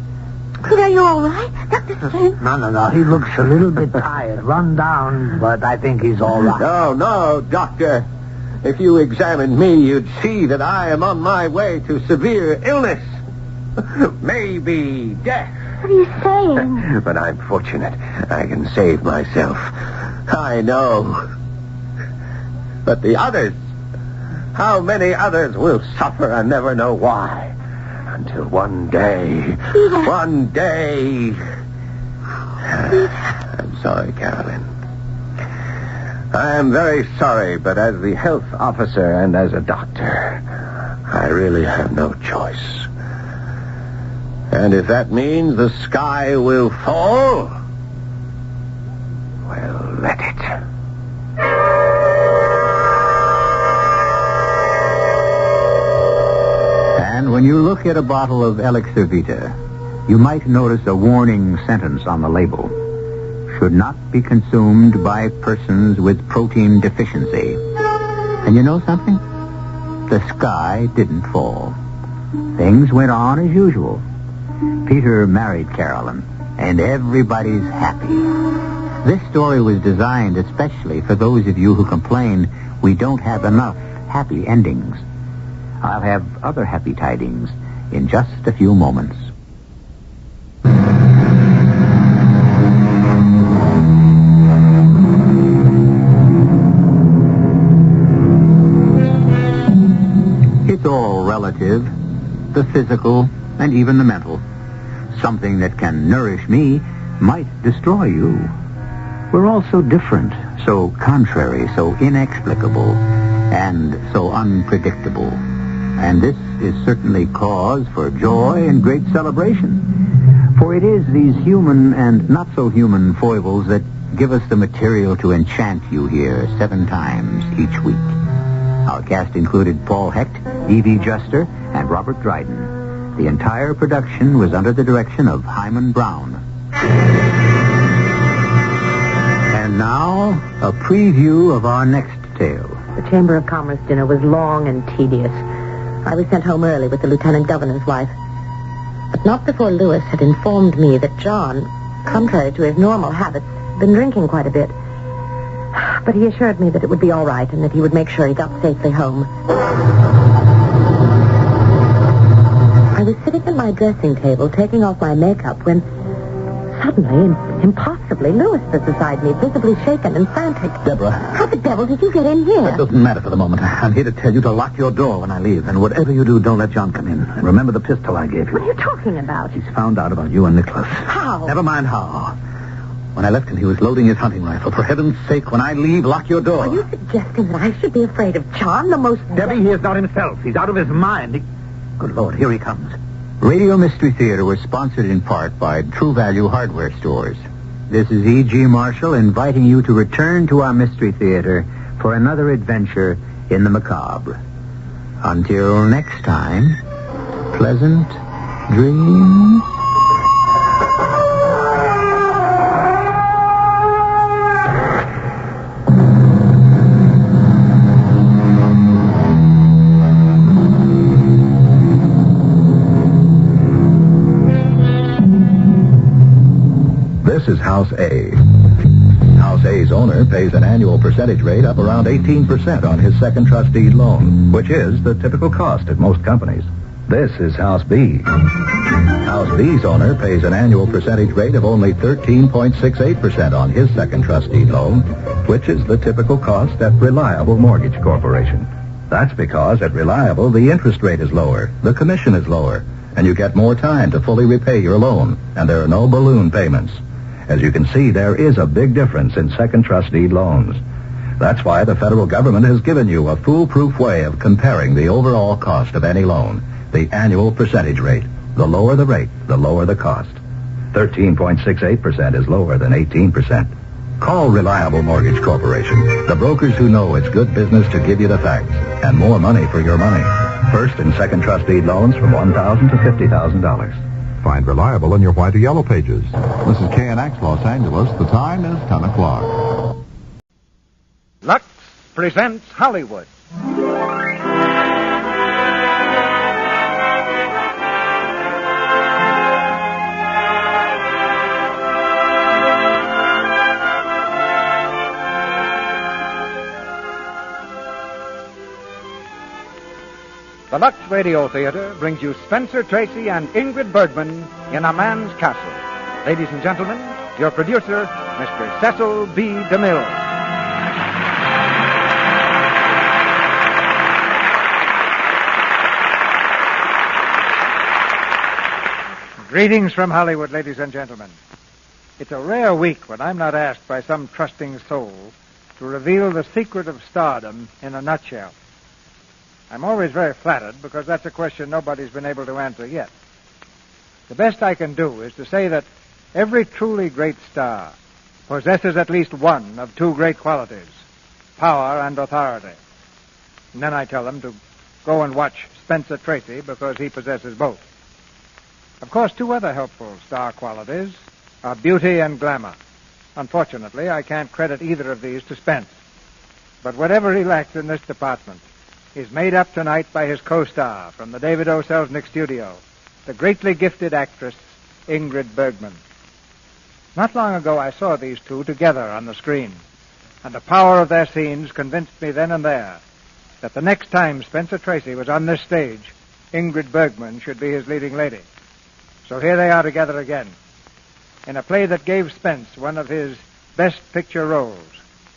Speaker 14: are you all right? Dr. Stern?
Speaker 20: No. He looks a little bit tired, run down, but I think he's all right.
Speaker 7: No, Doctor. If you examined me, you'd see that I am on my way to severe illness. Maybe death.
Speaker 14: What are you saying?
Speaker 7: But I'm fortunate. I can save myself. I know. But the others... How many others will suffer and never know why? Until one day... One day... I'm sorry, Carolyn. I am very sorry, but as the health officer and as a doctor, I really have no choice. And if that means the sky will fall, well, let it.
Speaker 17: And when you look at a bottle of Elixir Vita, you might notice a warning sentence on the label. should not be consumed by persons with protein deficiency. And you know something? The sky didn't fall. Things went on as usual. Peter married Carolyn, and everybody's happy. This story was designed especially for those of you who complain we don't have enough happy endings. I'll have other happy tidings in just a few moments. It's all relative, the physical and even the mental. Something that can nourish me might destroy you. We're all so different, so contrary, so inexplicable, and so unpredictable. And this is certainly cause for joy and great celebration. For it is these human and not-so-human foibles that give us the material to enchant you here 7 times each week. Our cast included Paul Hecht, Evie Juster, and Robert Dryden. The entire production was under the direction of Hyman Brown. And now, a preview of our next tale.
Speaker 18: The Chamber of Commerce dinner was long and tedious. I was sent home early with the lieutenant governor's wife. But not before Lewis had informed me that John, contrary to his normal habits, had been drinking quite a bit. But he assured me that it would be all right and that he would make sure he got safely home. I was sitting at my dressing table taking off my makeup when suddenly, impossibly, Lewis was beside me, visibly shaken and frantic.
Speaker 17: Deborah.
Speaker 18: How the devil did you get in here?
Speaker 17: That doesn't matter for the moment. I'm here to tell you to lock your door when I leave. And whatever you do, don't let John come in. And remember the pistol I gave you.
Speaker 18: What are you talking about?
Speaker 17: He's found out about you and Nicholas.
Speaker 18: How?
Speaker 17: Never mind how. When I left him, he was loading his hunting rifle. For heaven's sake, when I leave, lock your door.
Speaker 18: Are you suggesting that I should be afraid of John, the most...
Speaker 17: Debbie, he is not himself. He's out of his mind. Good Lord, here he comes. Radio Mystery Theater was sponsored in part by True Value Hardware Stores. This is E.G. Marshall inviting you to return to our Mystery Theater for another adventure in the macabre. Until next time, pleasant dreams.
Speaker 21: This is House A. House A's owner pays an annual percentage rate up around 18% on his second trust deed loan, which is the typical cost at most companies. This is House B. House B's owner pays an annual percentage rate of only 13.68% on his second trust deed loan, which is the typical cost at Reliable Mortgage Corporation. That's because at Reliable, the interest rate is lower, the commission is lower, and you get more time to fully repay your loan, and there are no balloon payments. As you can see, there is a big difference in second trust deed loans. That's why the federal government has given you a foolproof way of comparing the overall cost of any loan, the annual percentage rate. The lower the rate, the lower the cost. 13.68% is lower than 18%. Call Reliable Mortgage Corporation, the brokers who know it's good business to give you the facts and more money for your money. First and second trust deed loans from $1,000 to $50,000.
Speaker 23: Find Reliable in your white or yellow pages. This is KNX Los Angeles. The time is 10 o'clock.
Speaker 24: Lux presents Hollywood. The Lux Radio Theater brings you Spencer Tracy and Ingrid Bergman in A Man's Castle. Ladies and gentlemen, your producer, Mr. Cecil B. DeMille. Greetings from Hollywood, ladies and gentlemen. It's a rare week when I'm not asked by some trusting soul to reveal the secret of stardom in a nutshell. I'm always very flattered because that's a question nobody's been able to answer yet. The best I can do is to say that every truly great star possesses at least one of 2 great qualities, power and authority. And then I tell them to go and watch Spencer Tracy because he possesses both. Of course, 2 other helpful star qualities are beauty and glamour. Unfortunately, I can't credit either of these to Spence. But whatever he lacks in this department is made up tonight by his co-star from the David O. Selznick studio, the greatly gifted actress Ingrid Bergman. Not long ago, I saw these two together on the screen, and the power of their scenes convinced me then and there that the next time Spencer Tracy was on this stage, Ingrid Bergman should be his leading lady. So here they are together again, in a play that gave Spence one of his best picture roles,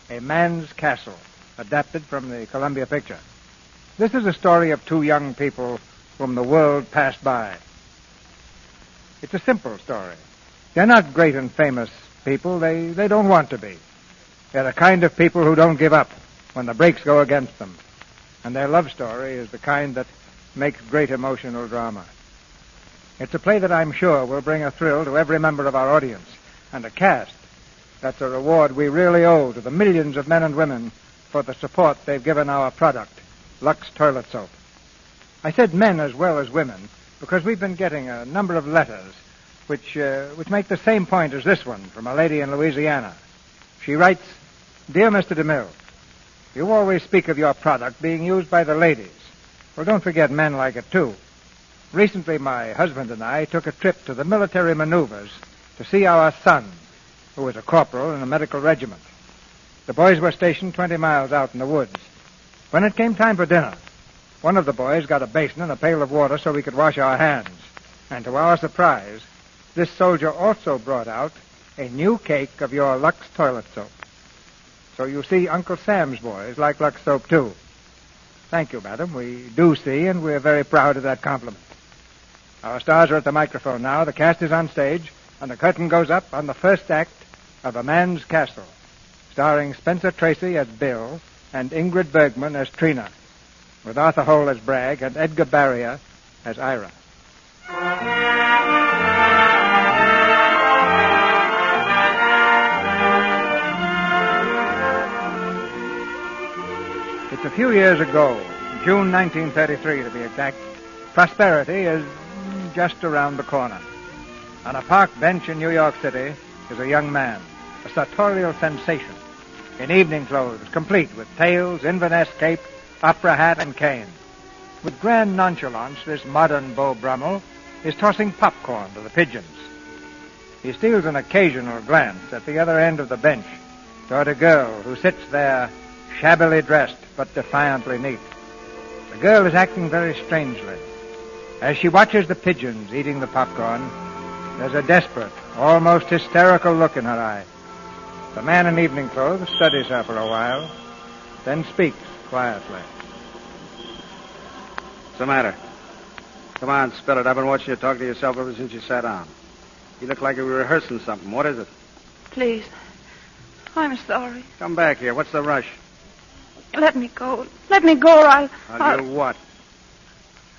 Speaker 24: A Man's Castle, adapted from the Columbia picture. This is a story of two young people whom the world passed by. It's a simple story. They're not great and famous people. They don't want to be. They're the kind of people who don't give up when the brakes go against them. And their love story is the kind that makes great emotional drama. It's a play that I'm sure will bring a thrill to every member of our audience, and a cast that's a reward we really owe to the millions of men and women for the support they've given our product, Lux Toilet Soap. I said men as well as women because we've been getting a number of letters which make the same point as this one from a lady in Louisiana. She writes, "Dear Mr. DeMille, you always speak of your product being used by the ladies. Well, don't forget men like it, too. Recently, my husband and I took a trip to the military maneuvers to see our son, who was a corporal in a medical regiment. The boys were stationed 20 miles out in the woods. When it came time for dinner, one of the boys got a basin and a pail of water so we could wash our hands. And to our surprise, this soldier also brought out a new cake of your Lux Toilet Soap. So you see, Uncle Sam's boys like Lux Soap, too. Thank you, madam. We do see, and we're very proud of that compliment. Our stars are at the microphone now. The cast is on stage, and the curtain goes up on the first act of A Man's Castle, starring Spencer Tracy as Bill and Ingrid Bergman as Trina, with Arthur Hole as Bragg and Edgar Barrier as Ira. It's a few years ago, June 1933 to be exact. Prosperity is just around the corner. On a park bench in New York City is a young man, a sartorial sensation, in evening clothes, complete with tails, Inverness cape, opera hat, and cane. With grand nonchalance, this modern Beau Brummel is tossing popcorn to the pigeons. He steals an occasional glance at the other end of the bench toward a girl who sits there shabbily dressed but defiantly neat. The girl is acting very strangely. As she watches the pigeons eating the popcorn, there's a desperate, almost hysterical look in her eye. The man in evening clothes studies her for a while, then speaks quietly.
Speaker 5: What's the matter? Come on, spill it. I've been watching you talk to yourself ever since you sat down. You look like you were rehearsing something. What is it?
Speaker 16: Please. I'm sorry.
Speaker 5: Come back here. What's the rush?
Speaker 16: Let me go. Let me go, or
Speaker 5: I'll do what?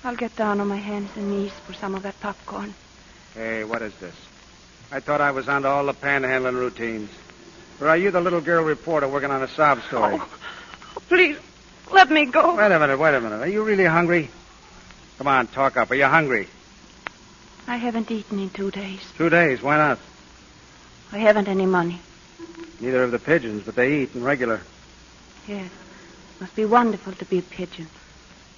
Speaker 16: I'll get down on my hands and knees for some of that popcorn.
Speaker 5: Hey, what is this? I thought I was onto all the panhandling routines. Or are you the little girl reporter working on a sob story?
Speaker 16: Oh, please, let me go.
Speaker 5: Wait a minute. Are you really hungry? Come on, talk up. Are you hungry?
Speaker 16: I haven't eaten in 2 days.
Speaker 5: 2 days? Why not?
Speaker 16: I haven't any money.
Speaker 5: Neither have the pigeons, but they eat in regular.
Speaker 16: Yes. Must be wonderful to be a pigeon.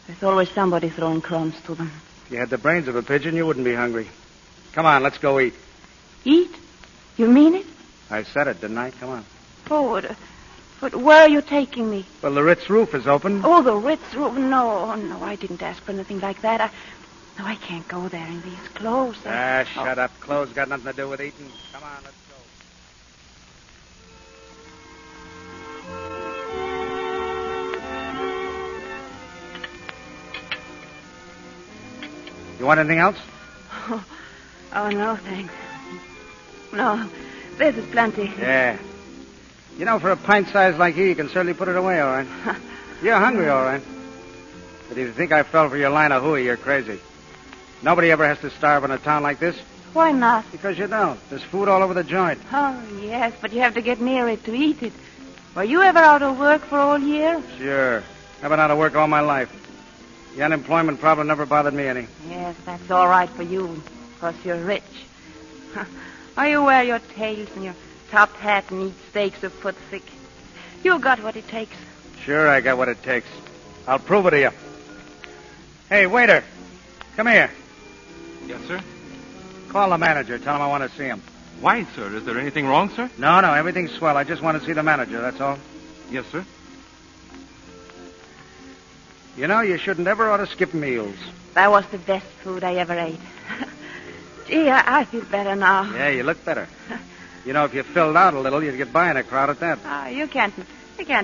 Speaker 16: There's always somebody throwing crumbs to them.
Speaker 5: If you had the brains of a pigeon, you wouldn't be hungry. Come on, let's go eat.
Speaker 16: Eat? You mean it?
Speaker 5: I said it, didn't I? Come on.
Speaker 16: Oh, but where are you taking me?
Speaker 5: Well, the Ritz roof is open.
Speaker 16: Oh, the Ritz roof? No, I didn't ask for anything like that. I can't go there in these clothes.
Speaker 5: Shut up. Clothes got nothing to do with eating. Come on, let's go. You want anything else?
Speaker 16: Oh, no, thanks. No, this is plenty.
Speaker 5: Yeah. You know, for a pint size like you can certainly put it away, all right. You're hungry, all right. But if you think I fell for your line of hooey, you're crazy. Nobody ever has to starve in a town like this.
Speaker 16: Why not?
Speaker 5: Because you don't. There's food all over the joint.
Speaker 16: Oh, yes, but you have to get near it to eat it. Were you ever out of work for all year?
Speaker 5: Sure. I've been out of work all my life. The unemployment problem never bothered me any.
Speaker 16: Yes, that's all right for you, because you're rich. Or you wear your tails and your
Speaker 2: top hat and eat steaks of foot thick. You got what it takes.
Speaker 5: Sure, I got what it takes. I'll prove it to you. Hey, waiter. Come here.
Speaker 8: Yes, sir?
Speaker 5: Call the manager. Tell him I want to see him.
Speaker 8: Why, sir? Is there anything wrong, sir?
Speaker 5: No, everything's swell. I just want to see the manager, that's all.
Speaker 8: Yes, sir.
Speaker 5: You know, you shouldn't ever ought to skip meals.
Speaker 2: That was the best food I ever ate. Gee, I feel better now.
Speaker 5: Yeah, you look better. You know, if you filled out a little, you'd get by in a crowd at that.
Speaker 2: Oh, you can't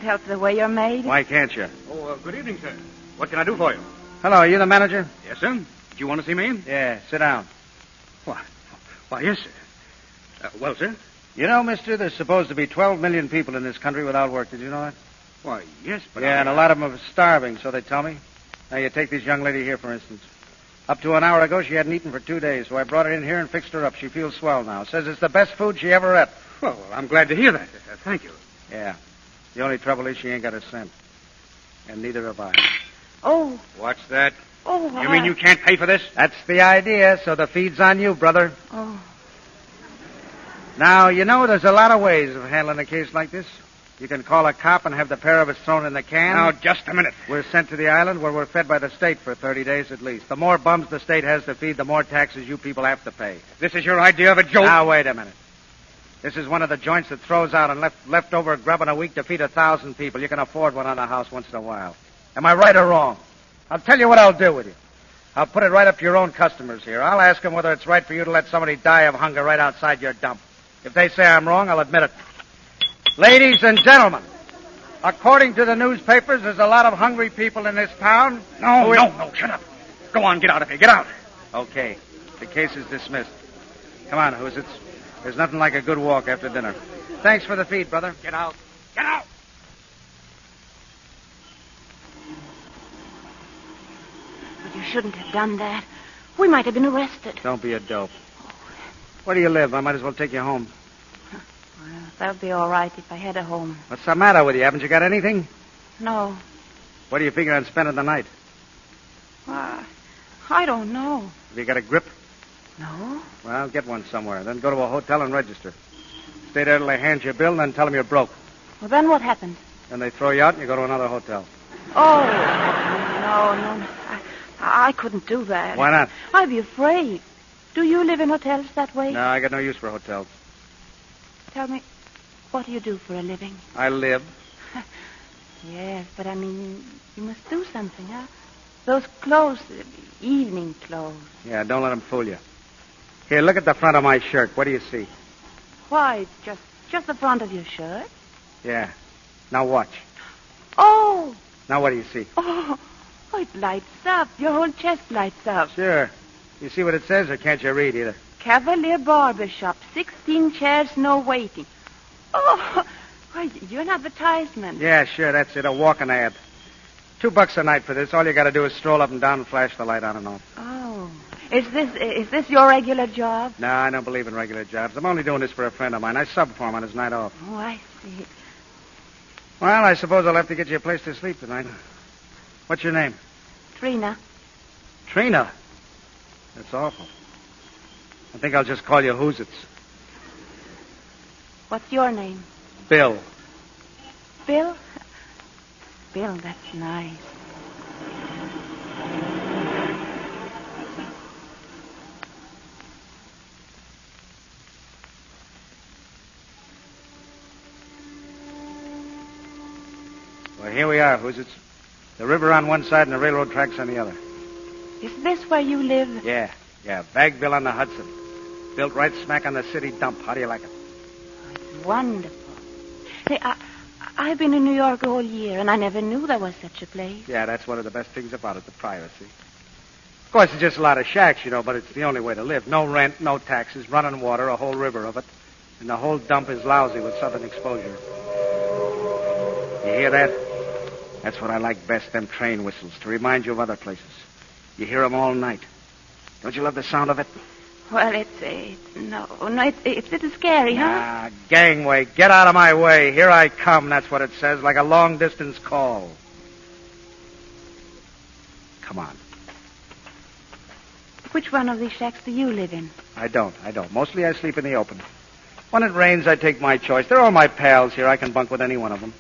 Speaker 2: help the way you're made.
Speaker 5: Why can't you?
Speaker 12: Oh, good evening, sir. What can I do for you?
Speaker 5: Hello, are you the manager?
Speaker 12: Yes, sir. Do you want to see me?
Speaker 5: Yeah, sit down.
Speaker 12: Why, yes, sir. Well, sir?
Speaker 5: You know, mister, there's supposed to be 12 million people in this country without work. Did you know that?
Speaker 12: Why, yes, but
Speaker 5: Yeah, and a lot of them are starving, so they tell me. Now, you take this young lady here, for instance. Up to an hour ago, she hadn't eaten for 2 days, so I brought her in here and fixed her up. She feels swell now. Says it's the best food she ever ate.
Speaker 12: Well, I'm glad to hear that. Thank you.
Speaker 5: Yeah. The only trouble is she ain't got a cent. And neither have I.
Speaker 2: Oh.
Speaker 12: What's that?
Speaker 2: Oh,
Speaker 12: You mean you can't pay for this?
Speaker 5: That's the idea, so the feed's on you, brother.
Speaker 2: Oh.
Speaker 5: Now, you know, there's a lot of ways of handling a case like this. You can call a cop and have the pair of us thrown in the can.
Speaker 12: Now, just a minute.
Speaker 5: We're sent to the island where we're fed by the state for 30 days at least. The more bums the state has to feed, the more taxes you people have to pay.
Speaker 12: This is your idea of a joke?
Speaker 5: Now, wait a minute. This is one of the joints that throws out and leftover grub in a week to feed 1,000 people. You can afford one on the house once in a while. Am I right or wrong? I'll tell you what I'll do with you. I'll put it right up to your own customers here. I'll ask them whether it's right for you to let somebody die of hunger right outside your dump. If they say I'm wrong, I'll admit it. Ladies and gentlemen, according to the newspapers, there's a lot of hungry people in this town.
Speaker 12: No, shut up. Go on, get out of here. Get out.
Speaker 5: Okay. The case is dismissed. Come on, Hoosits. There's nothing like a good walk after dinner. Thanks for the feed, brother.
Speaker 12: Get out. Get out.
Speaker 2: But you shouldn't have done that. We might have been arrested.
Speaker 5: Don't be a dope. Where do you live? I might as well take you home.
Speaker 2: Well, that would be all right if I had a home.
Speaker 5: What's the matter with you? Haven't you got anything?
Speaker 2: No.
Speaker 5: Where do you figure on spending the night?
Speaker 2: I don't know.
Speaker 5: Have you got a grip?
Speaker 2: No.
Speaker 5: Well, get one somewhere. Then go to a hotel and register. Stay there till they hand you a bill and then tell them you're broke.
Speaker 2: Well, then what happened?
Speaker 5: Then they throw you out and you go to another hotel.
Speaker 2: Oh, no. I couldn't do that.
Speaker 5: Why not?
Speaker 2: I'd be afraid. Do you live in hotels that way?
Speaker 5: No, I got no use for hotels.
Speaker 2: Tell me, what do you do for a living?
Speaker 5: I live.
Speaker 2: Yes, but I mean, you must do something, huh? Those clothes, evening clothes.
Speaker 5: Yeah, don't let them fool you. Here, look at the front of my shirt. What do you see?
Speaker 2: Why, just the front of your shirt?
Speaker 5: Yeah. Now watch.
Speaker 2: Oh!
Speaker 5: Now what do you see?
Speaker 2: Oh, it lights up. Your whole chest lights up.
Speaker 5: Sure. You see what it says, or can't you read either?
Speaker 2: Cavalier Barber Shop, 16 chairs, no waiting. Oh, why, you're an advertisement.
Speaker 5: Yeah, sure, that's it, a walking ad. $2 a night for this. All you got to do is stroll up and down and flash the light on and off.
Speaker 2: Oh. Is this your regular job?
Speaker 5: No, I don't believe in regular jobs. I'm only doing this for a friend of mine. I sub for him on his night off.
Speaker 2: Oh, I see.
Speaker 5: Well, I suppose I'll have to get you a place to sleep tonight. What's your name?
Speaker 2: Trina.
Speaker 5: Trina? That's awful. I think I'll just call you Hoosits.
Speaker 2: What's your name?
Speaker 5: Bill.
Speaker 2: Bill? Bill, that's nice.
Speaker 5: Well, here we are, Hoosits. The river on one side and the railroad tracks on the other.
Speaker 2: Is this where you live?
Speaker 5: Yeah. Bagville on the Hudson. Built right smack on the city dump. How do you like it?
Speaker 2: Oh, it's wonderful. Say, I've been in New York all year, and I never knew there was such a place.
Speaker 5: Yeah, that's one of the best things about it, the privacy. Of course, it's just a lot of shacks, you know, but it's the only way to live. No rent, no taxes, running water, a whole river of it. And the whole dump is lousy with southern exposure. You hear that? That's what I like best, them train whistles, to remind you of other places. You hear them all night. Don't you love the sound of it?
Speaker 2: Well, it's a little scary, huh?
Speaker 5: Ah, gangway, get out of my way. Here I come, that's what it says, like a long-distance call. Come on.
Speaker 2: Which one of these shacks do you live in?
Speaker 5: I don't. Mostly I sleep in the open. When it rains, I take my choice. They're all my pals here. I can bunk with any one of them.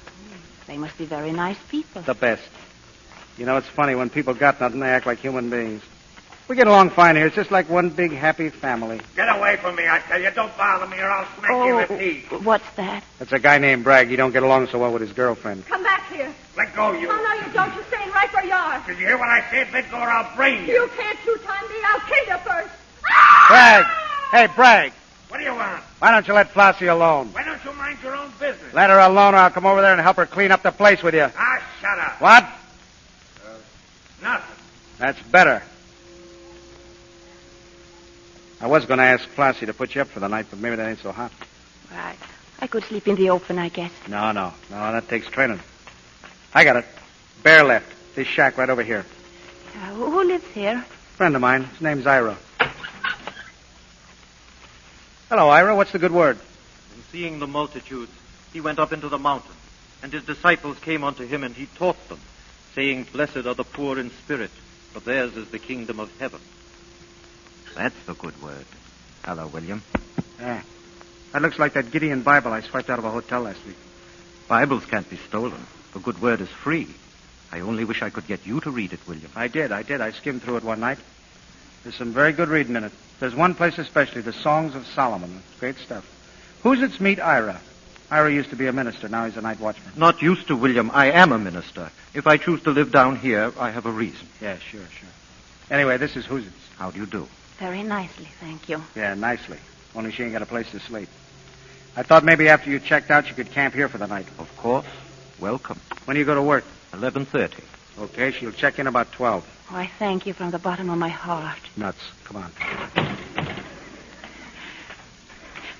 Speaker 2: They must be very nice people.
Speaker 5: The best. You know, it's funny. When people got nothing, they act like human beings. We get along fine here. It's just like one big happy family.
Speaker 12: Get away from me, I tell you. Don't bother me or I'll smack you in the teeth.
Speaker 2: What's that?
Speaker 5: That's a guy named Bragg. He don't get along so well with his girlfriend.
Speaker 1: Come back here.
Speaker 12: Let go, you.
Speaker 1: Oh, no, you don't. You're staying right where you are.
Speaker 12: Did you hear what I said? Let go or I'll brain you.
Speaker 1: You can't two-time me. I'll kill you first.
Speaker 5: Bragg! Hey, Bragg!
Speaker 12: What do you want?
Speaker 5: Why don't you let Flossie alone?
Speaker 12: Why don't you mind your own business?
Speaker 5: Let her alone or I'll come over there and help her clean up the place with you.
Speaker 12: Ah, shut up.
Speaker 5: What?
Speaker 12: Nothing.
Speaker 5: That's better. I was going to ask Flossie to put you up for the night, but maybe that ain't so hot.
Speaker 2: Right. I could sleep in the open, I guess.
Speaker 5: No, that takes training. I got it. Bear left. This shack right over here.
Speaker 2: Who lives here?
Speaker 5: Friend of mine. His name's Ira. Hello, Ira. What's the good word?
Speaker 11: And seeing the multitudes, he went up into the mountain, and his disciples came unto him, and he taught them, saying, Blessed are the poor in spirit, for theirs is the kingdom of heaven.
Speaker 13: That's the good word. Hello, William.
Speaker 5: Yeah. That looks like that Gideon Bible I swiped out of a hotel last week.
Speaker 13: Bibles can't be stolen. The good word is free. I only wish I could get you to read it, William.
Speaker 5: I did. I skimmed through it one night. There's some very good reading in it. There's one place especially, the Songs of Solomon. Great stuff. Who's its meet Ira? Ira used to be a minister. Now he's a night watchman.
Speaker 11: Not used to, William. I am a minister. If I choose to live down here, I have a reason.
Speaker 5: Yeah, sure. Anyway, this is who's its.
Speaker 13: How do you do?
Speaker 2: Very nicely, thank you.
Speaker 5: Yeah, nicely. Only she ain't got a place to sleep. I thought maybe after you checked out, you could camp here for the night.
Speaker 13: Of course. Welcome.
Speaker 5: When do you go to work?
Speaker 13: 11:30.
Speaker 5: Okay, she'll check in about 12.
Speaker 2: Oh, I thank you from the bottom of my heart.
Speaker 5: Nuts. Come on.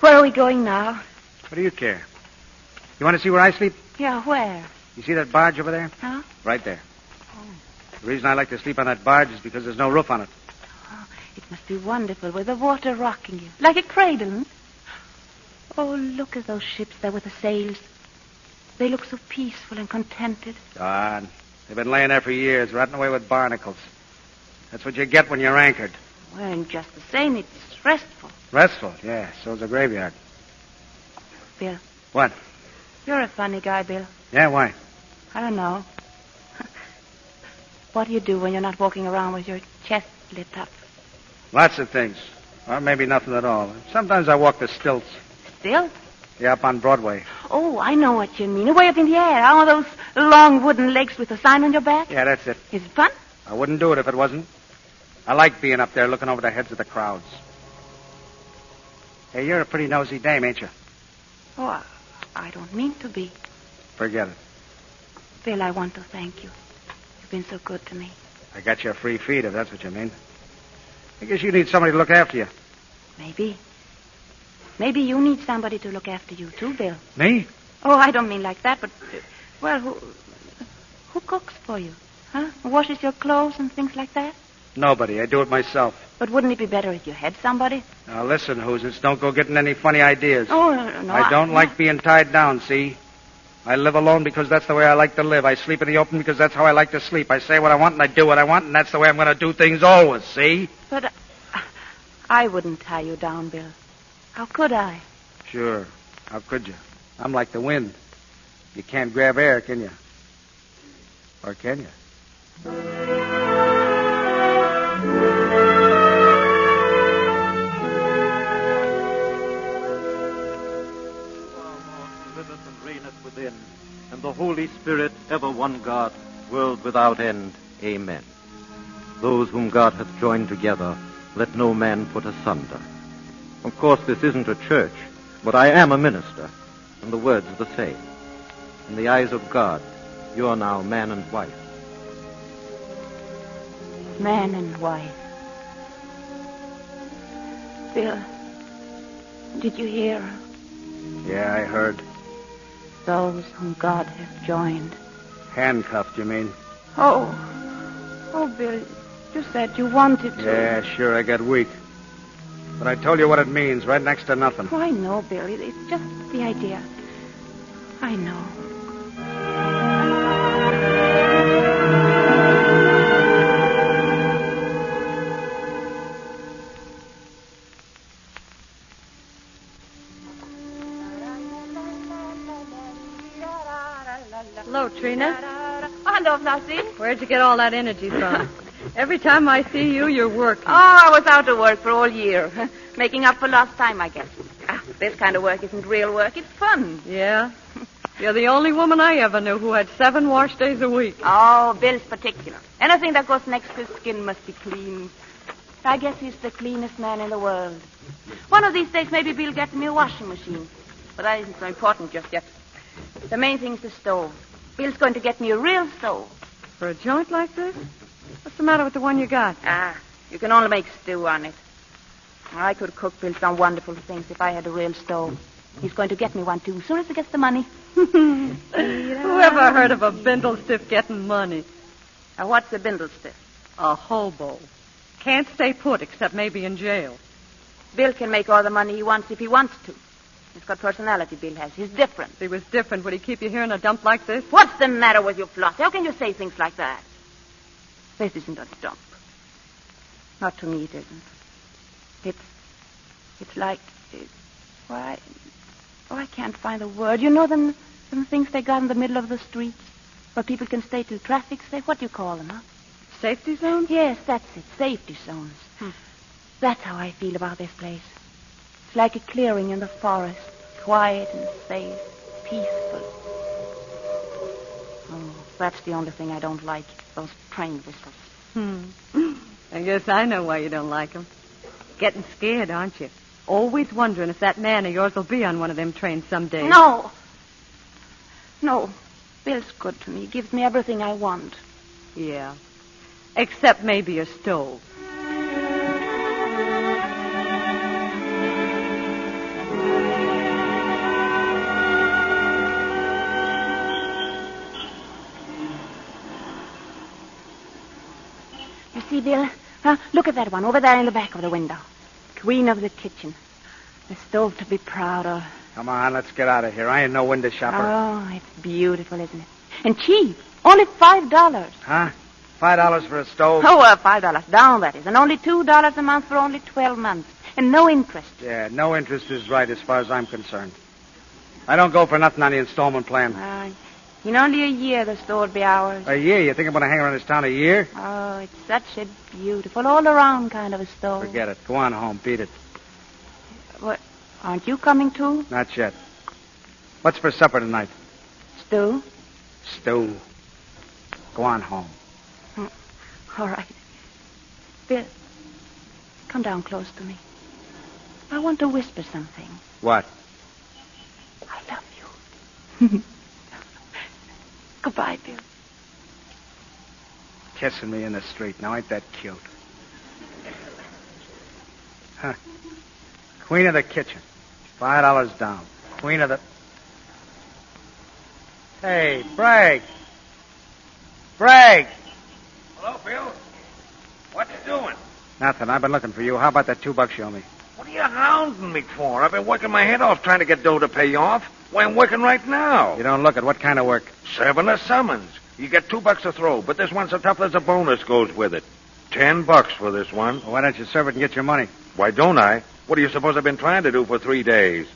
Speaker 2: Where are we going now?
Speaker 5: What do you care? You want to see where I sleep?
Speaker 2: Yeah, where?
Speaker 5: You see that barge over there?
Speaker 2: Huh?
Speaker 5: Right there. The reason I like to sleep on that barge is because there's no roof on it.
Speaker 2: Oh, it must be wonderful with the water rocking you. Like a cradle. Oh, look at those ships there with the sails. They look so peaceful and contented.
Speaker 5: God, they've been laying there for years, rotting away with barnacles. That's what you get when you're anchored.
Speaker 2: Well, and just the same, it's restful.
Speaker 5: Restful? Yeah, so's a graveyard.
Speaker 2: Bill.
Speaker 5: What?
Speaker 2: You're a funny guy, Bill.
Speaker 5: Yeah, why?
Speaker 2: I don't know. What do you do when you're not walking around with your chest lit up?
Speaker 5: Lots of things. Or maybe nothing at all. Sometimes I walk the stilts.
Speaker 2: Stilts?
Speaker 5: Yeah, up on Broadway.
Speaker 2: Oh, I know what you mean. Way up in the air. All those long wooden legs with a sign on your back.
Speaker 5: Yeah, that's it.
Speaker 2: Is it fun?
Speaker 5: I wouldn't do it if it wasn't. I like being up there looking over the heads of the crowds. Hey, you're a pretty nosy dame, ain't you?
Speaker 2: Oh, I don't mean to be.
Speaker 5: Forget it.
Speaker 2: Bill, I want to thank you. You've been so good to me.
Speaker 5: I got you a free feed, if that's what you mean. I guess you need somebody to look after you.
Speaker 2: Maybe. Maybe you need somebody to look after you, too, Bill.
Speaker 5: Me?
Speaker 2: Oh, I don't mean like that, but, well, who cooks for you? Huh? Washes your clothes and things like that?
Speaker 5: Nobody. I do it myself.
Speaker 2: But wouldn't it be better if you had somebody?
Speaker 5: Now, listen, Hoosers, don't go getting any funny ideas.
Speaker 2: Oh, no.
Speaker 5: I don't like being tied down, see? I live alone because that's the way I like to live. I sleep in the open because that's how I like to sleep. I say what I want and I do what I want, and that's the way I'm going to do things always, see?
Speaker 2: But I wouldn't tie you down, Bill. How could I?
Speaker 5: Sure. How could you? I'm like the wind. You can't grab air, can you? Or can you?
Speaker 11: Liveth and reigneth within, and the Holy Spirit, ever one God, world without end. Amen. Those whom God hath joined together, let no man put asunder. Of course, this isn't a church, but I am a minister, and the word's the same. In the eyes of God, you're now man and wife.
Speaker 2: Man and wife. Bill, did you hear?
Speaker 5: Yeah, I heard.
Speaker 2: Those whom God hath joined.
Speaker 5: Handcuffed, you mean?
Speaker 2: Oh, Bill, you said you wanted to.
Speaker 5: Yeah, sure, I got weak. But I told you what it means, right next to nothing.
Speaker 2: Oh, I know, Bill. It's just the idea. I know.
Speaker 4: Hello, Trina.
Speaker 2: Hello, Flossie.
Speaker 4: Where'd you get all that energy from? Every time I see you, you're working.
Speaker 2: Oh, I was out of work for all year. Making up for lost time, I guess. This kind of work isn't real work. It's fun.
Speaker 4: Yeah? You're the only woman I ever knew who had 7 wash days a week.
Speaker 2: Oh, Bill's particular. Anything that goes next to his skin must be clean. I guess he's the cleanest man in the world. One of these days, maybe Bill gets me a washing machine. But that isn't so important just yet. The main thing's the stove. Bill's going to get me a real stove.
Speaker 4: For a joint like this? What's the matter with the one you got?
Speaker 2: You can only make stew on it. I could cook Bill some wonderful things if I had a real stove. He's going to get me one, too, as soon as he gets the money.
Speaker 4: Whoever heard of a bindlestiff getting money?
Speaker 2: What's a bindlestiff?
Speaker 4: A hobo. Can't stay put except maybe in jail.
Speaker 2: Bill can make all the money he wants if he wants to. He's got personality, Bill has. He's different.
Speaker 4: If he was different, would he keep you here in a dump like this?
Speaker 2: What's the matter with you, Flossie? How can you say things like that? This isn't a dump. Not to me, it isn't. It's like... Why... Oh, I can't find the word. You know them things they got in the middle of the streets? Where people can stay till traffic's safe? What do you call them, huh?
Speaker 4: Safety zones?
Speaker 2: Yes, that's it. Safety zones. That's how I feel about this place. It's like a clearing in the forest. Quiet and safe. Peaceful. Oh, that's the only thing I don't like. Those train whistles.
Speaker 4: I guess I know why you don't like them. Getting scared, aren't you? Always wondering if that man of yours will be on one of them trains someday.
Speaker 2: No. Bill's good to me. Gives me everything I want.
Speaker 4: Yeah. Except maybe a stove.
Speaker 2: You see, Bill? Look at that one over there in the back of the window. Queen of the kitchen. The stove to be proud of.
Speaker 5: Come on, let's get out of here. I ain't no window shopper.
Speaker 2: Oh, it's beautiful, isn't it? And cheap. Only $5.
Speaker 5: Huh? $5 for a stove?
Speaker 2: Oh, $5 down, that is. And only $2 a month for only 12 months. And no interest.
Speaker 5: Yeah, no interest is right as far as I'm concerned. I don't go for nothing on the installment plan.
Speaker 2: In only a year, the store will be ours.
Speaker 5: A year? You think I'm going to hang around this town a year?
Speaker 2: Oh, it's such a beautiful, all-around kind of a store.
Speaker 5: Forget it. Go on home. Beat it.
Speaker 2: What? Aren't you coming, too?
Speaker 5: Not yet. What's for supper tonight?
Speaker 2: Stew.
Speaker 5: Stew. Go on home.
Speaker 2: All right. Bill, come down close to me. I want to whisper something.
Speaker 5: What?
Speaker 2: I love you. Goodbye, Bill.
Speaker 5: Kissing me in the street. Now, ain't that cute? Huh. Queen of the kitchen. $5 down. Queen of the... Hey, Bragg. Bragg!
Speaker 12: Hello, Bill. What you doing?
Speaker 5: Nothing. I've been looking for you. How about that $2 you owe me?
Speaker 12: What are you hounding me for? I've been working my head off trying to get dough to pay you off. Why, I'm working right now.
Speaker 5: You don't look at what kind of work?
Speaker 12: Serving a summons. You get $2 a throw, but this one's so tough there's a bonus goes with it. $10 for this one.
Speaker 5: Well, why don't you serve it and get your money?
Speaker 12: Why don't I? What do you suppose I've been trying to do for 3 days?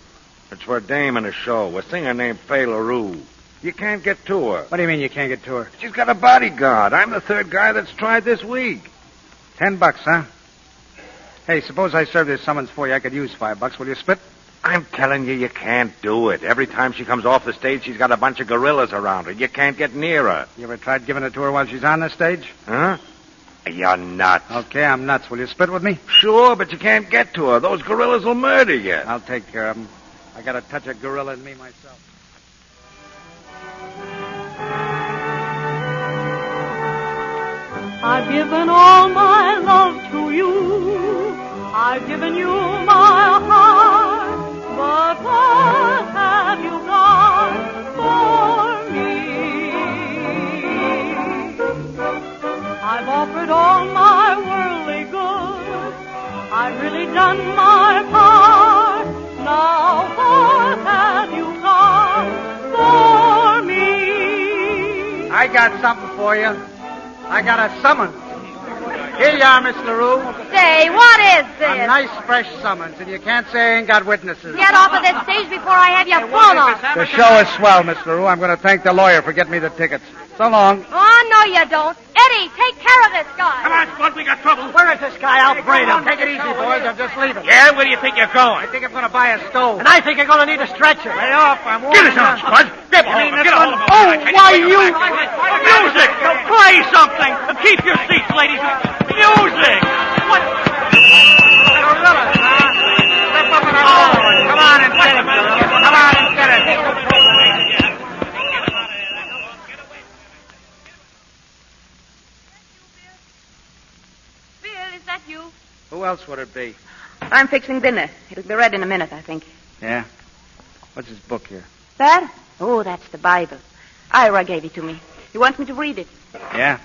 Speaker 12: It's for a dame in a show, a singer named Fay LaRue. You can't get to her.
Speaker 5: What do you mean you can't get to her?
Speaker 12: She's got a bodyguard. I'm the third guy that's tried this week.
Speaker 5: $10, huh? Hey, suppose I serve this summons for you. I could use $5. Will you split?
Speaker 12: I'm telling you, you can't do it. Every time she comes off the stage, she's got a bunch of gorillas around her. You can't get near her.
Speaker 5: You ever tried giving it to her while she's on the stage?
Speaker 12: Huh? You're nuts.
Speaker 5: Okay, I'm nuts. Will you split with me?
Speaker 12: Sure, but you can't get to her. Those gorillas will murder you.
Speaker 5: I'll take care of them. I got a touch of gorilla in me myself.
Speaker 15: I've given all my love to you. I've given you my heart. But what have you got for me? I've offered all my worldly goods. I've really done my part. Now what have you got for me?
Speaker 5: I got something for you. I got a summons. Here you are, Miss LaRue.
Speaker 4: Say, what is this?
Speaker 5: A nice, fresh summons, and you can't say I ain't got witnesses.
Speaker 4: Get off of this stage before I have you flown off.
Speaker 5: The show is swell, Miss LaRue. I'm going to thank the lawyer for getting me the tickets. So long.
Speaker 4: Oh, no, you don't. Eddie, take care of this guy.
Speaker 12: Come on, Spud, we got trouble.
Speaker 5: Where is this guy? I'll braid him. Take it easy, boys. I'm just leaving.
Speaker 12: Yeah, where do you think you're going?
Speaker 5: I think I'm going to buy a stove.
Speaker 20: And I think you're going to need a stretcher.
Speaker 5: Lay off. I'm
Speaker 12: Get
Speaker 5: warning
Speaker 12: us on,
Speaker 5: you.
Speaker 12: Spud. Get a hold of him. Get a hold of him.
Speaker 20: Oh, why you...
Speaker 12: Music! Play something! Keep your seats, ladies. Music! What?
Speaker 5: Step up and come on and get it. Come on and get it.
Speaker 2: Bill, is that you?
Speaker 5: Who else would it be?
Speaker 2: I'm fixing dinner. It'll be ready in a minute, I think.
Speaker 5: Yeah? What's his book here?
Speaker 2: That? Oh, that's the Bible. Ira gave it to me. He wants me to read it.
Speaker 5: Yeah.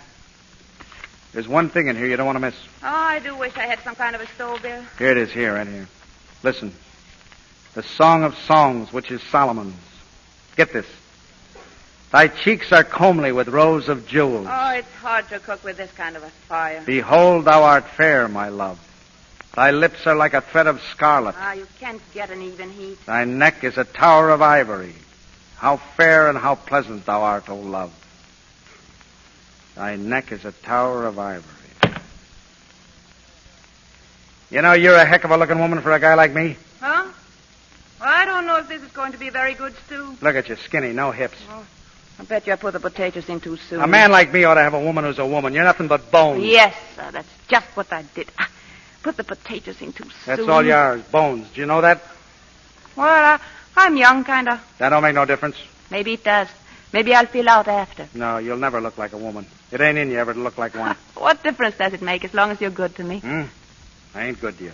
Speaker 5: There's one thing in here you don't want to miss.
Speaker 2: Oh, I do wish I had some kind of a stove, Bill.
Speaker 5: Here it is, here, right here. Listen. The Song of Songs, which is Solomon's. Get this. Thy cheeks are comely with rows of jewels.
Speaker 2: Oh, it's hard to cook with this kind of a fire.
Speaker 5: Behold, thou art fair, my love. Thy lips are like a thread of scarlet.
Speaker 2: Ah, you can't get an even heat.
Speaker 5: Thy neck is a tower of ivory. How fair and how pleasant thou art, O love. Thy neck is a tower of ivory. You know, you're a heck of a looking woman for a guy like me.
Speaker 2: Huh? Well, I don't know if this is going to be a very good stew.
Speaker 5: Look at you, skinny, no hips.
Speaker 2: Oh, I bet you I put the potatoes in too soon.
Speaker 5: A man like me ought to have a woman who's a woman. You're nothing but bones.
Speaker 2: Yes, sir, that's just what I did. Put the potatoes in too soon.
Speaker 5: That's all you are, is bones. Do you know that?
Speaker 2: Well, I'm young, kind of.
Speaker 5: That don't make no difference.
Speaker 2: Maybe it does. Maybe I'll feel out after.
Speaker 5: No, you'll never look like a woman. It ain't in you ever to look like one.
Speaker 2: What difference does it make as long as you're good to me?
Speaker 5: I ain't good to you.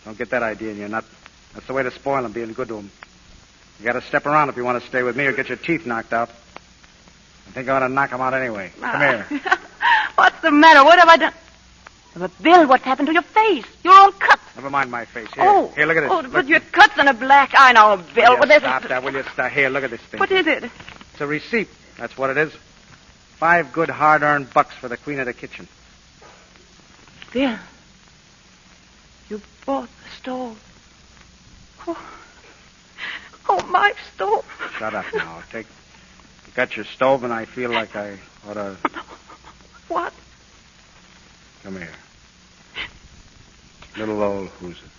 Speaker 5: Don't get that idea in your nut. That's the way to spoil them, being good to them. You got to step around if you want to stay with me or get your teeth knocked out. I think I ought to knock them out anyway. Come here.
Speaker 2: What's the matter? What have I done? But, Bill, what's happened to your face? You're all cut.
Speaker 5: Never mind my face. Here,
Speaker 2: Oh.
Speaker 5: here, look at this.
Speaker 2: Oh,
Speaker 5: Look.
Speaker 2: but your cuts and a black eye now, Bill.
Speaker 5: Will you stop that? Will you stop? Here, look at this thing.
Speaker 2: What is it?
Speaker 5: It's a receipt. That's what it is. 5 good hard-earned bucks for the queen of the kitchen.
Speaker 2: Bill, you bought the stove. Oh, my stove.
Speaker 5: Shut up now. You got your stove, and I feel like I ought to...
Speaker 2: What?
Speaker 5: Come here. Little old who's it?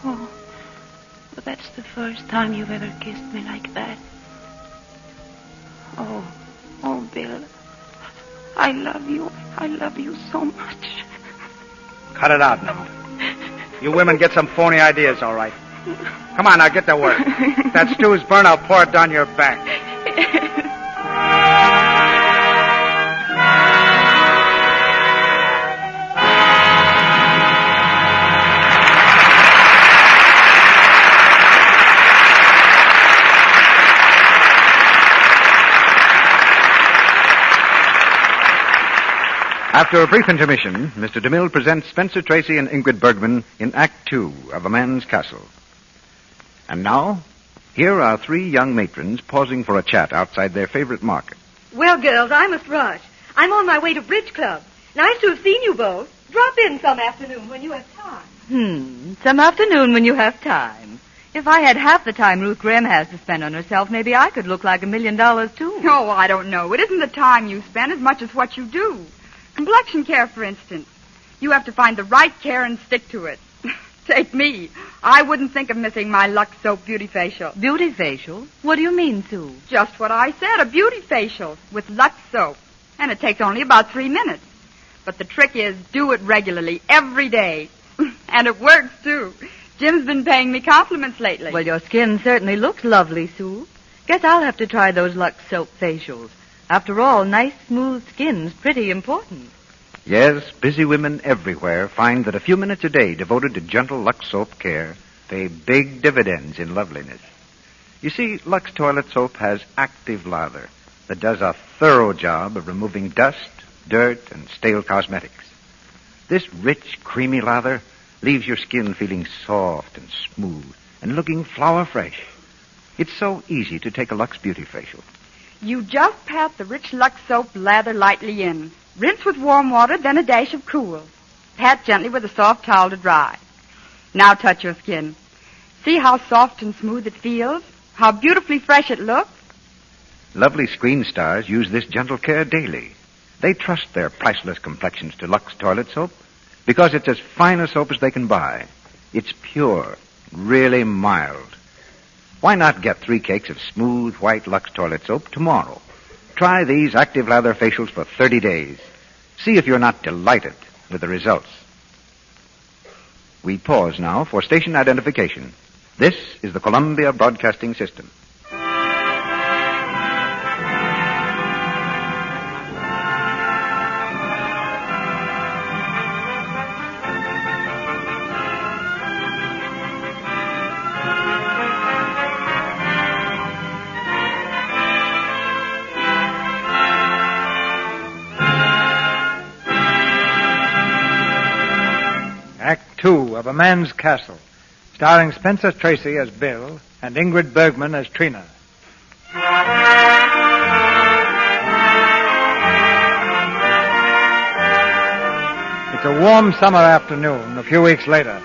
Speaker 2: Oh, but that's the first time you've ever kissed me like that. Oh, Bill. I love you. I love you so much.
Speaker 5: Cut it out now. You women get some phony ideas, all right. Come on, now, get to work. If that stew's burnt, I'll pour it down your back.
Speaker 21: After a brief intermission, Mr. DeMille presents Spencer Tracy and Ingrid Bergman in Act 2 of A Man's Castle. And now, here are 3 young matrons pausing for a chat outside their favorite market.
Speaker 6: Well, girls, I must rush. I'm on my way to Bridge Club. Nice to have seen you both. Drop in some afternoon when you have time.
Speaker 4: Some afternoon when you have time. If I had half the time Ruth Graham has to spend on herself, maybe I could look like $1 million, too.
Speaker 9: Oh, I don't know. It isn't the time you spend as much as what you do. Complexion care, for instance. You have to find the right care and stick to it. Take me. I wouldn't think of missing my Lux Soap Beauty Facial.
Speaker 4: Beauty facial? What do you mean, Sue?
Speaker 9: Just what I said, a beauty facial with Lux Soap. And it takes only about 3 minutes. But the trick is, do it regularly, every day. And it works, too. Jim's been paying me compliments lately.
Speaker 4: Well, your skin certainly looks lovely, Sue. Guess I'll have to try those Lux Soap facials. After all, nice, smooth skin's pretty important.
Speaker 21: Yes, busy women everywhere find that a few minutes a day devoted to gentle Lux soap care pay big dividends in loveliness. You see, Lux toilet soap has active lather that does a thorough job of removing dust, dirt, and stale cosmetics. This rich, creamy lather leaves your skin feeling soft and smooth and looking flower fresh. It's so easy to take a Lux Beauty Facial.
Speaker 9: You just pat the rich Lux soap lather lightly in. Rinse with warm water, then a dash of cool. Pat gently with a soft towel to dry. Now touch your skin. See how soft and smooth it feels? How beautifully fresh it looks?
Speaker 3: Lovely screen stars use this gentle care daily. They trust their priceless complexions to Lux toilet soap because it's as fine a soap as they can buy. It's pure, really mild. Why not get 3 cakes of smooth, white Lux toilet soap tomorrow? Try these active lather facials for 30 days. See if you're not delighted with the results. We pause now for station identification. This is the Columbia Broadcasting System.
Speaker 24: Act 2 of A Man's Castle, starring Spencer Tracy as Bill and Ingrid Bergman as Trina. It's a warm summer afternoon a few weeks later.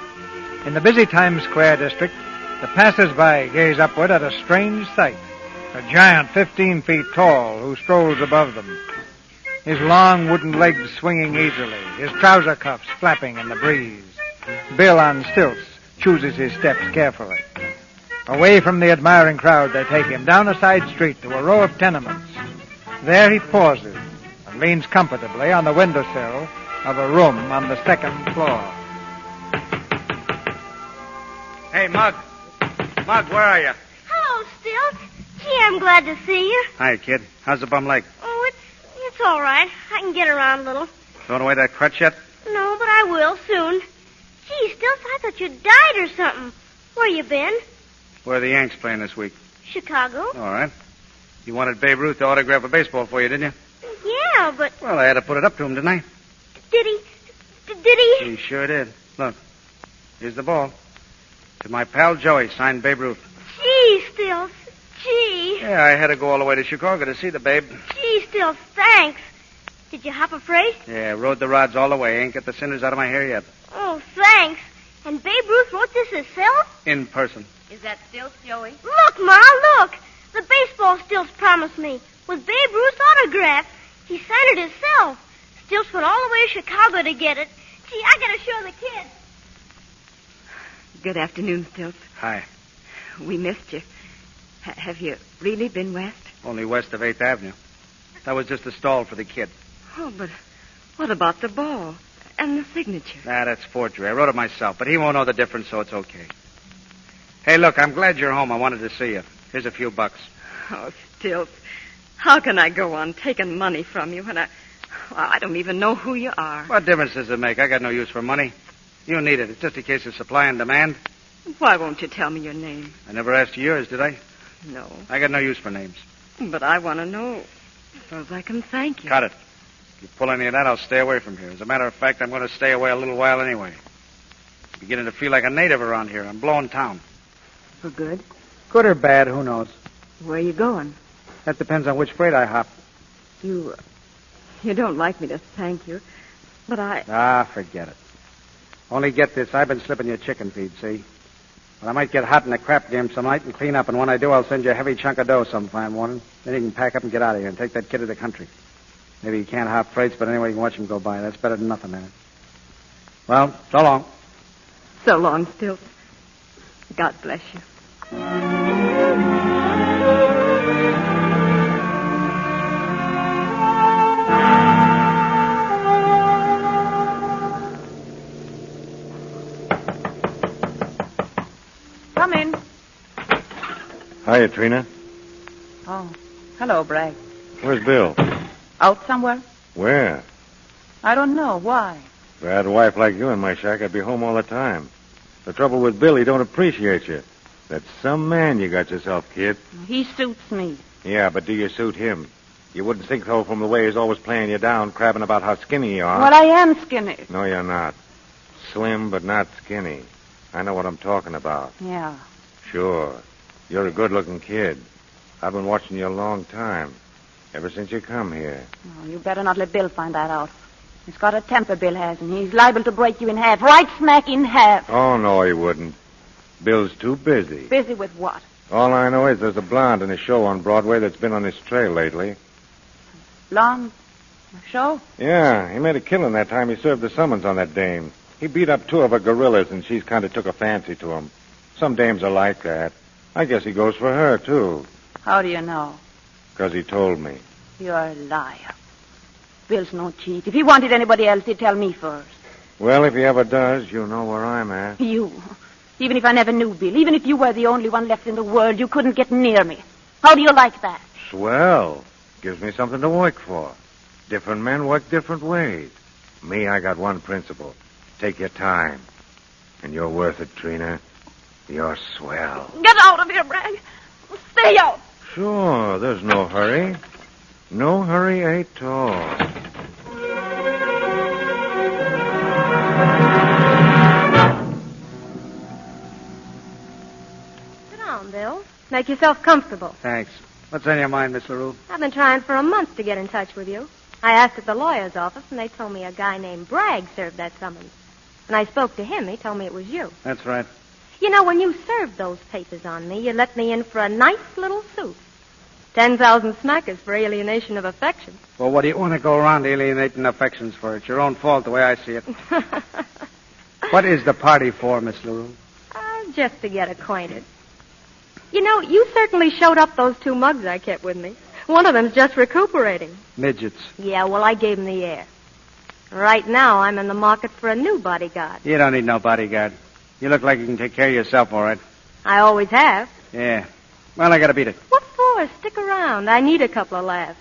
Speaker 24: In the busy Times Square district, the passers-by gaze upward at a strange sight. A giant 15 feet tall who strolls above them. His long wooden legs swinging easily, his trouser cuffs flapping in the breeze. Bill on stilts chooses his steps carefully. Away from the admiring crowd, they take him down a side street to a row of tenements. There he pauses and leans comfortably on the windowsill of a room on the 2nd floor.
Speaker 5: Hey, Mug. Mug, where are you?
Speaker 10: Hello, Stilt. Gee, I'm glad to see you.
Speaker 5: Hi, kid. How's the bum leg?
Speaker 10: Oh, it's all right. I can get around a little.
Speaker 5: Throwing away that crutch yet?
Speaker 10: No, but I will soon. Gee, Stilt, I thought you died or something. Where you been?
Speaker 5: Where are the Yanks playing this week?
Speaker 10: Chicago.
Speaker 5: All right. You wanted Babe Ruth to autograph a baseball for you, didn't you?
Speaker 10: Yeah, but...
Speaker 5: Well, I had to put it up to him, didn't I?
Speaker 10: Did he? Did he?
Speaker 5: He sure did. Look. Here's the ball. To my pal Joey, signed Babe Ruth.
Speaker 10: Gee, Stilt. Gee.
Speaker 5: Yeah, I had to go all the way to Chicago to see the babe.
Speaker 10: Gee, Stilt, thanks. Did you hop a freight?
Speaker 5: Yeah, rode the rods all the way. Ain't got the cinders out of my hair yet.
Speaker 10: Oh, thanks. And Babe Ruth wrote this himself?
Speaker 5: In person.
Speaker 2: Is that still Joey?
Speaker 10: Look, Ma, look. The baseball Stilts promised me. With Babe Ruth's autograph. He signed it himself. Stilts went all the way to Chicago to get it. Gee, I gotta show the kids.
Speaker 4: Good afternoon, Stilts.
Speaker 5: Hi.
Speaker 4: We missed you. Have you really been west?
Speaker 5: Only west of 8th Avenue. That was just a stall for the kid.
Speaker 4: Oh, but what about the ball and the signature?
Speaker 5: That's forgery. I wrote it myself, but he won't know the difference, so it's okay. Hey, look, I'm glad you're home. I wanted to see you. Here's a few bucks.
Speaker 4: Oh, Stilts, how can I go on taking money from you when I don't even know who you are?
Speaker 5: What difference does it make? I got no use for money. You need it. It's just a case of supply and demand.
Speaker 4: Why won't you tell me your name?
Speaker 5: I never asked you yours, did I?
Speaker 4: No.
Speaker 5: I got no use for names.
Speaker 4: But I want to know. Suppose I can thank you.
Speaker 5: Cut it. If you pull any of that, I'll stay away from here. As a matter of fact, I'm going to stay away a little while anyway. I'm beginning to feel like a native around here. I'm blowing town.
Speaker 4: For good?
Speaker 5: Good or bad, who knows?
Speaker 4: Where are you going?
Speaker 5: That depends on which freight I hop.
Speaker 4: You don't like me to thank you, but I...
Speaker 5: Ah, forget it. Only get this, I've been slipping you chicken feed, see? But I might get hot in the crap game some night and clean up, and when I do, I'll send you a heavy chunk of dough some fine morning. Then you can pack up and get out of here and take that kid to the country. Maybe you can't hop freights, but anyway, you can watch him go by. That's better than nothing, man. Well, so long.
Speaker 4: So long, Stilts. God bless you.
Speaker 2: Come in.
Speaker 12: Hiya, Trina.
Speaker 2: Oh, hello, Bragg.
Speaker 12: Where's Bill?
Speaker 2: Out somewhere?
Speaker 12: Where?
Speaker 2: I don't know. Why?
Speaker 12: If I had a wife like you in my shack, I'd be home all the time. The trouble with Bill, he don't appreciate you. That's some man you got yourself, kid.
Speaker 2: He suits me.
Speaker 12: Yeah, but do you suit him? You wouldn't think so from the way he's always playing you down, crabbing about how skinny you are.
Speaker 2: Well, I am skinny.
Speaker 12: No, you're not. Slim, but not skinny. I know what I'm talking about.
Speaker 2: Yeah.
Speaker 12: Sure. You're a good-looking kid. I've been watching you a long time. Ever since you come here.
Speaker 2: Oh, you better not let Bill find that out. He's got a temper, Bill has, and he's liable to break you in half. Right smack in half.
Speaker 12: Oh, no, he wouldn't. Bill's too busy.
Speaker 2: Busy with what?
Speaker 12: All I know is there's a blonde in a show on Broadway that's been on his trail lately.
Speaker 2: Blonde? A show?
Speaker 12: Yeah, he made a killing that time he served the summons on that dame. He beat up 2 of her gorillas, and she's kind of took a fancy to him. Some dames are like that. I guess he goes for her, too.
Speaker 2: How do you know?
Speaker 12: 'Cause he told me.
Speaker 2: You're a liar. Bill's no cheat. If he wanted anybody else, he'd tell me first.
Speaker 12: Well, if he ever does, you know where I'm at.
Speaker 2: You. Even if I never knew Bill, even if you were the only one left in the world, you couldn't get near me. How do you like that?
Speaker 12: Swell. Gives me something to work for. Different men work different ways. Me, I got one principle. Take your time. And you're worth it, Trina. You're swell.
Speaker 2: Get out of here, Bragg. Stay out.
Speaker 12: Sure, there's no hurry. No hurry at all.
Speaker 6: Sit down, Bill. Make yourself comfortable.
Speaker 5: Thanks. What's on your mind, Miss LaRue?
Speaker 6: I've been trying for a month to get in touch with you. I asked at the lawyer's office, and they told me a guy named Bragg served that summons. When I spoke to him, he told me it was you.
Speaker 5: That's right.
Speaker 6: You know, when you served those papers on me, you let me in for a nice little suit. 10,000 smackers for alienation of affection.
Speaker 5: Well, what do you want to go around alienating affections for? It's your own fault the way I see it. What is the party for, Miss LaRue?
Speaker 6: Just to get acquainted. You know, you certainly showed up those 2 mugs I kept with me. One of them's just recuperating.
Speaker 5: Midgets.
Speaker 6: Yeah, well, I gave him the air. Right now, I'm in the market for a new bodyguard.
Speaker 5: You don't need no bodyguard. You look like you can take care of yourself, all right.
Speaker 6: I always have.
Speaker 5: Yeah. Well, I gotta beat it.
Speaker 6: What for? Stick around. I need a couple of laughs.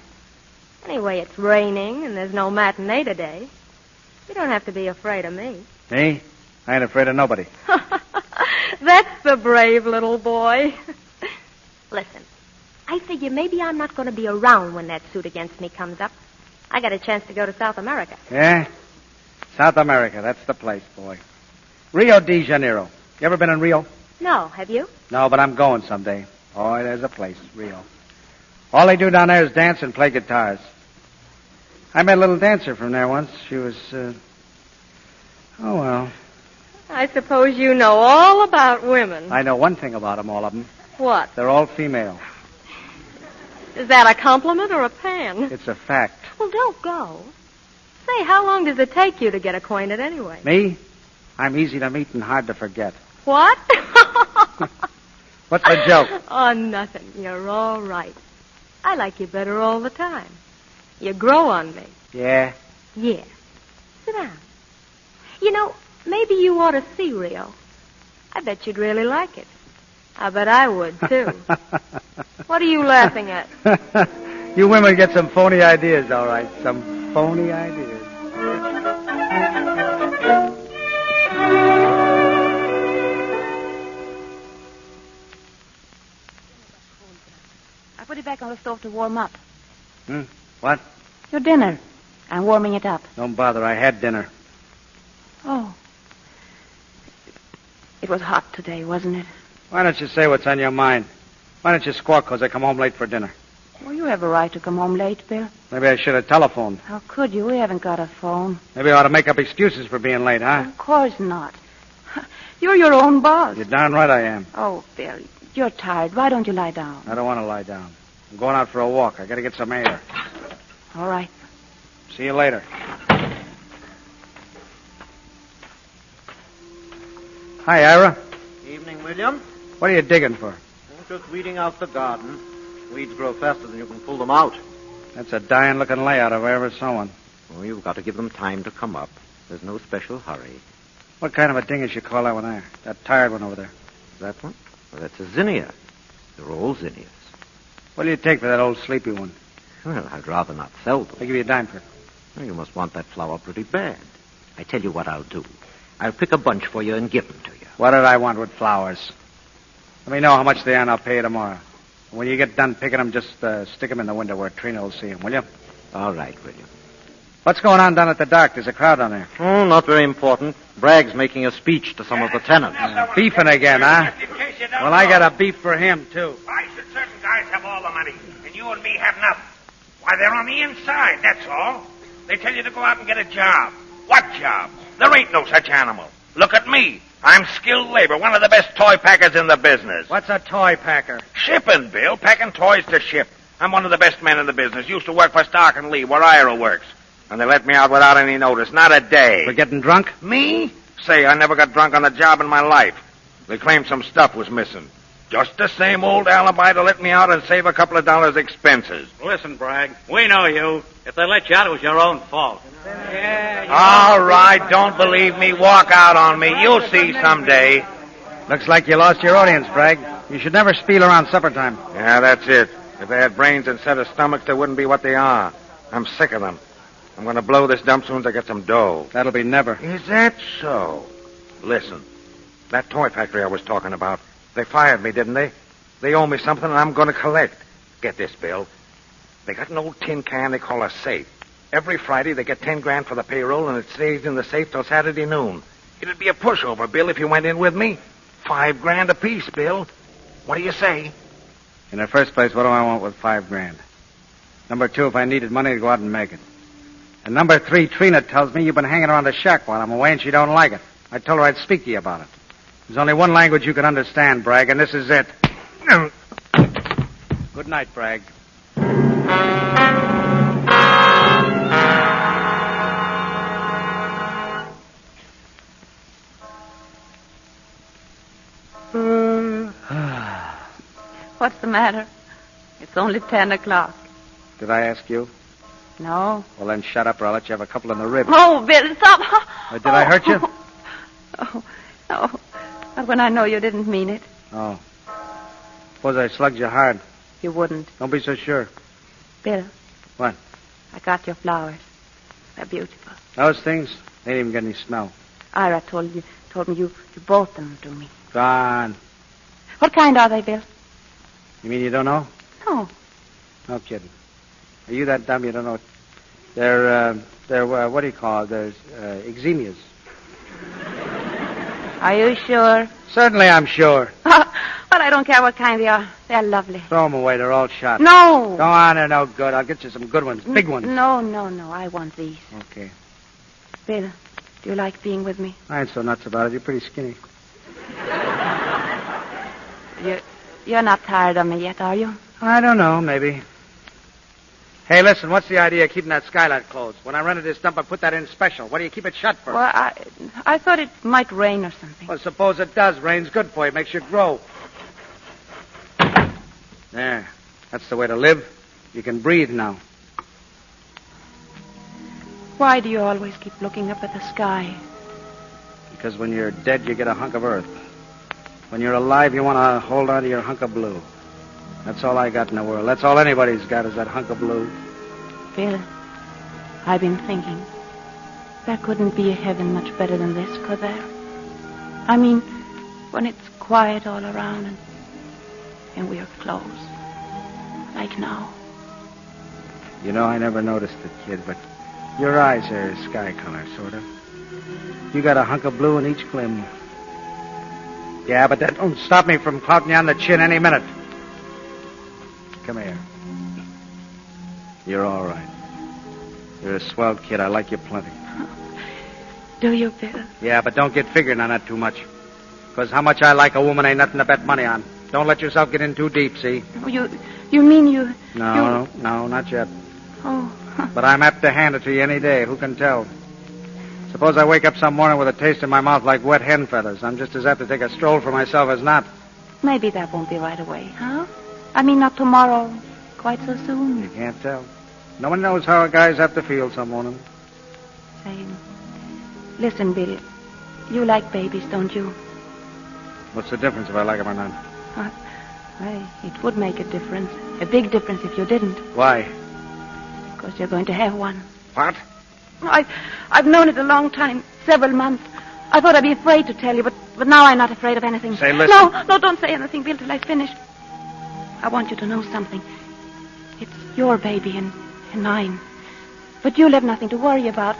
Speaker 6: Anyway, it's raining, and there's no matinee today. You don't have to be afraid of me.
Speaker 5: Me? I ain't afraid of nobody.
Speaker 6: That's the brave little boy. Listen, I figure maybe I'm not going to be around when that suit against me comes up. I got a chance to go to South America.
Speaker 5: Yeah? South America, that's the place, boy. Rio de Janeiro. You ever been in Rio?
Speaker 6: No, have you?
Speaker 5: No, but I'm going someday. Oh, there's a place, Rio. All they do down there is dance and play guitars. I met a little dancer from there once. She was, oh, well.
Speaker 6: I suppose you know all about women.
Speaker 5: I know one thing about them, all of them.
Speaker 6: What?
Speaker 5: They're all female.
Speaker 6: Is that a compliment or a pan?
Speaker 5: It's a fact.
Speaker 6: Well, don't go. Say, how long does it take you to get acquainted anyway?
Speaker 5: Me? I'm easy to meet and hard to forget.
Speaker 6: What?
Speaker 5: What's the joke?
Speaker 6: Oh, nothing. You're all right. I like you better all the time. You grow on me.
Speaker 5: Yeah?
Speaker 6: Yeah. Sit down. You know, maybe you ought to see Rio. I bet you'd really like it. I bet I would, too. What are you laughing at?
Speaker 5: You women get some phony ideas, all right. Some phony ideas.
Speaker 2: I put it back on the stove to warm up.
Speaker 5: What?
Speaker 2: Your dinner. I'm warming it up.
Speaker 5: Don't bother. I had dinner.
Speaker 2: Oh. It was hot today, wasn't it?
Speaker 5: Why don't you say what's on your mind? Why don't you squawk because I come home late for dinner?
Speaker 2: Well, you have a right to come home late, Bill.
Speaker 5: Maybe I should have telephoned.
Speaker 2: How could you? We haven't got a phone.
Speaker 5: Maybe I ought to make up excuses for being late, huh?
Speaker 2: Of course not. You're your own boss.
Speaker 5: You're darn right I am.
Speaker 2: Oh, Bill, you're tired. Why don't you lie down?
Speaker 5: I don't want to lie down. I'm going out for a walk. I got to get some air.
Speaker 2: All right.
Speaker 5: See you later. Hi, Ira.
Speaker 11: Evening, William.
Speaker 5: What are you digging for?
Speaker 11: Just weeding out the garden. Weeds grow faster than you can pull them out.
Speaker 5: That's a dying-looking layout if I ever saw one.
Speaker 11: Oh, you've got to give them time to come up. There's no special hurry.
Speaker 5: What kind of a dingus you call that one there? That tired one over there.
Speaker 11: That one? Well, that's a zinnia. They're all zinnias.
Speaker 5: What do you take for that old sleepy one?
Speaker 11: Well, I'd rather not sell them.
Speaker 5: I'll give you a dime for it.
Speaker 11: Well, you must want that flower pretty bad. I tell you what I'll do. I'll pick a bunch for you and give them to you.
Speaker 5: What did I want with flowers? Let me know how much they are and I'll pay you tomorrow. When you get done picking them, just stick them in the window where Trina will see them, will you?
Speaker 11: All right, William.
Speaker 5: What's going on down at the dock? There's a crowd down there.
Speaker 11: Oh, not very important. Bragg's making a speech to some of the tenants.
Speaker 5: Beefing again, huh? Well, I got a beef for him, too.
Speaker 7: Why should certain guys have all the money and you and me have nothing?
Speaker 12: Why, they're on the inside, that's all. They tell you to go out and get a job. What job? There ain't no such animal. Look at me. I'm skilled labor, one of the best toy packers in the business.
Speaker 5: What's a toy packer?
Speaker 12: Shipping, Bill. Packing toys to ship. I'm one of the best men in the business. Used to work for Stark and Lee, where Ira works. And they let me out without any notice. Not a day.
Speaker 5: For getting drunk?
Speaker 12: Me? Say, I never got drunk on the job in my life. They claimed some stuff was missing. Just the same old alibi to let me out and save a couple of dollars expenses.
Speaker 7: Listen, Bragg, we know you. If they let you out, it was your own fault.
Speaker 12: All right, don't believe me. Walk out on me. You'll see someday.
Speaker 5: Looks like you lost your audience, Bragg. You should never spiel around supper time.
Speaker 12: Yeah, that's it. If they had brains instead of stomachs, they wouldn't be what they are. I'm sick of them. I'm going to blow this dump soon as I get some dough.
Speaker 5: That'll be never.
Speaker 12: Is that so? Listen, that toy factory I was talking about, they fired me, didn't they? They owe me something, and I'm going to collect. Get this, Bill. They got an old tin can they call a safe. Every Friday they get 10 grand for the payroll, and it stays in the safe till Saturday noon. It'd be a pushover, Bill, if you went in with me. 5 grand apiece, Bill. What do you say?
Speaker 5: In the first place, what do I want with 5 grand? Number 2, if I needed money to go out and make it. And number 3, Trina tells me you've been hanging around the shack while I'm away and she don't like it. I told her I'd speak to you about it. There's only one language you can understand, Bragg, and this is it. Good night, Bragg.
Speaker 2: What's the matter? It's only 10 o'clock.
Speaker 5: Did I ask you?
Speaker 2: No.
Speaker 5: Well, then shut up or I'll let you have a couple in the ribs.
Speaker 2: Oh, Bill, stop.
Speaker 5: Did I hurt you?
Speaker 2: Oh, no. Not when I know you didn't mean it.
Speaker 5: Oh. Suppose I slugged you hard.
Speaker 2: You wouldn't.
Speaker 5: Don't be so sure.
Speaker 2: Bill.
Speaker 5: What?
Speaker 2: I got your flowers. They're beautiful.
Speaker 5: Those things, they didn't even get any smell.
Speaker 2: Ira told me you bought them to me.
Speaker 5: Gone.
Speaker 2: What kind are they, Bill?
Speaker 5: You mean you don't know?
Speaker 2: No.
Speaker 5: No kidding. Are you that dumb you don't know? They're what do you call it? There's eczemias.
Speaker 2: Are you sure?
Speaker 5: Certainly I'm sure.
Speaker 2: Well, I don't care what kind they are. They're lovely.
Speaker 5: Throw them away. They're all shot.
Speaker 2: No.
Speaker 5: Go on. They're no good. I'll get you some good ones. Big ones.
Speaker 2: No. I want these.
Speaker 5: Okay.
Speaker 2: Bill, do you like being with me?
Speaker 5: I ain't so nuts about it. You're pretty skinny.
Speaker 2: You're not tired of me yet, are you?
Speaker 5: I don't know. Maybe. Hey, listen, what's the idea of keeping that skylight closed? When I rented this dump, I put that in special. What do you keep it shut for?
Speaker 2: Well, I thought it might rain or something.
Speaker 5: Well, suppose it does. Rain's good for you. Makes you grow. There. That's the way to live. You can breathe now.
Speaker 2: Why do you always keep looking up at the sky?
Speaker 5: Because when you're dead, you get a hunk of earth. When you're alive, you want to hold on to your hunk of blue. That's all I got in the world. That's all anybody's got is that hunk of blue.
Speaker 2: Bill, I've been thinking. There couldn't be a heaven much better than this, could there? I mean, when it's quiet all around and we're close. Like now.
Speaker 5: You know, I never noticed it, kid, but your eyes are sky color, sort of. You got a hunk of blue in each glim. Yeah, but that don't stop me from clouting you on the chin any minute. Come here. You're all right. You're a swell kid. I like you plenty.
Speaker 2: Do you, Bill?
Speaker 5: Yeah, but don't get figuring on that too much. Because how much I like a woman ain't nothing to bet money on. Don't let yourself get in too deep, see?
Speaker 2: Oh, you mean you...
Speaker 5: No, not yet.
Speaker 2: Oh.
Speaker 5: But I'm apt to hand it to you any day. Who can tell? Suppose I wake up some morning with a taste in my mouth like wet hen feathers. I'm just as apt to take a stroll for myself as not.
Speaker 2: Maybe that won't be right away, huh? I mean, not tomorrow. Quite so soon.
Speaker 5: You can't tell. No one knows how a guy's have to feel some morning.
Speaker 2: Same. Listen, Bill. You like babies, don't you?
Speaker 5: What's the difference if I like them or not?
Speaker 2: It would make a difference. A big difference if you didn't.
Speaker 5: Why?
Speaker 2: Because you're going to have one.
Speaker 5: What?
Speaker 2: I've known it a long time. Several months. I thought I'd be afraid to tell you, but now I'm not afraid of anything.
Speaker 5: Say, listen.
Speaker 2: No, don't say anything, Bill, till I finish. I want you to know something. It's your baby and mine. But you'll have nothing to worry about.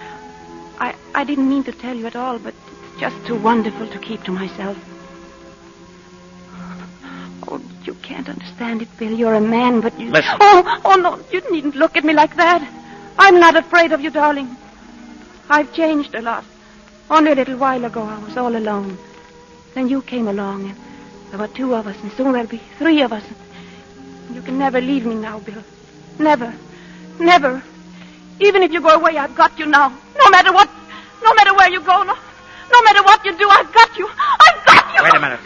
Speaker 2: I didn't mean to tell you at all, but it's just too wonderful to keep to myself. Oh, You can't understand it, Bill. You're a man, but you...
Speaker 5: Listen.
Speaker 2: Oh, no. You needn't look at me like that. I'm not afraid of you, darling. I've changed a lot. Only a little while ago, I was all alone. Then you came along, and there were 2 of us, and soon there'll be 3 of us. You can never leave me now, Bill. Never. Never. Even if you go away, I've got you now. No matter what. No matter where you go. No matter what you do, I've got you. I've got you.
Speaker 5: Wait a minute.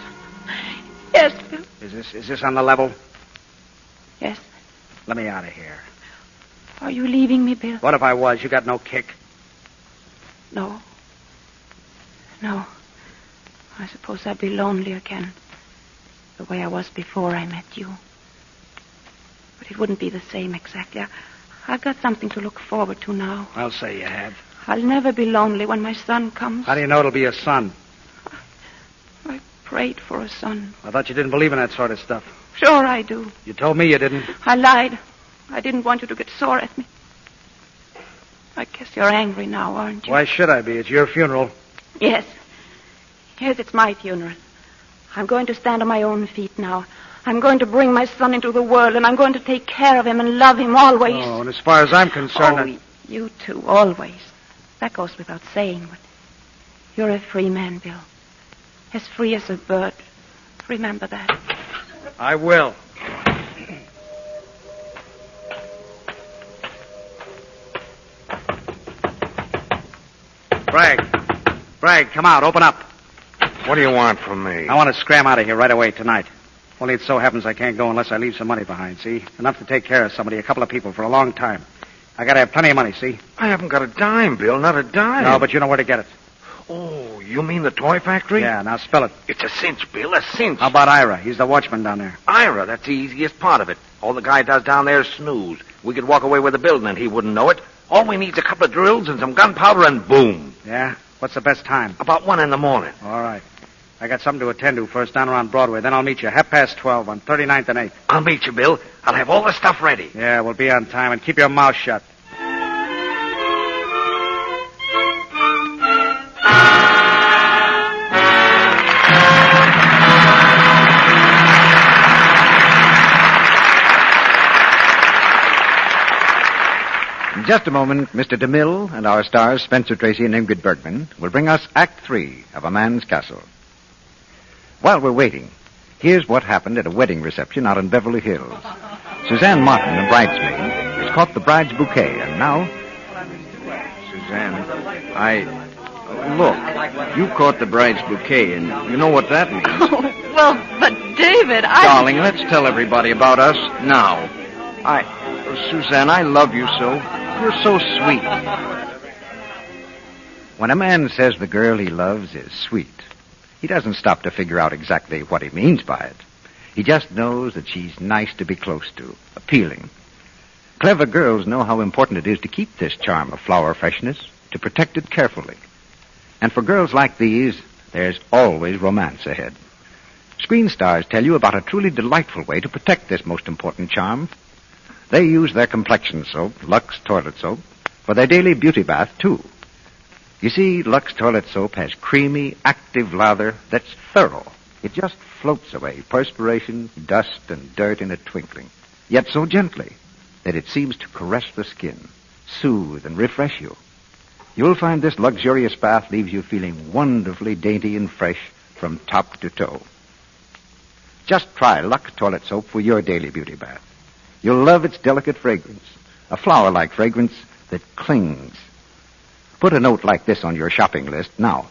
Speaker 2: Yes, Bill.
Speaker 5: Is this on the level?
Speaker 2: Yes.
Speaker 5: Let me out of here.
Speaker 2: Are you leaving me, Bill?
Speaker 5: What if I was? You got no kick?
Speaker 2: No. No. I suppose I'd be lonely again. The way I was before I met you. But it wouldn't be the same exactly. I've got something to look forward to now.
Speaker 5: I'll say you have.
Speaker 2: I'll never be lonely when my son comes.
Speaker 5: How do you know it'll be a son?
Speaker 2: I prayed for a son.
Speaker 5: I thought you didn't believe in that sort of stuff.
Speaker 2: Sure I do.
Speaker 5: You told me you didn't.
Speaker 2: I lied. I didn't want you to get sore at me. I guess you're angry now, aren't you?
Speaker 5: Why should I be? It's your funeral.
Speaker 2: Yes. Yes, it's my funeral. I'm going to stand on my own feet now. I'm going to bring my son into the world, and I'm going to take care of him and love him always.
Speaker 5: Oh, and as far as I'm concerned...
Speaker 2: You too, always. That goes without saying, but you're a free man, Bill. As free as a bird. Remember that.
Speaker 5: I will. Bragg, come out. Open up.
Speaker 12: What do you want from me?
Speaker 5: I want to scram out of here right away tonight. Only it so happens I can't go unless I leave some money behind, see? Enough to take care of somebody, a couple of people, for a long time. I gotta have plenty of money, see?
Speaker 12: I haven't got a dime, Bill, not a dime.
Speaker 5: No, but you know where to get it.
Speaker 12: Oh, you mean the toy factory?
Speaker 5: Yeah, now spell it.
Speaker 12: It's a cinch, Bill, a cinch.
Speaker 5: How about Ira? He's the watchman down there.
Speaker 12: Ira, that's the easiest part of it. All the guy does down there is snooze. We could walk away with the building and he wouldn't know it. All we need's a couple of drills and some gunpowder and boom.
Speaker 5: Yeah? What's the best time?
Speaker 12: About 1 a.m.
Speaker 5: All right. I got something to attend to first down around Broadway. Then I'll meet you 12:30 on 39th and 8th.
Speaker 12: I'll meet you, Bill. I'll have all the stuff ready.
Speaker 5: Yeah, we'll be on time. And keep your mouth shut.
Speaker 3: In just a moment, Mr. DeMille and our stars, Spencer Tracy and Ingrid Bergman, will bring us Act 3 of A Man's Castle. While we're waiting, here's what happened at a wedding reception out in Beverly Hills. Suzanne Martin, the bridesmaid, has caught the bride's bouquet, and now...
Speaker 14: Suzanne, Look, you caught the bride's bouquet, and you know what that means.
Speaker 4: Oh, well, but David,
Speaker 14: Darling, let's tell everybody about us now. Suzanne, I love you so. You're so sweet.
Speaker 3: When a man says the girl he loves is sweet, he doesn't stop to figure out exactly what he means by it. He just knows that she's nice to be close to, appealing. Clever girls know how important it is to keep this charm of flower freshness, to protect it carefully. And for girls like these, there's always romance ahead. Screen stars tell you about a truly delightful way to protect this most important charm. They use their complexion soap, Lux Toilet Soap, for their daily beauty bath, too. You see, Lux Toilet Soap has creamy, active lather that's thorough. It just floats away perspiration, dust, and dirt in a twinkling, yet so gently that it seems to caress the skin, soothe and refresh you. You'll find this luxurious bath leaves you feeling wonderfully dainty and fresh from top to toe. Just try Lux Toilet Soap for your daily beauty bath. You'll love its delicate fragrance, a flower-like fragrance that clings. Put a note like this on your shopping list now.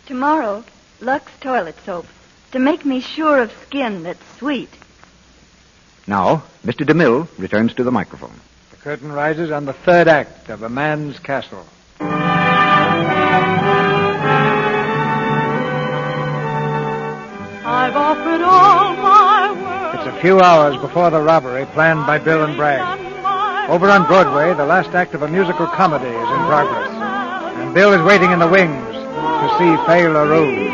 Speaker 18: Tomorrow, Lux Toilet Soap, to make me sure of skin that's sweet.
Speaker 3: Now, Mr. DeMille returns to the microphone.
Speaker 24: The curtain rises on the third act of A Man's Castle.
Speaker 15: I've offered all my world.
Speaker 24: It's a few hours before the robbery planned by Bill and Bragg. Over on Broadway, the last act of a musical comedy is in progress. And Bill is waiting in the wings to see Fay LaRue.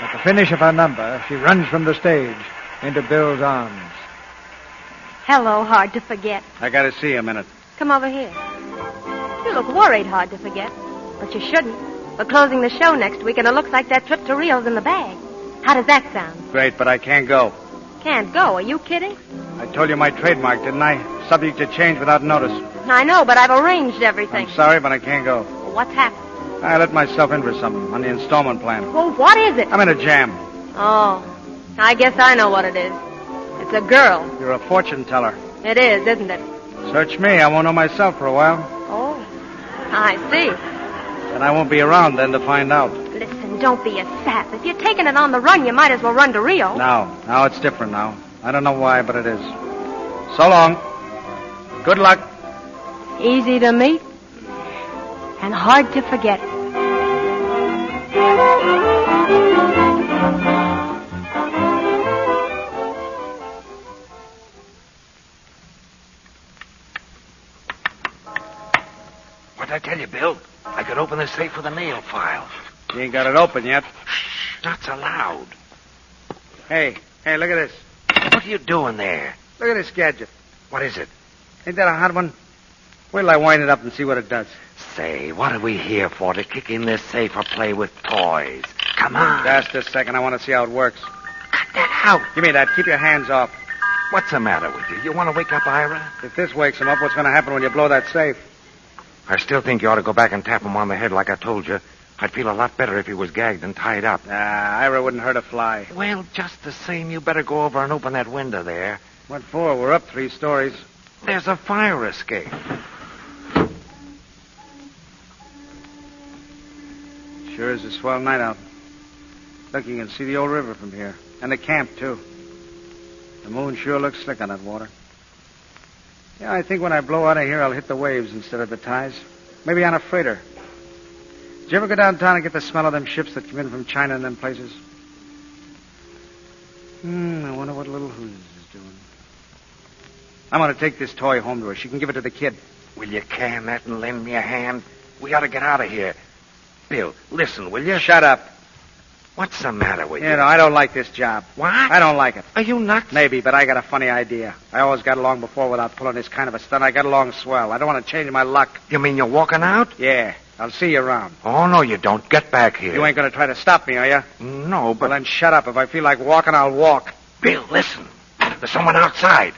Speaker 24: At the finish of her number, she runs from the stage into Bill's arms.
Speaker 6: Hello, hard to forget.
Speaker 5: I gotta see you a minute.
Speaker 6: Come over here. You look worried, hard to forget. But you shouldn't. We're closing the show next week, and it looks like that trip to Rio's in the bag. How does that sound?
Speaker 5: Great, but I can't go.
Speaker 6: Can't go. Are you kidding?
Speaker 5: I told you my trademark, didn't I? Subject to change without notice.
Speaker 6: I know, but I've arranged everything.
Speaker 5: I'm sorry, but I can't go.
Speaker 6: Well, what's happened?
Speaker 5: I let myself in for something on the installment plan.
Speaker 6: Well, what is it?
Speaker 5: I'm in a jam.
Speaker 6: Oh, I guess I know what it is. It's a girl.
Speaker 5: You're a fortune teller.
Speaker 6: It is, isn't it?
Speaker 5: Search me. I won't know myself for a while.
Speaker 6: Oh, I see.
Speaker 5: And I won't be around then to find out.
Speaker 6: Listen, don't be a sap. If you're taking it on the run, you might as well run to Rio.
Speaker 5: Now it's different now. I don't know why, but it is. So long. Good luck.
Speaker 6: Easy to meet and hard to forget.
Speaker 12: What'd I tell you, Bill? I could open the safe with a nail file.
Speaker 5: You ain't got it open yet.
Speaker 12: Shh, not so loud.
Speaker 5: Hey, look at this.
Speaker 12: What are you doing there?
Speaker 5: Look at this gadget.
Speaker 12: What is it?
Speaker 5: Ain't that a hot one? Wait till I wind it up and see what it does.
Speaker 12: Say, what are we here for? To kick in this safe or play with toys? Come on.
Speaker 5: Just a second. I want to see how it works.
Speaker 12: Cut that out.
Speaker 5: Give me that. Keep your hands off.
Speaker 12: What's the matter with you? You want to wake up Ira?
Speaker 5: If this wakes him up, what's going to happen when you blow that safe?
Speaker 12: I still think you ought to go back and tap him on the head like I told you. I'd feel a lot better if he was gagged and tied up.
Speaker 5: Ira wouldn't hurt a fly.
Speaker 12: Well, just the same, you better go over and open that window there.
Speaker 5: What for? We're up 3 stories.
Speaker 12: There's a fire escape.
Speaker 5: Sure is a swell night out. Look, you can see the old river from here. And the camp, too. The moon sure looks slick on that water. Yeah, I think when I blow out of here, I'll hit the waves instead of the tides. Maybe on a freighter. Did you ever go downtown and get the smell of them ships that come in from China and them places? I wonder what little Who's is doing. I'm going to take this toy home to her. She can give it to the kid.
Speaker 12: Will you can that and lend me a hand? We ought to get out of here. Bill, listen, will you?
Speaker 5: Shut up.
Speaker 12: What's the matter with you?
Speaker 5: You know, I don't like this job.
Speaker 12: What?
Speaker 5: I don't like it.
Speaker 12: Are you nuts?
Speaker 5: Maybe, but I got a funny idea. I always got along before without pulling this kind of a stunt. I got along swell. I don't want to change my luck.
Speaker 12: You mean you're walking out?
Speaker 5: Yeah. I'll see you around.
Speaker 12: Oh, no, you don't. Get back here.
Speaker 5: You ain't going to try to stop me, are you?
Speaker 12: No, but...
Speaker 5: Well, then shut up. If I feel like walking, I'll walk.
Speaker 12: Bill, listen. There's someone outside.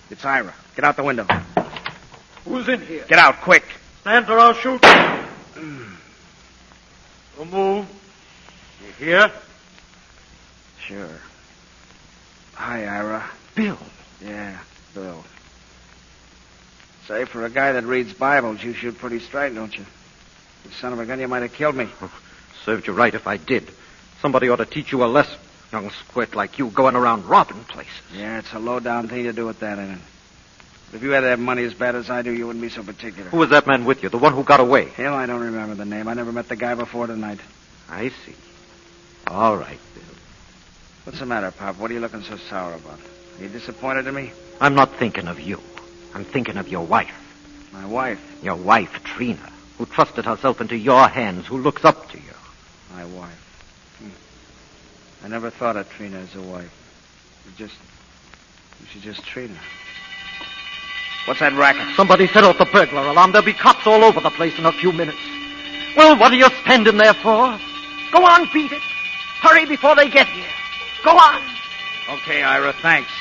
Speaker 5: It's Ira. Get out the window.
Speaker 17: Who's in here?
Speaker 5: Get out, quick.
Speaker 17: Stand or I'll shoot. Don't move. You hear?
Speaker 5: Sure. Hi, Ira.
Speaker 12: Bill.
Speaker 5: Yeah, Bill. Say, for a guy that reads Bibles, you shoot pretty straight, don't you? You son of a gun, you might have killed me.
Speaker 13: Served you right if I did. Somebody ought to teach you a lesson. Young squirt like you going around robbing places.
Speaker 5: Yeah, it's a low-down thing to do with that, ain't it? But if you had to have money as bad as I do, you wouldn't be so particular.
Speaker 13: Who was that man with you, the one who got away?
Speaker 5: Hell, I don't remember the name. I never met the guy before tonight.
Speaker 13: I see. All right, Bill.
Speaker 5: What's the matter, Pop? What are you looking so sour about? Are you disappointed in me?
Speaker 13: I'm not thinking of you. I'm thinking of your wife.
Speaker 5: My wife?
Speaker 13: Your wife, Trina, who trusted herself into your hands, who looks up to you.
Speaker 5: My wife. I never thought of Trina as a wife. She's just Trina. What's that racket?
Speaker 13: Somebody set off the burglar alarm. There'll be cops all over the place in a few minutes. Well, what are you standing there for? Go on, beat it. Hurry before they get here. Go on.
Speaker 5: Okay, Ira, thanks.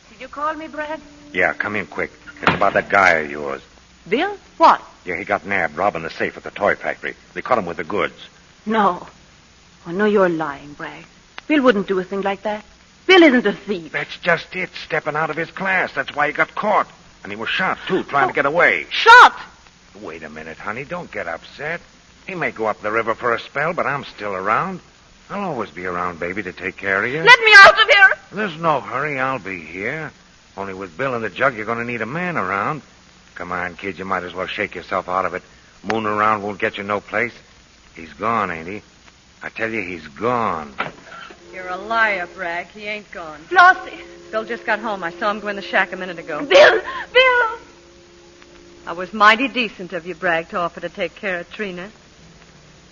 Speaker 2: Did you call me, Brad?
Speaker 12: Yeah, come in quick. It's about that guy of yours.
Speaker 2: Bill? What?
Speaker 12: Yeah, he got nabbed robbing the safe at the toy factory. They caught him with the goods.
Speaker 2: No. Oh, no, you're lying, Bragg. Bill wouldn't do a thing like that. Bill isn't a thief.
Speaker 12: That's just it, stepping out of his class. That's why he got caught. And he was shot, too, trying to get away.
Speaker 2: Shot?
Speaker 12: Wait a minute, honey. Don't get upset. He may go up the river for a spell, but I'm still around. I'll always be around, baby, to take care of you.
Speaker 2: Let me out of here!
Speaker 12: There's no hurry. I'll be here. Only with Bill and the jug, you're going to need a man around. Come on, kid. You might as well shake yourself out of it. Mooning around won't get you no place. He's gone, ain't he? I tell you, he's gone.
Speaker 4: You're a liar, Bragg. He ain't gone.
Speaker 2: Flossie.
Speaker 4: Bill just got home. I saw him go in the shack a minute ago.
Speaker 2: Bill! Bill!
Speaker 4: I was mighty decent of you, Bragg, to offer to take care of Trina.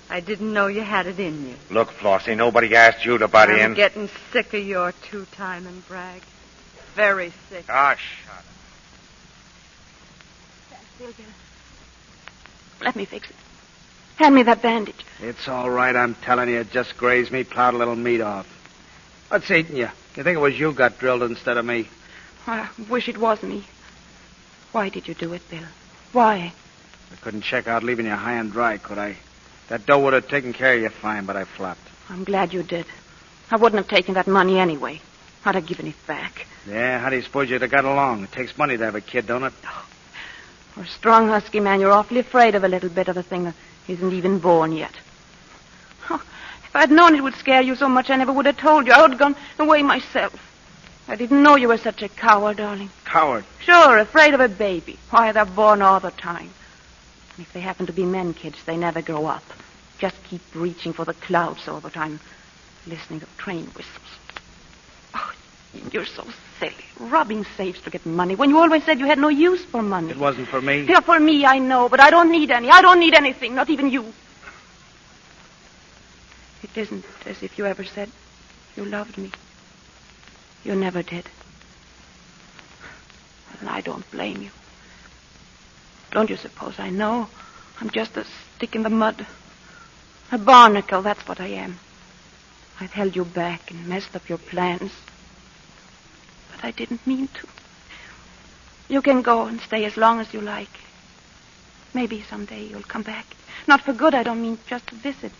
Speaker 4: I didn't know you had it in you.
Speaker 12: Look, Flossie, nobody asked you to butt in.
Speaker 4: I'm getting sick of your two-timing, Bragg. Very sick.
Speaker 12: Ah, shut up.
Speaker 2: Bill. Let me fix it. Hand me that bandage.
Speaker 5: It's all right, I'm telling you. It just grazed me, plowed a little meat off. What's eating you? You think it was you got drilled instead of me?
Speaker 2: I wish it was me. Why did you do it, Bill? Why?
Speaker 5: I couldn't check out leaving you high and dry, could I? That dough would have taken care of you fine, but I flopped.
Speaker 2: I'm glad you did. I wouldn't have taken that money anyway. I'd have given it back.
Speaker 5: Yeah, how do you suppose you'd have got along? It takes money to have a kid, don't it?
Speaker 2: For a strong, husky man, you're awfully afraid of a little bit of a thing that isn't even born yet. Oh, if I'd known it would scare you so much, I never would have told you. I would have gone away myself. I didn't know you were such a coward, darling.
Speaker 5: Coward?
Speaker 2: Sure, afraid of a baby. Why, they're born all the time. And if they happen to be men kids, they never grow up. Just keep reaching for the clouds all the time, listening to train whistles. Oh, you're so silly. Robbing safes to get money when you always said you had no use for money.
Speaker 5: It wasn't for me.
Speaker 2: Yeah, for me, I know, but I don't need any. I don't need anything, not even you. It isn't as if you ever said you loved me. You never did. And I don't blame you. Don't you suppose I know? I'm just a stick in the mud. A barnacle, that's what I am. I've held you back and messed up your plans. But I didn't mean to. You can go and stay as long as you like. Maybe someday you'll come back. Not for good, I don't mean just to visit.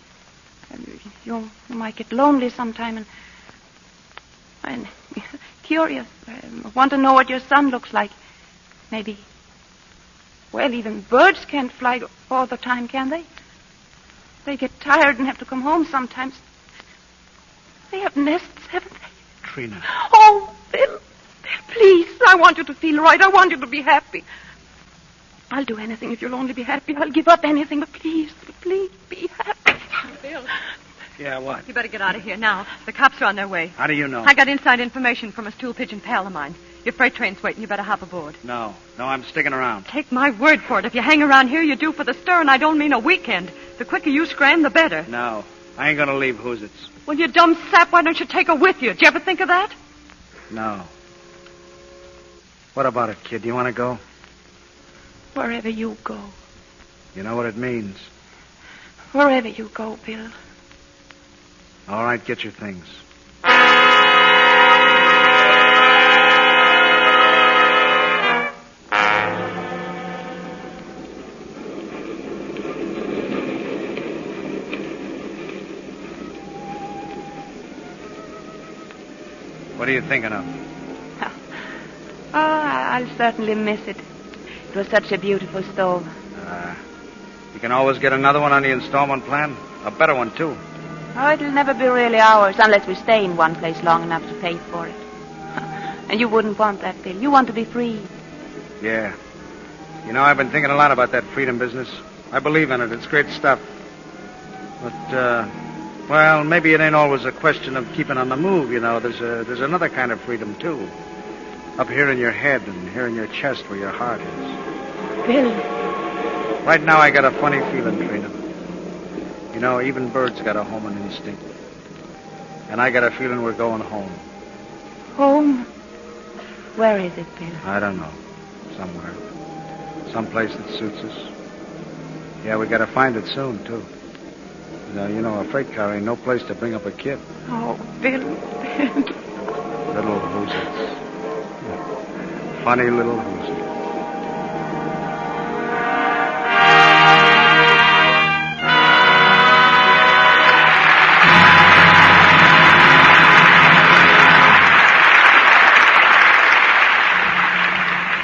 Speaker 2: You might get lonely sometime and curious. Want to know what your son looks like. Maybe. Well, even birds can't fly all the time, can they? They get tired and have to come home sometimes. They have nests, haven't they?
Speaker 5: Trina.
Speaker 2: Oh, Bill, please. I want you to feel right. I want you to be happy. I'll do anything if you'll only be happy. I'll give up anything, but please be happy.
Speaker 4: Bill.
Speaker 5: Yeah, what?
Speaker 4: You better get out of here now. The cops are on their way.
Speaker 5: How do you know?
Speaker 4: I got inside information from a stool pigeon pal of mine. Your freight train's waiting. You better hop aboard.
Speaker 5: No, I'm sticking around.
Speaker 4: Take my word for it. If you hang around here, you're due for the stir, and I don't mean a weekend. The quicker you scram, the better.
Speaker 5: No, I ain't gonna leave Hoosits.
Speaker 4: Well, you dumb sap, why don't you take her with you? Did you ever think of that?
Speaker 5: No. What about it, kid? You want to go?
Speaker 2: Wherever you go.
Speaker 5: You know what it means.
Speaker 2: Wherever you go, Bill.
Speaker 5: All right, get your things. What are you thinking of?
Speaker 2: Oh, I'll certainly miss it. It was such a beautiful stove.
Speaker 5: You can always get another one on the installment plan. A better one, too.
Speaker 2: Oh, it'll never be really ours unless we stay in one place long enough to pay for it. And you wouldn't want that, Bill. You want to be free.
Speaker 5: Yeah. You know, I've been thinking a lot about that freedom business. I believe in it. It's great stuff. But, well, maybe it ain't always a question of keeping on the move, you know. There's another kind of freedom, too. Up here in your head and here in your chest where your heart is.
Speaker 2: Bill.
Speaker 5: Right now I got a funny feeling, Trina. You know, even birds got a homing instinct. And I got a feeling we're going home.
Speaker 2: Home? Where is it, Bill?
Speaker 5: I don't know. Somewhere. Someplace that suits us. Yeah, we got to find it soon, too. You know, a freight car ain't no place to bring up a kid.
Speaker 2: Oh, Bill.
Speaker 5: Little Hoosits. Funny little Hoosits.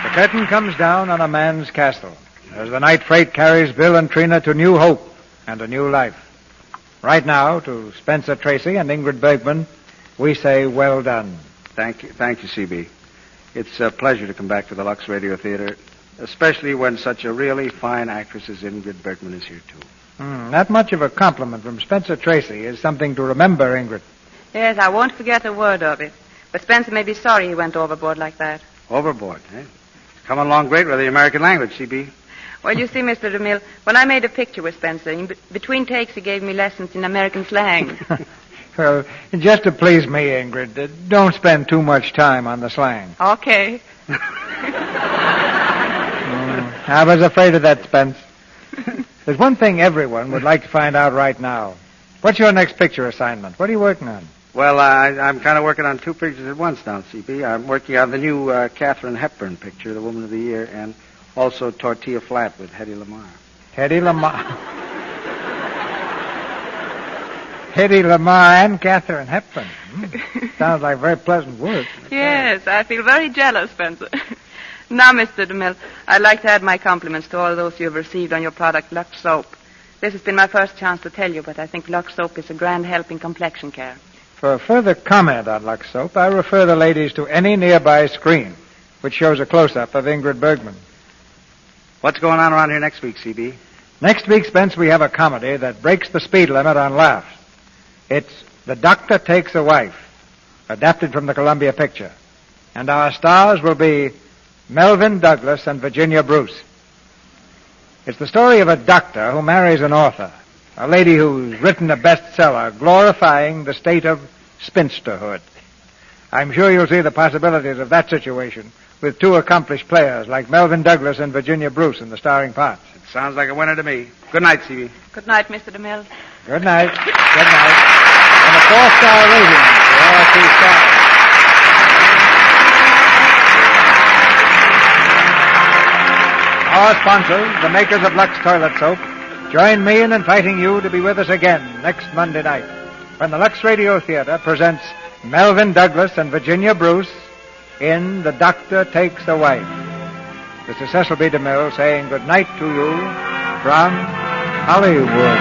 Speaker 24: The curtain comes down on a man's castle as the night freight carries Bill and Trina to new hope and a new life. Right now, to Spencer Tracy and Ingrid Bergman, we say well done.
Speaker 5: Thank you, CB. It's a pleasure to come back to the Lux Radio Theater, especially when such a really fine actress as Ingrid Bergman is here, too.
Speaker 24: That much of a compliment from Spencer Tracy is something to remember, Ingrid.
Speaker 2: Yes, I won't forget a word of it. But Spencer may be sorry he went overboard like that.
Speaker 5: Overboard, eh? It's coming along great with the American language, CB.
Speaker 2: Well, you see, Mr. DeMille, when I made a picture with Spencer, between takes he gave me lessons in American slang.
Speaker 24: Well, just to please me, Ingrid, don't spend too much time on the slang.
Speaker 2: Okay.
Speaker 24: I was afraid of that, Spence. There's one thing everyone would like to find out right now. What's your next picture assignment? What are you working on?
Speaker 5: Well, I'm kind of working on two pictures at once now, CB. I'm working on the new Katharine Hepburn picture, The Woman of the Year, and also Tortilla Flat with Hedy Lamarr.
Speaker 24: Hedy Lamarr. Hedy Lamarr and Katharine Hepburn. Sounds like very pleasant work.
Speaker 2: Yes, I feel very jealous, Spencer. Now, Mr. DeMille, I'd like to add my compliments to all those you have received on your product, Lux Soap. This has been my first chance to tell you, but I think Lux Soap is a grand help in complexion care.
Speaker 24: For further comment on Lux Soap, I refer the ladies to any nearby screen, which shows a close-up of Ingrid Bergman.
Speaker 5: What's going on around here next week, CB?
Speaker 24: Next week, Spence, we have a comedy that breaks the speed limit on laughs. It's The Doctor Takes a Wife, adapted from the Columbia picture. And our stars will be Melvin Douglas and Virginia Bruce. It's the story of a doctor who marries an author, a lady who's written a bestseller glorifying the state of spinsterhood. I'm sure you'll see the possibilities of that situation with two accomplished players like Melvin Douglas and Virginia Bruce in the starring parts.
Speaker 5: It sounds like a winner to me. Good night, CB.
Speaker 2: Good night, Mr. DeMille.
Speaker 24: Good night. Good night. And a 4-star rating for all 2 stars. Our sponsors, the makers of Lux Toilet Soap, join me in inviting you to be with us again next Monday night when the Lux Radio Theater presents Melvin Douglas and Virginia Bruce in The Doctor Takes a Wife. This is Cecil B. DeMille saying good night to you from Hollywood.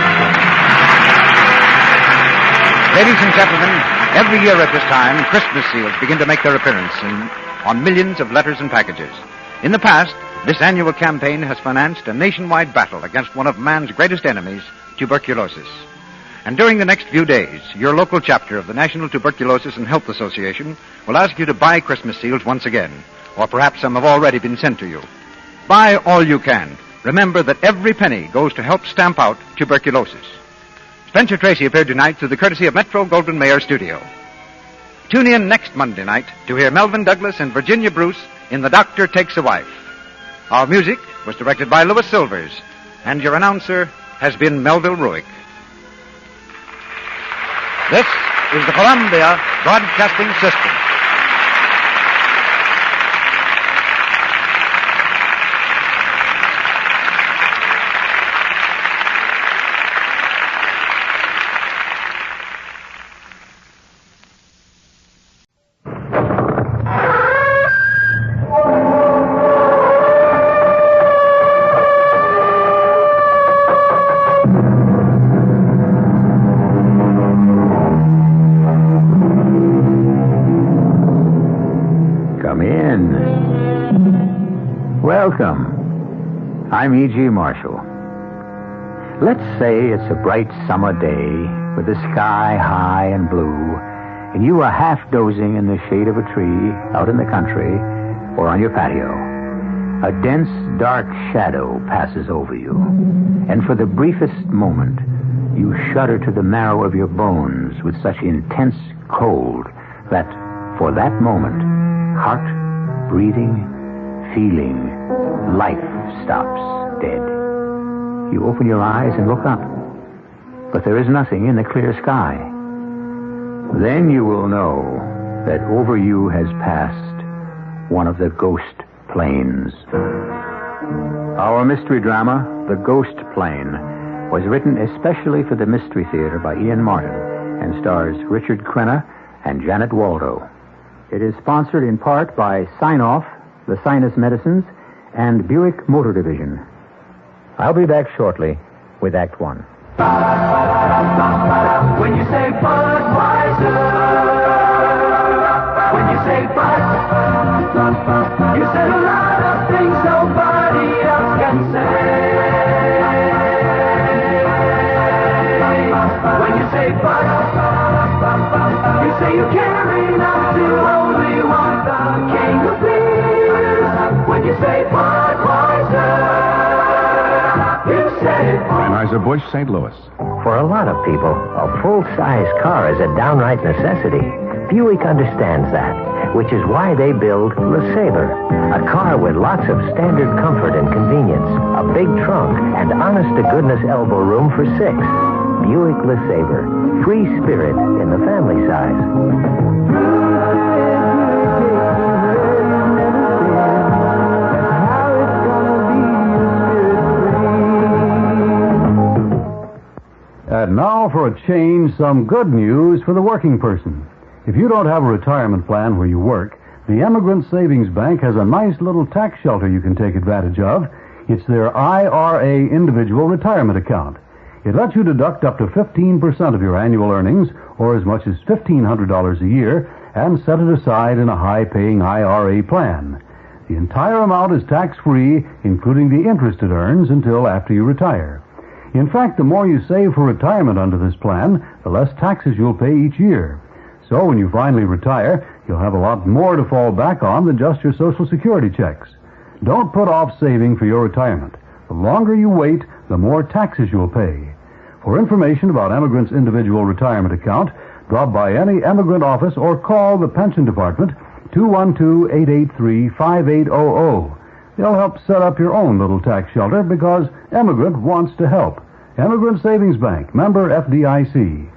Speaker 3: Ladies and gentlemen, every year at this time, Christmas seals begin to make their appearance on millions of letters and packages. In the past, this annual campaign has financed a nationwide battle against one of man's greatest enemies, tuberculosis. And during the next few days, your local chapter of the National Tuberculosis and Health Association will ask you to buy Christmas seals once again, or perhaps some have already been sent to you. Buy all you can. Remember that every penny goes to help stamp out tuberculosis. Spencer Tracy appeared tonight through the courtesy of Metro Goldwyn Mayer Studio. Tune in next Monday night to hear Melvin Douglas and Virginia Bruce in The Doctor Takes a Wife. Our music was directed by Louis Silvers, and your announcer has been Melville Ruick. This is the Columbia Broadcasting System.
Speaker 20: Welcome. I'm E.G. Marshall. Let's say it's a bright summer day with the sky high and blue, and you are half dozing in the shade of a tree out in the country or on your patio. A dense, dark shadow passes over you, and for the briefest moment, you shudder to the marrow of your bones with such intense cold that, for that moment, heart, breathing, feeling, life stops dead. You open your eyes and look up, but there is nothing in the clear sky. Then you will know that over you has passed one of the ghost planes. Our mystery drama, The Ghost Plane, was written especially for the Mystery Theater by Ian Martin and stars Richard Crenna and Janet Waldo. It is sponsored in part by Sign-Off, the Sinus Medicines, and Buick Motor Division. I'll be back shortly with Act One.
Speaker 15: When you say Budweiser, when you say Bud, you said a lot of things nobody else can say. When you say Bud, you say you carry enough to only want the king of beers. When you say Budweiser,
Speaker 21: Anheuser-Busch, St. Louis.
Speaker 16: For a lot of people, a full-size car is a downright necessity. Buick understands that, which is why they build LeSabre, a car with lots of standard comfort and convenience, a big trunk, and honest-to-goodness elbow room for 6. Buick LeSabre, free spirit in the family size.
Speaker 19: And now, for a change, some good news for the working person. If you don't have a retirement plan where you work, the Emigrant Savings Bank has a nice little tax shelter you can take advantage of. It's their IRA Individual Retirement Account. It lets you deduct up to 15% of your annual earnings, or as much as $1,500 a year, and set it aside in a high-paying IRA plan. The entire amount is tax-free, including the interest it earns until after you retire. In fact, the more you save for retirement under this plan, the less taxes you'll pay each year. So when you finally retire, you'll have a lot more to fall back on than just your Social Security checks. Don't put off saving for your retirement. The longer you wait, the more taxes you'll pay. For information about Emigrant's individual retirement account, drop by any Emigrant office or call the Pension Department, 212-883-5800. They'll help set up your own little tax shelter because Emigrant wants to help. Emigrant Savings Bank, member FDIC.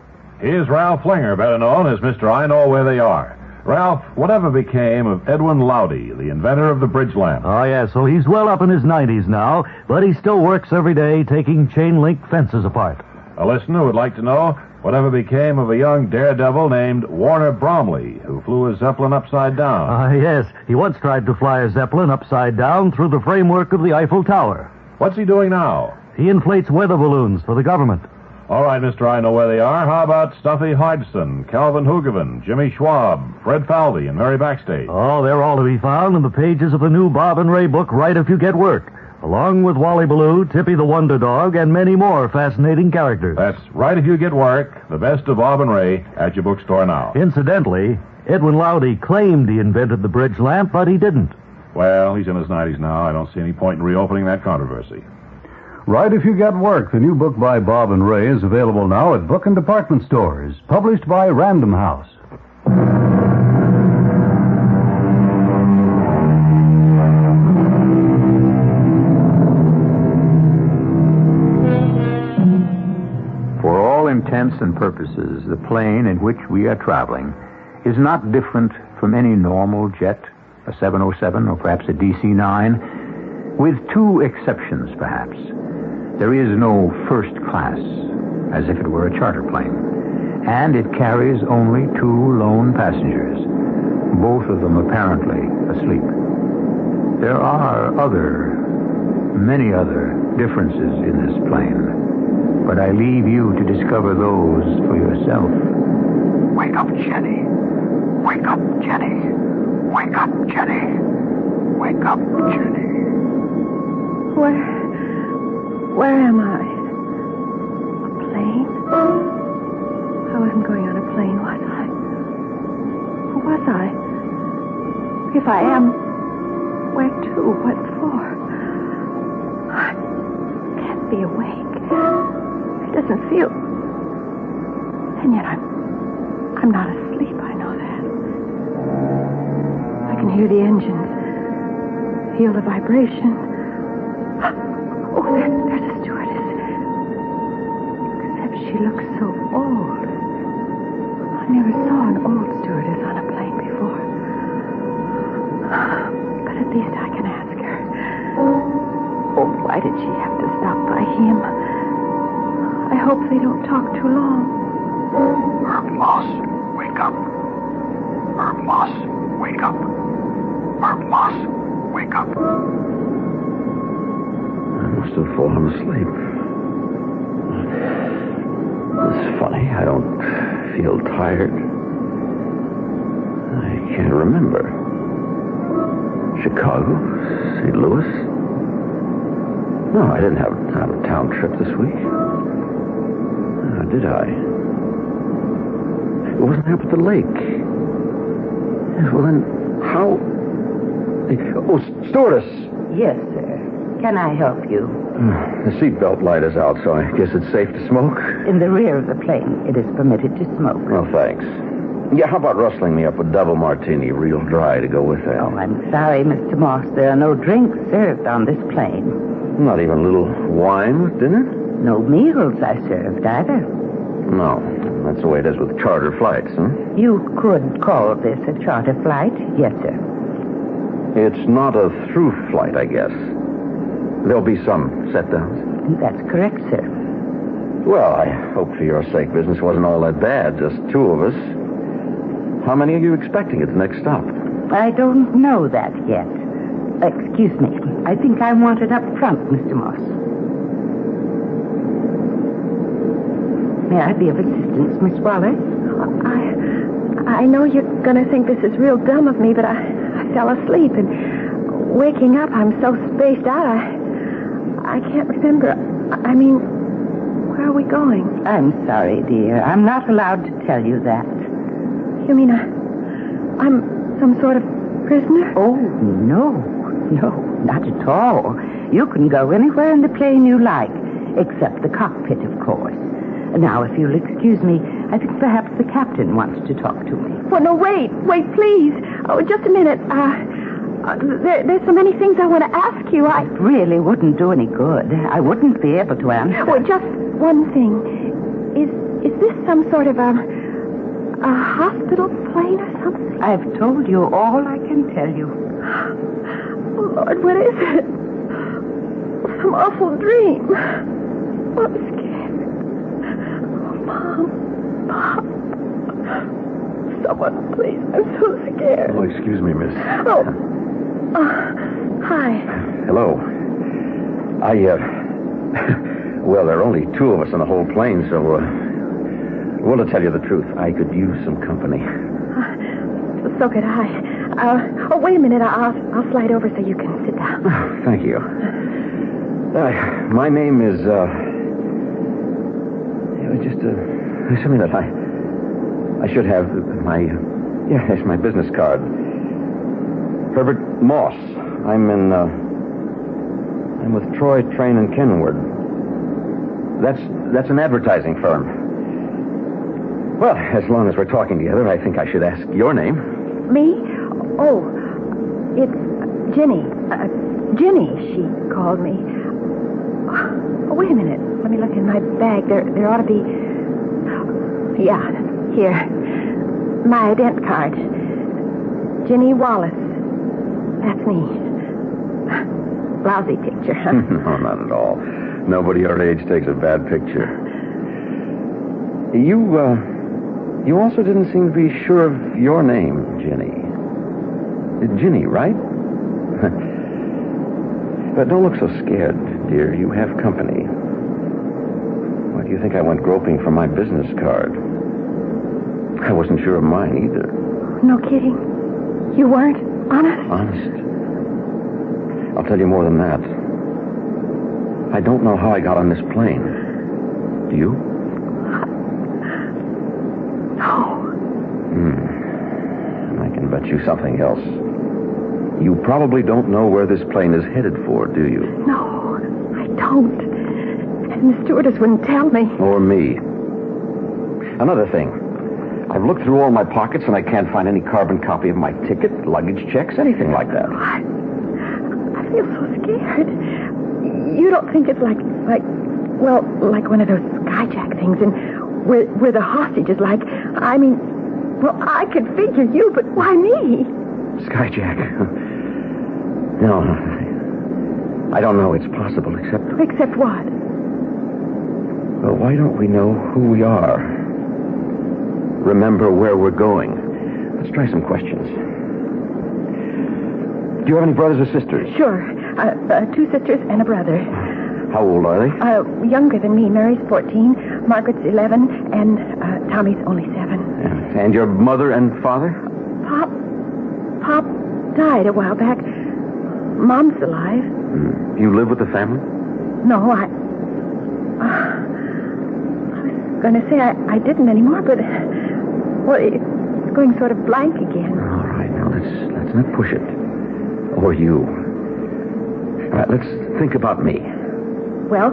Speaker 22: Here's Ralph Flinger, better known as Mr. I Know Where They Are. Ralph, whatever became of Edwin Lowdy, the inventor of the bridge lamp?
Speaker 23: Oh, yeah, so he's well up in his 90s now, but he still works every day taking chain-link fences apart.
Speaker 22: A listener would like to know whatever became of a young daredevil named Warner Bromley, who flew a Zeppelin upside down.
Speaker 23: Yes, he once tried to fly a Zeppelin upside down through the framework of the Eiffel Tower.
Speaker 22: What's he doing now?
Speaker 23: He inflates weather balloons for the government.
Speaker 22: All right, Mr. I Know Where They Are. How about Stuffy Hodgson, Calvin Hoogovan, Jimmy Schwab, Fred Falvey, and Mary Backstage?
Speaker 23: Oh, they're all to be found in the pages of the new Bob and Ray book, Right If You Get Work, along with Wally Ballou, Tippy the Wonder Dog, and many more fascinating characters.
Speaker 22: That's Right If You Get Work, the best of Bob and Ray, at your bookstore now.
Speaker 23: Incidentally, Edwin Lowdy claimed he invented the bridge lamp, but he didn't.
Speaker 22: Well, he's in his 90s now. I don't see any point in reopening that controversy.
Speaker 19: Right If You Get Work, the new book by Bob and Ray, is available now at book and department stores, published by Random House.
Speaker 21: For all intents and purposes, the plane in which we are traveling is not different from any normal jet, a 707 or perhaps a DC-9, with two exceptions, perhaps. There is no first class, as if it were a charter plane, and it carries only 2 lone passengers, both of them apparently asleep. There are many other differences in this plane, but I leave you to discover those for yourself. Wake up, Jenny. Wake up, Jenny. Wake up, Jenny. Wake up, Jenny.
Speaker 6: Where am I? A plane? I wasn't going on a plane, was I? Or was I? If I am, where to? What for? I can't be awake. It doesn't feel... And yet I'm not asleep, I know that. I can hear the engines, feel the vibration. Oh, there's a stewardess. Except she looks so old. I never saw an old stewardess on a plane before. But at least I can ask her. Oh, why did she have to stop by him? I hope they don't talk too long.
Speaker 21: Herb Moss, wake up. Herb Moss, wake up. Herb Moss, wake up.
Speaker 25: I must have fallen asleep. It's funny, I don't feel tired. I can't remember. Chicago? St. Louis? No, I didn't have an out-of-town trip this week. Did I? It wasn't up at the lake. Yes, well then, how... Oh, stewardess!
Speaker 16: Yes, sir.
Speaker 1: can I help you?
Speaker 25: The seatbelt light is out, so I guess it's safe to smoke.
Speaker 1: In the rear of the plane, it is permitted to smoke.
Speaker 25: Well, thanks. Yeah, how about rustling me up a double martini, real dry, to go with that?
Speaker 1: Oh, I'm sorry, Mr. Moss. There are no drinks served on this plane.
Speaker 25: Not even a little wine with dinner?
Speaker 1: No meals are served either.
Speaker 25: No. That's the way it is with charter flights, huh?
Speaker 1: You could call this a charter flight. Yes, sir.
Speaker 25: It's not a through flight, I guess. There'll be some set-downs.
Speaker 1: That's correct, sir.
Speaker 25: Well, I hope for your sake business wasn't all that bad. Just two of us. How many are you expecting at the next stop?
Speaker 1: I don't know that yet. Excuse me. I think I want it up front, Mr. Moss. May I be of assistance, Miss Wallace?
Speaker 6: I know you're going to think this is real dumb of me, but I fell asleep, and waking up, I'm so spaced out, I can't remember. I mean, where are we going?
Speaker 1: I'm sorry, dear. I'm not allowed to tell you that.
Speaker 6: You mean I'm some sort of prisoner?
Speaker 1: Oh, no, not at all. You can go anywhere in the plane you like, except the cockpit, of course. Now, if you'll excuse me, I think perhaps the captain wants to talk to me.
Speaker 6: Well, no, wait, please. Oh, just a minute. There's so many things I want to ask you.
Speaker 1: It really wouldn't do any good. I wouldn't be able to answer.
Speaker 6: Well, just one thing. Is this some sort of a hospital plane or something?
Speaker 1: I've told you all I can tell you.
Speaker 6: Oh, Lord, what is it? Some awful dream. I'm scared. Mom, Pop. Someone, please. I'm so scared.
Speaker 25: Oh, excuse me, miss.
Speaker 6: Oh. Hi.
Speaker 25: Hello. Well, there are only two of us on the whole plane, so, well, to tell you the truth, I could use some company.
Speaker 6: So could I. Wait a minute. I'll slide over so you can sit down.
Speaker 25: Oh, thank you. My name is, just a minute. I should have my business card. Herbert Moss. I'm with Troy, Train, and Kenwood. That's an advertising firm. Well, as long as we're talking together, I think I should ask your name.
Speaker 6: Me? Oh, it's Jenny. Jenny, she called me. Oh, wait a minute. Let me look in my bag. There ought to be... Yeah, here. My ident card. Jenny Wallace. That's me. Lousy picture, huh?
Speaker 25: No, not at all. Nobody your age takes a bad picture. You also didn't seem to be sure of your name, Jenny. Ginny, right? But don't look so scared, dear. You have company. Why do you think I went groping for my business card? I wasn't sure of mine either.
Speaker 6: No kidding. You weren't? Honest?
Speaker 25: Honest. I'll tell you more than that. I don't know how I got on this plane. Do you?
Speaker 6: No.
Speaker 25: I can bet you something else. You probably don't know where this plane is headed for, do you?
Speaker 6: No, I don't. And the stewardess wouldn't tell me.
Speaker 25: Or me. Another thing. I've looked through all my pockets and I can't find any carbon copy of my ticket, luggage checks, anything like that.
Speaker 6: What? I feel so scared. You don't think it's like one of those skyjack things and where the hostage is like, I mean, well, I could figure you, but why me?
Speaker 25: Skyjack? No, I don't know. It's possible, except...
Speaker 6: Except what?
Speaker 25: Well, why don't we know who we are? Remember where we're going. Let's try some questions. Do you have any brothers or sisters?
Speaker 6: Sure. Two sisters and a brother.
Speaker 25: How old are they?
Speaker 6: Younger than me. Mary's 14, Margaret's 11, and Tommy's only 7.
Speaker 25: And your mother and father?
Speaker 6: Pop died a while back. Mom's alive.
Speaker 25: You live with the family?
Speaker 6: No, I was going to say I didn't anymore, but... Well, it's going sort of blank again.
Speaker 25: All right, now let's not push it. Or you. Let's think about me.
Speaker 7: Well,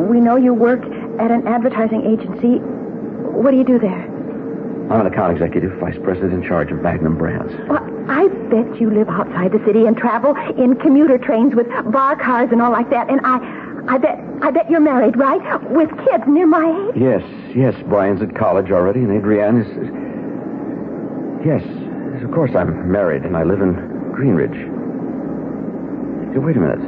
Speaker 7: we know you work at an advertising agency. What do you do there?
Speaker 25: I'm an account executive, vice president in charge of Magnum Brands.
Speaker 7: Well, I bet you live outside the city and travel in commuter trains with bar cars and all like that. And I bet you're married, right? With kids near my age?
Speaker 25: Yes. Brian's at college already, and Adrienne is... Yes, of course I'm married, and I live in Greenridge. Hey, wait a minute.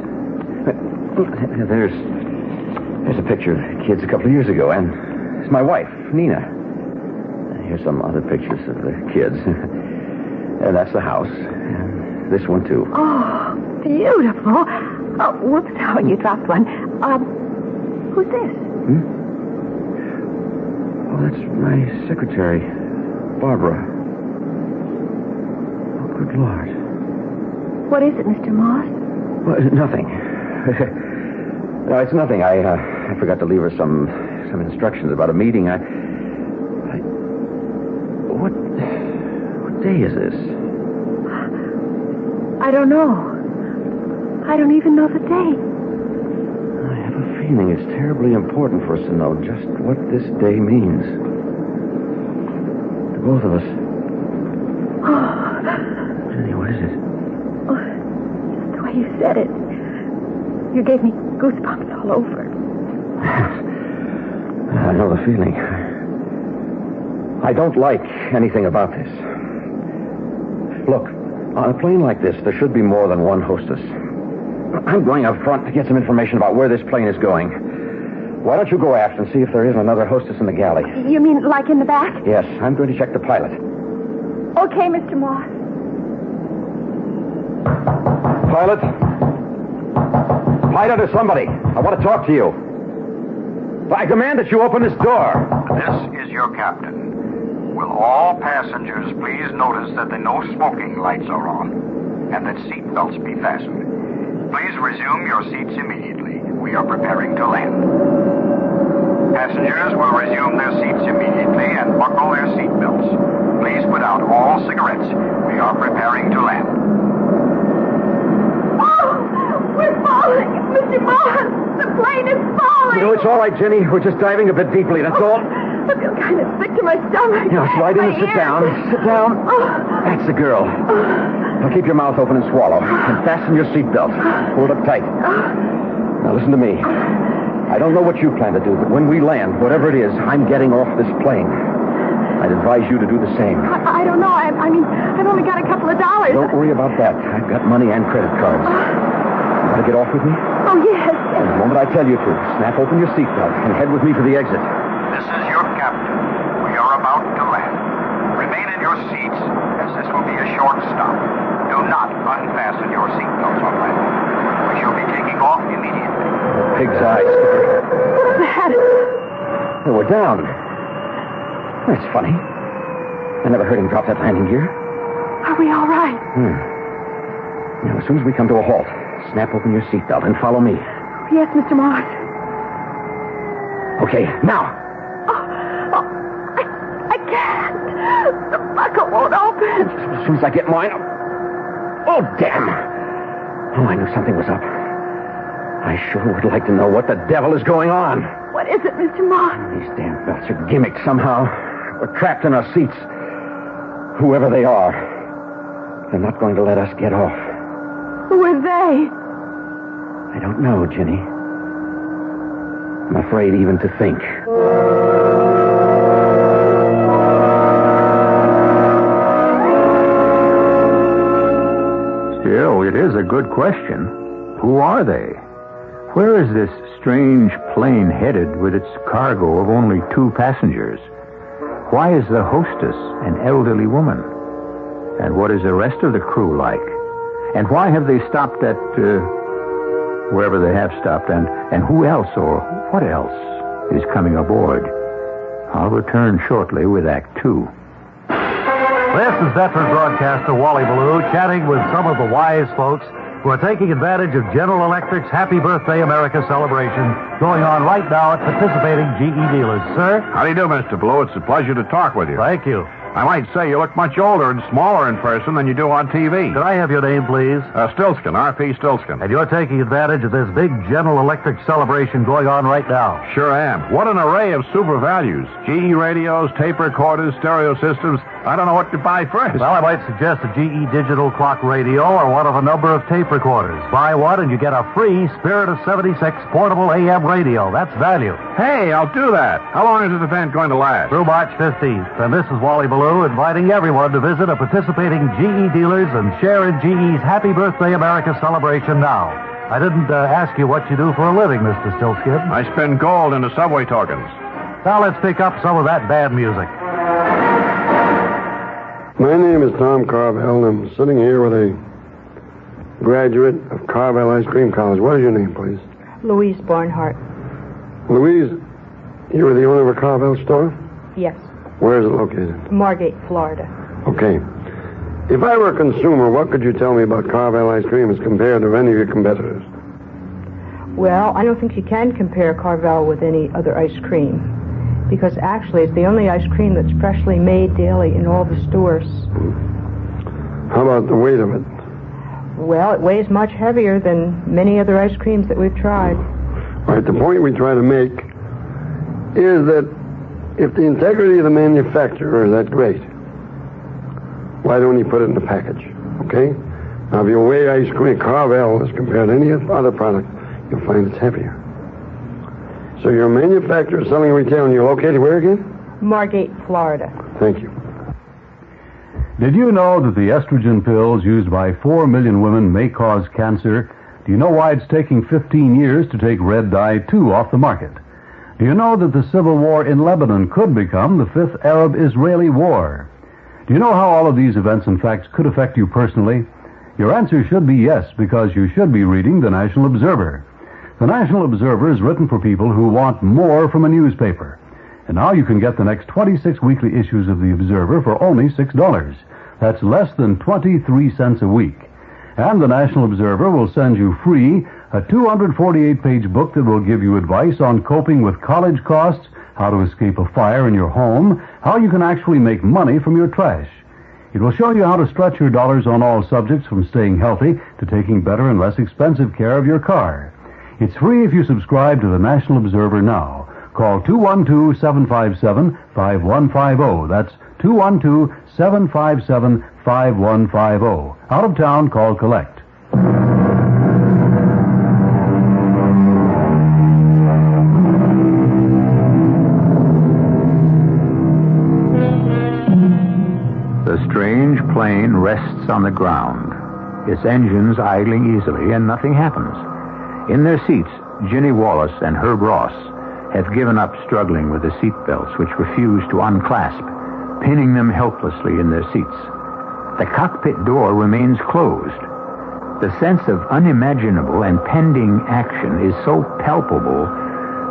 Speaker 25: There's a picture of the kids a couple of years ago, and it's my wife, Nina. Here's some other pictures of the kids. And that's the house. And this one, too.
Speaker 7: Oh, beautiful. Oh, whoops, how you dropped one. Who's this?
Speaker 25: Oh, that's my secretary, Barbara. Oh, good Lord.
Speaker 7: What is it, Mr. Moss?
Speaker 25: Well, nothing. No, it's nothing. I forgot to leave her some instructions about a meeting. What day is this?
Speaker 7: I don't know. I don't even know the date.
Speaker 25: I have a feeling it's terribly important for us to know just what this day means. To both of us.
Speaker 7: Oh.
Speaker 25: Jenny, what is it?
Speaker 7: Oh, just the way you said it. You gave me goosebumps all over.
Speaker 25: I know the feeling. I don't like anything about this. Look, on a plane like this, there should be more than one hostess. I'm going up front to get some information about where this plane is going. Why don't you go aft and see if there is another hostess in the galley?
Speaker 7: You mean like in the back?
Speaker 25: Yes, I'm going to check the pilot.
Speaker 7: Okay, Mr. Moss.
Speaker 25: Pilot? Pilot or somebody. I want to talk to you. I demand that you open this door.
Speaker 3: This is your captain. Will all passengers please notice that the no smoking lights are on and that seat belts be fastened. Please resume your seats immediately. We are preparing to land. Passengers will resume their seats immediately and buckle their seat belts. Please put out all cigarettes. We are preparing to land.
Speaker 7: Oh, we're falling, Mr. Moss. The plane is falling.
Speaker 25: No, it's all right, Jenny. We're just diving a bit deeply, that's all.
Speaker 7: I feel kind of sick to my stomach.
Speaker 25: Now, slide in and sit down. Sit down. That's the girl. Now, keep your mouth open and swallow. And fasten your seatbelt. Pull it up tight. Now, listen to me. I don't know what you plan to do, but when we land, whatever it is, I'm getting off this plane. I'd advise you to do the same.
Speaker 7: I don't know. I mean, I've only got a couple of dollars.
Speaker 25: Don't worry about that. I've got money and credit cards. You want to get off with me?
Speaker 7: Oh, yes.
Speaker 25: And the moment I tell you to, snap open your seatbelt and head with me for the exit.
Speaker 3: This is your captain. We are about to land. Remain in your seats, as this will be a short stop. Do not unfasten your seatbelts on landing. We shall be taking off immediately.
Speaker 25: Pig's eyes.
Speaker 7: What's that?
Speaker 25: Oh, we're down. That's funny. I never heard him drop that landing gear.
Speaker 7: Are we all right?
Speaker 25: Now, as soon as we come to a halt, snap open your seatbelt and follow me.
Speaker 7: Yes, Mr. Moss.
Speaker 25: Okay, now.
Speaker 7: I can't. The buckle won't open.
Speaker 25: As soon as I get mine. Oh, damn. Oh, I knew something was up. I sure would like to know what the devil is going on.
Speaker 7: What is it, Mr. Moss?
Speaker 25: These damn belts are gimmicked somehow. We're trapped in our seats. Whoever they are, they're not going to let us get off.
Speaker 7: Who are they?
Speaker 25: I don't know, Jenny. I'm afraid even to think.
Speaker 8: Still, it is a good question. Who are they? Where is this strange plane headed with its cargo of only 2 passengers? Why is the hostess an elderly woman? And what is the rest of the crew like? And why have they stopped at, wherever they have stopped? And who else or what else is coming aboard? I'll return shortly with Act 2.
Speaker 23: This is veteran broadcaster Wally Ballou chatting with some of the wise folks who are taking advantage of General Electric's Happy Birthday America celebration going on right now at participating GE dealers. Sir?
Speaker 22: How do you do, Mr. Blue? It's a pleasure to talk with you.
Speaker 23: Thank you.
Speaker 22: I might say you look much older and smaller in person than you do on TV.
Speaker 23: Could I have your name, please?
Speaker 22: Stilskin, R.P. Stilskin.
Speaker 23: And you're taking advantage of this big General Electric celebration going on right now.
Speaker 22: Sure am. What an array of super values. GE radios, tape recorders, stereo systems. I don't know what to buy first.
Speaker 23: Well, I might suggest a GE digital clock radio or one of a number of tape recorders. Buy one and you get a free Spirit of 76 portable AM radio. That's value.
Speaker 22: Hey, I'll do that. How long is this event going to last?
Speaker 23: Through March 15th. And this is Wally Ballou inviting everyone to visit a participating GE dealers and share in GE's Happy Birthday America celebration now. I didn't ask you what you do for a living, Mr. Stilskin.
Speaker 22: I spend gold into subway tokens.
Speaker 23: Now let's pick up some of that bad music.
Speaker 9: My name is Tom Carvel, and I'm sitting here with a graduate of Carvel Ice Cream College. What is your name, please?
Speaker 10: Louise Barnhart.
Speaker 9: Louise, you are the owner of a Carvel store?
Speaker 10: Yes.
Speaker 9: Where is it located?
Speaker 10: Margate, Florida.
Speaker 9: Okay. If I were a consumer, what could you tell me about Carvel Ice Cream as compared to any of your competitors?
Speaker 10: Well, I don't think you can compare Carvel with any other ice cream, because actually it's the only ice cream that's freshly made daily in all the stores.
Speaker 9: How about the weight of it?
Speaker 10: Well, it weighs much heavier than many other ice creams that we've tried.
Speaker 9: All right, the point we try to make is that if the integrity of the manufacturer is that great, why don't you put it in the package, okay? Now, if you weigh ice cream, Carvel, as compared to any other product, you'll find it's heavier. So you're a manufacturer selling retail, and you're located where again?
Speaker 10: Margate, Florida.
Speaker 9: Thank you.
Speaker 19: Did you know that the estrogen pills used by 4 million women may cause cancer? Do you know why it's taking 15 years to take red dye 2 off the market? Do you know that the civil war in Lebanon could become the 5th Arab-Israeli war? Do you know how all of these events and facts could affect you personally? Your answer should be yes, because you should be reading the National Observer. The National Observer is written for people who want more from a newspaper. And now you can get the next 26 weekly issues of the Observer for only $6. That's less than 23 cents a week. And the National Observer will send you free a 248-page book that will give you advice on coping with college costs, how to escape a fire in your home, how you can actually make money from your trash. It will show you how to stretch your dollars on all subjects, from staying healthy to taking better and less expensive care of your car. It's free if you subscribe to the National Observer now. Call 212-757-5150. That's 212-757-5150. Out of town, call collect.
Speaker 8: The strange plane rests on the ground, its engines idling easily, and nothing happens. In their seats, Ginny Wallace and Herb Ross have given up struggling with the seat belts, which refuse to unclasp, pinning them helplessly in their seats. The cockpit door remains closed. The sense of unimaginable and pending action is so palpable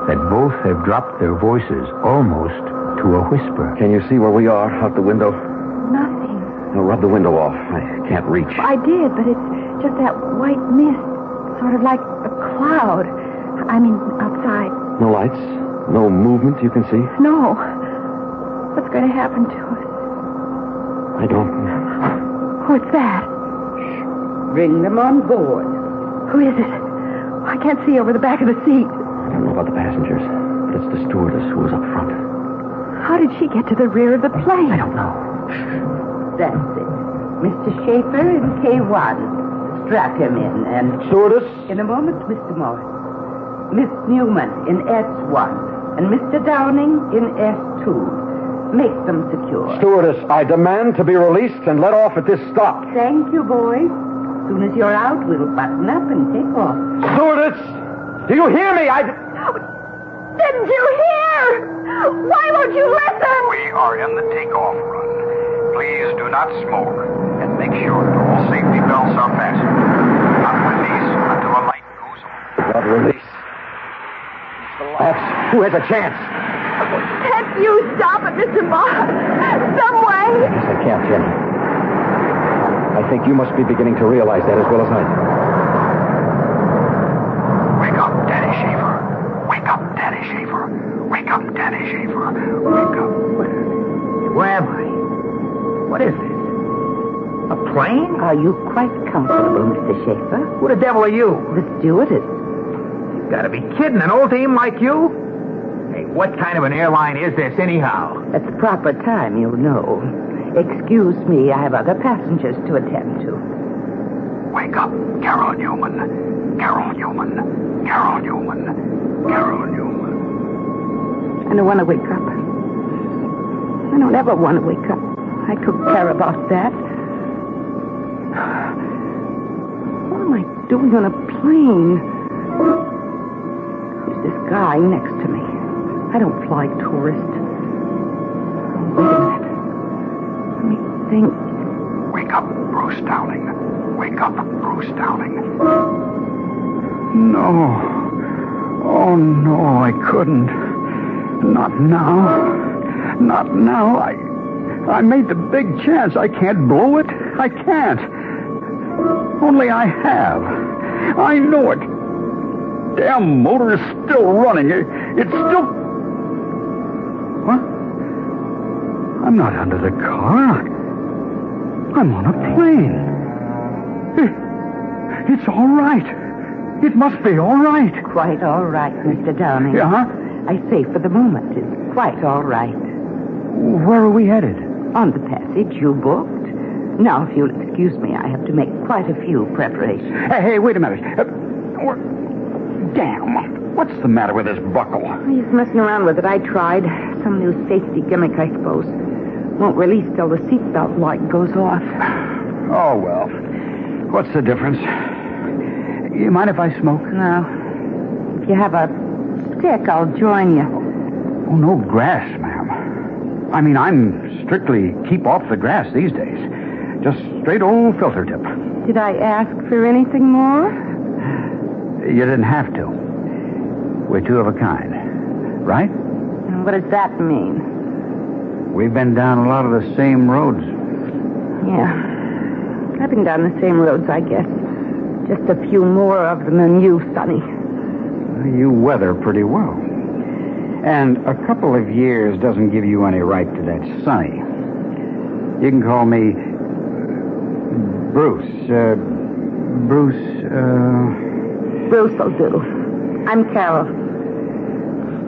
Speaker 8: that both have dropped their voices almost to a whisper.
Speaker 25: Can you see where we are out the window?
Speaker 7: Nothing.
Speaker 25: Now, rub the window off. I can't reach.
Speaker 7: I did, but it's just that white mist, sort of like a cloud. I mean, outside.
Speaker 25: No lights? No movement you can see?
Speaker 7: No. What's going to happen to us?
Speaker 25: I don't know.
Speaker 7: What's that?
Speaker 1: Bring them on board.
Speaker 7: Who is it? I can't see over the back of the seat.
Speaker 25: I don't know about the passengers, but it's the stewardess who was up front.
Speaker 7: How did she get to the rear of the plane?
Speaker 25: I don't know.
Speaker 1: That's it. Mr. Schaefer in K1. Strap him in and...
Speaker 25: Stewardess?
Speaker 1: In a moment, Mr. Morris. Miss Newman in S1 and Mr. Downing in S2. Make them secure.
Speaker 25: Stewardess, I demand to be released and let off at this stop.
Speaker 1: Thank you, boys. As soon as you're out, we'll button up and take off.
Speaker 25: Stewardess! Do you hear me?
Speaker 7: Didn't you hear? Why won't you listen?
Speaker 11: We are in the takeoff run. Please do not smoke and make sure that all safety belts are fastened. Not release until a light goes on.
Speaker 25: Not release. Who has a chance?
Speaker 7: Can't you stop it, Mr. Moss? Some way.
Speaker 25: Yes, I can't, Jenny. I think you must be beginning to realize that as well as I do.
Speaker 11: Wake up, Daddy Schaefer. Wake up, Daddy Schaefer. Wake up, Daddy Schaefer. Wake up.
Speaker 1: Where am I?
Speaker 25: What is this? A plane?
Speaker 1: Are you quite comfortable, Mr. Schaefer?
Speaker 25: Who the devil are you?
Speaker 1: The stewardess.
Speaker 25: You gotta be kidding, an old team like you? Hey, what kind of an airline is this, anyhow?
Speaker 1: At the proper time, you'll know. Excuse me, I have other passengers to attend to.
Speaker 11: Wake up, Carol Newman. Carol Newman. Carol Newman. Carol Newman.
Speaker 1: I don't want to wake up. I don't ever want to wake up. I took care about that. What am I doing on a plane? Who's this guy next to me? I don't fly tourist. Oh, wait a minute. Let me think.
Speaker 11: Wake up, Bruce Dowling. Wake up, Bruce Dowling.
Speaker 25: No. Oh, no, I couldn't. Not now. Not now. I made the big chance. I can't blow it. I can't. Only I have. I know it. Damn motor is still running. It's still... What? I'm not under the car. I'm on a plane. It's all right. It must be all right.
Speaker 1: Quite all right, Mr. Downing.
Speaker 25: Yeah?
Speaker 1: I say for the moment, it's quite all right.
Speaker 25: Where are we headed?
Speaker 1: On the passage you booked. Now, if you'll excuse me, I have to make quite a few preparations.
Speaker 25: Hey, wait a minute. Damn. What's the matter with this buckle?
Speaker 1: He's messing around with it. I tried. Some new safety gimmick, I suppose. Won't release till the seatbelt light goes off.
Speaker 25: Oh, well. What's the difference? You mind if I smoke?
Speaker 1: No. If you have a stick, I'll join you.
Speaker 25: Oh, no grass, ma'am. I mean, I'm strictly keep off the grass these days. Just straight old filter tip.
Speaker 1: Did I ask for anything more?
Speaker 25: You didn't have to. We're two of a kind, right?
Speaker 1: And what does that mean?
Speaker 25: We've been down a lot of the same roads.
Speaker 1: Yeah. I've been down the same roads, I guess. Just a few more of them than you, Sonny.
Speaker 25: You weather pretty well. And a couple of years doesn't give you any right to that Sonny. You can call me Bruce.
Speaker 1: Bruce will do. I'm Carol.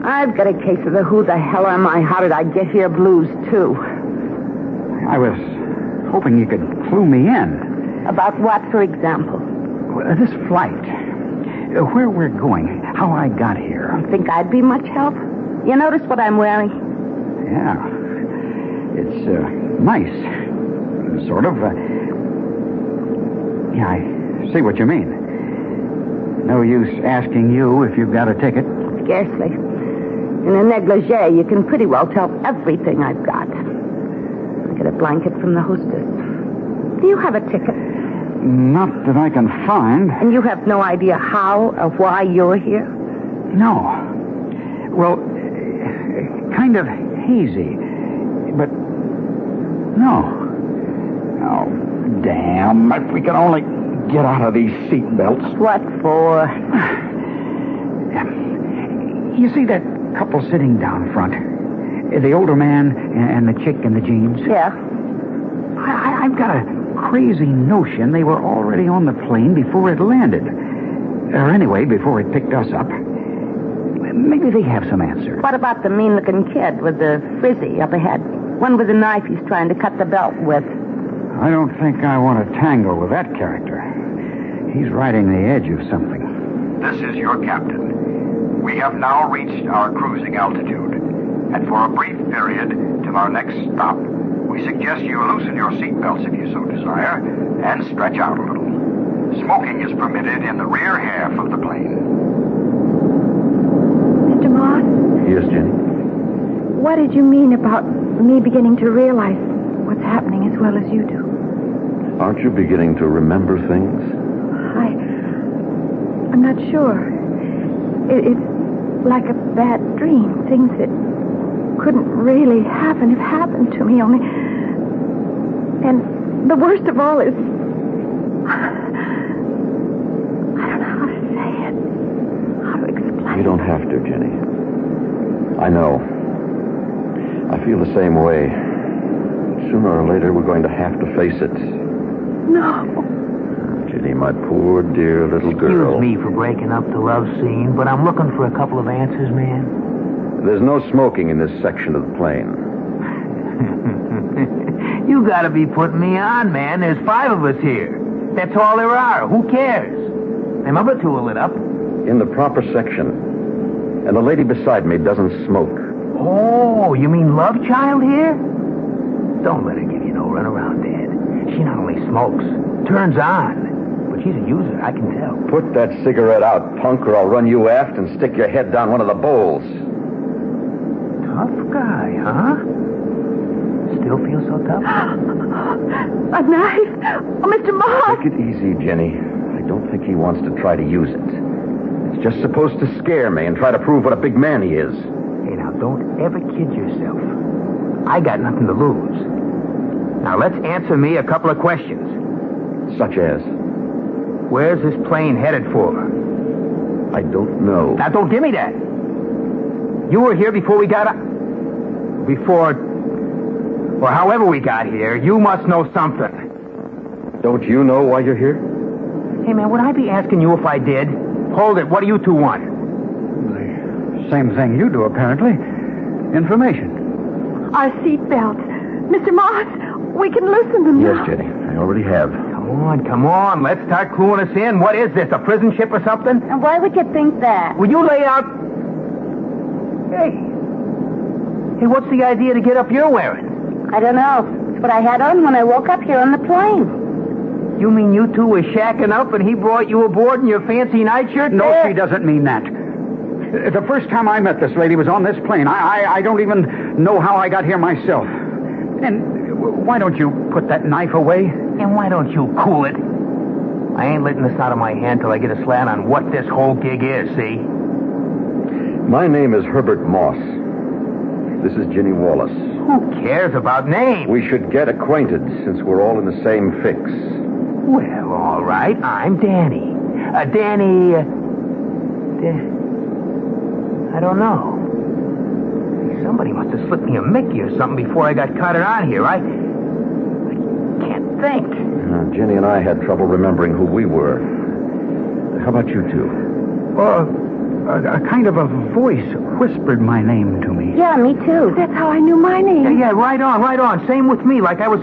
Speaker 1: I've got a case of the who the hell am I, how did I get here blues, too.
Speaker 25: I was hoping you could clue me in.
Speaker 1: About what, for example?
Speaker 25: This flight. Where we're going. How I got here.
Speaker 1: You think I'd be much help? You notice what I'm wearing?
Speaker 25: Yeah. It's nice. Sort of. Yeah, I see what you mean. No use asking you if you've got a ticket.
Speaker 1: Scarcely. In a negligee, you can pretty well tell everything I've got. I get a blanket from the hostess. Do you have a ticket?
Speaker 25: Not that I can find.
Speaker 1: And you have no idea how or why you're here?
Speaker 25: No. Well, kind of hazy. But no. Oh, damn. If we could only get out of these seat belts.
Speaker 1: What for?
Speaker 25: You see that couple sitting down front? The older man and the chick in the jeans?
Speaker 1: Yeah.
Speaker 25: I've got a crazy notion they were already on the plane before it landed. Or anyway, before it picked us up. Maybe they have some answers.
Speaker 1: What about the mean-looking kid with the frizzy up ahead? One with a knife he's trying to cut the belt with.
Speaker 25: I don't think I want to tangle with that character. He's riding the edge of something.
Speaker 11: This is your captain. We have now reached our cruising altitude. And for a brief period, till our next stop, we suggest you loosen your seatbelts if you so desire, and stretch out a little. Smoking is permitted in the rear half of the plane.
Speaker 7: Mr. Moss?
Speaker 25: Yes, Jenny?
Speaker 7: What did you mean about me beginning to realize what's happening as well as you do?
Speaker 12: Aren't you beginning to remember things?
Speaker 7: I'm not sure. It's like a bad dream. Things that couldn't really happen have happened to me, only... And the worst of all is... I don't know how to say it. How to explain.
Speaker 12: You don't have to, Jenny. I know. I feel the same way.
Speaker 25: Sooner or later, we're going to have to face it.
Speaker 7: No.
Speaker 25: Ginny, my poor, dear little girl.
Speaker 16: Excuse me for breaking up the love scene, but I'm looking for a couple of answers, man.
Speaker 25: There's no smoking in this section of the plane.
Speaker 16: You gotta be putting me on, man. There's 5 of us here. That's all there are. Who cares? Them other 2 are lit up.
Speaker 25: In the proper section. And the lady beside me doesn't smoke.
Speaker 16: Oh, you mean love child here? Don't let her give you no runaround, Dad. She not only smokes, turns on, but she's a user, I can tell.
Speaker 25: Put that cigarette out, punk, or I'll run you aft and stick your head down one of the bowls.
Speaker 16: Tough guy, huh? Still feel so tough?
Speaker 7: A knife? Oh, Mr. Moss!
Speaker 25: Take it easy, Jenny. I don't think he wants to try to use it. It's just supposed to scare me and try to prove what a big man he is.
Speaker 16: Hey, now, don't ever kid yourself. I got nothing to lose. Now, let's answer me a couple of questions.
Speaker 25: Such as?
Speaker 16: Where's this plane headed for?
Speaker 25: I don't know.
Speaker 16: Now, don't give me that. You were here before we got up. Before... or however we got here. You must know something.
Speaker 25: Don't you know why you're here?
Speaker 16: Hey, man, would I be asking you if I did? Hold it. What do you 2 want?
Speaker 24: The same thing you do, apparently. Information.
Speaker 7: Our seat belts. Mr. Moss, we can loosen them now.
Speaker 25: Yes, Jenny. I already have.
Speaker 16: Come on. Let's start cluing us in. What is this, a prison ship or something?
Speaker 1: And why would you think that?
Speaker 16: Will you lay out... Hey, what's the idea to get up you're wearing?
Speaker 1: I don't know. It's what I had on when I woke up here on the plane.
Speaker 16: You mean you 2 were shacking up and he brought you aboard in your fancy nightshirt?
Speaker 24: No, she doesn't mean that. The first time I met this lady was on this plane. I don't even know how I got here myself. And why don't you put that knife away?
Speaker 16: And why don't you cool it? I ain't letting this out of my hand till I get a slant on what this whole gig is, see?
Speaker 25: My name is Herbert Moss. This is Ginny Wallace.
Speaker 16: Who cares about names?
Speaker 25: We should get acquainted since we're all in the same fix.
Speaker 16: Well, all right. I'm Danny. I don't know. Somebody must have slipped me a Mickey or something before I got carted on here. I can't think.
Speaker 25: Jenny and I had trouble remembering who we were. How about you 2?
Speaker 24: A kind of a voice whispered my name to me.
Speaker 1: Yeah, me too.
Speaker 7: That's how I knew my name.
Speaker 16: Yeah, right on. Same with me. Like I was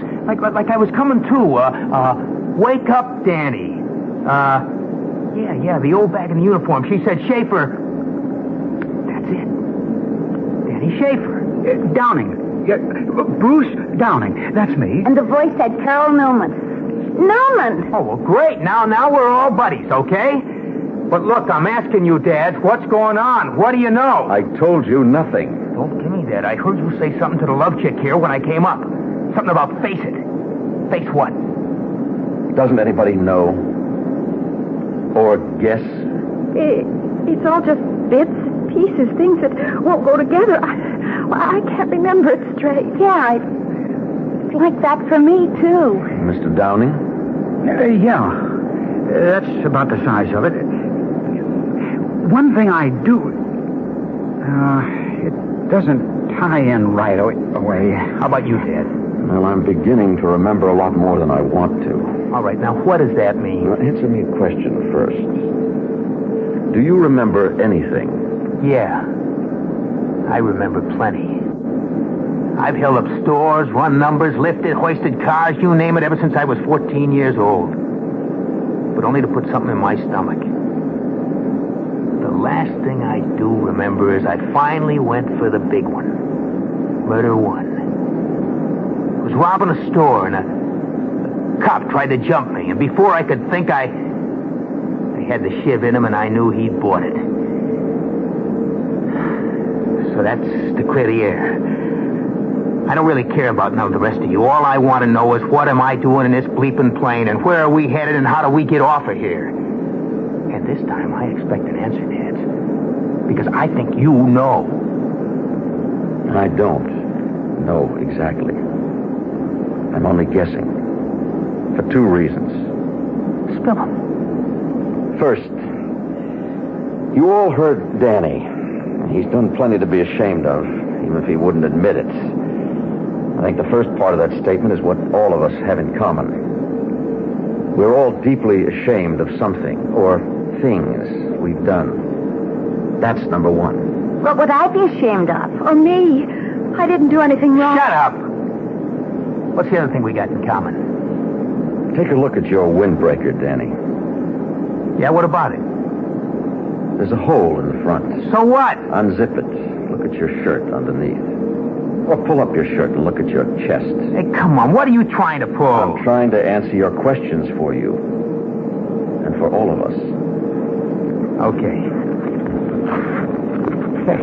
Speaker 16: coming to. Wake up, Danny. Yeah, the old bag in the uniform. She said, Schaefer. That's it. Danny Schaefer.
Speaker 24: Downing. Bruce Downing. That's me.
Speaker 1: And the voice said Carol Newman. Newman!
Speaker 16: Oh, well, great. Now we're all buddies, okay? But look, I'm asking you, Dad, what's going on? What do you know?
Speaker 25: I told you nothing.
Speaker 16: Don't give me that. I heard you say something to the love chick here when I came up. Something about face it. Face what?
Speaker 25: Doesn't anybody know? Or guess?
Speaker 7: It's all just bits, pieces, things that won't go together. I can't remember it straight.
Speaker 1: Yeah, it's like that for me, too.
Speaker 25: Mr. Downing?
Speaker 24: Yeah. That's about the size of it. One thing I do... it doesn't tie in right away.
Speaker 16: How about you, Dad?
Speaker 25: Well, I'm beginning to remember a lot more than I want to.
Speaker 16: All right, now what does that mean?
Speaker 25: Well, answer me a question first. Do you remember anything?
Speaker 16: Yeah. I remember plenty. I've held up stores, run numbers, lifted, hoisted cars, you name it, ever since I was 14 years old. But only to put something in my stomach. The last thing I do remember is I finally went for the big one. Murder 1. I was robbing a store and a cop tried to jump me, and before I could think, I had the shiv in him and I knew he'd bought it. So that's to clear the air. I don't really care about none of the rest of you. All I want to know is what am I doing in this bleeping plane, and where are we headed, and how do we get off of here? And this time I expect an answer, Dad. Because I think you know.
Speaker 25: I don't know exactly. I'm only guessing. For 2 reasons.
Speaker 16: Spill them.
Speaker 25: First, you all heard Danny. He's done plenty to be ashamed of, even if he wouldn't admit it. I think the first part of that statement is what all of us have in common. We're all deeply ashamed of something or things we've done. That's number one.
Speaker 7: What would I be ashamed of? Or me? I didn't do anything wrong.
Speaker 16: Shut up! What's the other thing we got in common?
Speaker 25: Take a look at your windbreaker, Danny.
Speaker 16: Yeah, what about it?
Speaker 25: There's a hole in the front.
Speaker 16: So what?
Speaker 25: Unzip it. Look at your shirt underneath. Or pull up your shirt and look at your chest.
Speaker 16: Hey, come on, what are you trying to pull?
Speaker 25: I'm trying to answer your questions for you. And for all of us.
Speaker 16: Okay. Hey.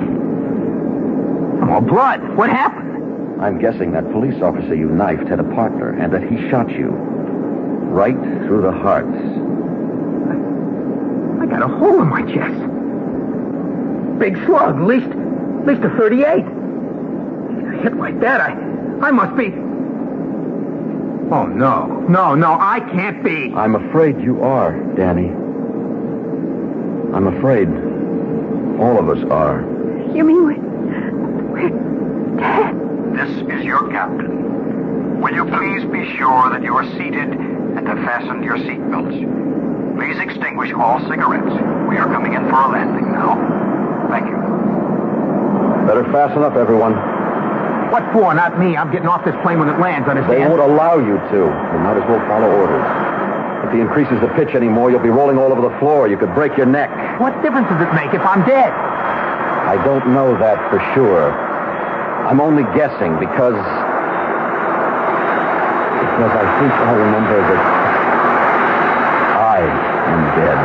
Speaker 16: Oh, blood. What happened?
Speaker 25: I'm guessing that police officer you knifed had a partner and that he shot you. Right through the heart.
Speaker 16: I got a hole in my chest. Big slug, at least a 38. A hit like that, I must be... Oh, no, I can't be.
Speaker 25: I'm afraid you are, Danny. I'm afraid all of us are.
Speaker 7: You mean we're dead?
Speaker 11: This is your captain. Will you please be sure that you are seated and have fastened your seatbelts? Please extinguish all cigarettes. We are coming in for a landing now. Thank you.
Speaker 25: Better fasten up, everyone.
Speaker 16: What for? Not me. I'm getting off this plane when it lands, understand?
Speaker 25: They won't allow you to. You might as well follow orders. If he increases the pitch anymore, you'll be rolling all over the floor. You could break your neck.
Speaker 16: What difference does it make if I'm dead?
Speaker 25: I don't know that for sure. I'm only guessing because I think I remember that I am dead.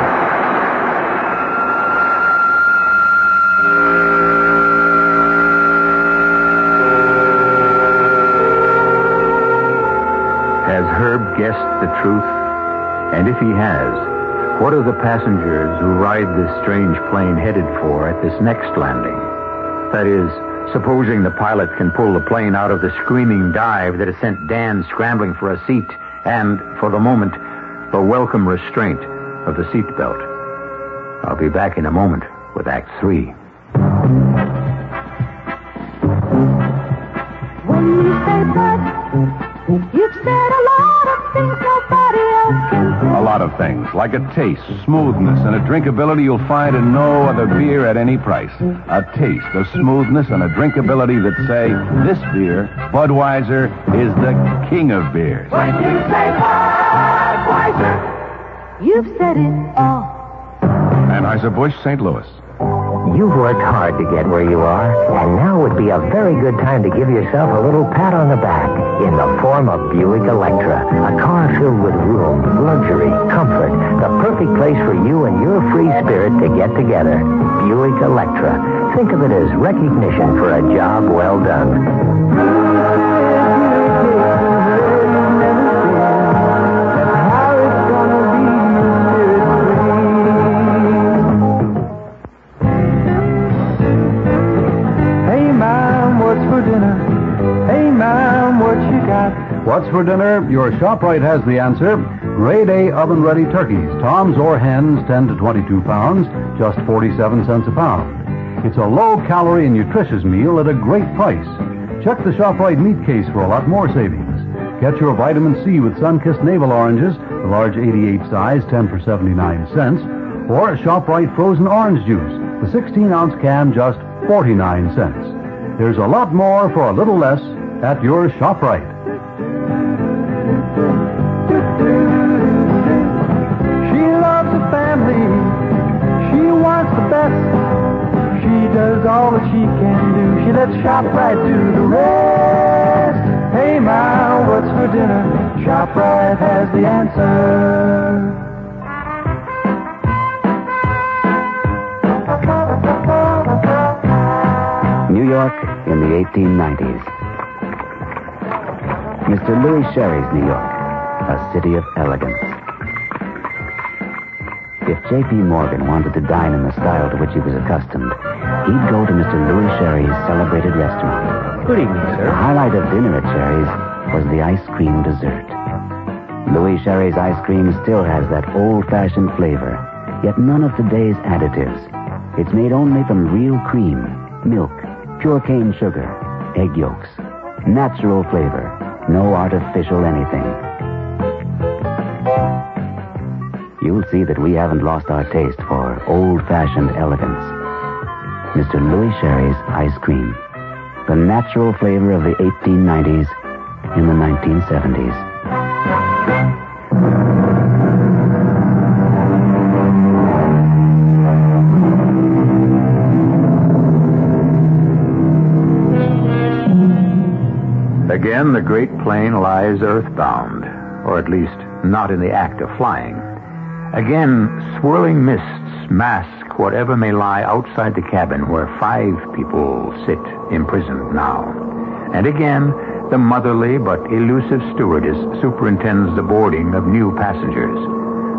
Speaker 8: Has Herb guessed the truth? And if he has, what are the passengers who ride this strange plane headed for at this next landing? That is, supposing the pilot can pull the plane out of the screaming dive that has sent Dan scrambling for a seat and, for the moment, the welcome restraint of the seatbelt. I'll be back in a moment with Act 3.
Speaker 15: When you say but, you've said a lot of things nobody else can say.
Speaker 4: A lot of things, like a taste, smoothness, and a drinkability you'll find in no other beer at any price. A taste, a smoothness, and a drinkability that say, this beer, Budweiser, is the king of beers.
Speaker 15: When you say Budweiser, you've said it all.
Speaker 4: Anheuser-Busch, St. Louis.
Speaker 16: You've worked hard to get where you are, and now would be a very good time to give yourself a little pat on the back in the form of Buick Electra, a car filled with room, luxury, comfort, the perfect place for you and your free spirit to get together. Buick Electra. Think of it as recognition for a job well done.
Speaker 19: What's for dinner? Your ShopRite has the answer. Grade A oven-ready turkeys, toms or hens, 10 to 22 pounds, just 47 cents a pound. It's a low-calorie and nutritious meal at a great price. Check the ShopRite meat case for a lot more savings. Get your vitamin C with sun-kissed navel oranges, the large 88 size, 10 for 79 cents, or ShopRite frozen orange juice, the 16-ounce can, just 49 cents. There's a lot more for a little less at your ShopRite.
Speaker 15: She loves the family. She wants the best. She does all that she can do. She lets ShopRite do the rest. Hey, Ma, what's for dinner? ShopRite has the answer.
Speaker 13: New York in the 1890s. Mr. Louis Sherry's New York, a city of elegance. If J.P. Morgan wanted to dine in the style to which he was accustomed, he'd go to Mr. Louis Sherry's celebrated restaurant.
Speaker 14: Good evening, sir.
Speaker 13: The highlight of dinner at Sherry's was the ice cream dessert. Louis Sherry's ice cream still has that old-fashioned flavor, yet none of today's additives. It's made only from real cream, milk, pure cane sugar, egg yolks, Natural flavor. No artificial anything. You'll see that we haven't lost our taste for old-fashioned elegance. Mr. Louis Sherry's ice cream. The natural flavor of the 1890s in the 1970s.
Speaker 8: Again, the great plane lies earthbound, or at least not in the act of flying. Again, swirling mists mask whatever may lie outside the cabin where 5 people sit imprisoned now. And again, the motherly but elusive stewardess superintends the boarding of new passengers.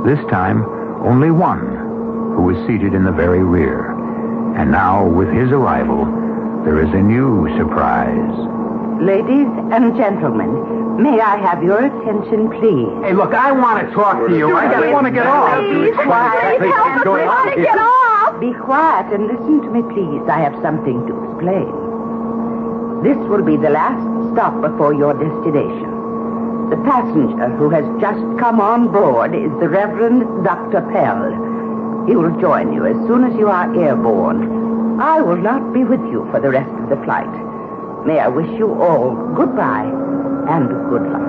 Speaker 8: This time, only one, who is seated in the very rear. And now, with his arrival, there is a new surprise.
Speaker 1: Ladies and gentlemen, may I have your attention, please?
Speaker 2: Hey, look, I want to talk to you. I want to get off.
Speaker 1: Please, quiet.
Speaker 2: Please help us. We want to get off.
Speaker 1: Be quiet and listen to me, please. I have something to explain. This will be the last stop before your destination. The passenger who has just come on board is the Reverend Dr. Pell. He will join you as soon as you are airborne. I will not be with you for the rest of the flight. May I wish you all goodbye and good luck.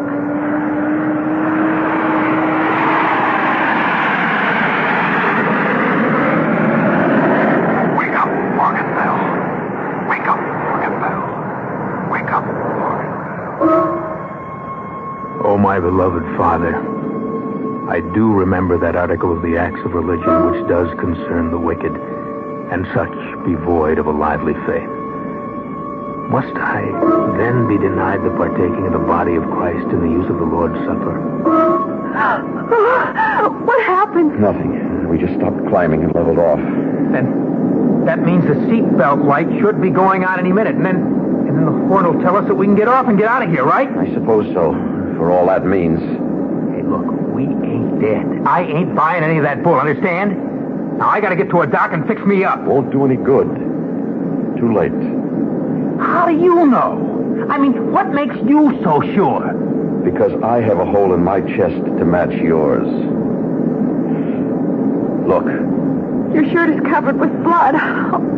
Speaker 11: Wake up, Morgan Bell. Wake up, Morgan Bell. Wake up, Morgan Bell.
Speaker 8: Oh, my beloved Father, I do remember that article of the Acts of Religion which does concern the wicked, and such be void of a lively faith. Must I then be denied the partaking of the body of Christ in the use of the Lord's Supper?
Speaker 7: What happened?
Speaker 25: Nothing. We just stopped climbing and leveled off.
Speaker 2: Then that means the seatbelt light should be going on any minute, and then the horn will tell us that we can get off and get out of here, right?
Speaker 25: I suppose so, for all that means.
Speaker 2: Hey, look, we ain't dead. I ain't buying any of that bull, understand? Now, I gotta get to a dock and fix me up.
Speaker 25: Won't do any good. Too late.
Speaker 2: How do you know? I mean, what makes you so sure?
Speaker 25: Because I have a hole in my chest to match yours. Look.
Speaker 7: Your shirt is covered with blood.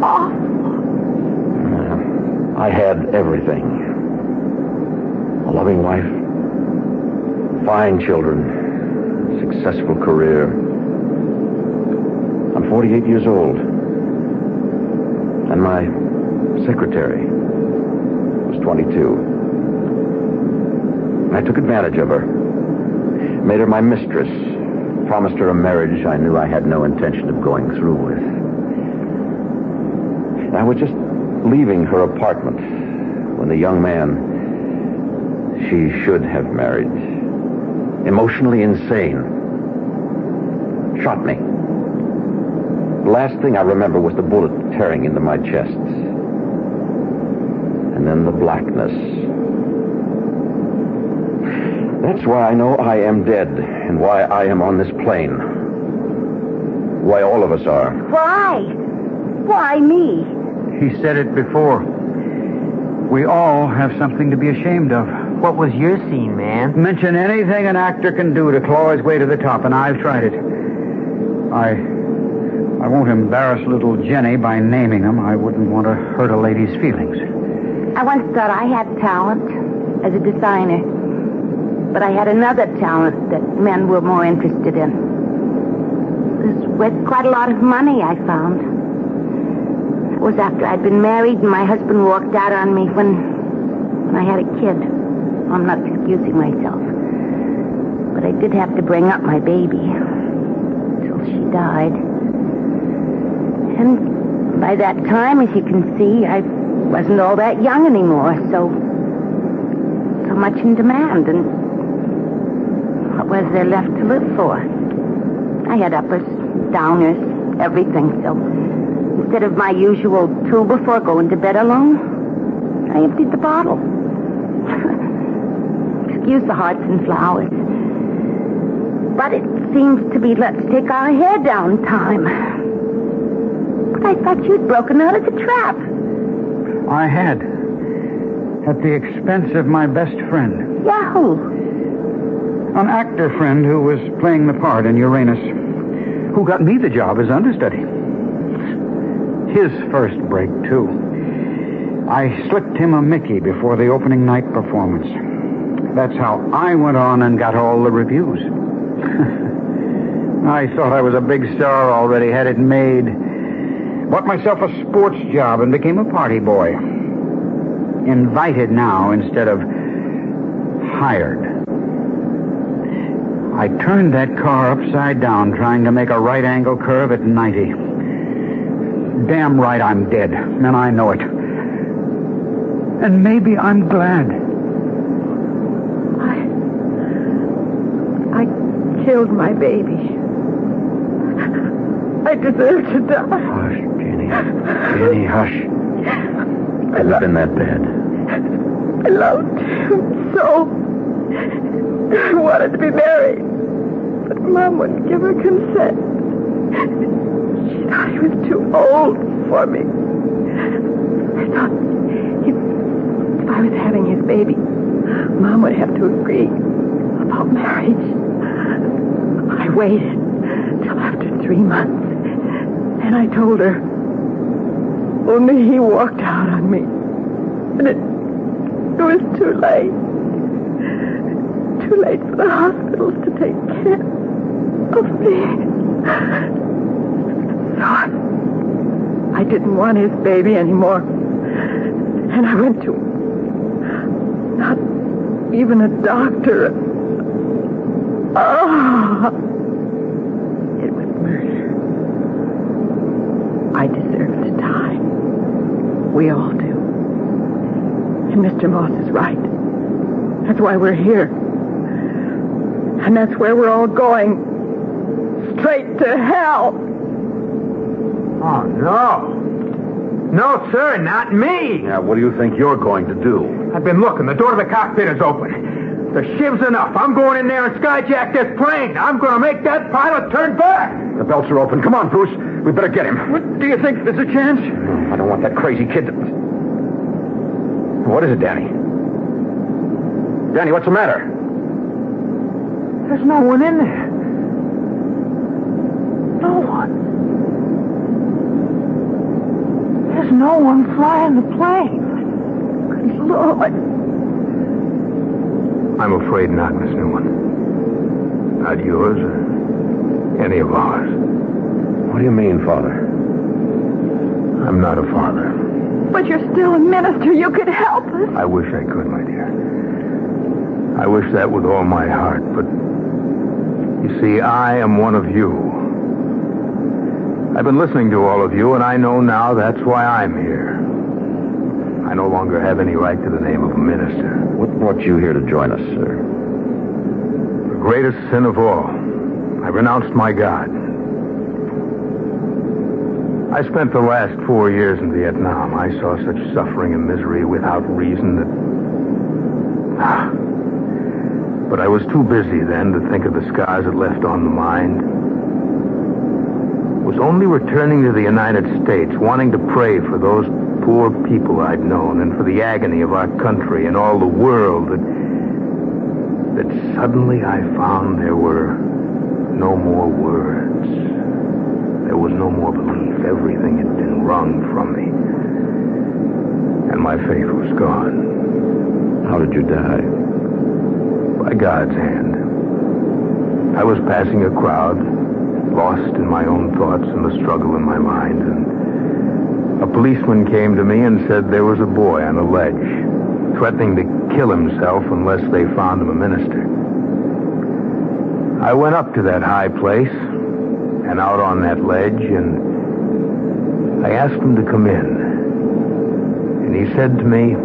Speaker 7: Oh.
Speaker 25: I had everything. A loving wife, fine children, successful career. I'm 48 years old. And my secretary was 22. I took advantage of her. Made her my mistress. Promised her a marriage I knew I had no intention of going through with. And I was just leaving her apartment when the young man she should have married, emotionally insane, shot me. The last thing I remember was the bullet tearing into my chest. And then the blackness. That's why I know I am dead, and why I am on this plane. Why all of us are.
Speaker 1: Why? Why me?
Speaker 5: He said it before. We all have something to be ashamed of.
Speaker 2: What was your scene, man?
Speaker 5: Mention anything an actor can do to claw his way to the top, and I've tried it. I won't embarrass little Jenny by naming him. I wouldn't want to hurt a lady's feelings.
Speaker 1: I once thought I had talent as a designer. But I had another talent that men were more interested in. It was worth quite a lot of money, I found. It was after I'd been married and my husband walked out on me when I had a kid. I'm not excusing myself. But I did have to bring up my baby until she died. And by that time, as you can see, I wasn't all that young anymore, so much in demand, and what was there left to live for? I had uppers, downers, everything, so instead of my usual 2 before going to bed alone, I emptied the bottle. Excuse the hearts and flowers. But it seems to be let's take our hair down time. But I thought you'd broken out of the trap.
Speaker 5: I had. at the expense of my best friend.
Speaker 1: Yahoo!
Speaker 5: An actor friend who was playing the part in Uranus, who got me the job as understudy. His first break, too. I slipped him a Mickey before the opening night performance. That's how I went on and got all the reviews. I thought I was a big star already, had it made. Bought myself a sports job and became a party boy. Invited now instead of hired. I turned that car upside down trying to make a right-angle curve at 90. Damn right I'm dead, and I know it. And maybe I'm glad.
Speaker 7: I killed my baby. I deserve to die.
Speaker 25: Hush, Jenny. Jenny, hush. Has it been that bad?
Speaker 7: I loved him so. I wanted to be married. But Mom wouldn't give her consent. She thought he was too old for me. I thought if I was having his baby, Mom would have to agree about marriage. I waited till after 3 months. And I told her. Only he walked out on me. And it was too late. Too late for the hospitals to take care of me. So I didn't want his baby anymore. And I went to not even a doctor. It was murder. I deserve to die. We all do. And Mr. Moss is right. That's why we're here. And that's where we're all going. Straight to hell.
Speaker 2: Oh, no. No, sir, not me.
Speaker 25: Now, what do you think you're going to do?
Speaker 2: I've been looking. The door to the cockpit is open. The shiv's enough. I'm going in there and skyjack this plane. I'm going to make that pilot turn back.
Speaker 25: The belts are open. Come on, Bruce. We better get him.
Speaker 5: What, do you think there's a chance?
Speaker 25: I don't want that crazy kid to... What is it, Danny? Danny, what's the matter?
Speaker 2: There's no one in there. No one. There's no one flying the plane.
Speaker 7: Good Lord.
Speaker 11: I'm afraid not, Miss Newman. Not yours or any of ours.
Speaker 25: What do you mean, Father?
Speaker 11: I'm not a father.
Speaker 7: But you're still a minister. You could help us.
Speaker 11: I wish I could, my dear. I wish that with all my heart, but you see, I am one of you. I've been listening to all of you, and I know now that's why I'm here. I no longer have any right to the name of a minister.
Speaker 25: What brought you here to join us, sir?
Speaker 11: The greatest sin of all. I renounced my God. I spent the last 4 years in Vietnam. I saw such suffering and misery without reason that... But I was too busy then to think of the scars it left on the mind. It was only returning to the United States, wanting to pray for those poor people I'd known and for the agony of our country and all the world that suddenly I found there were no more words. There was no more belief. Everything had been wrung from me. And my faith was gone.
Speaker 25: How did you die?
Speaker 11: By God's hand. I was passing a crowd, lost in my own thoughts and the struggle in my mind, and a policeman came to me and said there was a boy on a ledge, threatening to kill himself unless they found him a minister. I went up to that high place and out on that ledge, and I asked him to come in. And he said to me,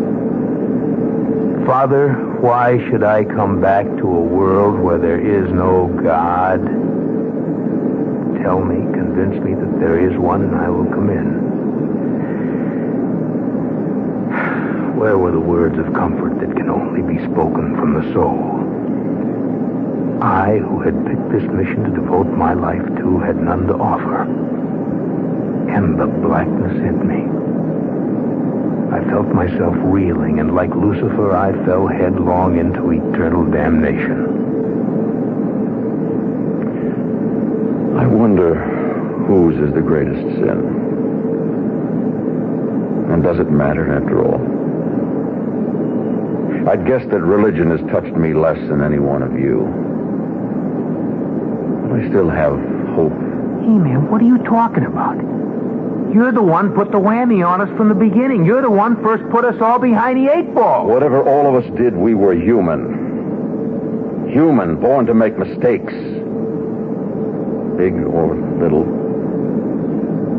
Speaker 11: "Father, why should I come back to a world where there is no God? Tell me, convince me that there is one, and I will come in." Where were the words of comfort that can only be spoken from the soul? I, who had picked this mission to devote my life to, had none to offer. And the blackness hit me.
Speaker 8: I felt myself reeling, and like Lucifer, I fell headlong into eternal damnation.
Speaker 12: I wonder whose is the greatest sin. And does it matter after all? I'd guess that religion has touched me less than any one of you. But I still have hope.
Speaker 2: Hey, man, what are you talking about? You're the one put the whammy on us from the beginning. You're the one first put us all behind the 8 ball.
Speaker 12: Whatever all of us did, we were human. Human, born to make mistakes. Big or little.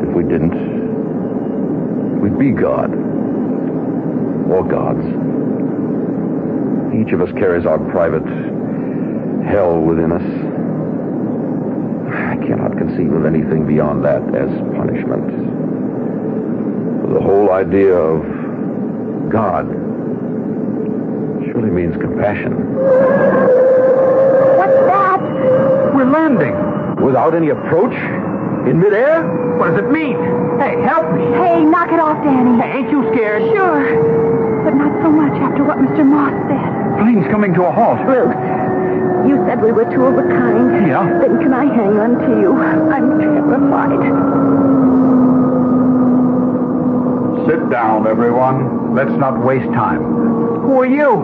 Speaker 12: If we didn't, we'd be God. Or gods. Each of us carries our private hell within us. I cannot conceive of anything beyond that as punishment. The whole idea of God surely means compassion.
Speaker 7: What's that?
Speaker 5: We're landing. Without any approach? In midair?
Speaker 2: What does it mean? Hey, help me.
Speaker 7: Hey, knock it off, Danny.
Speaker 2: Hey, ain't you scared?
Speaker 7: Sure. But not so much after what Mr. Moss said.
Speaker 5: Plane's coming to a halt.
Speaker 7: Bruce, you said we were two of a kind.
Speaker 5: Yeah?
Speaker 7: Then can I hang on to you? I'm terrified.
Speaker 5: Sit down, everyone. Let's not waste time.
Speaker 2: Who are you?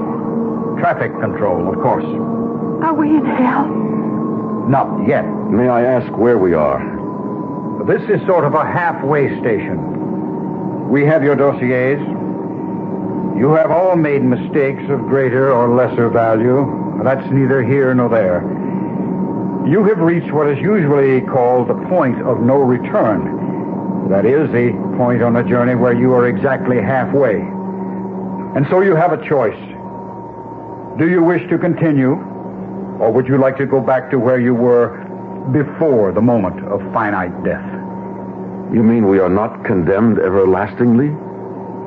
Speaker 5: Traffic control, of course.
Speaker 7: Are we in hell?
Speaker 5: Not yet.
Speaker 12: May I ask where we are?
Speaker 5: This is sort of a halfway station. We have your dossiers. You have all made mistakes of greater or lesser value. That's neither here nor there. You have reached what is usually called the point of no return. That is, the point on a journey where you are exactly halfway. And so you have a choice. Do you wish to continue, or would you like to go back to where you were before the moment of finite death?
Speaker 12: You mean we are not condemned everlastingly?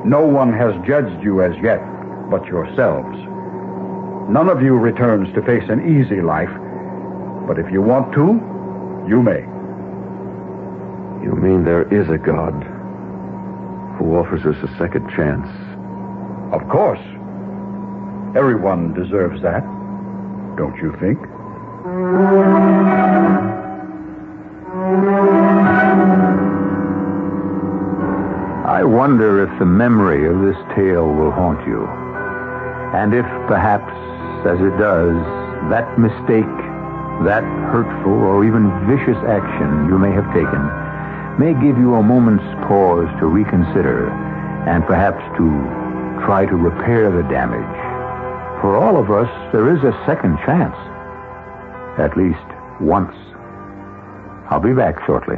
Speaker 5: No one has judged you as yet but yourselves. None of you returns to face an easy life, but if you want to, you may.
Speaker 12: You mean there is a God who offers us a second chance?
Speaker 5: Of course. Everyone deserves that, don't you think?
Speaker 8: I wonder if the memory of this tale will haunt you. And if, perhaps, as it does, that mistake, that hurtful or even vicious action you may have taken may give you a moment's pause to reconsider and perhaps to try to repair the damage. For all of us, there is a second chance. At least once. I'll be back shortly.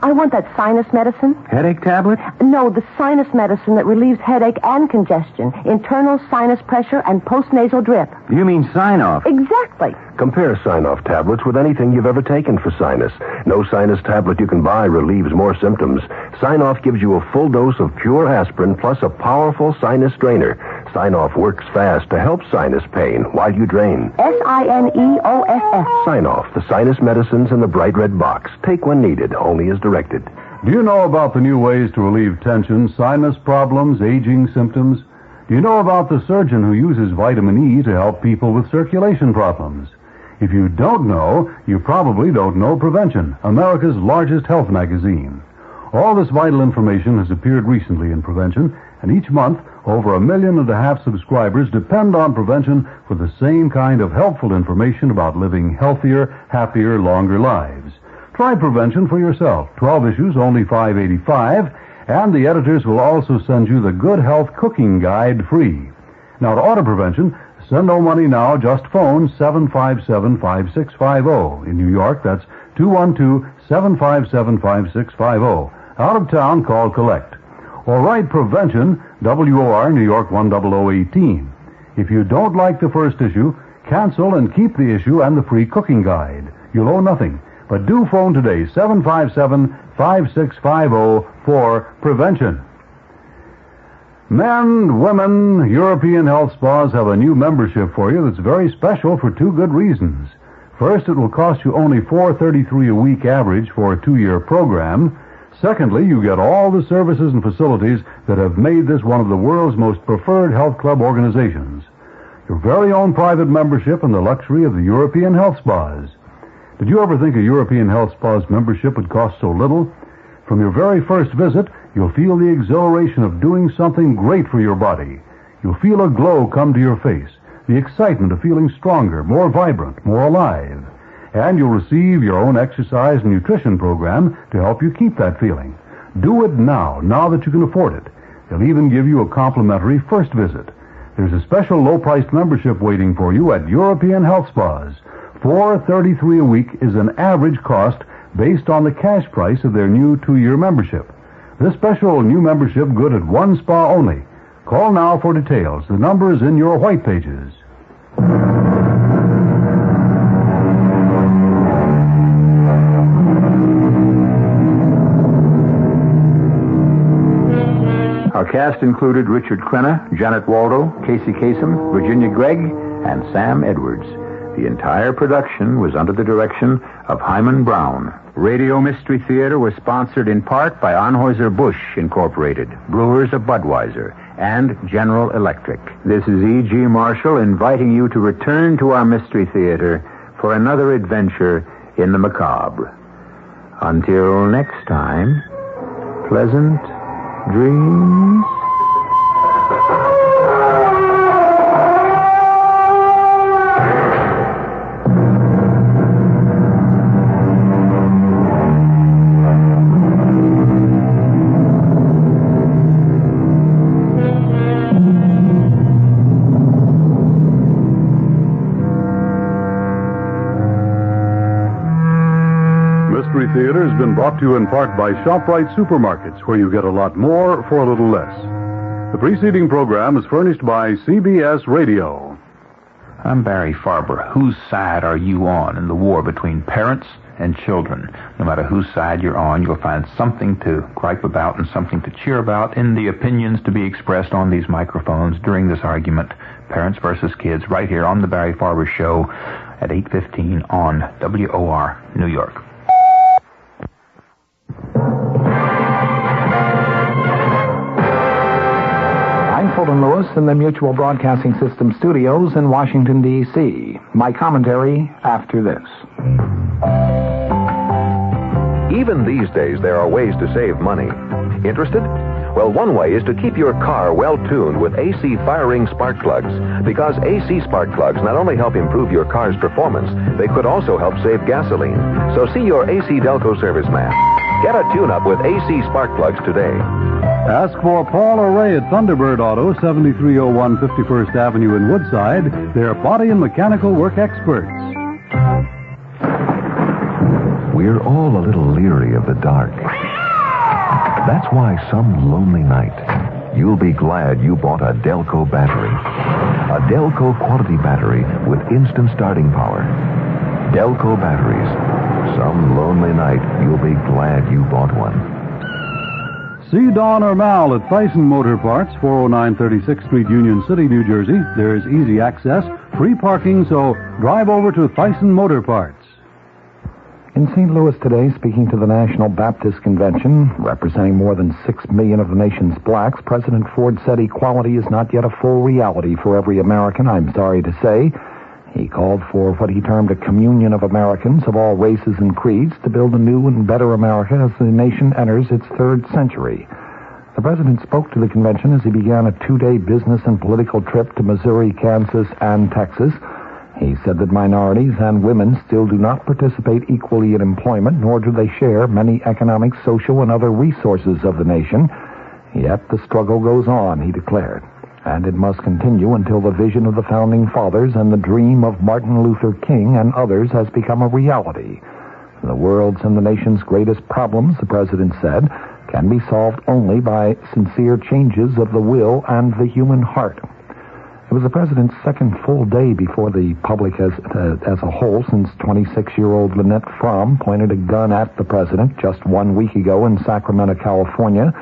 Speaker 14: I want that sinus medicine.
Speaker 8: Headache tablet?
Speaker 14: No, the sinus medicine that relieves headache and congestion, internal sinus pressure, and postnasal drip.
Speaker 8: You mean sign-off?
Speaker 14: Exactly.
Speaker 17: Compare sign-off tablets with anything you've ever taken for sinus. No sinus tablet you can buy relieves more symptoms. Sign-off gives you a full dose of pure aspirin plus a powerful sinus drainer. Sign-off works fast to help sinus pain while you drain.
Speaker 14: S-I-N-E-O-F-F.
Speaker 17: Sign-off, the sinus medicines in the bright red box. Take when needed, only as directed.
Speaker 19: Do you know about the new ways to relieve tension, sinus problems, aging symptoms? Do you know about the surgeon who uses vitamin E to help people with circulation problems? If you don't know, you probably don't know Prevention, America's largest health magazine. All this vital information has appeared recently in Prevention, and each month, over 1.5 million subscribers depend on Prevention for the same kind of helpful information about living healthier, happier, longer lives. Try Prevention for yourself. 12 issues, only $5.85, and the editors will also send you the Good Health Cooking Guide free. Now, to order Prevention, send no money now, just phone 757-5650. In New York, that's 212-757-5650. Out of town, call Collect. Or write Prevention, WOR, New York 10018. If you don't like the first issue, cancel and keep the issue and the free cooking guide. You'll owe nothing. But do phone today, 757-5650 for Prevention. Men, women, European health spas have a new membership for you that's very special for two good reasons. First, it will cost you only $4.33 a week average for a 2-year program. Secondly, you get all the services and facilities that have made this one of the world's most preferred health club organizations. Your very own private membership and the luxury of the European health spas. Did you ever think a European health spa's membership would cost so little? From your very first visit, you'll feel the exhilaration of doing something great for your body. You'll feel a glow come to your face, the excitement of feeling stronger, more vibrant, more alive. And you'll receive your own exercise and nutrition program to help you keep that feeling. Do it now that you can afford it. They'll even give you a complimentary first visit. There's a special low-priced membership waiting for you at European Health Spas. $4.33 a week is an average cost based on the cash price of their new 2-year membership. This special new membership good at one spa only. Call now for details. The number is in your white pages.
Speaker 8: Our cast included Richard Crenna, Janet Waldo, Casey Kasem, Virginia Gregg, and Sam Edwards. The entire production was under the direction of Hyman Brown. Radio Mystery Theater was sponsored in part by Anheuser-Busch Incorporated, Brewers of Budweiser, and General Electric. This is E.G. Marshall inviting you to return to our Mystery Theater for another adventure in the macabre. Until next time, pleasant dreams.
Speaker 19: Mystery Theater has been brought to you in part by ShopRite Supermarkets, where you get a lot more for a little less. The preceding program is furnished by CBS Radio.
Speaker 2: I'm Barry Farber. Whose side are you on in the war between parents and children? No matter whose side you're on, you'll find something to gripe about and something to cheer about in the opinions to be expressed on these microphones during this argument, Parents versus Kids, right here on The Barry Farber Show at 8:15 on WOR New York.
Speaker 3: I'm Fulton Lewis in the Mutual Broadcasting System studios in Washington, D.C. My commentary after this.
Speaker 6: Even these days, there are ways to save money. Interested? Well, one way is to keep your car well-tuned with AC fire-ring spark plugs, because AC spark plugs not only help improve your car's performance, they could also help save gasoline. So see your AC Delco serviceman. Get a tune-up with AC spark plugs today.
Speaker 19: Ask for Paul or Ray at Thunderbird Auto, 7301 51st Avenue in Woodside. They're body and mechanical work experts.
Speaker 6: We're all a little leery of the dark. That's why some lonely night, you'll be glad you bought a Delco battery. A Delco quality battery with instant starting power. Delco batteries. Some lonely night, you'll be glad you bought one.
Speaker 19: See Don or Mal at Thyssen Motor Parts, 409 36th Street, Union City, New Jersey. There's easy access, free parking, so drive over to Thyssen Motor Parts.
Speaker 3: In St. Louis today, speaking to the National Baptist Convention, representing more than 6 million of the nation's blacks, President Ford said equality is not yet a full reality for every American, I'm sorry to say. He called for what he termed a communion of Americans of all races and creeds to build a new and better America as the nation enters its third century. The president spoke to the convention as he began a 2-day business and political trip to Missouri, Kansas, and Texas. He said that minorities and women still do not participate equally in employment, nor do they share many economic, social, and other resources of the nation. Yet the struggle goes on, he declared, and it must continue until the vision of the Founding Fathers and the dream of Martin Luther King and others has become a reality. The world's and the nation's greatest problems, the president said, can be solved only by sincere changes of the will and the human heart. It was the president's second full day before the public as a whole since 26-year-old Lynette Fromm pointed a gun at the president just 1 week ago in Sacramento, California.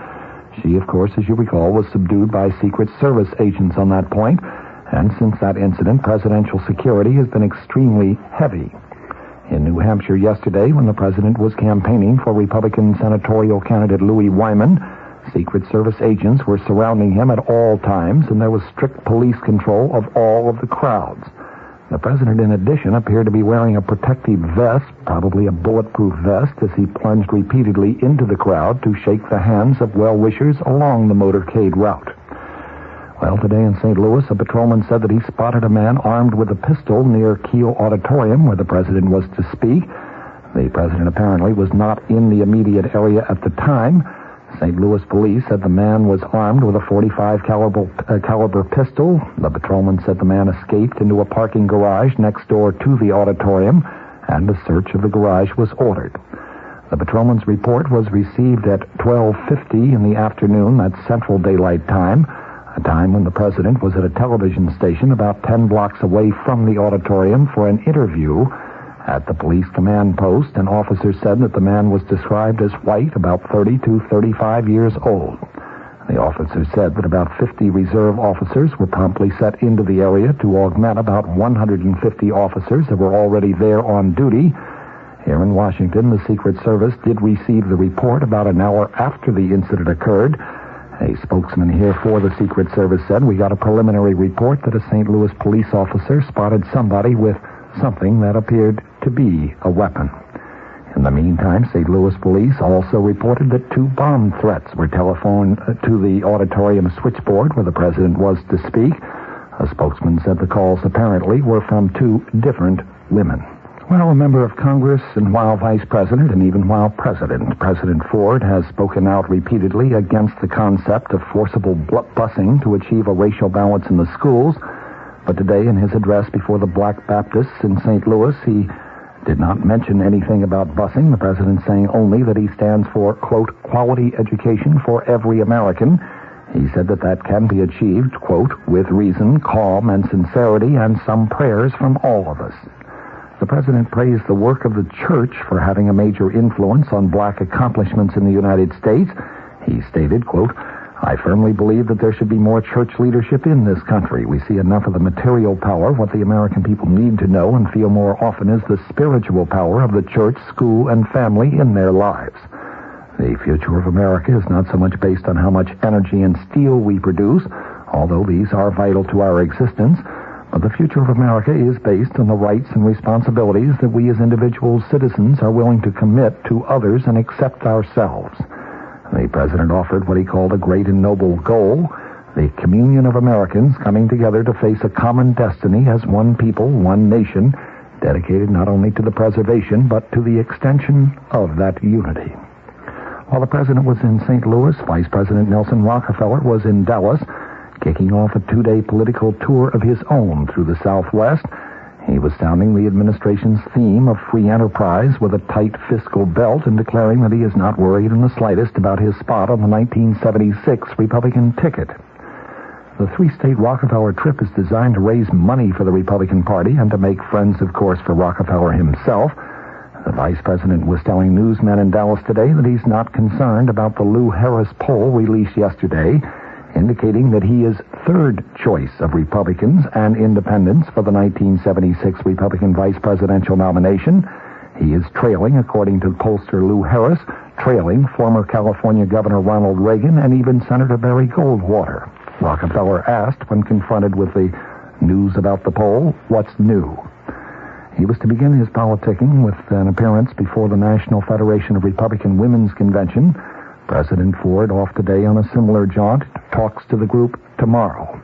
Speaker 3: She, of course, as you recall, was subdued by Secret Service agents on that point, and since that incident, presidential security has been extremely heavy. In New Hampshire yesterday, when the president was campaigning for Republican senatorial candidate Louis Wyman, Secret Service agents were surrounding him at all times, and there was strict police control of all of the crowds. The president, in addition, appeared to be wearing a protective vest, probably a bulletproof vest, as he plunged repeatedly into the crowd to shake the hands of well-wishers along the motorcade route. Well, today in St. Louis, a patrolman said that he spotted a man armed with a pistol near Kiel Auditorium, where the president was to speak. The president apparently was not in the immediate area at the time. St. Louis police said the man was armed with a .45 caliber pistol. The patrolman said the man escaped into a parking garage next door to the auditorium, and a search of the garage was ordered. The patrolman's report was received at 12:50 in the afternoon, that's Central Daylight Time, a time when the president was at a television station about 10 blocks away from the auditorium for an interview. At the police command post, an officer said that the man was described as white, about 30 to 35 years old. The officer said that about 50 reserve officers were promptly set into the area to augment about 150 officers that were already there on duty. Here in Washington, the Secret Service did receive the report about an hour after the incident occurred. A spokesman here for the Secret Service said, "We got a preliminary report that a St. Louis police officer spotted somebody with something that appeared to be a weapon." In the meantime, St. Louis police also reported that 2 bomb threats were telephoned to the auditorium switchboard where the president was to speak. A spokesman said the calls apparently were from 2 different women. Well, a member of Congress, and while vice president, and even while president, President Ford has spoken out repeatedly against the concept of forcible busing to achieve a racial balance in the schools. But today, in his address before the Black Baptists in St. Louis, he did not mention anything about busing, the president saying only that he stands for, quote, quality education for every American. He said that that can be achieved, quote, with reason, calm, and sincerity, and some prayers from all of us. The president praised the work of the church for having a major influence on black accomplishments in the United States. He stated, quote, "I firmly believe that there should be more church leadership in this country. We see enough of the material power. What the American people need to know and feel more often is the spiritual power of the church, school, and family in their lives. The future of America is not so much based on how much energy and steel we produce, although these are vital to our existence, but the future of America is based on the rights and responsibilities that we as individual citizens are willing to commit to others and accept ourselves." The president offered what he called a great and noble goal, the communion of Americans coming together to face a common destiny as one people, one nation, dedicated not only to the preservation but to the extension of that unity. While the president was in St. Louis, Vice President Nelson Rockefeller was in Dallas, kicking off a 2-day political tour of his own through the Southwest. He was sounding the administration's theme of free enterprise with a tight fiscal belt and declaring that he is not worried in the slightest about his spot on the 1976 Republican ticket. The 3-state Rockefeller trip is designed to raise money for the Republican Party and to make friends, of course, for Rockefeller himself. The vice president was telling newsmen in Dallas today that he's not concerned about the Lou Harris poll released yesterday, indicating that he is third choice of Republicans and independents for the 1976 Republican vice presidential nomination. He is trailing, according to pollster Lou Harris, trailing former California Governor Ronald Reagan and even Senator Barry Goldwater. Rockefeller asked, when confronted with the news about the poll, what's new? He was to begin his politicking with an appearance before the National Federation of Republican Women's Convention. President Ford, off today on a similar jaunt, talks to the group tomorrow.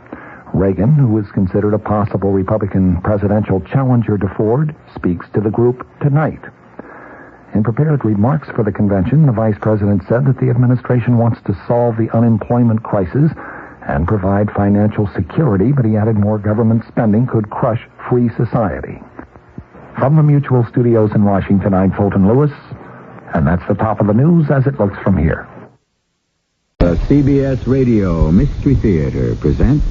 Speaker 3: Reagan, who is considered a possible Republican presidential challenger to Ford, speaks to the group tonight. In prepared remarks for the convention, the vice president said that the administration wants to solve the unemployment crisis and provide financial security, but he added more government spending could crush free society. From the Mutual Studios in Washington, I'm Fulton Lewis, and that's the top of the news as it looks from here.
Speaker 18: The CBS Radio Mystery Theater presents...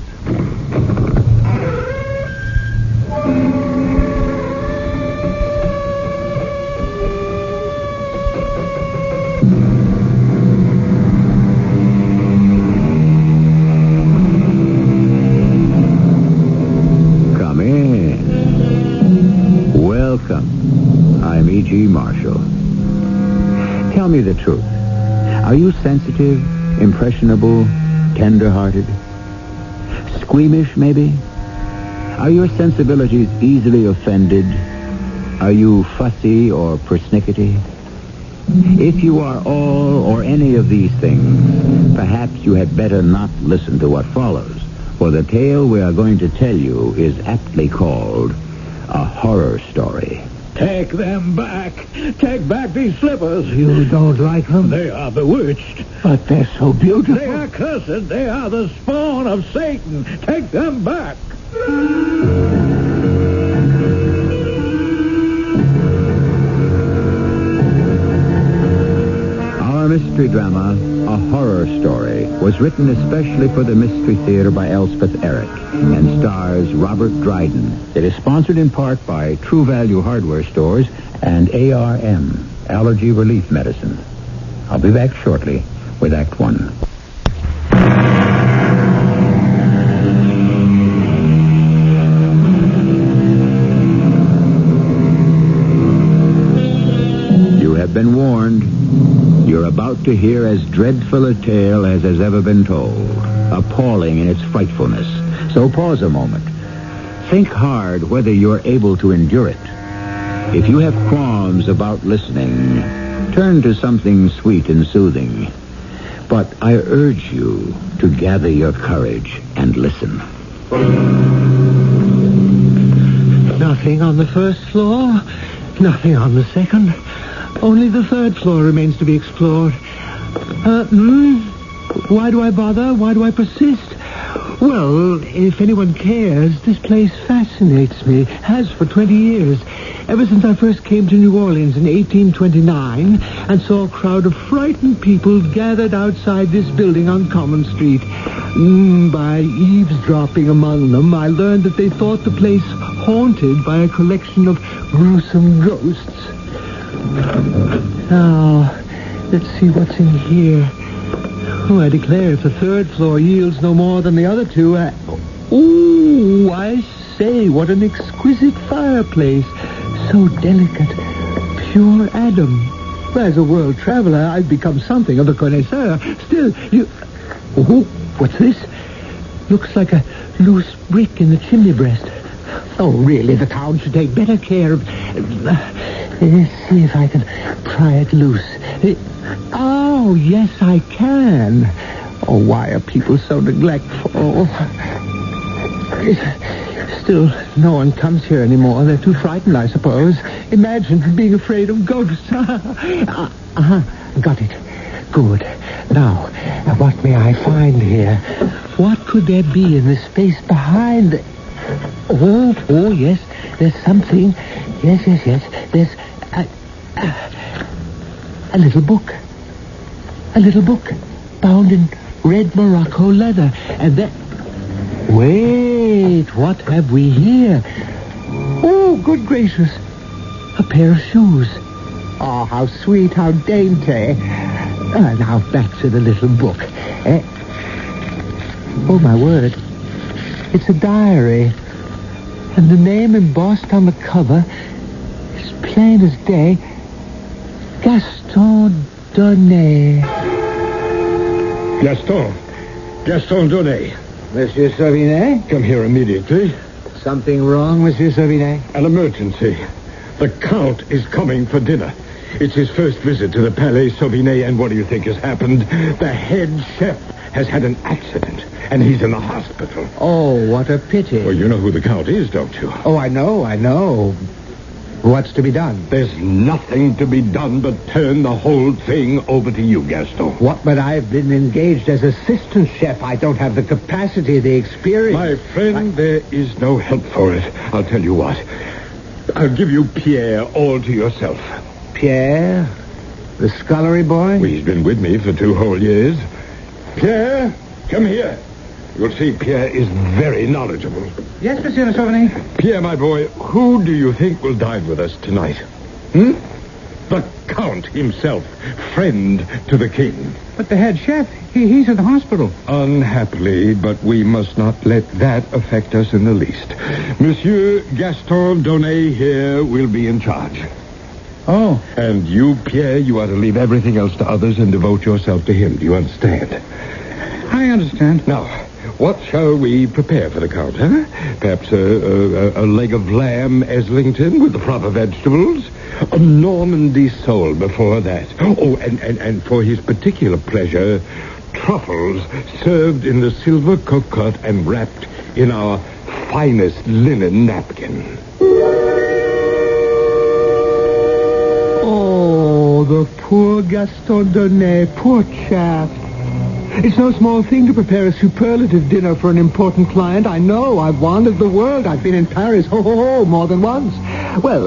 Speaker 18: Come in. Welcome I'm E.G. Marshall. Tell me the truth. Are you sensitive, impressionable, tender-hearted? Squeamish, maybe? Are your sensibilities easily offended? Are you fussy or persnickety? If you are all or any of these things, perhaps you had better not listen to what follows, for the tale we are going to tell you is aptly called a horror story.
Speaker 10: Take them back. Take back these slippers. You don't like them? They are bewitched. But they're so beautiful. They are cursed. They are the spawn of Satan. Take them back.
Speaker 18: Our mystery drama, A Horror Story, was written especially for the Mystery Theater by Elspeth Eric and stars Robert Dryden. It is sponsored in part by True Value Hardware Stores and ARM, Allergy Relief Medicine. I'll be back shortly with Act One. You have been warned. You're about to hear as dreadful a tale as has ever been told, appalling in its frightfulness. So pause a moment. Think hard whether you're able to endure it. If you have qualms about listening, turn to something sweet and soothing. But I urge you to gather your courage and listen.
Speaker 10: Nothing on the first floor. Nothing on the second. Only the third floor remains to be explored. Why do I bother? Why do I persist? Well, if anyone cares, this place fascinates me. Has for 20 years. Ever since I first came to New Orleans in 1829 and saw a crowd of frightened people gathered outside this building on Common Street. By eavesdropping among them, I learned that they thought the place haunted by a collection of gruesome ghosts. Now, let's see what's in here. Oh, I declare, if the third floor yields no more than the other two, I say, what an exquisite fireplace. So delicate, pure Adam. As a world traveler, I've become something of a connoisseur. Still, what's this? Looks like a loose brick in the chimney breast. Oh, really, the town should take better care of... Let's see if I can pry it loose. Oh, yes, I can. Oh, why are people so neglectful? Still, no one comes here anymore. They're too frightened, I suppose. Imagine being afraid of ghosts. Got it. Good. Now, what may I find here? What could there be in the space behind the... Oh, yes, there's something. Yes. There's a little book. A little book bound in red Morocco leather. And then... Wait, what have we here? Oh, good gracious. A pair of shoes. Oh, how sweet, how dainty. Now back to the little book. Oh, my word. It's a diary. And the name embossed on the cover is plain as day. Gaston Donnet. Gaston Donnet.
Speaker 20: Monsieur Sauvinet?
Speaker 10: Come here immediately.
Speaker 20: Something wrong, Monsieur Sauvinet?
Speaker 10: An emergency. The Count is coming for dinner. It's his first visit to the Palais Sauvinet, and what do you think has happened? The head chef has had an accident, and he's in the hospital.
Speaker 20: Oh, what a pity.
Speaker 10: Well, you know who the Count is, don't you?
Speaker 20: Oh, I know. What's to be done?
Speaker 10: There's nothing to be done but turn the whole thing over to you, Gaston.
Speaker 20: What? But I've been engaged as assistant chef. I don't have the capacity, the experience.
Speaker 10: My friend, there is no help for it. I'll tell you what. I'll give you Pierre all to yourself.
Speaker 20: Pierre? The scullery boy?
Speaker 10: Well, he's been with me for 2 whole years. Pierre, come here. You'll see Pierre is very knowledgeable.
Speaker 20: Yes, Monsieur Sauvinet.
Speaker 10: Pierre, my boy, who do you think will dine with us tonight? The Count himself, friend to the king.
Speaker 20: But the head chef, he's in the hospital.
Speaker 10: Unhappily, but we must not let that affect us in the least. Monsieur Gaston Donnet here will be in charge.
Speaker 9: Oh. And you, Pierre, you are to leave everything else to others and devote yourself to him. Do you understand?
Speaker 5: I understand.
Speaker 9: Now, what shall we prepare for the Count, huh? Perhaps a leg of lamb, Eslington, with the proper vegetables? A Normandy sole before that. Oh, and for his particular pleasure, truffles served in the silver cocotte and wrapped in our finest linen napkin.
Speaker 10: Oh, the poor Gaston Donnet, poor chap. It's no small thing to prepare a superlative dinner for an important client. I know. I've wandered the world. I've been in Paris, more than once. Well,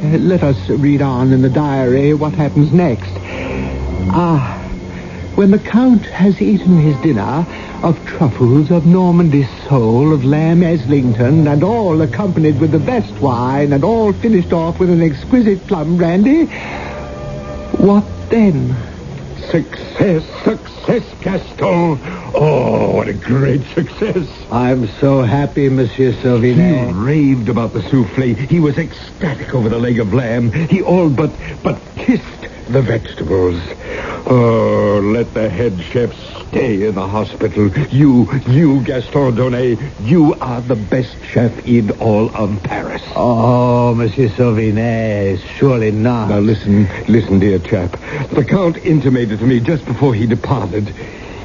Speaker 10: let us read on in the diary what happens next. When the Count has eaten his dinner of truffles, of Normandy sole, of lamb Eslington, and all accompanied with the best wine, and all finished off with an exquisite plum brandy, what then?
Speaker 9: Success, Gaston. Oh, what a great success.
Speaker 10: I'm so happy, Monsieur Sauvinet.
Speaker 9: He raved about the souffle. He was ecstatic over the leg of lamb. He all but kissed the vegetables. Oh, let the head chef stay in the hospital. You, Gaston Donnet, you are the best chef in all of Paris.
Speaker 10: Oh, Monsieur Sauvinet, surely not.
Speaker 9: Now listen, dear chap. The Count intimated to me just before he departed.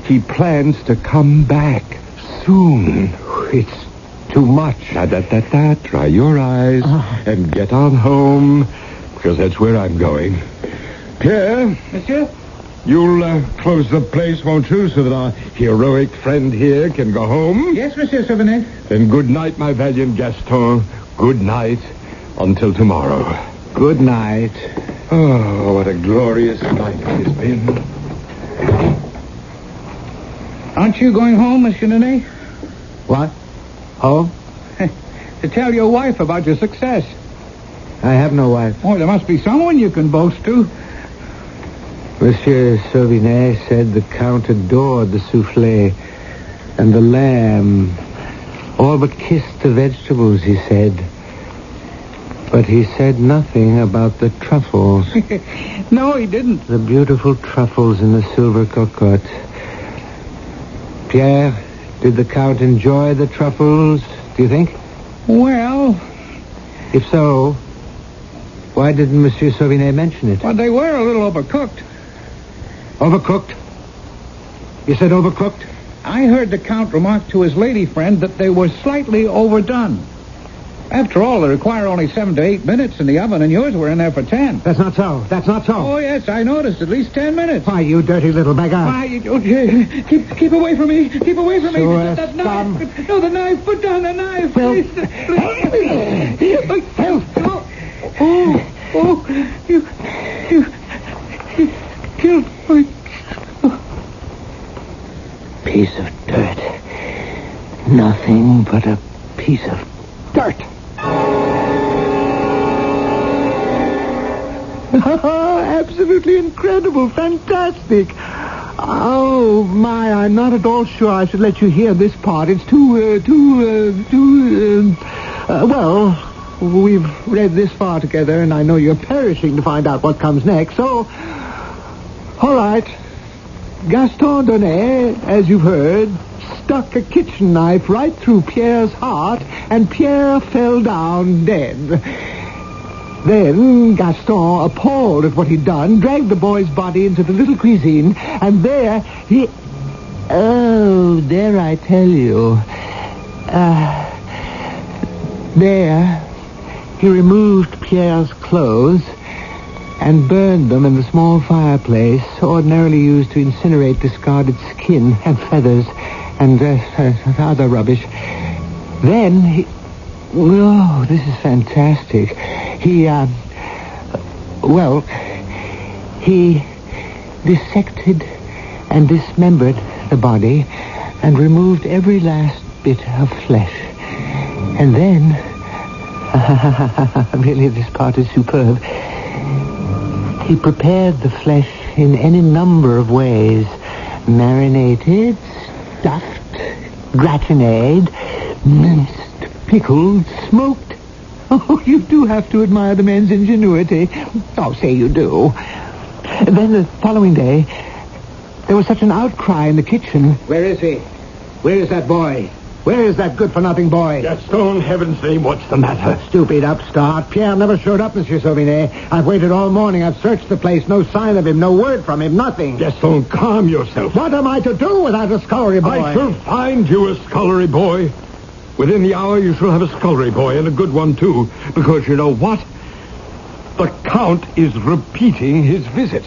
Speaker 9: He plans to come back soon.
Speaker 10: It's too much.
Speaker 9: Dry your eyes and get on home, because that's where I'm going. Pierre?
Speaker 5: Monsieur?
Speaker 9: You'll close the place, won't you, so that our heroic friend here can go home?
Speaker 5: Yes, Monsieur Sauvinet.
Speaker 9: Then good night, my valiant Gaston. Good night until tomorrow.
Speaker 10: Good night.
Speaker 9: Oh, what a glorious night it has been.
Speaker 5: Aren't you going home, Monsieur Donnet?
Speaker 10: What? Home?
Speaker 5: To tell your wife about your success.
Speaker 10: I have no wife.
Speaker 5: Oh, there must be someone you can boast to.
Speaker 10: Monsieur Sauvinet said the Count adored the souffle and the lamb. All but kissed the vegetables, he said. But he said nothing about the truffles.
Speaker 5: No, he didn't.
Speaker 10: The beautiful truffles in the silver cocotte. Pierre, did the Count enjoy the truffles, do you think?
Speaker 5: Well...
Speaker 10: If so, why didn't Monsieur Sauvinet mention it?
Speaker 5: Well, they were a little overcooked.
Speaker 10: Overcooked? You said overcooked?
Speaker 5: I heard the Count remark to his lady friend that they were slightly overdone. After all, they require only 7 to 8 minutes in the oven, and yours were in there for 10.
Speaker 10: That's not so. That's not so.
Speaker 5: Oh, yes, I noticed. At least 10 minutes.
Speaker 10: Why, you dirty little beggar.
Speaker 5: Why, keep away from me. Keep away from me. That knife. No, the knife. Put down the knife. Please. You killed me.
Speaker 10: Piece of dirt. Nothing but a piece of dirt. Absolutely incredible. Fantastic. Oh, my, I'm not at all sure I should let you hear this part. It's well, we've read this far together, and I know you're perishing to find out what comes next, so... All right. Gaston Donnet, as you've heard, stuck a kitchen knife right through Pierre's heart, and Pierre fell down dead. Then Gaston, appalled at what he'd done, dragged the boy's body into the little cuisine, and there he... Oh, there I tell you. There, he removed Pierre's clothes and burned them in the small fireplace ordinarily used to incinerate discarded skin and feathers and other rubbish. Then he... Oh, this is fantastic. He dissected and dismembered the body and removed every last bit of flesh. And then... really, this part is superb. He prepared the flesh in any number of ways. Marinated, stuffed, gratinade, minced, pickled, smoked, Oh, you do have to admire the man's ingenuity. Oh, say you do. Then the following day, there was such an outcry in the kitchen.
Speaker 20: Where is he? Where is that boy? Where is that good-for-nothing boy?
Speaker 9: Gaston, heaven's name, what's the matter?
Speaker 20: Stupid upstart. Pierre never showed up, Monsieur Sauvinet. I've waited all morning. I've searched the place. No sign of him. No word from him. Nothing.
Speaker 9: Gaston, calm yourself.
Speaker 20: What am I to do without a scullery boy?
Speaker 9: I shall find you a scullery boy. Within the hour, you shall have a scullery boy, and a good one, too. Because you know what? The Count is repeating his visit.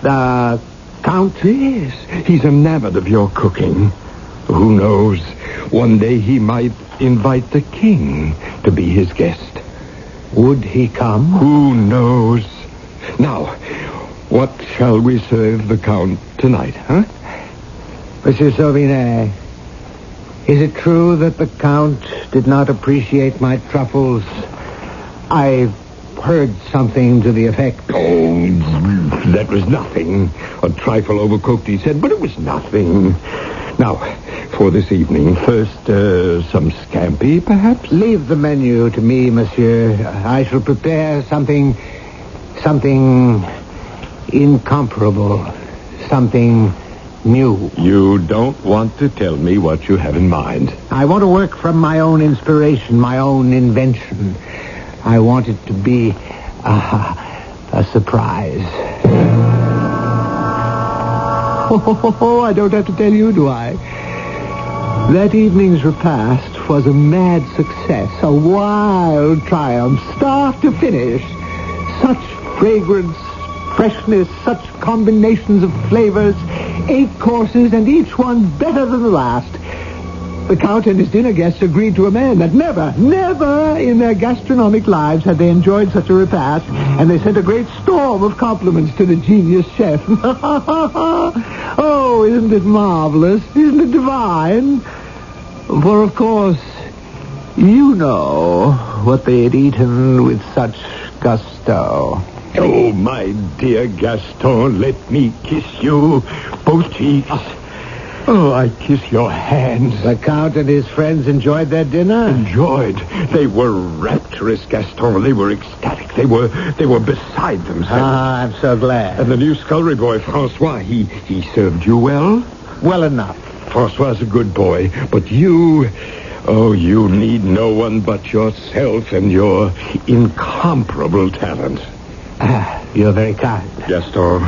Speaker 20: The Count?
Speaker 9: Yes. He's enamored of your cooking. Who knows? One day he might invite the king to be his guest.
Speaker 20: Would he come?
Speaker 9: Who knows? Now, what shall we serve the Count tonight, huh?
Speaker 20: Monsieur Sauvinet, is it true that the Count did not appreciate my truffles? I heard something to the effect.
Speaker 9: Oh, that was nothing. A trifle overcooked, he said, but it was nothing. Now, for this evening, first, some scampi, perhaps?
Speaker 20: Leave the menu to me, monsieur. I shall prepare something incomparable, something new.
Speaker 9: You don't want to tell me what you have in mind.
Speaker 20: I want to work from my own inspiration, my own invention. I want it to be a surprise. Oh, I don't have to tell you, do I? That evening's repast was a mad success, a wild triumph, start to finish. Such fragrance, freshness, such combinations of flavors, 8 courses, and each one better than the last. The Count and his dinner guests agreed to a man that never in their gastronomic lives had they enjoyed such a repast, and they sent a great storm of compliments to the genius chef. Oh, isn't it marvelous? Isn't it divine? For, of course, you know what they had eaten with such gusto.
Speaker 9: Oh, my dear Gaston, let me kiss you, both cheeks. Oh, I kiss your hands.
Speaker 20: The Count and his friends enjoyed their dinner?
Speaker 9: Enjoyed. They were rapturous, Gaston. They were ecstatic. They were beside themselves.
Speaker 20: Ah, I'm so glad.
Speaker 9: And the new scullery boy, Francois, he served you well?
Speaker 20: Well enough.
Speaker 9: Francois' a good boy, but you need no one but yourself and your incomparable talent.
Speaker 20: You're very kind.
Speaker 9: Gaston,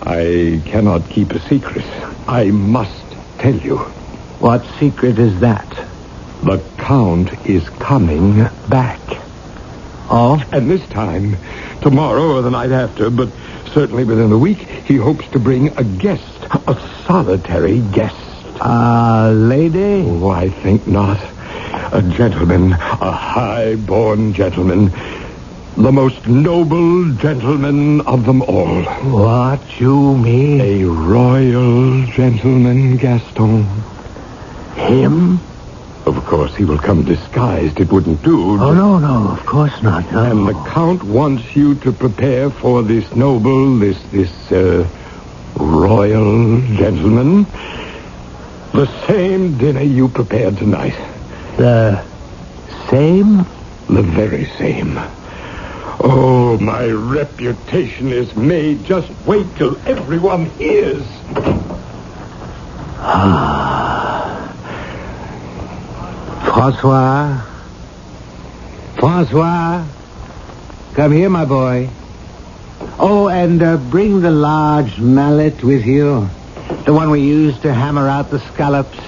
Speaker 9: I cannot keep a secret. I must tell you.
Speaker 20: What secret is that?
Speaker 9: The Count is coming back.
Speaker 20: Oh?
Speaker 9: And this time, tomorrow or the night after, but certainly within a week, he hopes to bring a guest, a solitary guest.
Speaker 20: A lady?
Speaker 9: Oh, I think not. A gentleman, a high-born gentleman. The most noble gentleman of them all.
Speaker 20: What you mean?
Speaker 9: A royal gentleman, Gaston.
Speaker 20: Him?
Speaker 9: Of course, he will come disguised. It wouldn't do.
Speaker 20: Oh, no, of course not. No.
Speaker 9: And the Count wants you to prepare for this noble, this royal gentleman the same dinner you prepared tonight.
Speaker 20: The same?
Speaker 9: The very same. Oh, my reputation is made. Just wait till everyone hears.
Speaker 20: Francois, come here, my boy. Oh, and bring the large mallet with you. The one we used to hammer out the scallops.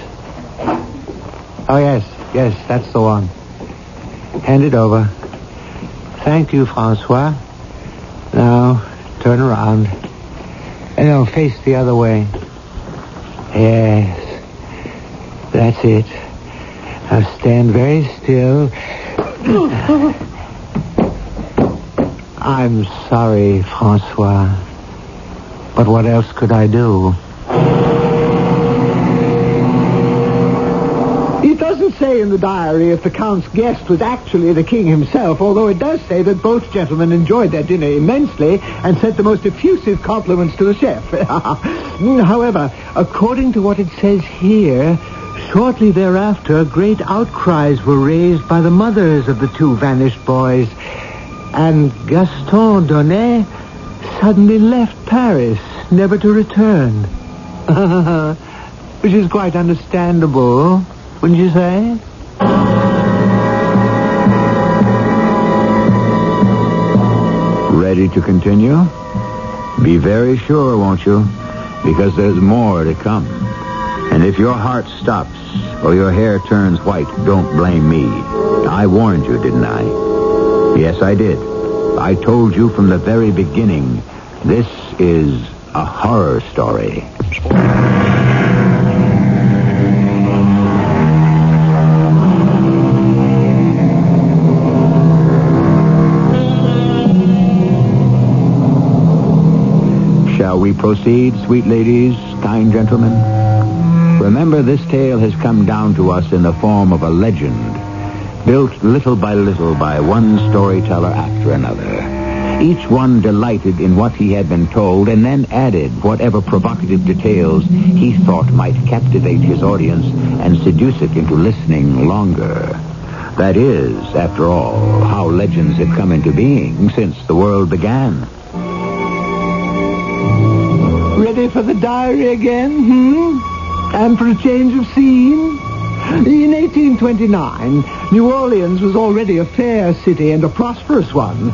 Speaker 20: Oh, yes, that's the one. Hand it over. Thank you, Francois. Now, turn around. And now face the other way. Yes. That's it. Now stand very still. I'm sorry, Francois. But what else could I do? It doesn't say in the diary if the Count's guest was actually the king himself, although it does say that both gentlemen enjoyed their dinner immensely and sent the most effusive compliments to the chef. However, according to what it says here, Shortly thereafter, great outcries were raised by the mothers of the two vanished boys, and Gaston Donnet suddenly left Paris, never to return. Which is quite understandable, wouldn't you say?
Speaker 18: Ready to continue? Be very sure, won't you? Because there's more to come. And if your heart stops or your hair turns white, don't blame me. I warned you, didn't I? Yes, I did. I told you from the very beginning, this is a horror story. Shall we proceed, sweet ladies, kind gentlemen? Remember, this tale has come down to us in the form of a legend, built little by little by one storyteller after another. Each one delighted in what he had been told and then added whatever provocative details he thought might captivate his audience and seduce it into listening longer. That is, after all, how legends have come into being since the world began.
Speaker 20: Ready for the diary again, And for a change of scene? In 1829, New Orleans was already a fair city and a prosperous one.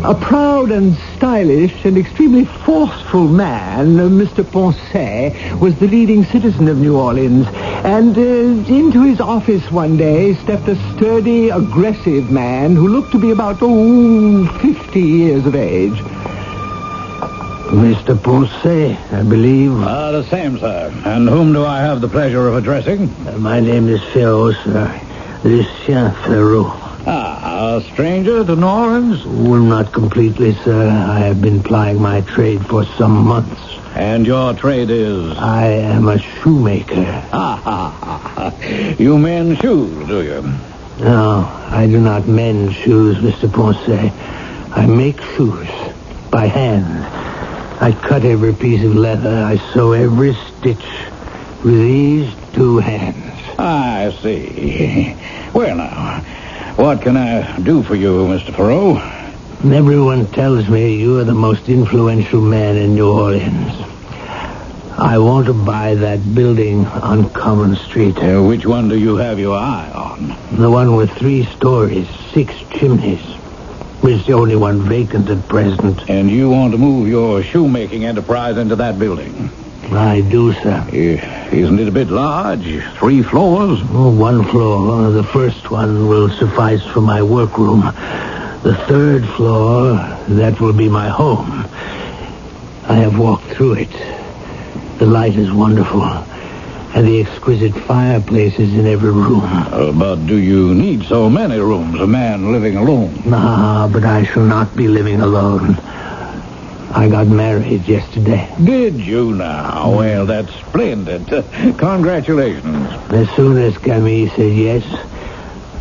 Speaker 20: A proud and stylish and extremely forceful man, Mr. Postage, was the leading citizen of New Orleans. And into his office one day stepped a sturdy, aggressive man who looked to be about, 50 years of age. Mr. Postage, I believe.
Speaker 4: The same, sir. And whom do I have the pleasure of addressing?
Speaker 20: My name is Ferraud, sir. Lucien Ferraud.
Speaker 4: A stranger to New Orleans?
Speaker 20: Well, not completely, sir. I have been plying my trade for some months.
Speaker 4: And your trade is?
Speaker 20: I am a shoemaker.
Speaker 4: You mend shoes, do you?
Speaker 20: No, I do not mend shoes, Mr. Postage. I make shoes by hand. I cut every piece of leather. I sew every stitch with these two hands.
Speaker 4: I see. Well, now, what can I do for you, Mr. Ferraud?
Speaker 20: Everyone tells me you are the most influential man in New Orleans. I want to buy that building on Common Street.
Speaker 4: Which one do you have your eye on?
Speaker 20: The one with 3 stories, 6 chimneys. It's the only one vacant at present.
Speaker 4: And you want to move your shoemaking enterprise into that building?
Speaker 20: I do, sir.
Speaker 4: Isn't it a bit large? 3 floors?
Speaker 20: 1 floor. The first one will suffice for my workroom. The 3rd floor, that will be my home. I have walked through it. The light is wonderful. And the exquisite fireplaces in every room.
Speaker 4: But do you need so many rooms, a man living alone?
Speaker 20: But I shall not be living alone. I got married yesterday.
Speaker 4: Did you now? Well, that's splendid. Congratulations.
Speaker 20: As soon as Camille said yes,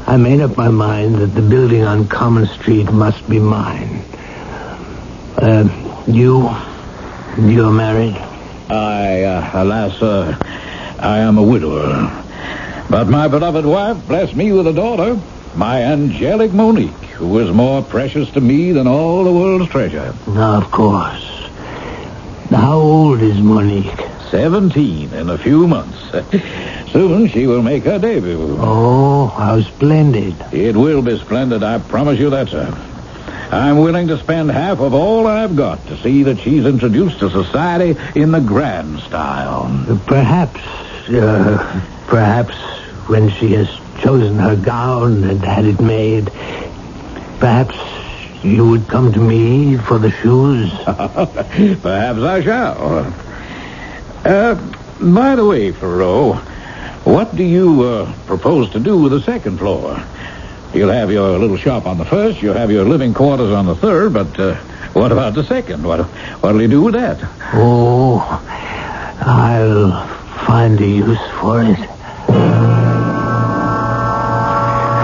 Speaker 20: I made up my mind that the building on Common Street must be mine. You're married?
Speaker 4: Alas, I am a widower. But my beloved wife blessed me with a daughter, my angelic Monique, who is more precious to me than all the world's treasure.
Speaker 20: Of course. How old is Monique?
Speaker 4: 17 in a few months. Soon she will make her debut.
Speaker 20: Oh, how splendid.
Speaker 4: It will be splendid, I promise you that, sir. I'm willing to spend half of all I've got to see that she's introduced to society in the grand style.
Speaker 20: Perhaps when she has chosen her gown and had it made, perhaps you would come to me for the shoes.
Speaker 4: Perhaps I shall. By the way, Ferraud, what do you propose to do with the 2nd floor? You'll have your little shop on the 1st, you'll have your living quarters on the 3rd, but what about the 2nd? What'll you do with that?
Speaker 20: I'll find a use for it.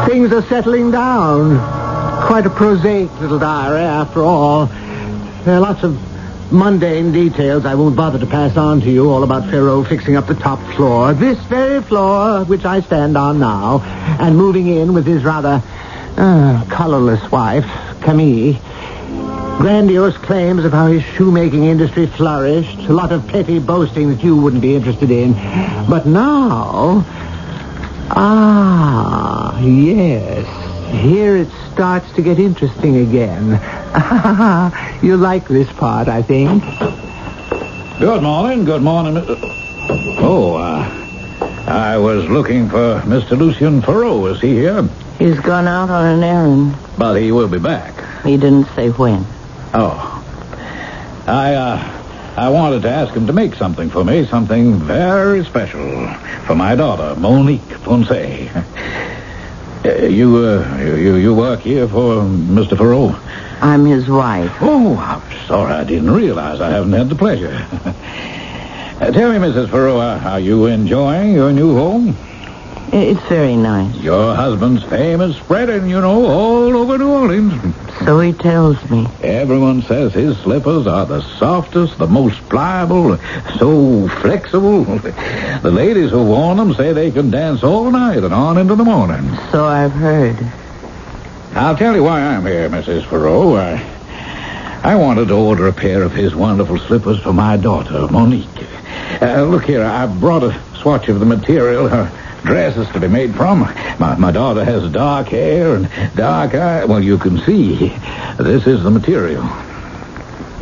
Speaker 20: Things are settling down. Quite a prosaic little diary, after all. There are lots of mundane details I won't bother to pass on to you, all about Ferrot fixing up the top floor, this very floor which I stand on now, and moving in with his rather colorless wife, Camille. Grandiose claims of how his shoemaking industry flourished, a lot of petty boasting that you wouldn't be interested in. But now... yes, here it starts to get interesting again. You like this part, I think.
Speaker 4: Good morning. I was looking for Mr. Lucien Ferrot. Is he here?
Speaker 1: He's gone out on an errand.
Speaker 4: But he will be back.
Speaker 1: He didn't say when.
Speaker 4: Oh. I wanted to ask him to make something for me, something very special for my daughter, Monique Foncé. You work here for Mr. Ferrot?
Speaker 1: I'm his wife.
Speaker 4: Oh, I'm sorry. I didn't realize. I haven't had the pleasure. Tell me, Mrs. Ferrot, are you enjoying your new home?
Speaker 1: It's very nice.
Speaker 4: Your husband's fame is spreading, all over New Orleans.
Speaker 1: So he tells me.
Speaker 4: Everyone says his slippers are the softest, the most pliable, so flexible. The ladies who worn them say they can dance all night and on into the morning.
Speaker 1: So I've heard.
Speaker 4: I'll tell you why I'm here, Mrs. Ferrot. I wanted to order a pair of his wonderful slippers for my daughter, Monique. Look here, I brought a swatch of the material her dress is to be made from. My daughter has dark hair and dark eyes. Well, you can see. This is the material.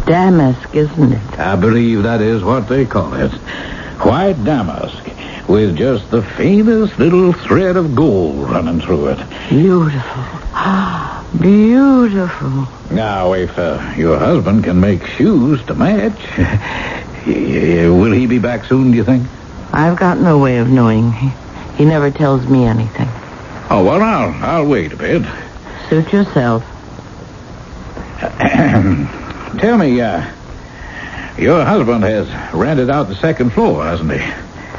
Speaker 1: Damask, isn't it?
Speaker 4: I believe that is what they call it. White damask, with just the faintest little thread of gold running through it.
Speaker 1: Beautiful. Beautiful.
Speaker 4: Now, if your husband can make shoes to match, will he be back soon, do you think?
Speaker 1: I've got no way of knowing. He never tells me anything.
Speaker 4: Oh, well, I'll wait a bit.
Speaker 1: Suit yourself.
Speaker 4: Tell me, your husband has rented out the second floor, hasn't he?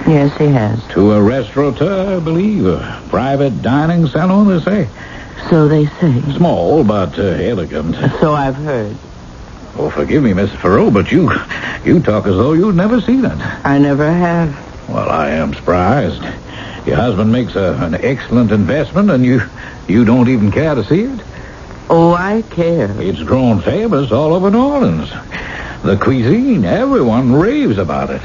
Speaker 1: Yes, he has.
Speaker 4: To a restaurateur, I believe. A private dining salon, they say.
Speaker 1: So they say.
Speaker 4: Small, but elegant.
Speaker 1: So I've heard.
Speaker 4: Oh, forgive me, Mrs. Ferrot, but you talk as though you'd never seen it.
Speaker 1: I never have.
Speaker 4: Well, I am surprised. Your husband makes an excellent investment, and you don't even care to see it?
Speaker 1: Oh, I care.
Speaker 4: It's grown famous all over New Orleans. The cuisine, everyone raves about it.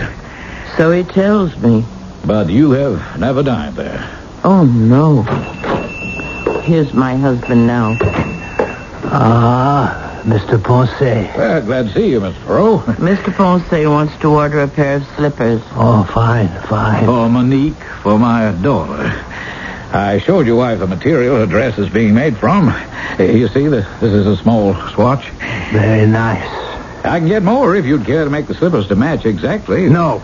Speaker 1: So he tells me.
Speaker 4: But you have never dined there.
Speaker 1: Oh, no. Here's my husband now.
Speaker 20: Mr. Postage.
Speaker 4: Well, glad to see you, Mr. Ferrot.
Speaker 1: Mr. Postage wants to order a pair of slippers.
Speaker 20: Oh, fine.
Speaker 4: For Monique, for my daughter. I showed your wife the material her dress is being made from. You see, this is a small swatch.
Speaker 20: Very nice.
Speaker 4: I can get more if you'd care to make the slippers to match exactly.
Speaker 20: No,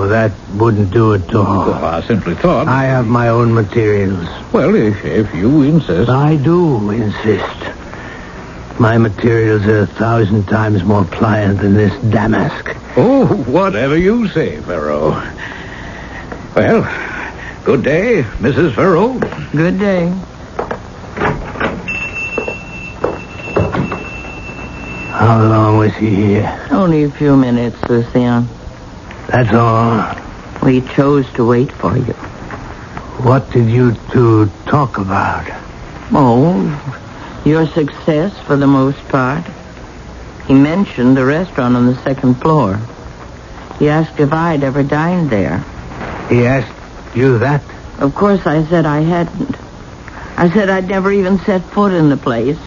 Speaker 20: that wouldn't do it, all.
Speaker 4: Well, I simply thought...
Speaker 20: I have my own materials.
Speaker 4: Well, if you insist...
Speaker 20: I do insist. My materials are 1,000 times more pliant than this damask.
Speaker 4: Oh, whatever you say, Ferrot. Well, good day, Mrs. Ferrot.
Speaker 1: Good day.
Speaker 20: How long was he here?
Speaker 1: Only a few minutes, Lucien.
Speaker 20: That's all?
Speaker 1: We chose to wait for you.
Speaker 20: What did you two talk about?
Speaker 1: Oh, your success for the most part. He mentioned the restaurant on the second floor. He asked if I'd ever dined there.
Speaker 20: He asked you that?
Speaker 1: Of course I said I hadn't. I said I'd never even set foot in the place.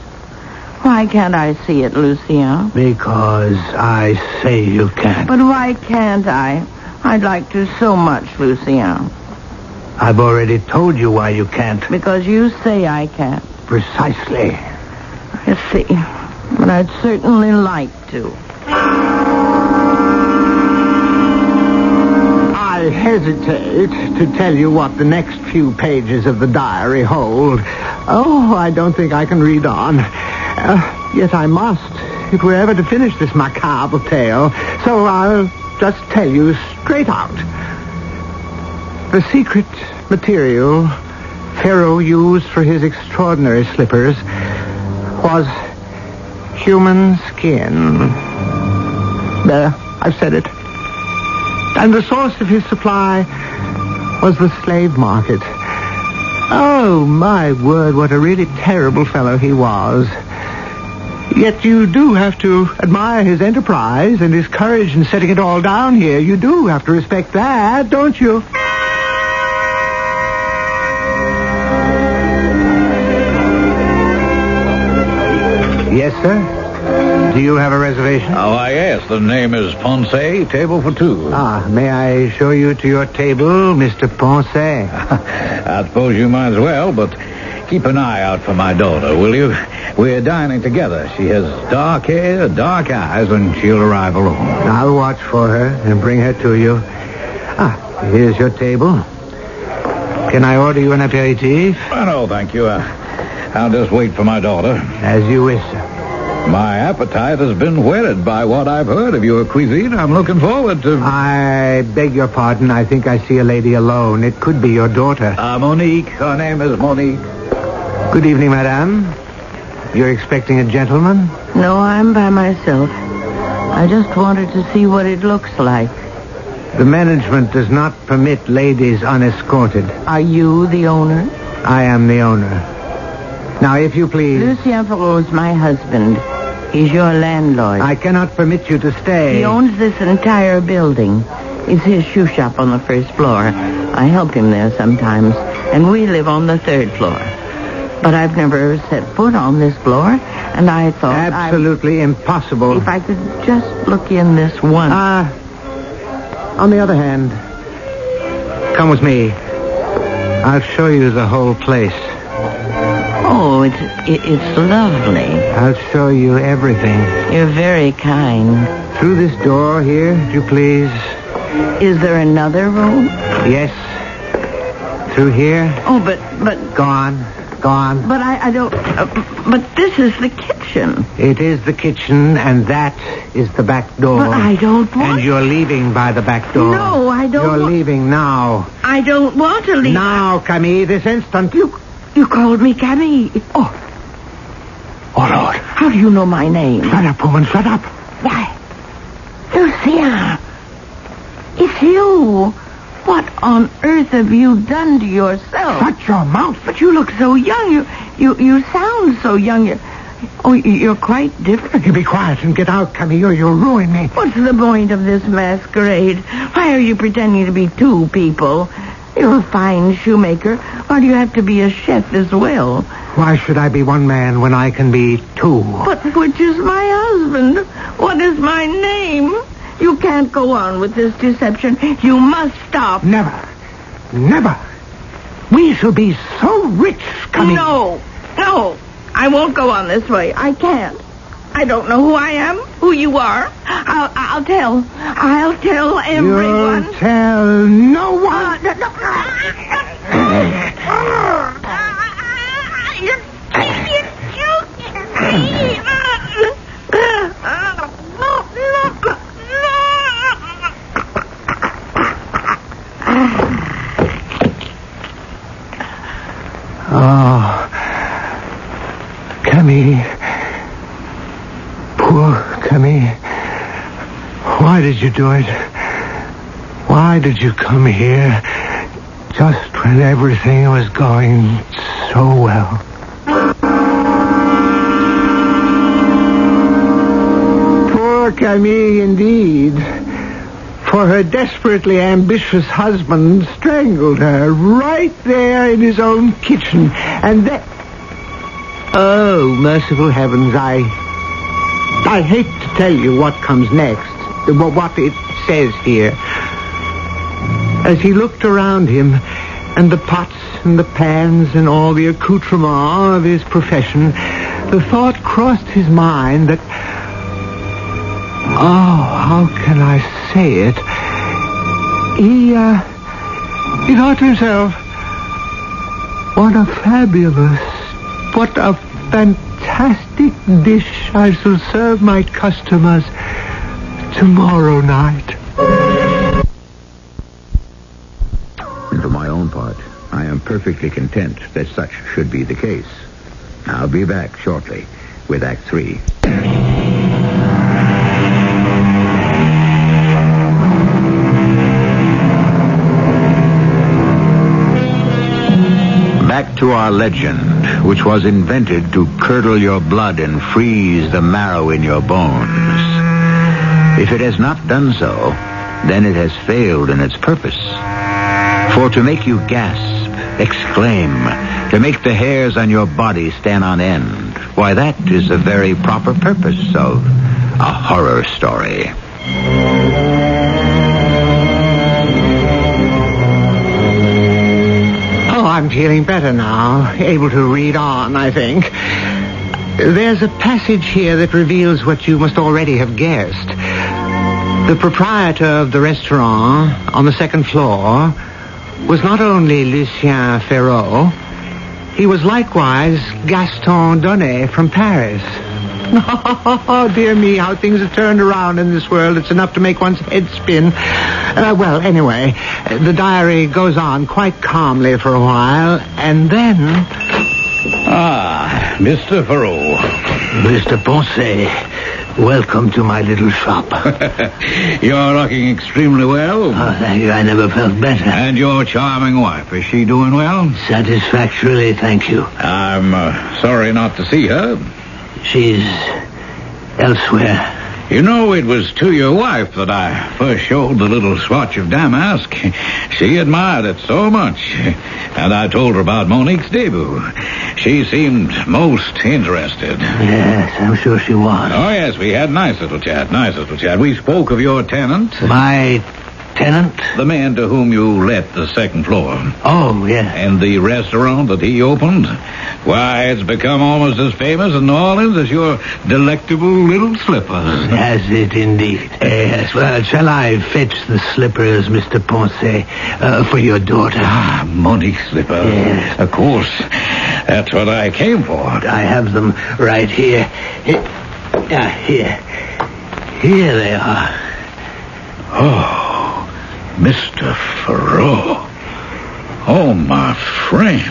Speaker 1: Why can't I see it, Lucien?
Speaker 20: Because I say you can't.
Speaker 1: But why can't I? I'd like to so much, Lucien.
Speaker 20: I've already told you why you can't.
Speaker 1: Because you say I can't.
Speaker 20: Precisely.
Speaker 1: I see. But I'd certainly like to.
Speaker 20: I hesitate to tell you what the next few pages of the diary hold. Oh, I don't think I can read on. Yet I must, if we're ever to finish this macabre tale. So I'll just tell you straight out. The secret material Ferrot used for his extraordinary slippers was human skin. There, I've said it. And the source of his supply was the slave market. Oh, my word, what a really terrible fellow he was. Yet you do have to admire his enterprise and his courage in setting it all down here. You do have to respect that, don't you? Yes, sir? Do you have a reservation?
Speaker 4: Oh, yes. The name is Ponce, table for two.
Speaker 20: May I show you to your table, Mr. Ponce?
Speaker 4: I suppose you might as well, but keep an eye out for my daughter, will you? We're dining together. She has dark hair, dark eyes, and she'll arrive alone.
Speaker 20: I'll watch for her and bring her to you. Here's your table. Can I order you an aperitif?
Speaker 4: Oh, no, thank you. I'll just wait for my daughter.
Speaker 20: As you wish, sir.
Speaker 4: My appetite has been whetted by what I've heard of your cuisine. I'm looking forward to...
Speaker 20: I beg your pardon. I think I see a lady alone. It could be your daughter.
Speaker 4: Monique. Her name is Monique.
Speaker 20: Good evening, madame. You're expecting a gentleman?
Speaker 1: No, I'm by myself. I just wanted to see what it looks like.
Speaker 20: The management does not permit ladies unescorted.
Speaker 1: Are you the owner?
Speaker 20: I am the owner. Now, if you please...
Speaker 1: Lucien Ferraud's my husband. He's your landlord.
Speaker 20: I cannot permit you to stay.
Speaker 1: He owns this entire building. It's his shoe shop on the first floor. I help him there sometimes. And we live on the third floor. But I've never set foot on this floor, and I thought...
Speaker 20: Absolutely impossible.
Speaker 1: If I could just look in this once.
Speaker 20: On the other hand, come with me. I'll show you the whole place.
Speaker 1: Oh, it's lovely.
Speaker 20: I'll show you everything.
Speaker 1: You're very kind.
Speaker 20: Through this door here, if you please.
Speaker 1: Is there another room?
Speaker 20: Yes. Through here.
Speaker 1: Oh, but...
Speaker 20: Gone.
Speaker 1: But I don't... but this is the kitchen.
Speaker 20: It is the kitchen, and that is the back door.
Speaker 1: But I don't want...
Speaker 20: And you're leaving by the back door.
Speaker 1: No, I don't...
Speaker 20: You're leaving now.
Speaker 1: I don't want to leave.
Speaker 20: Now, Camille, this instant.
Speaker 1: You called me Camille. Oh,
Speaker 20: Lord.
Speaker 1: How do you know my name?
Speaker 20: Shut up, woman, shut up.
Speaker 1: Why, Lucien, it's you. What on earth have you done to yourself?
Speaker 20: Shut your mouth.
Speaker 1: But you look so young. You sound so young. You're quite different.
Speaker 20: You be quiet and get out, Camille, or you'll ruin me.
Speaker 1: What's the point of this masquerade? Why are you pretending to be two people? You're a fine shoemaker. Why do you have to be a chef as well?
Speaker 20: Why should I be one man when I can be two?
Speaker 1: But which is my husband? What is my name? You can't go on with this deception. You must stop.
Speaker 20: Never. We shall be so rich, Camille.
Speaker 1: No. I won't go on this way. I can't. I don't know who I am, who you are. I'll tell everyone.
Speaker 20: You'll tell no one. Oh, Camille. Poor Camille. Why did you do it? Why did you come here just when everything was going so well? Poor Camille, indeed. For her desperately ambitious husband strangled her right there in his own kitchen. And then... Oh, merciful heavens, I hate to tell you what comes next. What it says here. As he looked around him, and the pots and the pans and all the accoutrements of his profession, the thought crossed his mind that... Oh, how can I say it? He thought to himself, what a fantastic dish I shall serve my customers tomorrow night.
Speaker 18: And for my own part, I am perfectly content that such should be the case. I'll be back shortly with Act 3. Back to our legend, which was invented to curdle your blood and freeze the marrow in your bones. If it has not done so, then it has failed in its purpose. For to make you gasp, exclaim, to make the hairs on your body stand on end, why, that is the very proper purpose of a horror story.
Speaker 20: I'm feeling better now, able to read on, I think. There's a passage here that reveals what you must already have guessed. The proprietor of the restaurant on the second floor was not only Lucien Ferraud, he was likewise Gaston Donnet from Paris. Oh, dear me, how things have turned around in this world. It's enough to make one's head spin. Well, anyway, the diary goes on quite calmly for a while, and then...
Speaker 4: Ah, Mr. Ferraud.
Speaker 10: Mr. Ponce, welcome to my little shop.
Speaker 4: You're looking extremely well.
Speaker 10: Oh, thank you. I never felt better.
Speaker 4: And your charming wife, is she doing well?
Speaker 10: Satisfactorily, thank you.
Speaker 4: I'm sorry not to see her.
Speaker 10: She's elsewhere.
Speaker 4: You know, it was to your wife that I first showed the little swatch of damask. She admired it so much. And I told her about Monique's debut. She seemed most interested.
Speaker 10: Yes, I'm sure she was.
Speaker 4: Oh, yes, we had nice little chat. We spoke of your tenant.
Speaker 10: My tenant?
Speaker 4: The man to whom you let the second floor.
Speaker 10: Oh, yes.
Speaker 4: And the restaurant that he opened. Why, it's become almost as famous in New Orleans as your delectable little slippers.
Speaker 10: Has it indeed? Yes. Well, shall I fetch the slippers, Mr. Ponce, for your daughter?
Speaker 4: Ah, Monique's slippers.
Speaker 10: Yes.
Speaker 4: Of course. That's what I came for.
Speaker 10: I have them right here. Here. Here they are.
Speaker 4: Oh, Mr. Ferraud. Oh, my friend.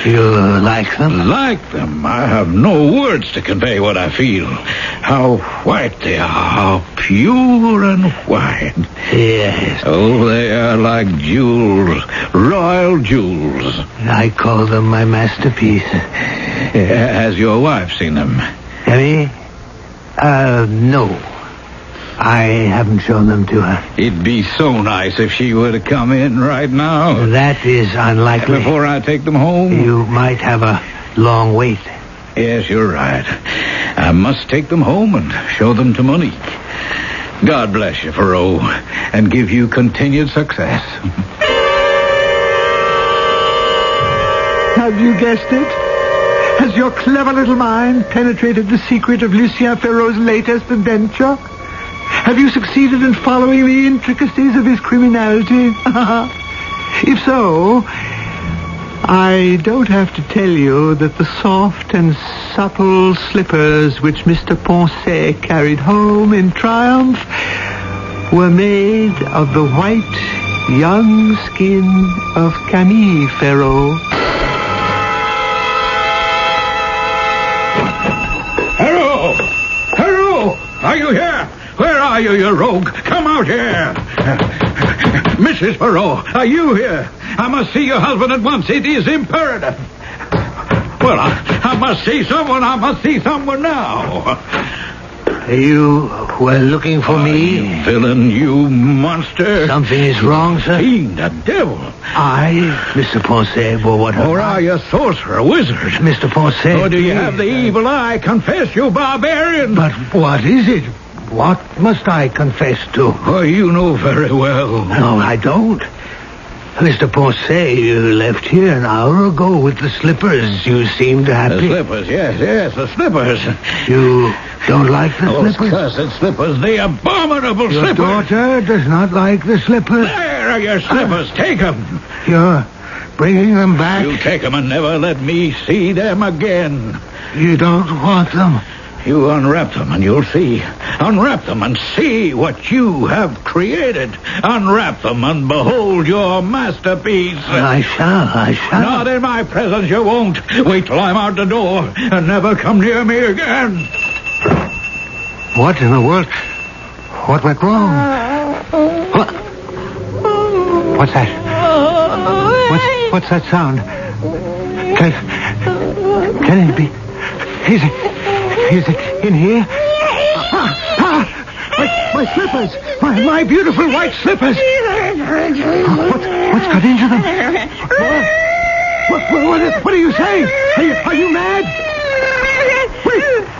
Speaker 10: You like them?
Speaker 4: Like them? I have no words to convey what I feel. How white they are. How pure and white.
Speaker 10: Yes.
Speaker 4: Oh, they are like jewels. Royal jewels.
Speaker 10: I call them my masterpiece.
Speaker 4: Has your wife seen them?
Speaker 10: Emmy? No. I haven't shown them to her.
Speaker 4: It'd be so nice if she were to come in right now.
Speaker 10: That is unlikely.
Speaker 4: Before I take them home?
Speaker 10: You might have a long wait.
Speaker 4: Yes, you're right. I must take them home and show them to Monique. God bless you, Ferraud, and give you continued success.
Speaker 20: Have you guessed it? Has your clever little mind penetrated the secret of Lucien Ferraud's latest adventure? Have you succeeded in following the intricacies of his criminality? If so, I don't have to tell you that the soft and supple slippers which Mr. Ponce carried home in triumph were made of the white, young skin of Camille Ferraud.
Speaker 4: Ferraud! Are you here? Where are you, you rogue? Come out here. Mrs. Ferraud, are you here? I must see your husband at once. It is imperative. Well, I must see someone. I must see someone now.
Speaker 10: You were looking for me?
Speaker 4: You villain, you monster.
Speaker 10: Something is wrong, sir?
Speaker 4: Fiend, a devil.
Speaker 10: I, Mr. Ponce, well, what...
Speaker 4: Or are you a sorcerer, a wizard?
Speaker 10: Mr. Ponce...
Speaker 4: Or do you have the evil eye? Confess, you barbarian.
Speaker 10: But what is it? What must I confess to?
Speaker 4: Oh, you know very well.
Speaker 10: No, I don't. Mr. Ponce, you left here an hour ago with the slippers. You seem to have...
Speaker 4: The slippers, yes, the slippers.
Speaker 10: You don't like the
Speaker 4: Those
Speaker 10: slippers?
Speaker 4: cursed slippers, the abominable
Speaker 10: Your
Speaker 4: slippers.
Speaker 10: Your daughter does not like the slippers.
Speaker 4: There are your slippers. Take them.
Speaker 10: You're bringing them back?
Speaker 4: You take them and never let me see them again.
Speaker 10: You don't want them?
Speaker 4: You unwrap them and you'll see. Unwrap them and see what you have created. Unwrap them and behold your masterpiece.
Speaker 20: I shall.
Speaker 4: Not in my presence, you won't. Wait till I'm out the door and never come near me again.
Speaker 20: What in the world? What went wrong? What? What's that? What's that sound? Can it be? Is it in here? My slippers! My beautiful white slippers! What's got into them? What are you saying? Are you mad?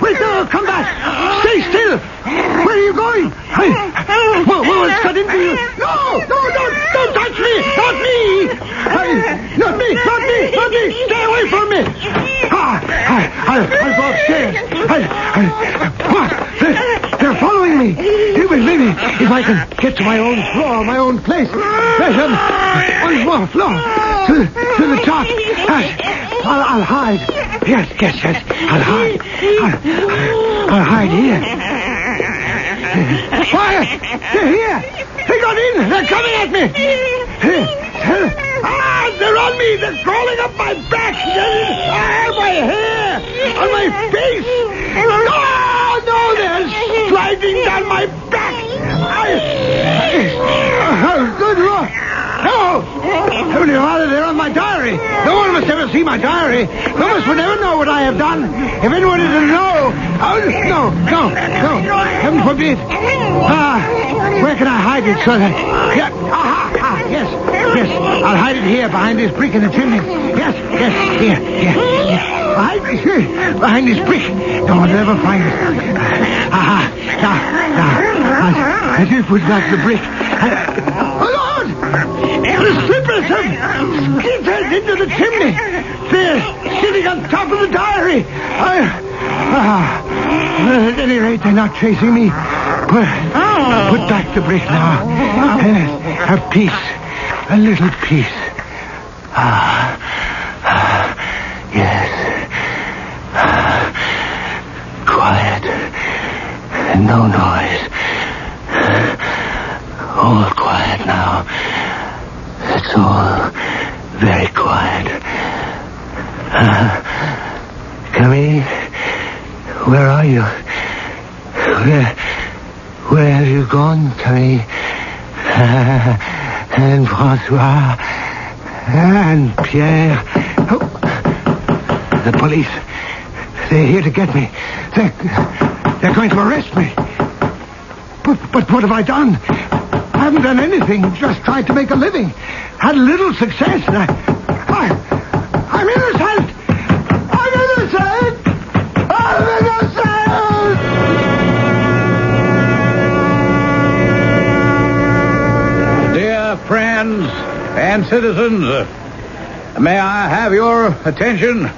Speaker 20: Wait, no, come back! Stay still! Where are you going? What's got into you? No, don't touch me! Not me! Not me! Stay away from me! I'll go upstairs. What? They're following me. You believe me? If I can get to my own floor, my own place. There's one more floor. To the top. I'll hide. Yes. I'll hide. I'll hide here. Quiet! They're here! They got in! They're coming at me! They're on me! They're crawling up my back! My hair! On my face! No! They're sliding down my back! Good Lord! No! Heavenly Father, they're on my diary! No one must ever see my diary! No one would never know what I have done! If anyone is to know... No! Heaven forbid! Where can I hide it so that... Yes. I'll hide it here behind this brick in the chimney. Yes, here. Behind this brick. No one will ever find it. Now. I did put back the brick. Oh, Lord! The slippers have skidded into the chimney. They're sitting on top of the diary. At any rate, they're not chasing me. Put back the brick now. A piece. A little piece. Yes. Quiet. No noise. All quiet now. It's all very quiet. Camille, where are you? Where have you gone, Camille? And Francois and Pierre. Oh, the police. They're here to get me. They're going to arrest me. But what have I done? I haven't done anything. Just tried to make a living. Had a little success. And I'm innocent. I'm innocent.
Speaker 4: Friends and citizens, may I have your attention?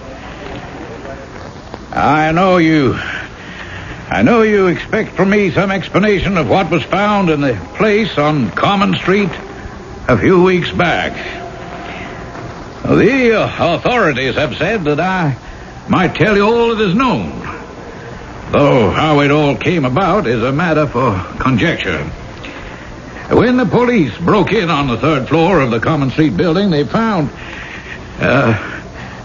Speaker 4: I know you expect from me some explanation of what was found in the place on Common Street a few weeks back. The authorities have said that I might tell you all that is known, though how it all came about is a matter for conjecture. When the police broke in on the third floor of the Common Street building, they found...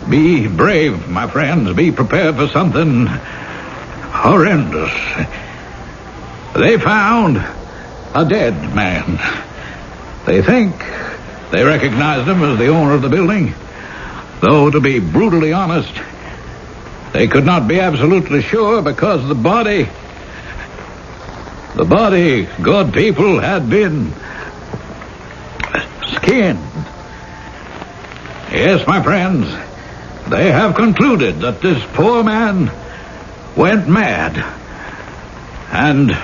Speaker 4: be brave, my friends. Be prepared for something horrendous. They found a dead man. They think they recognized him as the owner of the building, though, to be brutally honest, they could not be absolutely sure because the body, good people, had been skinned. Yes, my friends, they have concluded that this poor man went mad and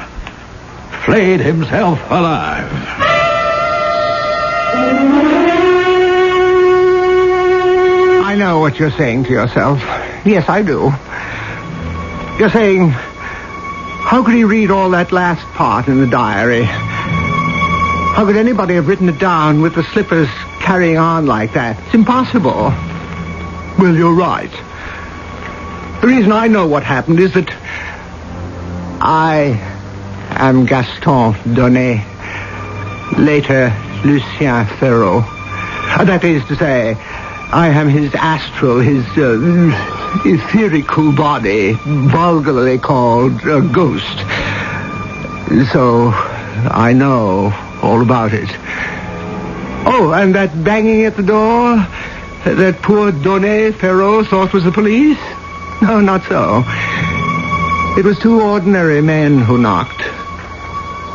Speaker 4: flayed himself alive.
Speaker 20: I know what you're saying to yourself. Yes, I do. You're saying, how could he read all that last part in the diary? How could anybody have written it down with the slippers carrying on like that? It's impossible. Well, you're right. The reason I know what happened is that I am Gaston Donnet, later Lucien Ferraud. That is to say, I am his astral, his etherical body, vulgarly called a ghost. So I know all about it. Oh, and that banging at the door that poor Donnet Ferraud thought was the police? No, not so. It was two ordinary men who knocked.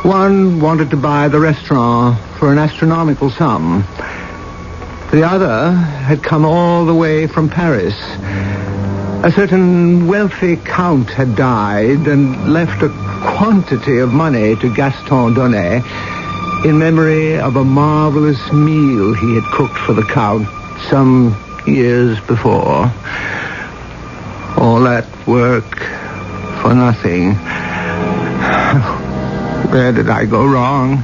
Speaker 20: One wanted to buy the restaurant for an astronomical sum. The other had come all the way from Paris. A certain wealthy count had died and left a quantity of money to Gaston Donnet in memory of a marvelous meal he had cooked for the count some years before. All that work for nothing. Where did I go wrong?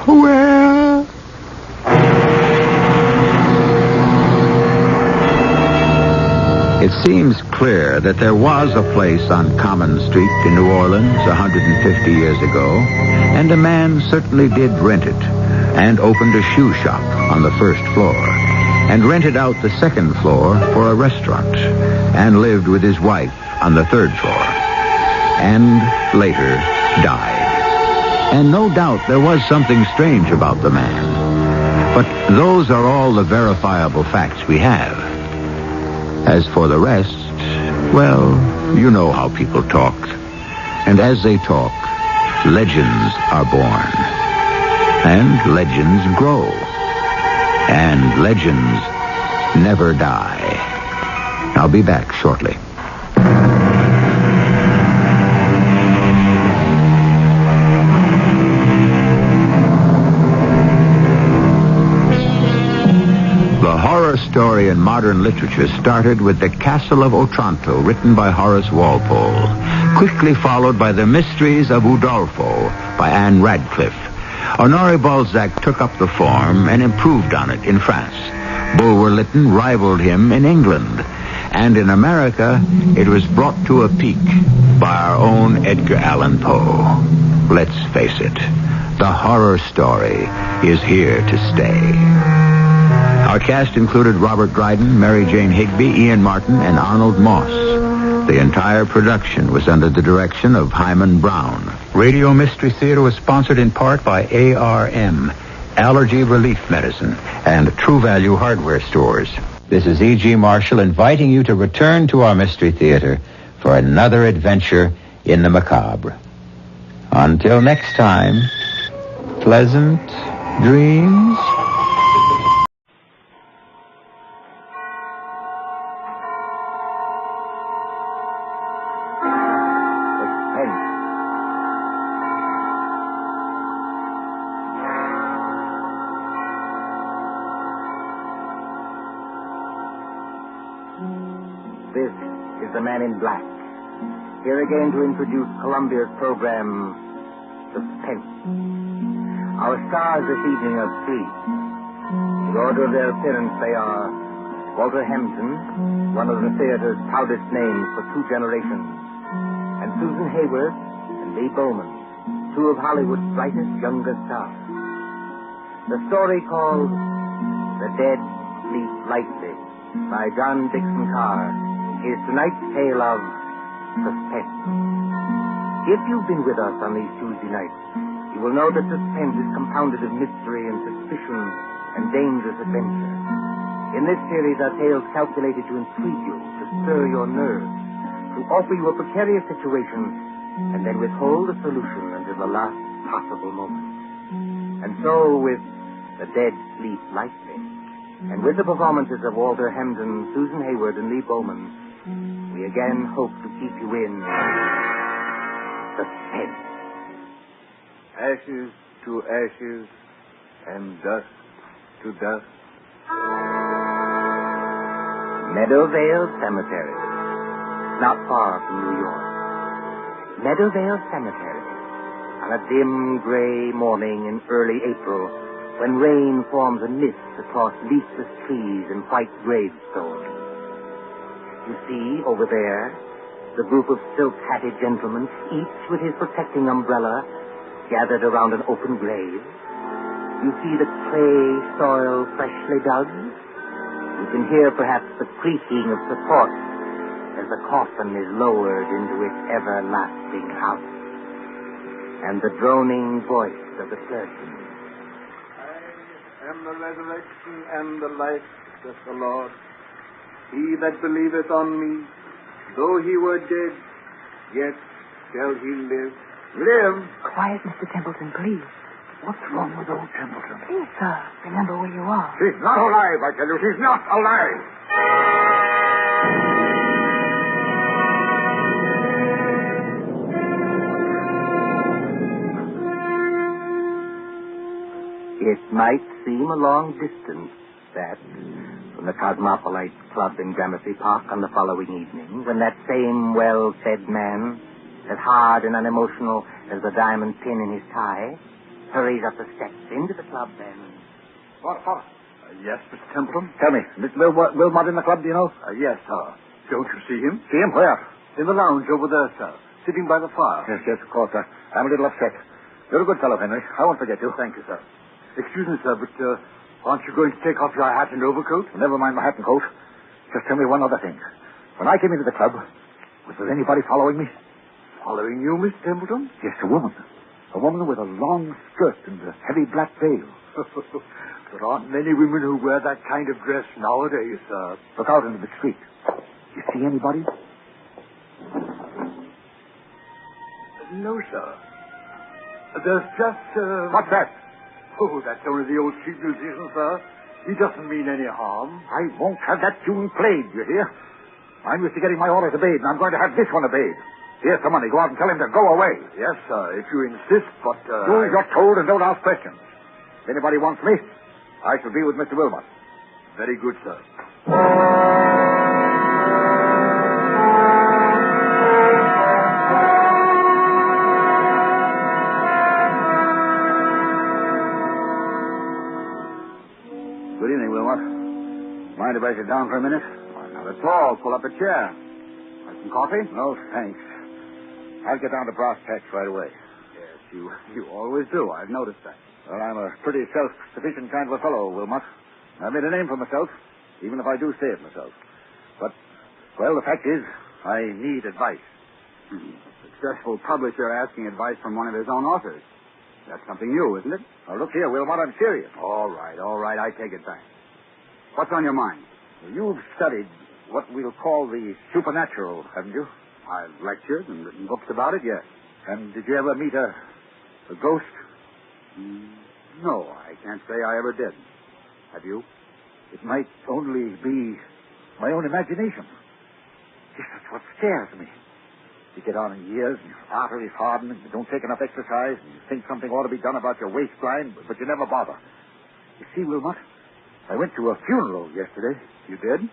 Speaker 20: Where?
Speaker 18: It seems clear that there was a place on Common Street in New Orleans 150 years ago, and a man certainly did rent it, and opened a shoe shop on the first floor, and rented out the second floor for a restaurant, and lived with his wife on the third floor, and later died. And no doubt there was something strange about the man, but those are all the verifiable facts we have. As for the rest, well, you know how people talk. And as they talk, legends are born. And legends grow. And legends never die. I'll be back shortly. The horror story in modern literature started with The Castle of Otranto, written by Horace Walpole, quickly followed by The Mysteries of Udolpho by Anne Radcliffe. Honoré Balzac took up the form and improved on it in France. Bulwer Lytton rivaled him in England. And in America, it was brought to a peak by our own Edgar Allan Poe. Let's face it, the horror story is here to stay. Our cast included Robert Dryden, Mary Jane Higby, Ian Martin, and Arnold Moss. The entire production was under the direction of Hyman Brown. Radio Mystery Theater was sponsored in part by ARM, Allergy Relief Medicine, and True Value Hardware Stores. This is E.G. Marshall inviting you to return to our Mystery Theater for another adventure in the macabre. Until next time, pleasant dreams.
Speaker 16: This is the Man in Black, here again to introduce Columbia's program, Suspense. Our stars this evening are three. In order of their appearance, they are Walter Hampton, one of the theater's proudest names for 2 generations, and Susan Hayward and Lee Bowman, 2 of Hollywood's brightest younger stars. The story called The Dead Sleep Lightly by John Dixon Carr is tonight's tale of suspense. If you've been with us on these Tuesday nights, you will know that suspense is compounded of mystery and suspicion and dangerous adventure. In this series are tales calculated to intrigue you, to stir your nerves, to offer you a precarious situation, and then withhold a solution until the last possible moment. And so with The Dead Sleep Lightly, and with the performances of Walter Hampden, Susan Hayward, and Lee Bowman, we again hope to keep you in suspense.
Speaker 21: Ashes to ashes, and dust to dust.
Speaker 16: Meadowvale Cemetery, not far from New York. Meadowvale Cemetery, on a dim gray morning in early April, when rain forms a mist across leafless trees and white gravestones. You see, over there, the group of silk-hatted gentlemen, each with his protecting umbrella, gathered around an open grave. You see the clay soil freshly dug. You can hear perhaps the creaking of support as the coffin is lowered into its everlasting house. And the droning voice of the clergyman.
Speaker 21: I am the resurrection and the life, saith the Lord. He that believeth on me, though he were dead, yet shall he live. Live?
Speaker 7: Quiet, Mr. Templeton, please.
Speaker 21: What's wrong with old Templeton?
Speaker 7: Please, sir, remember where you are.
Speaker 21: She's not alive, I tell you. She's not alive.
Speaker 16: It might seem a long distance, that, from the Cosmopolite Club in Gramercy Park on the following evening, when that same well-fed man, as hard and unemotional as the diamond pin in his tie, hurries up the steps into the club and...
Speaker 21: What?
Speaker 5: Yes, Mr. Templeton?
Speaker 21: Tell me, Mr. Wilmot in the club, do you know?
Speaker 5: Yes, sir. Don't you see him?
Speaker 21: See him? Where?
Speaker 5: In the lounge over there, sir. Sitting by the fire.
Speaker 21: Yes, of course, sir. I'm a little upset. You're a good fellow, Henry. I won't forget you.
Speaker 5: Thank you, sir. Excuse me, sir, but aren't you going to take off your hat and overcoat?
Speaker 21: Never mind my hat and coat. Just tell me one other thing. When I came into the club, was there anybody following me?
Speaker 5: Following you, Miss Templeton?
Speaker 21: Yes, a woman. A woman with a long skirt and a heavy black veil.
Speaker 5: There aren't many women who wear that kind of dress nowadays, sir.
Speaker 21: Look out into the street. You see anybody?
Speaker 5: No, sir. There's just...
Speaker 21: What's that?
Speaker 5: Oh, that's only the old street musician, sir. He doesn't mean any harm.
Speaker 21: I won't have that tune played, you hear? I'm used to getting my orders obeyed, and I'm going to have this one obeyed. Here's the money. Go out and tell him to go away.
Speaker 5: Yes, sir, if you insist, but...
Speaker 21: Do as you're told and don't ask questions. If anybody wants me, I shall be with Mr. Wilmot.
Speaker 5: Very good, sir.
Speaker 21: Good evening, Wilmot. Mind if I sit down for a minute?
Speaker 5: Why, not at all. Pull up a chair. Have some coffee?
Speaker 21: No, thanks. I'll get down to brass tacks right away.
Speaker 5: Yes, you always do. I've noticed that.
Speaker 21: Well, I'm a pretty self-sufficient kind of a fellow, Wilmot. I've made a name for myself, even if I do say it myself. But, well, the fact is, I need advice.
Speaker 5: A successful publisher asking advice from one of his own authors. That's something new, isn't it?
Speaker 21: Now, look here, Wilmot, I'm serious.
Speaker 5: All right. I take it back. What's on your mind?
Speaker 21: You've studied what we'll call the supernatural, haven't you?
Speaker 5: I've lectured and written books about it, yes.
Speaker 21: And did you ever meet a ghost?
Speaker 5: No, I can't say I ever did. Have you?
Speaker 21: It might only be my own imagination. Yes, that's what scares me. You get on in years, and your arteries harden, and you don't take enough exercise, and you think something ought to be done about your waistline, but you never bother. You see, Wilmot, I went to a funeral yesterday.
Speaker 5: You did?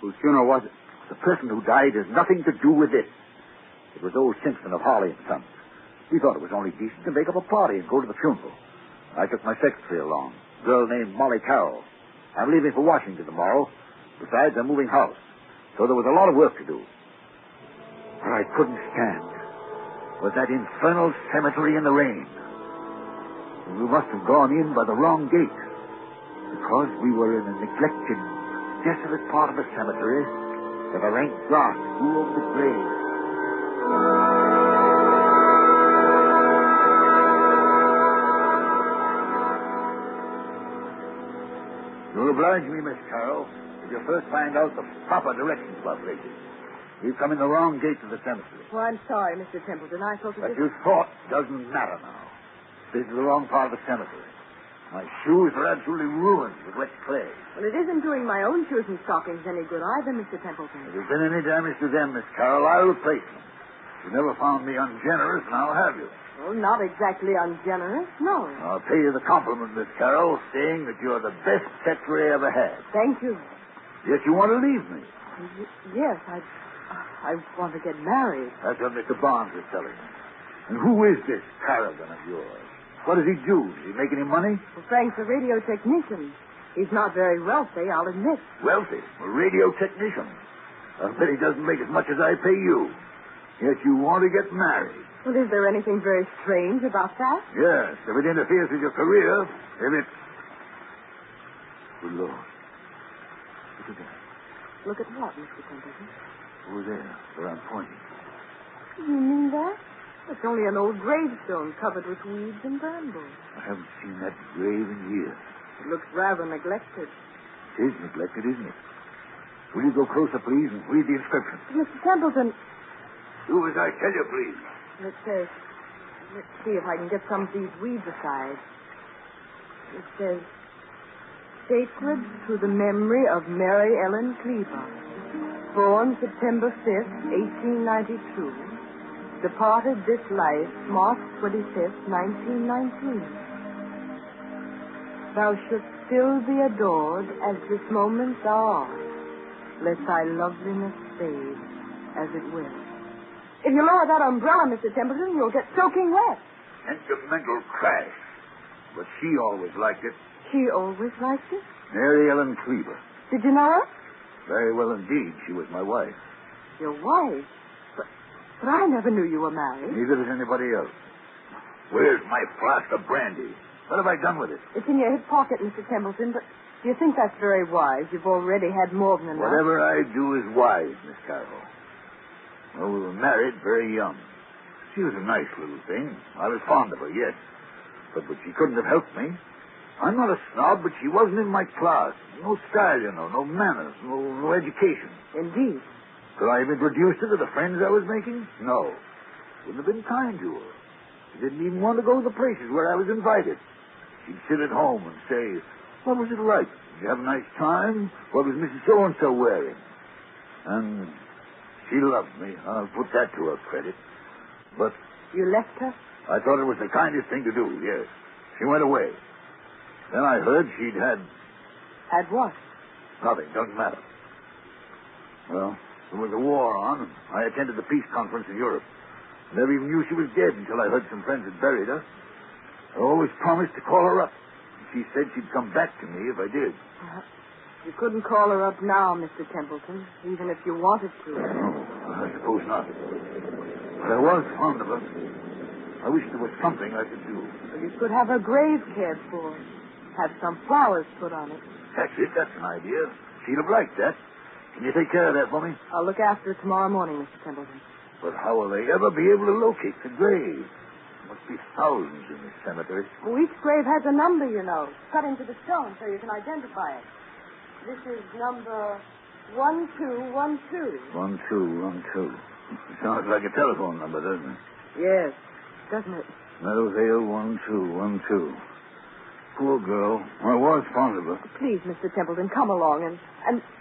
Speaker 5: Whose funeral was it?
Speaker 21: The person who died has nothing to do with this. It was old Simpson of Harley and Sons. We thought it was only decent to make up a party and go to the funeral. I took my secretary along, a girl named Molly Carroll. I'm leaving for Washington tomorrow. Besides, I'm moving house. So there was a lot of work to do. What I couldn't stand was that infernal cemetery in the rain. We must have gone in by the wrong gate, because we were in a neglected, desolate part of the cemetery where the rank grass grew over the grave. You'll oblige me, Miss Carroll, if you first find out the proper directions to our places. We've come in the wrong gate to the cemetery.
Speaker 7: Well, I'm sorry, Mr. Templeton. I thought
Speaker 21: What you thought doesn't matter now. This is the wrong part of the cemetery. My shoes are absolutely ruined with wet clay.
Speaker 7: Well, it isn't doing my own shoes and stockings any good either, Mr. Templeton.
Speaker 21: If there's been any damage to them, Miss Carroll, I'll replace them. You never found me ungenerous, and I'll have you.
Speaker 7: Well, not exactly ungenerous, no.
Speaker 21: I'll pay you the compliment, Miss Carroll, saying that you're the best secretary I ever had.
Speaker 7: Thank you.
Speaker 21: Yet you want to leave me.
Speaker 7: Yes, I want to get married.
Speaker 21: That's what Mr. Barnes is telling me. And who is this paragon of yours? What does he do? Does he make any money?
Speaker 7: Well, Frank's a radio technician. He's not very wealthy, I'll admit.
Speaker 21: Wealthy? A radio technician? I bet he doesn't make as much as I pay you. Yes, you want to get married.
Speaker 7: Well, is there anything very strange about that?
Speaker 21: Yes, if it interferes with your career, if it... Good Lord. Look at that.
Speaker 7: Look at what, Mr. Templeton?
Speaker 21: Over there, where I'm pointing.
Speaker 7: You mean that? It's only an old gravestone covered with weeds and brambles.
Speaker 21: I haven't seen that grave in years.
Speaker 7: It looks rather neglected.
Speaker 21: It is neglected, isn't it? Will you go closer, please, and read the inscription?
Speaker 7: Mr. Templeton,
Speaker 21: Do as I tell you, please.
Speaker 7: let's see if I can get some of these weeds aside. It says, sacred to the memory of Mary Ellen Cleaver, born September 5th, 1892, departed this life March 25th, 1919. Thou shouldst still be adored as this moment thou art. Let thy loveliness fade as it will. If you lower that umbrella, Mr. Templeton, you'll get soaking wet.
Speaker 21: Sentimental trash. But she always liked it.
Speaker 7: She always liked it.
Speaker 21: Mary Ellen Cleaver.
Speaker 7: Did you know her?
Speaker 21: Very well indeed. She was my wife.
Speaker 7: Your wife? But I never knew you were married.
Speaker 21: Neither does anybody else. Where's my flask of brandy? What have I done with it?
Speaker 7: It's in your hip pocket, Mr. Templeton, but do you think that's very wise? You've already had more than enough.
Speaker 21: Whatever I do is wise, Miss Carroll. Well, we were married very young. She was a nice little thing. I was fond of her, yes. But she couldn't have helped me. I'm not a snob, but she wasn't in my class. No style, you know, no manners, no education.
Speaker 7: Indeed.
Speaker 21: Could I have introduced her to the friends I was making? No. Wouldn't have been kind to her. She didn't even want to go to the places where I was invited. She'd sit at home and say, what was it like? Did you have a nice time? What was Mrs. So-and-so wearing? And she loved me. I'll put that to her credit. But...
Speaker 7: You left her?
Speaker 21: I thought it was the kindest thing to do, yes. She went away. Then I heard she'd had...
Speaker 7: Had what?
Speaker 21: Nothing, doesn't matter. Well, there was a war on, and I attended the peace conference in Europe. Never even knew she was dead until I heard some friends had buried her. I always promised to call her up. She said she'd come back to me if I did.
Speaker 7: You couldn't call her up now, Mr. Templeton, even if you wanted to.
Speaker 21: No, I suppose not. But I was fond of her. I wish there was something I could do.
Speaker 7: Well, you could have her grave cared for. Have some flowers put on it.
Speaker 21: That's it. That's an idea. She'd have liked that. Can you take care of that for me?
Speaker 7: I'll look after it tomorrow morning, Mr. Templeton.
Speaker 21: But how will they ever be able to locate the grave? There must be thousands in this cemetery.
Speaker 7: Well, each grave has a number, you know, cut into the stone so you can identify it. This is number 1212.
Speaker 21: 1212. It sounds like a telephone number, doesn't it?
Speaker 7: Yes, doesn't it?
Speaker 21: Meadowvale 1212. Poor girl. I was fond of her.
Speaker 7: Please, Mr. Templeton, come along and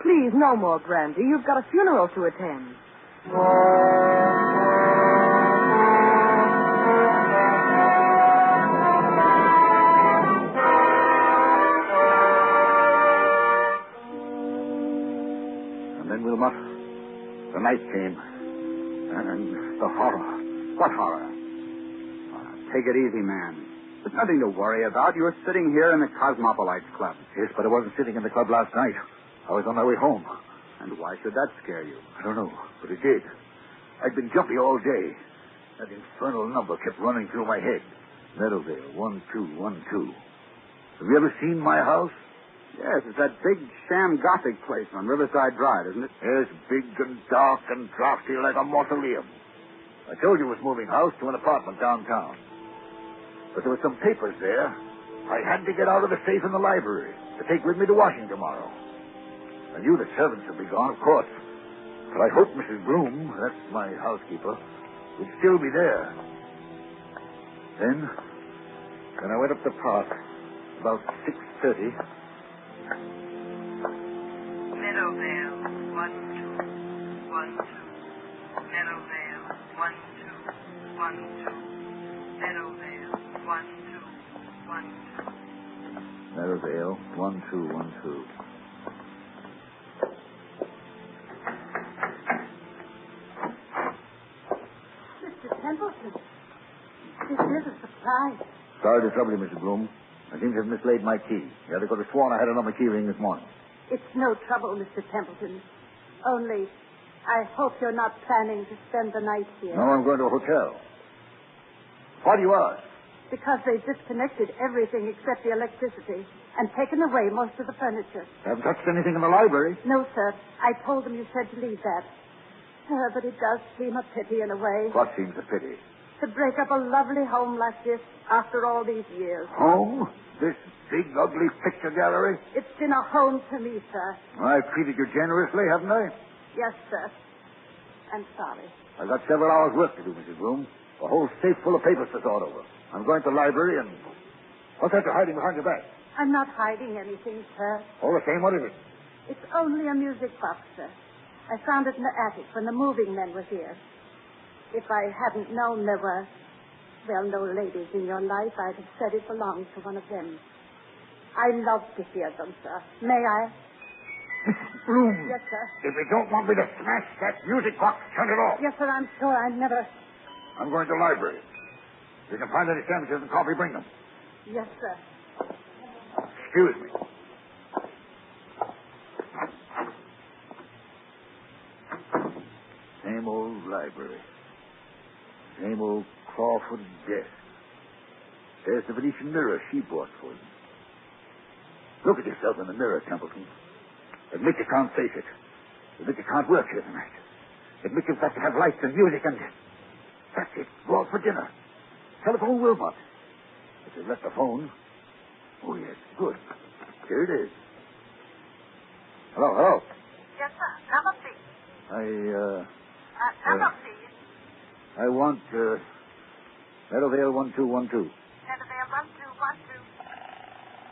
Speaker 7: please, no more brandy. You've got a funeral to attend.
Speaker 21: And then, Wilmot, the night came. And the horror.
Speaker 5: What horror? Take it easy, man. There's nothing to worry about. You were sitting here in the Cosmopolites Club.
Speaker 21: Yes, but I wasn't sitting in the club last night. I was on my way home.
Speaker 5: And why should that scare you?
Speaker 21: I don't know, but it did. I'd been jumpy all day. That infernal number kept running through my head. Meadowvale 1212. Have you ever seen my house?
Speaker 5: Yes, it's that big sham Gothic place on Riverside Drive, isn't it?
Speaker 21: Yes, big and dark and drafty like a mausoleum. I told you it was moving house to an apartment downtown. But there were some papers there. I had to get out of the safe in the library to take with me to Washington tomorrow. I knew the servants would be gone, of course. But I hoped Mrs. Bloom, that's my housekeeper, would still be there. Then I went up the park about 6:30.
Speaker 13: Meadowvale 1212. Meadowvale 1212. Meadowvale 1212.
Speaker 21: Meadowvale 1212.
Speaker 7: Mr. Templeton, this is a surprise.
Speaker 21: Sorry to trouble you, Mr. Bloom. I seem to have mislaid my key. The other could have sworn I had it on my key ring this morning.
Speaker 7: It's no trouble, Mr. Templeton. Only
Speaker 15: I hope you're not planning to spend the night here.
Speaker 21: No, I'm going to a hotel. Why do you ask?
Speaker 15: Because they've disconnected everything except the electricity and taken away most of the furniture.
Speaker 21: Haven't touched anything in the library?
Speaker 15: No, sir. I told them you said to leave that. But it does seem a pity in a way.
Speaker 21: What seems a pity?
Speaker 15: To break up a lovely home like this after all these years.
Speaker 21: Home? This big, ugly picture gallery?
Speaker 15: It's been a home to me, sir.
Speaker 21: I've treated you generously, haven't I?
Speaker 15: Yes, sir. I'm sorry.
Speaker 21: I've got several hours' work to do, Mrs. Bloom. A whole safe full of papers to sort over. I'm going to the library and... What's that you're hiding behind your back?
Speaker 15: I'm not hiding anything, sir.
Speaker 21: All the same, what is it?
Speaker 15: It's only a music box, sir. I found it in the attic when the moving men were here. If I hadn't known there were, well, no ladies in your life, I'd have said it belonged to one of them. I love to hear them, sir. May I?
Speaker 21: Mrs. Bloom.
Speaker 15: Yes, sir.
Speaker 21: If you don't want me to smash that music box, turn it off.
Speaker 15: Yes, sir, I'm sure I'd never...
Speaker 21: I'm going to the library. If you can find any sandwiches and coffee, bring them.
Speaker 15: Yes, sir.
Speaker 21: Excuse me. Same old library. Same old Crawford desk. There's the Venetian mirror she bought for you. Look at yourself in the mirror, Templeton. Admit you can't face it. Admit you can't work here tonight. Admit you've got to have lights and music and... That's it. Go out for dinner. Telephone Wilmot. If you left the phone... Oh, yes. Good. Here it is. Hello, hello.
Speaker 15: Yes, sir. Number, please. Number, please.
Speaker 21: I want, Meadowvale 1212.
Speaker 15: Canterville 1212.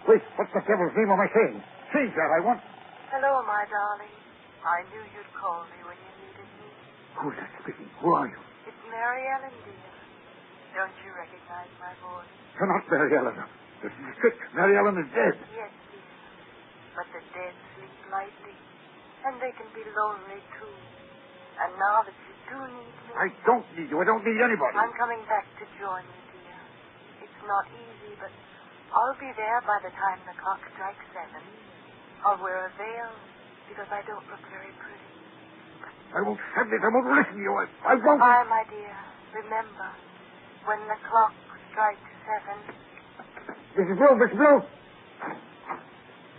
Speaker 21: Wait, what's the devil's name am I saying? Change that, I want...
Speaker 15: Hello, my darling. I knew you'd call me when you needed me.
Speaker 21: Who's that speaking? Who are you?
Speaker 15: It's Mary Ellen, dear. Don't you recognize my voice?
Speaker 21: You're not Mary Ellen. This is trick. Mary Ellen is dead.
Speaker 15: Yes, dear. But the dead sleep lightly, and they can be lonely, too. And now that you do need me...
Speaker 21: I don't need you. I don't need anybody.
Speaker 15: I'm coming back to join you, dear. It's not easy, but I'll be there by the time the clock strikes 7. I'll wear a veil because I don't look very pretty.
Speaker 21: I won't stand it. I won't listen to you. I won't.
Speaker 15: Goodbye, my dear. Remember, when the clock strikes 7...
Speaker 21: Mrs. Bloom, Mrs. Bloom.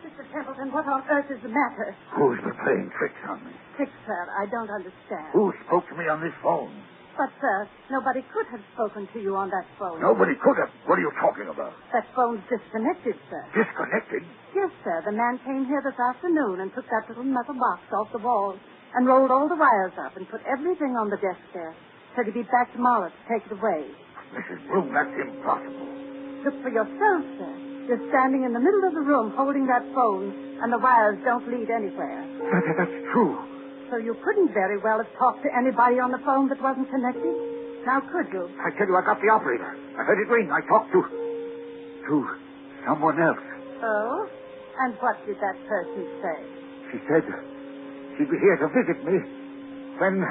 Speaker 15: Mr. Templeton, what on earth is the matter?
Speaker 21: Who's been playing tricks on me?
Speaker 15: Tricks, sir. I don't understand.
Speaker 21: Who spoke to me on this phone?
Speaker 15: But, sir, nobody could have spoken to you on that phone.
Speaker 21: Nobody could have. What are you talking about?
Speaker 15: That phone's disconnected, sir.
Speaker 21: Disconnected?
Speaker 15: Yes, sir. The man came here this afternoon and took that little metal box off the wall and rolled all the wires up and put everything on the desk there. Said he'd be back tomorrow to take it away.
Speaker 21: Mrs. Bloom, that's impossible.
Speaker 15: Look for yourself, sir. You're standing in the middle of the room holding that phone, and the wires don't lead anywhere.
Speaker 21: That's true.
Speaker 15: So you couldn't very well have talked to anybody on the phone that wasn't connected? Now, could you?
Speaker 21: I tell you, I got the operator. I heard it ring. I talked to someone else.
Speaker 15: Oh? And what did that person say?
Speaker 21: She said she'd be here to visit me when...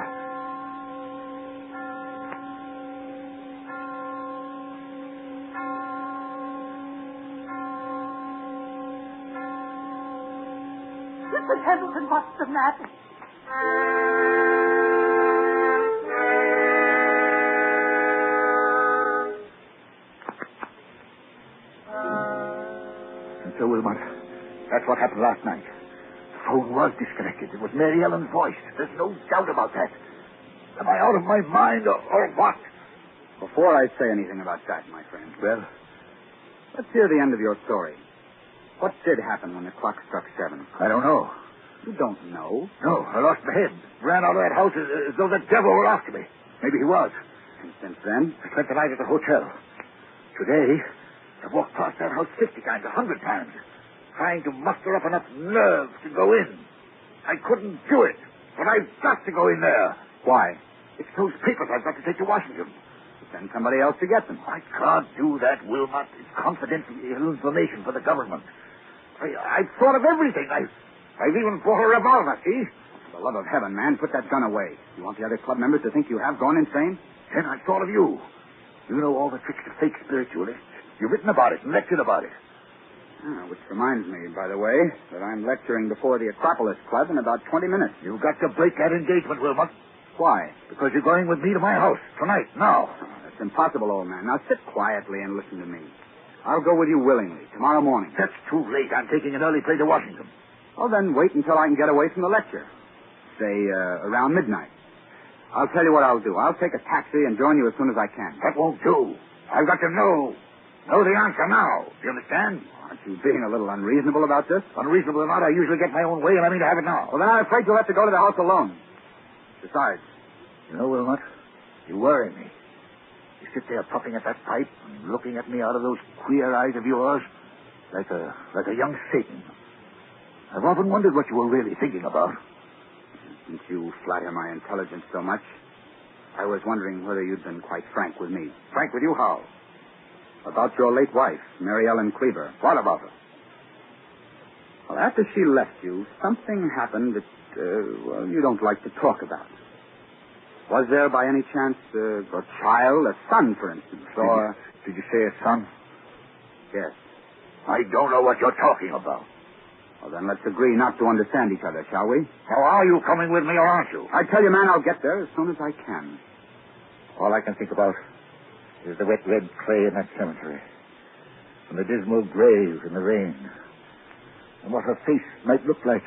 Speaker 15: Mr. Templeton, what's the matter?
Speaker 21: And so, Wilmot, that's what happened last night. The phone was disconnected. It was Mary Ellen's voice. There's no doubt about that. Am I out of my mind or what?
Speaker 5: Before I say anything about that, my friend.
Speaker 21: Well?
Speaker 5: Let's hear the end of your story. What did happen when the clock struck 7?
Speaker 21: I don't know.
Speaker 5: You don't know?
Speaker 21: No, I lost my head. Ran out of that house as though the devil were after me. Maybe he was.
Speaker 5: And since then?
Speaker 21: I spent the night at the hotel. Today, I've walked past that house 50 times, 100 times, trying to muster up enough nerve to go in. I couldn't do it, but I've got to go in there.
Speaker 5: Why?
Speaker 21: It's those papers I've got to take to Washington.
Speaker 5: Send somebody else to get them.
Speaker 21: I can't do that, Wilmot. It's confidential information for the government. I've thought of everything. I've even bought a revolver, see?
Speaker 5: For the love of heaven, man, put that gun away. You want the other club members to think you have gone insane?
Speaker 21: Then I thought of you. You know all the tricks of fake spiritualists. You've written about it and lectured about it.
Speaker 5: Which reminds me, by the way, that I'm lecturing before the Acropolis Club in about 20 minutes.
Speaker 21: You've got to break that engagement, Wilmot.
Speaker 5: Why?
Speaker 21: Because you're going with me to my house tonight, now.
Speaker 5: That's impossible, old man. Now sit quietly and listen to me. I'll go with you willingly, tomorrow morning.
Speaker 21: That's too late. I'm taking an early train to Washington.
Speaker 5: Well, then wait until I can get away from the lecture. Say, around midnight. I'll tell you what I'll do. I'll take a taxi and join you as soon as I can.
Speaker 21: That won't do. I've got to know the answer now. Do you understand?
Speaker 5: Aren't you being a little unreasonable about this?
Speaker 21: Unreasonable or not, I usually get my own way, and I mean to have it now.
Speaker 5: Well, then I'm afraid you'll have to go to the house alone. Besides...
Speaker 21: You know, Wilmot, you worry me. You sit there puffing at that pipe and looking at me out of those queer eyes of yours like a young Satan. I've often wondered what you were really thinking about.
Speaker 5: Since you flatter my intelligence so much, I was wondering whether you'd been quite frank with me. Frank with you how? About your late wife, Mary Ellen Cleaver. What about her? Well, after she left you, something happened that, you don't like to talk about. Was there, by any chance, a child, a son, for instance, or...
Speaker 21: Did you say a son?
Speaker 5: Yes.
Speaker 21: I don't know what you're talking about.
Speaker 5: Well, then let's agree not to understand each other, shall we?
Speaker 21: Now, are you coming with me or aren't you?
Speaker 5: I tell you, man, I'll get there as soon as I can.
Speaker 21: All I can think about is the wet red clay in that cemetery, and the dismal grave in the rain, and what her face might look like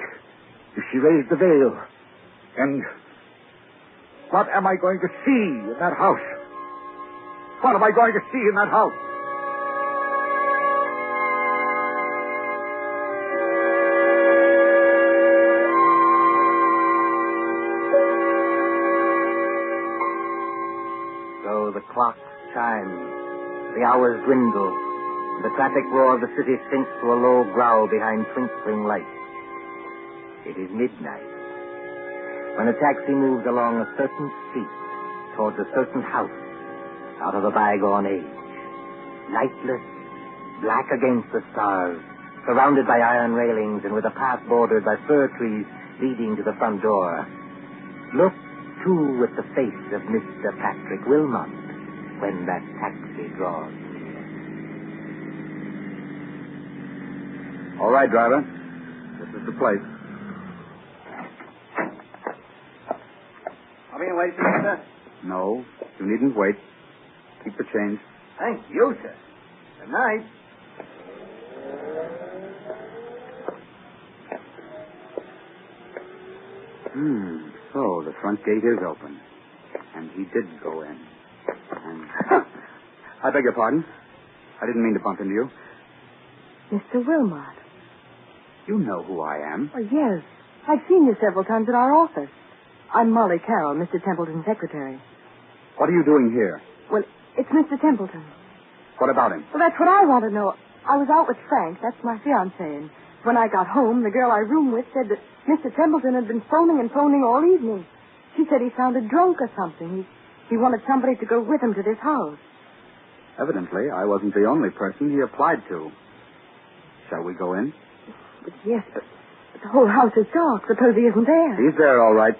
Speaker 21: if she raised the veil. And what am I going to see in that house? What am I going to see in that house?
Speaker 16: So the clock chimes, the hours dwindle, and the traffic roar of the city sinks to a low growl behind twinkling lights. It is midnight, when a taxi moves along a certain street towards a certain house out of a bygone age. Lightless, black against the stars, surrounded by iron railings and with a path bordered by fir trees leading to the front door. Look, too, at the face of Mr. Patrick Wilmot when that taxi draws.
Speaker 5: All right, driver. This is the place.
Speaker 11: I'll be waiting for you, sir.
Speaker 5: No, you needn't wait. Keep the change.
Speaker 11: Thank you, sir. Good night.
Speaker 5: So the front gate is open. And he did go in. And... I beg your pardon. I didn't mean to bump into you.
Speaker 15: Mr. Wilmot.
Speaker 5: You know who I am.
Speaker 15: Oh, yes. I've seen you several times at our office. I'm Molly Carroll, Mr. Templeton's secretary.
Speaker 5: What are you doing here?
Speaker 15: Well, it's Mr. Templeton.
Speaker 5: What about him?
Speaker 15: Well, that's what I want to know. I was out with Frank, that's my fiancé, and when I got home, the girl I room with said that Mr. Templeton had been phoning all evening. She said he sounded drunk or something. He wanted somebody to go with him to this house.
Speaker 5: Evidently, I wasn't the only person he applied to. Shall we go in?
Speaker 15: But yes, but the whole house is dark. Suppose he isn't there.
Speaker 5: He's there, all right.